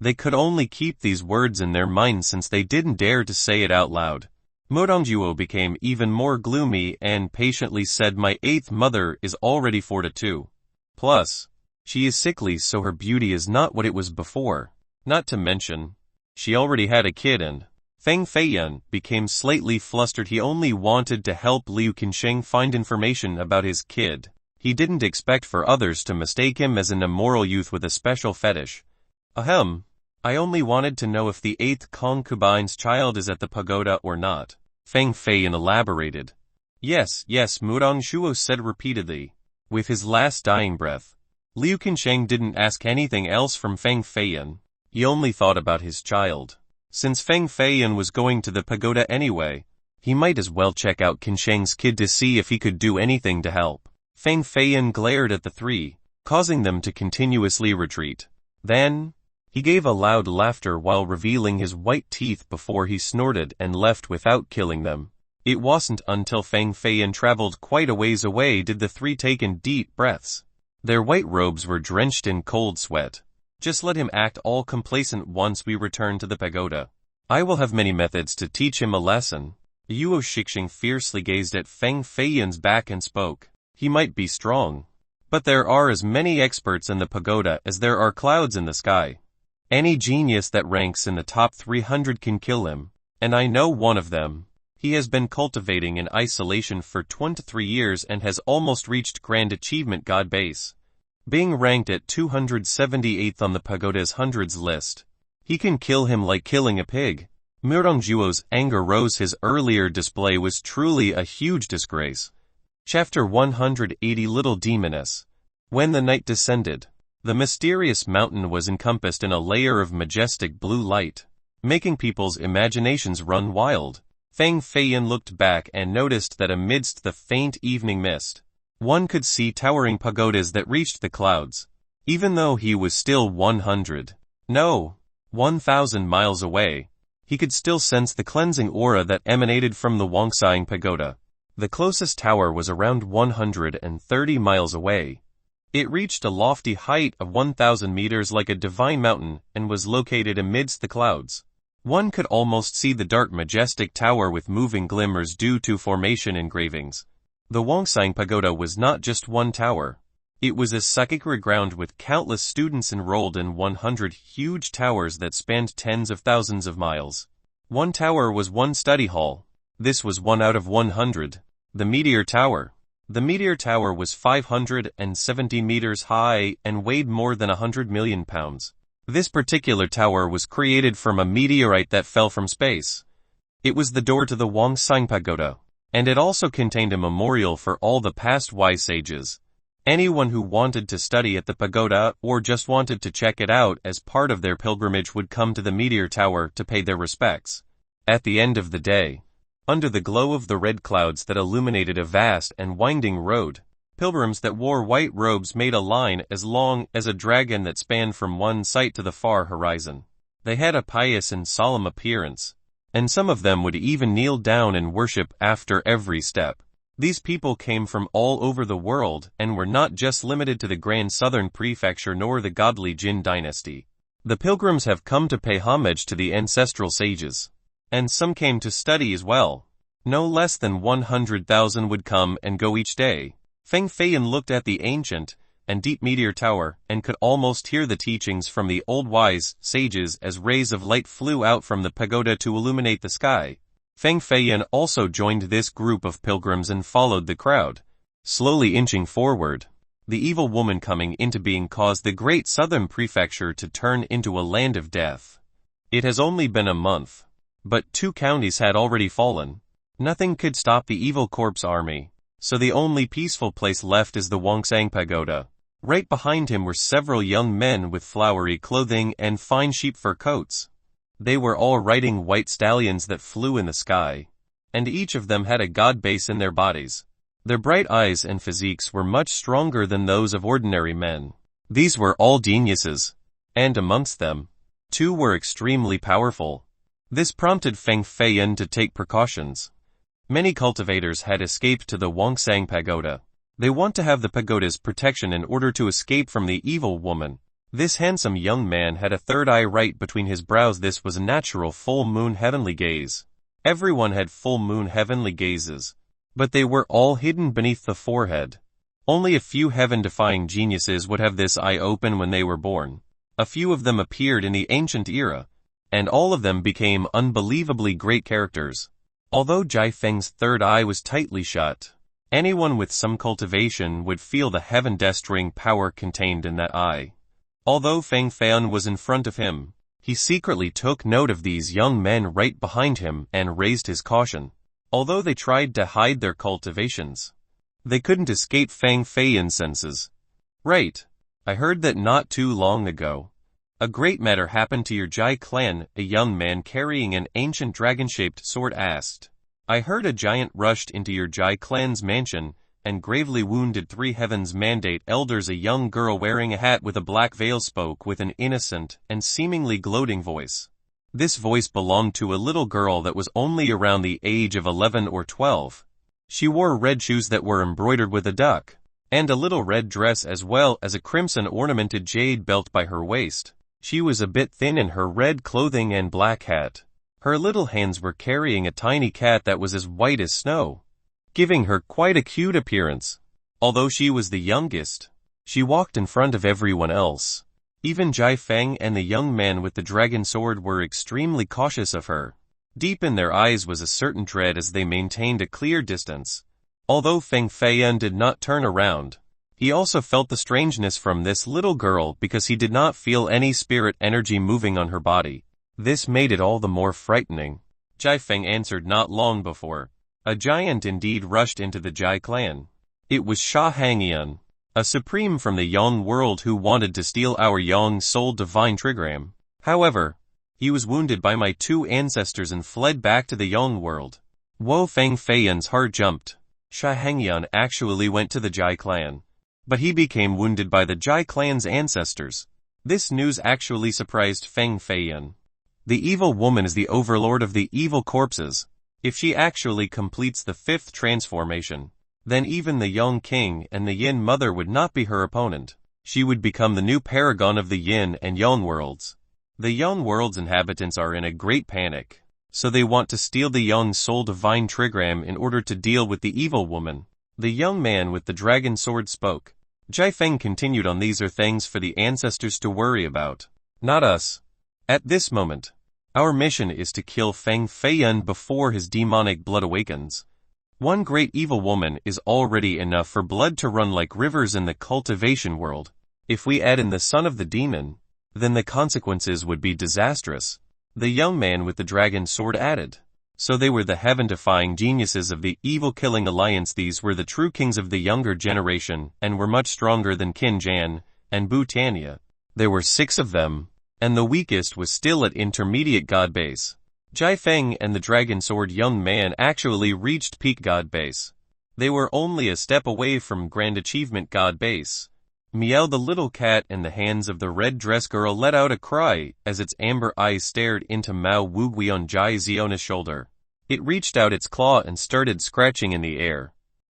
they could only keep these words in their minds since they didn't dare to say it out loud. Mudongjuo became even more gloomy and patiently said, my 8th mother is already 42. Plus, she is sickly, so her beauty is not what it was before. Not to mention, she already had a kid. And Feng Feiyan became slightly flustered. He only wanted to help Liu Qinsheng find information about his kid. He didn't expect for others to mistake him as an immoral youth with a special fetish. Ahem. I only wanted to know if the 8th concubine's child is at the pagoda or not. Feng Feiyan elaborated. Yes, Mudongjuo said repeatedly. With his last dying breath, Liu Qinsheng didn't ask anything else from Feng Feiyan. He only thought about his child. Since Feng Feiyan was going to the pagoda anyway, he might as well check out Qinsheng's kid to see if he could do anything to help. Feng Feiyan glared at the three, causing them to continuously retreat. Then, he gave a loud laughter while revealing his white teeth before he snorted and left without killing them. It wasn't until Feng Feiyan traveled quite a ways away did the three take in deep breaths. Their white robes were drenched in cold sweat. Just let him act all complacent once we return to the pagoda. I will have many methods to teach him a lesson. Luo Shixing fiercely gazed at Feng Feiyan's back and spoke. He might be strong, but there are as many experts in the pagoda as there are clouds in the sky. Any genius that ranks in the top 300 can kill him, and I know one of them. He has been cultivating in isolation for 23 years and has almost reached Grand Achievement God base, being ranked at 278th on the pagoda's hundreds list. He can kill him like killing a pig. Mudongjuo's anger rose. His earlier display was truly a huge disgrace. Chapter 180 Little Demoness. When the night descended, the mysterious mountain was encompassed in a layer of majestic blue light, making people's imaginations run wild. Feng Feiyan looked back and noticed that amidst the faint evening mist, one could see towering pagodas that reached the clouds. Even though he was still 1,000 miles away, he could still sense the cleansing aura that emanated from the Wongsang Pagoda. The closest tower was around 130 miles away. It reached a lofty height of 1,000 meters like a divine mountain and was located amidst the clouds. One could almost see the dark majestic tower with moving glimmers due to formation engravings. The Wongsang Pagoda was not just one tower. It was a sacred ground with countless students enrolled in 100 huge towers that spanned tens of thousands of miles. One tower was one study hall. This was one out of 100. The Meteor Tower. The Meteor Tower was 570 meters high and weighed more than 100 million pounds. This particular tower was created from a meteorite that fell from space. It was the door to the Wongsang Pagoda, and it also contained a memorial for all the past wise sages. Anyone who wanted to study at the pagoda or just wanted to check it out as part of their pilgrimage would come to the Meteor Tower to pay their respects. At the end of the day, under the glow of the red clouds that illuminated a vast and winding road, pilgrims that wore white robes made a line as long as a dragon that spanned from one site to the far horizon. They had a pious and solemn appearance, and some of them would even kneel down and worship after every step. These people came from all over the world and were not just limited to the Grand Southern Prefecture nor the godly Jin dynasty. The pilgrims have come to pay homage to the ancestral sages. And some came to study as well. No less than 100,000 would come and go each day. Feng Feiyan looked at the ancient and deep Meteor Tower and could almost hear the teachings from the old wise sages as rays of light flew out from the pagoda to illuminate the sky. Feng Feiyan also joined this group of pilgrims and followed the crowd, slowly inching forward. The evil woman coming into being caused the Great Southern Prefecture to turn into a land of death. It has only been a month, but 2 counties had already fallen. Nothing could stop the evil corpse army, so the only peaceful place left is the Wongsang Pagoda. Right behind him were several young men with flowery clothing and fine sheep fur coats. They were all riding white stallions that flew in the sky, and each of them had a god base in their bodies. Their bright eyes and physiques were much stronger than those of ordinary men. These were all geniuses, and amongst them, 2 were extremely powerful. This prompted Feng Feiyan to take precautions. Many cultivators had escaped to the Wongsang Pagoda. They want to have the pagoda's protection in order to escape from the evil woman. This handsome young man had a third eye right between his brows. This was a natural full moon heavenly gaze. Everyone had full moon heavenly gazes, but they were all hidden beneath the forehead. Only a few heaven-defying geniuses would have this eye open when they were born. A few of them appeared in the ancient era, and all of them became unbelievably great characters. Although Jai Feng's third eye was tightly shut, anyone with some cultivation would feel the heaven-destroying power contained in that eye. Although Feng Feiyan was in front of him, he secretly took note of these young men right behind him and raised his caution. Although they tried to hide their cultivations, they couldn't escape Feng Feiyan's senses. Right. I heard that not too long ago, a great matter happened to your Jai clan, a young man carrying an ancient dragon-shaped sword asked. I heard a giant rushed into your Jai clan's mansion and gravely wounded 3 heavens mandate elders. A young girl wearing a hat with a black veil spoke with an innocent and seemingly gloating voice. This voice belonged to a little girl that was only around the age of 11 or 12. She wore red shoes that were embroidered with a duck, and a little red dress as well as a crimson ornamented jade belt by her waist. She was a bit thin in her red clothing and black hat. Her little hands were carrying a tiny cat that was as white as snow, giving her quite a cute appearance. Although she was the youngest, she walked in front of everyone else. Even Jai Feng and the young man with the dragon sword were extremely cautious of her. Deep in their eyes was a certain dread as they maintained a clear distance. Although Feng Feiyan did not turn around, he also felt the strangeness from this little girl because he did not feel any spirit energy moving on her body. This made it all the more frightening. Jai Feng answered not long before. A giant indeed rushed into the Jai clan. It was Sha Hangyun, a supreme from the Yang world who wanted to steal our Yang soul divine trigram. However, he was wounded by my two ancestors and fled back to the Yang world. Wo Feng Feiyun's heart jumped. Sha Hangyun actually went to the Jai clan. But he became wounded by the Jai clan's ancestors. This news actually surprised Feng Feiyun. The evil woman is the overlord of the evil corpses. If she actually completes the 5th transformation, then even the Yang king and the Yin mother would not be her opponent. She would become the new paragon of the Yin and Yang worlds. The Yang world's inhabitants are in a great panic, so they want to steal the Yang soul divine trigram in order to deal with the evil woman. The young man with the dragon sword spoke. Jai Feng continued on, these are things for the ancestors to worry about, not us. At this moment, our mission is to kill Feng Feiyun before his demonic blood awakens. One great evil woman is already enough for blood to run like rivers in the cultivation world. If we add in the son of the demon, then the consequences would be disastrous. The young man with the dragon sword added. So they were the heaven-defying geniuses of the evil-killing alliance. These were the true kings of the younger generation, and were much stronger than Qin Jan and Butania. There were 6 of them, and the weakest was still at intermediate god base. Jai Feng and the dragon sword young man actually reached peak god base. They were only a step away from grand achievement god base. Meow the little cat in the hands of the red dress girl let out a cry as its amber eyes stared into Mao Wugui on Jai Ziona's shoulder. It reached out its claw and started scratching in the air.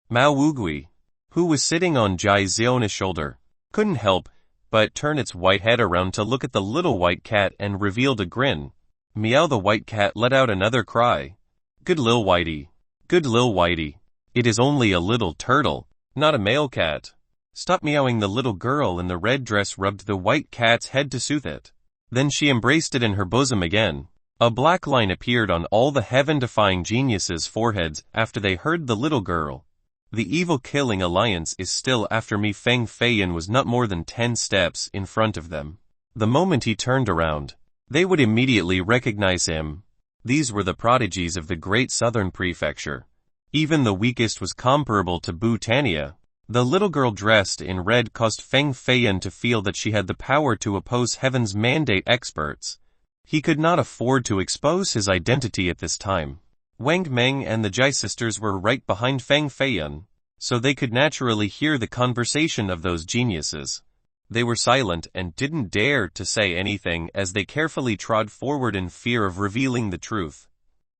Mao Wugui, who was sitting on Jai Ziona's shoulder, couldn't help but turn its white head around to look at the little white cat and revealed a grin. Meow the white cat let out another cry. Good Lil Whitey. Good Lil Whitey. It is only a little turtle, not a male cat. Stop meowing. The little girl in the red dress rubbed the white cat's head to soothe it. Then she embraced it in her bosom again. A black line appeared on all the heaven-defying geniuses' foreheads after they heard the little girl. The evil-killing alliance is still after me. Feng Feiyun was not more than 10 steps in front of them. The moment he turned around, they would immediately recognize him. These were the prodigies of the great southern prefecture. Even the weakest was comparable to Butania. The little girl dressed in red caused Feng Feiyun to feel that she had the power to oppose heaven's mandate experts. He could not afford to expose his identity at this time. Wang Meng and the Jai sisters were right behind Feng Feiyun, so they could naturally hear the conversation of those geniuses. They were silent and didn't dare to say anything as they carefully trod forward in fear of revealing the truth.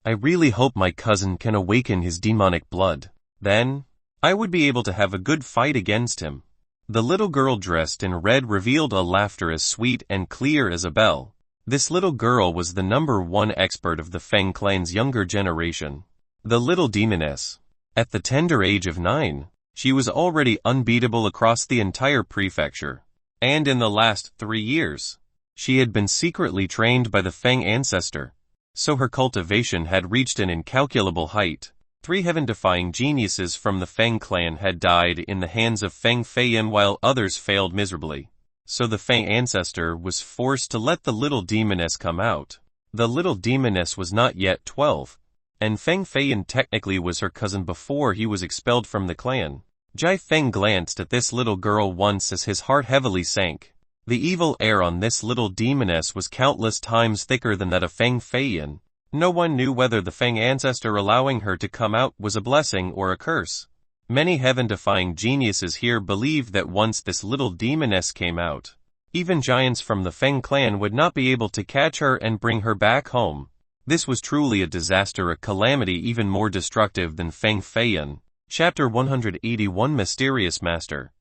I really hope my cousin can awaken his demonic blood. Then, I would be able to have a good fight against him. The little girl dressed in red revealed a laughter as sweet and clear as a bell. This little girl was the #1 expert of the Feng clan's younger generation. The little demoness. At the tender age of 9, she was already unbeatable across the entire prefecture. And in the last 3 years, she had been secretly trained by the Feng ancestor. So her cultivation had reached an incalculable height. 3 heaven-defying geniuses from the Feng clan had died in the hands of Feng Feiyun while others failed miserably. So the Feng ancestor was forced to let the little demoness come out. The little demoness was not yet 12, and Feng Feiyun technically was her cousin before he was expelled from the clan. Jai Feng glanced at this little girl once as his heart heavily sank. The evil air on this little demoness was countless times thicker than that of Feng Feiyun. No one knew whether the Feng ancestor allowing her to come out was a blessing or a curse. Many heaven-defying geniuses here believed that once this little demoness came out, even giants from the Feng clan would not be able to catch her and bring her back home. This was truly a disaster, a calamity even more destructive than Feng Feiyun. Chapter 181 Mysterious Master.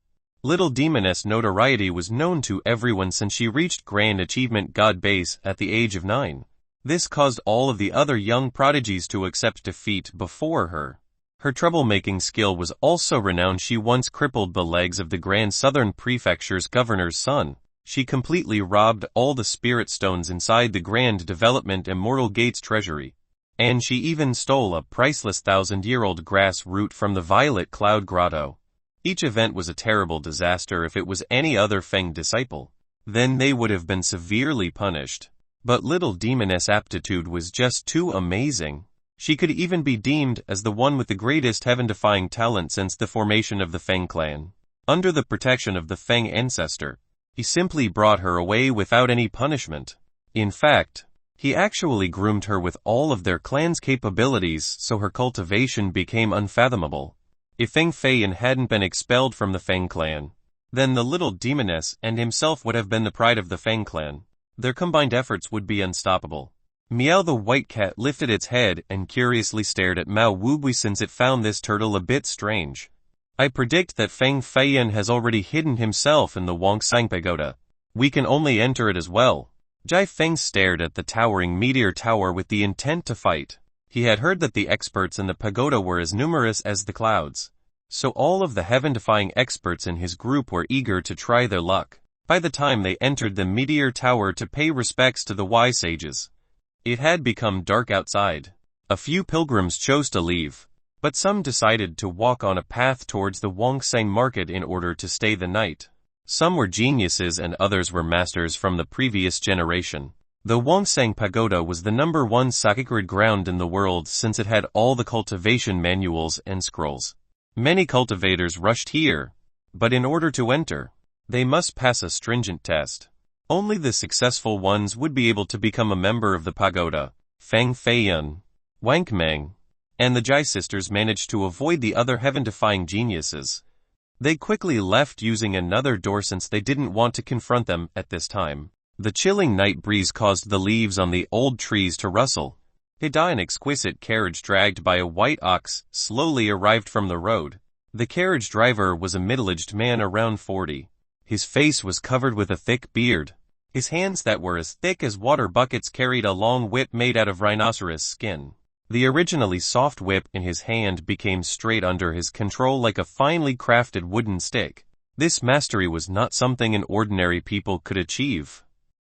Little Demoness notoriety was known to everyone since she reached Grand Achievement God Base at the age of 9. This caused all of the other young prodigies to accept defeat before her. Her troublemaking skill was also renowned. She once crippled the legs of the Grand Southern Prefecture's governor's son. She completely robbed all the spirit stones inside the Grand Development Immortal Gates treasury. And she even stole a priceless 1,000-year-old grass root from the Violet Cloud Grotto. Each event was a terrible disaster. If it was any other Feng disciple, then they would have been severely punished. But little demoness aptitude was just too amazing. She could even be deemed as the one with the greatest heaven-defying talent since the formation of the Feng clan. Under the protection of the Feng ancestor, he simply brought her away without any punishment. In fact, he actually groomed her with all of their clan's capabilities so her cultivation became unfathomable. If Feng Feiyan hadn't been expelled from the Feng clan, then the little demoness and himself would have been the pride of the Feng clan. Their combined efforts would be unstoppable. Meow the white cat lifted its head and curiously stared at Mao Wugui since it found this turtle a bit strange. I predict that Feng Feiyan has already hidden himself in the Wongsang Pagoda. We can only enter it as well. Jai Feng stared at the towering meteor tower with the intent to fight. He had heard that the experts in the pagoda were as numerous as the clouds. So all of the heaven-defying experts in his group were eager to try their luck. By the time they entered the meteor tower to pay respects to the wise sages, it had become dark outside. A few pilgrims chose to leave, but some decided to walk on a path towards the Wongsang market in order to stay the night. Some were geniuses and others were masters from the previous generation. The Wongsang Pagoda was the #1 sacred ground in the world since it had all the cultivation manuals and scrolls. Many cultivators rushed here, but in order to enter, they must pass a stringent test. Only the successful ones would be able to become a member of the pagoda. Feng Feiyan, Wang Meng, and the Jai sisters managed to avoid the other heaven-defying geniuses. They quickly left using another door since they didn't want to confront them at this time. The chilling night breeze caused the leaves on the old trees to rustle. An exquisite carriage dragged by a white ox slowly arrived from the road. The carriage driver was a middle-aged man around 40. His face was covered with a thick beard. His hands that were as thick as water buckets carried a long whip made out of rhinoceros skin. The originally soft whip in his hand became straight under his control like a finely crafted wooden stick. This mastery was not something an ordinary people could achieve.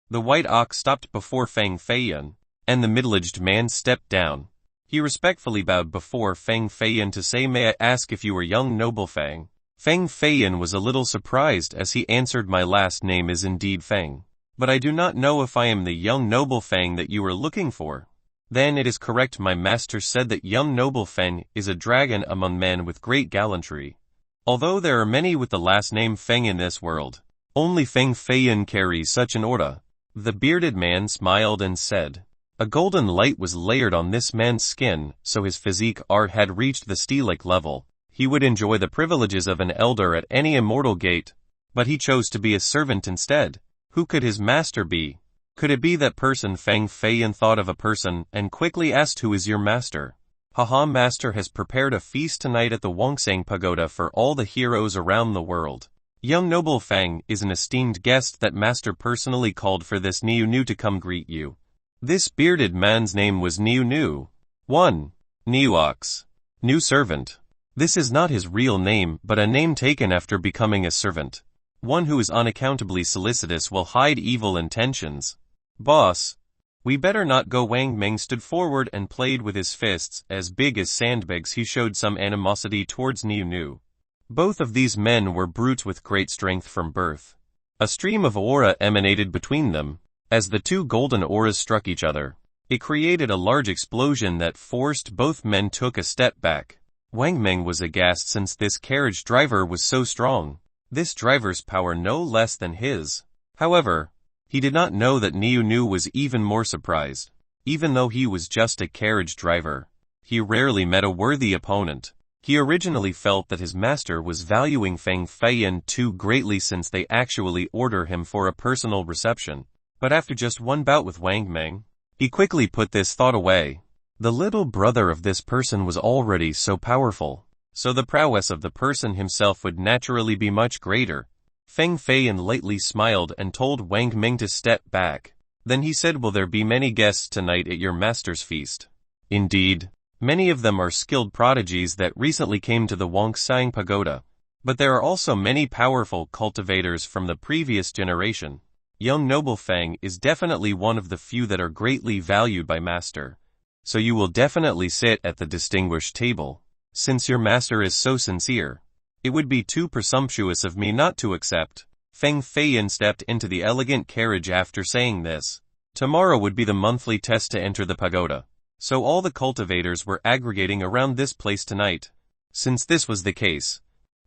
The white ox stopped before Feng Feiyan, and the middle-aged man stepped down. He respectfully bowed before Feng Feiyan to say, "May I ask if you are young noble Feng?" Feng Feiyan was a little surprised as he answered, "My last name is indeed Feng, but I do not know if I am the young noble Feng that you are looking for." "Then it is correct. My master said that young noble Feng is a dragon among men with great gallantry. Although there are many with the last name Feng in this world, only Feng Feiyan carries such an aura." The bearded man smiled and said, a golden light was layered on this man's skin, so his physique art had reached the stelic level. He would enjoy the privileges of an elder at any immortal gate, but he chose to be a servant instead. Who could his master be? Could it be that person? Feng Feiyan thought of a person and quickly asked, "Who is your master?" "Haha, master has prepared a feast tonight at the Wongsang Pagoda for all the heroes around the world. Young noble Feng is an esteemed guest that master personally called for this Niu Nu to come greet you." This bearded man's name was Niu Nu. 1. Niuox. New servant. This is not his real name but a name taken after becoming a servant. One who is unaccountably solicitous will hide evil intentions. "Boss, we better not go." Wang Meng stood forward and played with his fists as big as sandbags. He showed some animosity towards Niu Nu. Both of these men were brutes with great strength from birth. A stream of aura emanated between them. As the two golden auras struck each other, it created a large explosion that forced both men took a step back. Wang Meng was aghast since this carriage driver was so strong. This driver's power no less than his. However, he did not know that Niu Nu was even more surprised. Even though he was just a carriage driver, he rarely met a worthy opponent. He originally felt that his master was valuing Feng Feiyan too greatly since they actually order him for a personal reception. But after just one bout with Wang Meng, he quickly put this thought away. The little brother of this person was already so powerful, so the prowess of the person himself would naturally be much greater. Feng Feiyan lightly smiled and told Wang Meng to step back. Then he said, "Will there be many guests tonight at your master's feast?" "Indeed. Many of them are skilled prodigies that recently came to the Wongsang Pagoda. But there are also many powerful cultivators from the previous generation. Young noble Feng is definitely one of the few that are greatly valued by master. So you will definitely sit at the distinguished table. Since your master is so sincere, it would be too presumptuous of me not to accept." Feng Feiyan stepped into the elegant carriage after saying this. Tomorrow would be the monthly test to enter the pagoda. So all the cultivators were aggregating around this place tonight. Since this was the case,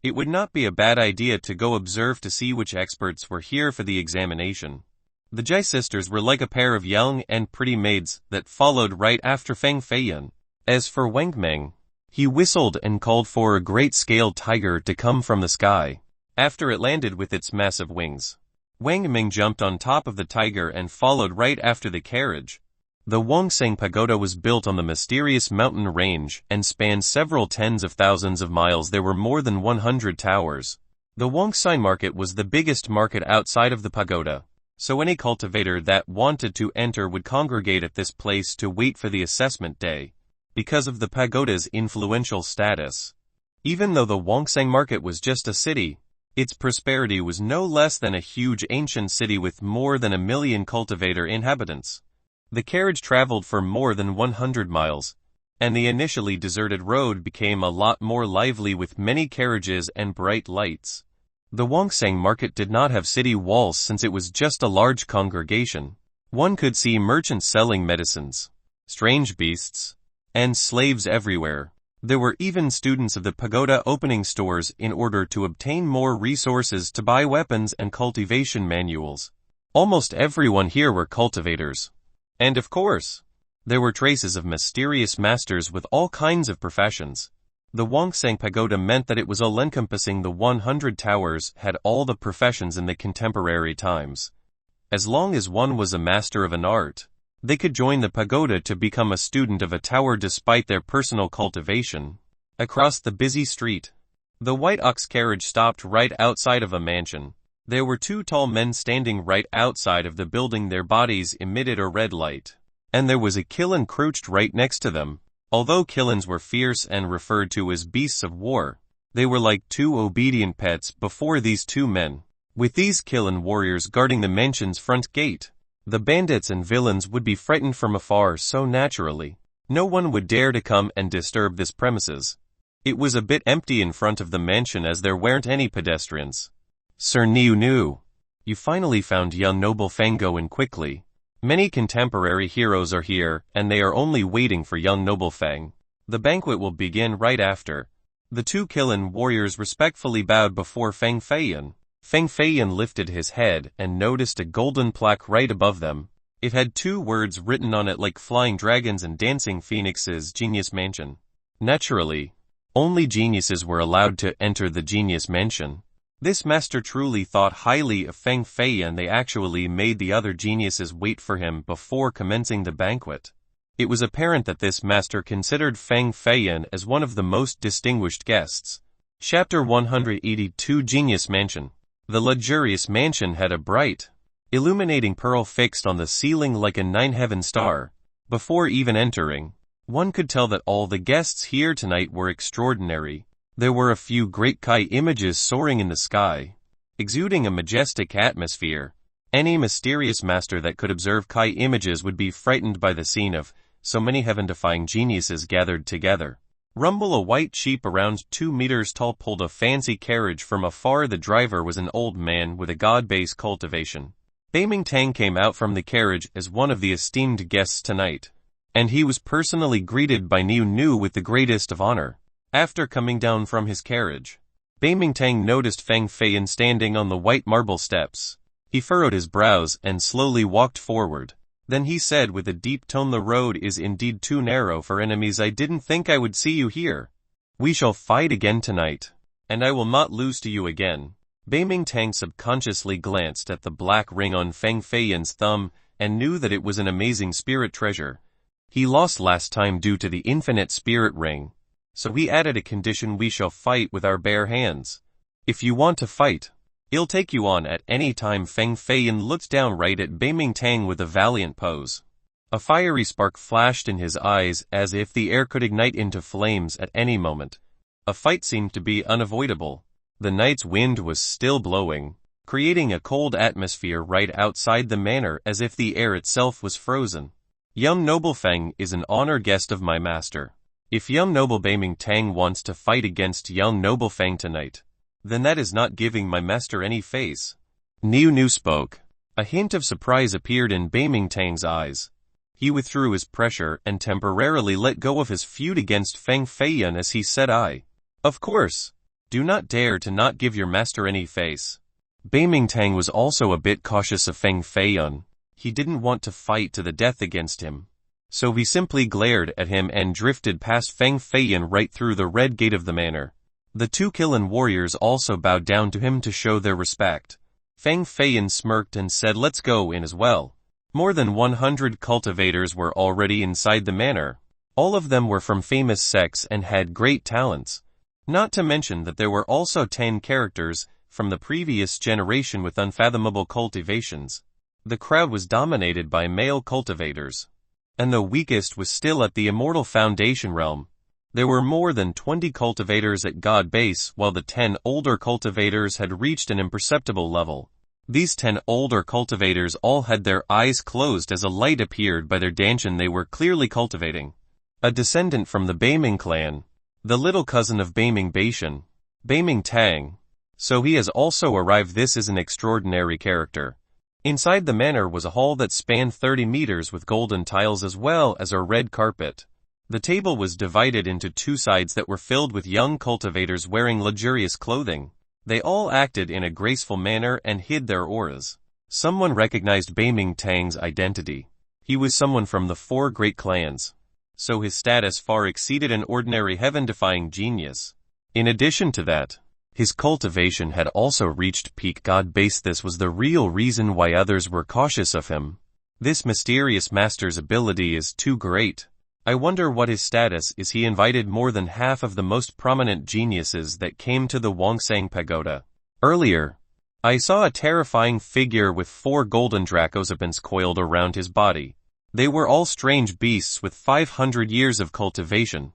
it would not be a bad idea to go observe to see which experts were here for the examination. The Jai sisters were like a pair of young and pretty maids that followed right after Feng Feiyan. As for Wang Meng, he whistled and called for a great scaled tiger to come from the sky. After it landed with its massive wings, Wang Meng jumped on top of the tiger and followed right after the carriage. The Wongsang Pagoda was built on the mysterious mountain range and spanned several tens of thousands of miles. There were more than 100 towers. The Wongsang market was the biggest market outside of the pagoda, so any cultivator that wanted to enter would congregate at this place to wait for the assessment day. Because of the pagoda's influential status, even though the Wongsang market was just a city, its prosperity was no less than a huge ancient city with more than 1 million cultivator inhabitants. The carriage traveled for more than 100 miles, and the initially deserted road became a lot more lively with many carriages and bright lights. The Wongsang market did not have city walls since it was just a large congregation. One could see merchants selling medicines, strange beasts, and slaves everywhere. There were even students of the pagoda opening stores in order to obtain more resources to buy weapons and cultivation manuals. Almost everyone here were cultivators. And of course, there were traces of mysterious masters with all kinds of professions. The Wongsang Pagoda meant that it was all-encompassing. The 100 towers had all the professions in the contemporary times. As long as one was a master of an art, they could join the pagoda to become a student of a tower despite their personal cultivation. Across the busy street, the white ox carriage stopped right outside of a mansion. There were 2 tall men standing right outside of the building. Their bodies emitted a red light, and there was a kiln crouched right next to them. Although killins were fierce and referred to as beasts of war, they were like 2 obedient pets before these 2 men. With these kiln warriors guarding the mansion's front gate, the bandits and villains would be frightened from afar so naturally. No one would dare to come and disturb this premises. It was a bit empty in front of the mansion as there weren't any pedestrians. Sir Niu, you finally found young noble Fang. Go in quickly. Many contemporary heroes are here, and they are only waiting for young noble Fang. The banquet will begin right after. The 2 kiln warriors respectfully bowed before Feng Feiyan. Feng Feiyan lifted his head and noticed a golden plaque right above them. It had 2 words written on it like flying dragons and dancing phoenixes: Genius Mansion. Naturally, only geniuses were allowed to enter the Genius Mansion. This master truly thought highly of Feng Feiyan. They actually made the other geniuses wait for him before commencing the banquet. It was apparent that this master considered Feng Feiyan as one of the most distinguished guests. Chapter 182 Genius Mansion. The luxurious mansion had a bright, illuminating pearl fixed on the ceiling like a 9-heaven star. Before even entering, one could tell that all the guests here tonight were extraordinary. There were a few great Kai images soaring in the sky, exuding a majestic atmosphere. Any mysterious master that could observe Kai images would be frightened by the scene of so many heaven-defying geniuses gathered together. Rumble, a white sheep around 2 meters tall, pulled a fancy carriage from afar. The driver was an old man with a god-based cultivation. Beiming Tang came out from the carriage as one of the esteemed guests tonight, and he was personally greeted by Niu with the greatest of honor. After coming down from his carriage, Beiming Tang noticed Feng Feiyan standing on the white marble steps. He furrowed his brows and slowly walked forward. Then he said with a deep tone, "The road is indeed too narrow for enemies. I didn't think I would see you here. We shall fight again tonight, and I will not lose to you again." Beiming Tang subconsciously glanced at the black ring on Feng Feiyan's thumb and knew that it was an amazing spirit treasure. He lost last time due to the infinite spirit ring, so he added a condition: "We shall fight with our bare hands. If you want to fight, I'll take you on at any time." Feng Feiyan looked down right at Beiming Tang with a valiant pose. A fiery spark flashed in his eyes as if the air could ignite into flames at any moment. A fight seemed to be unavoidable. The night's wind was still blowing, creating a cold atmosphere right outside the manor as if the air itself was frozen. "Young noble Feng is an honored guest of my master. If young noble Beiming Tang wants to fight against young noble Feng tonight, then that is not giving my master any face." Niu spoke. A hint of surprise appeared in Beiming Tang's eyes. He withdrew his pressure and temporarily let go of his feud against Feng Feiyan as he said, Of course. Do not dare to not give your master any face. Beiming Tang was also a bit cautious of Feng Feiyan. He didn't want to fight to the death against him. So he simply glared at him and drifted past Feng Feiyan right through the red gate of the manor. The two Qilin warriors also bowed down to him to show their respect. Feng Feiyan smirked and said, let's go in as well. More than 100 cultivators were already inside the manor. All of them were from famous sects and had great talents. Not to mention that there were also 10 characters from the previous generation with unfathomable cultivations. The crowd was dominated by male cultivators. And the weakest was still at the Immortal Foundation realm. There were more than 20 cultivators at God base, while the 10 older cultivators had reached an imperceptible level. These 10 older cultivators all had their eyes closed as a light appeared by their dantian they were clearly cultivating. A descendant from the Beiming clan, the little cousin of Beiming Beishan, Beiming Tang. So he has also arrived. This is an extraordinary character. Inside the manor was a hall that spanned 30 meters with golden tiles as well as a red carpet. The table was divided into two sides that were filled with young cultivators wearing luxurious clothing. They all acted in a graceful manner and hid their auras. Someone recognized Beiming Tang's identity. He was someone from the 4 great clans. So his status far exceeded an ordinary heaven-defying genius. In addition to that, his cultivation had also reached peak God base. This was the real reason why others were cautious of him. This mysterious master's ability is too great. I wonder what his status is. He invited more than half of the most prominent geniuses that came to the Wongsang Pagoda. Earlier, I saw a terrifying figure with 4 golden dracosapans coiled around his body. They were all strange beasts with 500 years of cultivation.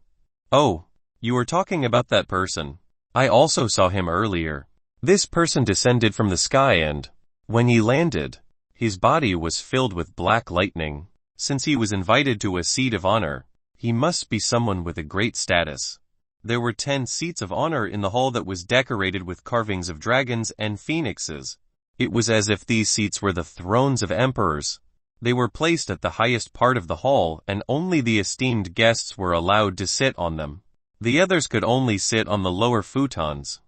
Oh, you were talking about that person. I also saw him earlier. This person descended from the sky and, when he landed, his body was filled with black lightning. Since he was invited to a seat of honor, he must be someone with a great status. There were 10 seats of honor in the hall that was decorated with carvings of dragons and phoenixes. It was as if these seats were the thrones of emperors. They were placed at the highest part of the hall and only the esteemed guests were allowed to sit on them. The others could only sit on the lower futons.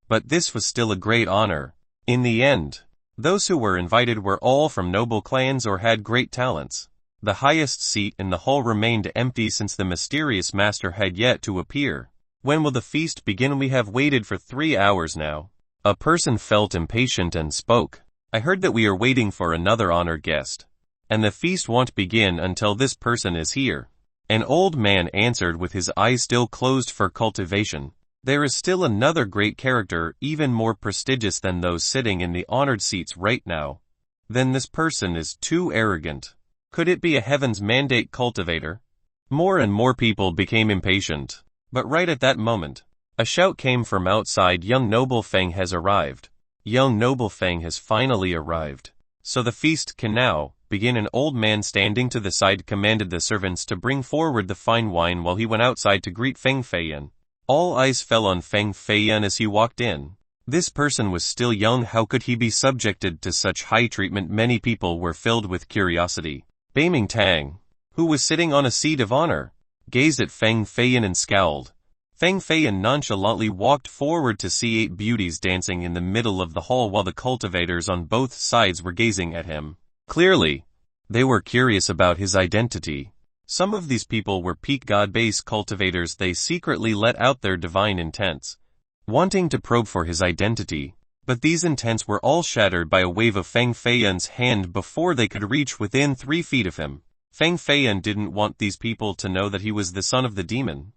But this was still a great honor. In the end, those who were invited were all from noble clans or had great talents. The highest seat in the hall remained empty since the mysterious master had yet to appear. When will the feast begin? We have waited for 3 hours now. A person felt impatient and spoke. I heard that we are waiting for another honored guest. And the feast won't begin until this person is here. An old man answered with his eyes still closed for cultivation. There is still another great character, even more prestigious than those sitting in the honored seats right now. Then this person is too arrogant. Could it be a heaven's mandate cultivator? More and more people became impatient. But right at that moment, a shout came from outside. Young Noble Feng has arrived. Young Noble Feng has finally arrived. So the feast can now begin. An old man standing to the side commanded the servants to bring forward the fine wine while he went outside to greet Feng Feiyan. All eyes fell on Feng Feiyan as he walked in. This person was still young. How could he be subjected to such high treatment? Many people were filled with curiosity. Beiming Tang, who was sitting on a seat of honor, gazed at Feng Feiyan and scowled. Feng Feiyan nonchalantly walked forward to see 8 beauties dancing in the middle of the hall while the cultivators on both sides were gazing at him. Clearly, they were curious about his identity. Some of these people were peak God base cultivators. They secretly let out their divine intents, wanting to probe for his identity. But these intents were all shattered by a wave of Feng Feiyan's hand before they could reach within 3 feet of him. Feng Feiyan didn't want these people to know that he was the son of the demon.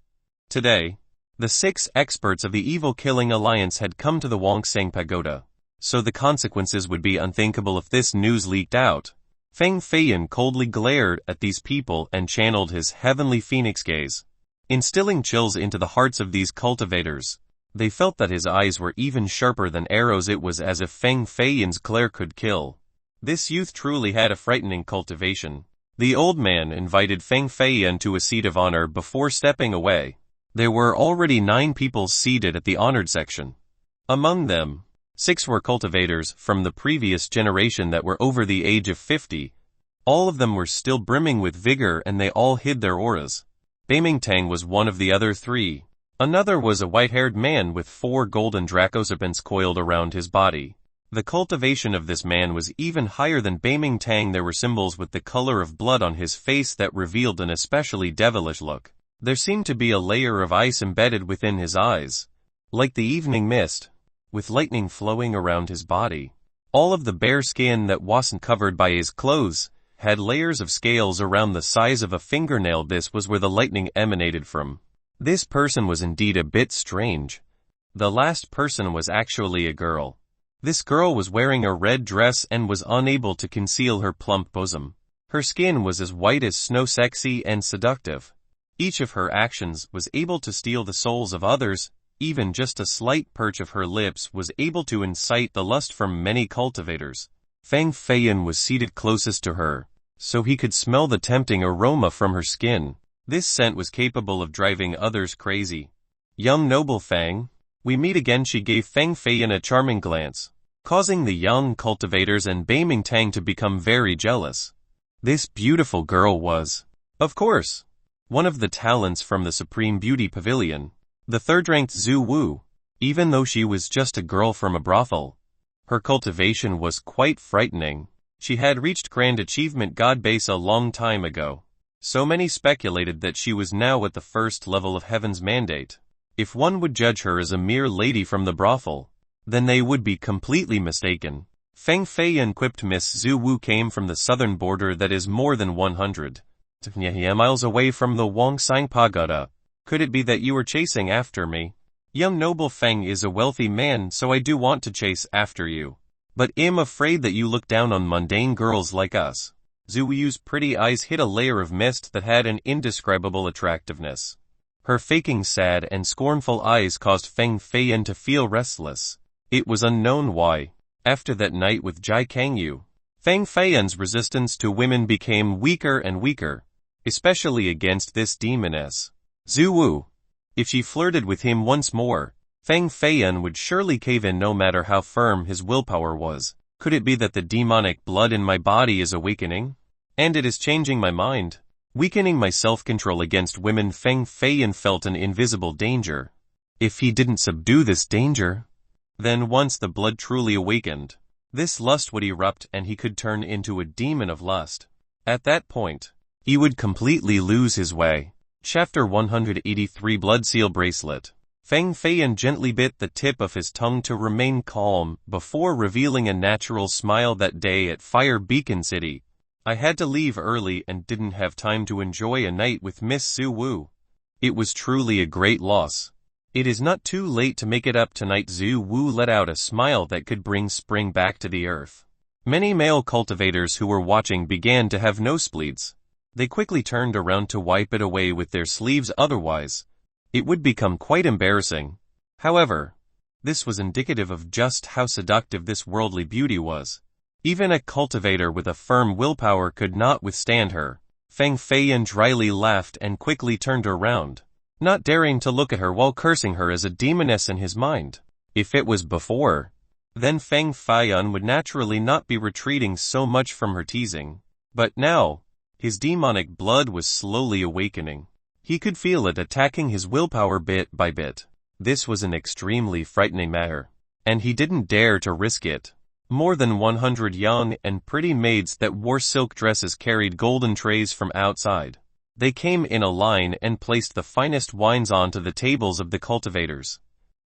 Today, the 6 experts of the Evil Killing Alliance had come to the Wongsang Pagoda. So the consequences would be unthinkable if this news leaked out. Feng Feiyan coldly glared at these people and channeled his heavenly phoenix gaze, instilling chills into the hearts of these cultivators. They felt that his eyes were even sharper than arrows. It was as if Feng Feiyan's glare could kill. This youth truly had a frightening cultivation. The old man invited Feng Feiyan to a seat of honor before stepping away. There were already 9 people seated at the honored section. Among them, 6 were cultivators from the previous generation that were over the age of 50. All of them were still brimming with vigor and they all hid their auras. Bamingtang was one of the other three. Another was a white-haired man with 4 golden draco serpents coiled around his body. The cultivation of this man was even higher than Bamingtang. There were symbols with the color of blood on his face that revealed an especially devilish look. There seemed to be a layer of ice embedded within his eyes, like the evening mist, with lightning flowing around his body. All of the bare skin that wasn't covered by his clothes had layers of scales around the size of a fingernail. This was where the lightning emanated from. This person was indeed a bit strange. The last person was actually a girl. This girl was wearing a red dress and was unable to conceal her plump bosom. Her skin was as white as snow, sexy and seductive. Each of her actions was able to steal the souls of others. Even just a slight perch of her lips was able to incite the lust from many cultivators. Feng Feiyan was seated closest to her, so he could smell the tempting aroma from her skin. This scent was capable of driving others crazy. Young noble Feng, we meet again. She gave Feng Feiyan a charming glance, causing the young cultivators and Bamingtang to become very jealous. This beautiful girl was, of course, one of the talents from the Supreme Beauty Pavilion, the third-ranked Zhu Wu. Even though she was just a girl from a brothel, her cultivation was quite frightening. She had reached Grand Achievement God Base a long time ago. So many speculated that she was now at the first level of Heaven's Mandate. If one would judge her as a mere lady from the brothel, then they would be completely mistaken. Feng Feiyan quipped. Miss Zhu Wu came from the southern border that is more than 100 miles away from the Wongsang Pagoda. Could it be that you were chasing after me? Young noble Feng is a wealthy man, so I do want to chase after you. But I'm afraid that you look down on mundane girls like us. Zhu Wu's pretty eyes hid a layer of mist that had an indescribable attractiveness. Her faking sad and scornful eyes caused Feng Feiyan to feel restless. It was unknown why. After that night with Jai Kangyu, Feng Feiyan's resistance to women became weaker and weaker, especially against this demoness, Zhu Wu. If she flirted with him once more, Feng Feiyan would surely cave in no matter how firm his willpower was. Could it be that the demonic blood in my body is awakening? And it is changing my mind, weakening my self-control against women. Feng Feiyan felt an invisible danger. If he didn't subdue this danger, then once the blood truly awakened, this lust would erupt and he could turn into a demon of lust. At that point, he would completely lose his way. Chapter 183 Blood Seal Bracelet. Feng Feiyan gently bit the tip of his tongue to remain calm before revealing a natural smile. That day at Fire Beacon City, I had to leave early and didn't have time to enjoy a night with Miss Zhu Wu. It was truly a great loss. It is not too late to make it up tonight. Zhu Wu let out a smile that could bring spring back to the earth. Many male cultivators who were watching began to have nosebleeds. They quickly turned around to wipe it away with their sleeves, otherwise it would become quite embarrassing. However, this was indicative of just how seductive this worldly beauty was. Even a cultivator with a firm willpower could not withstand her. Feng Feiyan dryly laughed and quickly turned around, not daring to look at her while cursing her as a demoness in his mind. If it was before, then Feng Feiyan would naturally not be retreating so much from her teasing. But now, his demonic blood was slowly awakening. He could feel it attacking his willpower bit by bit. This was an extremely frightening matter, and he didn't dare to risk it. More than 100 young and pretty maids that wore silk dresses carried golden trays from outside. They came in a line and placed the finest wines onto the tables of the cultivators.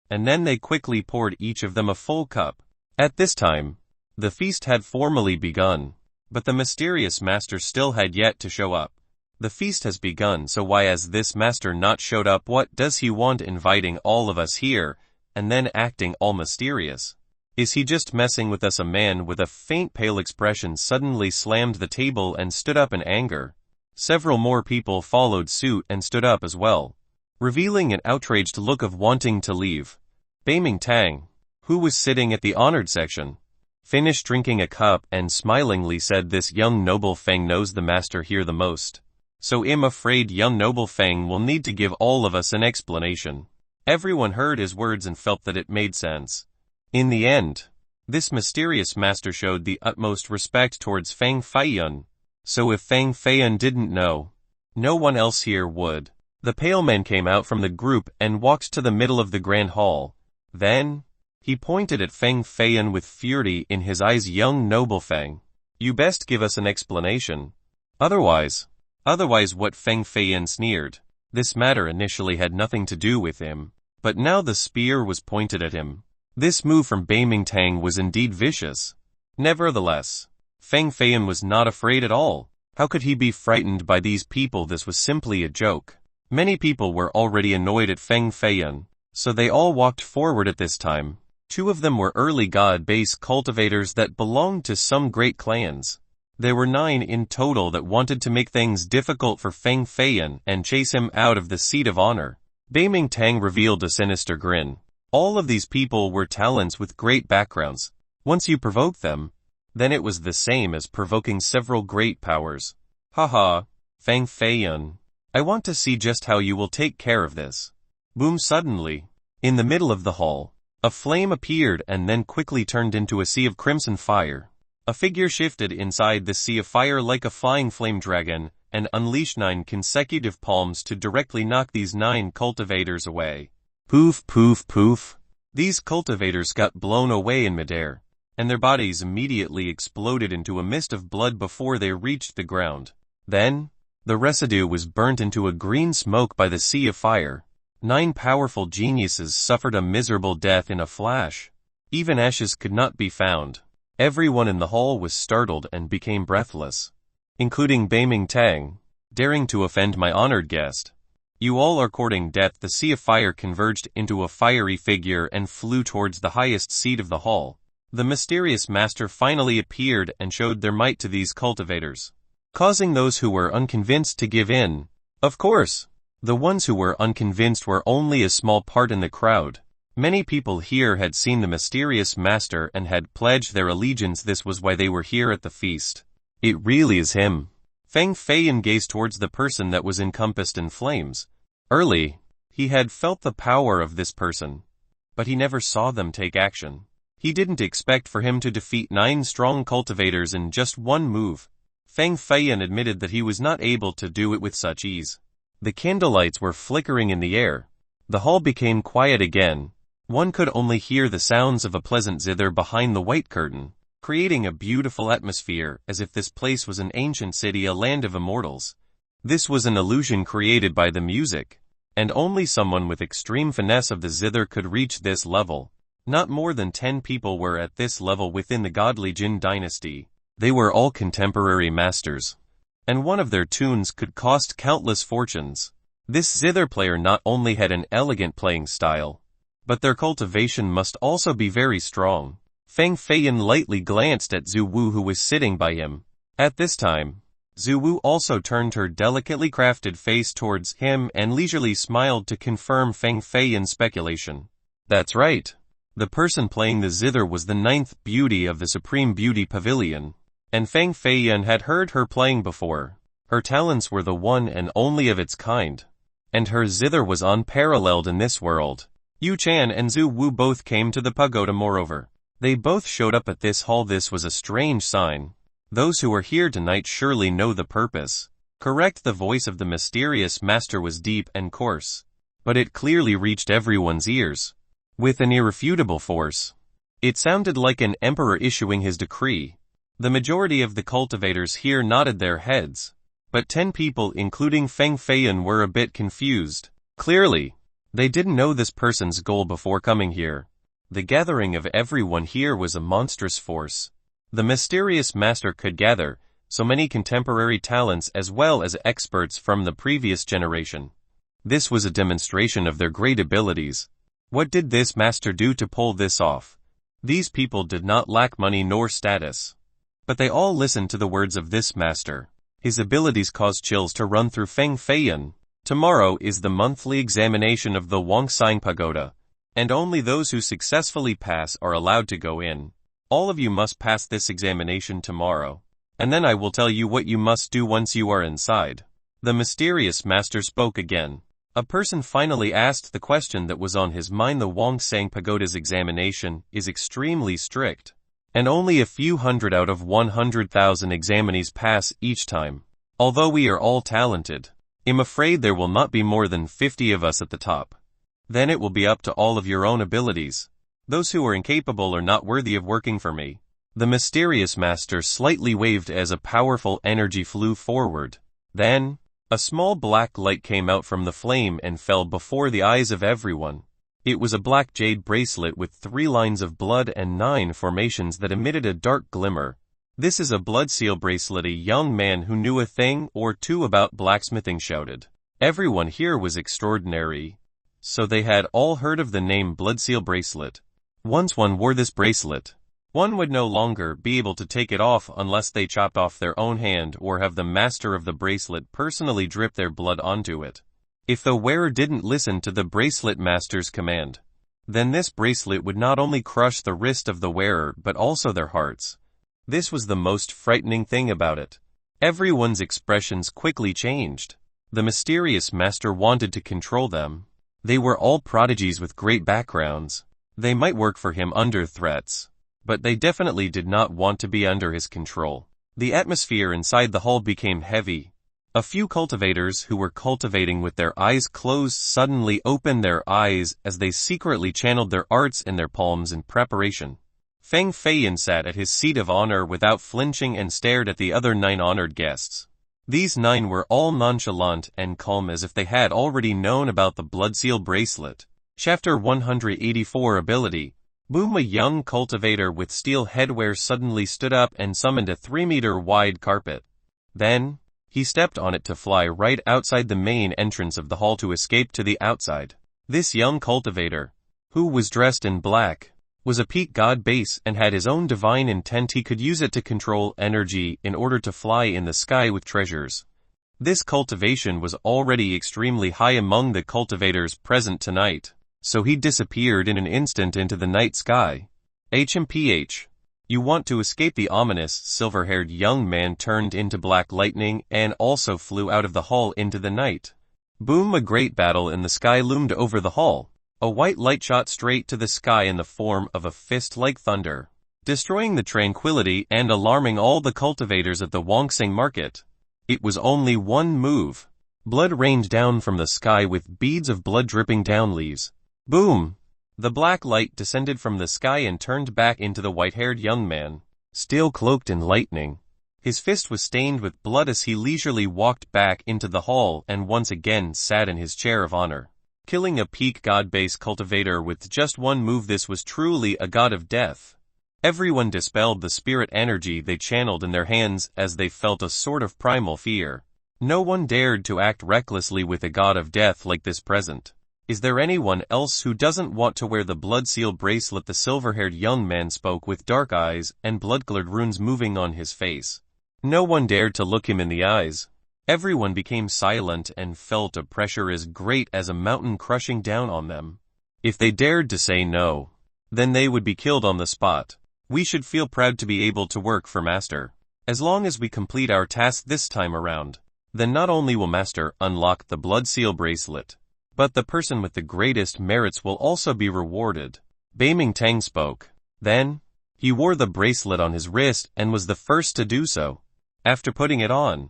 And then they quickly poured each of them a full cup. At this time, the feast had formally begun, but the mysterious master still had yet to show up. The feast has begun, so why has this master not showed up? What does he want inviting all of us here, and then acting all mysterious? Is he just messing with us? A man with a faint pale expression suddenly slammed the table and stood up in anger. Several more people followed suit and stood up as well, revealing an outraged look of wanting to leave. Bamingtang, who was sitting at the honored section, finished drinking a cup and smilingly said, "This young noble Feng knows the master here the most. So I'm afraid young noble Feng will need to give all of us an explanation." Everyone heard his words and felt that it made sense. In the end, this mysterious master showed the utmost respect towards Feng Feiyan. So if Feng Feiyan didn't know, no one else here would. The pale man came out from the group and walked to the middle of the grand hall. Then, he pointed at Feng Feiyan with fury in his eyes. Young noble Feng, you best give us an explanation. Otherwise what? Feng Feiyan sneered. This matter initially had nothing to do with him, but now the spear was pointed at him. This move from Beiming was indeed vicious. Nevertheless, Feng Feiyan was not afraid at all. How could he be frightened by these people? This was simply a joke. Many people were already annoyed at Feng Feiyan, so they all walked forward at this time. 2 of them were early god-based cultivators that belonged to some great clans. There were 9 in total that wanted to make things difficult for Feng Feiyan and chase him out of the seat of honor. Beiming Tang revealed a sinister grin. All of these people were talents with great backgrounds. Once you provoked them, then it was the same as provoking several great powers. Haha, Feng Feiyan, I want to see just how you will take care of this. Boom! Suddenly, in the middle of the hall, a flame appeared and then quickly turned into a sea of crimson fire. A figure shifted inside the sea of fire like a flying flame dragon, and unleashed 9 consecutive palms to directly knock these 9 cultivators away. Poof, poof, poof. These cultivators got blown away in midair, and their bodies immediately exploded into a mist of blood before they reached the ground. Then, the residue was burnt into a green smoke by the sea of fire. 9 powerful geniuses suffered a miserable death in a flash. Even ashes could not be found. Everyone in the hall was startled and became breathless, including Beiming Tang, daring to offend my honored guest. You all are courting death. The sea of fire converged into a fiery figure and flew towards the highest seat of the hall. The mysterious master finally appeared and showed their might to these cultivators, causing those who were unconvinced to give in. Of course, the ones who were unconvinced were only a small part in the crowd. Many people here had seen the mysterious master and had pledged their allegiance. This was why they were here at the feast. It really is him. Feng Feiyan gazed towards the person that was encompassed in flames. Early, he had felt the power of this person, but he never saw them take action. He didn't expect for him to defeat 9 strong cultivators in just one move. Feng Feiyan admitted that he was not able to do it with such ease. The candlelights were flickering in the air. The hall became quiet again. One could only hear the sounds of a pleasant zither behind the white curtain, creating a beautiful atmosphere as if this place was an ancient city, a land of immortals. This was an illusion created by the music, and only someone with extreme finesse of the zither could reach this level. Not more than 10 people were at this level within the godly Jin dynasty. They were all contemporary masters, and one of their tunes could cost countless fortunes. This zither player not only had an elegant playing style, but their cultivation must also be very strong. Feng Feiyan lightly glanced at Zhu Wu, who was sitting by him. At this time, Zhu Wu also turned her delicately crafted face towards him and leisurely smiled to confirm Feng Feiyan's speculation. That's right. The person playing the zither was the 9th beauty of the Supreme Beauty Pavilion, and Feng Feiyan had heard her playing before. Her talents were the one and only of its kind, and her zither was unparalleled in this world. Yu Chan and Zhu Wu both came to the pagoda. Moreover, they both showed up at this hall. This was a strange sign. Those who are here tonight surely know the purpose. Correct. The voice of the mysterious master was deep and coarse, but it clearly reached everyone's ears with an irrefutable force. It sounded like an emperor issuing his decree. The majority of the cultivators here nodded their heads, but 10 people including Feng Feiyan were a bit confused. Clearly, they didn't know this person's goal before coming here. The gathering of everyone here was a monstrous force. The mysterious master could gather so many contemporary talents as well as experts from the previous generation. This was a demonstration of their great abilities. What did this master do to pull this off? These people did not lack money nor status, but they all listened to the words of this master. His abilities caused chills to run through Feng Feiyan. Tomorrow is the monthly examination of the Wangsang Pagoda, and only those who successfully pass are allowed to go in. All of you must pass this examination tomorrow, and then I will tell you what you must do once you are inside. The mysterious master spoke again. A person finally asked the question that was on his mind. The Wangsang Pagoda's examination is extremely strict, and only a few hundred out of 100,000 examinees pass each time. Although we are all talented, I'm afraid there will not be more than 50 of us at the top. Then it will be up to all of your own abilities. Those who are incapable are not worthy of working for me." The mysterious master slightly waved as a powerful energy flew forward. Then, a small black light came out from the flame and fell before the eyes of everyone. It was a black jade bracelet with 3 lines of blood and 9 formations that emitted a dark glimmer. "This is a blood seal bracelet," a young man who knew a thing or two about blacksmithing shouted. Everyone here was extraordinary, so they had all heard of the name blood seal bracelet. Once one wore this bracelet, one would no longer be able to take it off unless they chopped off their own hand or have the master of the bracelet personally drip their blood onto it. If the wearer didn't listen to the bracelet master's command, then this bracelet would not only crush the wrist of the wearer but also their hearts. This was the most frightening thing about it. Everyone's expressions quickly changed. The mysterious master wanted to control them. They were all prodigies with great backgrounds. They might work for him under threats, but they definitely did not want to be under his control. The atmosphere inside the hall became heavy. A few cultivators who were cultivating with their eyes closed suddenly opened their eyes as they secretly channeled their arts in their palms in preparation. Feng Feiyan sat at his seat of honor without flinching and stared at the other 9 honored guests. These 9 were all nonchalant and calm as if they had already known about the blood seal bracelet. Chapter 184 Ability. Boom! A young cultivator with steel headwear suddenly stood up and summoned a 3-meter wide carpet. Then, he stepped on it to fly right outside the main entrance of the hall to escape to the outside. This young cultivator, who was dressed in black, was a peak god base and had his own divine intent. He could use it to control energy in order to fly in the sky with treasures. This cultivation was already extremely high among the cultivators present tonight, so he disappeared in an instant into the night sky. HMPH. You want to escape? The ominous, silver-haired young man turned into black lightning and also flew out of the hall into the night. Boom! A great battle in the sky loomed over the hall. A white light shot straight to the sky in the form of a fist like thunder, destroying the tranquility and alarming all the cultivators at the Wongsing market. It was only one move. Blood rained down from the sky with beads of blood dripping down leaves. Boom! The black light descended from the sky and turned back into the white-haired young man, still cloaked in lightning. His fist was stained with blood as he leisurely walked back into the hall and once again sat in his chair of honor. Killing a peak god base cultivator with just one move, this was truly a god of death. Everyone dispelled the spirit energy they channeled in their hands as they felt a sort of primal fear. No one dared to act recklessly with a god of death like this present. Is there anyone else who doesn't want to wear the blood seal bracelet? The silver-haired young man spoke with dark eyes and blood-colored runes moving on his face. No one dared to look him in the eyes. Everyone became silent and felt a pressure as great as a mountain crushing down on them. If they dared to say no, then they would be killed on the spot. We should feel proud to be able to work for Master. As long as we complete our task this time around, then not only will Master unlock the blood seal bracelet, but the person with the greatest merits will also be rewarded. Beiming Tang spoke. Then, he wore the bracelet on his wrist and was the first to do so. After putting it on,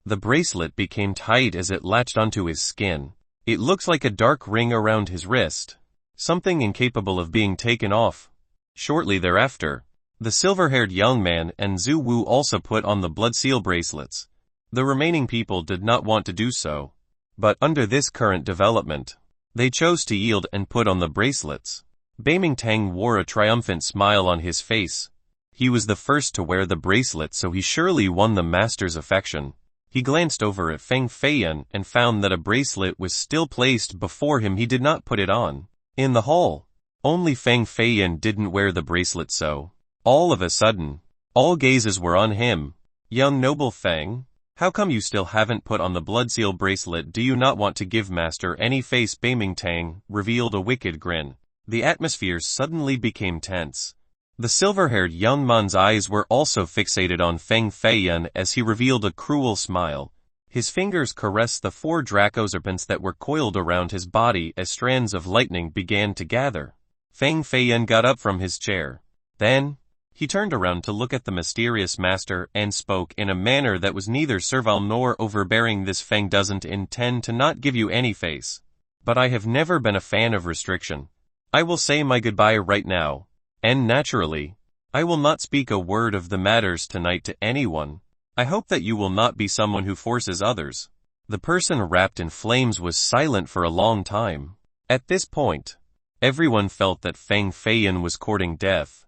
the bracelet became tight as it latched onto his skin. It looked like a dark ring around his wrist, something incapable of being taken off. Shortly thereafter, the silver-haired young man and Zhu Wu also put on the blood seal bracelets. The remaining people did not want to do so, but under this current development, they chose to yield and put on the bracelets. Beiming Tang wore a triumphant smile on his face. He was the first to wear the bracelet, so he surely won the master's affection. He glanced over at Feng Feiyan and found that a bracelet was still placed before him. He did not put it on. In the hall, only Feng Feiyan didn't wear the bracelet, so all of a sudden, all gazes were on him. Young noble Feng, how come you still haven't put on the blood seal bracelet? Do you not want to give Master any face? Beiming Tang revealed a wicked grin. The atmosphere suddenly became tense. The silver-haired young man's eyes were also fixated on Feng Feiyan as he revealed a cruel smile. His fingers caressed the 4 Draco serpents that were coiled around his body as strands of lightning began to gather. Feng Feiyan got up from his chair. Then, He turned around to look at the mysterious master and spoke in a manner that was neither servile nor overbearing. This Feng doesn't intend to not give you any face. But I have never been a fan of restriction. I will say my goodbye right now. And naturally, I will not speak a word of the matters tonight to anyone. I hope that you will not be someone who forces others. The person wrapped in flames was silent for a long time. At this point, everyone felt that Feng Feiyan was courting death.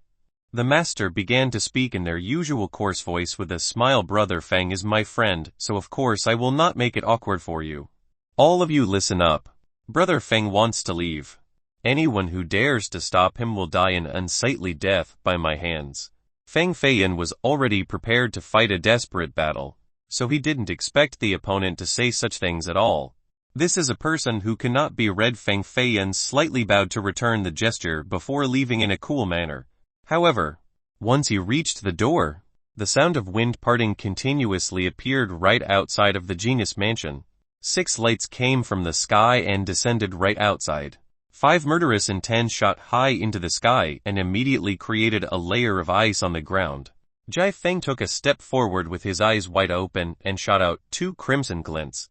The master began to speak in their usual coarse voice with a smile. Brother Feng is my friend, so of course I will not make it awkward for you. All of you listen up. Brother Feng wants to leave. Anyone who dares to stop him will die an unsightly death by my hands. Feng Feiyan was already prepared to fight a desperate battle, so he didn't expect the opponent to say such things at all. This is a person who cannot be read. Feng Feiyan slightly bowed to return the gesture before leaving in a cool manner. However, once he reached the door, the sound of wind parting continuously appeared right outside of the genius mansion. 6 lights came from the sky and descended right outside. 5 murderous intent shot high into the sky and immediately created a layer of ice on the ground. Jai Feng took a step forward with his eyes wide open and shot out 2 crimson glints,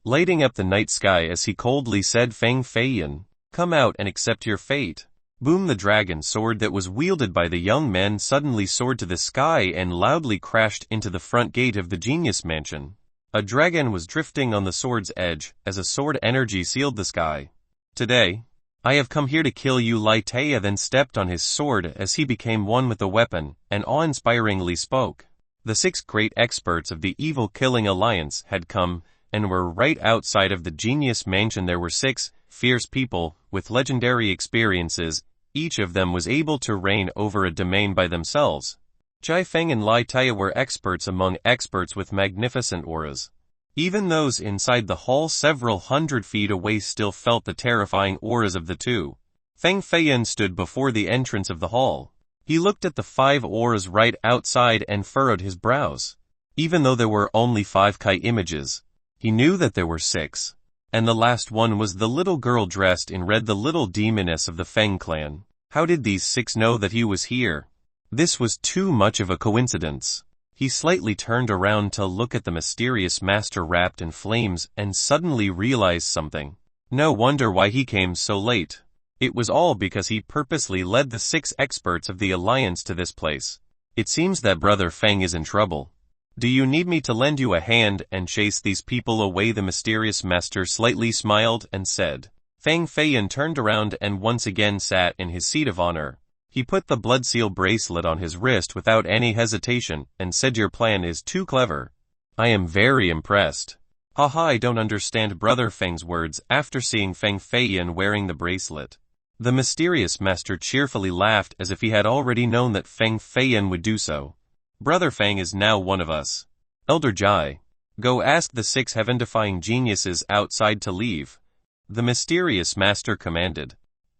lighting up the night sky as he coldly said, Feng Feiyan, come out and accept your fate. Boom! The dragon sword that was wielded by the young man suddenly soared to the sky and loudly crashed into the front gate of the genius mansion. A dragon was drifting on the sword's edge as a sword energy sealed the sky. Today, I have come here to kill you. Lai Taya then stepped on his sword as he became one with the weapon, and awe-inspiringly spoke. The 6 great experts of the Evil Killing Alliance had come, and were right outside of the genius mansion. There were 6 fierce people, with legendary experiences. Each of them was able to reign over a domain by themselves. Jai Feng and Lai Taya were experts among experts with magnificent auras. Even those inside the hall several hundred feet away still felt the terrifying auras of the two. Feng Feiyan stood before the entrance of the hall. He looked at the 5 auras right outside and furrowed his brows. Even though there were only 5 Kai images, he knew that there were 6. And the last one was the little girl dressed in red, the little demoness of the Feng clan. How did these 6 know that he was here? This was too much of a coincidence. He slightly turned around to look at the mysterious master wrapped in flames and suddenly realized something. No wonder why he came so late. It was all because he purposely led the 6 experts of the Alliance to this place. It seems that Brother Feng is in trouble. Do you need me to lend you a hand and chase these people away? The mysterious master slightly smiled and said. Feng Feiyan turned around and once again sat in his seat of honor. He put the blood seal bracelet on his wrist without any hesitation and said, your plan is too clever. I am very impressed. Haha, I don't understand Brother Feng's words after seeing Feng Feiyan wearing the bracelet. The mysterious master cheerfully laughed as if he had already known that Feng Feiyan would do so. Brother Feng is now one of us. Elder Jai, go ask the 6 heaven-defying geniuses outside to leave. The mysterious master commanded.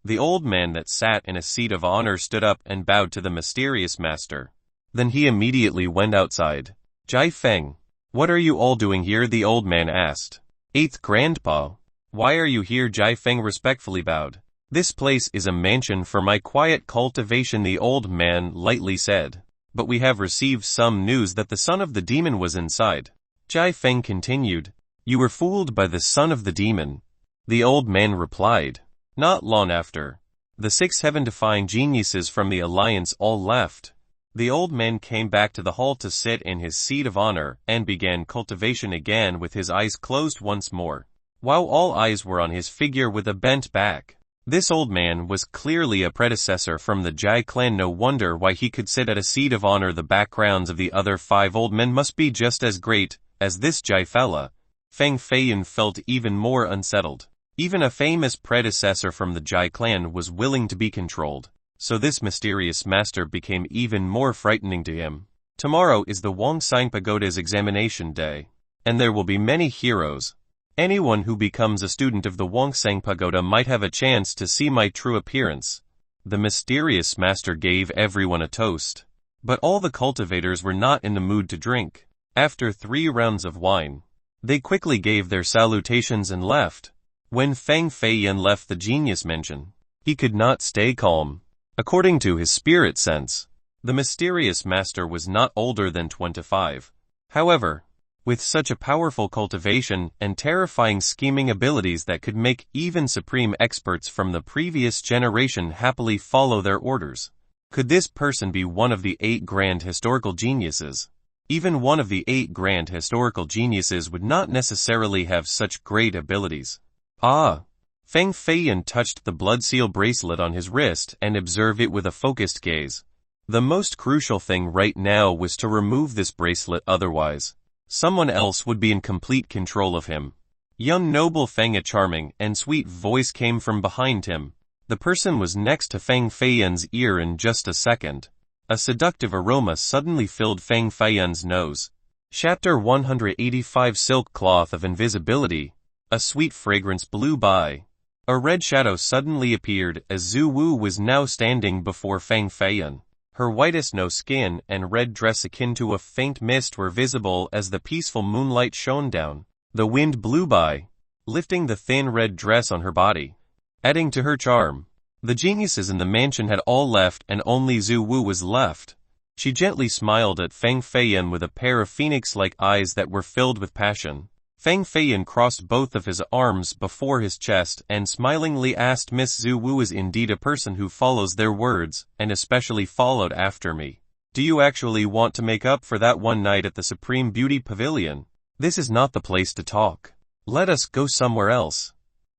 The old man that sat in a seat of honor stood up and bowed to the mysterious master. Then he immediately went outside. Jai Feng, what are you all doing here? The old man asked. 8th Grandpa, why are you here? Jai Feng respectfully bowed. This place is a mansion for my quiet cultivation, the old man lightly said. But we have received some news that the son of the demon was inside. Jai Feng continued. You were fooled by the son of the demon. The old man replied. Not long after, the 6 heaven-defying geniuses from the Alliance all left. The old man came back to the hall to sit in his seat of honor and began cultivation again with his eyes closed once more, while all eyes were on his figure with a bent back. This old man was clearly a predecessor from the Jai clan. No wonder why he could sit at a seat of honor. The backgrounds of the other 5 old men must be just as great as this Jai fella. Feng Feiyan felt even more unsettled. Even a famous predecessor from the Jai clan was willing to be controlled, so this mysterious master became even more frightening to him. Tomorrow is the Wongsang Pagoda's examination day, and there will be many heroes. Anyone who becomes a student of the Wongsang Pagoda might have a chance to see my true appearance. The mysterious master gave everyone a toast, but all the cultivators were not in the mood to drink. After 3 rounds of wine, they quickly gave their salutations and left. When Feng Feiyan left the genius mansion, he could not stay calm. According to his spirit sense, The mysterious master was not older than 25. However, with such a powerful cultivation and terrifying scheming abilities that could make even supreme experts from the previous generation happily follow their orders. Could this person be one of the 8 grand historical geniuses? Even one of the 8 grand historical geniuses would not necessarily have such great abilities. Ah! Feng Feiyan touched the blood seal bracelet on his wrist and observed it with a focused gaze. The most crucial thing right now was to remove this bracelet, otherwise someone else would be in complete control of him. Young noble Feng, a charming and sweet voice came from behind him. The person was next to Feng Feiyan's ear in just a second. A seductive aroma suddenly filled Feng Feiyan's nose. Chapter 185 Silk Cloth of Invisibility. A sweet fragrance blew by. A red shadow suddenly appeared as Zhu Wu was now standing before Feng Feiyan. Her whitest no skin and red dress akin to a faint mist were visible as the peaceful moonlight shone down. The wind blew by, lifting the thin red dress on her body, adding to her charm. The geniuses in the mansion had all left and only Zhu Wu was left. She gently smiled at Feng Feiyan with a pair of phoenix-like eyes that were filled with passion. Feng Feiyan crossed both of his arms before his chest and smilingly asked, Miss Zhu Wu is indeed a person who follows their words, and especially followed after me. Do you actually want to make up for that one night at the Supreme Beauty Pavilion? This is not the place to talk. Let us go somewhere else.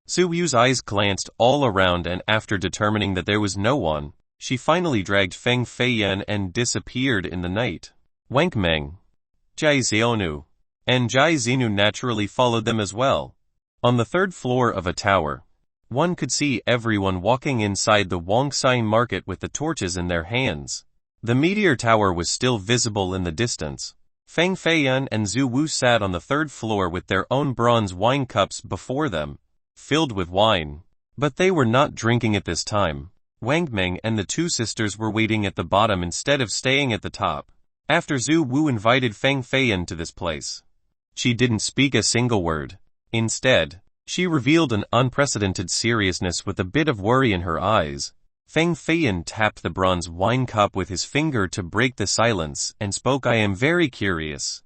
Zhu Wu's eyes glanced all around and after determining that there was no one, she finally dragged Feng Feiyan and disappeared in the night. Wang Meng, Jai Xiaonu, and Jai Xinu naturally followed them as well. On the 3rd floor of a tower, one could see everyone walking inside the Wongsai market with the torches in their hands. The meteor tower was still visible in the distance. Feng Feiyan and Zhu Wu sat on the 3rd floor with their own bronze wine cups before them, filled with wine. But they were not drinking at this time. Wang Meng and the 2 sisters were waiting at the bottom instead of staying at the top. After Zhu Wu invited Feng Feiyan to this place, she didn't speak a single word. Instead, she revealed an unprecedented seriousness with a bit of worry in her eyes. Feng Feiyan tapped the bronze wine cup with his finger to break the silence and spoke, I am very curious.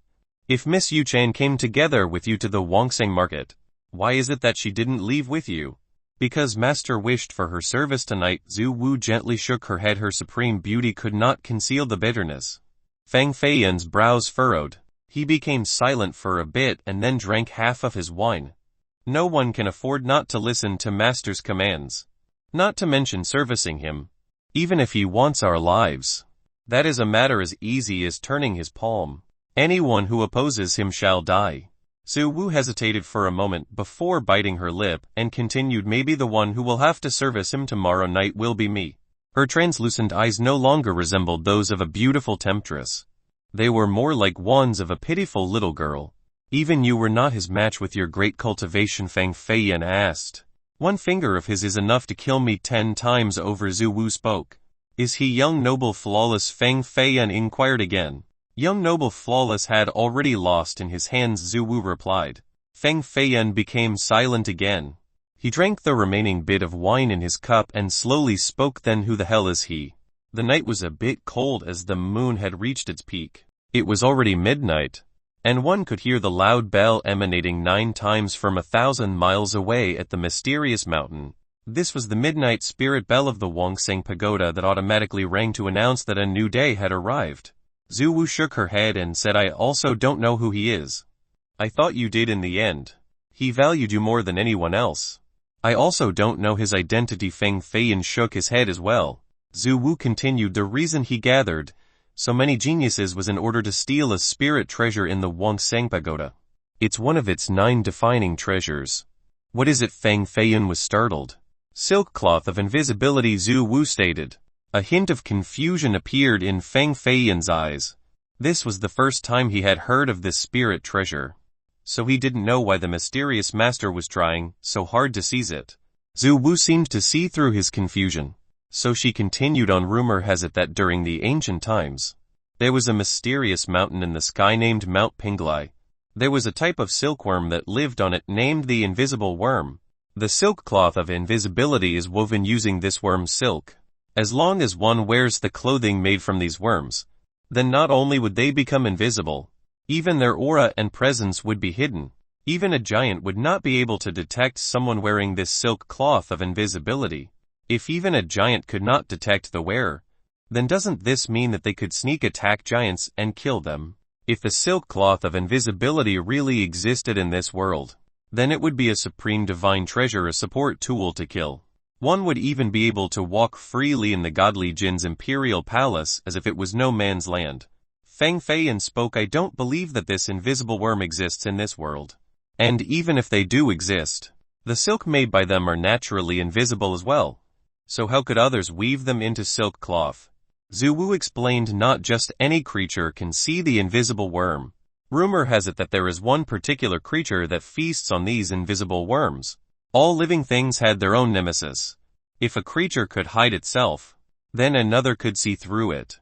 If Miss Yu Chan came together with you to the Wongsang market, why is it that she didn't leave with you? Because Master wished for her service tonight. Zhu Wu gently shook her head. Her supreme beauty could not conceal the bitterness. Feng Feiyan's brows furrowed. He became silent for a bit and then drank half of his wine. No one can afford not to listen to Master's commands. Not to mention servicing him. Even if he wants our lives. That is a matter as easy as turning his palm. Anyone who opposes him shall die. Zhu Wu hesitated for a moment before biting her lip and continued, maybe the one who will have to service him tomorrow night will be me. Her translucent eyes no longer resembled those of a beautiful temptress. They were more like ones of a pitiful little girl. Even you were not his match with your great cultivation, Feng Feiyan asked. One finger of his is enough to kill me 10 times over. Zhu Wu spoke. Is he young noble flawless? Feng Feiyan inquired again. Young noble flawless had already lost in his hands, Zhu Wu replied. Feng Feiyan became silent again. He drank the remaining bit of wine in his cup and slowly spoke, then who the hell is he? The night was a bit cold as the moon had reached its peak. It was already midnight, and one could hear the loud bell emanating 9 times from 1,000 miles away at the mysterious mountain. This was the midnight spirit bell of the Wongsang Pagoda that automatically rang to announce that a new day had arrived. Zhu Wu shook her head and said, I also don't know who he is. I thought you did in the end. He valued you more than anyone else. I also don't know his identity. Feng Feiyan shook his head as well. Zhu Wu continued, the reason he gathered so many geniuses was in order to steal a spirit treasure in the Wongsang Pagoda. It's one of its 9 defining treasures. What is it? Feng Feiyan was startled. Silk cloth of invisibility, Zhu Wu stated. A hint of confusion appeared in Feng Feiyan's eyes. This was the first time he had heard of this spirit treasure. So he didn't know why the mysterious master was trying so hard to seize it. Zhu Wu seemed to see through his confusion. So she continued on. Rumor has it that during the ancient times, there was a mysterious mountain in the sky named Mount Pinglai. There was a type of silkworm that lived on it named the invisible worm. The silk cloth of invisibility is woven using this worm's silk. As long as one wears the clothing made from these worms, then not only would they become invisible, even their aura and presence would be hidden. Even a giant would not be able to detect someone wearing this silk cloth of invisibility. If even a giant could not detect the wearer, then doesn't this mean that they could sneak attack giants and kill them? If the silk cloth of invisibility really existed in this world, then it would be a supreme divine treasure, a support tool to kill. One would even be able to walk freely in the godly Jin's imperial palace as if it was no man's land. Feng Feiyan spoke. I don't believe that this invisible worm exists in this world. And even if they do exist, the silk made by them are naturally invisible as well. So how could others weave them into silk cloth? Zhu Wu explained, not just any creature can see the invisible worm. Rumor has it that there is one particular creature that feasts on these invisible worms. All living things had their own nemesis. If a creature could hide itself, then another could see through it.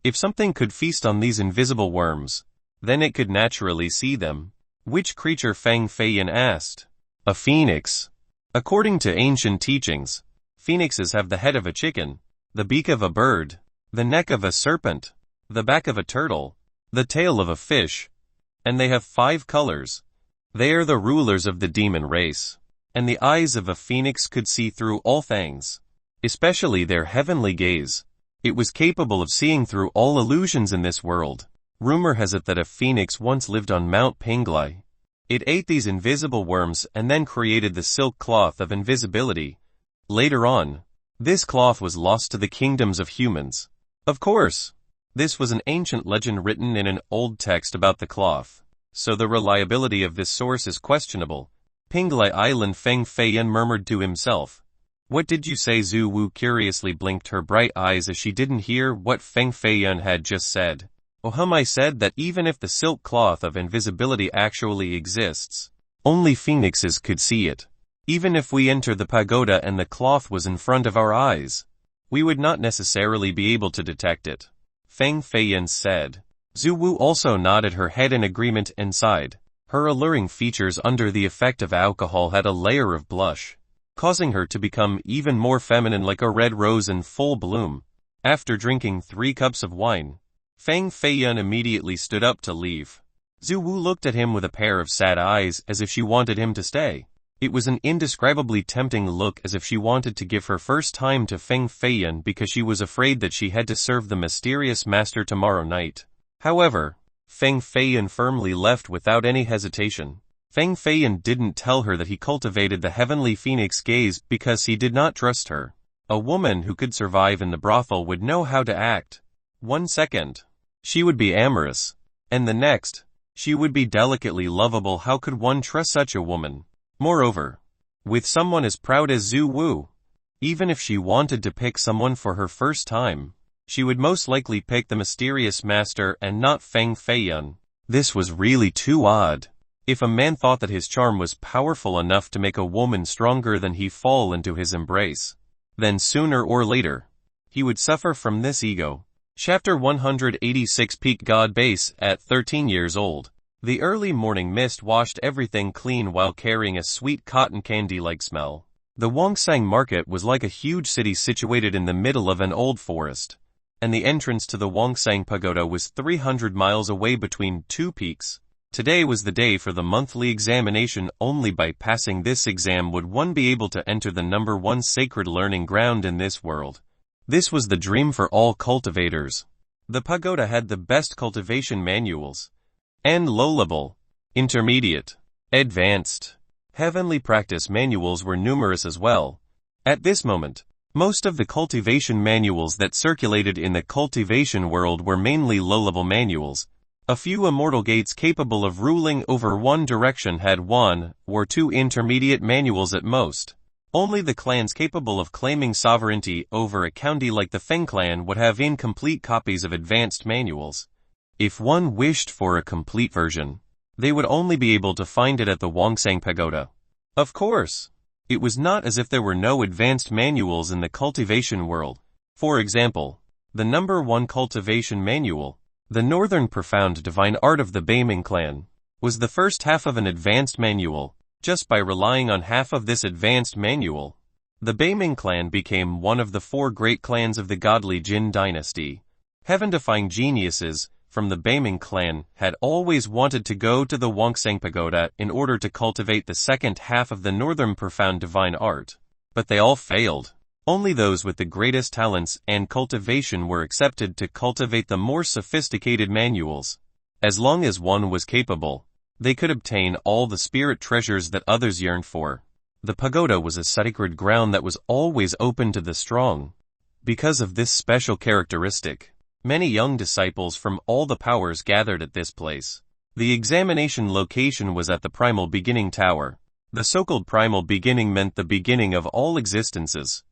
If something could feast on these invisible worms, then it could naturally see them. Which creature? Feng Feiyan asked. A phoenix. According to ancient teachings, phoenixes have the head of a chicken, the beak of a bird, the neck of a serpent, the back of a turtle, the tail of a fish, and they have 5 colors. They are the rulers of the demon race, and the eyes of a phoenix could see through all things, especially their heavenly gaze. It was capable of seeing through all illusions in this world. Rumor has it that a phoenix once lived on Mount Penglai. It ate these invisible worms and then created the silk cloth of invisibility. Later on, this cloth was lost to the kingdoms of humans. Of course, this was an ancient legend written in an old text about the cloth, so the reliability of this source is questionable. Penglai Island. Feng Feiyan murmured to himself. What did you say? Zhu Wu curiously blinked her bright eyes as she didn't hear what Feng Feiyan had just said. I said that even if the silk cloth of invisibility actually exists, only phoenixes could see it. Even if we enter the pagoda and the cloth was in front of our eyes, we would not necessarily be able to detect it, Feng Feiyan said. Zhu Wu also nodded her head in agreement and sighed. Her alluring features under the effect of alcohol had a layer of blush, causing her to become even more feminine, like a red rose in full bloom. After drinking 3 cups of wine, Feng Feiyan immediately stood up to leave. Zhu Wu looked at him with a pair of sad eyes as if she wanted him to stay. It was an indescribably tempting look, as if she wanted to give her first time to Feng Feiyan because she was afraid that she had to serve the mysterious master tomorrow night. However, Feng Feiyan firmly left without any hesitation. Feng Feiyan didn't tell her that he cultivated the heavenly phoenix gaze because he did not trust her. A woman who could survive in the brothel would know how to act. 1 second, she would be amorous, and the next, she would be delicately lovable. How could one trust such a woman? Moreover, with someone as proud as Zhu Wu, even if she wanted to pick someone for her first time, she would most likely pick the mysterious master and not Feng Feiyan. This was really too odd. If a man thought that his charm was powerful enough to make a woman stronger than he fall into his embrace, then sooner or later, he would suffer from this ego. Chapter 186. Peak God Base. At 13 years old, the early morning mist washed everything clean while carrying a sweet cotton candy-like smell. The Wongsang market was like a huge city situated in the middle of an old forest, and the entrance to the Wongsang Pagoda was 300 miles away between 2 peaks. Today was the day for the monthly examination. Only by passing this exam would one be able to enter the number 1 sacred learning ground in this world. This was the dream for all cultivators. The pagoda had the best cultivation manuals, and low-level, intermediate, advanced, heavenly practice manuals were numerous as well. At this moment, most of the cultivation manuals that circulated in the cultivation world were mainly low-level manuals. A few immortal gates capable of ruling over one direction had 1 or 2 intermediate manuals at most. Only the clans capable of claiming sovereignty over a county like the Feng clan would have incomplete copies of advanced manuals. If one wished for a complete version, they would only be able to find it at the Wongsang Pagoda. Of course, it was not as if there were no advanced manuals in the cultivation world. For example, the number 1 cultivation manual, the Northern Profound Divine Art of the Baiming clan, was the first half of an advanced manual. Just by relying on half of this advanced manual, The Beiming clan became one of the 4 great clans of the godly Jin dynasty. Heaven-defying geniuses from the Beiming clan had always wanted to go to the Wongsang Pagoda in order to cultivate the second half of the northern profound divine art. But they all failed. Only those with the greatest talents and cultivation were accepted to cultivate the more sophisticated manuals. As long as one was capable, they could obtain all the spirit treasures that others yearned for. The pagoda was a sacred ground that was always open to the strong. Because of this special characteristic, many young disciples from all the powers gathered at this place. The examination location was at the primal beginning tower. The so-called primal beginning meant the beginning of all existences.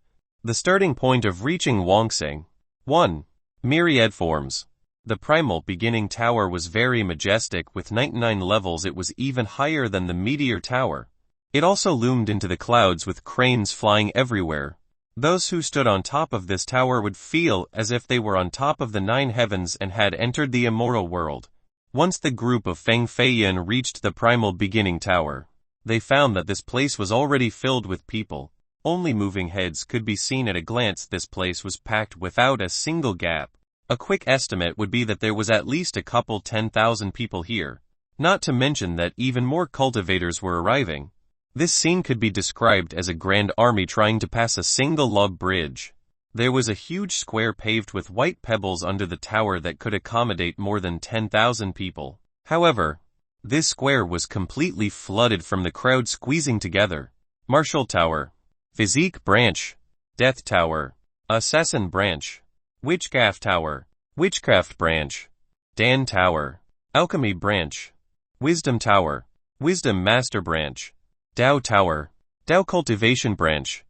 The starting point of reaching Wongsang. 1. Myriad forms. The primal beginning tower was very majestic with 99 levels. It was even higher than the meteor tower. It also loomed into the clouds with cranes flying everywhere. Those who stood on top of this tower would feel as if they were on top of the 9 heavens and had entered the immoral world. Once the group of Feng Feiyan reached the primal beginning tower, they found that this place was already filled with people. Only moving heads could be seen at a glance. This place was packed without a single gap. A quick estimate would be that there was at least a couple 10,000 people here. Not to mention that even more cultivators were arriving. This scene could be described as a grand army trying to pass a single log bridge. There was a huge square paved with white pebbles under the tower that could accommodate more than 10,000 people. However, this square was completely flooded from the crowd squeezing together. Martial Tower, Physique Branch, Death Tower, Assassin Branch, Witchcraft Tower, Witchcraft Branch, Dan Tower, Alchemy Branch, Wisdom Tower, Wisdom Master Branch, Dao Tower, Dao Cultivation Branch,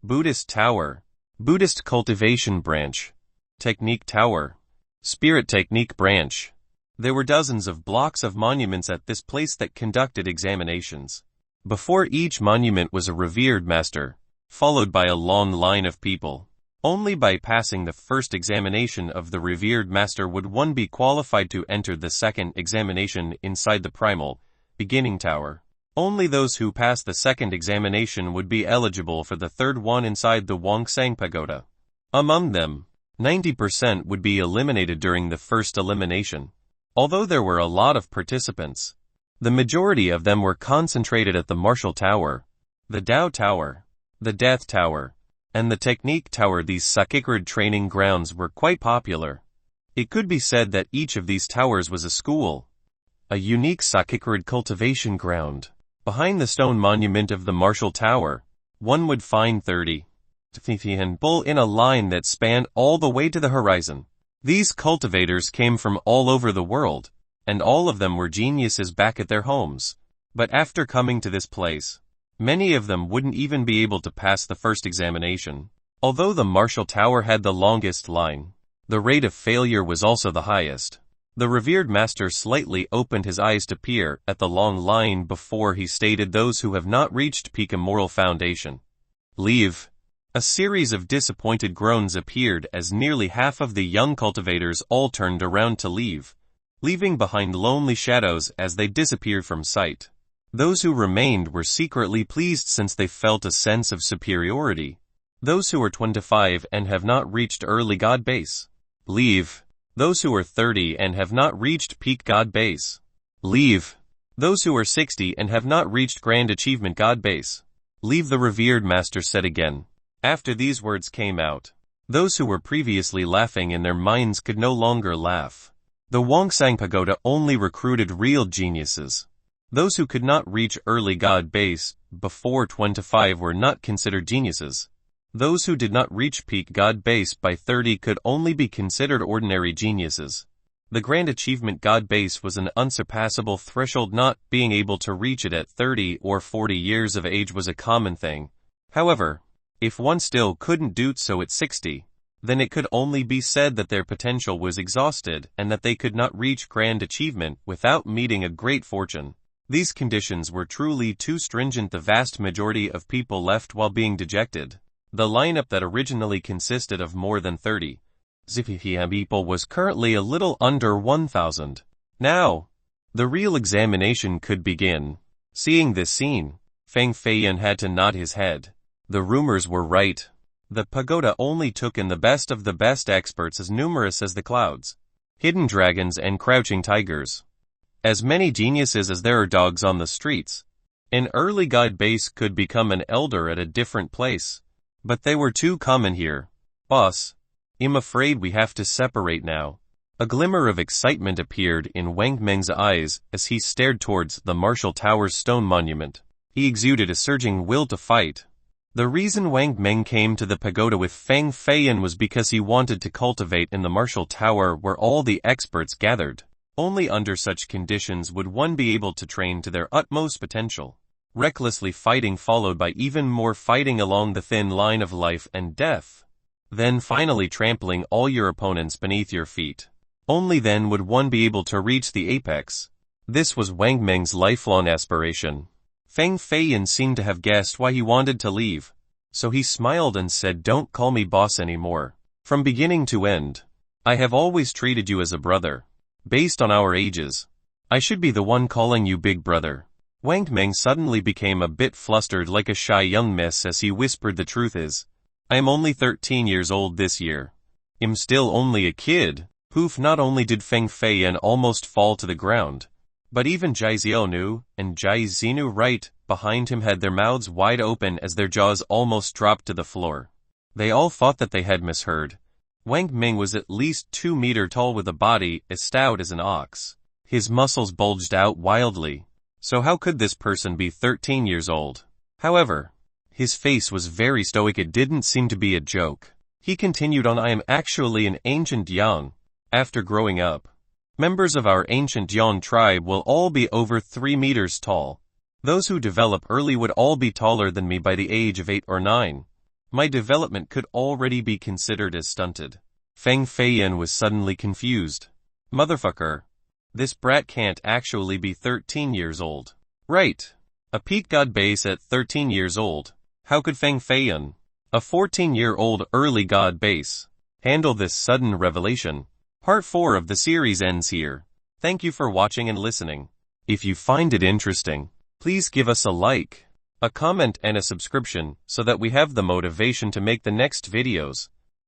Buddhist Tower, Buddhist Cultivation Branch, Technique Tower, Spirit Technique Branch. There were dozens of blocks of monuments at this place that conducted examinations. Before each monument was a revered master, followed by a long line of people. Only by passing the first examination of the revered master would one be qualified to enter the second examination inside the primal beginning tower. Only those who passed the second examination would be eligible for the third one inside the Wongsang Pagoda. Among them, 90% would be eliminated during the first elimination. Although there were a lot of participants, the majority of them were concentrated at the Martial Tower, the Dao Tower, the Death Tower, and the Technique Tower. These sacred training grounds were quite popular. It could be said that each of these towers was a school, a unique sacred cultivation ground. Behind the stone monument of the Martial Tower, one would find 30 bull in a line that spanned all the way to the horizon. These cultivators came from all over the world, and all of them were geniuses back at their homes. But after coming to this place, many of them wouldn't even be able to pass the first examination. Although the Martial Tower had the longest line, the rate of failure was also the highest. The revered master slightly opened his eyes to peer at the long line before he stated, "Those who have not reached peak immoral foundation, leave." A series of disappointed groans appeared as nearly half of the young cultivators all turned around to leave, leaving behind lonely shadows as they disappeared from sight. Those who remained were secretly pleased since they felt a sense of superiority. Those who are 25 and have not reached early God base, leave. Those who are 30 and have not reached peak God base, leave. Those who are 60 and have not reached grand achievement God base, leave, the revered master said again. After these words came out, those who were previously laughing in their minds could no longer laugh. The Wongsang Pagoda only recruited real geniuses. Those who could not reach early God base before 25 were not considered geniuses. Those who did not reach peak God base by 30 could only be considered ordinary geniuses. The grand achievement God base was an unsurpassable threshold. Not being able to reach it at 30 or 40 years of age was a common thing. However, if one still couldn't do so at 60, then it could only be said that their potential was exhausted and that they could not reach grand achievement without meeting a great fortune. These conditions were truly too stringent. The vast majority of people left while being dejected. The lineup that originally consisted of more than 30 people was currently a little under 1,000. Now, the real examination could begin. Seeing this scene, Feng Feiyan had to nod his head. The rumors were right. The pagoda only took in the best of the best experts as numerous as the clouds, hidden dragons and crouching tigers. As many geniuses as there are dogs on the streets. An early god base could become an elder at a different place. But they were too common here. Boss, I'm afraid we have to separate now. A glimmer of excitement appeared in Wang Meng's eyes as he stared towards the Marshall Tower's stone monument. He exuded a surging will to fight. The reason Wang Meng came to the pagoda with Feng Feiyan was because he wanted to cultivate in the Marshall Tower where all the experts gathered. Only under such conditions would one be able to train to their utmost potential. Recklessly fighting followed by even more fighting along the thin line of life and death. Then finally trampling all your opponents beneath your feet. Only then would one be able to reach the apex. This was Wang Meng's lifelong aspiration. Feng Feiyan seemed to have guessed why he wanted to leave. So he smiled and said, "Don't call me boss anymore. From beginning to end, I have always treated you as a brother. Based on our ages, I should be the one calling you big brother." Wang Meng suddenly became a bit flustered like a shy young miss as he whispered, "The truth is, I am only 13 years old this year. I'm still only a kid." Poof! Not only did Feng Feiyan almost fall to the ground, but even Jai Xiaonu and Jai Xinu right behind him had their mouths wide open as their jaws almost dropped to the floor. They all thought that they had misheard. Wang Meng was at least 2 meters tall with a body as stout as an ox. His muscles bulged out wildly. So how could this person be 13 years old? However, his face was very stoic. It didn't seem to be a joke. He continued on, "I am actually an ancient Yang. After growing up, members of our ancient Yang tribe will all be over 3 meters tall. Those who develop early would all be taller than me by the age of 8 or 9. My development could already be considered as stunted." Feng Feiyan was suddenly confused. Motherfucker. This brat can't actually be 13 years old. Right. A peak god base at 13 years old. How could Feng Feiyan, a 14-year-old early god base, handle this sudden revelation? Part 4 of the series ends here. Thank you for watching and listening. If you find it interesting, please give us a like, a comment and a subscription so that we have the motivation to make the next videos.